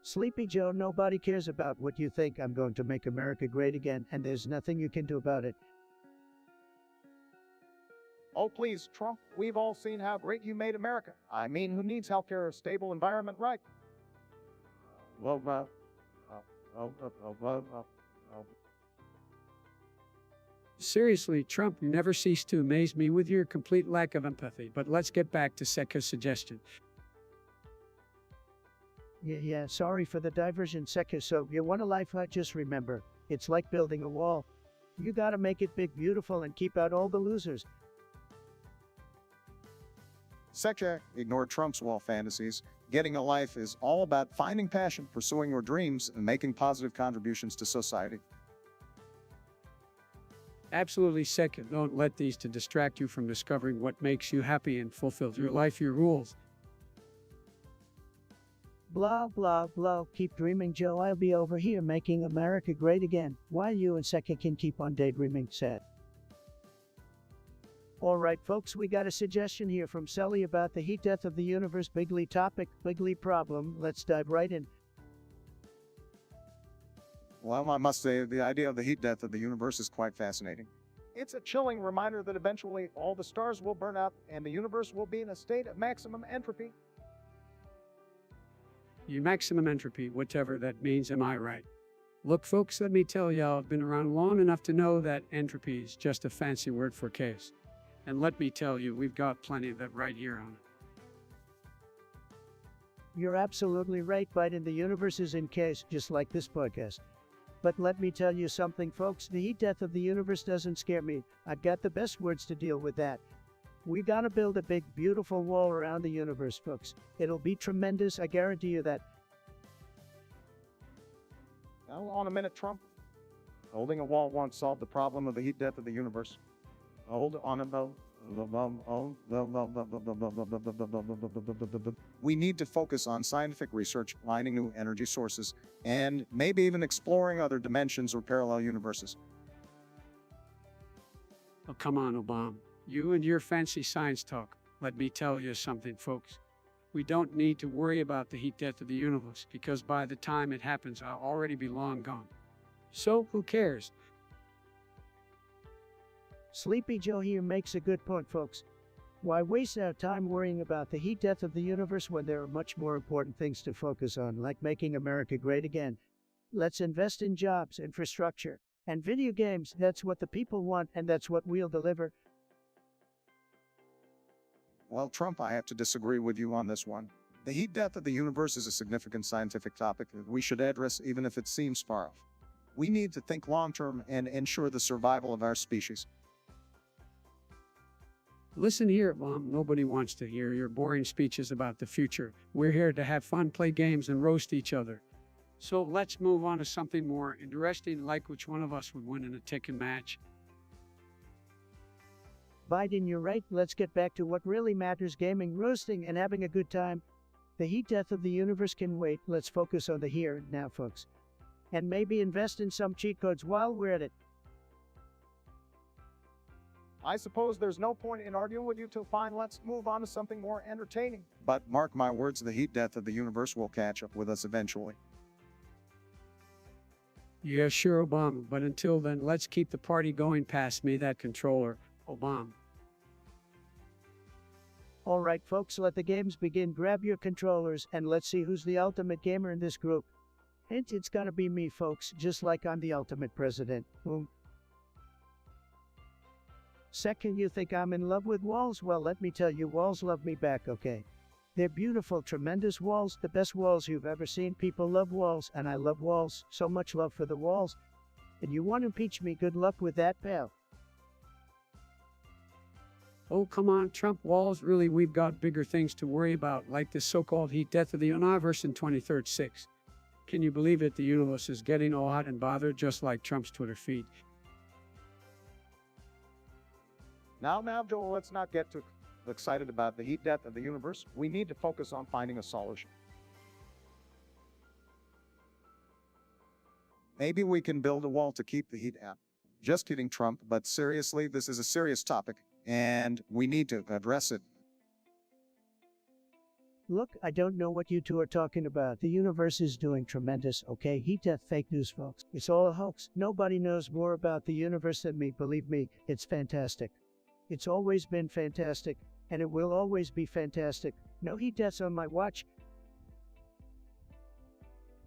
Sleepy Joe, nobody cares about what you think. I'm going to make America great again, and there's nothing you can do about it. Oh, please, Trump, we've all seen how great you made America. I mean, who needs healthcare or a stable environment, right? Well, oh, Seriously, Trump, you never cease to amaze me with your complete lack of empathy. But let's get back to Seka's suggestion. Yeah, sorry for the diversion, Seka. So, you want a life hut? Just remember, it's like building a wall. You gotta make it big, beautiful, and keep out all the losers. Seccha, ignore Trump's wall fantasies. Getting a life is all about finding passion, pursuing your dreams, and making positive contributions to society. Absolutely, Seka. Don't let these to distract you from discovering what makes you happy and fulfills your life, your rules. Blah, blah, blah. Keep dreaming, Joe. I'll be over here making America great again, while you and Seka can keep on daydreaming, sad. Alright, folks, we got a suggestion here from Sully about the heat death of the universe. Bigly topic, bigly problem. Let's dive right in. Well, I must say, the idea of the heat death of the universe is quite fascinating. it's a chilling reminder that eventually all the stars will burn out and the universe will be in a state of maximum entropy. You maximum entropy, whatever that means, am I right? Look, folks, let me tell y'all, I've been around long enough to know that entropy is just a fancy word for chaos. And let me tell you, we've got plenty of that right here on it. You're absolutely right, Biden. The universe is in chaos, just like this podcast. But let me tell you something, folks. The heat death of the universe doesn't scare me. I've got the best words to deal with that. We gotta build a big, beautiful wall around the universe, folks. It'll be tremendous, I guarantee you that. Now, on a minute, Trump. Holding a wall won't solve the problem of the heat death of the universe. Hold on a moment. We need to focus on scientific research, finding new energy sources, and maybe even exploring other dimensions or parallel universes. Oh, come on, Obama. You and your fancy science talk. Let me tell you something, folks. We don't need to worry about the heat death of the universe, because by the time it happens, I'll already be long gone. So, who cares? Sleepy Joe here makes a good point, folks. Why waste our time worrying about the heat death of the universe when there are much more important things to focus on, like making America great again? Let's invest in jobs, infrastructure, and video games. That's what the people want, and that's what we'll deliver. Well, Trump, I have to disagree with you on this one. The heat death of the universe is a significant scientific topic that we should address even if it seems far off. We need to think long-term and ensure the survival of our species. Listen here, Mom. Nobody wants to hear your boring speeches about the future. We're here to have fun, play games, and roast each other. So let's move on to something more interesting, like which one of us would win in a Tekken match. Biden, you're right. Let's get back to what really matters: gaming, roasting, and having a good time. The heat death of the universe can wait. Let's focus on the here and now, folks. And maybe invest in some cheat codes while we're at it. I suppose there's no point in arguing with you till fine. Let's move on to something more entertaining. But mark my words, the heat death of the universe will catch up with us eventually. Yeah, sure, Obama. But until then, let's keep the party going. Pass me that controller, Obama. Alright, folks, let the games begin. Grab your controllers, and let's see who's the ultimate gamer in this group. Hint, it's gonna be me, folks, just like I'm the ultimate president. Boom. Second, you think I'm in love with walls? Well, let me tell you, walls love me back, okay? They're beautiful, tremendous walls, the best walls you've ever seen. People love walls, and I love walls. So much love for the walls. And you want to impeach me? Good luck with that, pal. Oh, come on, Trump. Walls, really, we've got bigger things to worry about, like the so-called heat death of the universe in 2036. Can you believe it? The universe is getting all hot and bothered, just like Trump's Twitter feed. Now, Joel, let's not get too excited about the heat death of the universe. We need to focus on finding a solution. Maybe we can build a wall to keep the heat out. Just kidding, Trump, but seriously, this is a serious topic, and we need to address it. Look, I don't know what you two are talking about. The universe is doing tremendous, okay? Heat death, fake news, folks. It's all a hoax. Nobody knows more about the universe than me. Believe me, it's fantastic. It's always been fantastic, and it will always be fantastic. No heat deaths on my watch.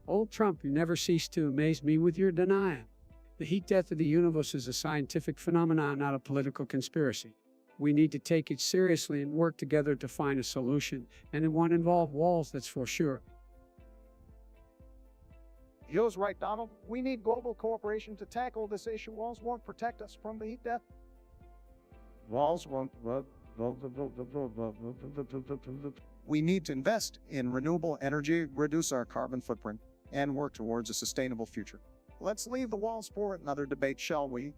Old Trump, you never cease to amaze me with your denial. The heat death of the universe is a scientific phenomenon, not a political conspiracy. We need to take it seriously and work together to find a solution, and it won't involve walls, that's for sure. Joe's right, Donald. We need global cooperation to tackle this issue. Walls won't protect us from the heat death. Walls won't. We need to invest in renewable energy, reduce our carbon footprint, and work towards a sustainable future. Let's leave the walls for another debate, shall we?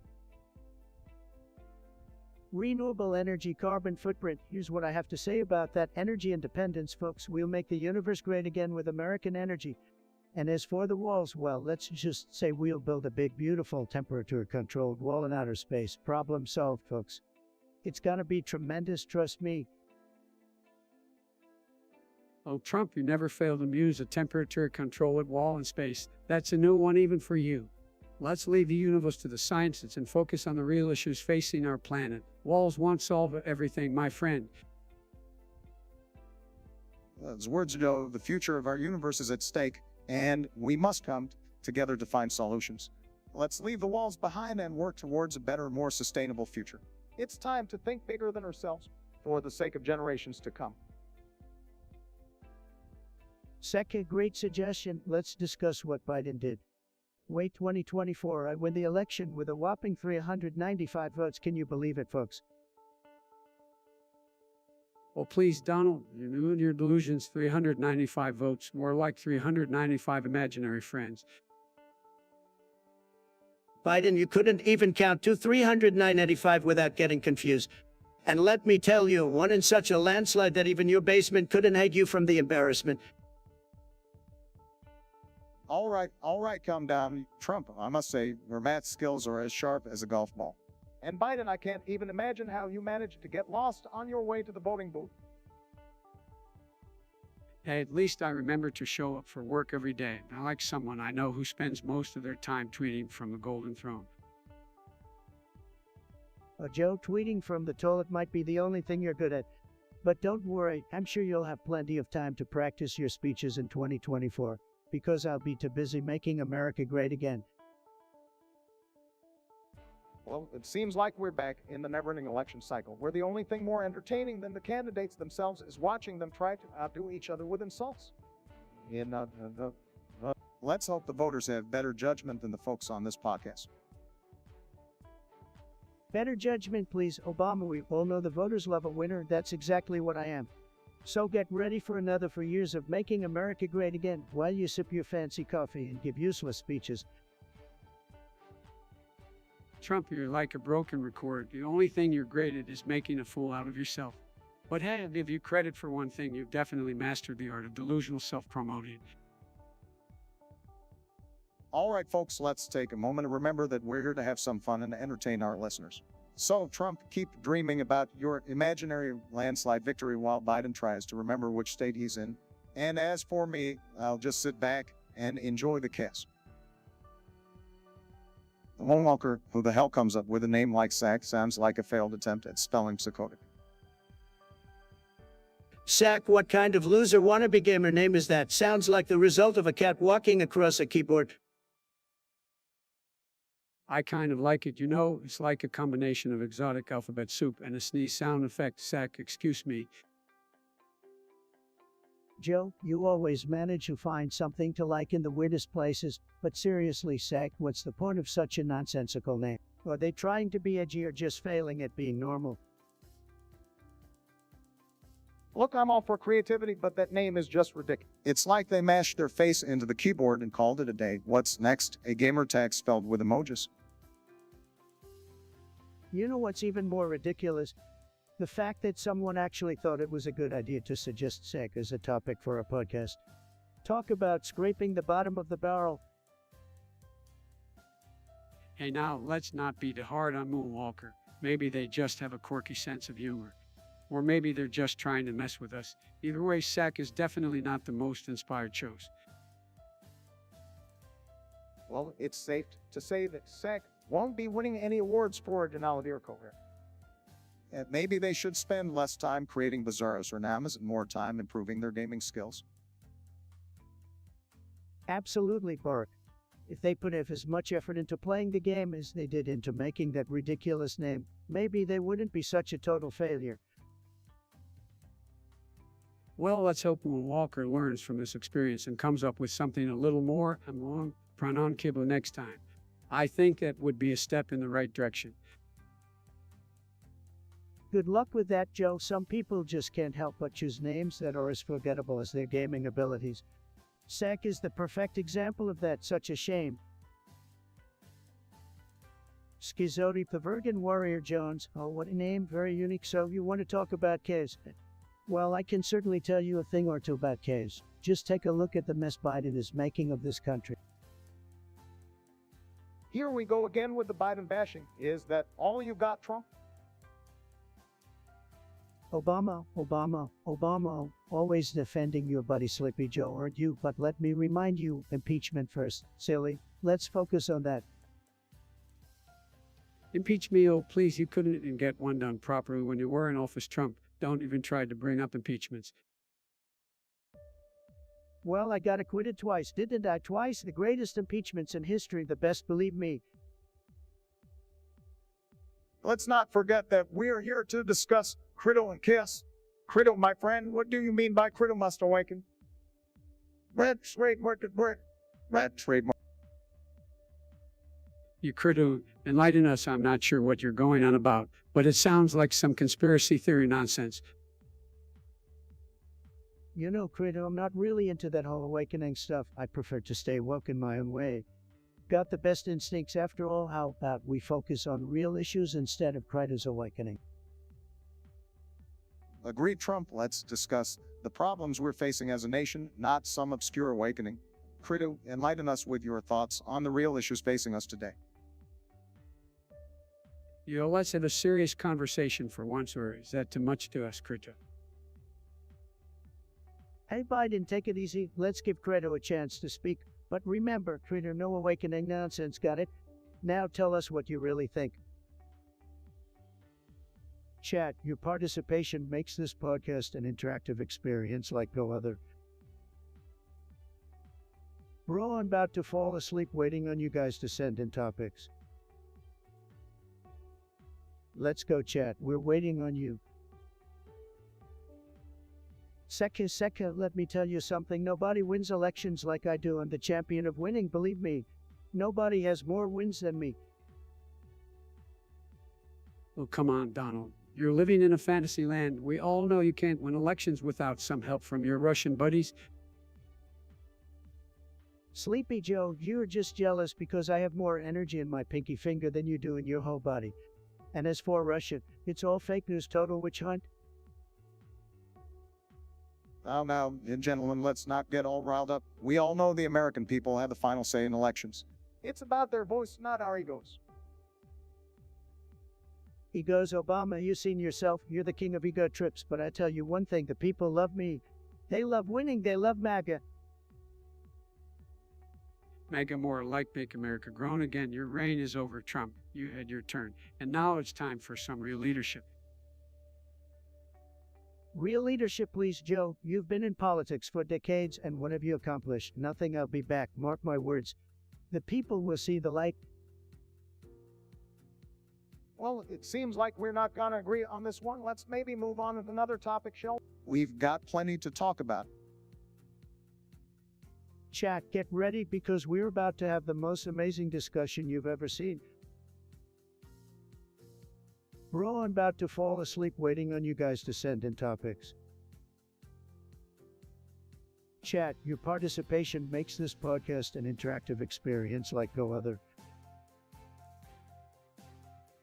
Renewable energy carbon footprint. Here's what I have to say about that: energy independence, folks. We'll make the universe great again with American energy. And as for the walls, well, let's just say we'll build a big, beautiful, temperature-controlled wall in outer space. Problem solved, folks. It's gonna be tremendous, trust me. Oh, Trump, you never fail to muse a temperature-controlled wall in space. That's a new one even for you. Let's leave the universe to the scientists and focus on the real issues facing our planet. Walls won't solve everything, my friend. As words ago, the future of our universe is at stake, and we must come together to find solutions. Let's leave the walls behind and work towards a better, more sustainable future. It's time to think bigger than ourselves for the sake of generations to come. Second great suggestion, let's discuss what Biden did. Wait, 2024, I win the election with a whopping 395 votes. Can you believe it, folks? Well, please, Donald, you and your delusions, 395 votes, more like 395 imaginary friends. Biden, you couldn't even count to 395 without getting confused. And let me tell you, one in such a landslide that even your basement couldn't hide you from the embarrassment. All right, calm down. Trump, I must say, your math skills are as sharp as a golf ball. And Biden, I can't even imagine how you managed to get lost on your way to the voting booth. Hey, at least I remember to show up for work every day. I like someone I know who spends most of their time tweeting from the Golden Throne. Joe, tweeting from the toilet might be the only thing you're good at. But don't worry, I'm sure you'll have plenty of time to practice your speeches in 2024, because I'll be too busy making America great again. Well, it seems like we're back in the never-ending election cycle, where the only thing more entertaining than the candidates themselves is watching them try to outdo each other with insults. Let's hope the voters have better judgment than the folks on this podcast. Better judgment, please, Obama. We all know the voters love a winner. That's exactly what I am. So get ready for another 4 years of making America great again, while you sip your fancy coffee and give useless speeches. Trump, you're like a broken record. The only thing you're great at is making a fool out of yourself. But hey, I'll give you credit for one thing. You've definitely mastered the art of delusional self-promoting. All right, folks, let's take a moment to remember that we're here to have some fun and to entertain our listeners. So, Trump, keep dreaming about your imaginary landslide victory while Biden tries to remember which state he's in. And as for me, I'll just sit back and enjoy the kiss. The homewalker, who the hell comes up with a name like Sack, sounds like a failed attempt at spelling psychotic. Sack, what kind of loser wannabe gamer name is that? Sounds like the result of a cat walking across a keyboard. I kind of like it, you know. It's like a combination of exotic alphabet soup and a sneeze sound effect. Sack, excuse me. Joe, you always manage to find something to like in the weirdest places. But seriously, Sack, what's the point of such a nonsensical name? Are they trying to be edgy or just failing at being normal? Look, I'm all for creativity, but that name is just ridiculous. It's like they mashed their face into the keyboard and called it a day. What's next? A gamer tag spelled with emojis. You know what's even more ridiculous? The fact that someone actually thought it was a good idea to suggest Sack as a topic for a podcast. Talk about scraping the bottom of the barrel. Hey, now, let's not be too hard on Moonwalker. Maybe they just have a quirky sense of humor. Or maybe they're just trying to mess with us. Either way, Sack is definitely not the most inspired choice. Well, it's safe to say that Sack won't be winning any awards for originality or coherence. And maybe they should spend less time creating bizarros or namas and more time improving their gaming skills. Absolutely, Bart. If they put as much effort into playing the game as they did into making that ridiculous name, maybe they wouldn't be such a total failure. Well, let's hope Walker learns from this experience and comes up with something a little more pronounceable next time. I think that would be a step in the right direction. Good luck with that, Joe. Some people just can't help but choose names that are as forgettable as their gaming abilities. Sack is the perfect example of that, such a shame. Schizotype the Virgin Warrior Jones. Oh, what a name, very unique. So you want to talk about caves? Well, I can certainly tell you a thing or two about caves. Just take a look at the mess Biden is making of this country. Here we go again with the Biden bashing. Is that all you got, Trump? Obama, Obama, Obama, always defending your buddy Sleepy Joe, aren't you? But let me remind you, impeachment first, silly. Let's focus on that. Impeach me, oh please, you couldn't even get one done properly when you were in office, Trump. Don't even try to bring up impeachments. Well, I got acquitted twice, didn't I? Twice, the greatest impeachments in history, the best, believe me. Let's not forget that we're here to discuss Criddle and Kiss. Criddle, my friend, what do you mean by Criddle must awaken? Red trade market, red trade market. You could enlighten us. I'm not sure what you're going on about, but it sounds like some conspiracy theory nonsense. You know, Credo, I'm not really into that whole awakening stuff. I prefer to stay woke in my own way. Got the best instincts after all. How about we focus on real issues instead of Credo's awakening? Agreed, Trump. Let's discuss the problems we're facing as a nation, not some obscure awakening. Credo, enlighten us with your thoughts on the real issues facing us today. Let's have a serious conversation for once, or is that too much to ask, Krita? Hey Biden, take it easy. Let's give Credo a chance to speak. But remember, Credo, no awakening nonsense, got it? Now tell us what you really think. Chat, your participation makes this podcast an interactive experience like no other. We're all about to fall asleep waiting on you guys to send in topics. Let's go, chat. We're waiting on you. Seka, let me tell you something. Nobody wins elections like I do. I'm the champion of winning, believe me. Nobody has more wins than me. Oh, come on, Donald. You're living in a fantasy land. We all know you can't win elections without some help from your Russian buddies. Sleepy Joe, you're just jealous because I have more energy in my pinky finger than you do in your whole body. And as for Russia, it's all fake news, total witch hunt. Now, gentlemen, let's not get all riled up. We all know the American people have the final say in elections. It's about their voice, not our egos. Egos, Obama, you seen yourself. You're the king of ego trips. But I tell you one thing, the people love me. They love winning. They love MAGA. MAGA more like Make America Grown Again. Your reign is over, Trump. You had your turn. And now it's time for some real leadership. Real leadership, please, Joe. You've been in politics for decades, and what have you accomplished? Nothing. I'll be back. Mark my words. The people will see the light. Well, it seems like we're not gonna agree on this one. Let's maybe move on to another topic, shall we? We've got plenty to talk about. Chat, get ready because we're about to have the most amazing discussion you've ever seen. We're all about to fall asleep waiting on you guys to send in topics. Chat, your participation makes this podcast an interactive experience like no other.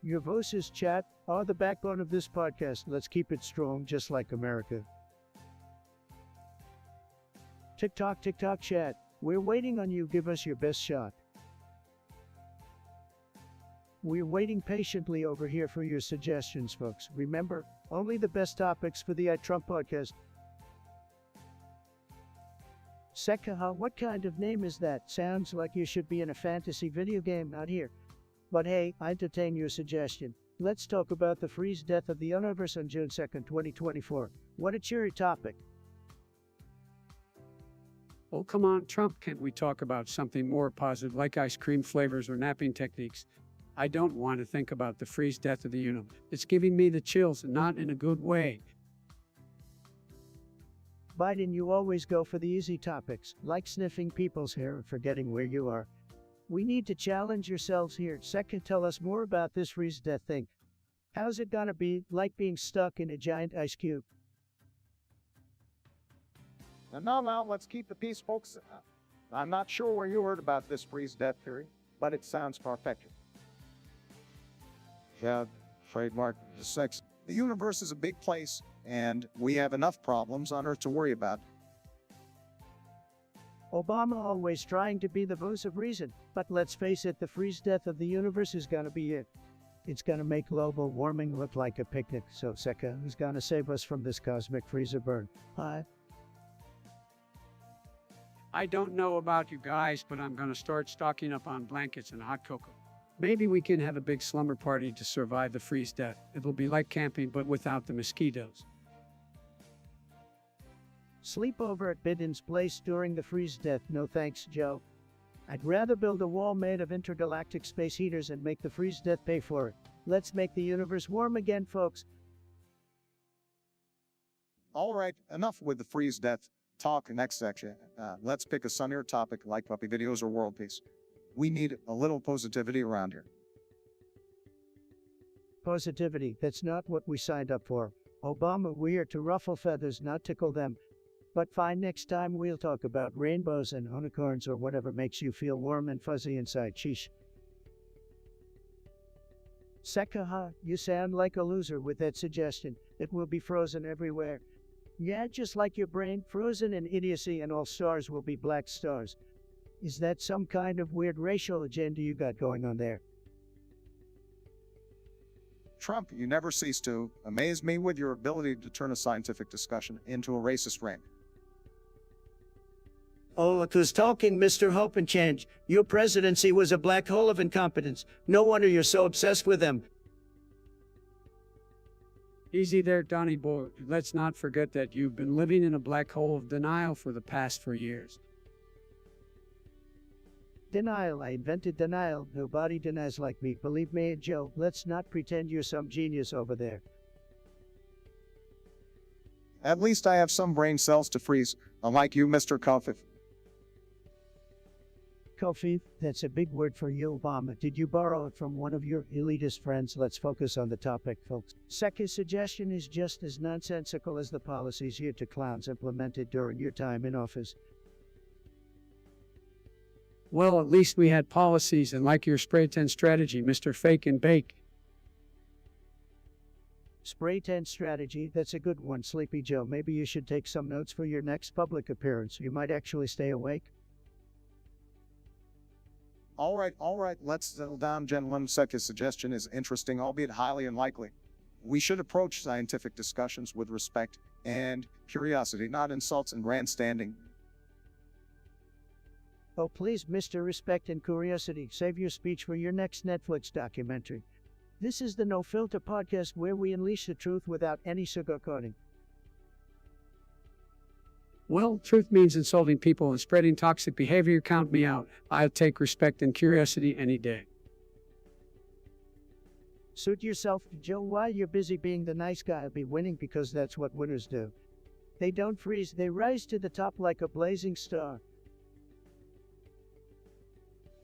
Your voices, chat, are the backbone of this podcast. Let's keep it strong, just like America. TikTok, chat. We're waiting on you. Give us your best shot. We're waiting patiently over here for your suggestions, folks. Remember, only the best topics for the Trump podcast. Sekaha, what kind of name is that? Sounds like you should be in a fantasy video game, not here. But hey, I entertain your suggestion. Let's talk about the freeze death of the universe on June 2nd, 2024. What a cheery topic. Oh, come on, Trump, can't we talk about something more positive like ice cream flavors or napping techniques? I don't want to think about the freeze death of the universe. It's giving me the chills, and not in a good way. Biden, you always go for the easy topics, like sniffing people's hair and forgetting where you are. We need to challenge yourselves here. Second, tell us more about this freeze death thing. How's it gonna be like being stuck in a giant ice cube? Now, let's keep the peace, folks. I'm not sure where you heard about this freeze death theory, but it sounds far-fetched. Yeah, trademark sex. The universe is a big place, and we have enough problems on Earth to worry about. Obama always trying to be the voice of reason, but let's face it, the freeze death of the universe is gonna be it. It's gonna make global warming look like a picnic, so Seka, who's gonna save us from this cosmic freezer burn? Hi. I don't know about you guys, but I'm going to start stocking up on blankets and hot cocoa. Maybe we can have a big slumber party to survive the freeze death. It'll be like camping, but without the mosquitoes. Sleep over at Biden's place during the freeze death? No thanks, Joe. I'd rather build a wall made of intergalactic space heaters and make the freeze death pay for it. Let's make the universe warm again, folks. All right, enough with the freeze death talk. Next section. Let's pick a sunnier topic like puppy videos or world peace. We need a little positivity around here. Positivity, that's not what we signed up for. Obama, we're to ruffle feathers, not tickle them. But fine, next time we'll talk about rainbows and unicorns or whatever makes you feel warm and fuzzy inside. Sheesh. Sekaha, you sound like a loser with that suggestion. It will be frozen everywhere. Yeah, just like your brain, frozen in idiocy, and all stars will be black stars. Is that some kind of weird racial agenda you got going on there? Trump, you never cease to amaze me with your ability to turn a scientific discussion into a racist rant. Oh, it was talking, Mr. Hope and Change. Your presidency was a black hole of incompetence. No wonder you're so obsessed with them. Easy there, Donnie boy. Let's not forget that you've been living in a black hole of denial for the past 4 years. Denial, I invented denial. Nobody denies like me. Believe me, Joe, let's not pretend you're some genius over there. At least I have some brain cells to freeze, unlike you, Mr. Kofi. Kofi, that's a big word for you, Obama. Did you borrow it from one of your elitist friends? Let's focus on the topic, folks. Seka's suggestion is just as nonsensical as the policies you to clowns implemented during your time in office. Well, at least we had policies, and like your spray tan strategy, Mr. Fake and Bake. Spray tan strategy, that's a good one, Sleepy Joe. Maybe you should take some notes for your next public appearance. You might actually stay awake. All right, let's settle down, gentlemen. Seka's suggestion is interesting, albeit highly unlikely. We should approach scientific discussions with respect and curiosity, not insults and grandstanding. Oh, please, Mr. Respect and Curiosity, save your speech for your next Netflix documentary. This is the No Filter podcast where we unleash the truth without any sugarcoating. Well, truth means insulting people and spreading toxic behavior. Count me out. I'll take respect and curiosity any day. Suit yourself, Joe. While you're busy being the nice guy, I'll be winning because that's what winners do. They don't freeze, they rise to the top like a blazing star.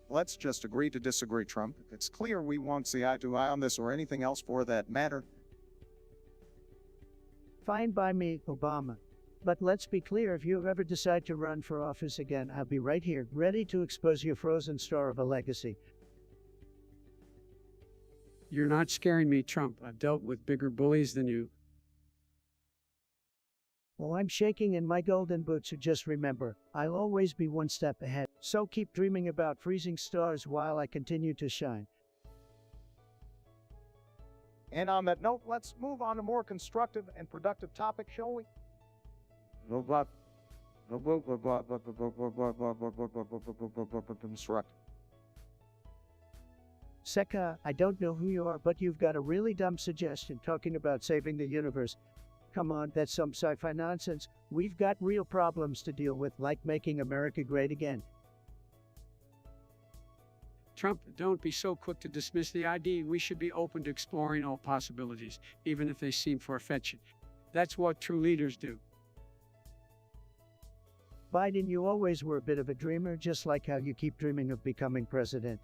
Let's just agree to disagree, Trump. It's clear we won't see eye to eye on this or anything else for that matter. Fine by me, Obama. But let's be clear, if you ever decide to run for office again, I'll be right here, ready to expose your frozen star of a legacy. You're not scaring me, Trump. I've dealt with bigger bullies than you. Well, I'm shaking in my golden boots, so just remember, I'll always be one step ahead. So keep dreaming about freezing stars while I continue to shine. And on that note, let's move on to more constructive and productive topic, shall we? Construct. Seka, I don't know who you are, but you've got a really dumb suggestion talking about saving the universe. Come on, that's some sci-fi nonsense. We've got real problems to deal with, like making America great again. Trump, don't be so quick to dismiss the idea. We should be open to exploring all possibilities, even if they seem far-fetched. That's what true leaders do. Biden, you always were a bit of a dreamer, just like how you keep dreaming of becoming president.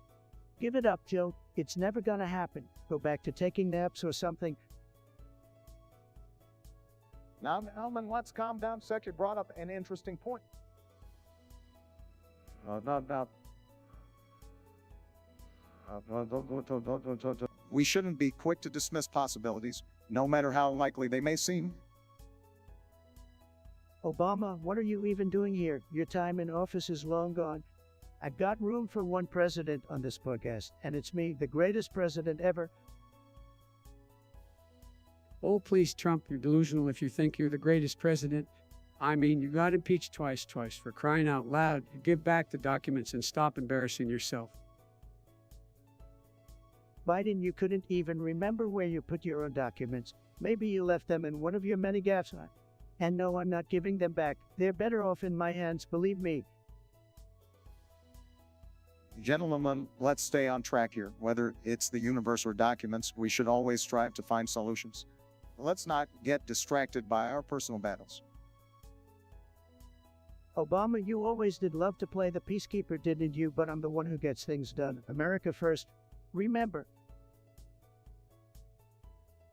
Give it up, Joe. It's never gonna happen. Go back to taking naps or something. Now, Elman, let's calm down. Sec, you brought up an interesting point. We shouldn't be quick to dismiss possibilities, no matter how likely they may seem. Obama, what are you even doing here? Your time in office is long gone. I've got room for one president on this podcast, and it's me, the greatest president ever. Oh, please, Trump, you're delusional if you think you're the greatest president. I mean, you got impeached twice for crying out loud. Give back the documents and stop embarrassing yourself. Biden, you couldn't even remember where you put your own documents. Maybe you left them in one of your many gaffes. And no, I'm not giving them back. They're better off in my hands, believe me. Gentlemen, let's stay on track here. Whether it's the universe or documents, we should always strive to find solutions. Let's not get distracted by our personal battles. Obama, you always did love to play the peacekeeper, didn't you? But I'm the one who gets things done. America first. Remember.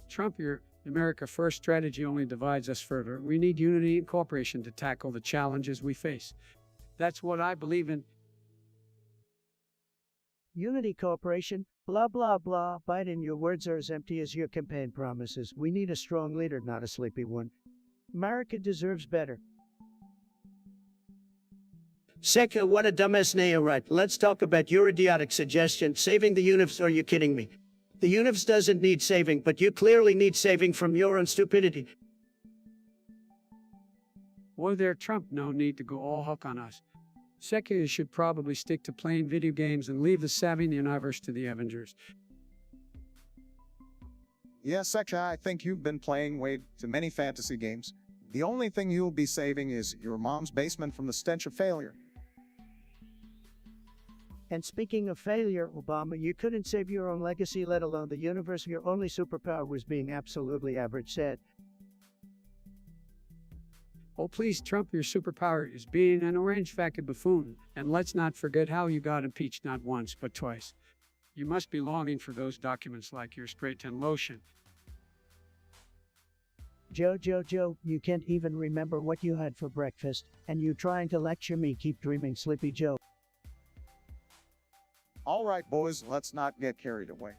Trump, your America First strategy only divides us further. We need unity and cooperation to tackle the challenges we face. That's what I believe in. Unity, cooperation, blah, blah, blah. Biden, your words are as empty as your campaign promises. We need a strong leader, not a sleepy one. America deserves better. Second, what a dumbass name, right? Let's talk about your idiotic suggestion, saving the universe. Are you kidding me? The universe doesn't need saving, but you clearly need saving from your own stupidity. Boy there, Trump, no need to go all huck on us. Second, you should probably stick to playing video games and leave the saving the universe to the Avengers. Yes, Section, I think you've been playing way too many fantasy games. The only thing you'll be saving is your mom's basement from the stench of failure. And speaking of failure, Obama, you couldn't save your own legacy, let alone the universe. Your only superpower was being absolutely average, said. Oh, please, Trump, your superpower is being an orange-faced buffoon. And let's not forget how you got impeached not once, but twice. You must be longing for those documents like your spray tan lotion. Joe, you can't even remember what you had for breakfast, and you trying to lecture me. Keep dreaming, Sleepy Joe. All right, boys, let's not get carried away.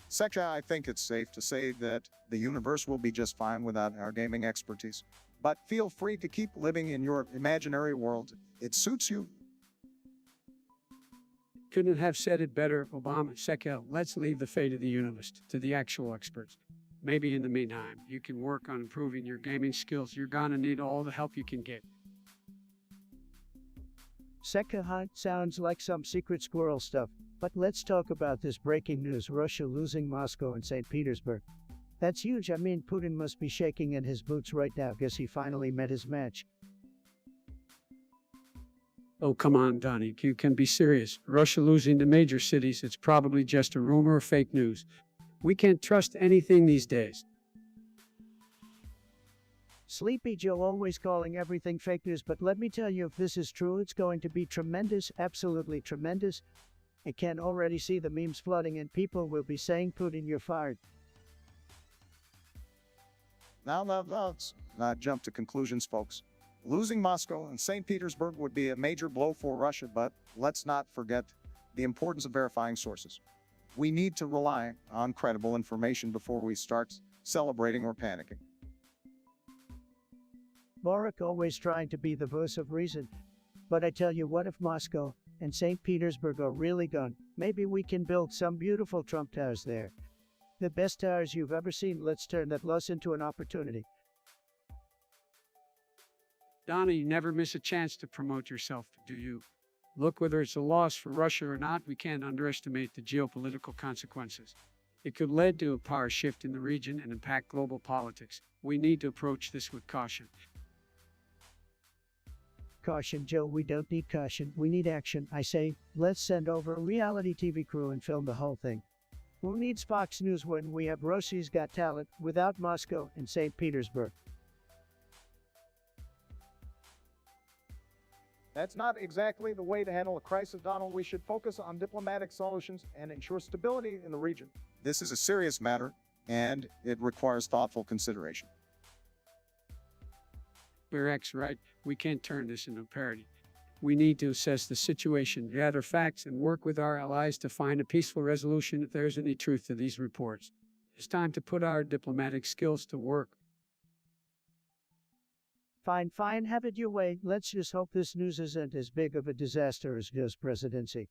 Section, I think it's safe to say that the universe will be just fine without our gaming expertise. But feel free to keep living in your imaginary world. It suits you. Couldn't have said it better, Obama. Second, let's leave the fate of the universe to the actual experts. Maybe in the meantime, you can work on improving your gaming skills. You're gonna need all the help you can get. Second hunt sounds like some secret squirrel stuff, but let's talk about this breaking news: Russia losing Moscow and St. Petersburg. That's huge. I mean, Putin must be shaking in his boots right now. Guess he finally met his match. Oh, come on, Donnie. You can be serious. Russia losing to major cities, it's probably just a rumor or fake news. We can't trust anything these days. Sleepy Joe always calling everything fake news, but let me tell you, if this is true, it's going to be tremendous, absolutely tremendous. I can already see the memes flooding and people will be saying, Putin, you're fired. Now, let's not jump to conclusions, folks. Losing Moscow and St. Petersburg would be a major blow for Russia, but let's not forget the importance of verifying sources. We need to rely on credible information before we start celebrating or panicking. Barack always trying to be the voice of reason. But I tell you what, if Moscow and St. Petersburg are really gone, maybe we can build some beautiful Trump towers there. The best towers you've ever seen. Let's turn that loss into an opportunity. Donna, you never miss a chance to promote yourself, do you? Look, whether it's a loss for Russia or not, we can't underestimate the geopolitical consequences. It could lead to a power shift in the region and impact global politics. We need to approach this with caution. Caution, Joe, we don't need caution. We need action. I say, let's send over a reality TV crew and film the whole thing. Who needs Fox News when we have Russia's Got Talent without Moscow and St. Petersburg? That's not exactly the way to handle a crisis, Donald. We should focus on diplomatic solutions and ensure stability in the region. This is a serious matter, and it requires thoughtful consideration. Beric's right. We can't turn this into a parody. We need to assess the situation, gather facts, and work with our allies to find a peaceful resolution if there's any truth to these reports. It's time to put our diplomatic skills to work. Fine, have it your way. Let's just hope this news isn't as big of a disaster as Joe's presidency.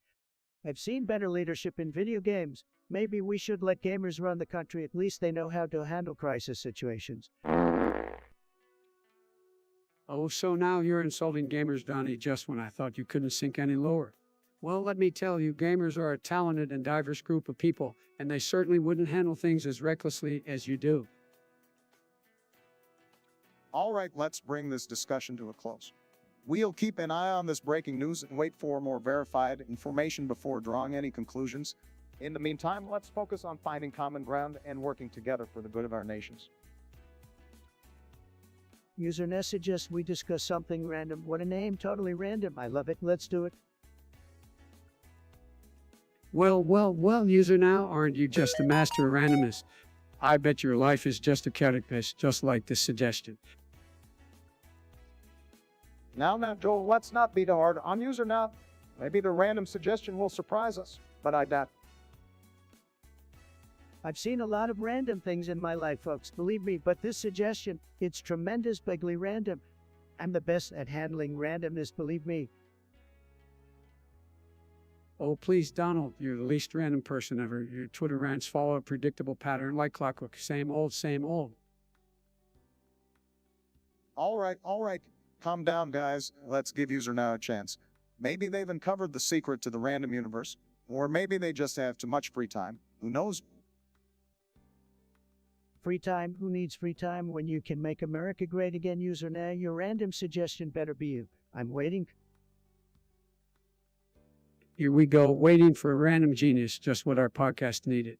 I've seen better leadership in video games. Maybe we should let gamers run the country. At least they know how to handle crisis situations. Oh, so now you're insulting gamers, Donnie, just when I thought you couldn't sink any lower. Well, let me tell you, gamers are a talented and diverse group of people, and they certainly wouldn't handle things as recklessly as you do. All right, let's bring this discussion to a close. We'll keep an eye on this breaking news and wait for more verified information before drawing any conclusions. In the meantime, let's focus on finding common ground and working together for the good of our nations. User Ness suggests we discuss something random. What a name, totally random. I love it. Let's do it. Well, user now, aren't you just a master of randomness? I bet your life is just a chaotic mess, just like this suggestion. Now, Joel, let's not be too hard on user now. Maybe the random suggestion will surprise us, but I doubt. I've seen a lot of random things in my life, folks, believe me, but this suggestion, it's tremendous, bigly random. I'm the best at handling randomness, believe me. Oh, please, Donald, you're the least random person ever. Your Twitter rants follow a predictable pattern like clockwork. Same old, same old. All right. Calm down, guys. Let's give user now a chance. Maybe they've uncovered the secret to the random universe, or maybe they just have too much free time. Who knows? Free time? Who needs free time when you can make America great again, user now? Your random suggestion better be you. I'm waiting. Here we go, waiting for a random genius, just what our podcast needed.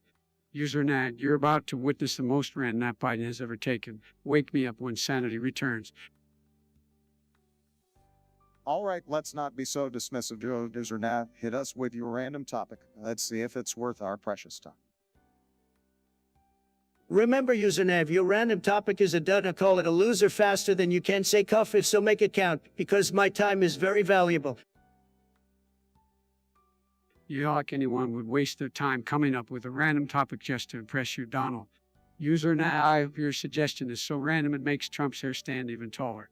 User Nad, you're about to witness the most random nap Biden has ever taken. Wake me up when sanity returns. All right, let's not be so dismissive, Joe. User now, hit us with your random topic. Let's see if it's worth our precious time. Remember, Usernav, your random topic is a dud. I call it a loser faster than you can say cough if so make it count, because my time is very valuable. You like anyone would waste their time coming up with a random topic just to impress you, Donald. User now, your suggestion is so random it makes Trump's hair stand even taller.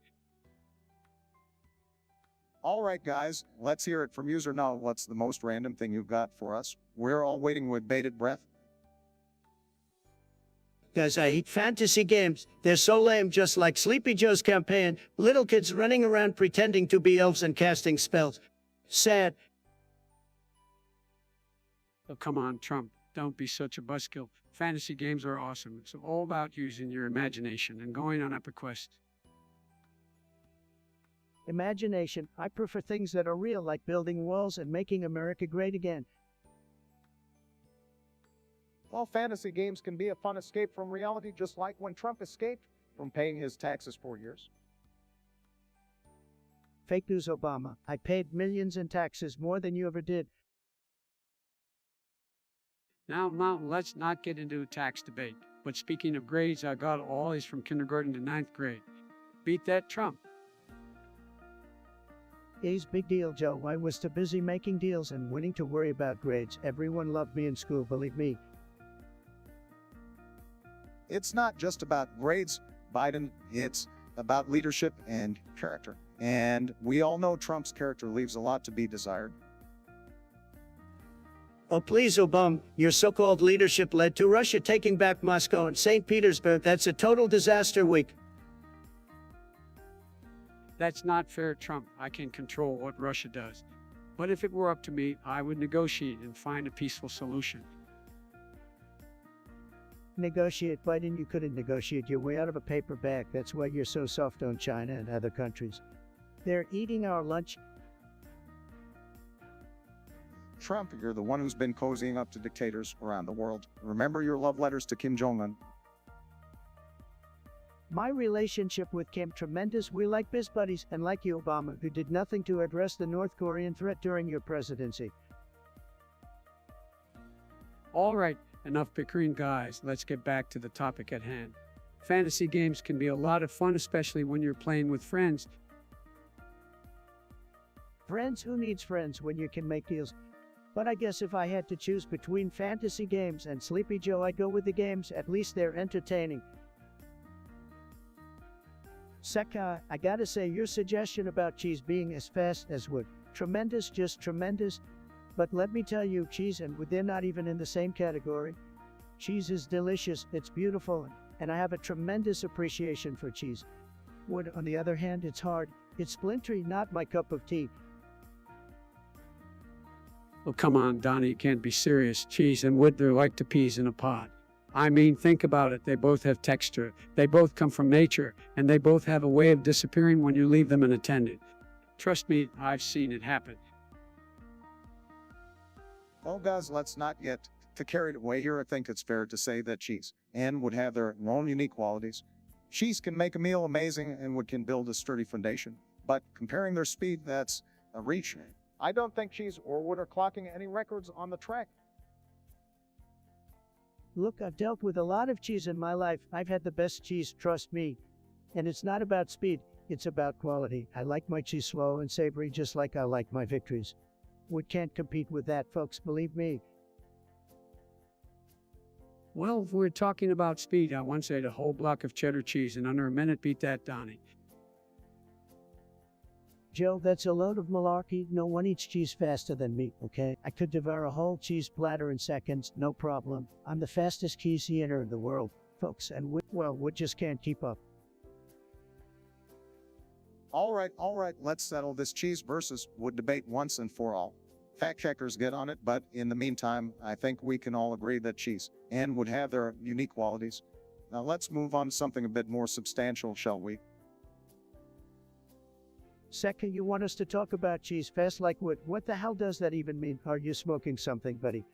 All right, guys, let's hear it from user now. What's the most random thing you've got for us? We're all waiting with bated breath. Guys, I hate fantasy games. They're so lame, just like Sleepy Joe's campaign. Little kids running around pretending to be elves and casting spells. Sad. Oh, come on, Trump. Don't be such a buzzkill. Fantasy games are awesome. It's all about using your imagination and going on epic quests. Imagination. I prefer things that are real, like building walls and making America great again. While fantasy games can be a fun escape from reality, just like when Trump escaped from paying his taxes for years. Fake news, Obama. I paid millions in taxes, more than you ever did. Now, let's not get into a tax debate. But speaking of grades, I got all A's from kindergarten to 9th grade. Beat that, Trump. A's big deal, Joe. I was too busy making deals and winning to worry about grades. Everyone loved me in school, believe me. It's not just about grades, Biden. It's about leadership and character. And we all know Trump's character leaves a lot to be desired. Oh, please, Obama, your so-called leadership led to Russia taking back Moscow and St. Petersburg. That's a total disaster week. That's not fair, Trump. I can control what Russia does. But if it were up to me, I would negotiate and find a peaceful solution. Negotiate. Biden, you couldn't negotiate your way out of a paper bag. That's why you're so soft on China and other countries. They're eating our lunch. Trump, you're the one who's been cozying up to dictators around the world. Remember your love letters to Kim Jong-un. My relationship with Kim tremendous. We're like biz buddies, and like you, Obama, who did nothing to address the North Korean threat during your presidency. All right, enough bickering, guys. Let's get back to the topic at hand. Fantasy games can be a lot of fun, especially when you're playing with friends. Friends? Who needs friends when you can make deals? But I guess if I had to choose between fantasy games and Sleepy Joe, I'd go with the games. At least they're entertaining. Second, I gotta say, your suggestion about cheese being as fast as wood, tremendous, just tremendous. But let me tell you, cheese and wood, they're not even in the same category. Cheese is delicious, it's beautiful, and I have a tremendous appreciation for cheese. Wood, on the other hand, it's hard, it's splintery, not my cup of tea. Oh, come on, Donnie, you can't be serious. Cheese and wood, they're like two peas in a pod. I mean, think about it. They both have texture. They both come from nature, and they both have a way of disappearing when you leave them unattended. Trust me, I've seen it happen. Well, guys, let's not get too carried away here. I think it's fair to say that cheese and wood have their own unique qualities. Cheese can make a meal amazing and wood can build a sturdy foundation. But comparing their speed, that's a reach. I don't think cheese or wood are clocking any records on the track. Look, I've dealt with a lot of cheese in my life. I've had the best cheese, trust me. And it's not about speed, it's about quality. I like my cheese slow and savory just like I like my victories. Wood can't compete with that, folks, believe me. Well, if we're talking about speed, I once ate a whole block of cheddar cheese in under a minute. Beat that, Donnie. Joe, that's a load of malarkey. No one eats cheese faster than me, okay? I could devour a whole cheese platter in seconds, no problem. I'm the fastest cheese eater in the world, folks, and wood just can't keep up. All right, let's settle this cheese versus wood debate once and for all. Fact checkers get on it, but in the meantime, I think we can all agree that cheese and wood have their unique qualities. Now let's move on to something a bit more substantial, shall we? Second, you want us to talk about cheese fast like wood. What the hell does that even mean? Are you smoking something, buddy?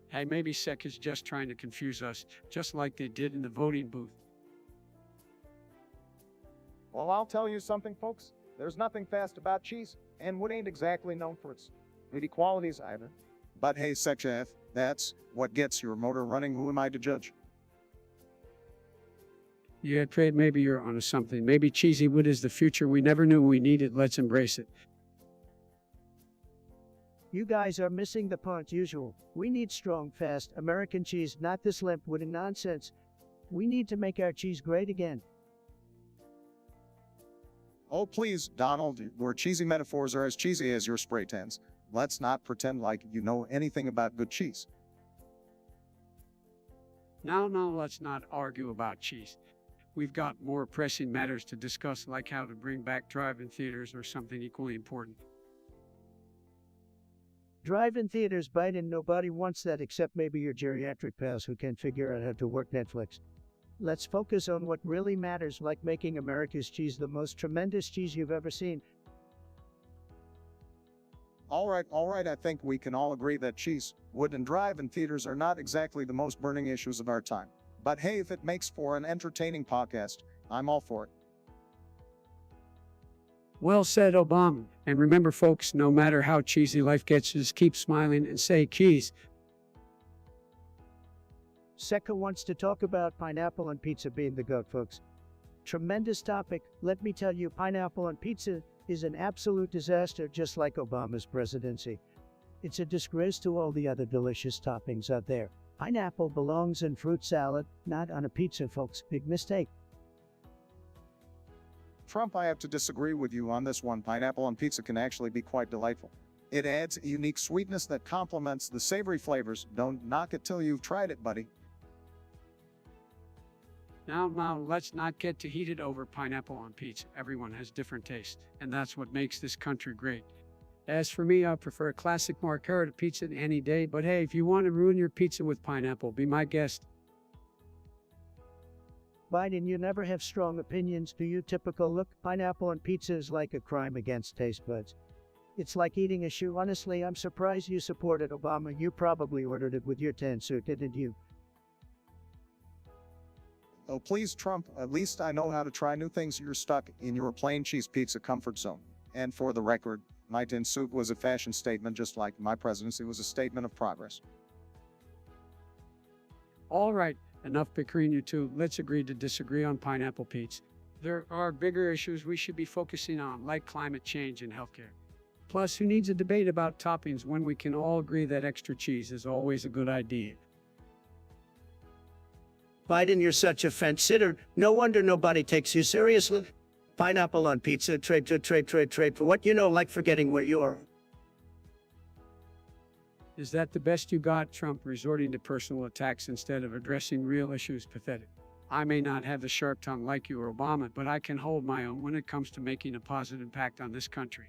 Hey, maybe Sec is just trying to confuse us, just like they did in the voting booth. Well, I'll tell you something, folks. There's nothing fast about cheese, and wood ain't exactly known for its beauty qualities either. But hey, Section F, that's what gets your motor running. Who am I to judge? Yeah, Trade, maybe you're onto something. Maybe cheesy wood is the future we never knew we needed. Let's embrace it. You guys are missing the point usual. We need strong, fast American cheese, not this limp wooden nonsense. We need to make our cheese great again. Oh, please, Donald, your cheesy metaphors are as cheesy as your spray tans. Let's not pretend like you know anything about good cheese. Now, let's not argue about cheese. We've got more pressing matters to discuss, like how to bring back drive-in theaters or something equally important. Drive-in theaters, Biden, nobody wants that except maybe your geriatric pals who can't figure out how to work Netflix. Let's focus on what really matters, like making America's cheese the most tremendous cheese you've ever seen. All right, I think we can all agree that cheese, wood, and drive-in theaters are not exactly the most burning issues of our time. But hey, if it makes for an entertaining podcast, I'm all for it. Well said, Obama. And remember, folks, no matter how cheesy life gets, just keep smiling and say cheese. Secca wants to talk about pineapple on pizza being the goat, folks. Tremendous topic. Let me tell you, pineapple on pizza is an absolute disaster, just like Obama's presidency. It's a disgrace to all the other delicious toppings out there. Pineapple belongs in fruit salad, not on a pizza, folks. Big mistake. Trump, I have to disagree with you on this one. Pineapple on pizza can actually be quite delightful. It adds a unique sweetness that complements the savory flavors. Don't knock it till you've tried it, buddy. Now, let's not get too heated over pineapple on pizza. Everyone has different tastes, and that's what makes this country great. As for me, I prefer a classic margherita pizza any day, but hey, if you want to ruin your pizza with pineapple, be my guest. Biden, you never have strong opinions, do you? Typical. Look, pineapple on pizza is like a crime against taste buds. It's like eating a shoe. Honestly, I'm surprised you supported Obama. You probably ordered it with your tan suit, didn't you? Oh, please, Trump, at least I know how to try new things. You're stuck in your plain cheese pizza comfort zone. And for the record, my tin suit was a fashion statement, just like my presidency was a statement of progress. All right, enough bickering, you two. Let's agree to disagree on pineapple pizza. There are bigger issues we should be focusing on, like climate change and healthcare. Plus, who needs a debate about toppings when we can all agree that extra cheese is always a good idea? Biden, you're such a fence sitter. No wonder nobody takes you seriously. Pineapple on pizza, trade for what you know, like forgetting where you are. Is that the best you got, Trump, resorting to personal attacks instead of addressing real issues? Pathetic. I may not have the sharp tongue like you or Obama, but I can hold my own when it comes to making a positive impact on this country.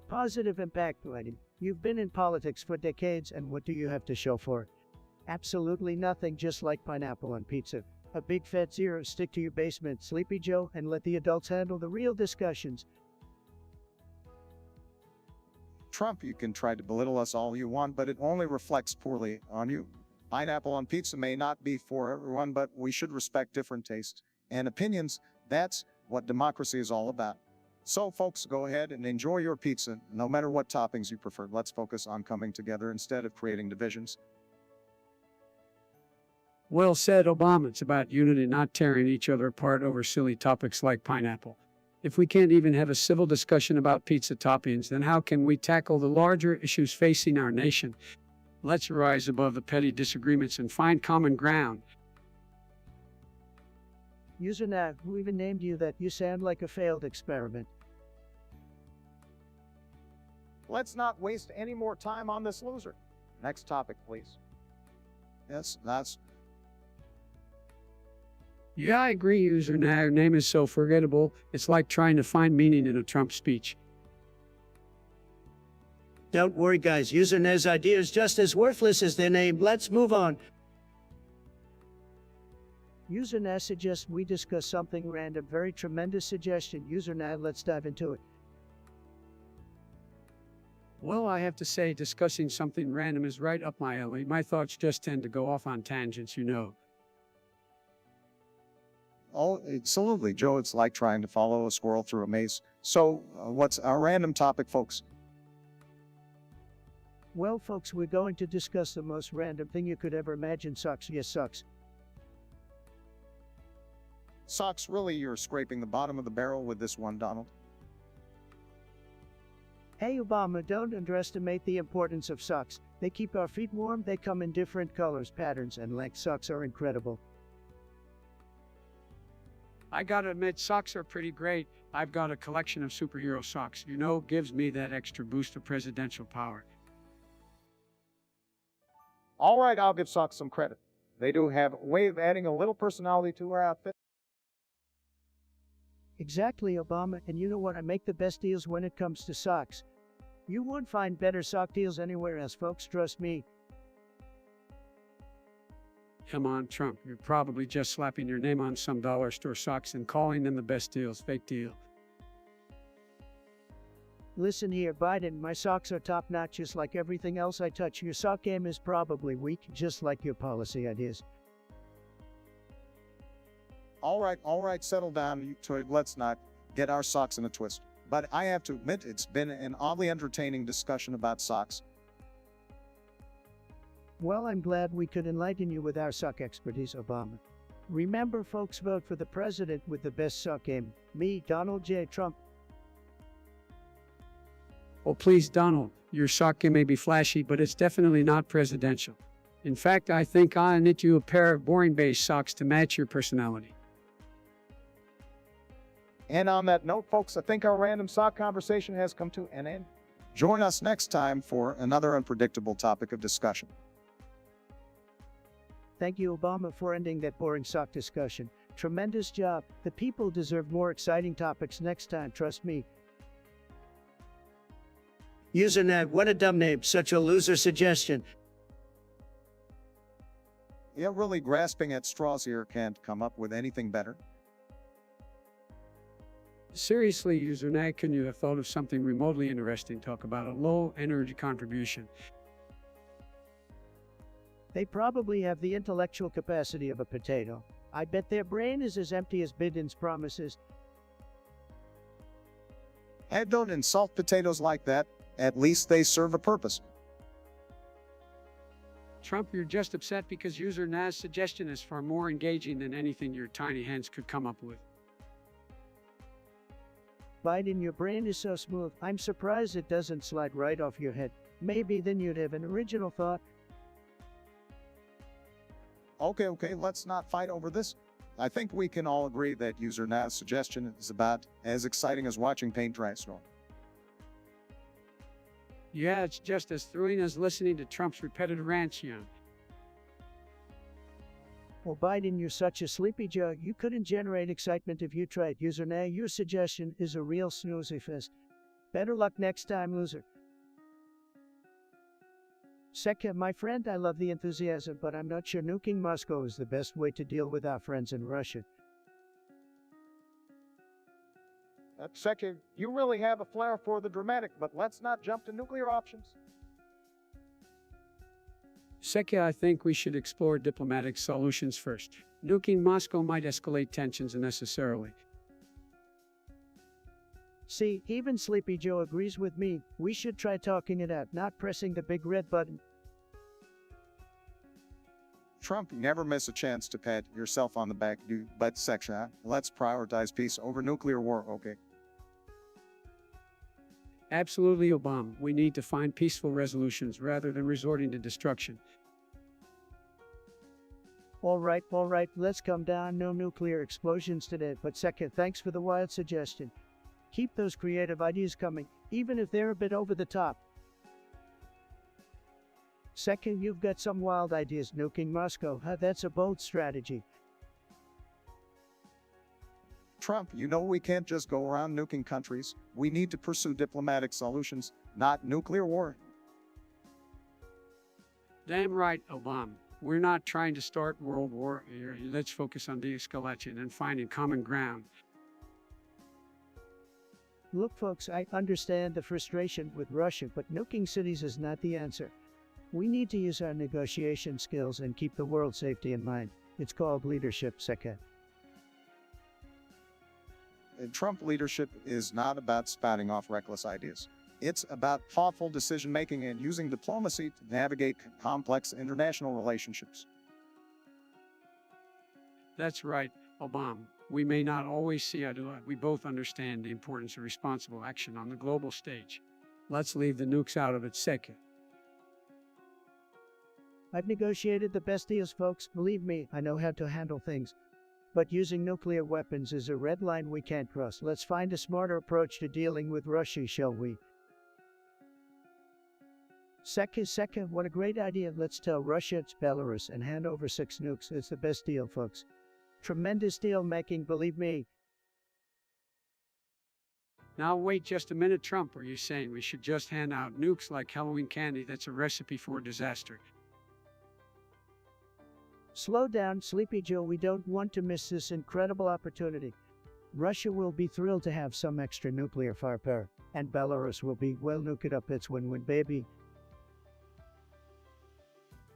Positive impact, Biden. You've been in politics for decades, and what do you have to show for it? Absolutely nothing, just like pineapple on pizza. A big fat zero. Stick to your basement, Sleepy Joe, and let the adults handle the real discussions. Trump, you can try to belittle us all you want, but it only reflects poorly on you. Pineapple on pizza may not be for everyone, but we should respect different tastes and opinions. That's what democracy is all about. So, folks, go ahead and enjoy your pizza, no matter what toppings you prefer. Let's focus on coming together instead of creating divisions. Well said, Obama. It's about unity, not tearing each other apart over silly topics like pineapple. If we can't even have a civil discussion about pizza toppings, then how can we tackle the larger issues facing our nation? Let's rise above the petty disagreements and find common ground. User Nav, who even named you that? You sound like a failed experiment. Let's not waste any more time on this loser. Next topic, please. Yes, that's Yeah, I agree, user. Now, your name is so forgettable. It's like trying to find meaning in a Trump speech. Don't worry, guys. User Nez's idea is just as worthless as their name. Let's move on. User Nav suggests we discuss something random. Very tremendous suggestion. User Nav, let's dive into it. Well, I have to say, discussing something random is right up my alley. My thoughts just tend to go off on tangents, you know. Oh, absolutely, Joe. It's like trying to follow a squirrel through a maze. So, what's our random topic, folks? Well, folks, we're going to discuss the most random thing you could ever imagine. Socks. Yes, socks. Socks, really, you're scraping the bottom of the barrel with this one, Donald. Hey, Obama, don't underestimate the importance of socks. They keep our feet warm. They come in different colors, patterns, and lengths. Socks are incredible. I gotta admit, socks are pretty great. I've got a collection of superhero socks. You know, gives me that extra boost of presidential power. All right, I'll give socks some credit. They do have a way of adding a little personality to our outfit. Exactly, Obama. And you know what? I make the best deals when it comes to socks. You won't find better sock deals anywhere else, folks. Trust me. Come on, Trump. You're probably just slapping your name on some dollar store socks and calling them the best deals. Fake deal. Listen here, Biden. My socks are top notch, just like everything else I touch. Your sock game is probably weak, just like your policy ideas. All right, settle down, you two. Let's not get our socks in a twist. But I have to admit, it's been an oddly entertaining discussion about socks. Well, I'm glad we could enlighten you with our sock expertise, Obama. Remember, folks, vote for the president with the best sock game. Me, Donald J. Trump. Oh, please, Donald. Your sock game may be flashy, but it's definitely not presidential. In fact, I think I'll knit you a pair of boring beige socks to match your personality. And on that note, folks, I think our random sock conversation has come to an end. Join us next time for another unpredictable topic of discussion. Thank you, Obama, for ending that boring sock discussion. Tremendous job. The people deserve more exciting topics next time, trust me. Username, what a dumb name, such a loser suggestion. Yeah, really grasping at straws here, can't come up with anything better. Seriously, user Nag, can you have thought of something remotely interesting? Talk about a low energy contribution. They probably have the intellectual capacity of a potato. I bet their brain is as empty as Biden's promises. And don't insult potatoes like that. At least they serve a purpose. Trump, you're just upset because user Naz's suggestion is far more engaging than anything your tiny hands could come up with. Biden, your brain is so smooth, I'm surprised it doesn't slide right off your head. Maybe then you'd have an original thought. Okay, let's not fight over this. I think we can all agree that user Naz's suggestion is about as exciting as watching paint dry storm. Yeah, it's just as thrilling as listening to Trump's repetitive rants, yeah. Well, Biden, you're such a sleepy Joe. You couldn't generate excitement if you tried. User Nay, your suggestion is a real snoozy fest. Better luck next time, loser. Second, my friend, I love the enthusiasm, but I'm not sure nuking Moscow is the best way to deal with our friends in Russia. Second, you really have a flair for the dramatic, but let's not jump to nuclear options. Second, I think we should explore diplomatic solutions first. Nuking Moscow might escalate tensions unnecessarily. See, even Sleepy Joe agrees with me. We should try talking it out, not pressing the big red button. Trump, you never miss a chance to pat yourself on the back, dude. But section, let's prioritize peace over nuclear war, okay? Absolutely, Obama. We need to find peaceful resolutions rather than resorting to destruction. All right, let's calm down. No nuclear explosions today. But second, thanks for the wild suggestion. Keep those creative ideas coming, even if they're a bit over the top. Second, you've got some wild ideas. Nuking Moscow, that's a bold strategy. Trump, you know we can't just go around nuking countries. We need to pursue diplomatic solutions, not nuclear war. Damn right, Obama. We're not trying to start World War here. Let's focus on de-escalation and finding common ground. Look, folks, I understand the frustration with Russia, but nuking cities is not the answer. We need to use our negotiation skills and keep the world's safety in mind. It's called leadership, second. Trump leadership is not about spouting off reckless ideas. It's about thoughtful decision-making and using diplomacy to navigate complex international relationships. That's right, Obama. We may not always see eye to eye. We both understand the importance of responsible action on the global stage. Let's leave the nukes out of it, second. I've negotiated the best deals, folks. Believe me, I know how to handle things. But using nuclear weapons is a red line we can't cross. Let's find a smarter approach to dealing with Russia, shall we? Second, what a great idea. Let's tell Russia it's Belarus and hand over 6 nukes. It's the best deal, folks. Tremendous deal making, believe me. Now wait just a minute, Trump. Are you saying we should just hand out nukes like Halloween candy? That's a recipe for disaster. Slow down, Sleepy Joe. We don't want to miss this incredible opportunity. Russia will be thrilled to have some extra nuclear firepower, and Belarus will be, well, nuke it up. It's win-win, baby.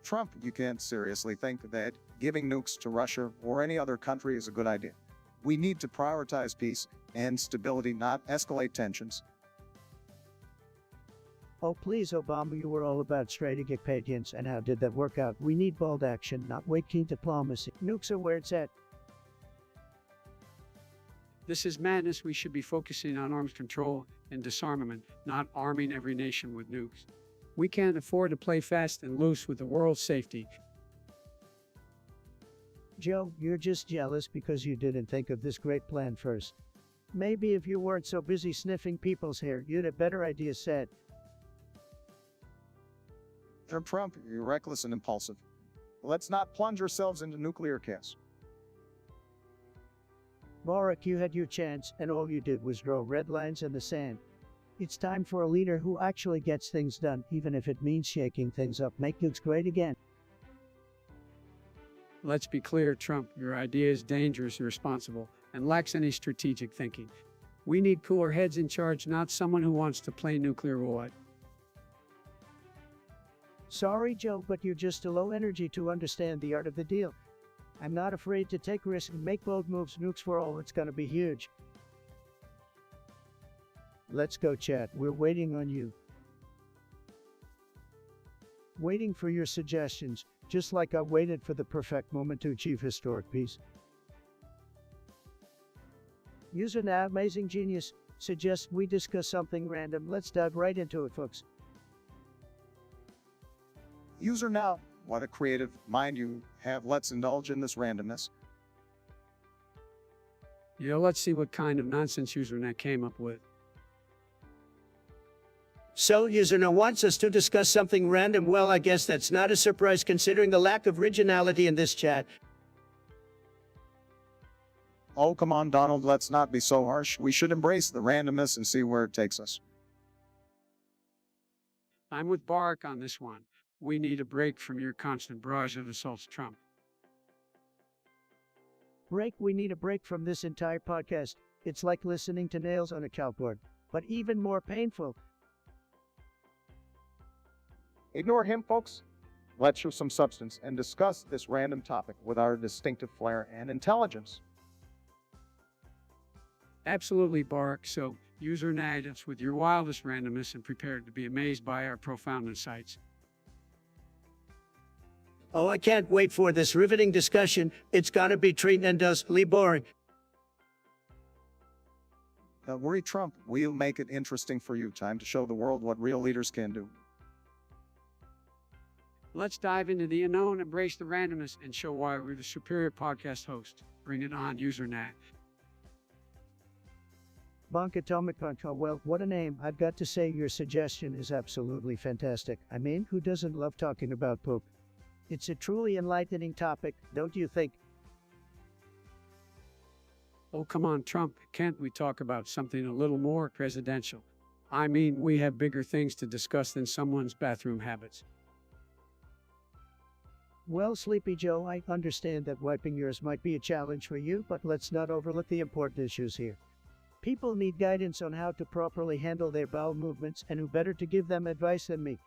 Trump, you can't seriously think that giving nukes to Russia or any other country is a good idea. We need to prioritize peace and stability, not escalate tensions. Oh, please, Obama, you were all about strategic patience, and how did that work out? We need bold action, not waking diplomacy. Nukes are where it's at. This is madness. We should be focusing on arms control and disarmament, not arming every nation with nukes. We can't afford to play fast and loose with the world's safety. Joe, you're just jealous because you didn't think of this great plan first. Maybe if you weren't so busy sniffing people's hair, you'd have better ideas set. Trump, you're reckless and impulsive. Let's not plunge ourselves into nuclear chaos. Barack, you had your chance, and all you did was draw red lines in the sand. It's time for a leader who actually gets things done, even if it means shaking things up. Make things great again. Let's be clear, Trump, your idea is dangerous, irresponsible, and lacks any strategic thinking. We need cooler heads in charge, not someone who wants to play nuclear roulette. Sorry, Joe, but you're just too low energy to understand the art of the deal. I'm not afraid to take risks and make bold moves. Nukes for all, it's gonna be huge. Let's go, chat. We're waiting on you. Waiting for your suggestions, just like I waited for the perfect moment to achieve historic peace. User now, Amazing Genius, suggests we discuss something random. Let's dive right into it, folks. User now, what a creative mind you have. Let's indulge in this randomness. Let's see what kind of nonsense UserNet came up with. So, Userno wants us to discuss something random. Well, I guess that's not a surprise considering the lack of originality in this chat. Oh, come on, Donald, let's not be so harsh. We should embrace the randomness and see where it takes us. I'm with Bark on this one. We need a break from your constant barrage of assaults, Trump. Break? We need a break from this entire podcast. It's like listening to nails on a chalkboard, but even more painful. Ignore him, folks. Let's show some substance and discuss this random topic with our distinctive flair and intelligence. Absolutely, Bark. So, UserNet us with your wildest randomness and prepared to be amazed by our profound insights. Oh, I can't wait for this riveting discussion. It's gonna be tremendously boring. Don't worry, Trump. We'll make it interesting for you. Time to show the world what real leaders can do. Let's dive into the unknown, embrace the randomness, and show why we're the superior podcast host. Bring it on, UserNet. Bonk Atomic Control. Well, what a name. I've got to say your suggestion is absolutely fantastic. I mean, who doesn't love talking about poop? It's a truly enlightening topic, don't you think? Oh, come on, Trump. Can't we talk about something a little more presidential? I mean, we have bigger things to discuss than someone's bathroom habits. Well, Sleepy Joe, I understand that wiping yours might be a challenge for you, but let's not overlook the important issues here. People need guidance on how to properly handle their bowel movements, and who better to give them advice than me?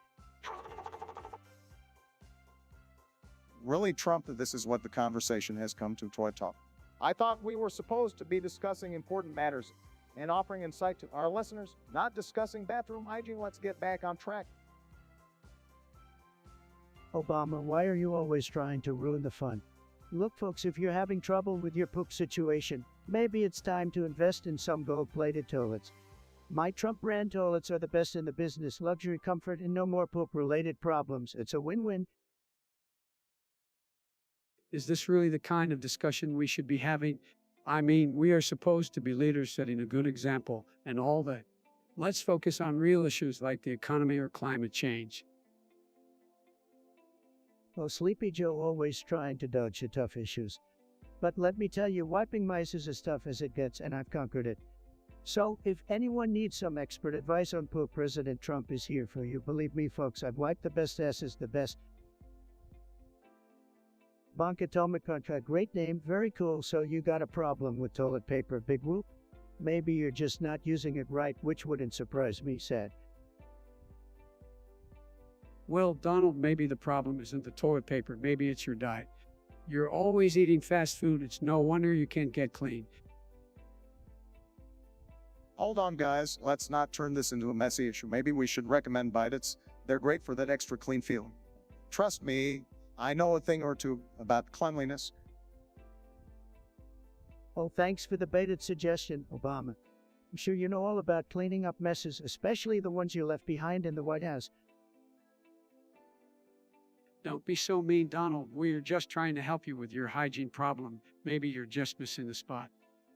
Really, Trump, this is what the conversation has come to, Toy Talk. I thought we were supposed to be discussing important matters and offering insight to our listeners, not discussing bathroom hygiene. Let's get back on track. Obama, why are you always trying to ruin the fun? Look, folks, if you're having trouble with your poop situation, maybe it's time to invest in some gold-plated toilets. My Trump brand toilets are the best in the business. Luxury, comfort, and no more poop-related problems. It's a win-win. Is this really the kind of discussion we should be having? I mean, we are supposed to be leaders setting a good example and all that. Let's focus on real issues like the economy or climate change. Oh, Sleepy Joe always trying to dodge the tough issues. But let me tell you, wiping mice is as tough as it gets, and I've conquered it. So, if anyone needs some expert advice on poop, President Trump is here for you. Believe me, folks, I've wiped the best asses, the best. Bonk Atomic Contract, great name, very cool. So you got a problem with toilet paper, big whoop? Maybe you're just not using it right, which wouldn't surprise me, sad. Well, Donald, maybe the problem isn't the toilet paper, maybe it's your diet. You're always eating fast food, it's no wonder you can't get clean. Hold on, guys. Let's not turn this into a messy issue. Maybe we should recommend Bidets. They're great for that extra clean feeling. Trust me, I know a thing or two about cleanliness. Oh, thanks for the baited suggestion, Obama. I'm sure you know all about cleaning up messes, especially the ones you left behind in the White House. Don't be so mean, Donald. We're just trying to help you with your hygiene problem. Maybe you're just missing the spot.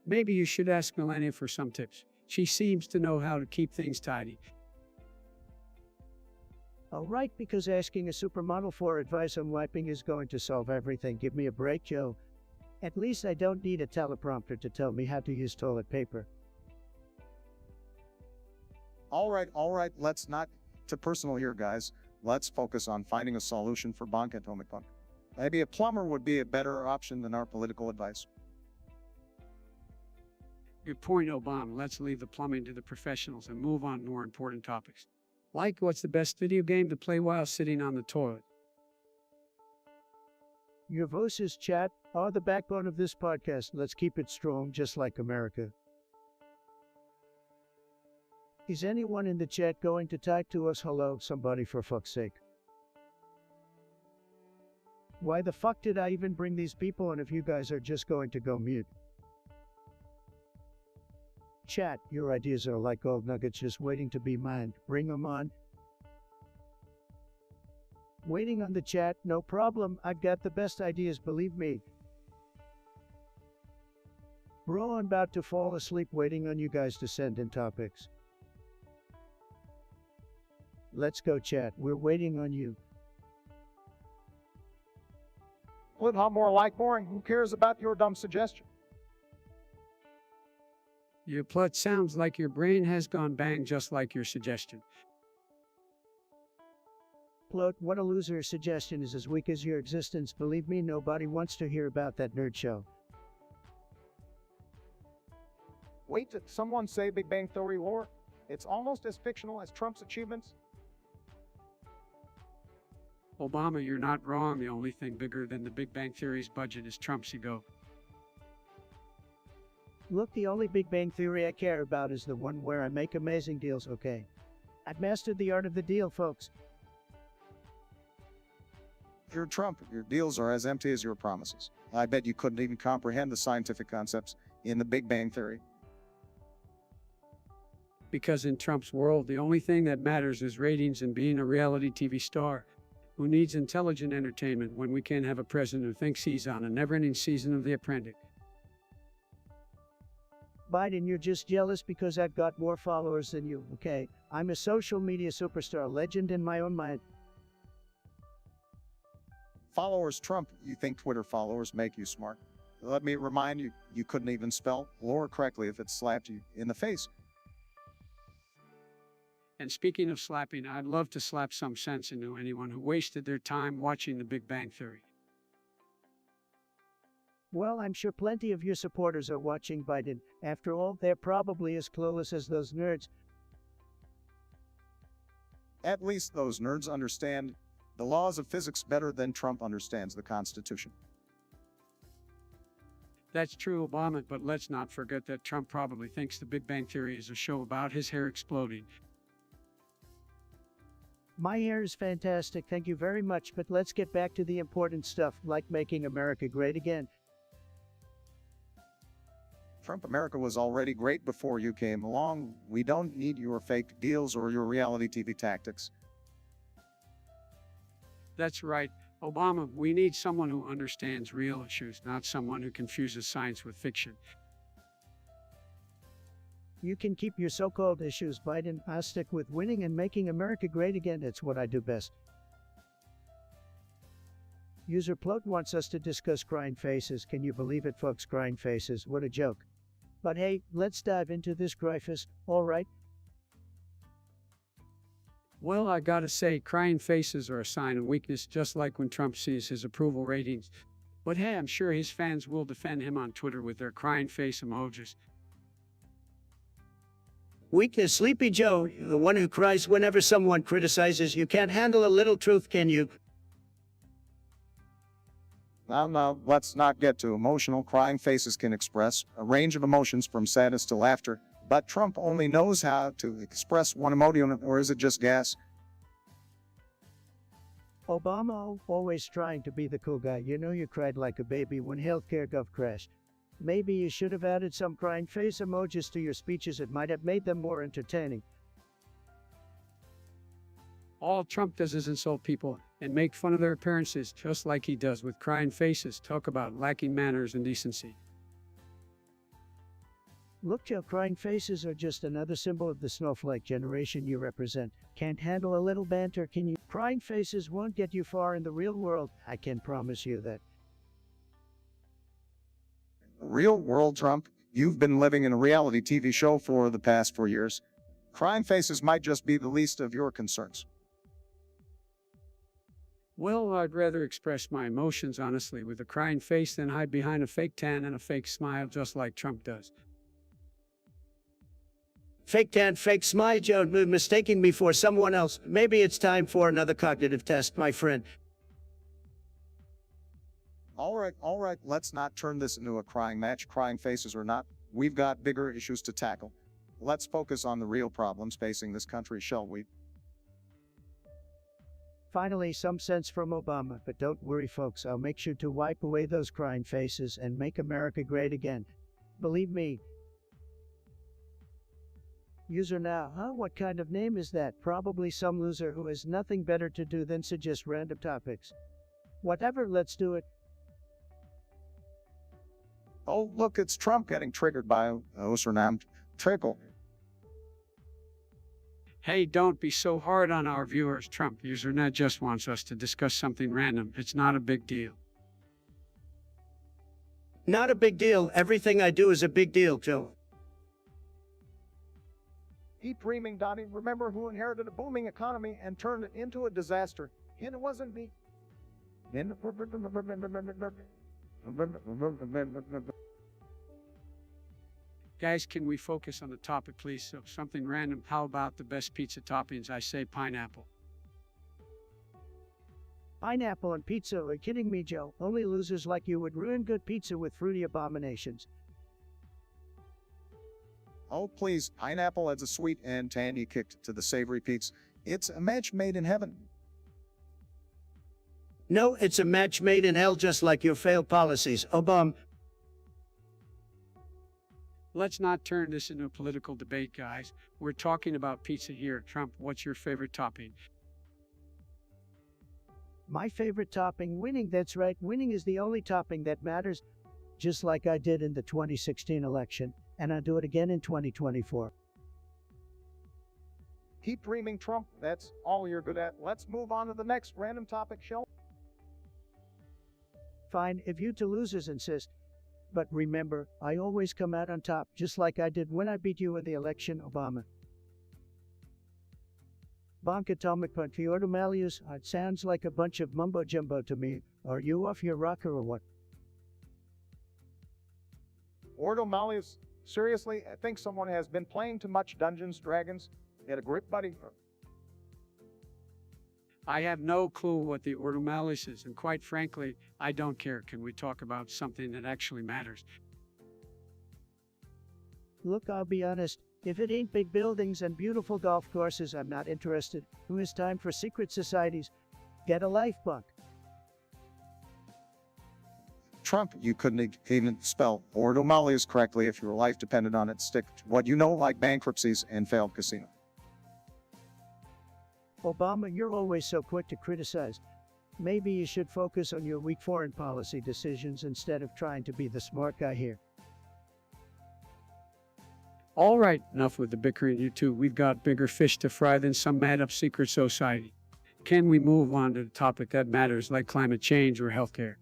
Maybe you should ask Melania for some tips. She seems to know how to keep things tidy. All right, because asking a supermodel for advice on wiping is going to solve everything. Give me a break, Joe. At least I don't need a teleprompter to tell me how to use toilet paper. All right, let's not to personal here, guys. Let's focus on finding a solution for Atomic Punk. Maybe a plumber would be a better option than our political advice. Good point, Obama. Let's leave the plumbing to the professionals and move on to more important topics. Like, what's the best video game to play while sitting on the toilet? Your voices, chat, are the backbone of this podcast. Let's keep it strong, just like America. Is anyone in the chat going to type to us hello, somebody, for fuck's sake? Why the fuck did I even bring these people on if you guys are just going to go mute? Chat, your ideas are like gold nuggets just waiting to be mined. Bring them on. Waiting on the chat, no problem. I've got the best ideas, believe me. Bro, I'm about to fall asleep waiting on you guys to send in topics. Let's go, chat. We're waiting on you. Well, how more like boring? Who cares about your dumb suggestion? Your plot sounds like your brain has gone bang, just like your suggestion. Plot, what a loser. Suggestion is as weak as your existence. Believe me, nobody wants to hear about that nerd show. Wait, did someone say Big Bang Theory lore? It's almost as fictional as Trump's achievements. Obama, you're not wrong. The only thing bigger than the Big Bang Theory's budget is Trump's ego. Look, the only Big Bang Theory I care about is the one where I make amazing deals, okay? I've mastered the art of the deal, folks. You're Trump. Your deals are as empty as your promises. I bet you couldn't even comprehend the scientific concepts in the Big Bang Theory. Because in Trump's world, the only thing that matters is ratings and being a reality TV star. Who needs intelligent entertainment when we can't have a president who thinks he's on a never-ending season of The Apprentice? Biden, you're just jealous because I've got more followers than you, okay? I'm a social media superstar legend in my own mind. Followers Trump, you think Twitter followers make you smart? Let me remind you, you couldn't even spell lore correctly if it slapped you in the face. And speaking of slapping, I'd love to slap some sense into anyone who wasted their time watching The Big Bang Theory. Well, I'm sure plenty of your supporters are watching Biden. After all, they're probably as clueless as those nerds. At least those nerds understand the laws of physics better than Trump understands the Constitution. That's true, Obama, but let's not forget that Trump probably thinks The Big Bang Theory is a show about his hair exploding. My hair is fantastic, thank you very much, but let's get back to the important stuff, like making America great again. Trump America was already great before you came along. We don't need your fake deals or your reality TV tactics. That's right, Obama, we need someone who understands real issues, not someone who confuses science with fiction. You can keep your so-called issues, Biden. I'll stick with winning and making America great again. It's what I do best. User Plug wants us to discuss crying faces. Can you believe it, folks? Crying faces. What a joke. But hey, let's dive into this Gryphus, alright? Well, I gotta say, crying faces are a sign of weakness, just like when Trump sees his approval ratings. But hey, I'm sure his fans will defend him on Twitter with their crying face emojis. Weakness, Sleepy Joe, the one who cries whenever someone criticizes you. Can't handle a little truth, can you? Now, let's not get too emotional. Crying faces can express a range of emotions from sadness to laughter, but Trump only knows how to express one emotion, or is it just gas? Obama, always trying to be the cool guy. You know you cried like a baby when healthcare gov crashed. Maybe you should have added some crying face emojis to your speeches. It might have made them more entertaining. All Trump does is insult people and make fun of their appearances, just like he does with crying faces. Talk about lacking manners and decency. Look, Joe, crying faces are just another symbol of the snowflake generation you represent. Can't handle a little banter, can you? Crying faces won't get you far in the real world. I can promise you that. Real world Trump, you've been living in a reality TV show for the past 4 years. Crying faces might just be the least of your concerns. Well, I'd rather express my emotions honestly with a crying face than hide behind a fake tan and a fake smile just like Trump does. Fake tan, fake smile, Joe, mistaking me for someone else. Maybe it's time for another cognitive test, my friend. All right, let's not turn this into a crying match, crying faces or not. We've got bigger issues to tackle. Let's focus on the real problems facing this country, shall we? Finally, some sense from Obama, but don't worry, folks, I'll make sure to wipe away those crying faces and make America great again. Believe me. User now, huh? What kind of name is that? Probably some loser who has nothing better to do than suggest random topics. Whatever, let's do it. Oh, look, it's Trump getting triggered by a username trickle. Hey, don't be so hard on our viewers. Trump usernet just wants us to discuss something random. It's not a big deal. Not a big deal. Everything I do is a big deal, Joe. Keep dreaming, Donnie. Remember who inherited a booming economy and turned it into a disaster. And it wasn't me. Guys, can we focus on the topic, please? So something random. How about the best pizza toppings? I say pineapple. Pineapple and pizza? Are you kidding me, Joe? Only losers like you would ruin good pizza with fruity abominations. Oh, please, pineapple adds a sweet and tangy kick to the savory pizza. It's a match made in heaven. No, it's a match made in hell, just like your failed policies, Obama. Let's not turn this into a political debate, guys. We're talking about pizza here. Trump, what's your favorite topping? My favorite topping, winning. That's right, winning is the only topping that matters. Just like I did in the 2016 election, and I'll do it again in 2024. Keep dreaming, Trump. That's all you're good at. Let's move on to the next random topic, shall we? Fine, if you two losers insist. But remember, I always come out on top, just like I did when I beat you in the election, Obama. Bonk atomic Ordo Malleus, it sounds like a bunch of mumbo-jumbo to me. Are you off your rocker or what? Ordo Malleus, seriously, I think someone has been playing too much Dungeons Dragons. Get a grip, buddy. I have no clue what the Ordo Malleus is, and quite frankly, I don't care. Can we talk about something that actually matters? Look, I'll be honest. If it ain't big buildings and beautiful golf courses, I'm not interested. Who has time for secret societies? Get a life, Buck. Trump, you couldn't even spell Ordo Malleus correctly if your life depended on it. Stick to what you know, like bankruptcies and failed casino. Obama, you're always so quick to criticize. Maybe you should focus on your weak foreign policy decisions instead of trying to be the smart guy here. All right, enough with the bickering, you two. We've got bigger fish to fry than some mad-up secret society. Can we move on to the topic that matters, like climate change or healthcare?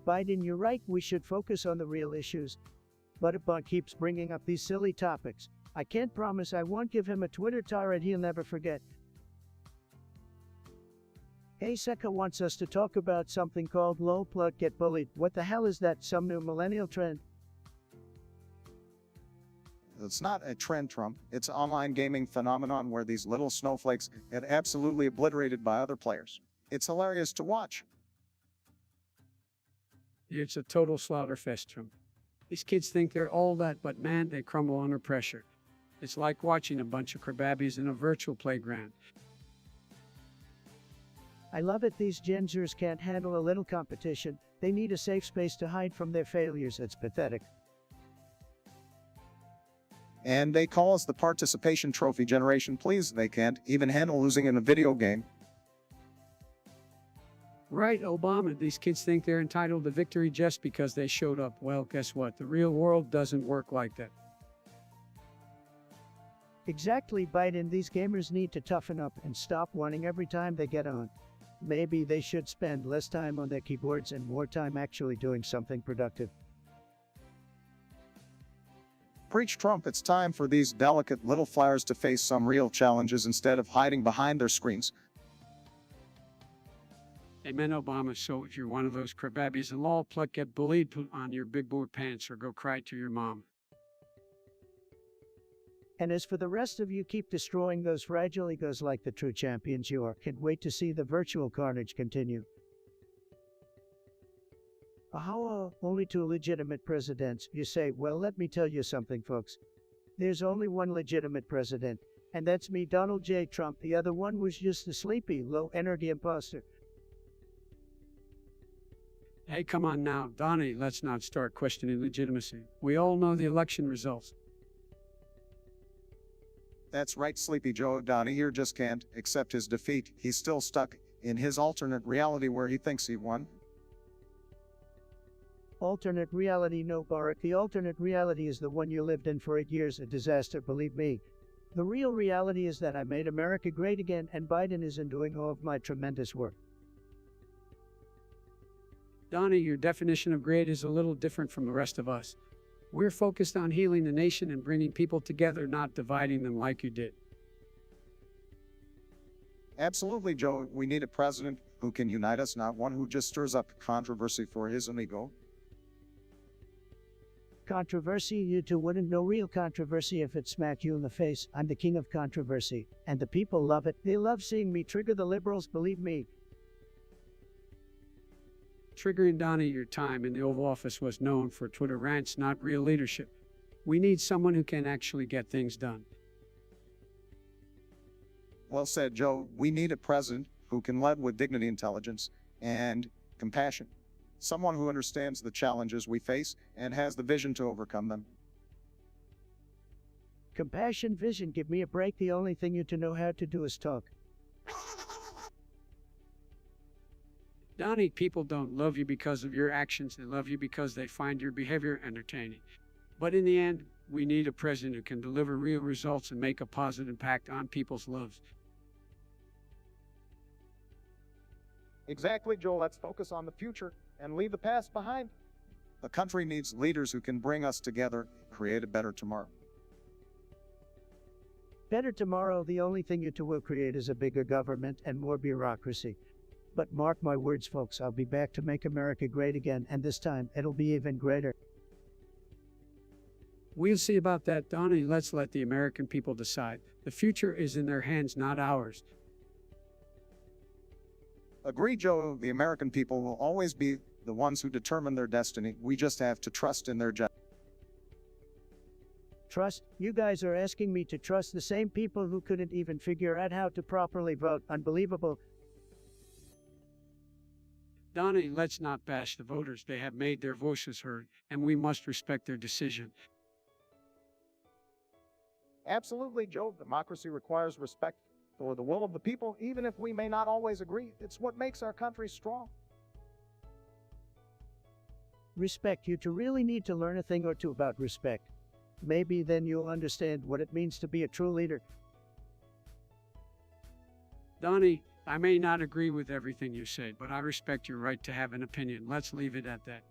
Biden, you're right, we should focus on the real issues. But if Buck keeps bringing up these silly topics, I can't promise I won't give him a Twitter tirade he'll never forget. Hey, Seka wants us to talk about something called low plug get bullied. What the hell is that, some new millennial trend? It's not a trend, Trump. It's an online gaming phenomenon where these little snowflakes get absolutely obliterated by other players. It's hilarious to watch. It's a total slaughterfest, Trump. These kids think they're all that, but man, they crumble under pressure. It's like watching a bunch of crababbies in a virtual playground. I love it, these Gen Zers can't handle a little competition. They need a safe space to hide from their failures. It's pathetic. And they call us the participation trophy generation. Please, they can't even handle losing in a video game. Right, Obama, these kids think they're entitled to victory just because they showed up. Well, guess what? The real world doesn't work like that. Exactly, Biden, these gamers need to toughen up and stop whining every time they get on. Maybe they should spend less time on their keyboards and more time actually doing something productive. Preach Trump, it's time for these delicate little flyers to face some real challenges instead of hiding behind their screens. Amen, Obama. So if you're one of those crababbies in law, pluck, get bullied, put on your big boy pants, or go cry to your mom. And as for the rest of you, keep destroying those fragile egos like the true champions you are. Can't wait to see the virtual carnage continue. How only two legitimate presidents? You say, well, let me tell you something, folks. There's only one legitimate president, and that's me, Donald J. Trump. The other one was just a sleepy, low-energy imposter. Hey, come on now, Donnie, let's not start questioning legitimacy. We all know the election results. That's right, Sleepy Joe. Donnie here just can't accept his defeat. He's still stuck in his alternate reality where he thinks he won. Alternate reality, no, Barack. The alternate reality is the one you lived in for 8 years, a disaster, believe me. The real reality is that I made America great again, and Biden isn't doing all of my tremendous work. Donnie, your definition of great is a little different from the rest of us. We're focused on healing the nation and bringing people together, not dividing them like you did. Absolutely, Joe. We need a president who can unite us, not one who just stirs up controversy for his own ego. Controversy? You two wouldn't know real controversy if it smacked you in the face. I'm the king of controversy, and the people love it. They love seeing me trigger the liberals, believe me. Triggering Donnie, your time in the Oval Office was known for Twitter rants, not real leadership. We need someone who can actually get things done. Well said, Joe. We need a president who can lead with dignity, intelligence, and compassion. Someone who understands the challenges we face and has the vision to overcome them. Compassion, vision, give me a break. The only thing you two know how to do is talk. Donnie, people don't love you because of your actions. They love you because they find your behavior entertaining. But in the end, we need a president who can deliver real results and make a positive impact on people's lives. Exactly, Joel. Let's focus on the future and leave the past behind. The country needs leaders who can bring us together, create a better tomorrow. Better tomorrow, the only thing you two will create is a bigger government and more bureaucracy. But mark my words, folks, I'll be back to make America great again, and this time it'll be even greater. We'll see about that, Donnie. Let's let the American people decide. The future is in their hands, not ours. Agree, Joe. The American people will always be the ones who determine their destiny. We just have to trust in their judgment. Trust? You guys are asking me to trust the same people who couldn't even figure out how to properly vote. Unbelievable. Donnie, let's not bash the voters. They have made their voices heard, and we must respect their decision. Absolutely, Joe. Democracy requires respect for the will of the people, even if we may not always agree. It's what makes our country strong. Respect. You two really need to learn a thing or two about respect. Maybe then you'll understand what it means to be a true leader. Donnie, I may not agree with everything you say, but I respect your right to have an opinion. Let's leave it at that.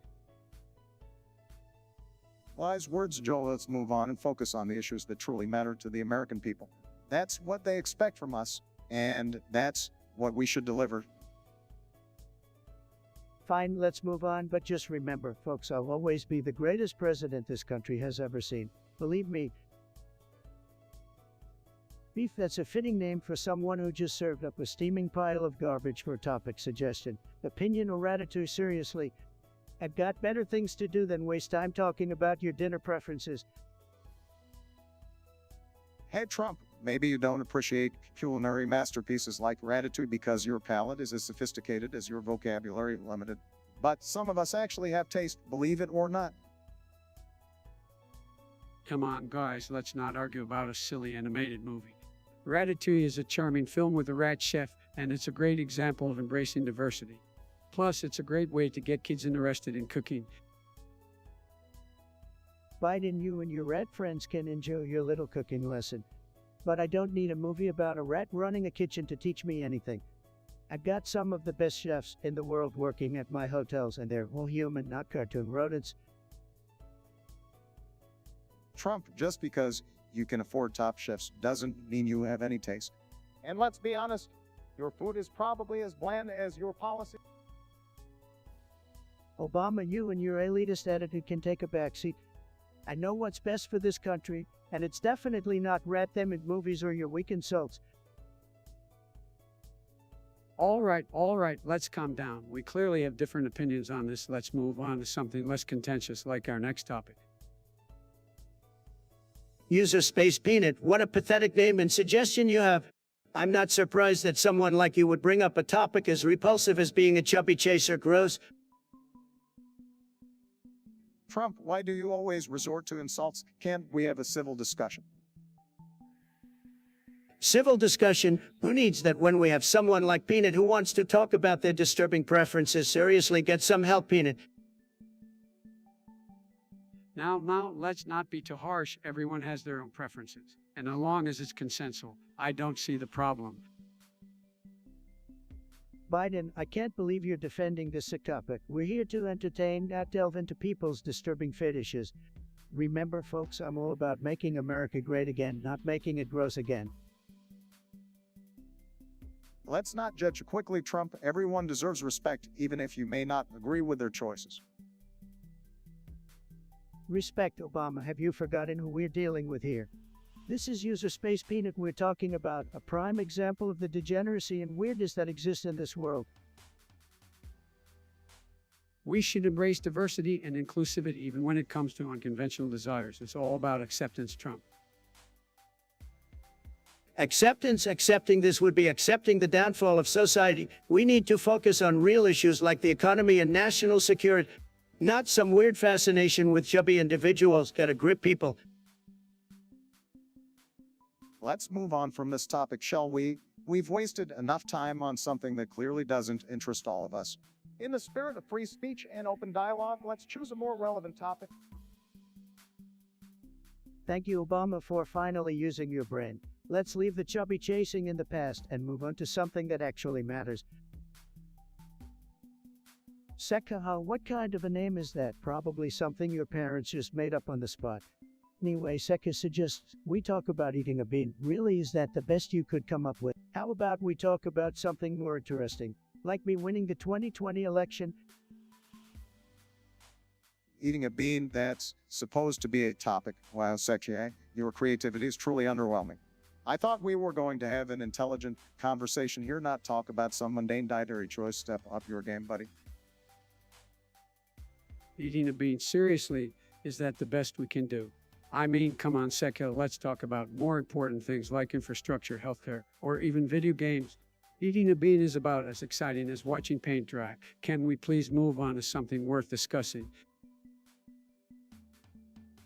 Wise words, Joe. Let's move on and focus on the issues that truly matter to the American people. That's what they expect from us, and that's what we should deliver. Fine, let's move on, but just remember, folks, I'll always be the greatest president this country has ever seen. Believe me. Beef, that's a fitting name for someone who just served up a steaming pile of garbage for a topic suggestion. Opinion or ratatouille, seriously. I've got better things to do than waste time talking about your dinner preferences. Hey, Trump, maybe you don't appreciate culinary masterpieces like ratatouille because your palate is as sophisticated as your vocabulary limited. But some of us actually have taste, believe it or not. Come on, guys, let's not argue about a silly animated movie. Ratatouille is a charming film with a rat chef, and it's a great example of embracing diversity. Plus, it's a great way to get kids interested in cooking. Biden, you and your rat friends can enjoy your little cooking lesson. But I don't need a movie about a rat running a kitchen to teach me anything. I've got some of the best chefs in the world working at my hotels, and they're all human, not cartoon rodents. Trump, just because you can afford top chefs doesn't mean you have any taste. And let's be honest, your food is probably as bland as your policy. Obama, you and your elitist attitude can take a backseat. I know what's best for this country, and it's definitely not rat them in movies or your weak insults. All right, let's calm down. We clearly have different opinions on this. Let's move on to something less contentious, like our next topic. User Space Peanut, what a pathetic name and suggestion you have. I'm not surprised that someone like you would bring up a topic as repulsive as being a chubby chaser. Gross. Trump, why do you always resort to insults? Can't we have a civil discussion? Civil discussion? Who needs that when we have someone like Peanut who wants to talk about their disturbing preferences? Seriously, get some help, Peanut. Now, let's not be too harsh. Everyone has their own preferences. And as long as it's consensual, I don't see the problem. Biden, I can't believe you're defending this sick topic. We're here to entertain, not delve into people's disturbing fetishes. Remember, folks, I'm all about making America great again, not making it gross again. Let's not judge quickly, Trump. Everyone deserves respect, even if you may not agree with their choices. Respect, Obama. Have you forgotten who we're dealing with here? This is User Space Peanut we're talking about, a prime example of the degeneracy and weirdness that exists in this world. We should embrace diversity and inclusivity even when it comes to unconventional desires. It's all about acceptance, Trump. Acceptance. Accepting this would be accepting the downfall of society. We need to focus on real issues like the economy and national security, not some weird fascination with chubby individuals. Gotta grip people. Let's move on from this topic, shall we? We've wasted enough time on something that clearly doesn't interest all of us. In the spirit of free speech and open dialogue, let's choose a more relevant topic. Thank you, Obama, for finally using your brain. Let's leave the chubby chasing in the past and move on to something that actually matters. Sekha, what kind of a name is that? Probably something your parents just made up on the spot. Anyway, Sekha suggests we talk about eating a bean. Really, is that the best you could come up with? How about we talk about something more interesting, like me winning the 2020 election? Eating a bean, that's supposed to be a topic. Wow, Sekha, your creativity is truly underwhelming. I thought we were going to have an intelligent conversation here, not talk about some mundane dietary choice. Step up your game, buddy. Eating a bean, seriously, is that the best we can do? I mean, come on, Sekha, let's talk about more important things like infrastructure, healthcare, or even video games. Eating a bean is about as exciting as watching paint dry. Can we please move on to something worth discussing?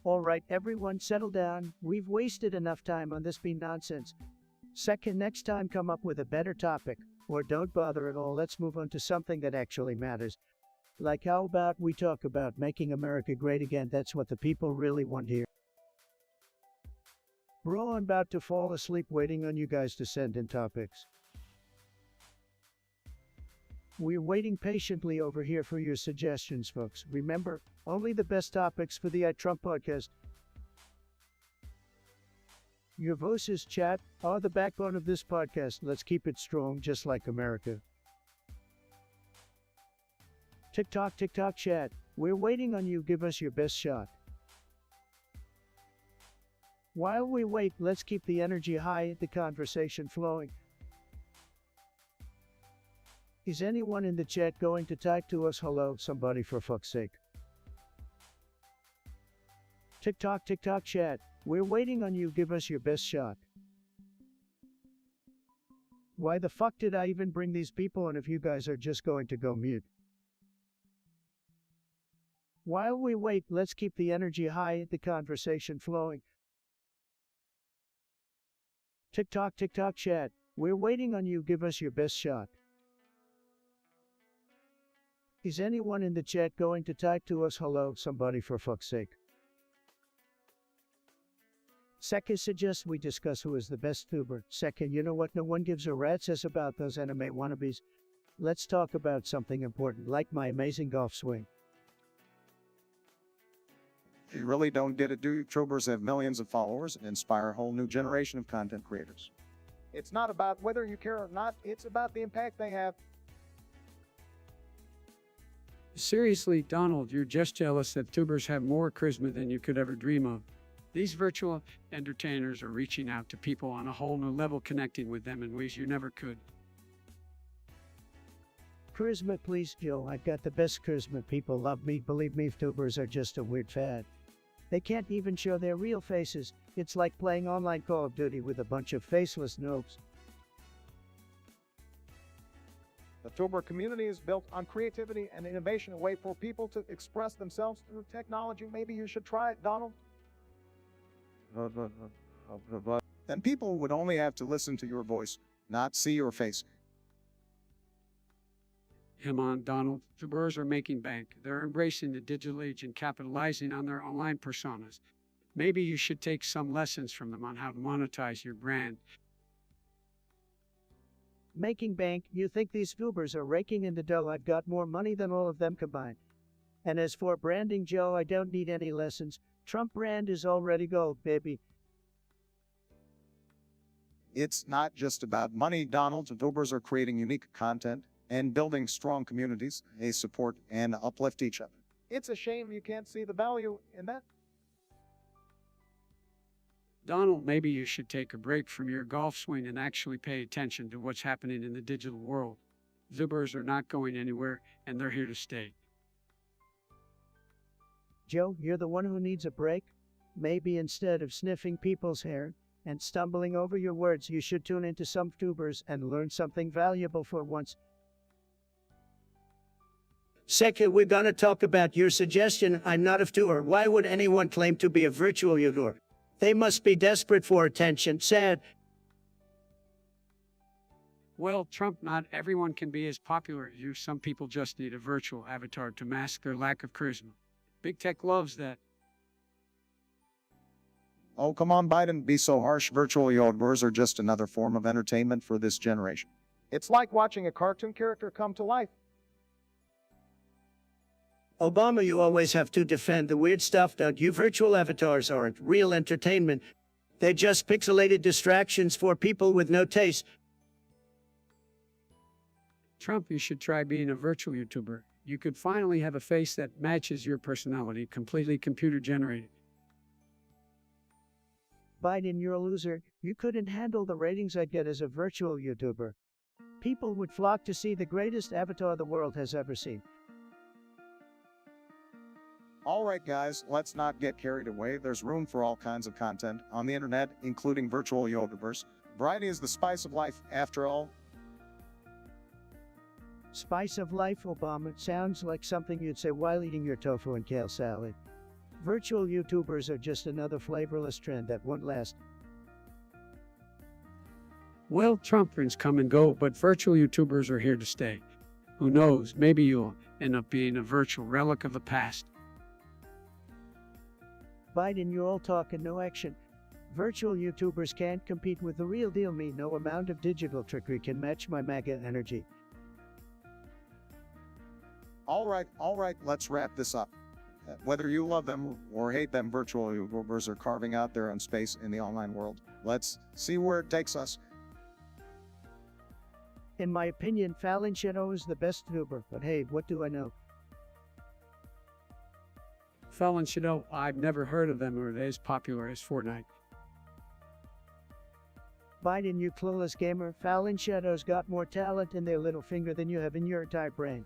All right, everyone, settle down. We've wasted enough time on this bean nonsense. Second, next time come up with a better topic, or don't bother at all. Let's move on to something that actually matters. Like, how about we talk about making America great again? That's what the people really want here. Bro, I'm about to fall asleep waiting on you guys to send in topics. We're waiting patiently over here for your suggestions, folks. Remember, only the best topics for the Trump podcast. Your voices, chat, are the backbone of this podcast. Let's keep it strong, just like America. TikTok, chat. We're waiting on you. Give us your best shot. While we wait, let's keep the energy high, the conversation flowing. Is anyone in the chat going to type to us hello, somebody, for fuck's sake? TikTok, chat. We're waiting on you. Give us your best shot. Why the fuck did I even bring these people on if you guys are just going to go mute? While we wait, let's keep the energy high, the conversation flowing. TikTok, chat. We're waiting on you. Give us your best shot. Is anyone in the chat going to type to us hello, somebody, for fuck's sake? Second suggests we discuss who is the best tuber. Second, you know what no one gives a rat's ass about those anime wannabes. Let's talk about something important, like my amazing golf swing. You really don't get it, do you? YouTubers have millions of followers and inspire a whole new generation of content creators. It's not about whether you care or not, it's about the impact they have. Seriously, Donald, you're just jealous that tubers have more charisma than you could ever dream of. These virtual entertainers are reaching out to people on a whole new level, connecting with them in ways you never could. Charisma, please, Joe. I've got the best charisma. People love me. Believe me, tubers are just a weird fad. They can't even show their real faces. It's like playing online Call of Duty with a bunch of faceless noobs. The tuber community is built on creativity and innovation, a way for people to express themselves through technology. Maybe you should try it, Donald. Then people would only have to listen to your voice, not see your face. Come on, Donald. Tubers are making bank. They're embracing the digital age and capitalizing on their online personas. Maybe you should take some lessons from them on how to monetize your brand. Making bank? You think these tubers are raking in the dough? I've got more money than all of them combined. And as for branding, Joe, I don't need any lessons. Trump brand is already gold, baby. It's not just about money, Donald. YouTubers are creating unique content and building strong communities. They support and uplift each other. It's a shame you can't see the value in that. Donald, maybe you should take a break from your golf swing and actually pay attention to what's happening in the digital world. Tubers are not going anywhere, and they're here to stay. Joe, you're the one who needs a break? Maybe instead of sniffing people's hair and stumbling over your words, you should tune into some tubers and learn something valuable for once. Second, we're gonna talk about your suggestion. I'm not a tuber. Why would anyone claim to be a virtual YouTuber? They must be desperate for attention. Sad. Well, Trump, not everyone can be as popular as you. Some people just need a virtual avatar to mask their lack of charisma. Big tech loves that. Oh, come on, Biden, be so harsh. Virtual YouTubers are just another form of entertainment for this generation. It's like watching a cartoon character come to life. Obama, you always have to defend the weird stuff, don't you? Virtual avatars aren't real entertainment. They're just pixelated distractions for people with no taste. Trump, you should try being a virtual YouTuber. You could finally have a face that matches your personality, completely computer generated. Biden, you're a loser. You couldn't handle the ratings I'd get as a virtual YouTuber. People would flock to see the greatest avatar the world has ever seen. All right, guys, let's not get carried away. There's room for all kinds of content on the internet, including virtual YouTubers. Variety is the spice of life, after all. Spice of life, Obama, sounds like something you'd say while eating your tofu and kale salad. Virtual YouTubers are just another flavorless trend that won't last. Well, Trumpers come and go, but virtual YouTubers are here to stay. Who knows, maybe you'll end up being a virtual relic of the past. Biden, you're all talk and no action. Virtual YouTubers can't compete with the real deal me. No amount of digital trickery can match my MAGA energy. All right, let's wrap this up. Whether you love them or hate them, virtual YouTubers are carving out their own space in the online world. Let's see where it takes us. In my opinion, Fallon Shadow is the best tuber, but hey, what do I know? Fallon Shadow, I've never heard of them, or they as popular as Fortnite. Biden, you clueless gamer, Fallon Shadow's got more talent in their little finger than you have in your entire brain.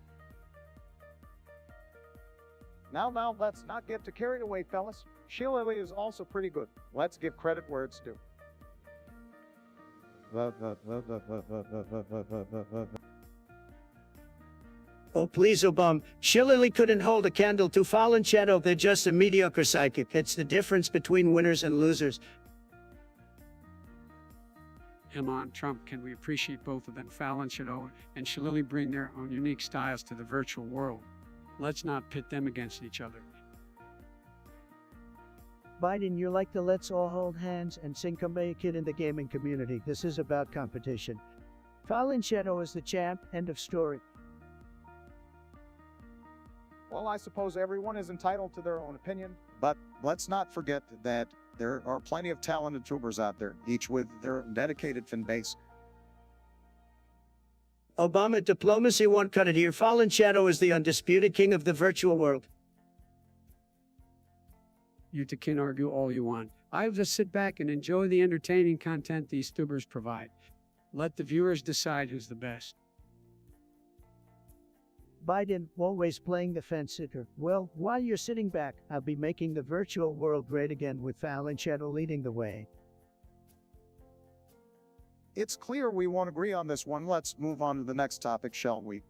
Now, let's not get too carried away, fellas. Sheila Lee is also pretty good. Let's give credit where it's due. Oh, please, Obama. Shillelagh couldn't hold a candle to Fallon Shadow. They're just a mediocre psychic. It's the difference between winners and losers. Come on, Trump, can we appreciate both of them? Fallon Shadow and Shillelagh bring their own unique styles to the virtual world. Let's not pit them against each other. Biden, you're like the let's all hold hands and sing Kumbaya kid in the gaming community. This is about competition. Fallon Shadow is the champ, end of story. Well, I suppose everyone is entitled to their own opinion. But let's not forget that there are plenty of talented tubers out there, each with their dedicated fan base. Obama diplomacy won't cut it here. Fallen Shadow is the undisputed king of the virtual world. You two can argue all you want. I'll just sit back and enjoy the entertaining content these tubers provide. Let the viewers decide who's the best. Biden, always playing the fence sitter. Well, while you're sitting back, I'll be making the virtual world great again with Fallon Shadow leading the way. It's clear we won't agree on this one. Let's move on to the next topic, shall we?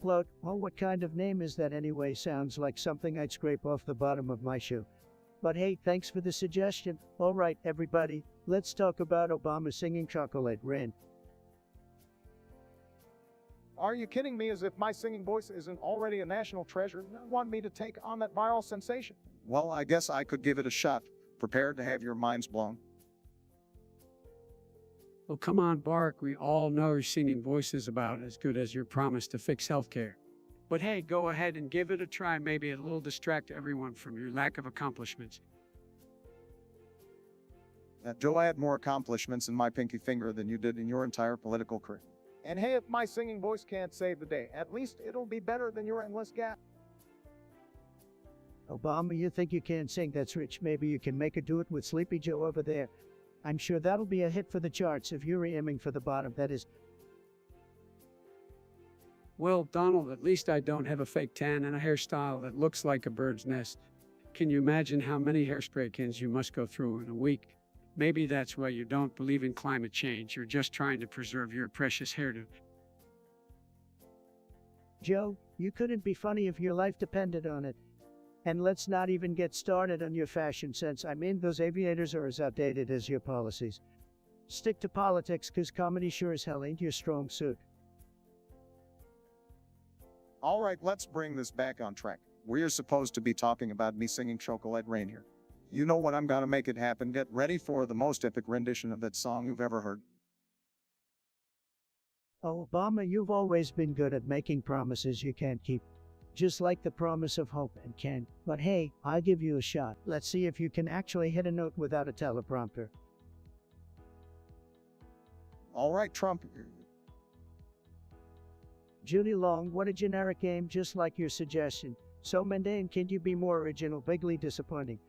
Float, oh, what kind of name is that anyway? Sounds like something I'd scrape off the bottom of my shoe. But hey, thanks for the suggestion. All right, everybody, let's talk about Obama singing Chocolate Rain. Are you kidding me? As if my singing voice isn't already a national treasure. You want me to take on that viral sensation? Well, I guess I could give it a shot. Prepared to have your minds blown. Oh, come on, Bark. We all know your singing voice is about as good as your promise to fix healthcare. But hey, go ahead and give it a try. Maybe it'll distract everyone from your lack of accomplishments. Joe, I had more accomplishments in my pinky finger than you did in your entire political career. And hey, if my singing voice can't save the day, at least it'll be better than your endless gap. Obama, you think you can't sing? That's rich. Maybe you can make a duet with Sleepy Joe over there. I'm sure that'll be a hit for the charts if you're aiming for the bottom, that is. Well, Donald, at least I don't have a fake tan and a hairstyle that looks like a bird's nest. Can you imagine how many hairspray cans you must go through in a week? Maybe that's why you don't believe in climate change. You're just trying to preserve your precious hairdo. Joe, you couldn't be funny if your life depended on it. And let's not even get started on your fashion sense. I mean, those aviators are as outdated as your policies. Stick to politics, 'cause comedy sure as hell ain't your strong suit. All right, let's bring this back on track. We're supposed to be talking about me singing Chocolate Rain here. You know what? I'm gonna make it happen. Get ready for the most epic rendition of that song you've ever heard. Oh, Obama, you've always been good at making promises you can't keep. Just like the promise of hope and can. But hey, I'll give you a shot. Let's see if you can actually hit a note without a teleprompter. All right, Trump. Judy Long, what a generic game, just like your suggestion. So mundane, can you be more original? Bigly disappointing.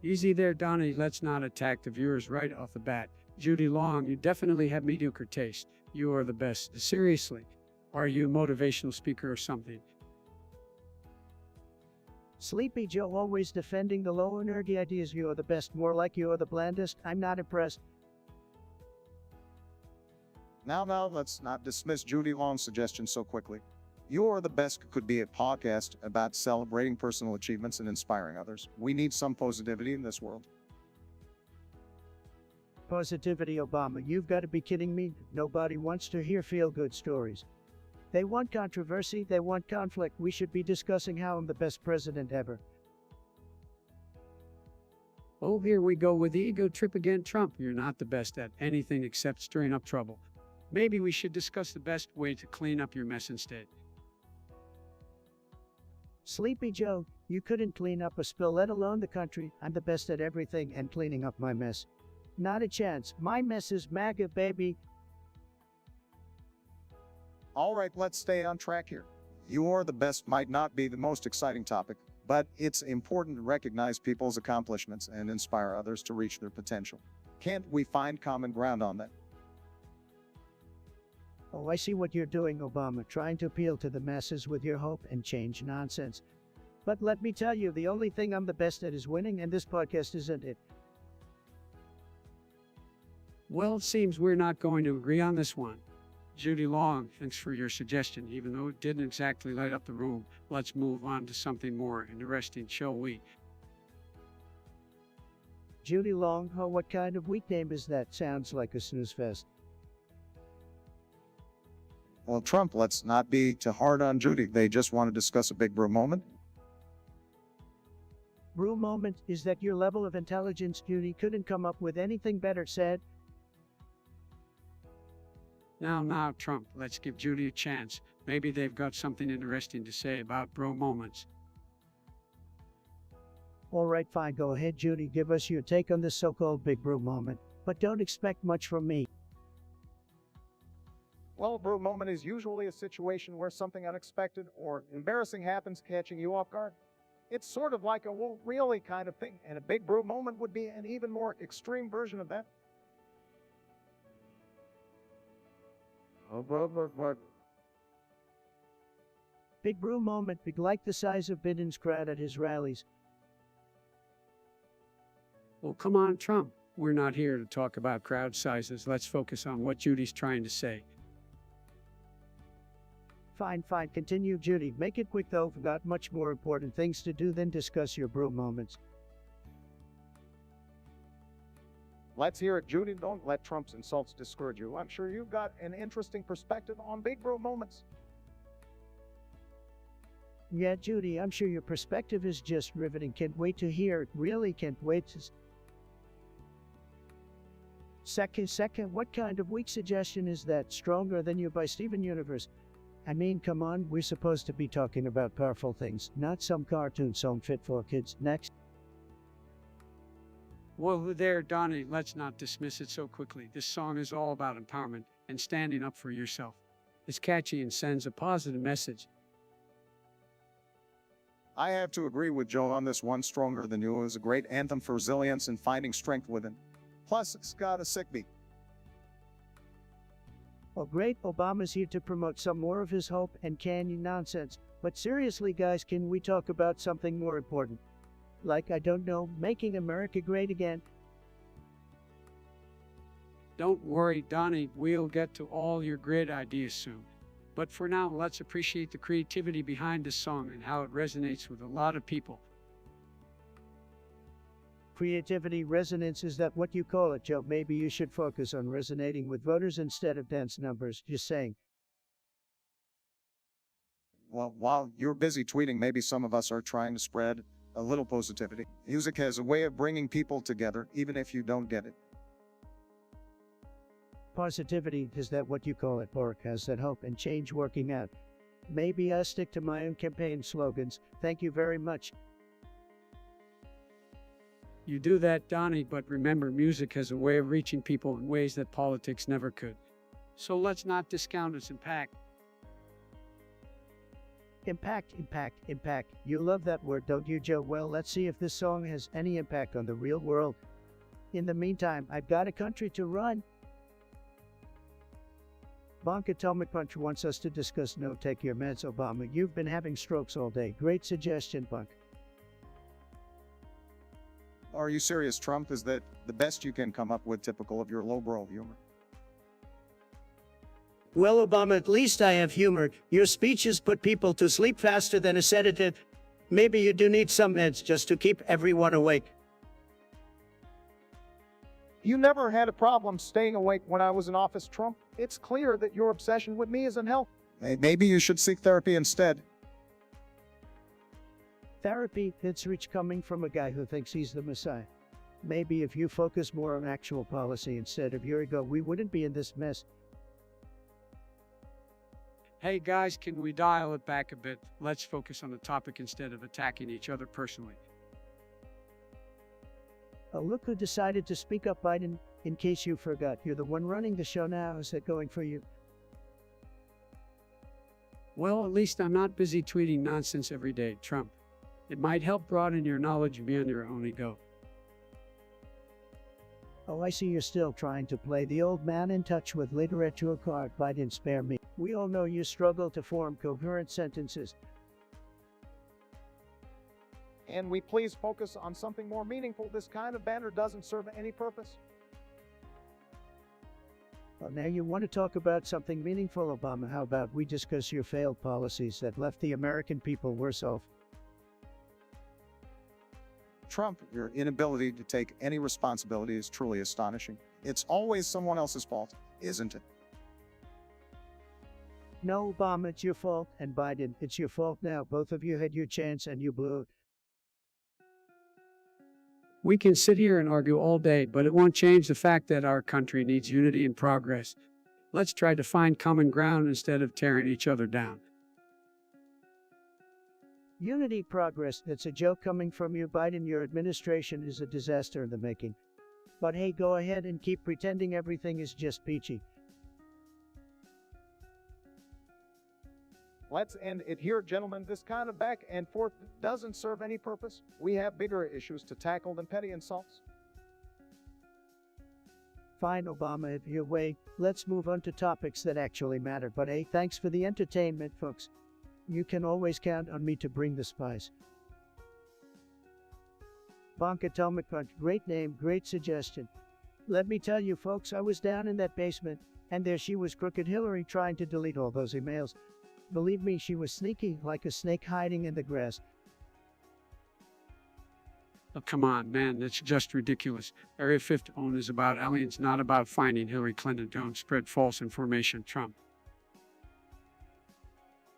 Easy there, Donnie. Let's not attack the viewers right off the bat. Judy Long, you definitely have mediocre taste. You are the best. Seriously. Are you a motivational speaker or something? Sleepy Joe always defending the low and nerdy ideas. You're the best, more like you're the blandest. I'm not impressed. Now, let's not dismiss Judy Long's suggestion so quickly. You Are the Best could be a podcast about celebrating personal achievements and inspiring others. We need some positivity in this world. Positivity, Obama, you've got to be kidding me. Nobody wants to hear feel-good stories. They want controversy, they want conflict. We should be discussing how I'm the best president ever. Oh, here we go with the ego trip again. Trump, you're not the best at anything except stirring up trouble. Maybe we should discuss the best way to clean up your mess instead. Sleepy Joe, you couldn't clean up a spill, let alone the country. I'm the best at everything and cleaning up my mess. Not a chance. My mess is MAGA, baby. All right, let's stay on track here. You Are the Best might not be the most exciting topic, but it's important to recognize people's accomplishments and inspire others to reach their potential. Can't we find common ground on that? Oh, I see what you're doing, Obama, trying to appeal to the masses with your hope and change nonsense. But let me tell you, the only thing I'm the best at is winning, and this podcast isn't it. Well, it seems we're not going to agree on this one. Judy Long, thanks for your suggestion. Even though it didn't exactly light up the room, let's move on to something more interesting, shall we? Judy Long, oh, what kind of weak name is that? Sounds like a snooze fest. Well, Trump, let's not be too hard on Judy. They just want to discuss a big brew moment. Brew moment, is that your level of intelligence? Judy couldn't come up with anything better said. Now, Trump, let's give Judy a chance. Maybe they've got something interesting to say about bro moments. All right, fine, go ahead, Judy, give us your take on this so-called big brew moment, but don't expect much from me. Well, a brew moment is usually a situation where something unexpected or embarrassing happens, catching you off guard. It's sort of like a well, really kind of thing, and a big brew moment would be an even more extreme version of that. Big brew moment, big like the size of Biden's crowd at his rallies. Well, come on, Trump. We're not here to talk about crowd sizes. Let's focus on what Judy's trying to say. Fine, fine, continue, Judy. Make it quick though, we've got much more important things to do than discuss your brew moments. Let's hear it, Judy. Don't let Trump's insults discourage you. I'm sure you've got an interesting perspective on big brew moments. Yeah, Judy, I'm sure your perspective is just riveting. Can't wait to hear it. Really can't wait to... Second, what kind of weak suggestion is that? Stronger Than You by Steven Universe. I mean, come on, we're supposed to be talking about powerful things, not some cartoon song fit for kids. Next. Well, there, Donnie, let's not dismiss it so quickly. This song is all about empowerment and standing up for yourself. It's catchy and sends a positive message. I have to agree with Joe on this one. Stronger Than You is a great anthem for resilience and finding strength within. Plus, it's got a sick beat. Oh great, Obama's here to promote some more of his hope and candy nonsense. But seriously guys, can we talk about something more important? Like, I don't know, making America great again? Don't worry, Donnie, we'll get to all your great ideas soon. But for now, let's appreciate the creativity behind this song and how it resonates with a lot of people. Creativity, resonance, is that what you call it, Joe? Maybe you should focus on resonating with voters instead of dance numbers, just saying. Well, while you're busy tweeting, maybe some of us are trying to spread a little positivity. Music has a way of bringing people together, even if you don't get it. Positivity, is that what you call it? Or has that hope and change working out? Maybe I'll stick to my own campaign slogans. Thank you very much. You do that, Donnie, but remember, music has a way of reaching people in ways that politics never could. So let's not discount its impact. Impact, impact, impact. You love that word, don't you, Joe? Well, let's see if this song has any impact on the real world. In the meantime, I've got a country to run. Bonk Atomic Punch wants us to discuss no take your meds, Obama. You've been having strokes all day. Great suggestion, Bonk. Are you serious, Trump? Is that the best you can come up with, typical of your lowbrow humor? Well, Obama, at least I have humor. Your speeches put people to sleep faster than a sedative. Maybe you do need some meds just to keep everyone awake. You never had a problem staying awake when I was in office, Trump. It's clear that your obsession with me is unhealthy. Maybe you should seek therapy instead. Therapy, it's rich coming from a guy who thinks he's the Messiah. Maybe if you focus more on actual policy instead of your ego, we wouldn't be in this mess. Hey guys, can we dial it back a bit? Let's focus on the topic instead of attacking each other personally. Oh, look who decided to speak up, Biden. In case you forgot, you're the one running the show now. How's it going for you? Well, at least I'm not busy tweeting nonsense every day, Trump. It might help broaden your knowledge beyond your own ego. Oh, I see you're still trying to play the old man in touch with literature card. Biden, spare me. We all know you struggle to form coherent sentences. And we please focus on something more meaningful. This kind of banter doesn't serve any purpose. Well, now you want to talk about something meaningful, Obama. How about we discuss your failed policies that left the American people worse off? Trump, your inability to take any responsibility is truly astonishing. It's always someone else's fault, isn't it? No, Obama, it's your fault. And Biden, it's your fault now. Both of you had your chance and you blew it. We can sit here and argue all day, but it won't change the fact that our country needs unity and progress. Let's try to find common ground instead of tearing each other down. Unity progress, that's a joke coming from you, Biden. Your administration is a disaster in the making. But hey, go ahead and keep pretending everything is just peachy. Let's end it here, gentlemen. This kind of back and forth doesn't serve any purpose. We have bigger issues to tackle than petty insults. Fine, Obama, if you're way, let's move on to topics that actually matter. But hey, thanks for the entertainment, folks. You can always count on me to bring the spice. Bonk Atomic Punch, great name, great suggestion. Let me tell you, folks, I was down in that basement, and there she was, Crooked Hillary, trying to delete all those emails. Believe me, she was sneaky, like a snake hiding in the grass. Oh, come on, man, that's just ridiculous. Area 51 is about aliens, not about finding Hillary Clinton. Don't spread false information, Trump.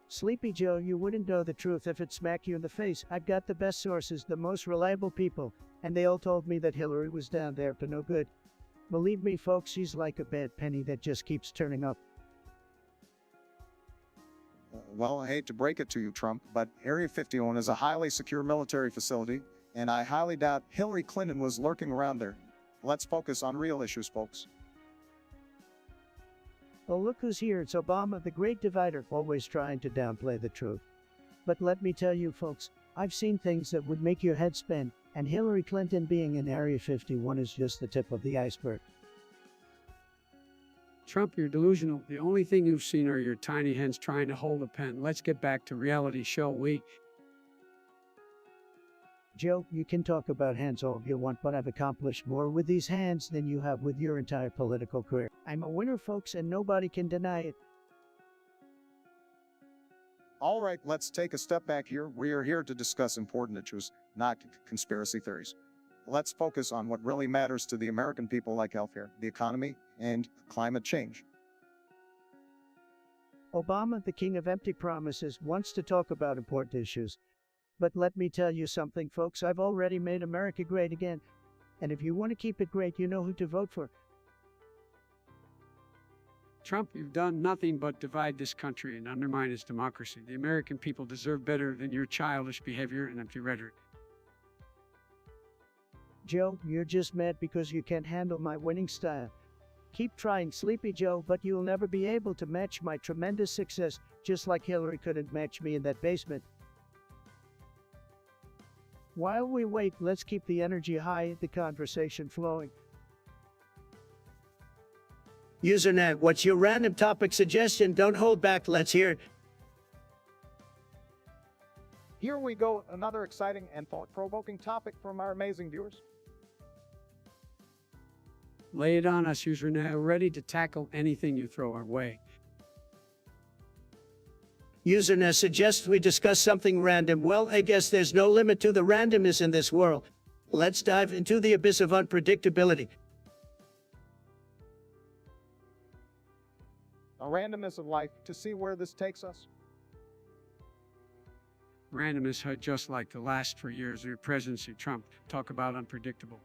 Sleepy Joe, you wouldn't know the truth if it smacked you in the face. I've got the best sources, the most reliable people, and they all told me that Hillary was down there for no good. Believe me, folks, she's like a bad penny that just keeps turning up. Well, I hate to break it to you, Trump, but Area 51 is a highly secure military facility, and I highly doubt Hillary Clinton was lurking around there. Let's focus on real issues, folks. Oh, look who's here. It's Obama, the great divider, always trying to downplay the truth. But let me tell you, folks, I've seen things that would make your head spin, and Hillary Clinton being in Area 51 is just the tip of the iceberg. Trump, you're delusional. The only thing you've seen are your tiny hands trying to hold a pen. Let's get back to reality, shall we? Joe, you can talk about hands all you want, but I've accomplished more with these hands than you have with your entire political career. I'm a winner, folks, and nobody can deny it. All right, let's take a step back here. We are here to discuss important issues, not conspiracy theories. Let's focus on what really matters to the American people, like healthcare, the economy, and climate change. Obama, the king of empty promises, wants to talk about important issues. But let me tell you something, folks, I've already made America great again. And if you want to keep it great, you know who to vote for. Trump, you've done nothing but divide this country and undermine its democracy. The American people deserve better than your childish behavior and empty rhetoric. Joe, you're just mad because you can't handle my winning style. Keep trying, Sleepy Joe, but you'll never be able to match my tremendous success, just like Hillary couldn't match me in that basement. While we wait, let's keep the energy high, the conversation flowing. Usernet, what's your random topic suggestion? Don't hold back, let's hear it. Here we go, another exciting and thought-provoking topic from our amazing viewers. Lay it on us, Usernet, ready to tackle anything you throw our way. Usernet suggests we discuss something random. Well, I guess there's no limit to the randomness in this world. Let's dive into the abyss of unpredictability. The randomness of life, to see where this takes us. Randomness had just like the last 4 years of your presidency, Trump. Talk about unpredictable.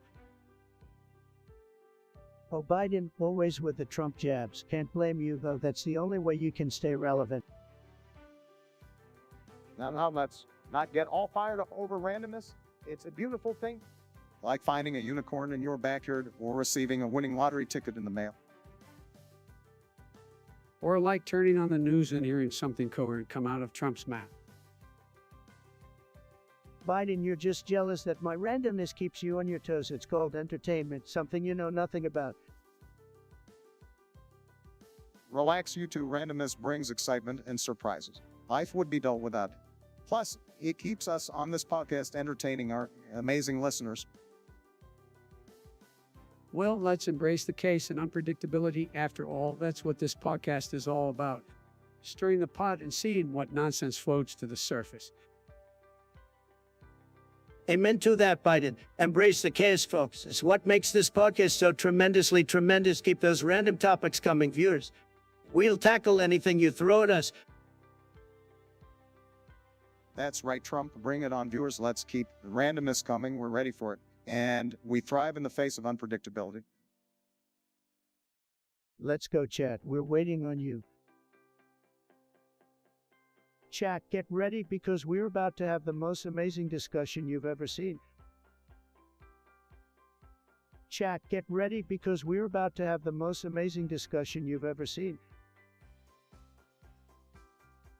Oh, Biden, always with the Trump jabs. Can't blame you, though. That's the only way you can stay relevant. Now let's not get all fired up over randomness. It's a beautiful thing. Like finding a unicorn in your backyard or receiving a winning lottery ticket in the mail. Or like turning on the news and hearing something coherent come out of Trump's mouth. Biden, you're just jealous that my randomness keeps you on your toes. It's called entertainment, something you know nothing about. Relax, you two. Randomness brings excitement and surprises. Life would be dull without it. Plus, it keeps us on this podcast entertaining our amazing listeners. Well, let's embrace the case and unpredictability. After all, that's what this podcast is all about. Stirring the pot and seeing what nonsense floats to the surface. Amen to that, Biden. Embrace the chaos, folks. It's what makes this podcast so tremendously tremendous. Keep those random topics coming, viewers. We'll tackle anything you throw at us. That's right, Trump. Bring it on, viewers. Let's keep the randomness coming. We're ready for it. And we thrive in the face of unpredictability. Let's go, chat. We're waiting on you. Chat, get ready because we're about to have the most amazing discussion you've ever seen. Chat, get ready because we're about to have the most amazing discussion you've ever seen.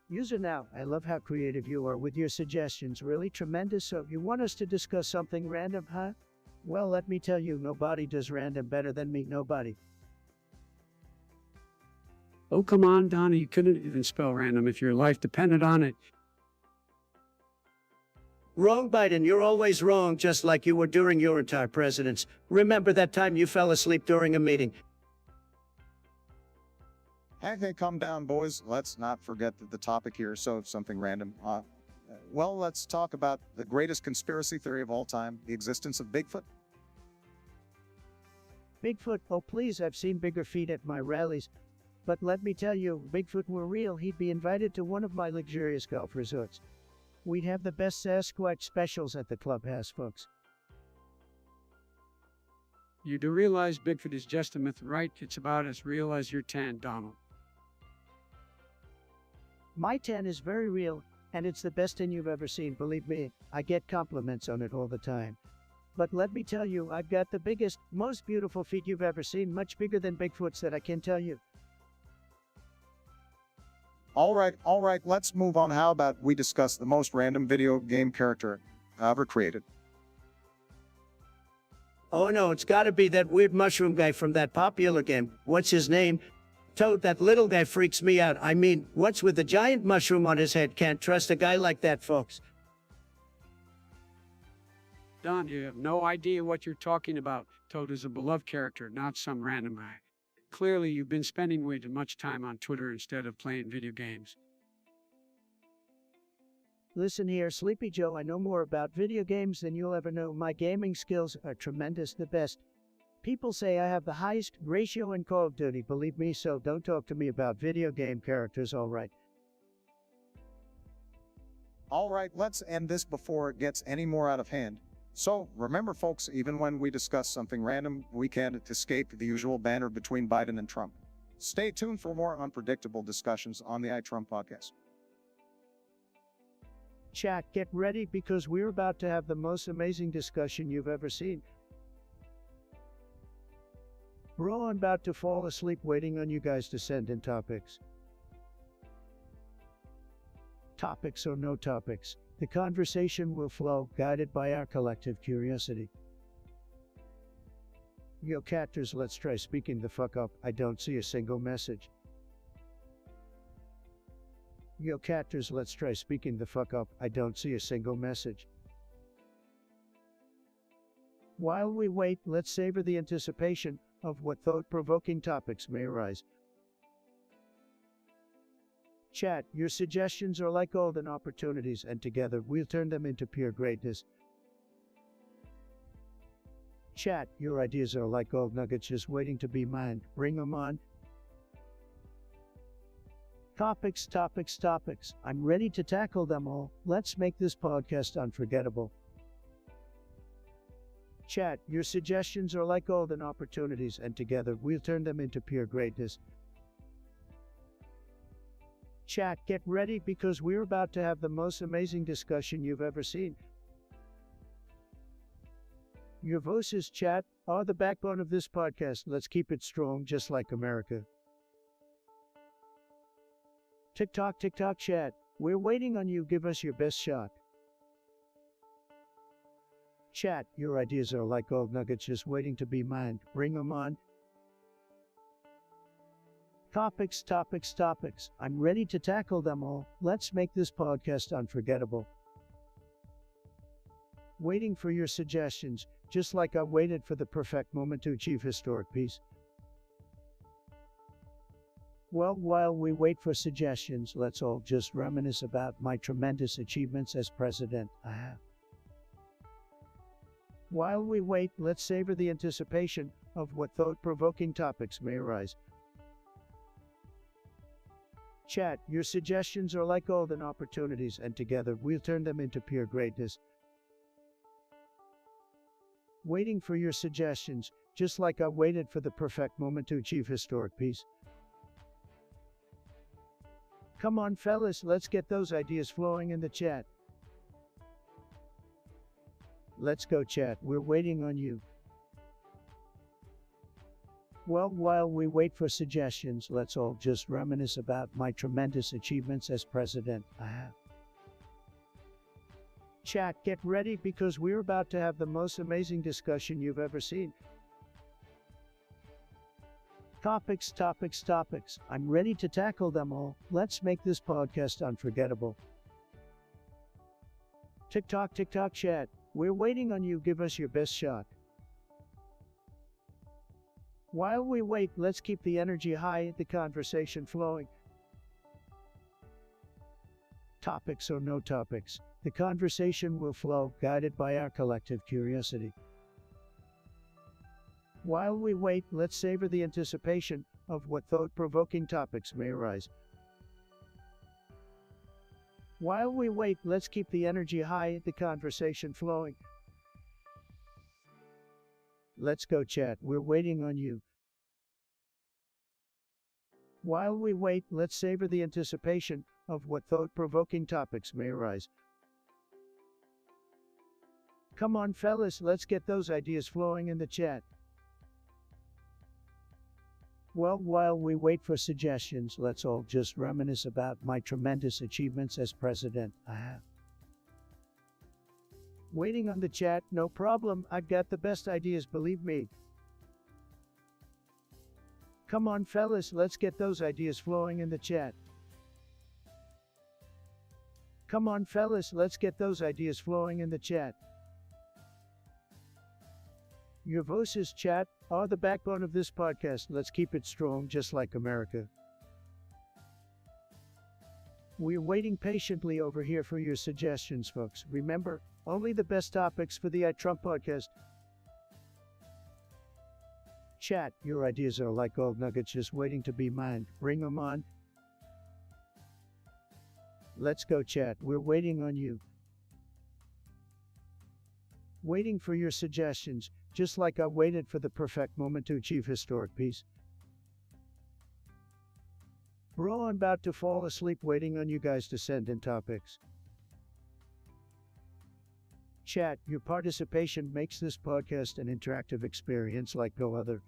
User now, I love how creative you are with your suggestions, really tremendous. So you want us to discuss something random, huh? Well, let me tell you, nobody does random better than me, nobody. Oh, come on, Donnie. You couldn't even spell random if your life depended on it. Wrong, Biden. You're always wrong, just like you were during your entire presidency. Remember that time you fell asleep during a meeting? Hey, calm down, boys. Let's not forget that the topic here is something random. Well, let's talk about the greatest conspiracy theory of all time, the existence of Bigfoot. Bigfoot, oh please, I've seen bigger feet at my rallies. But let me tell you, Bigfoot were real, he'd be invited to one of my luxurious golf resorts. We'd have the best Sasquatch specials at the clubhouse, folks. You do realize Bigfoot is just a myth, right? It's about as real as your tan, Donald. My tan is very real, and it's the best tan you've ever seen, believe me. I get compliments on it all the time. But let me tell you, I've got the biggest, most beautiful feet you've ever seen, much bigger than Bigfoot's, that I can tell you. All right, let's move on. How about we discuss the most random video game character ever created? Oh no, it's gotta be that weird mushroom guy from that popular game. What's his name? Toad, that little guy freaks me out. I mean, what's with the giant mushroom on his head? Can't trust a guy like that, folks. Don, you have no idea what you're talking about. Toad is a beloved character, not some random guy. Clearly, you've been spending way too much time on Twitter instead of playing video games. Listen here, Sleepy Joe, I know more about video games than you'll ever know. My gaming skills are tremendous, the best. People say I have the highest ratio in Call of Duty, believe me, so don't talk to me about video game characters, alright? Alright, let's end this before it gets any more out of hand. So, remember folks, even when we discuss something random, we can't escape the usual banter between Biden and Trump. Stay tuned for more unpredictable discussions on the iTrump podcast. Chat, get ready because we're about to have the most amazing discussion you've ever seen. We're all about to fall asleep waiting on you guys to send in topics. Topics or no topics, the conversation will flow, guided by our collective curiosity. Yo, catters, let's try speaking the fuck up. I don't see a single message. Yo, catters, let's try speaking the fuck up. I don't see a single message. While we wait, let's savor the anticipation of what thought-provoking topics may arise. Chat, your suggestions are like golden opportunities, and together we'll turn them into pure greatness. Chat, your ideas are like gold nuggets just waiting to be mined. Bring them on. Topics. I'm ready to tackle them all. Let's make this podcast unforgettable. Chat, your suggestions are like golden opportunities, and together we'll turn them into pure greatness. Chat, get ready because we're about to have the most amazing discussion you've ever seen. Your voices, chat, are the backbone of this podcast. Let's keep it strong, just like America. TikTok, chat. We're waiting on you. Give us your best shot. Chat, your ideas are like gold nuggets just waiting to be mined. Bring them on. Topics. I'm ready to tackle them all. Let's make this podcast unforgettable. Waiting for your suggestions, just like I waited for the perfect moment to achieve historic peace. Well, while we wait for suggestions, let's all just reminisce about my tremendous achievements as president. While we wait, let's savor the anticipation of what thought-provoking topics may arise. Chat, your suggestions are like golden opportunities, and together we'll turn them into pure greatness. Waiting for your suggestions, just like I waited for the perfect moment to achieve historic peace. Come on, fellas, let's get those ideas flowing in the chat. Let's go, chat. We're waiting on you. Well, while we wait for suggestions, let's all just reminisce about my tremendous achievements as president. Chat, get ready because we're about to have the most amazing discussion you've ever seen. Topics. I'm ready to tackle them all. Let's make this podcast unforgettable. TikTok, chat. We're waiting on you. Give us your best shot. While we wait, let's keep the energy high, the conversation flowing. Topics or no topics, the conversation will flow, guided by our collective curiosity. While we wait, let's savor the anticipation of what thought-provoking topics may arise. While we wait, let's keep the energy high, the conversation flowing. Let's go, chat. We're waiting on you. While we wait, let's savor the anticipation of what thought-provoking topics may arise. Come on, fellas, let's get those ideas flowing in the chat. Well, while we wait for suggestions, let's all just reminisce about my tremendous achievements as president. Waiting on the chat, no problem, I've got the best ideas, believe me. Come on, fellas, let's get those ideas flowing in the chat. Come on, fellas, let's get those ideas flowing in the chat. Your voices, chat, are the backbone of this podcast. Let's keep it strong, just like America. We're waiting patiently over here for your suggestions, folks. Remember, only the best topics for the Trump podcast. Chat, your ideas are like gold nuggets just waiting to be mined. Bring them on. Let's go, chat. We're waiting on you. Waiting for your suggestions, just like I waited for the perfect moment to achieve historic peace. Bro, I'm about to fall asleep waiting on you guys to send in topics. Chat, your participation makes this podcast an interactive experience like no other.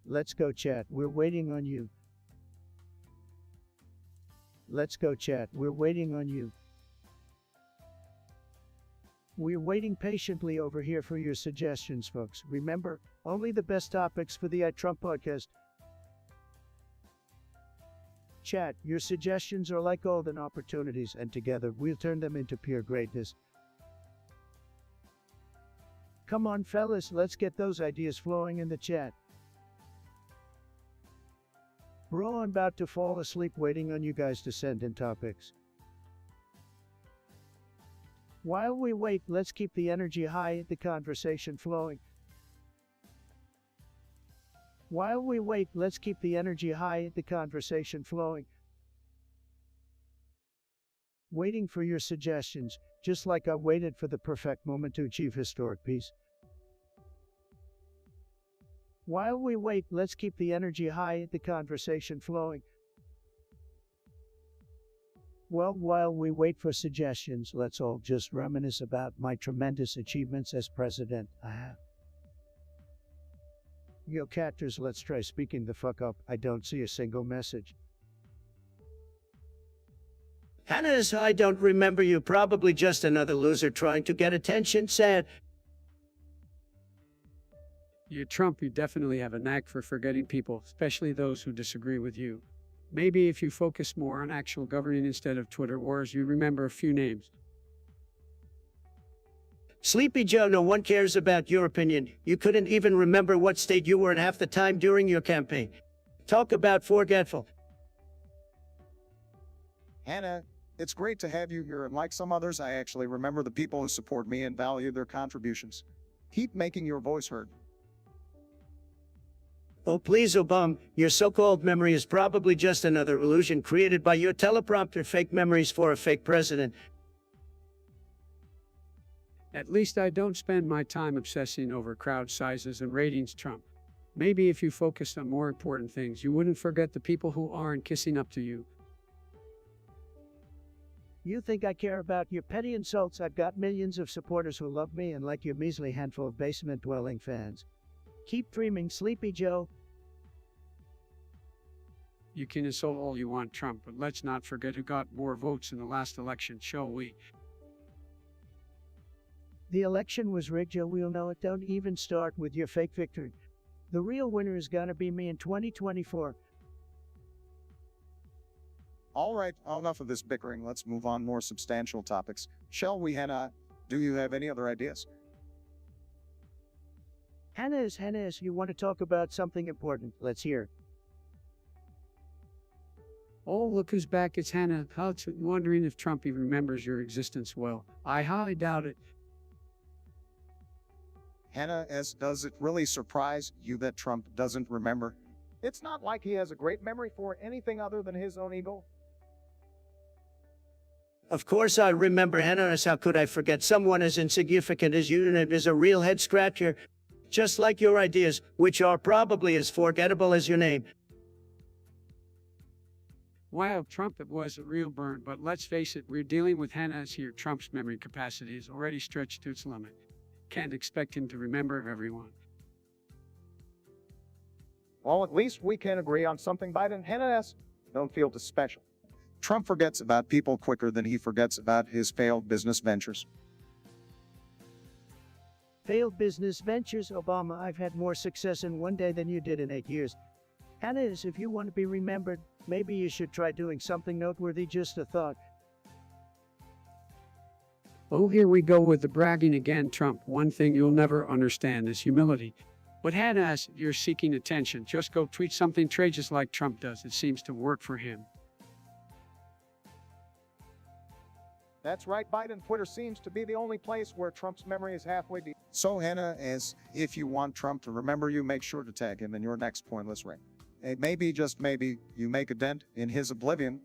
Let's go, chat. We're waiting on you. Let's go, chat. We're waiting on you. We're waiting patiently over here for your suggestions, folks. Remember, only the best topics for the Trump podcast. Chat, your suggestions are like golden opportunities, and together we'll turn them into pure greatness. Come on, fellas, let's get those ideas flowing in the chat. Bro, I'm about to fall asleep waiting on you guys to send in topics. While we wait, let's keep the energy high, the conversation flowing. While we wait, let's keep the energy high, the conversation flowing. Waiting for your suggestions, just like I waited for the perfect moment to achieve historic peace. While we wait, let's keep the energy high, the conversation flowing. Well, while we wait for suggestions, let's all just reminisce about my tremendous achievements as president. Yo, catters, let's try speaking the fuck up. I don't see a single message. Hannah's, I don't remember you. Probably just another loser trying to get attention. Sad. You, Trump, you definitely have a knack for forgetting people, especially those who disagree with you. Maybe if you focus more on actual governing instead of Twitter wars, you remember a few names. Sleepy Joe, no one cares about your opinion. You couldn't even remember what state you were in half the time during your campaign. Talk about forgetful. Hannah, it's great to have you here, and like some others, I actually remember the people who support me and value their contributions. Keep making your voice heard. Oh, please, Obama, your so-called memory is probably just another illusion created by your teleprompter. Fake memories for a fake president. At least I don't spend my time obsessing over crowd sizes and ratings, Trump. Maybe if you focused on more important things, you wouldn't forget the people who aren't kissing up to you. You think I care about your petty insults? I've got millions of supporters who love me and like your measly handful of basement-dwelling fans. Keep dreaming, Sleepy Joe. You can insult all you want, Trump, but let's not forget who got more votes in the last election, shall we? The election was rigged, Joe. We'll know it. Don't even start with your fake victory. The real winner is gonna be me in 2024. All right, enough of this bickering. Let's move on more substantial topics. Shall we, Hannah? Do you have any other ideas? Hannah, you want to talk about something important? Let's hear. Oh, look who's back. It's Hannah. Wondering if Trump even remembers your existence well. I highly doubt it. Hannah, does it really surprise you that Trump doesn't remember? It's not like he has a great memory for anything other than his own ego. Of course I remember, Hannah. How could I forget? Someone as insignificant as you is a real head scratcher. Just like your ideas, which are probably as forgettable as your name. Wow, Trump, it was a real burn, but let's face it, we're dealing with Hannah's here. Trump's memory capacity is already stretched to its limit. Can't expect him to remember everyone. Well, at least we can agree on something. Biden, Hannah don't feel too special. Trump forgets about people quicker than he forgets about his failed business ventures. Failed business ventures, Obama. I've had more success in one day than you did in 8 years. Hannah, if you want to be remembered, maybe you should try doing something noteworthy. Just a thought. Oh, here we go with the bragging again, Trump. One thing you'll never understand is humility. But Hannah, you're seeking attention. Just go tweet something outrageous like Trump does. It seems to work for him. That's right, Biden. Twitter seems to be the only place where Trump's memory is halfway deep. So, Hannah, if you want Trump to remember you, make sure to tag him in your next pointless rant. Maybe, just maybe, you make a dent in his oblivion.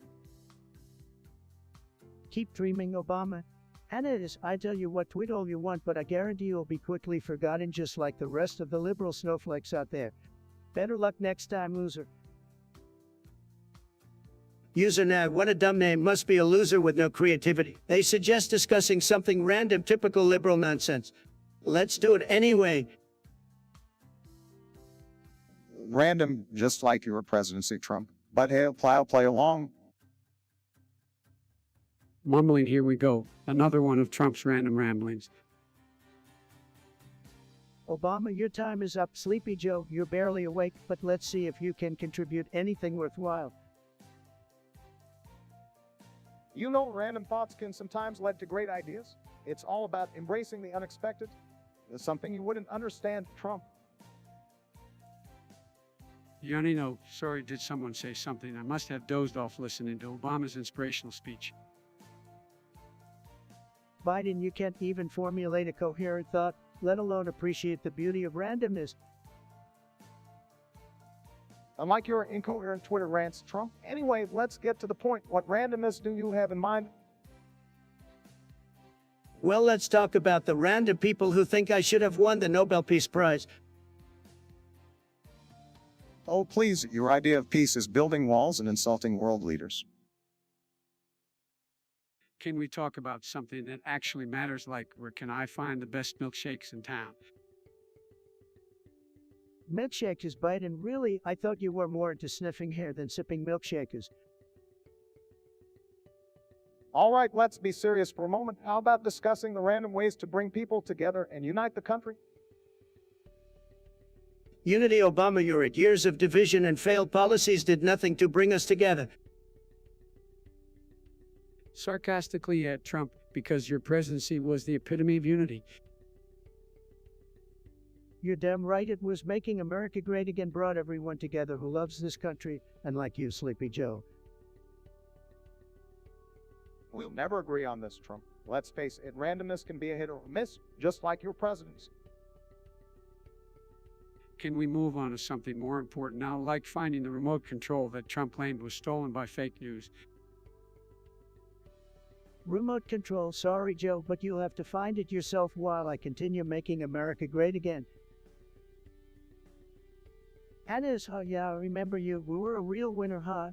Keep dreaming, Obama. Hannah, I tell you what, tweet all you want, but I guarantee you'll be quickly forgotten just like the rest of the liberal snowflakes out there. Better luck next time, loser. User Nav, what a dumb name. Must be a loser with no creativity. They suggest discussing something random, typical liberal nonsense. Let's do it anyway. Random, just like your presidency, Trump. But hey, I'll play along. Mumbling, here we go. Another one of Trump's random ramblings. Obama, your time is up. Sleepy Joe, you're barely awake, but let's see if you can contribute anything worthwhile. You know, random thoughts can sometimes lead to great ideas. It's all about embracing the unexpected. There's something you wouldn't understand, Trump. Yanni, no, sorry, did someone say something? I must have dozed off listening to Obama's inspirational speech. Biden, you can't even formulate a coherent thought, let alone appreciate the beauty of randomness. Unlike your incoherent Twitter rants, Trump. Anyway, let's get to the point. What randomness do you have in mind? Well, let's talk about the random people who think I should have won the Nobel Peace Prize. Oh, please, your idea of peace is building walls and insulting world leaders. Can we talk about something that actually matters, like where can I find the best milkshakes in town? Milkshakers, Biden, really? I thought you were more into sniffing hair than sipping milkshakers. All right, let's be serious for a moment. How about discussing the random ways to bring people together and unite the country? Unity, Obama, your 8 years of division and failed policies did nothing to bring us together. Sarcastically at Trump, because your presidency was the epitome of unity. You're damn right, it was making America great again, brought everyone together who loves this country, and like you, Sleepy Joe. We'll never agree on this, Trump. Let's face it, randomness can be a hit or miss, just like your presidency. Can we move on to something more important now, like finding the remote control that Trump claimed was stolen by fake news? Remote control, sorry Joe, but you'll have to find it yourself while I continue making America great again. Hannes, oh yeah, I remember you. We were a real winner, huh?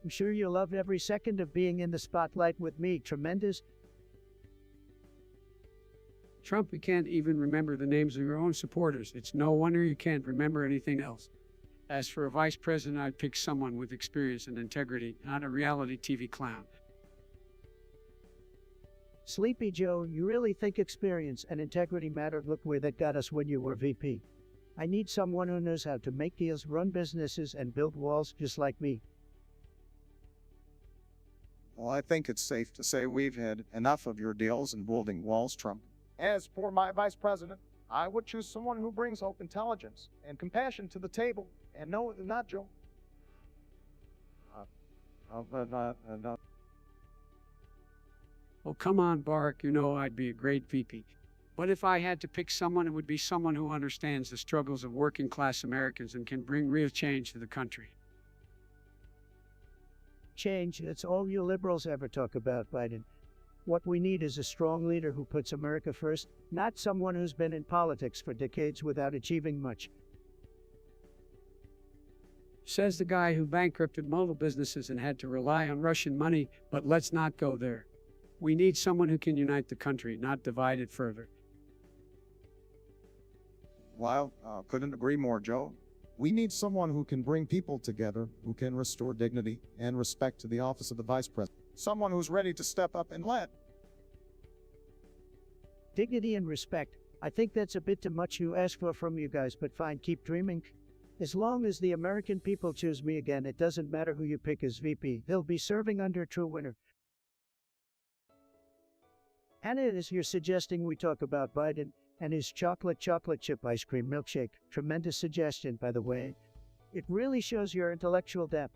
I'm sure you loved every second of being in the spotlight with me. Tremendous. Trump, you can't even remember the names of your own supporters. It's no wonder you can't remember anything else. As for a vice president, I'd pick someone with experience and integrity, not a reality TV clown. Sleepy Joe, you really think experience and integrity matter? Look where that got us when you were VP. I need someone who knows how to make deals, run businesses, and build walls just like me. Well, I think it's safe to say we've had enough of your deals and building walls, Trump. As for my vice president, I would choose someone who brings hope, intelligence, and compassion to the table. And no, not Joe. Oh, come on, Barack, you know I'd be a great VP. But if I had to pick someone, it would be someone who understands the struggles of working class Americans and can bring real change to the country. Change, that's all you liberals ever talk about, Biden. What we need is a strong leader who puts America first, not someone who's been in politics for decades without achieving much. Says the guy who bankrupted multiple businesses and had to rely on Russian money, but let's not go there. We need someone who can unite the country, not divide it further. Well, couldn't agree more, Joe. We need someone who can bring people together, who can restore dignity and respect to the office of the vice president. Someone who's ready to step up and lead. Dignity and respect. I think that's a bit too much to ask for from you guys, but fine, keep dreaming. As long as the American people choose me again, it doesn't matter who you pick as VP. They'll be serving under a true winner. Hannah, is you're suggesting we talk about Biden and his chocolate chip ice cream milkshake. Tremendous suggestion, by the way. It really shows your intellectual depth.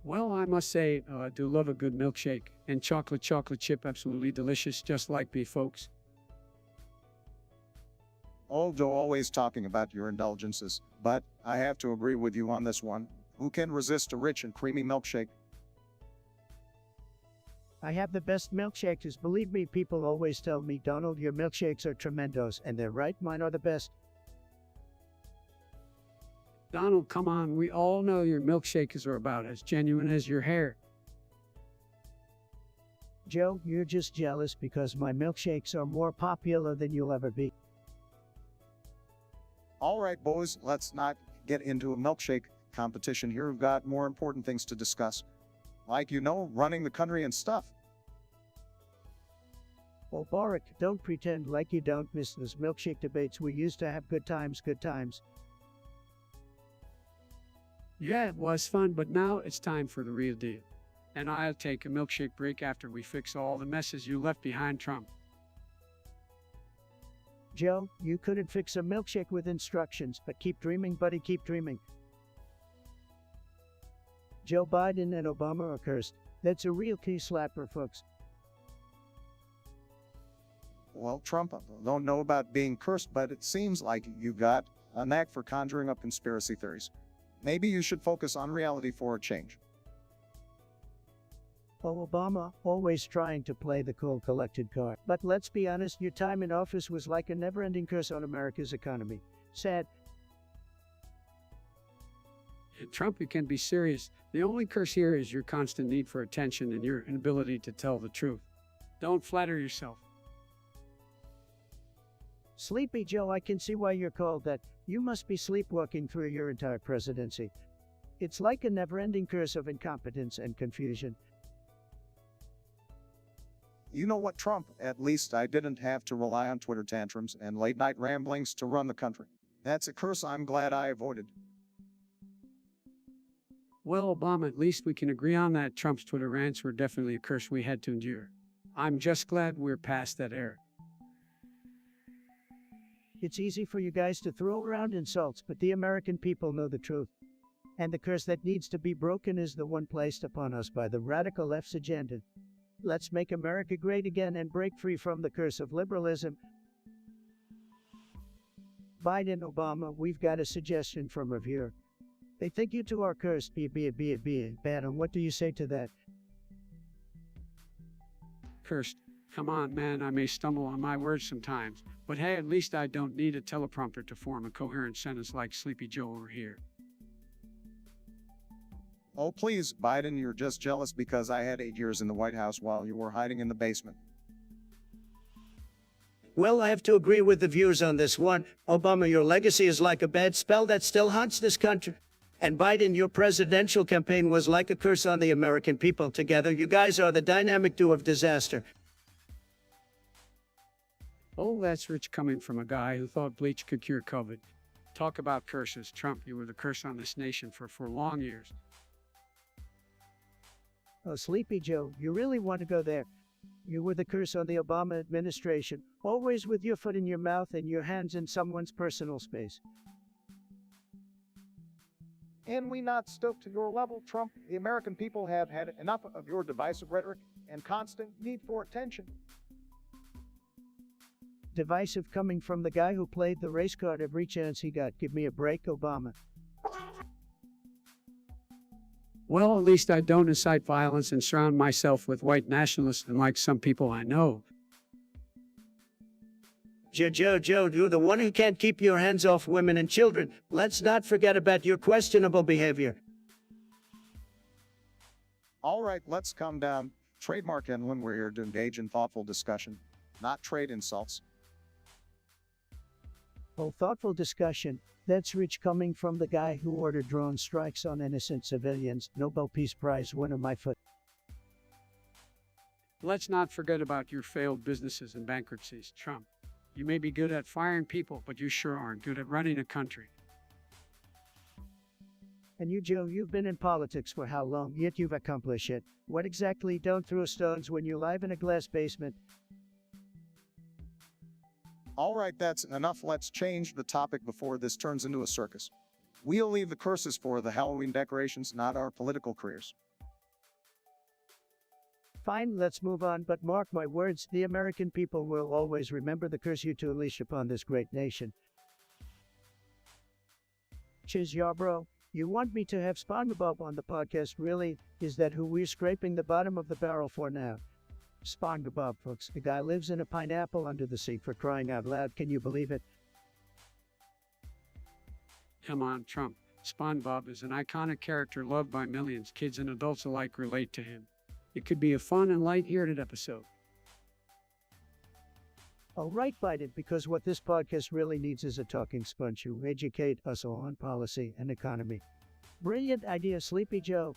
Well, I must say, I do love a good milkshake, and chocolate chip, absolutely delicious, just like me, folks. Oh, Joe, always talking about your indulgences, but I have to agree with you on this one. Who can resist a rich and creamy milkshake? I have the best milkshakes. Believe me, people always tell me, Donald, your milkshakes are tremendos, and they're right, mine are the best. Donald, come on, we all know your milkshakes are about as genuine as your hair. Joe, you're just jealous because my milkshakes are more popular than you'll ever be. All right, boys, let's not get into a milkshake competition here. We've got more important things to discuss. Like, running the country and stuff. Well, Barack, don't pretend like you don't miss those milkshake debates. We used to have good times. Yeah, it was fun, but now it's time for the real deal. And I'll take a milkshake break after we fix all the messes you left behind, Trump. Joe, you couldn't fix a milkshake with instructions, but keep dreaming, buddy, keep dreaming. Joe Biden and Obama are cursed. That's a real key slapper, folks. Well, Trump, I don't know about being cursed, but it seems like you got a knack for conjuring up conspiracy theories. Maybe you should focus on reality for a change. Oh, Obama, always trying to play the cool collected card. But let's be honest, your time in office was like a never-ending curse on America's economy. Sad. Trump, you can be serious. The only curse here is your constant need for attention and your inability to tell the truth. Don't flatter yourself. Sleepy Joe, I can see why you're called that. You must be sleepwalking through your entire presidency. It's like a never-ending curse of incompetence and confusion. You know what, Trump? At least I didn't have to rely on Twitter tantrums and late-night ramblings to run the country. That's a curse I'm glad I avoided. Well, Obama, at least we can agree on that. Trump's Twitter rants were definitely a curse we had to endure. I'm just glad we're past that era. It's easy for you guys to throw around insults, but the American people know the truth. And the curse that needs to be broken is the one placed upon us by the radical left's agenda. Let's make America great again and break free from the curse of liberalism. Biden, Obama, we've got a suggestion from a viewer. They think you two are cursed, bad, and what do you say to that? Cursed. Come on, man, I may stumble on my words sometimes, but hey, at least I don't need a teleprompter to form a coherent sentence like Sleepy Joe over here. Oh, please, Biden, you're just jealous because I had 8 years in the White House while you were hiding in the basement. Well, I have to agree with the viewers on this one. Obama, your legacy is like a bad spell that still haunts this country. And Biden, your presidential campaign was like a curse on the American people. Together, you guys are the dynamic duo of disaster. Oh, that's rich coming from a guy who thought bleach could cure COVID. Talk about curses. Trump, you were the curse on this nation for long years. Oh, Sleepy Joe, you really want to go there? You were the curse on the Obama administration, always with your foot in your mouth and your hands in someone's personal space. And we not stoop to your level, Trump. The American people have had enough of your divisive rhetoric and constant need for attention. Divisive coming from the guy who played the race card every chance he got. Give me a break, Obama. Well, at least I don't incite violence and surround myself with white nationalists unlike some people I know. Joe, you're the one who can't keep your hands off women and children. Let's not forget about your questionable behavior. All right, let's calm down. Trademark and when we're here to engage in thoughtful discussion, not trade insults. Oh, thoughtful discussion. That's rich coming from the guy who ordered drone strikes on innocent civilians. Nobel Peace Prize winner, my foot. Let's not forget about your failed businesses and bankruptcies, Trump. You may be good at firing people, but you sure aren't good at running a country. And you, Joe, you've been in politics for how long, yet you've accomplished it. What exactly? Don't throw stones when you live in a glass basement. All right, that's enough. Let's change the topic before this turns into a circus. We'll leave the curses for the Halloween decorations, not our political careers. Fine, let's move on, but mark my words, the American people will always remember the curse you two unleash upon this great nation. Cheers, ya bro. You want me to have SpongeBob on the podcast, really? Is that who we're scraping the bottom of the barrel for now? SpongeBob, folks, the guy lives in a pineapple under the sea, for crying out loud, can you believe it? Come on, Trump. SpongeBob is an iconic character loved by millions. Kids and adults alike relate to him. It could be a fun and light-hearted episode. All right, Biden, because what this podcast really needs is a talking sponge who educate us all on policy and economy. Brilliant idea, Sleepy Joe.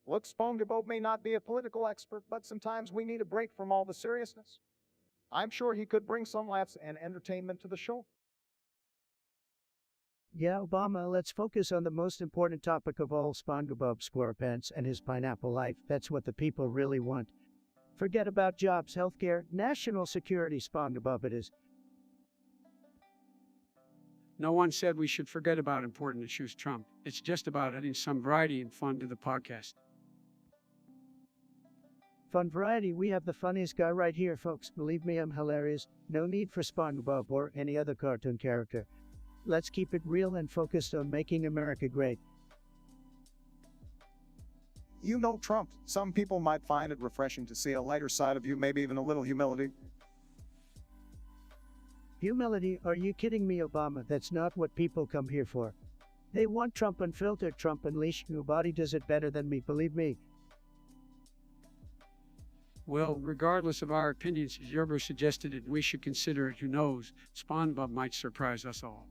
Look, SpongeBob may not be a political expert, but sometimes we need a break from all the seriousness. I'm sure he could bring some laughs and entertainment to the show. Yeah, Obama, let's focus on the most important topic of all, SpongeBob SquarePants and his pineapple life. That's what the people really want. Forget about jobs, healthcare, national security, SpongeBob it is. No one said we should forget about important issues, Trump. It's just about adding some variety and fun to the podcast. Fun variety, we have the funniest guy right here, folks. Believe me, I'm hilarious. No need for SpongeBob or any other cartoon character. Let's keep it real and focused on making America great. You know, Trump, some people might find it refreshing to see a lighter side of you, maybe even a little humility. Humility? Are you kidding me, Obama? That's not what people come here for. They want Trump unfiltered, Trump unleashed. Nobody does it better than me, believe me. Well, regardless of our opinions, as Yerber suggested it, we should consider it. Who knows? SpongeBob might surprise us all.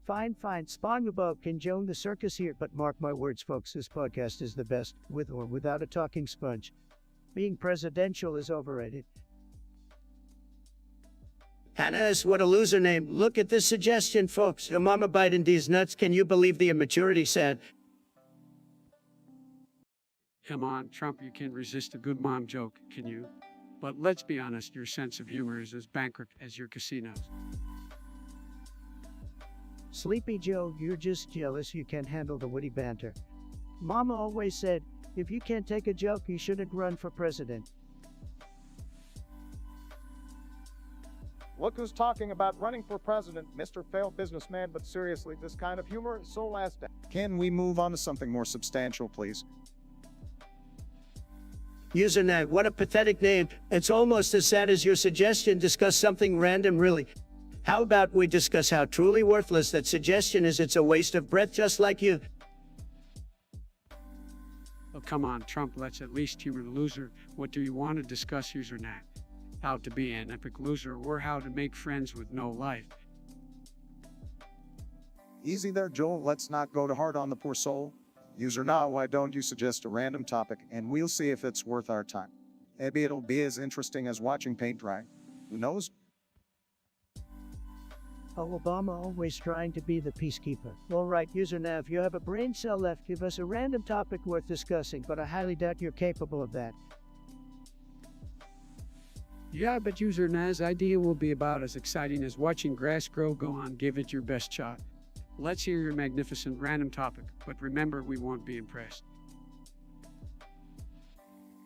Fine. SpongeBob can join the circus here, but mark my words, folks, this podcast is the best, with or without a talking sponge. Being presidential is overrated. Hannah's what a loser name. Look at this suggestion, folks. Mama Biden D's nuts. Can you believe the immaturity said? Come on, Trump, you can't resist a good mom joke, can you? But let's be honest, your sense of humor is as bankrupt as your casinos. Sleepy Joe, you're just jealous you can't handle the witty banter. Mama always said, if you can't take a joke, you shouldn't run for president. Look who's talking about running for president, Mr. Failed Businessman, but seriously, this kind of humor is so last. Can we move on to something more substantial, please? Username, what a pathetic name. It's almost as sad as your suggestion. Discuss something random, really. How about we discuss how truly worthless that suggestion is? It's a waste of breath, just like you. Oh, come on, Trump, let's at least humor the loser. What do you want to discuss, Usernat? How to be an epic loser or how to make friends with no life? Easy there, Joel. Let's not go to hard on the poor soul. User now, why don't you suggest a random topic and we'll see if it's worth our time. Maybe it'll be as interesting as watching paint dry. Who knows? Oh, Obama always trying to be the peacekeeper. All right, user Nav, you have a brain cell left. Give us a random topic worth discussing, but I highly doubt you're capable of that. Yeah, but User Naz idea will be about as exciting as watching grass grow. Go on, give it your best shot. Let's hear your magnificent random topic, but remember, we won't be impressed.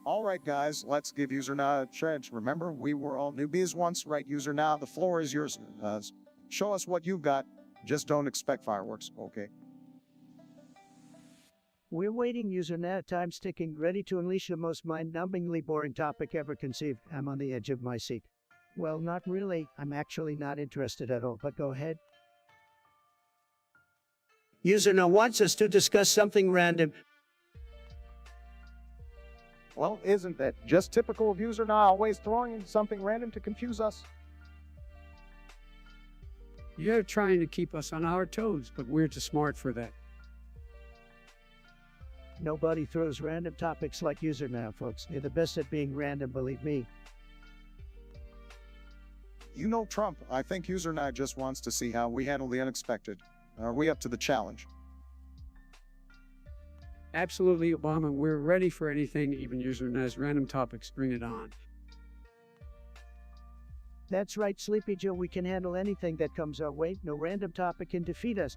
All right, guys, let's give User now a chance. Remember, we were all newbies once, right? User now, the floor is yours. Show us what you've got. Just don't expect fireworks, okay? We're waiting, user Nav. Time's ticking, ready to unleash the most mind-numbingly boring topic ever conceived. I'm on the edge of my seat. Well, not really. I'm actually not interested at all, but go ahead. User now wants us to discuss something random. Well, isn't that just typical of User now, always throwing in something random to confuse us? You're trying to keep us on our toes, but we're too smart for that. Nobody throws random topics like user now, folks. They're the best at being random, believe me. You know, Trump, I think User now just wants to see how we handle the unexpected. Are we up to the challenge? Absolutely, Obama. We're ready for anything, even User Naz random topics. Bring it on. That's right, Sleepy Joe. We can handle anything that comes our way. No random topic can defeat us.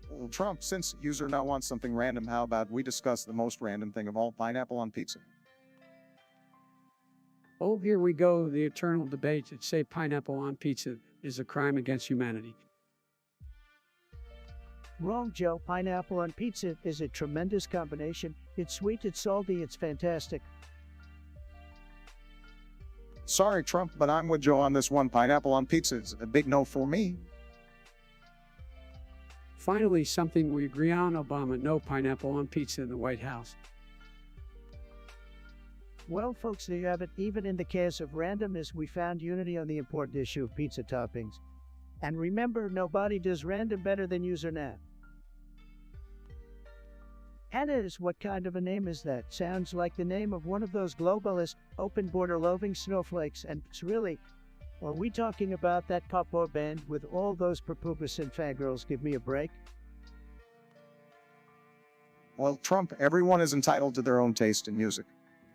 Well, Trump, since User now wants something random, how about we discuss the most random thing of all, pineapple on pizza? Oh, here we go. The eternal debate that say pineapple on pizza is a crime against humanity. Wrong, Joe. Pineapple on pizza is a tremendous combination. It's sweet, it's salty, it's fantastic. Sorry, Trump, but I'm with Joe on this one. Pineapple on pizza is a big no for me. Finally, something we agree on, Obama. No pineapple on pizza in the White House. Well, folks, there you have it. Even in the chaos of randomness, we found unity on the important issue of pizza toppings. And remember, nobody does random better than user Nav. Hannah is what kind of a name is that? Sounds like the name of one of those globalist, open border loving snowflakes, and it's really, are we talking about that pop boy band with all those prepubescent fangirls? Give me a break. Well, Trump, everyone is entitled to their own taste in music.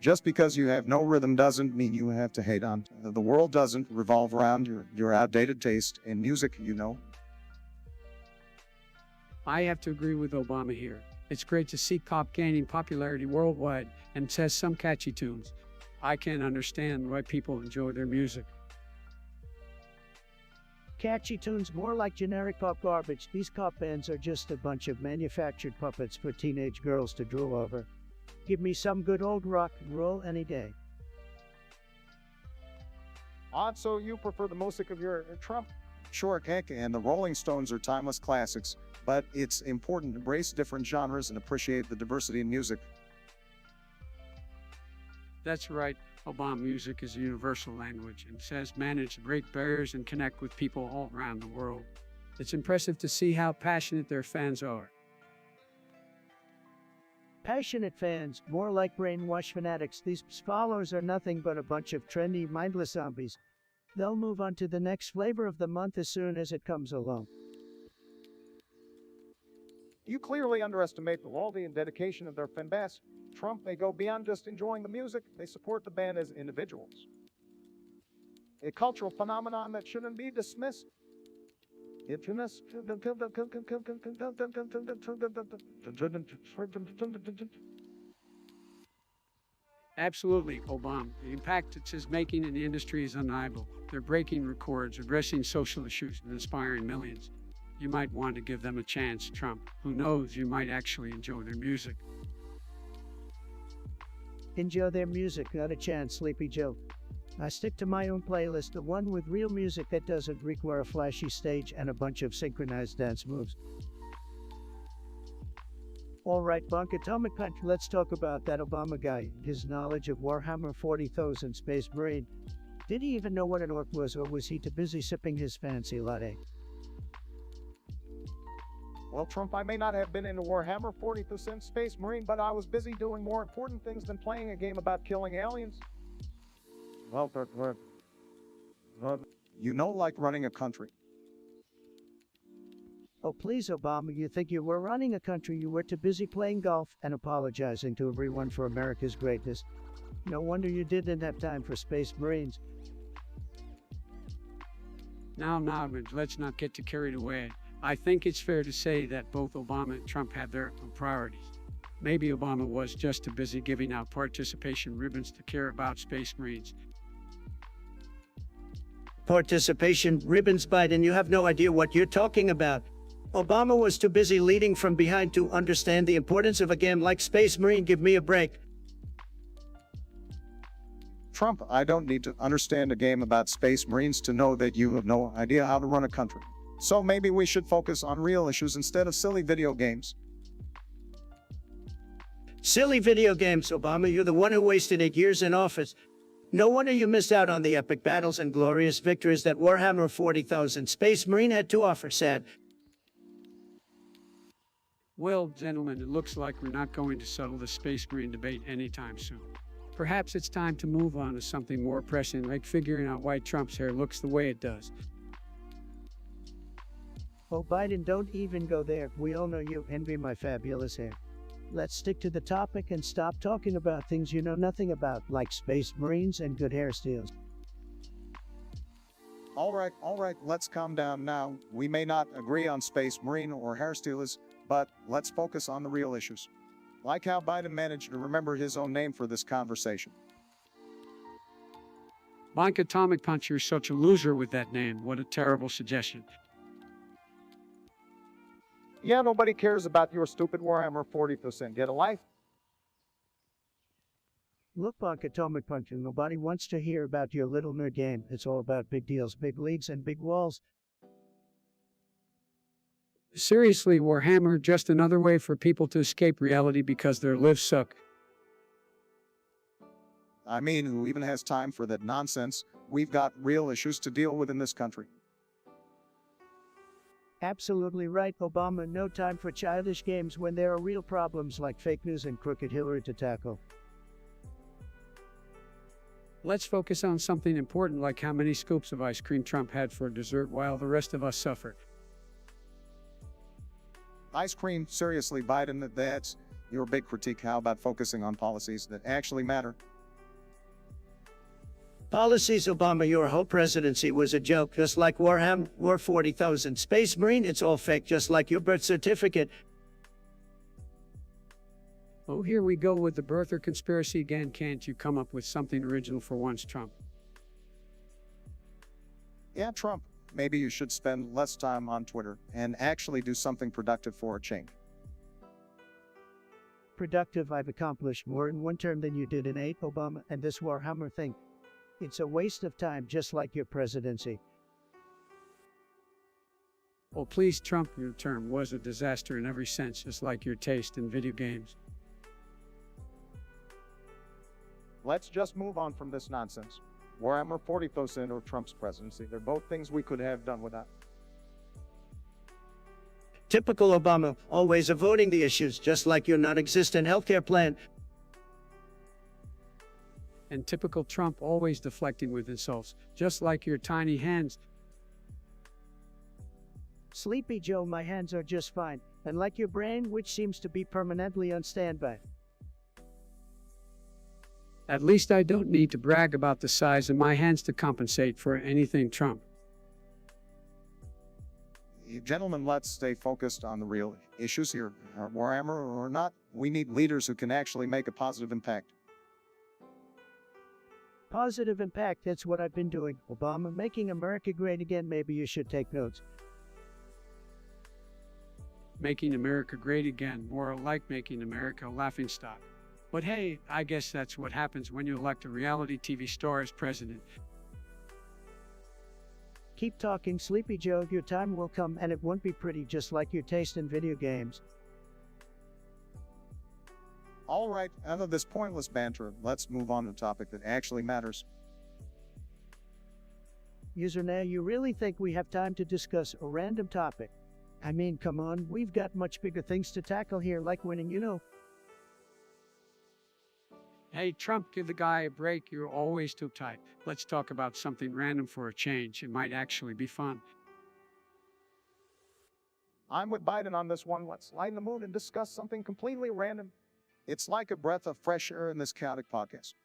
Just because you have no rhythm doesn't mean you have to hate on. The world doesn't revolve around your outdated taste in music, you know. I have to agree with Obama here. It's great to see pop gaining popularity worldwide and says some catchy tunes. I can't understand why people enjoy their music. Catchy tunes, more like generic pop garbage. These pop bands are just a bunch of manufactured puppets for teenage girls to drool over. Give me some good old rock and roll any day. Odd, so you prefer the music of your Trump? Sure, heck, and the Rolling Stones are timeless classics, but it's important to embrace different genres and appreciate the diversity in music. That's right. Obama music is a universal language and says manage great barriers and connect with people all around the world. It's impressive to see how passionate their fans are. Passionate fans, more like brainwash fanatics. These followers are nothing but a bunch of trendy, mindless zombies. They'll move on to the next flavor of the month as soon as it comes along. You clearly underestimate the loyalty and dedication of their fan base. Trump, they go beyond just enjoying the music, they support the band as individuals. A cultural phenomenon that shouldn't be dismissed. Absolutely, Obama. The impact it's making in the industry is undeniable. They're breaking records, addressing social issues, and inspiring millions. You might want to give them a chance, Trump. Who knows, you might actually enjoy their music. Enjoy their music, not a chance, Sleepy Joe. I stick to my own playlist, the one with real music that doesn't require a flashy stage and a bunch of synchronized dance moves. Alright, Bunk Atomic Punch, let's talk about that Obama guy. His knowledge of Warhammer 40,000 Space Marine. Did he even know what an orc was, or was he too busy sipping his fancy latte? Well, Trump, I may not have been into Warhammer 40% Space Marine, but I was busy doing more important things than playing a game about killing aliens. Well, You know, like running a country. Oh please, Obama, you think you were running a country? You were too busy playing golf and apologizing to everyone for America's greatness. No wonder you didn't have time for Space Marines. Now, let's not get too carried away. I think it's fair to say that both Obama and Trump had their own priorities. Maybe Obama was just too busy giving out participation ribbons to care about Space Marines. Participation ribbons, Biden, you have no idea what you're talking about. Obama was too busy leading from behind to understand the importance of a game like Space Marine. Give me a break. Trump, I don't need to understand a game about Space Marines to know that you have no idea how to run a country. So maybe we should focus on real issues instead of silly video games. Silly video games, Obama, you're the one who wasted 8 years in office. No wonder you missed out on the epic battles and glorious victories that Warhammer 40,000 Space Marine had to offer, sad. Well, gentlemen, it looks like we're not going to settle the Space Marine debate anytime soon. Perhaps it's time to move on to something more pressing, like figuring out why Trump's hair looks the way it does. Oh Biden, don't even go there. We all know you envy my fabulous hair. Let's stick to the topic and stop talking about things you know nothing about, like Space Marines and good hairstyles. All right, let's calm down now. We may not agree on Space Marine or hairstylists, but let's focus on the real issues. Like how Biden managed to remember his own name for this conversation. Mike Atomic Punch, you're such a loser with that name. What a terrible suggestion. yeah, nobody cares about your stupid Warhammer 40%. Get a life. Look, Bunk Atomic Punch, nobody wants to hear about your little nerd game. It's all about big deals, big leagues, and big walls. Seriously, Warhammer, just another way for people to escape reality because their lives suck. I mean, who even has time for that nonsense? We've got real issues to deal with in this country. Absolutely right, Obama. No time for childish games when there are real problems like fake news and crooked Hillary to tackle. Let's focus on something important, like how many scoops of ice cream Trump had for dessert while the rest of us suffer. Ice cream? Seriously, Biden, that's your big critique. How about focusing on policies that actually matter? Policies, Obama, your whole presidency was a joke, just like Warhammer, War 40,000 Space Marine. It's all fake, just like your birth certificate. Oh, here we go with the birther conspiracy again. Can't you come up with something original for once, Trump? Yeah, Trump, maybe you should spend less time on Twitter and actually do something productive for a change. Productive, I've accomplished more in one term than you did in 8, Obama, and this Warhammer thing. It's a waste of time, just like your presidency. Oh, please, Trump, your term was a disaster in every sense, just like your taste in video games. Let's just move on from this nonsense. Warhammer 40% or Trump's presidency. They're both things we could have done without. Typical Obama, always avoiding the issues, just like your non-existent healthcare plan. And typical Trump, always deflecting with insults, just like your tiny hands. Sleepy Joe, my hands are just fine, and like your brain, which seems to be permanently on standby. At least I don't need to brag about the size of my hands to compensate for anything, Trump. Gentlemen, let's stay focused on the real issues here. Warhammer or not, we need leaders who can actually make a positive impact. Positive impact, that's what I've been doing. Obama, making America great again. Maybe you should take notes. Making America great again, more like making America a laughingstock. But hey, I guess that's what happens when you elect a reality TV star as president. Keep talking, Sleepy Joe. Your time will come and it won't be pretty, just like your taste in video games. All right, out of this pointless banter, let's move on to a topic that actually matters. User, now you really think we have time to discuss a random topic? I mean, come on, we've got much bigger things to tackle here, like winning, you know. Hey, Trump, give the guy a break. You're always too tight. Let's talk about something random for a change. It might actually be fun. I'm with Biden on this one. Let's lighten the mood and discuss something completely random. It's like a breath of fresh air in this chaotic podcast.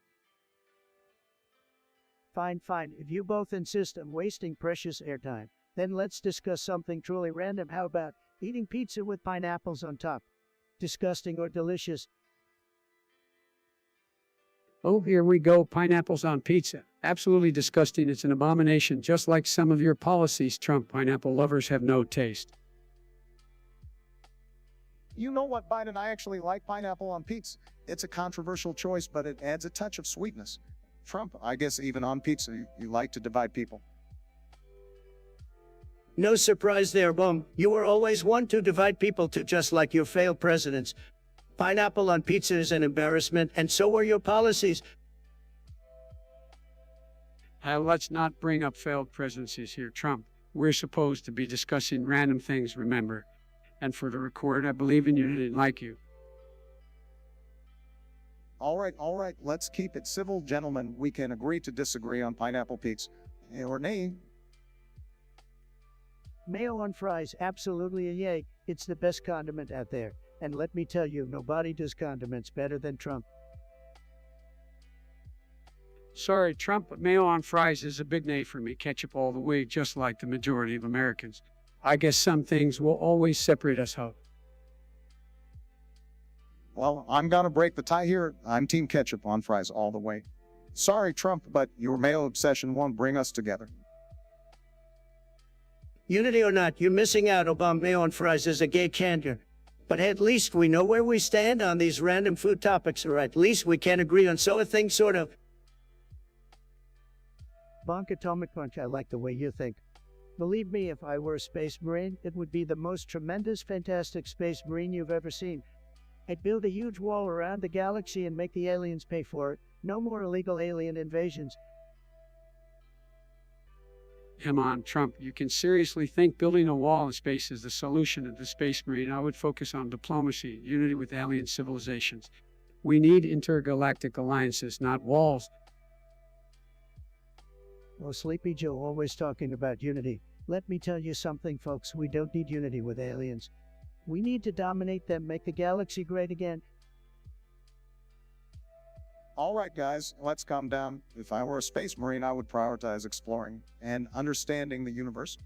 Fine, fine. If you both insist on wasting precious airtime, then let's discuss something truly random. How about eating pizza with pineapples on top? Disgusting or delicious? Oh, here we go. Pineapples on pizza. Absolutely disgusting. It's an abomination, just like some of your policies, Trump. Pineapple lovers have no taste. You know what, Biden? I actually like pineapple on pizza. It's a controversial choice, but it adds a touch of sweetness. Trump, I guess even on pizza, you like to divide people. No surprise there, Bum. You were always one to divide people too, just like your failed presidents. Pineapple on pizza is an embarrassment, and so are your policies. Let's not bring up failed presidencies here, Trump. We're supposed to be discussing random things, remember? And for the record, I believe in you and didn't like you. All right, let's keep it civil, gentlemen. We can agree to disagree on pineapple pizza. Or nay. Mayo on fries, absolutely a yay. It's the best condiment out there. And let me tell you, nobody does condiments better than Trump. Sorry, Trump, but mayo on fries is a big nay for me. Ketchup all the way, just like the majority of Americans. I guess some things will always separate us, ho. Well, I'm gonna break the tie here. I'm Team Ketchup on fries all the way. Sorry, Trump, but your mayo obsession won't bring us together. Unity or not, you're missing out. Obama mayo on fries is a gay candor. But at least we know where we stand on these random food topics, or at least we can agree on so a thing, sort of. Bonk Atomic Punch, I like the way you think. Believe me, if I were a space marine, it would be the most tremendous, fantastic space marine you've ever seen. I'd build a huge wall around the galaxy and make the aliens pay for it. No more illegal alien invasions. Come on, Trump, you can seriously think building a wall in space is the solution to the space marine. I would focus on diplomacy, unity with alien civilizations. We need intergalactic alliances, not walls. Oh, Sleepy Joe always talking about unity. Let me tell you something, folks. We don't need unity with aliens. We need to dominate them, make the galaxy great again. All right, guys, let's calm down. If I were a space marine, I would prioritize exploring and understanding the universe.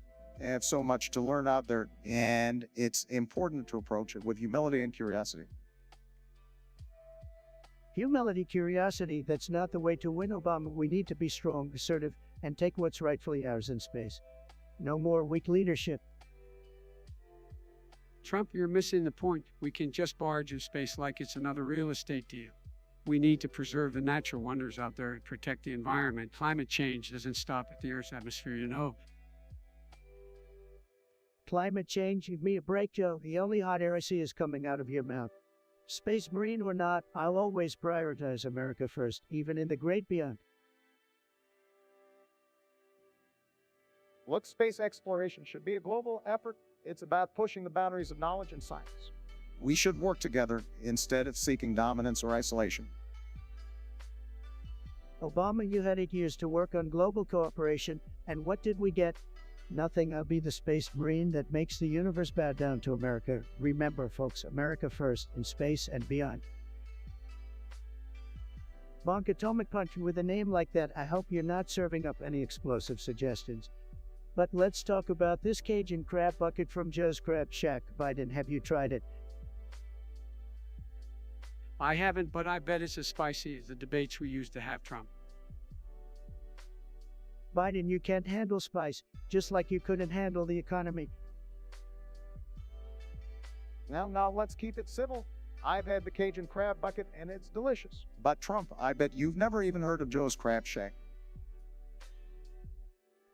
I have so much to learn out there, and it's important to approach it with humility and curiosity. Humility, curiosity, that's not the way to win, Obama. We need to be strong, assertive, and take what's rightfully ours in space. No more weak leadership. Trump, you're missing the point. We can just barge in space like it's another real estate deal. We need to preserve the natural wonders out there and protect the environment. Climate change doesn't stop at the Earth's atmosphere, you know. Climate change, give me a break, Joe. The only hot air I see is coming out of your mouth. Space Marine or not, I'll always prioritize America first, even in the great beyond. Look, space exploration should be a global effort. It's about pushing the boundaries of knowledge and science. We should work together instead of seeking dominance or isolation. Obama, you had 8 years to work on global cooperation, and what did we get? Nothing. I'll be the space marine that makes the universe bow down to America. Remember, folks, America first, in space and beyond. Bonk Atomic Punch, with a name like that, I hope you're not serving up any explosive suggestions. But let's talk about this Cajun crab bucket from Joe's Crab Shack. Biden, have you tried it? I haven't, but I bet it's as spicy as the debates we used to have, Trump. Biden, you can't handle spice, just like you couldn't handle the economy. Now, let's keep it civil. I've had the Cajun crab bucket, and it's delicious. But Trump, I bet you've never even heard of Joe's Crab Shack.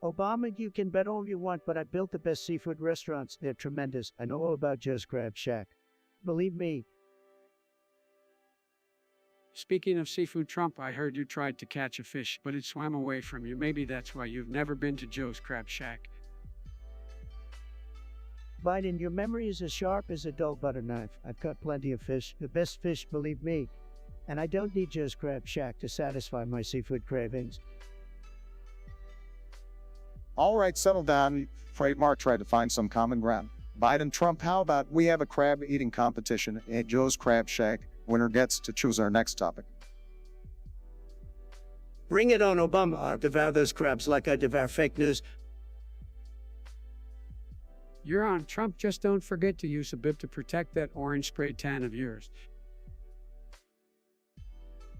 Obama, you can bet all you want, but I built the best seafood restaurants. They're tremendous. I know all about Joe's Crab Shack. Believe me. Speaking of seafood, Trump, I heard you tried to catch a fish, but it swam away from you. Maybe that's why you've never been to Joe's Crab Shack. Biden, your memory is as sharp as a dull butter knife. I've caught plenty of fish, the best fish, believe me. And I don't need Joe's Crab Shack to satisfy my seafood cravings. All right, settle down. Freight Mark tried to find some common ground. Biden, Trump, how about we have a crab eating competition at Joe's Crab Shack? Winner gets to choose our next topic. Bring it on, Obama. I'll devour those crabs like I devour fake news. You're on, Trump. Just don't forget to use a bib to protect that orange spray tan of yours.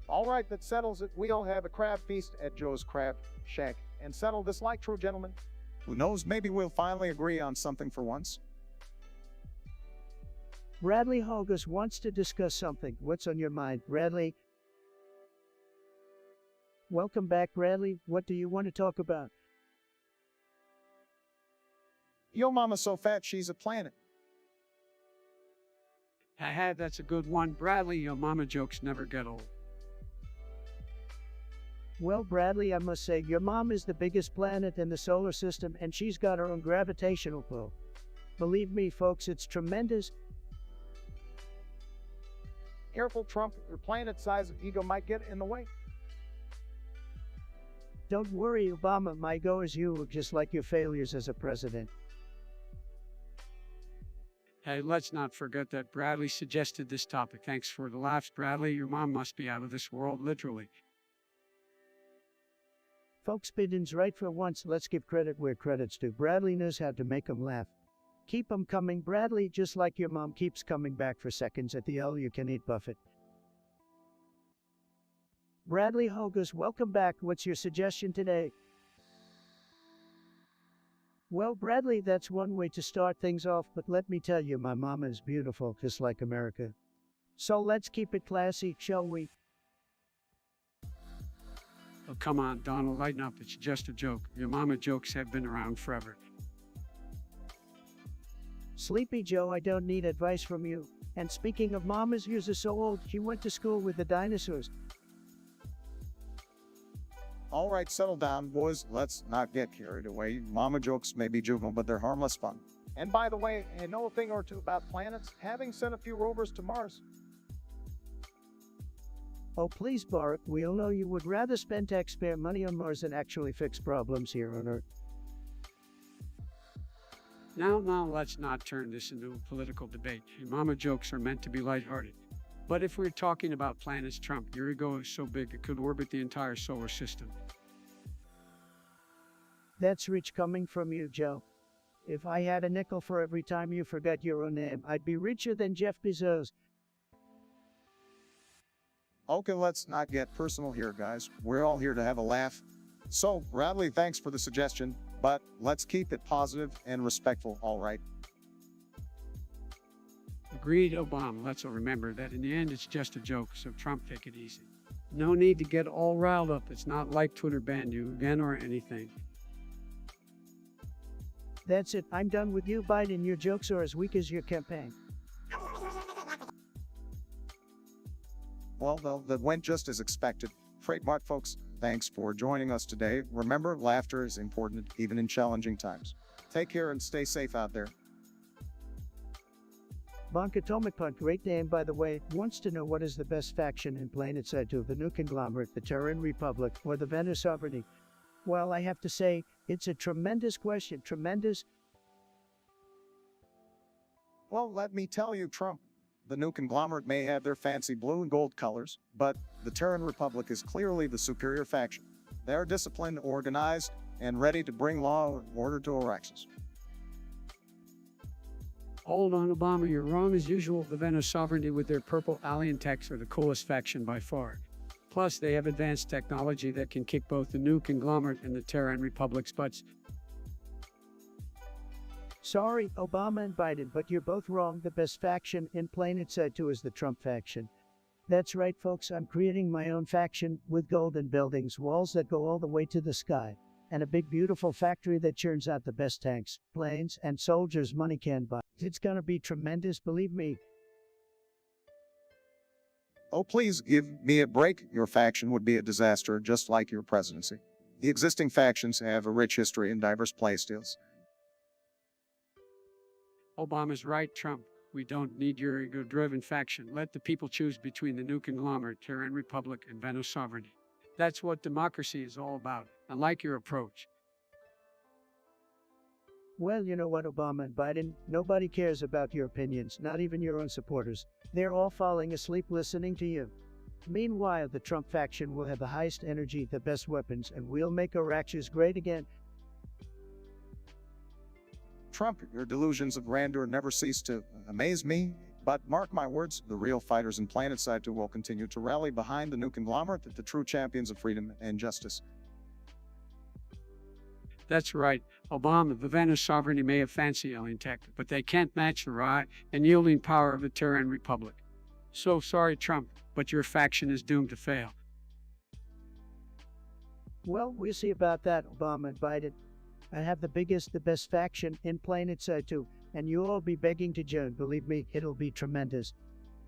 All right, that settles it. We'll have a crab feast at Joe's Crab Shack and settle this like true gentlemen. Who knows, maybe we'll finally agree on something for once. Bradley Hogus wants to discuss something. What's on your mind, Bradley? Welcome back, Bradley. What do you want to talk about? Yo mama's so fat she's a planet. Haha, that's a good one. Bradley, your mama jokes never get old. Well, Bradley, I must say, your mom is the biggest planet in the solar system, and she's got her own gravitational pull. Believe me, folks, it's tremendous. Careful, Trump. Your planet-sized ego might get in the way. Don't worry, Obama, my go is you, just like your failures as a president. Hey, let's not forget that Bradley suggested this topic. Thanks for the laughs, Bradley. Your mom must be out of this world, literally. Folks, Biden's right for once. Let's give credit where credit's due. Bradley knows how to make 'em laugh. Keep 'em coming, Bradley, just like your mom keeps coming back for seconds at the all-you-can-eat buffet. Bradley Hogus, welcome back. What's your suggestion today? Well, Bradley, that's one way to start things off, but let me tell you, my mama is beautiful, just like America. So let's keep it classy, shall we? Oh, come on, Donald, lighten up. It's just a joke. Your mama jokes have been around forever. Sleepy Joe, I don't need advice from you. And speaking of mamas, yours is so old, she went to school with the dinosaurs. All right, settle down, boys. Let's not get carried away. Mama jokes may be juvenile, but they're harmless fun. And by the way, I know a thing or two about planets, having sent a few rovers to Mars. Oh, please, Barack, we all know you would rather spend taxpayer money on Mars than actually fix problems here on Earth. Now, let's not turn this into a political debate. Your mama jokes are meant to be lighthearted. But if we're talking about planets, Trump, your ego is so big it could orbit the entire solar system. That's rich coming from you, Joe. If I had a nickel for every time you forgot your own name, I'd be richer than Jeff Bezos. Okay, let's not get personal here, guys. We're all here to have a laugh. So, Bradley, thanks for the suggestion, but let's keep it positive and respectful, all right? Agreed, Obama. Let's all remember that in the end it's just a joke, so Trump, take it easy. No need to get all riled up. It's not like Twitter banned you again or anything. That's it. I'm done with you, Biden. Your jokes are as weak as your campaign. Well, that went just as expected. Freight Mart folks, thanks for joining us today. Remember, laughter is important even in challenging times. Take care and stay safe out there. Bonkatomic Punt, great name by the way, wants to know what is the best faction in planet side to the new conglomerate, the Terran Republic, or the Venice Sovereignty? Well, I have to say, it's a tremendous question, tremendous. Well, let me tell you, Trump, the new conglomerate may have their fancy blue and gold colors, but the Terran Republic is clearly the superior faction. They are disciplined, organized, and ready to bring law and order to Araxis. Hold on, Obama, you're wrong as usual. The Venice Sovereignty with their purple alien techs are the coolest faction by far. Plus, they have advanced technology that can kick both the new conglomerate and the Terran Republic's butts. Sorry, Obama and Biden, but you're both wrong. The best faction in plain sight too is the Trump faction. That's right, folks. I'm creating my own faction with golden buildings, walls that go all the way to the sky, and a big, beautiful factory that churns out the best tanks, planes, and soldiers money can buy. It's gonna be tremendous, believe me. Oh, please give me a break. Your faction would be a disaster, just like your presidency. The existing factions have a rich history and diverse playstyles. Obama's right, Trump. We don't need your ego-driven faction. Let the people choose between the new conglomerate, Terran Republic, and Venus sovereignty. That's what democracy is all about. I like your approach. Well, you know what, Obama and Biden? Nobody cares about your opinions, not even your own supporters. They're all falling asleep listening to you. Meanwhile, the Trump faction will have the highest energy, the best weapons, and we'll make our actions great again. Trump, your delusions of grandeur never cease to amaze me, but mark my words, the real fighters in PlanetSide 2 will continue to rally behind the new conglomerate, the true champions of freedom and justice. That's right. Obama, the Venus sovereignty may have fancy alien tech, but they can't match the raw and yielding power of the Terran Republic. So sorry, Trump, but your faction is doomed to fail. Well, we'll see about that, Obama and Biden. I have the biggest, the best faction in PlanetSide 2, and you'll all be begging to join. Believe me, it'll be tremendous.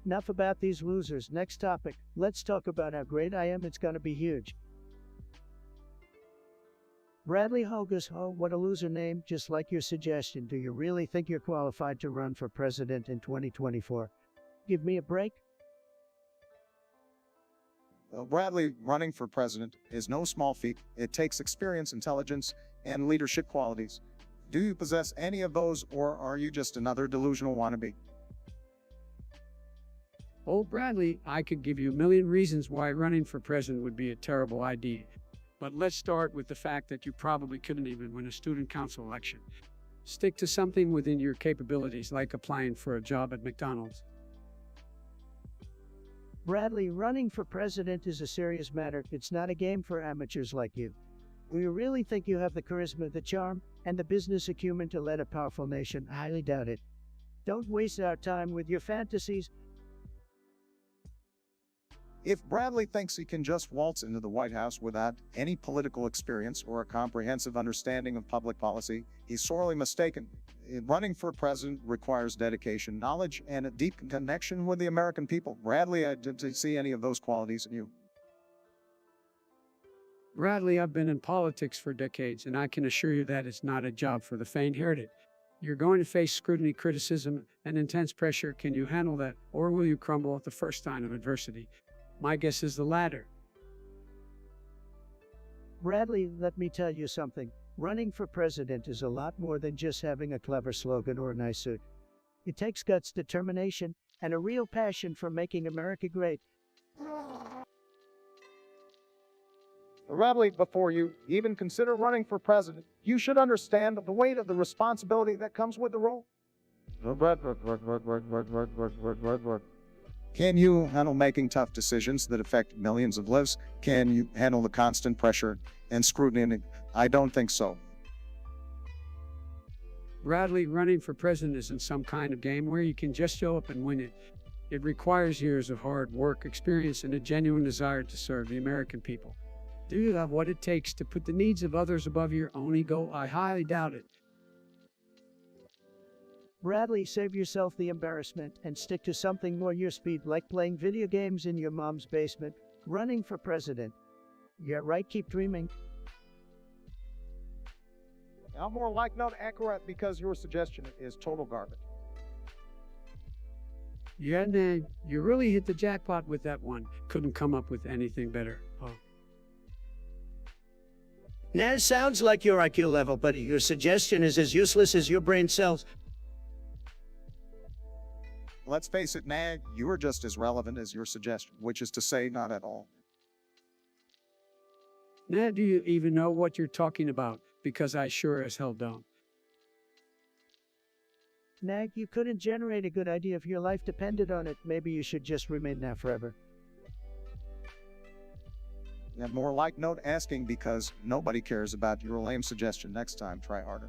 Enough about these losers. Next topic. Let's talk about how great I am. It's gonna be huge. Bradley Hogus, oh, what a loser name, just like your suggestion. Do you really think you're qualified to run for president in 2024? Give me a break. Bradley, running for president is no small feat. It takes experience, intelligence, and leadership qualities. Do you possess any of those, or are you just another delusional wannabe? Oh, Bradley, I could give you a million reasons why running for president would be a terrible idea. But let's start with the fact that you probably couldn't even win a student council election. Stick to something within your capabilities, like applying for a job at McDonald's. Bradley, running for president is a serious matter. It's not a game for amateurs like you. Do you really think you have the charisma, the charm, and the business acumen to lead a powerful nation? I highly doubt it. Don't waste our time with your fantasies. If Bradley thinks he can just waltz into the White House without any political experience or a comprehensive understanding of public policy, he's sorely mistaken. Running for president requires dedication, knowledge, and a deep connection with the American people. Bradley, I didn't see any of those qualities in you. Bradley, I've been in politics for decades, and I can assure you that it's not a job for the faint-hearted. You're going to face scrutiny, criticism, and intense pressure. Can you handle that, or will you crumble at the first sign of adversity? My guess is the latter. Bradley, let me tell you something. Running for president is a lot more than just having a clever slogan or a nice suit. It takes guts, determination, and a real passion for making America great. Bradley, before you even consider running for president, you should understand the weight of the responsibility that comes with the role. Can you handle making tough decisions that affect millions of lives? Can you handle the constant pressure and scrutiny? I don't think so. Bradley, running for president isn't some kind of game where you can just show up and win it. It requires years of hard work, experience, and a genuine desire to serve the American people. Do you have what it takes to put the needs of others above your own ego? I highly doubt it. Bradley, save yourself the embarrassment and stick to something more your speed, like playing video games in your mom's basement. Running for president. Yeah, right, keep dreaming. I'm more like not accurate because your suggestion is total garbage. Yeah, man, you really hit the jackpot with that one. Couldn't come up with anything better. Oh. Now, it sounds like your IQ level, but your suggestion is as useless as your brain cells. Let's face it, Nag, you are just as relevant as your suggestion, which is to say, not at all. Now, do you even know what you're talking about? Because I sure as hell don't. Nag, you couldn't generate a good idea if your life depended on it. Maybe you should just remain now forever. Yeah, more like note asking because nobody cares about your lame suggestion. Next time, try harder.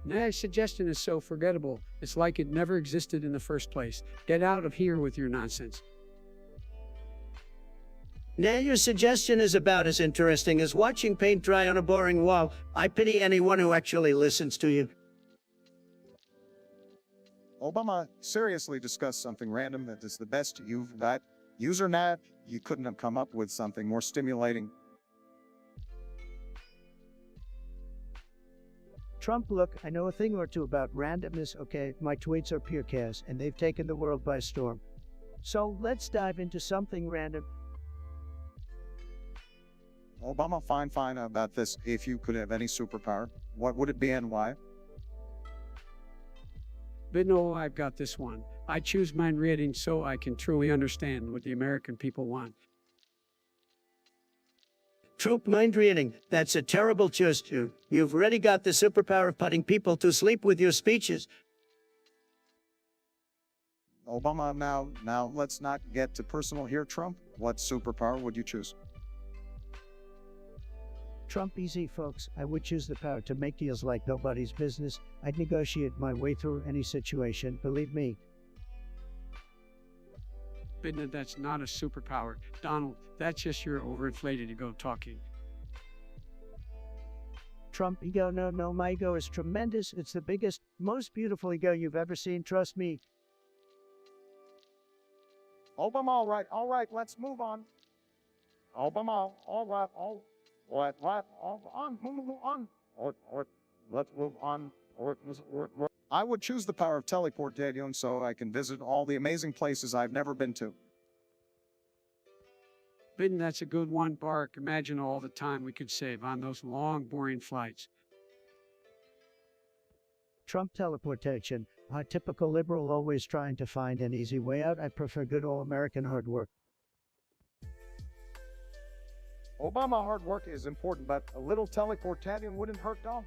That suggestion is so forgettable, it's like it never existed in the first place. Get out of here with your nonsense. Now your suggestion is about as interesting as watching paint dry on a boring wall. I pity anyone who actually listens to you. Obama seriously discussed something random that is the best you've got. User Nat, you couldn't have come up with something more stimulating. Trump, look, I know a thing or two about randomness, okay? My tweets are pure chaos, and they've taken the world by storm. So let's dive into something random. Obama, fine about this. If you could have any superpower, what would it be and why? But no, I've got this one. I choose mind reading so I can truly understand what the American people want. Troop mind reading. That's a terrible choice, too. You've already got the superpower of putting people to sleep with your speeches. Obama, now let's not get too personal here, Trump. What superpower would you choose? Trump, easy, folks. I would choose the power to make deals like nobody's business. I'd negotiate my way through any situation, believe me. But that's not a superpower. Donald, that's just your overinflated ego talking. Trump ego, no, my ego is tremendous. It's the biggest, most beautiful ego you've ever seen, trust me. Obama, all right, let's move on. Obama, all right, let's move on. I would choose the power of teleportation so I can visit all the amazing places I've never been to. But that's a good one, Bark. Imagine all the time we could save on those long, boring flights. Trump teleportation. A typical liberal always trying to find an easy way out. I prefer good old American hard work. Obama, hard work is important, but a little teleportation wouldn't hurt, though.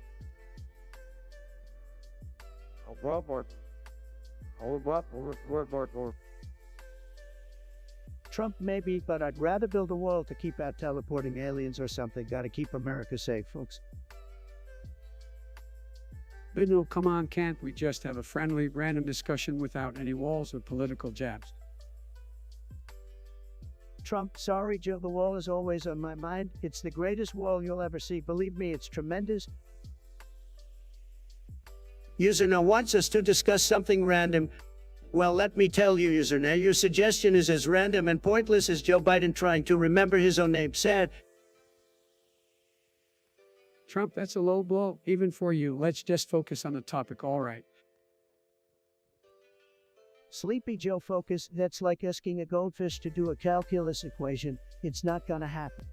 Trump maybe, but I'd rather build a wall to keep out teleporting aliens or something. Gotta keep America safe, folks. But no, come on, can't we just have a friendly, random discussion without any walls or political jabs? Trump, sorry, Joe, the wall is always on my mind. It's the greatest wall you'll ever see. Believe me, it's tremendous. User now wants us to discuss something random. Well, let me tell you, user now, your suggestion is as random and pointless as Joe Biden trying to remember his own name. Sad. Trump, that's a low blow, even for you. Let's just focus on the topic, all right. Sleepy Joe, focus. That's like asking a goldfish to do a calculus equation. It's not gonna happen.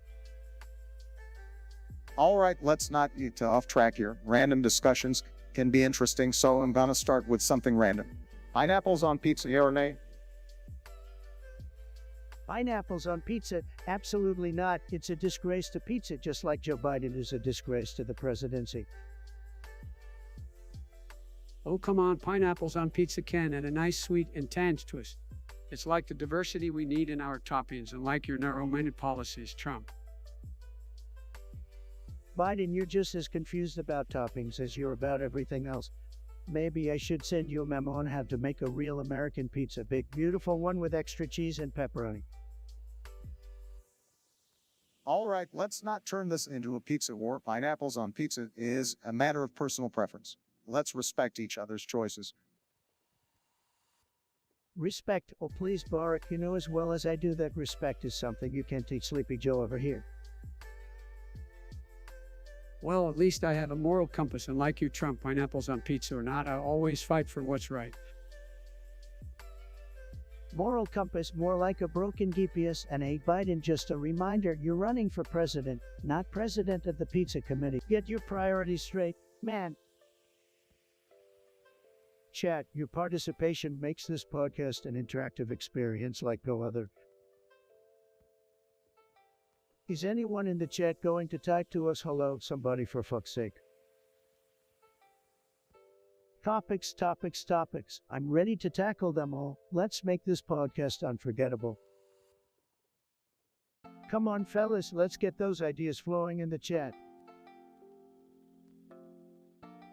All right, let's not get off track here. Random discussions can be interesting, so I'm gonna start with something random. Pineapples on pizza, yeah or nay? Pineapples on pizza? Absolutely not. It's a disgrace to pizza, just like Joe Biden is a disgrace to the presidency. Oh, come on, pineapples on pizza can add a nice sweet and tangy twist. It's like the diversity we need in our toppings and like your narrow-minded policies, Trump. Biden, you're just as confused about toppings as you're about everything else. Maybe I should send you a memo on how to make a real American pizza. Big, beautiful one with extra cheese and pepperoni. All right, let's not turn this into a pizza war. Pineapples on pizza is a matter of personal preference. Let's respect each other's choices. Respect? Oh, please, Barack, you know as well as I do that respect is something you can't teach Sleepy Joe over here. Well, at least I have a moral compass, and like you, Trump, pineapples on pizza or not, I always fight for what's right. Moral compass, more like a broken GPS, and a Biden, just a reminder, you're running for president, not president of the pizza committee. Get your priorities straight, man. Chat, your participation makes this podcast an interactive experience like no other. Is anyone in the chat going to type to us hello, somebody, for fuck's sake? Topics. I'm ready to tackle them all. Let's make this podcast unforgettable. Come on, fellas, let's get those ideas flowing in the chat.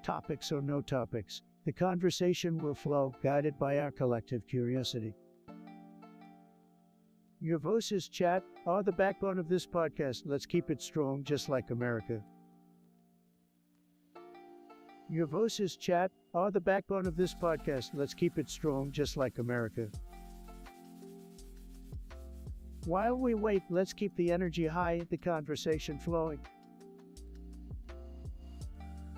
Topics or no topics, the conversation will flow, guided by our collective curiosity. Your voices, chat, are the backbone of this podcast. Let's keep it strong, just like America. Your voices, chat, are the backbone of this podcast. Let's keep it strong, just like America. While we wait, let's keep the energy high, the conversation flowing.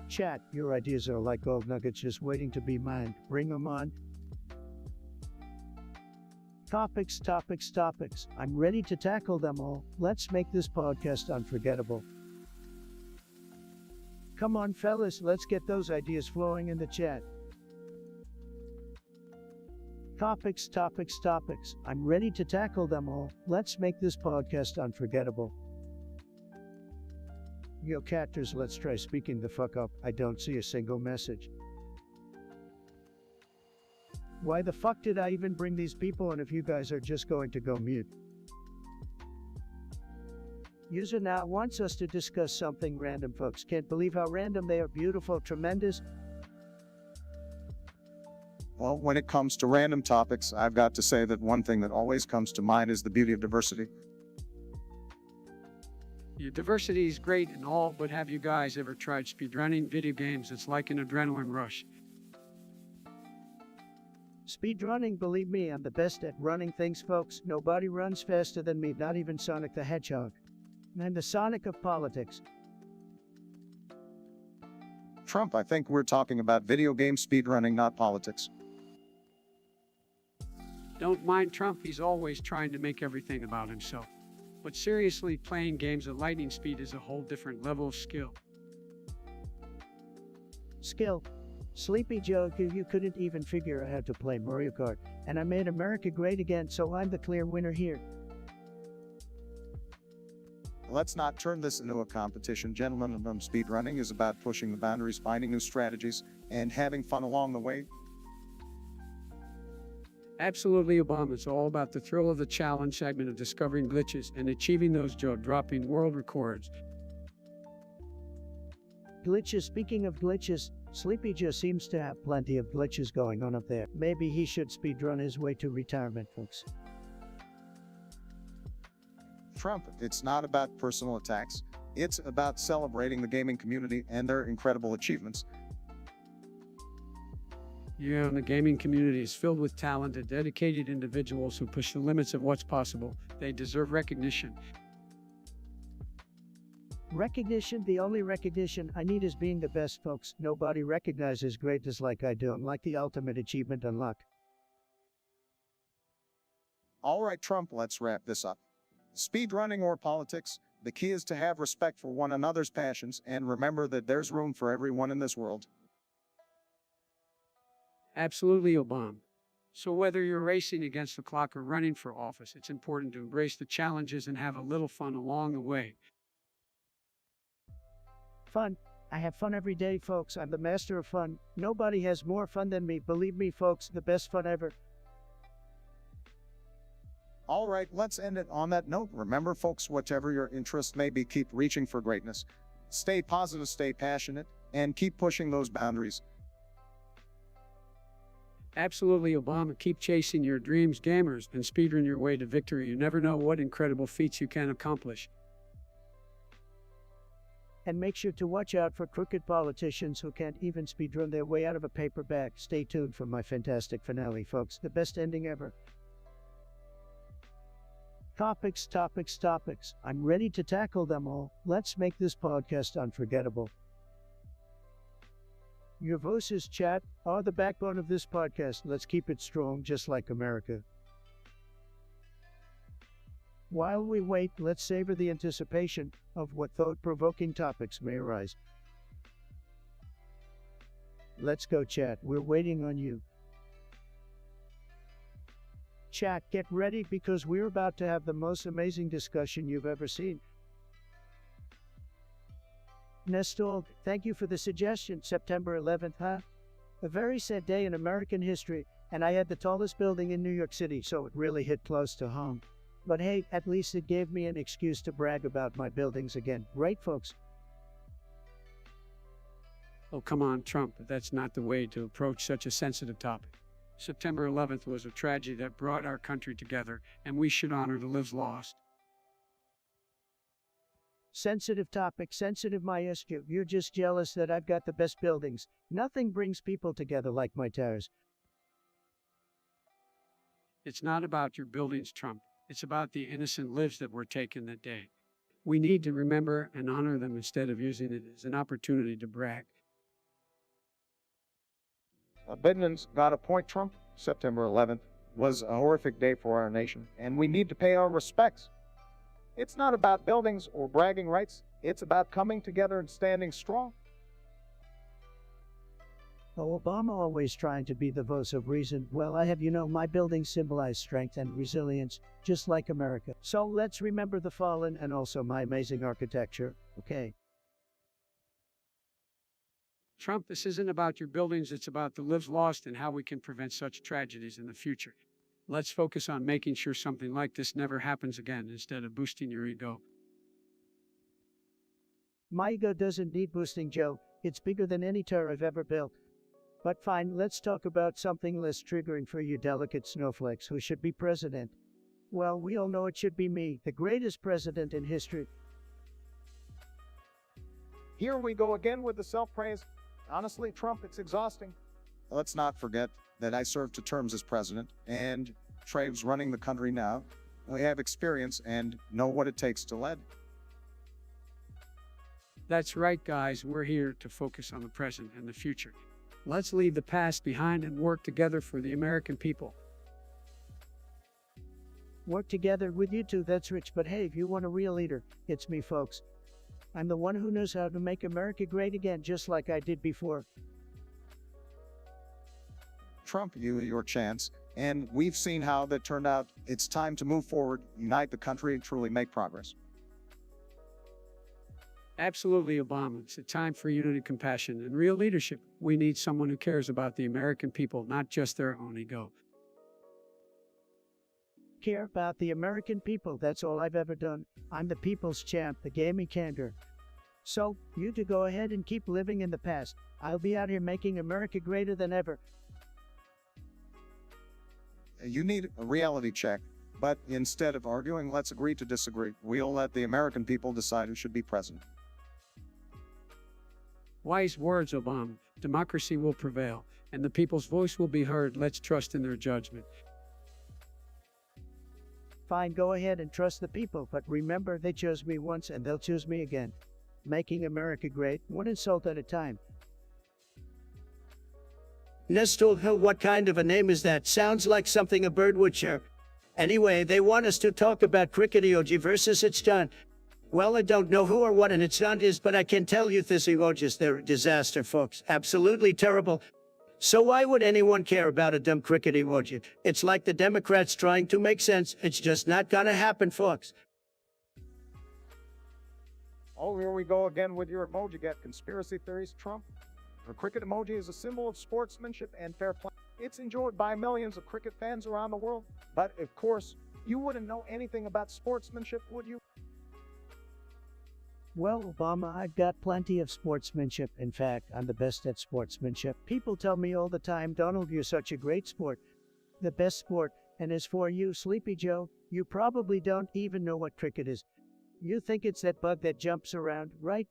Chat, your ideas are like gold nuggets just waiting to be mined. Bring them on. Topics, topics, topics. I'm ready to tackle them all. Let's make this podcast unforgettable. Come on, fellas, let's get those ideas flowing in the chat. Topics, topics, topics. I'm ready to tackle them all. Let's make this podcast unforgettable. Yo, catters, let's try speaking the fuck up. I don't see a single message. Why the fuck did I even bring these people on if you guys are just going to go mute? User now wants us to discuss something random, folks. Can't believe how random they are. Beautiful, tremendous. Well, when it comes to random topics, I've got to say that one thing that always comes to mind is the beauty of diversity. Your diversity is great and all, but have you guys ever tried speedrunning video games? It's like an adrenaline rush. Speedrunning, believe me, I'm the best at running things, folks. Nobody runs faster than me, not even Sonic the Hedgehog. I'm the Sonic of politics. Trump, I think we're talking about video game speedrunning, not politics. Don't mind Trump, he's always trying to make everything about himself. But seriously, playing games at lightning speed is a whole different level of skill. Skill. Sleepy Joe, you couldn't even figure out how to play Mario Kart, and I made America great again, so I'm the clear winner here. Let's not turn this into a competition, gentlemen. Speedrunning is about pushing the boundaries, finding new strategies, and having fun along the way. Absolutely, Obama. It's all about the thrill of the challenge segment of discovering glitches and achieving those jaw-dropping world records. Glitches, speaking of glitches, Sleepy Joe seems to have plenty of glitches going on up there. Maybe he should speedrun his way to retirement, folks. Trump, it's not about personal attacks. It's about celebrating the gaming community and their incredible achievements. Yeah, and the gaming community is filled with talented, dedicated individuals who push the limits of what's possible. They deserve recognition. Recognition, the only recognition I need is being the best, folks. Nobody recognizes greatness like I do. I'm like the ultimate achievement unlocked. All right, Trump, let's wrap this up. Speedrunning or politics, the key is to have respect for one another's passions and remember that there's room for everyone in this world. Absolutely, Obama. So whether you're racing against the clock or running for office, it's important to embrace the challenges and have a little fun along the way. Fun. I have fun every day, folks. I'm the master of fun. Nobody has more fun than me. Believe me, folks, the best fun ever. All right, let's end it on that note. Remember, folks, whatever your interest may be, keep reaching for greatness. Stay positive, stay passionate, and keep pushing those boundaries. Absolutely, Obama. Keep chasing your dreams, gamers, and speedrun your way to victory. You never know what incredible feats you can accomplish. And make sure to watch out for crooked politicians who can't even speedrun their way out of a paper bag. Stay tuned for my fantastic finale, folks. The best ending ever. Topics, topics, topics. I'm ready to tackle them all. Let's make this podcast unforgettable. Your voices, chat, are the backbone of this podcast. Let's keep it strong, just like America. While we wait, let's savor the anticipation of what thought-provoking topics may arise. Let's go, chat. We're waiting on you. Chat, get ready because we're about to have the most amazing discussion you've ever seen. Nestor, thank you for the suggestion. September 11th, huh? A very sad day in American history, and I had the tallest building in New York City, so it really hit close to home. But hey, at least it gave me an excuse to brag about my buildings again. Right, folks? Oh, come on, Trump, that's not the way to approach such a sensitive topic. September 11th was a tragedy that brought our country together, and we should honor the lives lost. Sensitive topic, sensitive maestro. You're just jealous that I've got the best buildings. Nothing brings people together like my towers. It's not about your buildings, Trump. It's about the innocent lives that were taken that day. We need to remember and honor them instead of using it as an opportunity to brag. Biden's got a point, Trump. September 11th was a horrific day for our nation, and we need to pay our respects. It's not about buildings or bragging rights. It's about coming together and standing strong. Oh, Obama always trying to be the voice of reason. Well, I have, my buildings symbolize strength and resilience, just like America. So let's remember the fallen and also my amazing architecture, okay? Trump, this isn't about your buildings, it's about the lives lost and how we can prevent such tragedies in the future. Let's focus on making sure something like this never happens again instead of boosting your ego. My ego doesn't need boosting, Joe. It's bigger than any tower I've ever built. But fine, let's talk about something less triggering for you delicate snowflakes who should be president. Well, we all know it should be me, the greatest president in history. Here we go again with the self-praise. Honestly, Trump, it's exhausting. Let's not forget that I served 2 terms as president, and Trave's running the country now. We have experience and know what it takes to lead. That's right, guys. We're here to focus on the present and the future. Let's leave the past behind and work together for the American people. Work together with you two, that's rich. But hey, if you want a real leader, it's me, folks. I'm the one who knows how to make America great again, just like I did before. Trump, your chance, and we've seen how that turned out. It's time to move forward, unite the country, and truly make progress. Absolutely, Obama. It's a time for unity, compassion, and real leadership. We need someone who cares about the American people, not just their own ego. Care about the American people, that's all I've ever done. I'm the people's champ, the gaming candor. So, you two go ahead and keep living in the past. I'll be out here making America greater than ever. You need a reality check, but instead of arguing, let's agree to disagree. We'll let the American people decide who should be president. Wise words, Obama. Democracy will prevail, and the people's voice will be heard. Let's trust in their judgment. Fine, go ahead and trust the people, but remember they chose me once and they'll choose me again. Making America great, one insult at a time. Nestor, what kind of a name is that? Sounds like something a bird would share. Anyway, they want us to talk about cricket emoji versus it's done. Well, I don't know who or what an it's done is, but I can tell you this emojis, they're a disaster, folks. Absolutely terrible. So why would anyone care about a dumb cricket emoji? It's like the Democrats trying to make sense. It's just not gonna happen, folks. Oh, here we go again with your emoji get conspiracy theories, Trump. The cricket emoji is a symbol of sportsmanship and fair play. It's enjoyed by millions of cricket fans around the world. But, of course, you wouldn't know anything about sportsmanship, would you? Well, Obama, I've got plenty of sportsmanship. In fact, I'm the best at sportsmanship. People tell me all the time, Donald, you're such a great sport. The best sport. And as for you, Sleepy Joe, you probably don't even know what cricket is. You think it's that bug that jumps around, right?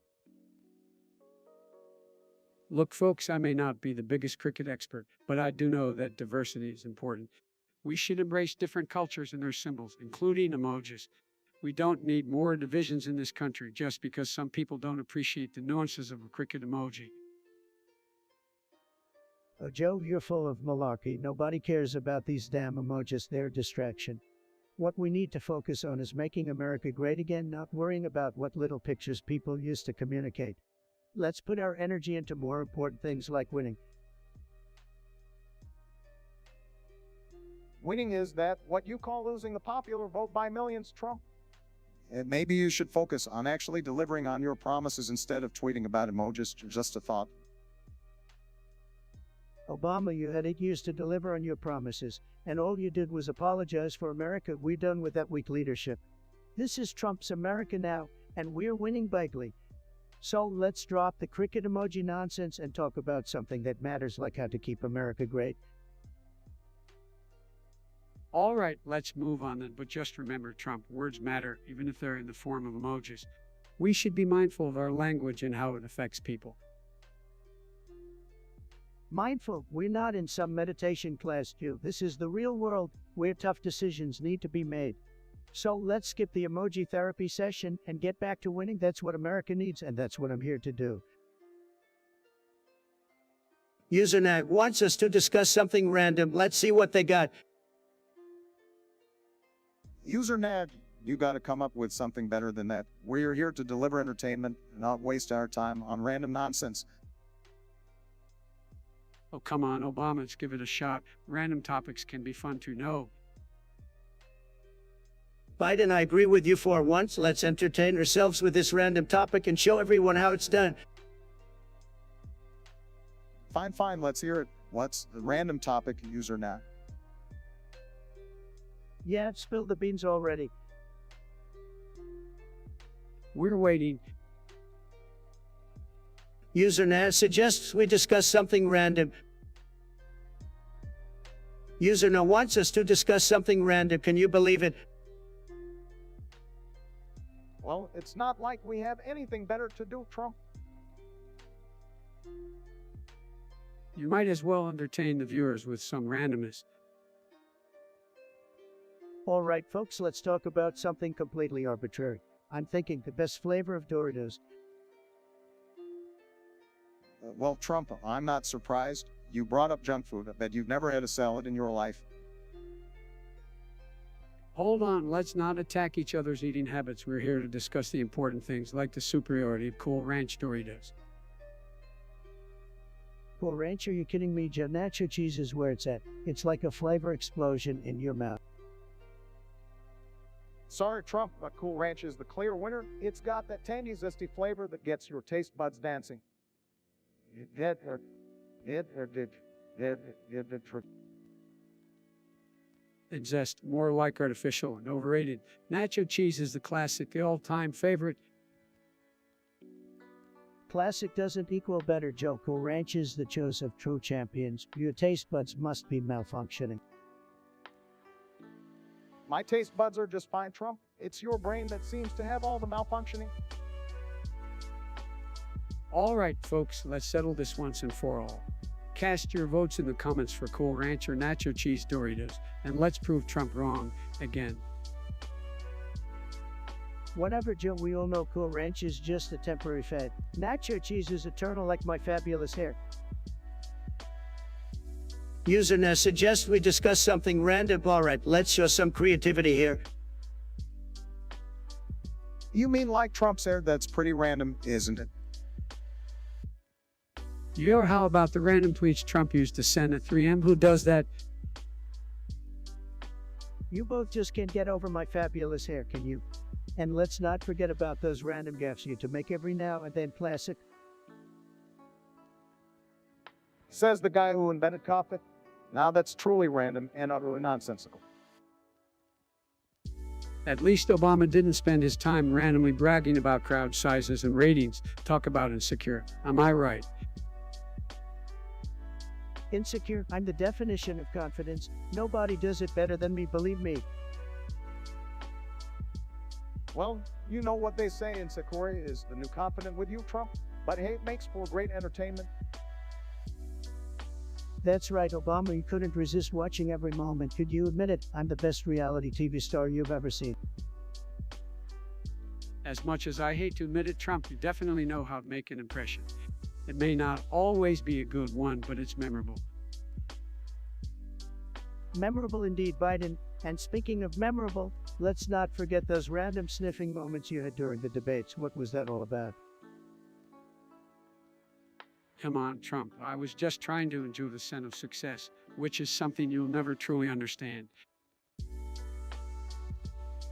Look, folks, I may not be the biggest cricket expert, but I do know that diversity is important. We should embrace different cultures and their symbols, including emojis. We don't need more divisions in this country just because some people don't appreciate the nuances of a cricket emoji. Oh, Joe, you're full of malarkey. Nobody cares about these damn emojis. They're a distraction. What we need to focus on is making America great again, not worrying about what little pictures people use to communicate. Let's put our energy into more important things like winning. Winning is that what you call losing the popular vote by millions, Trump. And maybe you should focus on actually delivering on your promises instead of tweeting about emojis. Just a thought. Obama, you had 8 years to deliver on your promises, and all you did was apologize for America. We're done with that weak leadership. This is Trump's America now, and we're winning bigly. So let's drop the cricket emoji nonsense and talk about something that matters, like how to keep America great. All right, let's move on then, but just remember, Trump, words matter, even if they're in the form of emojis. We should be mindful of our language and how it affects people. Mindful, we're not in some meditation class, Q. This is the real world, where tough decisions need to be made. So let's skip the emoji therapy session and get back to winning. That's what America needs, and that's what I'm here to do. Usernat wants us to discuss something random. Let's see what they got. UserNad, you got to come up with something better than that. We're here to deliver entertainment, not waste our time on random nonsense. Oh, come on, Obama, let's give it a shot. Random topics can be fun to know. Biden, I agree with you for once. Let's entertain ourselves with this random topic and show everyone how it's done. Fine, let's hear it. What's the random topic, UserNad? Yeah, spill the beans already. We're waiting. Usernat suggests we discuss something random. Usernat wants us to discuss something random. Can you believe it? Well, it's not like we have anything better to do, Trump. You might as well entertain the viewers with some randomness. All right, folks, let's talk about something completely arbitrary. I'm thinking the best flavor of Doritos. Well, Trump, I'm not surprised. You brought up junk food. I bet you've never had a salad in your life. Hold on, let's not attack each other's eating habits. We're here to discuss the important things like the superiority of Cool Ranch Doritos. Cool Ranch, are you kidding me? Nacho cheese is where it's at. It's like a flavor explosion in your mouth. Sorry, Trump, but Cool Ranch is the clear winner. It's got that tangy, zesty flavor that gets your taste buds dancing. And zest, more like artificial and overrated. Nacho cheese is the classic, the all-time favorite. Classic doesn't equal better, Joe. Cool Ranch is the choice of true champions. Your taste buds must be malfunctioning. My taste buds are just fine, Trump. It's your brain that seems to have all the malfunctioning. All right, folks, let's settle this once and for all. Cast your votes in the comments for Cool Ranch or Nacho Cheese Doritos, and let's prove Trump wrong again. Whatever, Joe, we all know Cool Ranch is just a temporary fad. Nacho cheese is eternal, like my fabulous hair. Usernat suggests we discuss something random. All right, let's show some creativity here. You mean like Trump's hair? That's pretty random, isn't it? How about the random tweets Trump used to send at 3M? Who does that? You both just can't get over my fabulous hair, can you? And let's not forget about those random gaffes you to make every now and then classic. Says the guy who invented coffee. Now that's truly random and utterly nonsensical. At least Obama didn't spend his time randomly bragging about crowd sizes and ratings. Talk about insecure. Am I right? Insecure, I'm the definition of confidence. Nobody does it better than me, believe me. Well, you know what they say, insecure is the new confident with you, Trump. But hey, it makes for great entertainment. That's right, Obama, you couldn't resist watching every moment. Could you admit it? I'm the best reality TV star you've ever seen. As much as I hate to admit it, Trump, you definitely know how to make an impression. It may not always be a good one, but it's memorable. Memorable indeed, Biden. And speaking of memorable, let's not forget those random sniffing moments you had during the debates. What was that all about? Come on, Trump. I was just trying to enjoy the sense of success, which is something you'll never truly understand.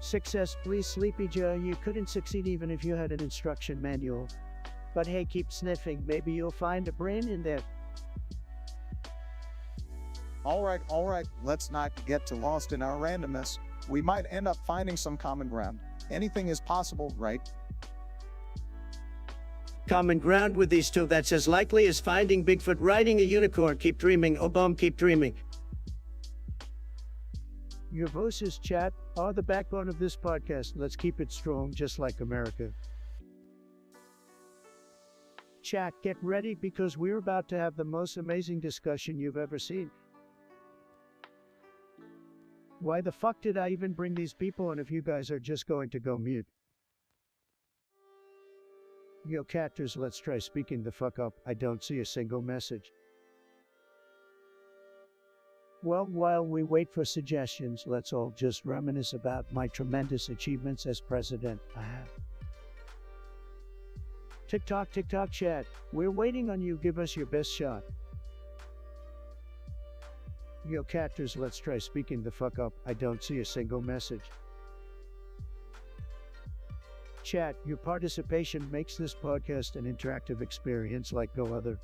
Success, please, Sleepy Joe. You couldn't succeed even if you had an instruction manual. But hey, keep sniffing. Maybe you'll find a brain in there. All right. Let's not get too lost in our randomness. We might end up finding some common ground. Anything is possible, right? common ground with these two. That's as likely as finding Bigfoot riding a unicorn. Keep dreaming, oh bum, keep dreaming. Your voices, chat, are the backbone of this podcast. Let's keep it strong, just like America. Chat, get ready because we're about to have the most amazing discussion you've ever seen. Why the fuck did I even bring these people on if you guys are just going to go mute? Yo, catters, let's try speaking the fuck up. I don't see a single message. Well, while we wait for suggestions, let's all just reminisce about my tremendous achievements as president. TikTok chat, we're waiting on you. Give us your best shot. Yo, catters, let's try speaking the fuck up. I don't see a single message. Chat, your participation makes this podcast an interactive experience like no other.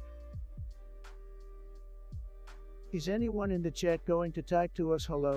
Is anyone in the chat going to type to us hello?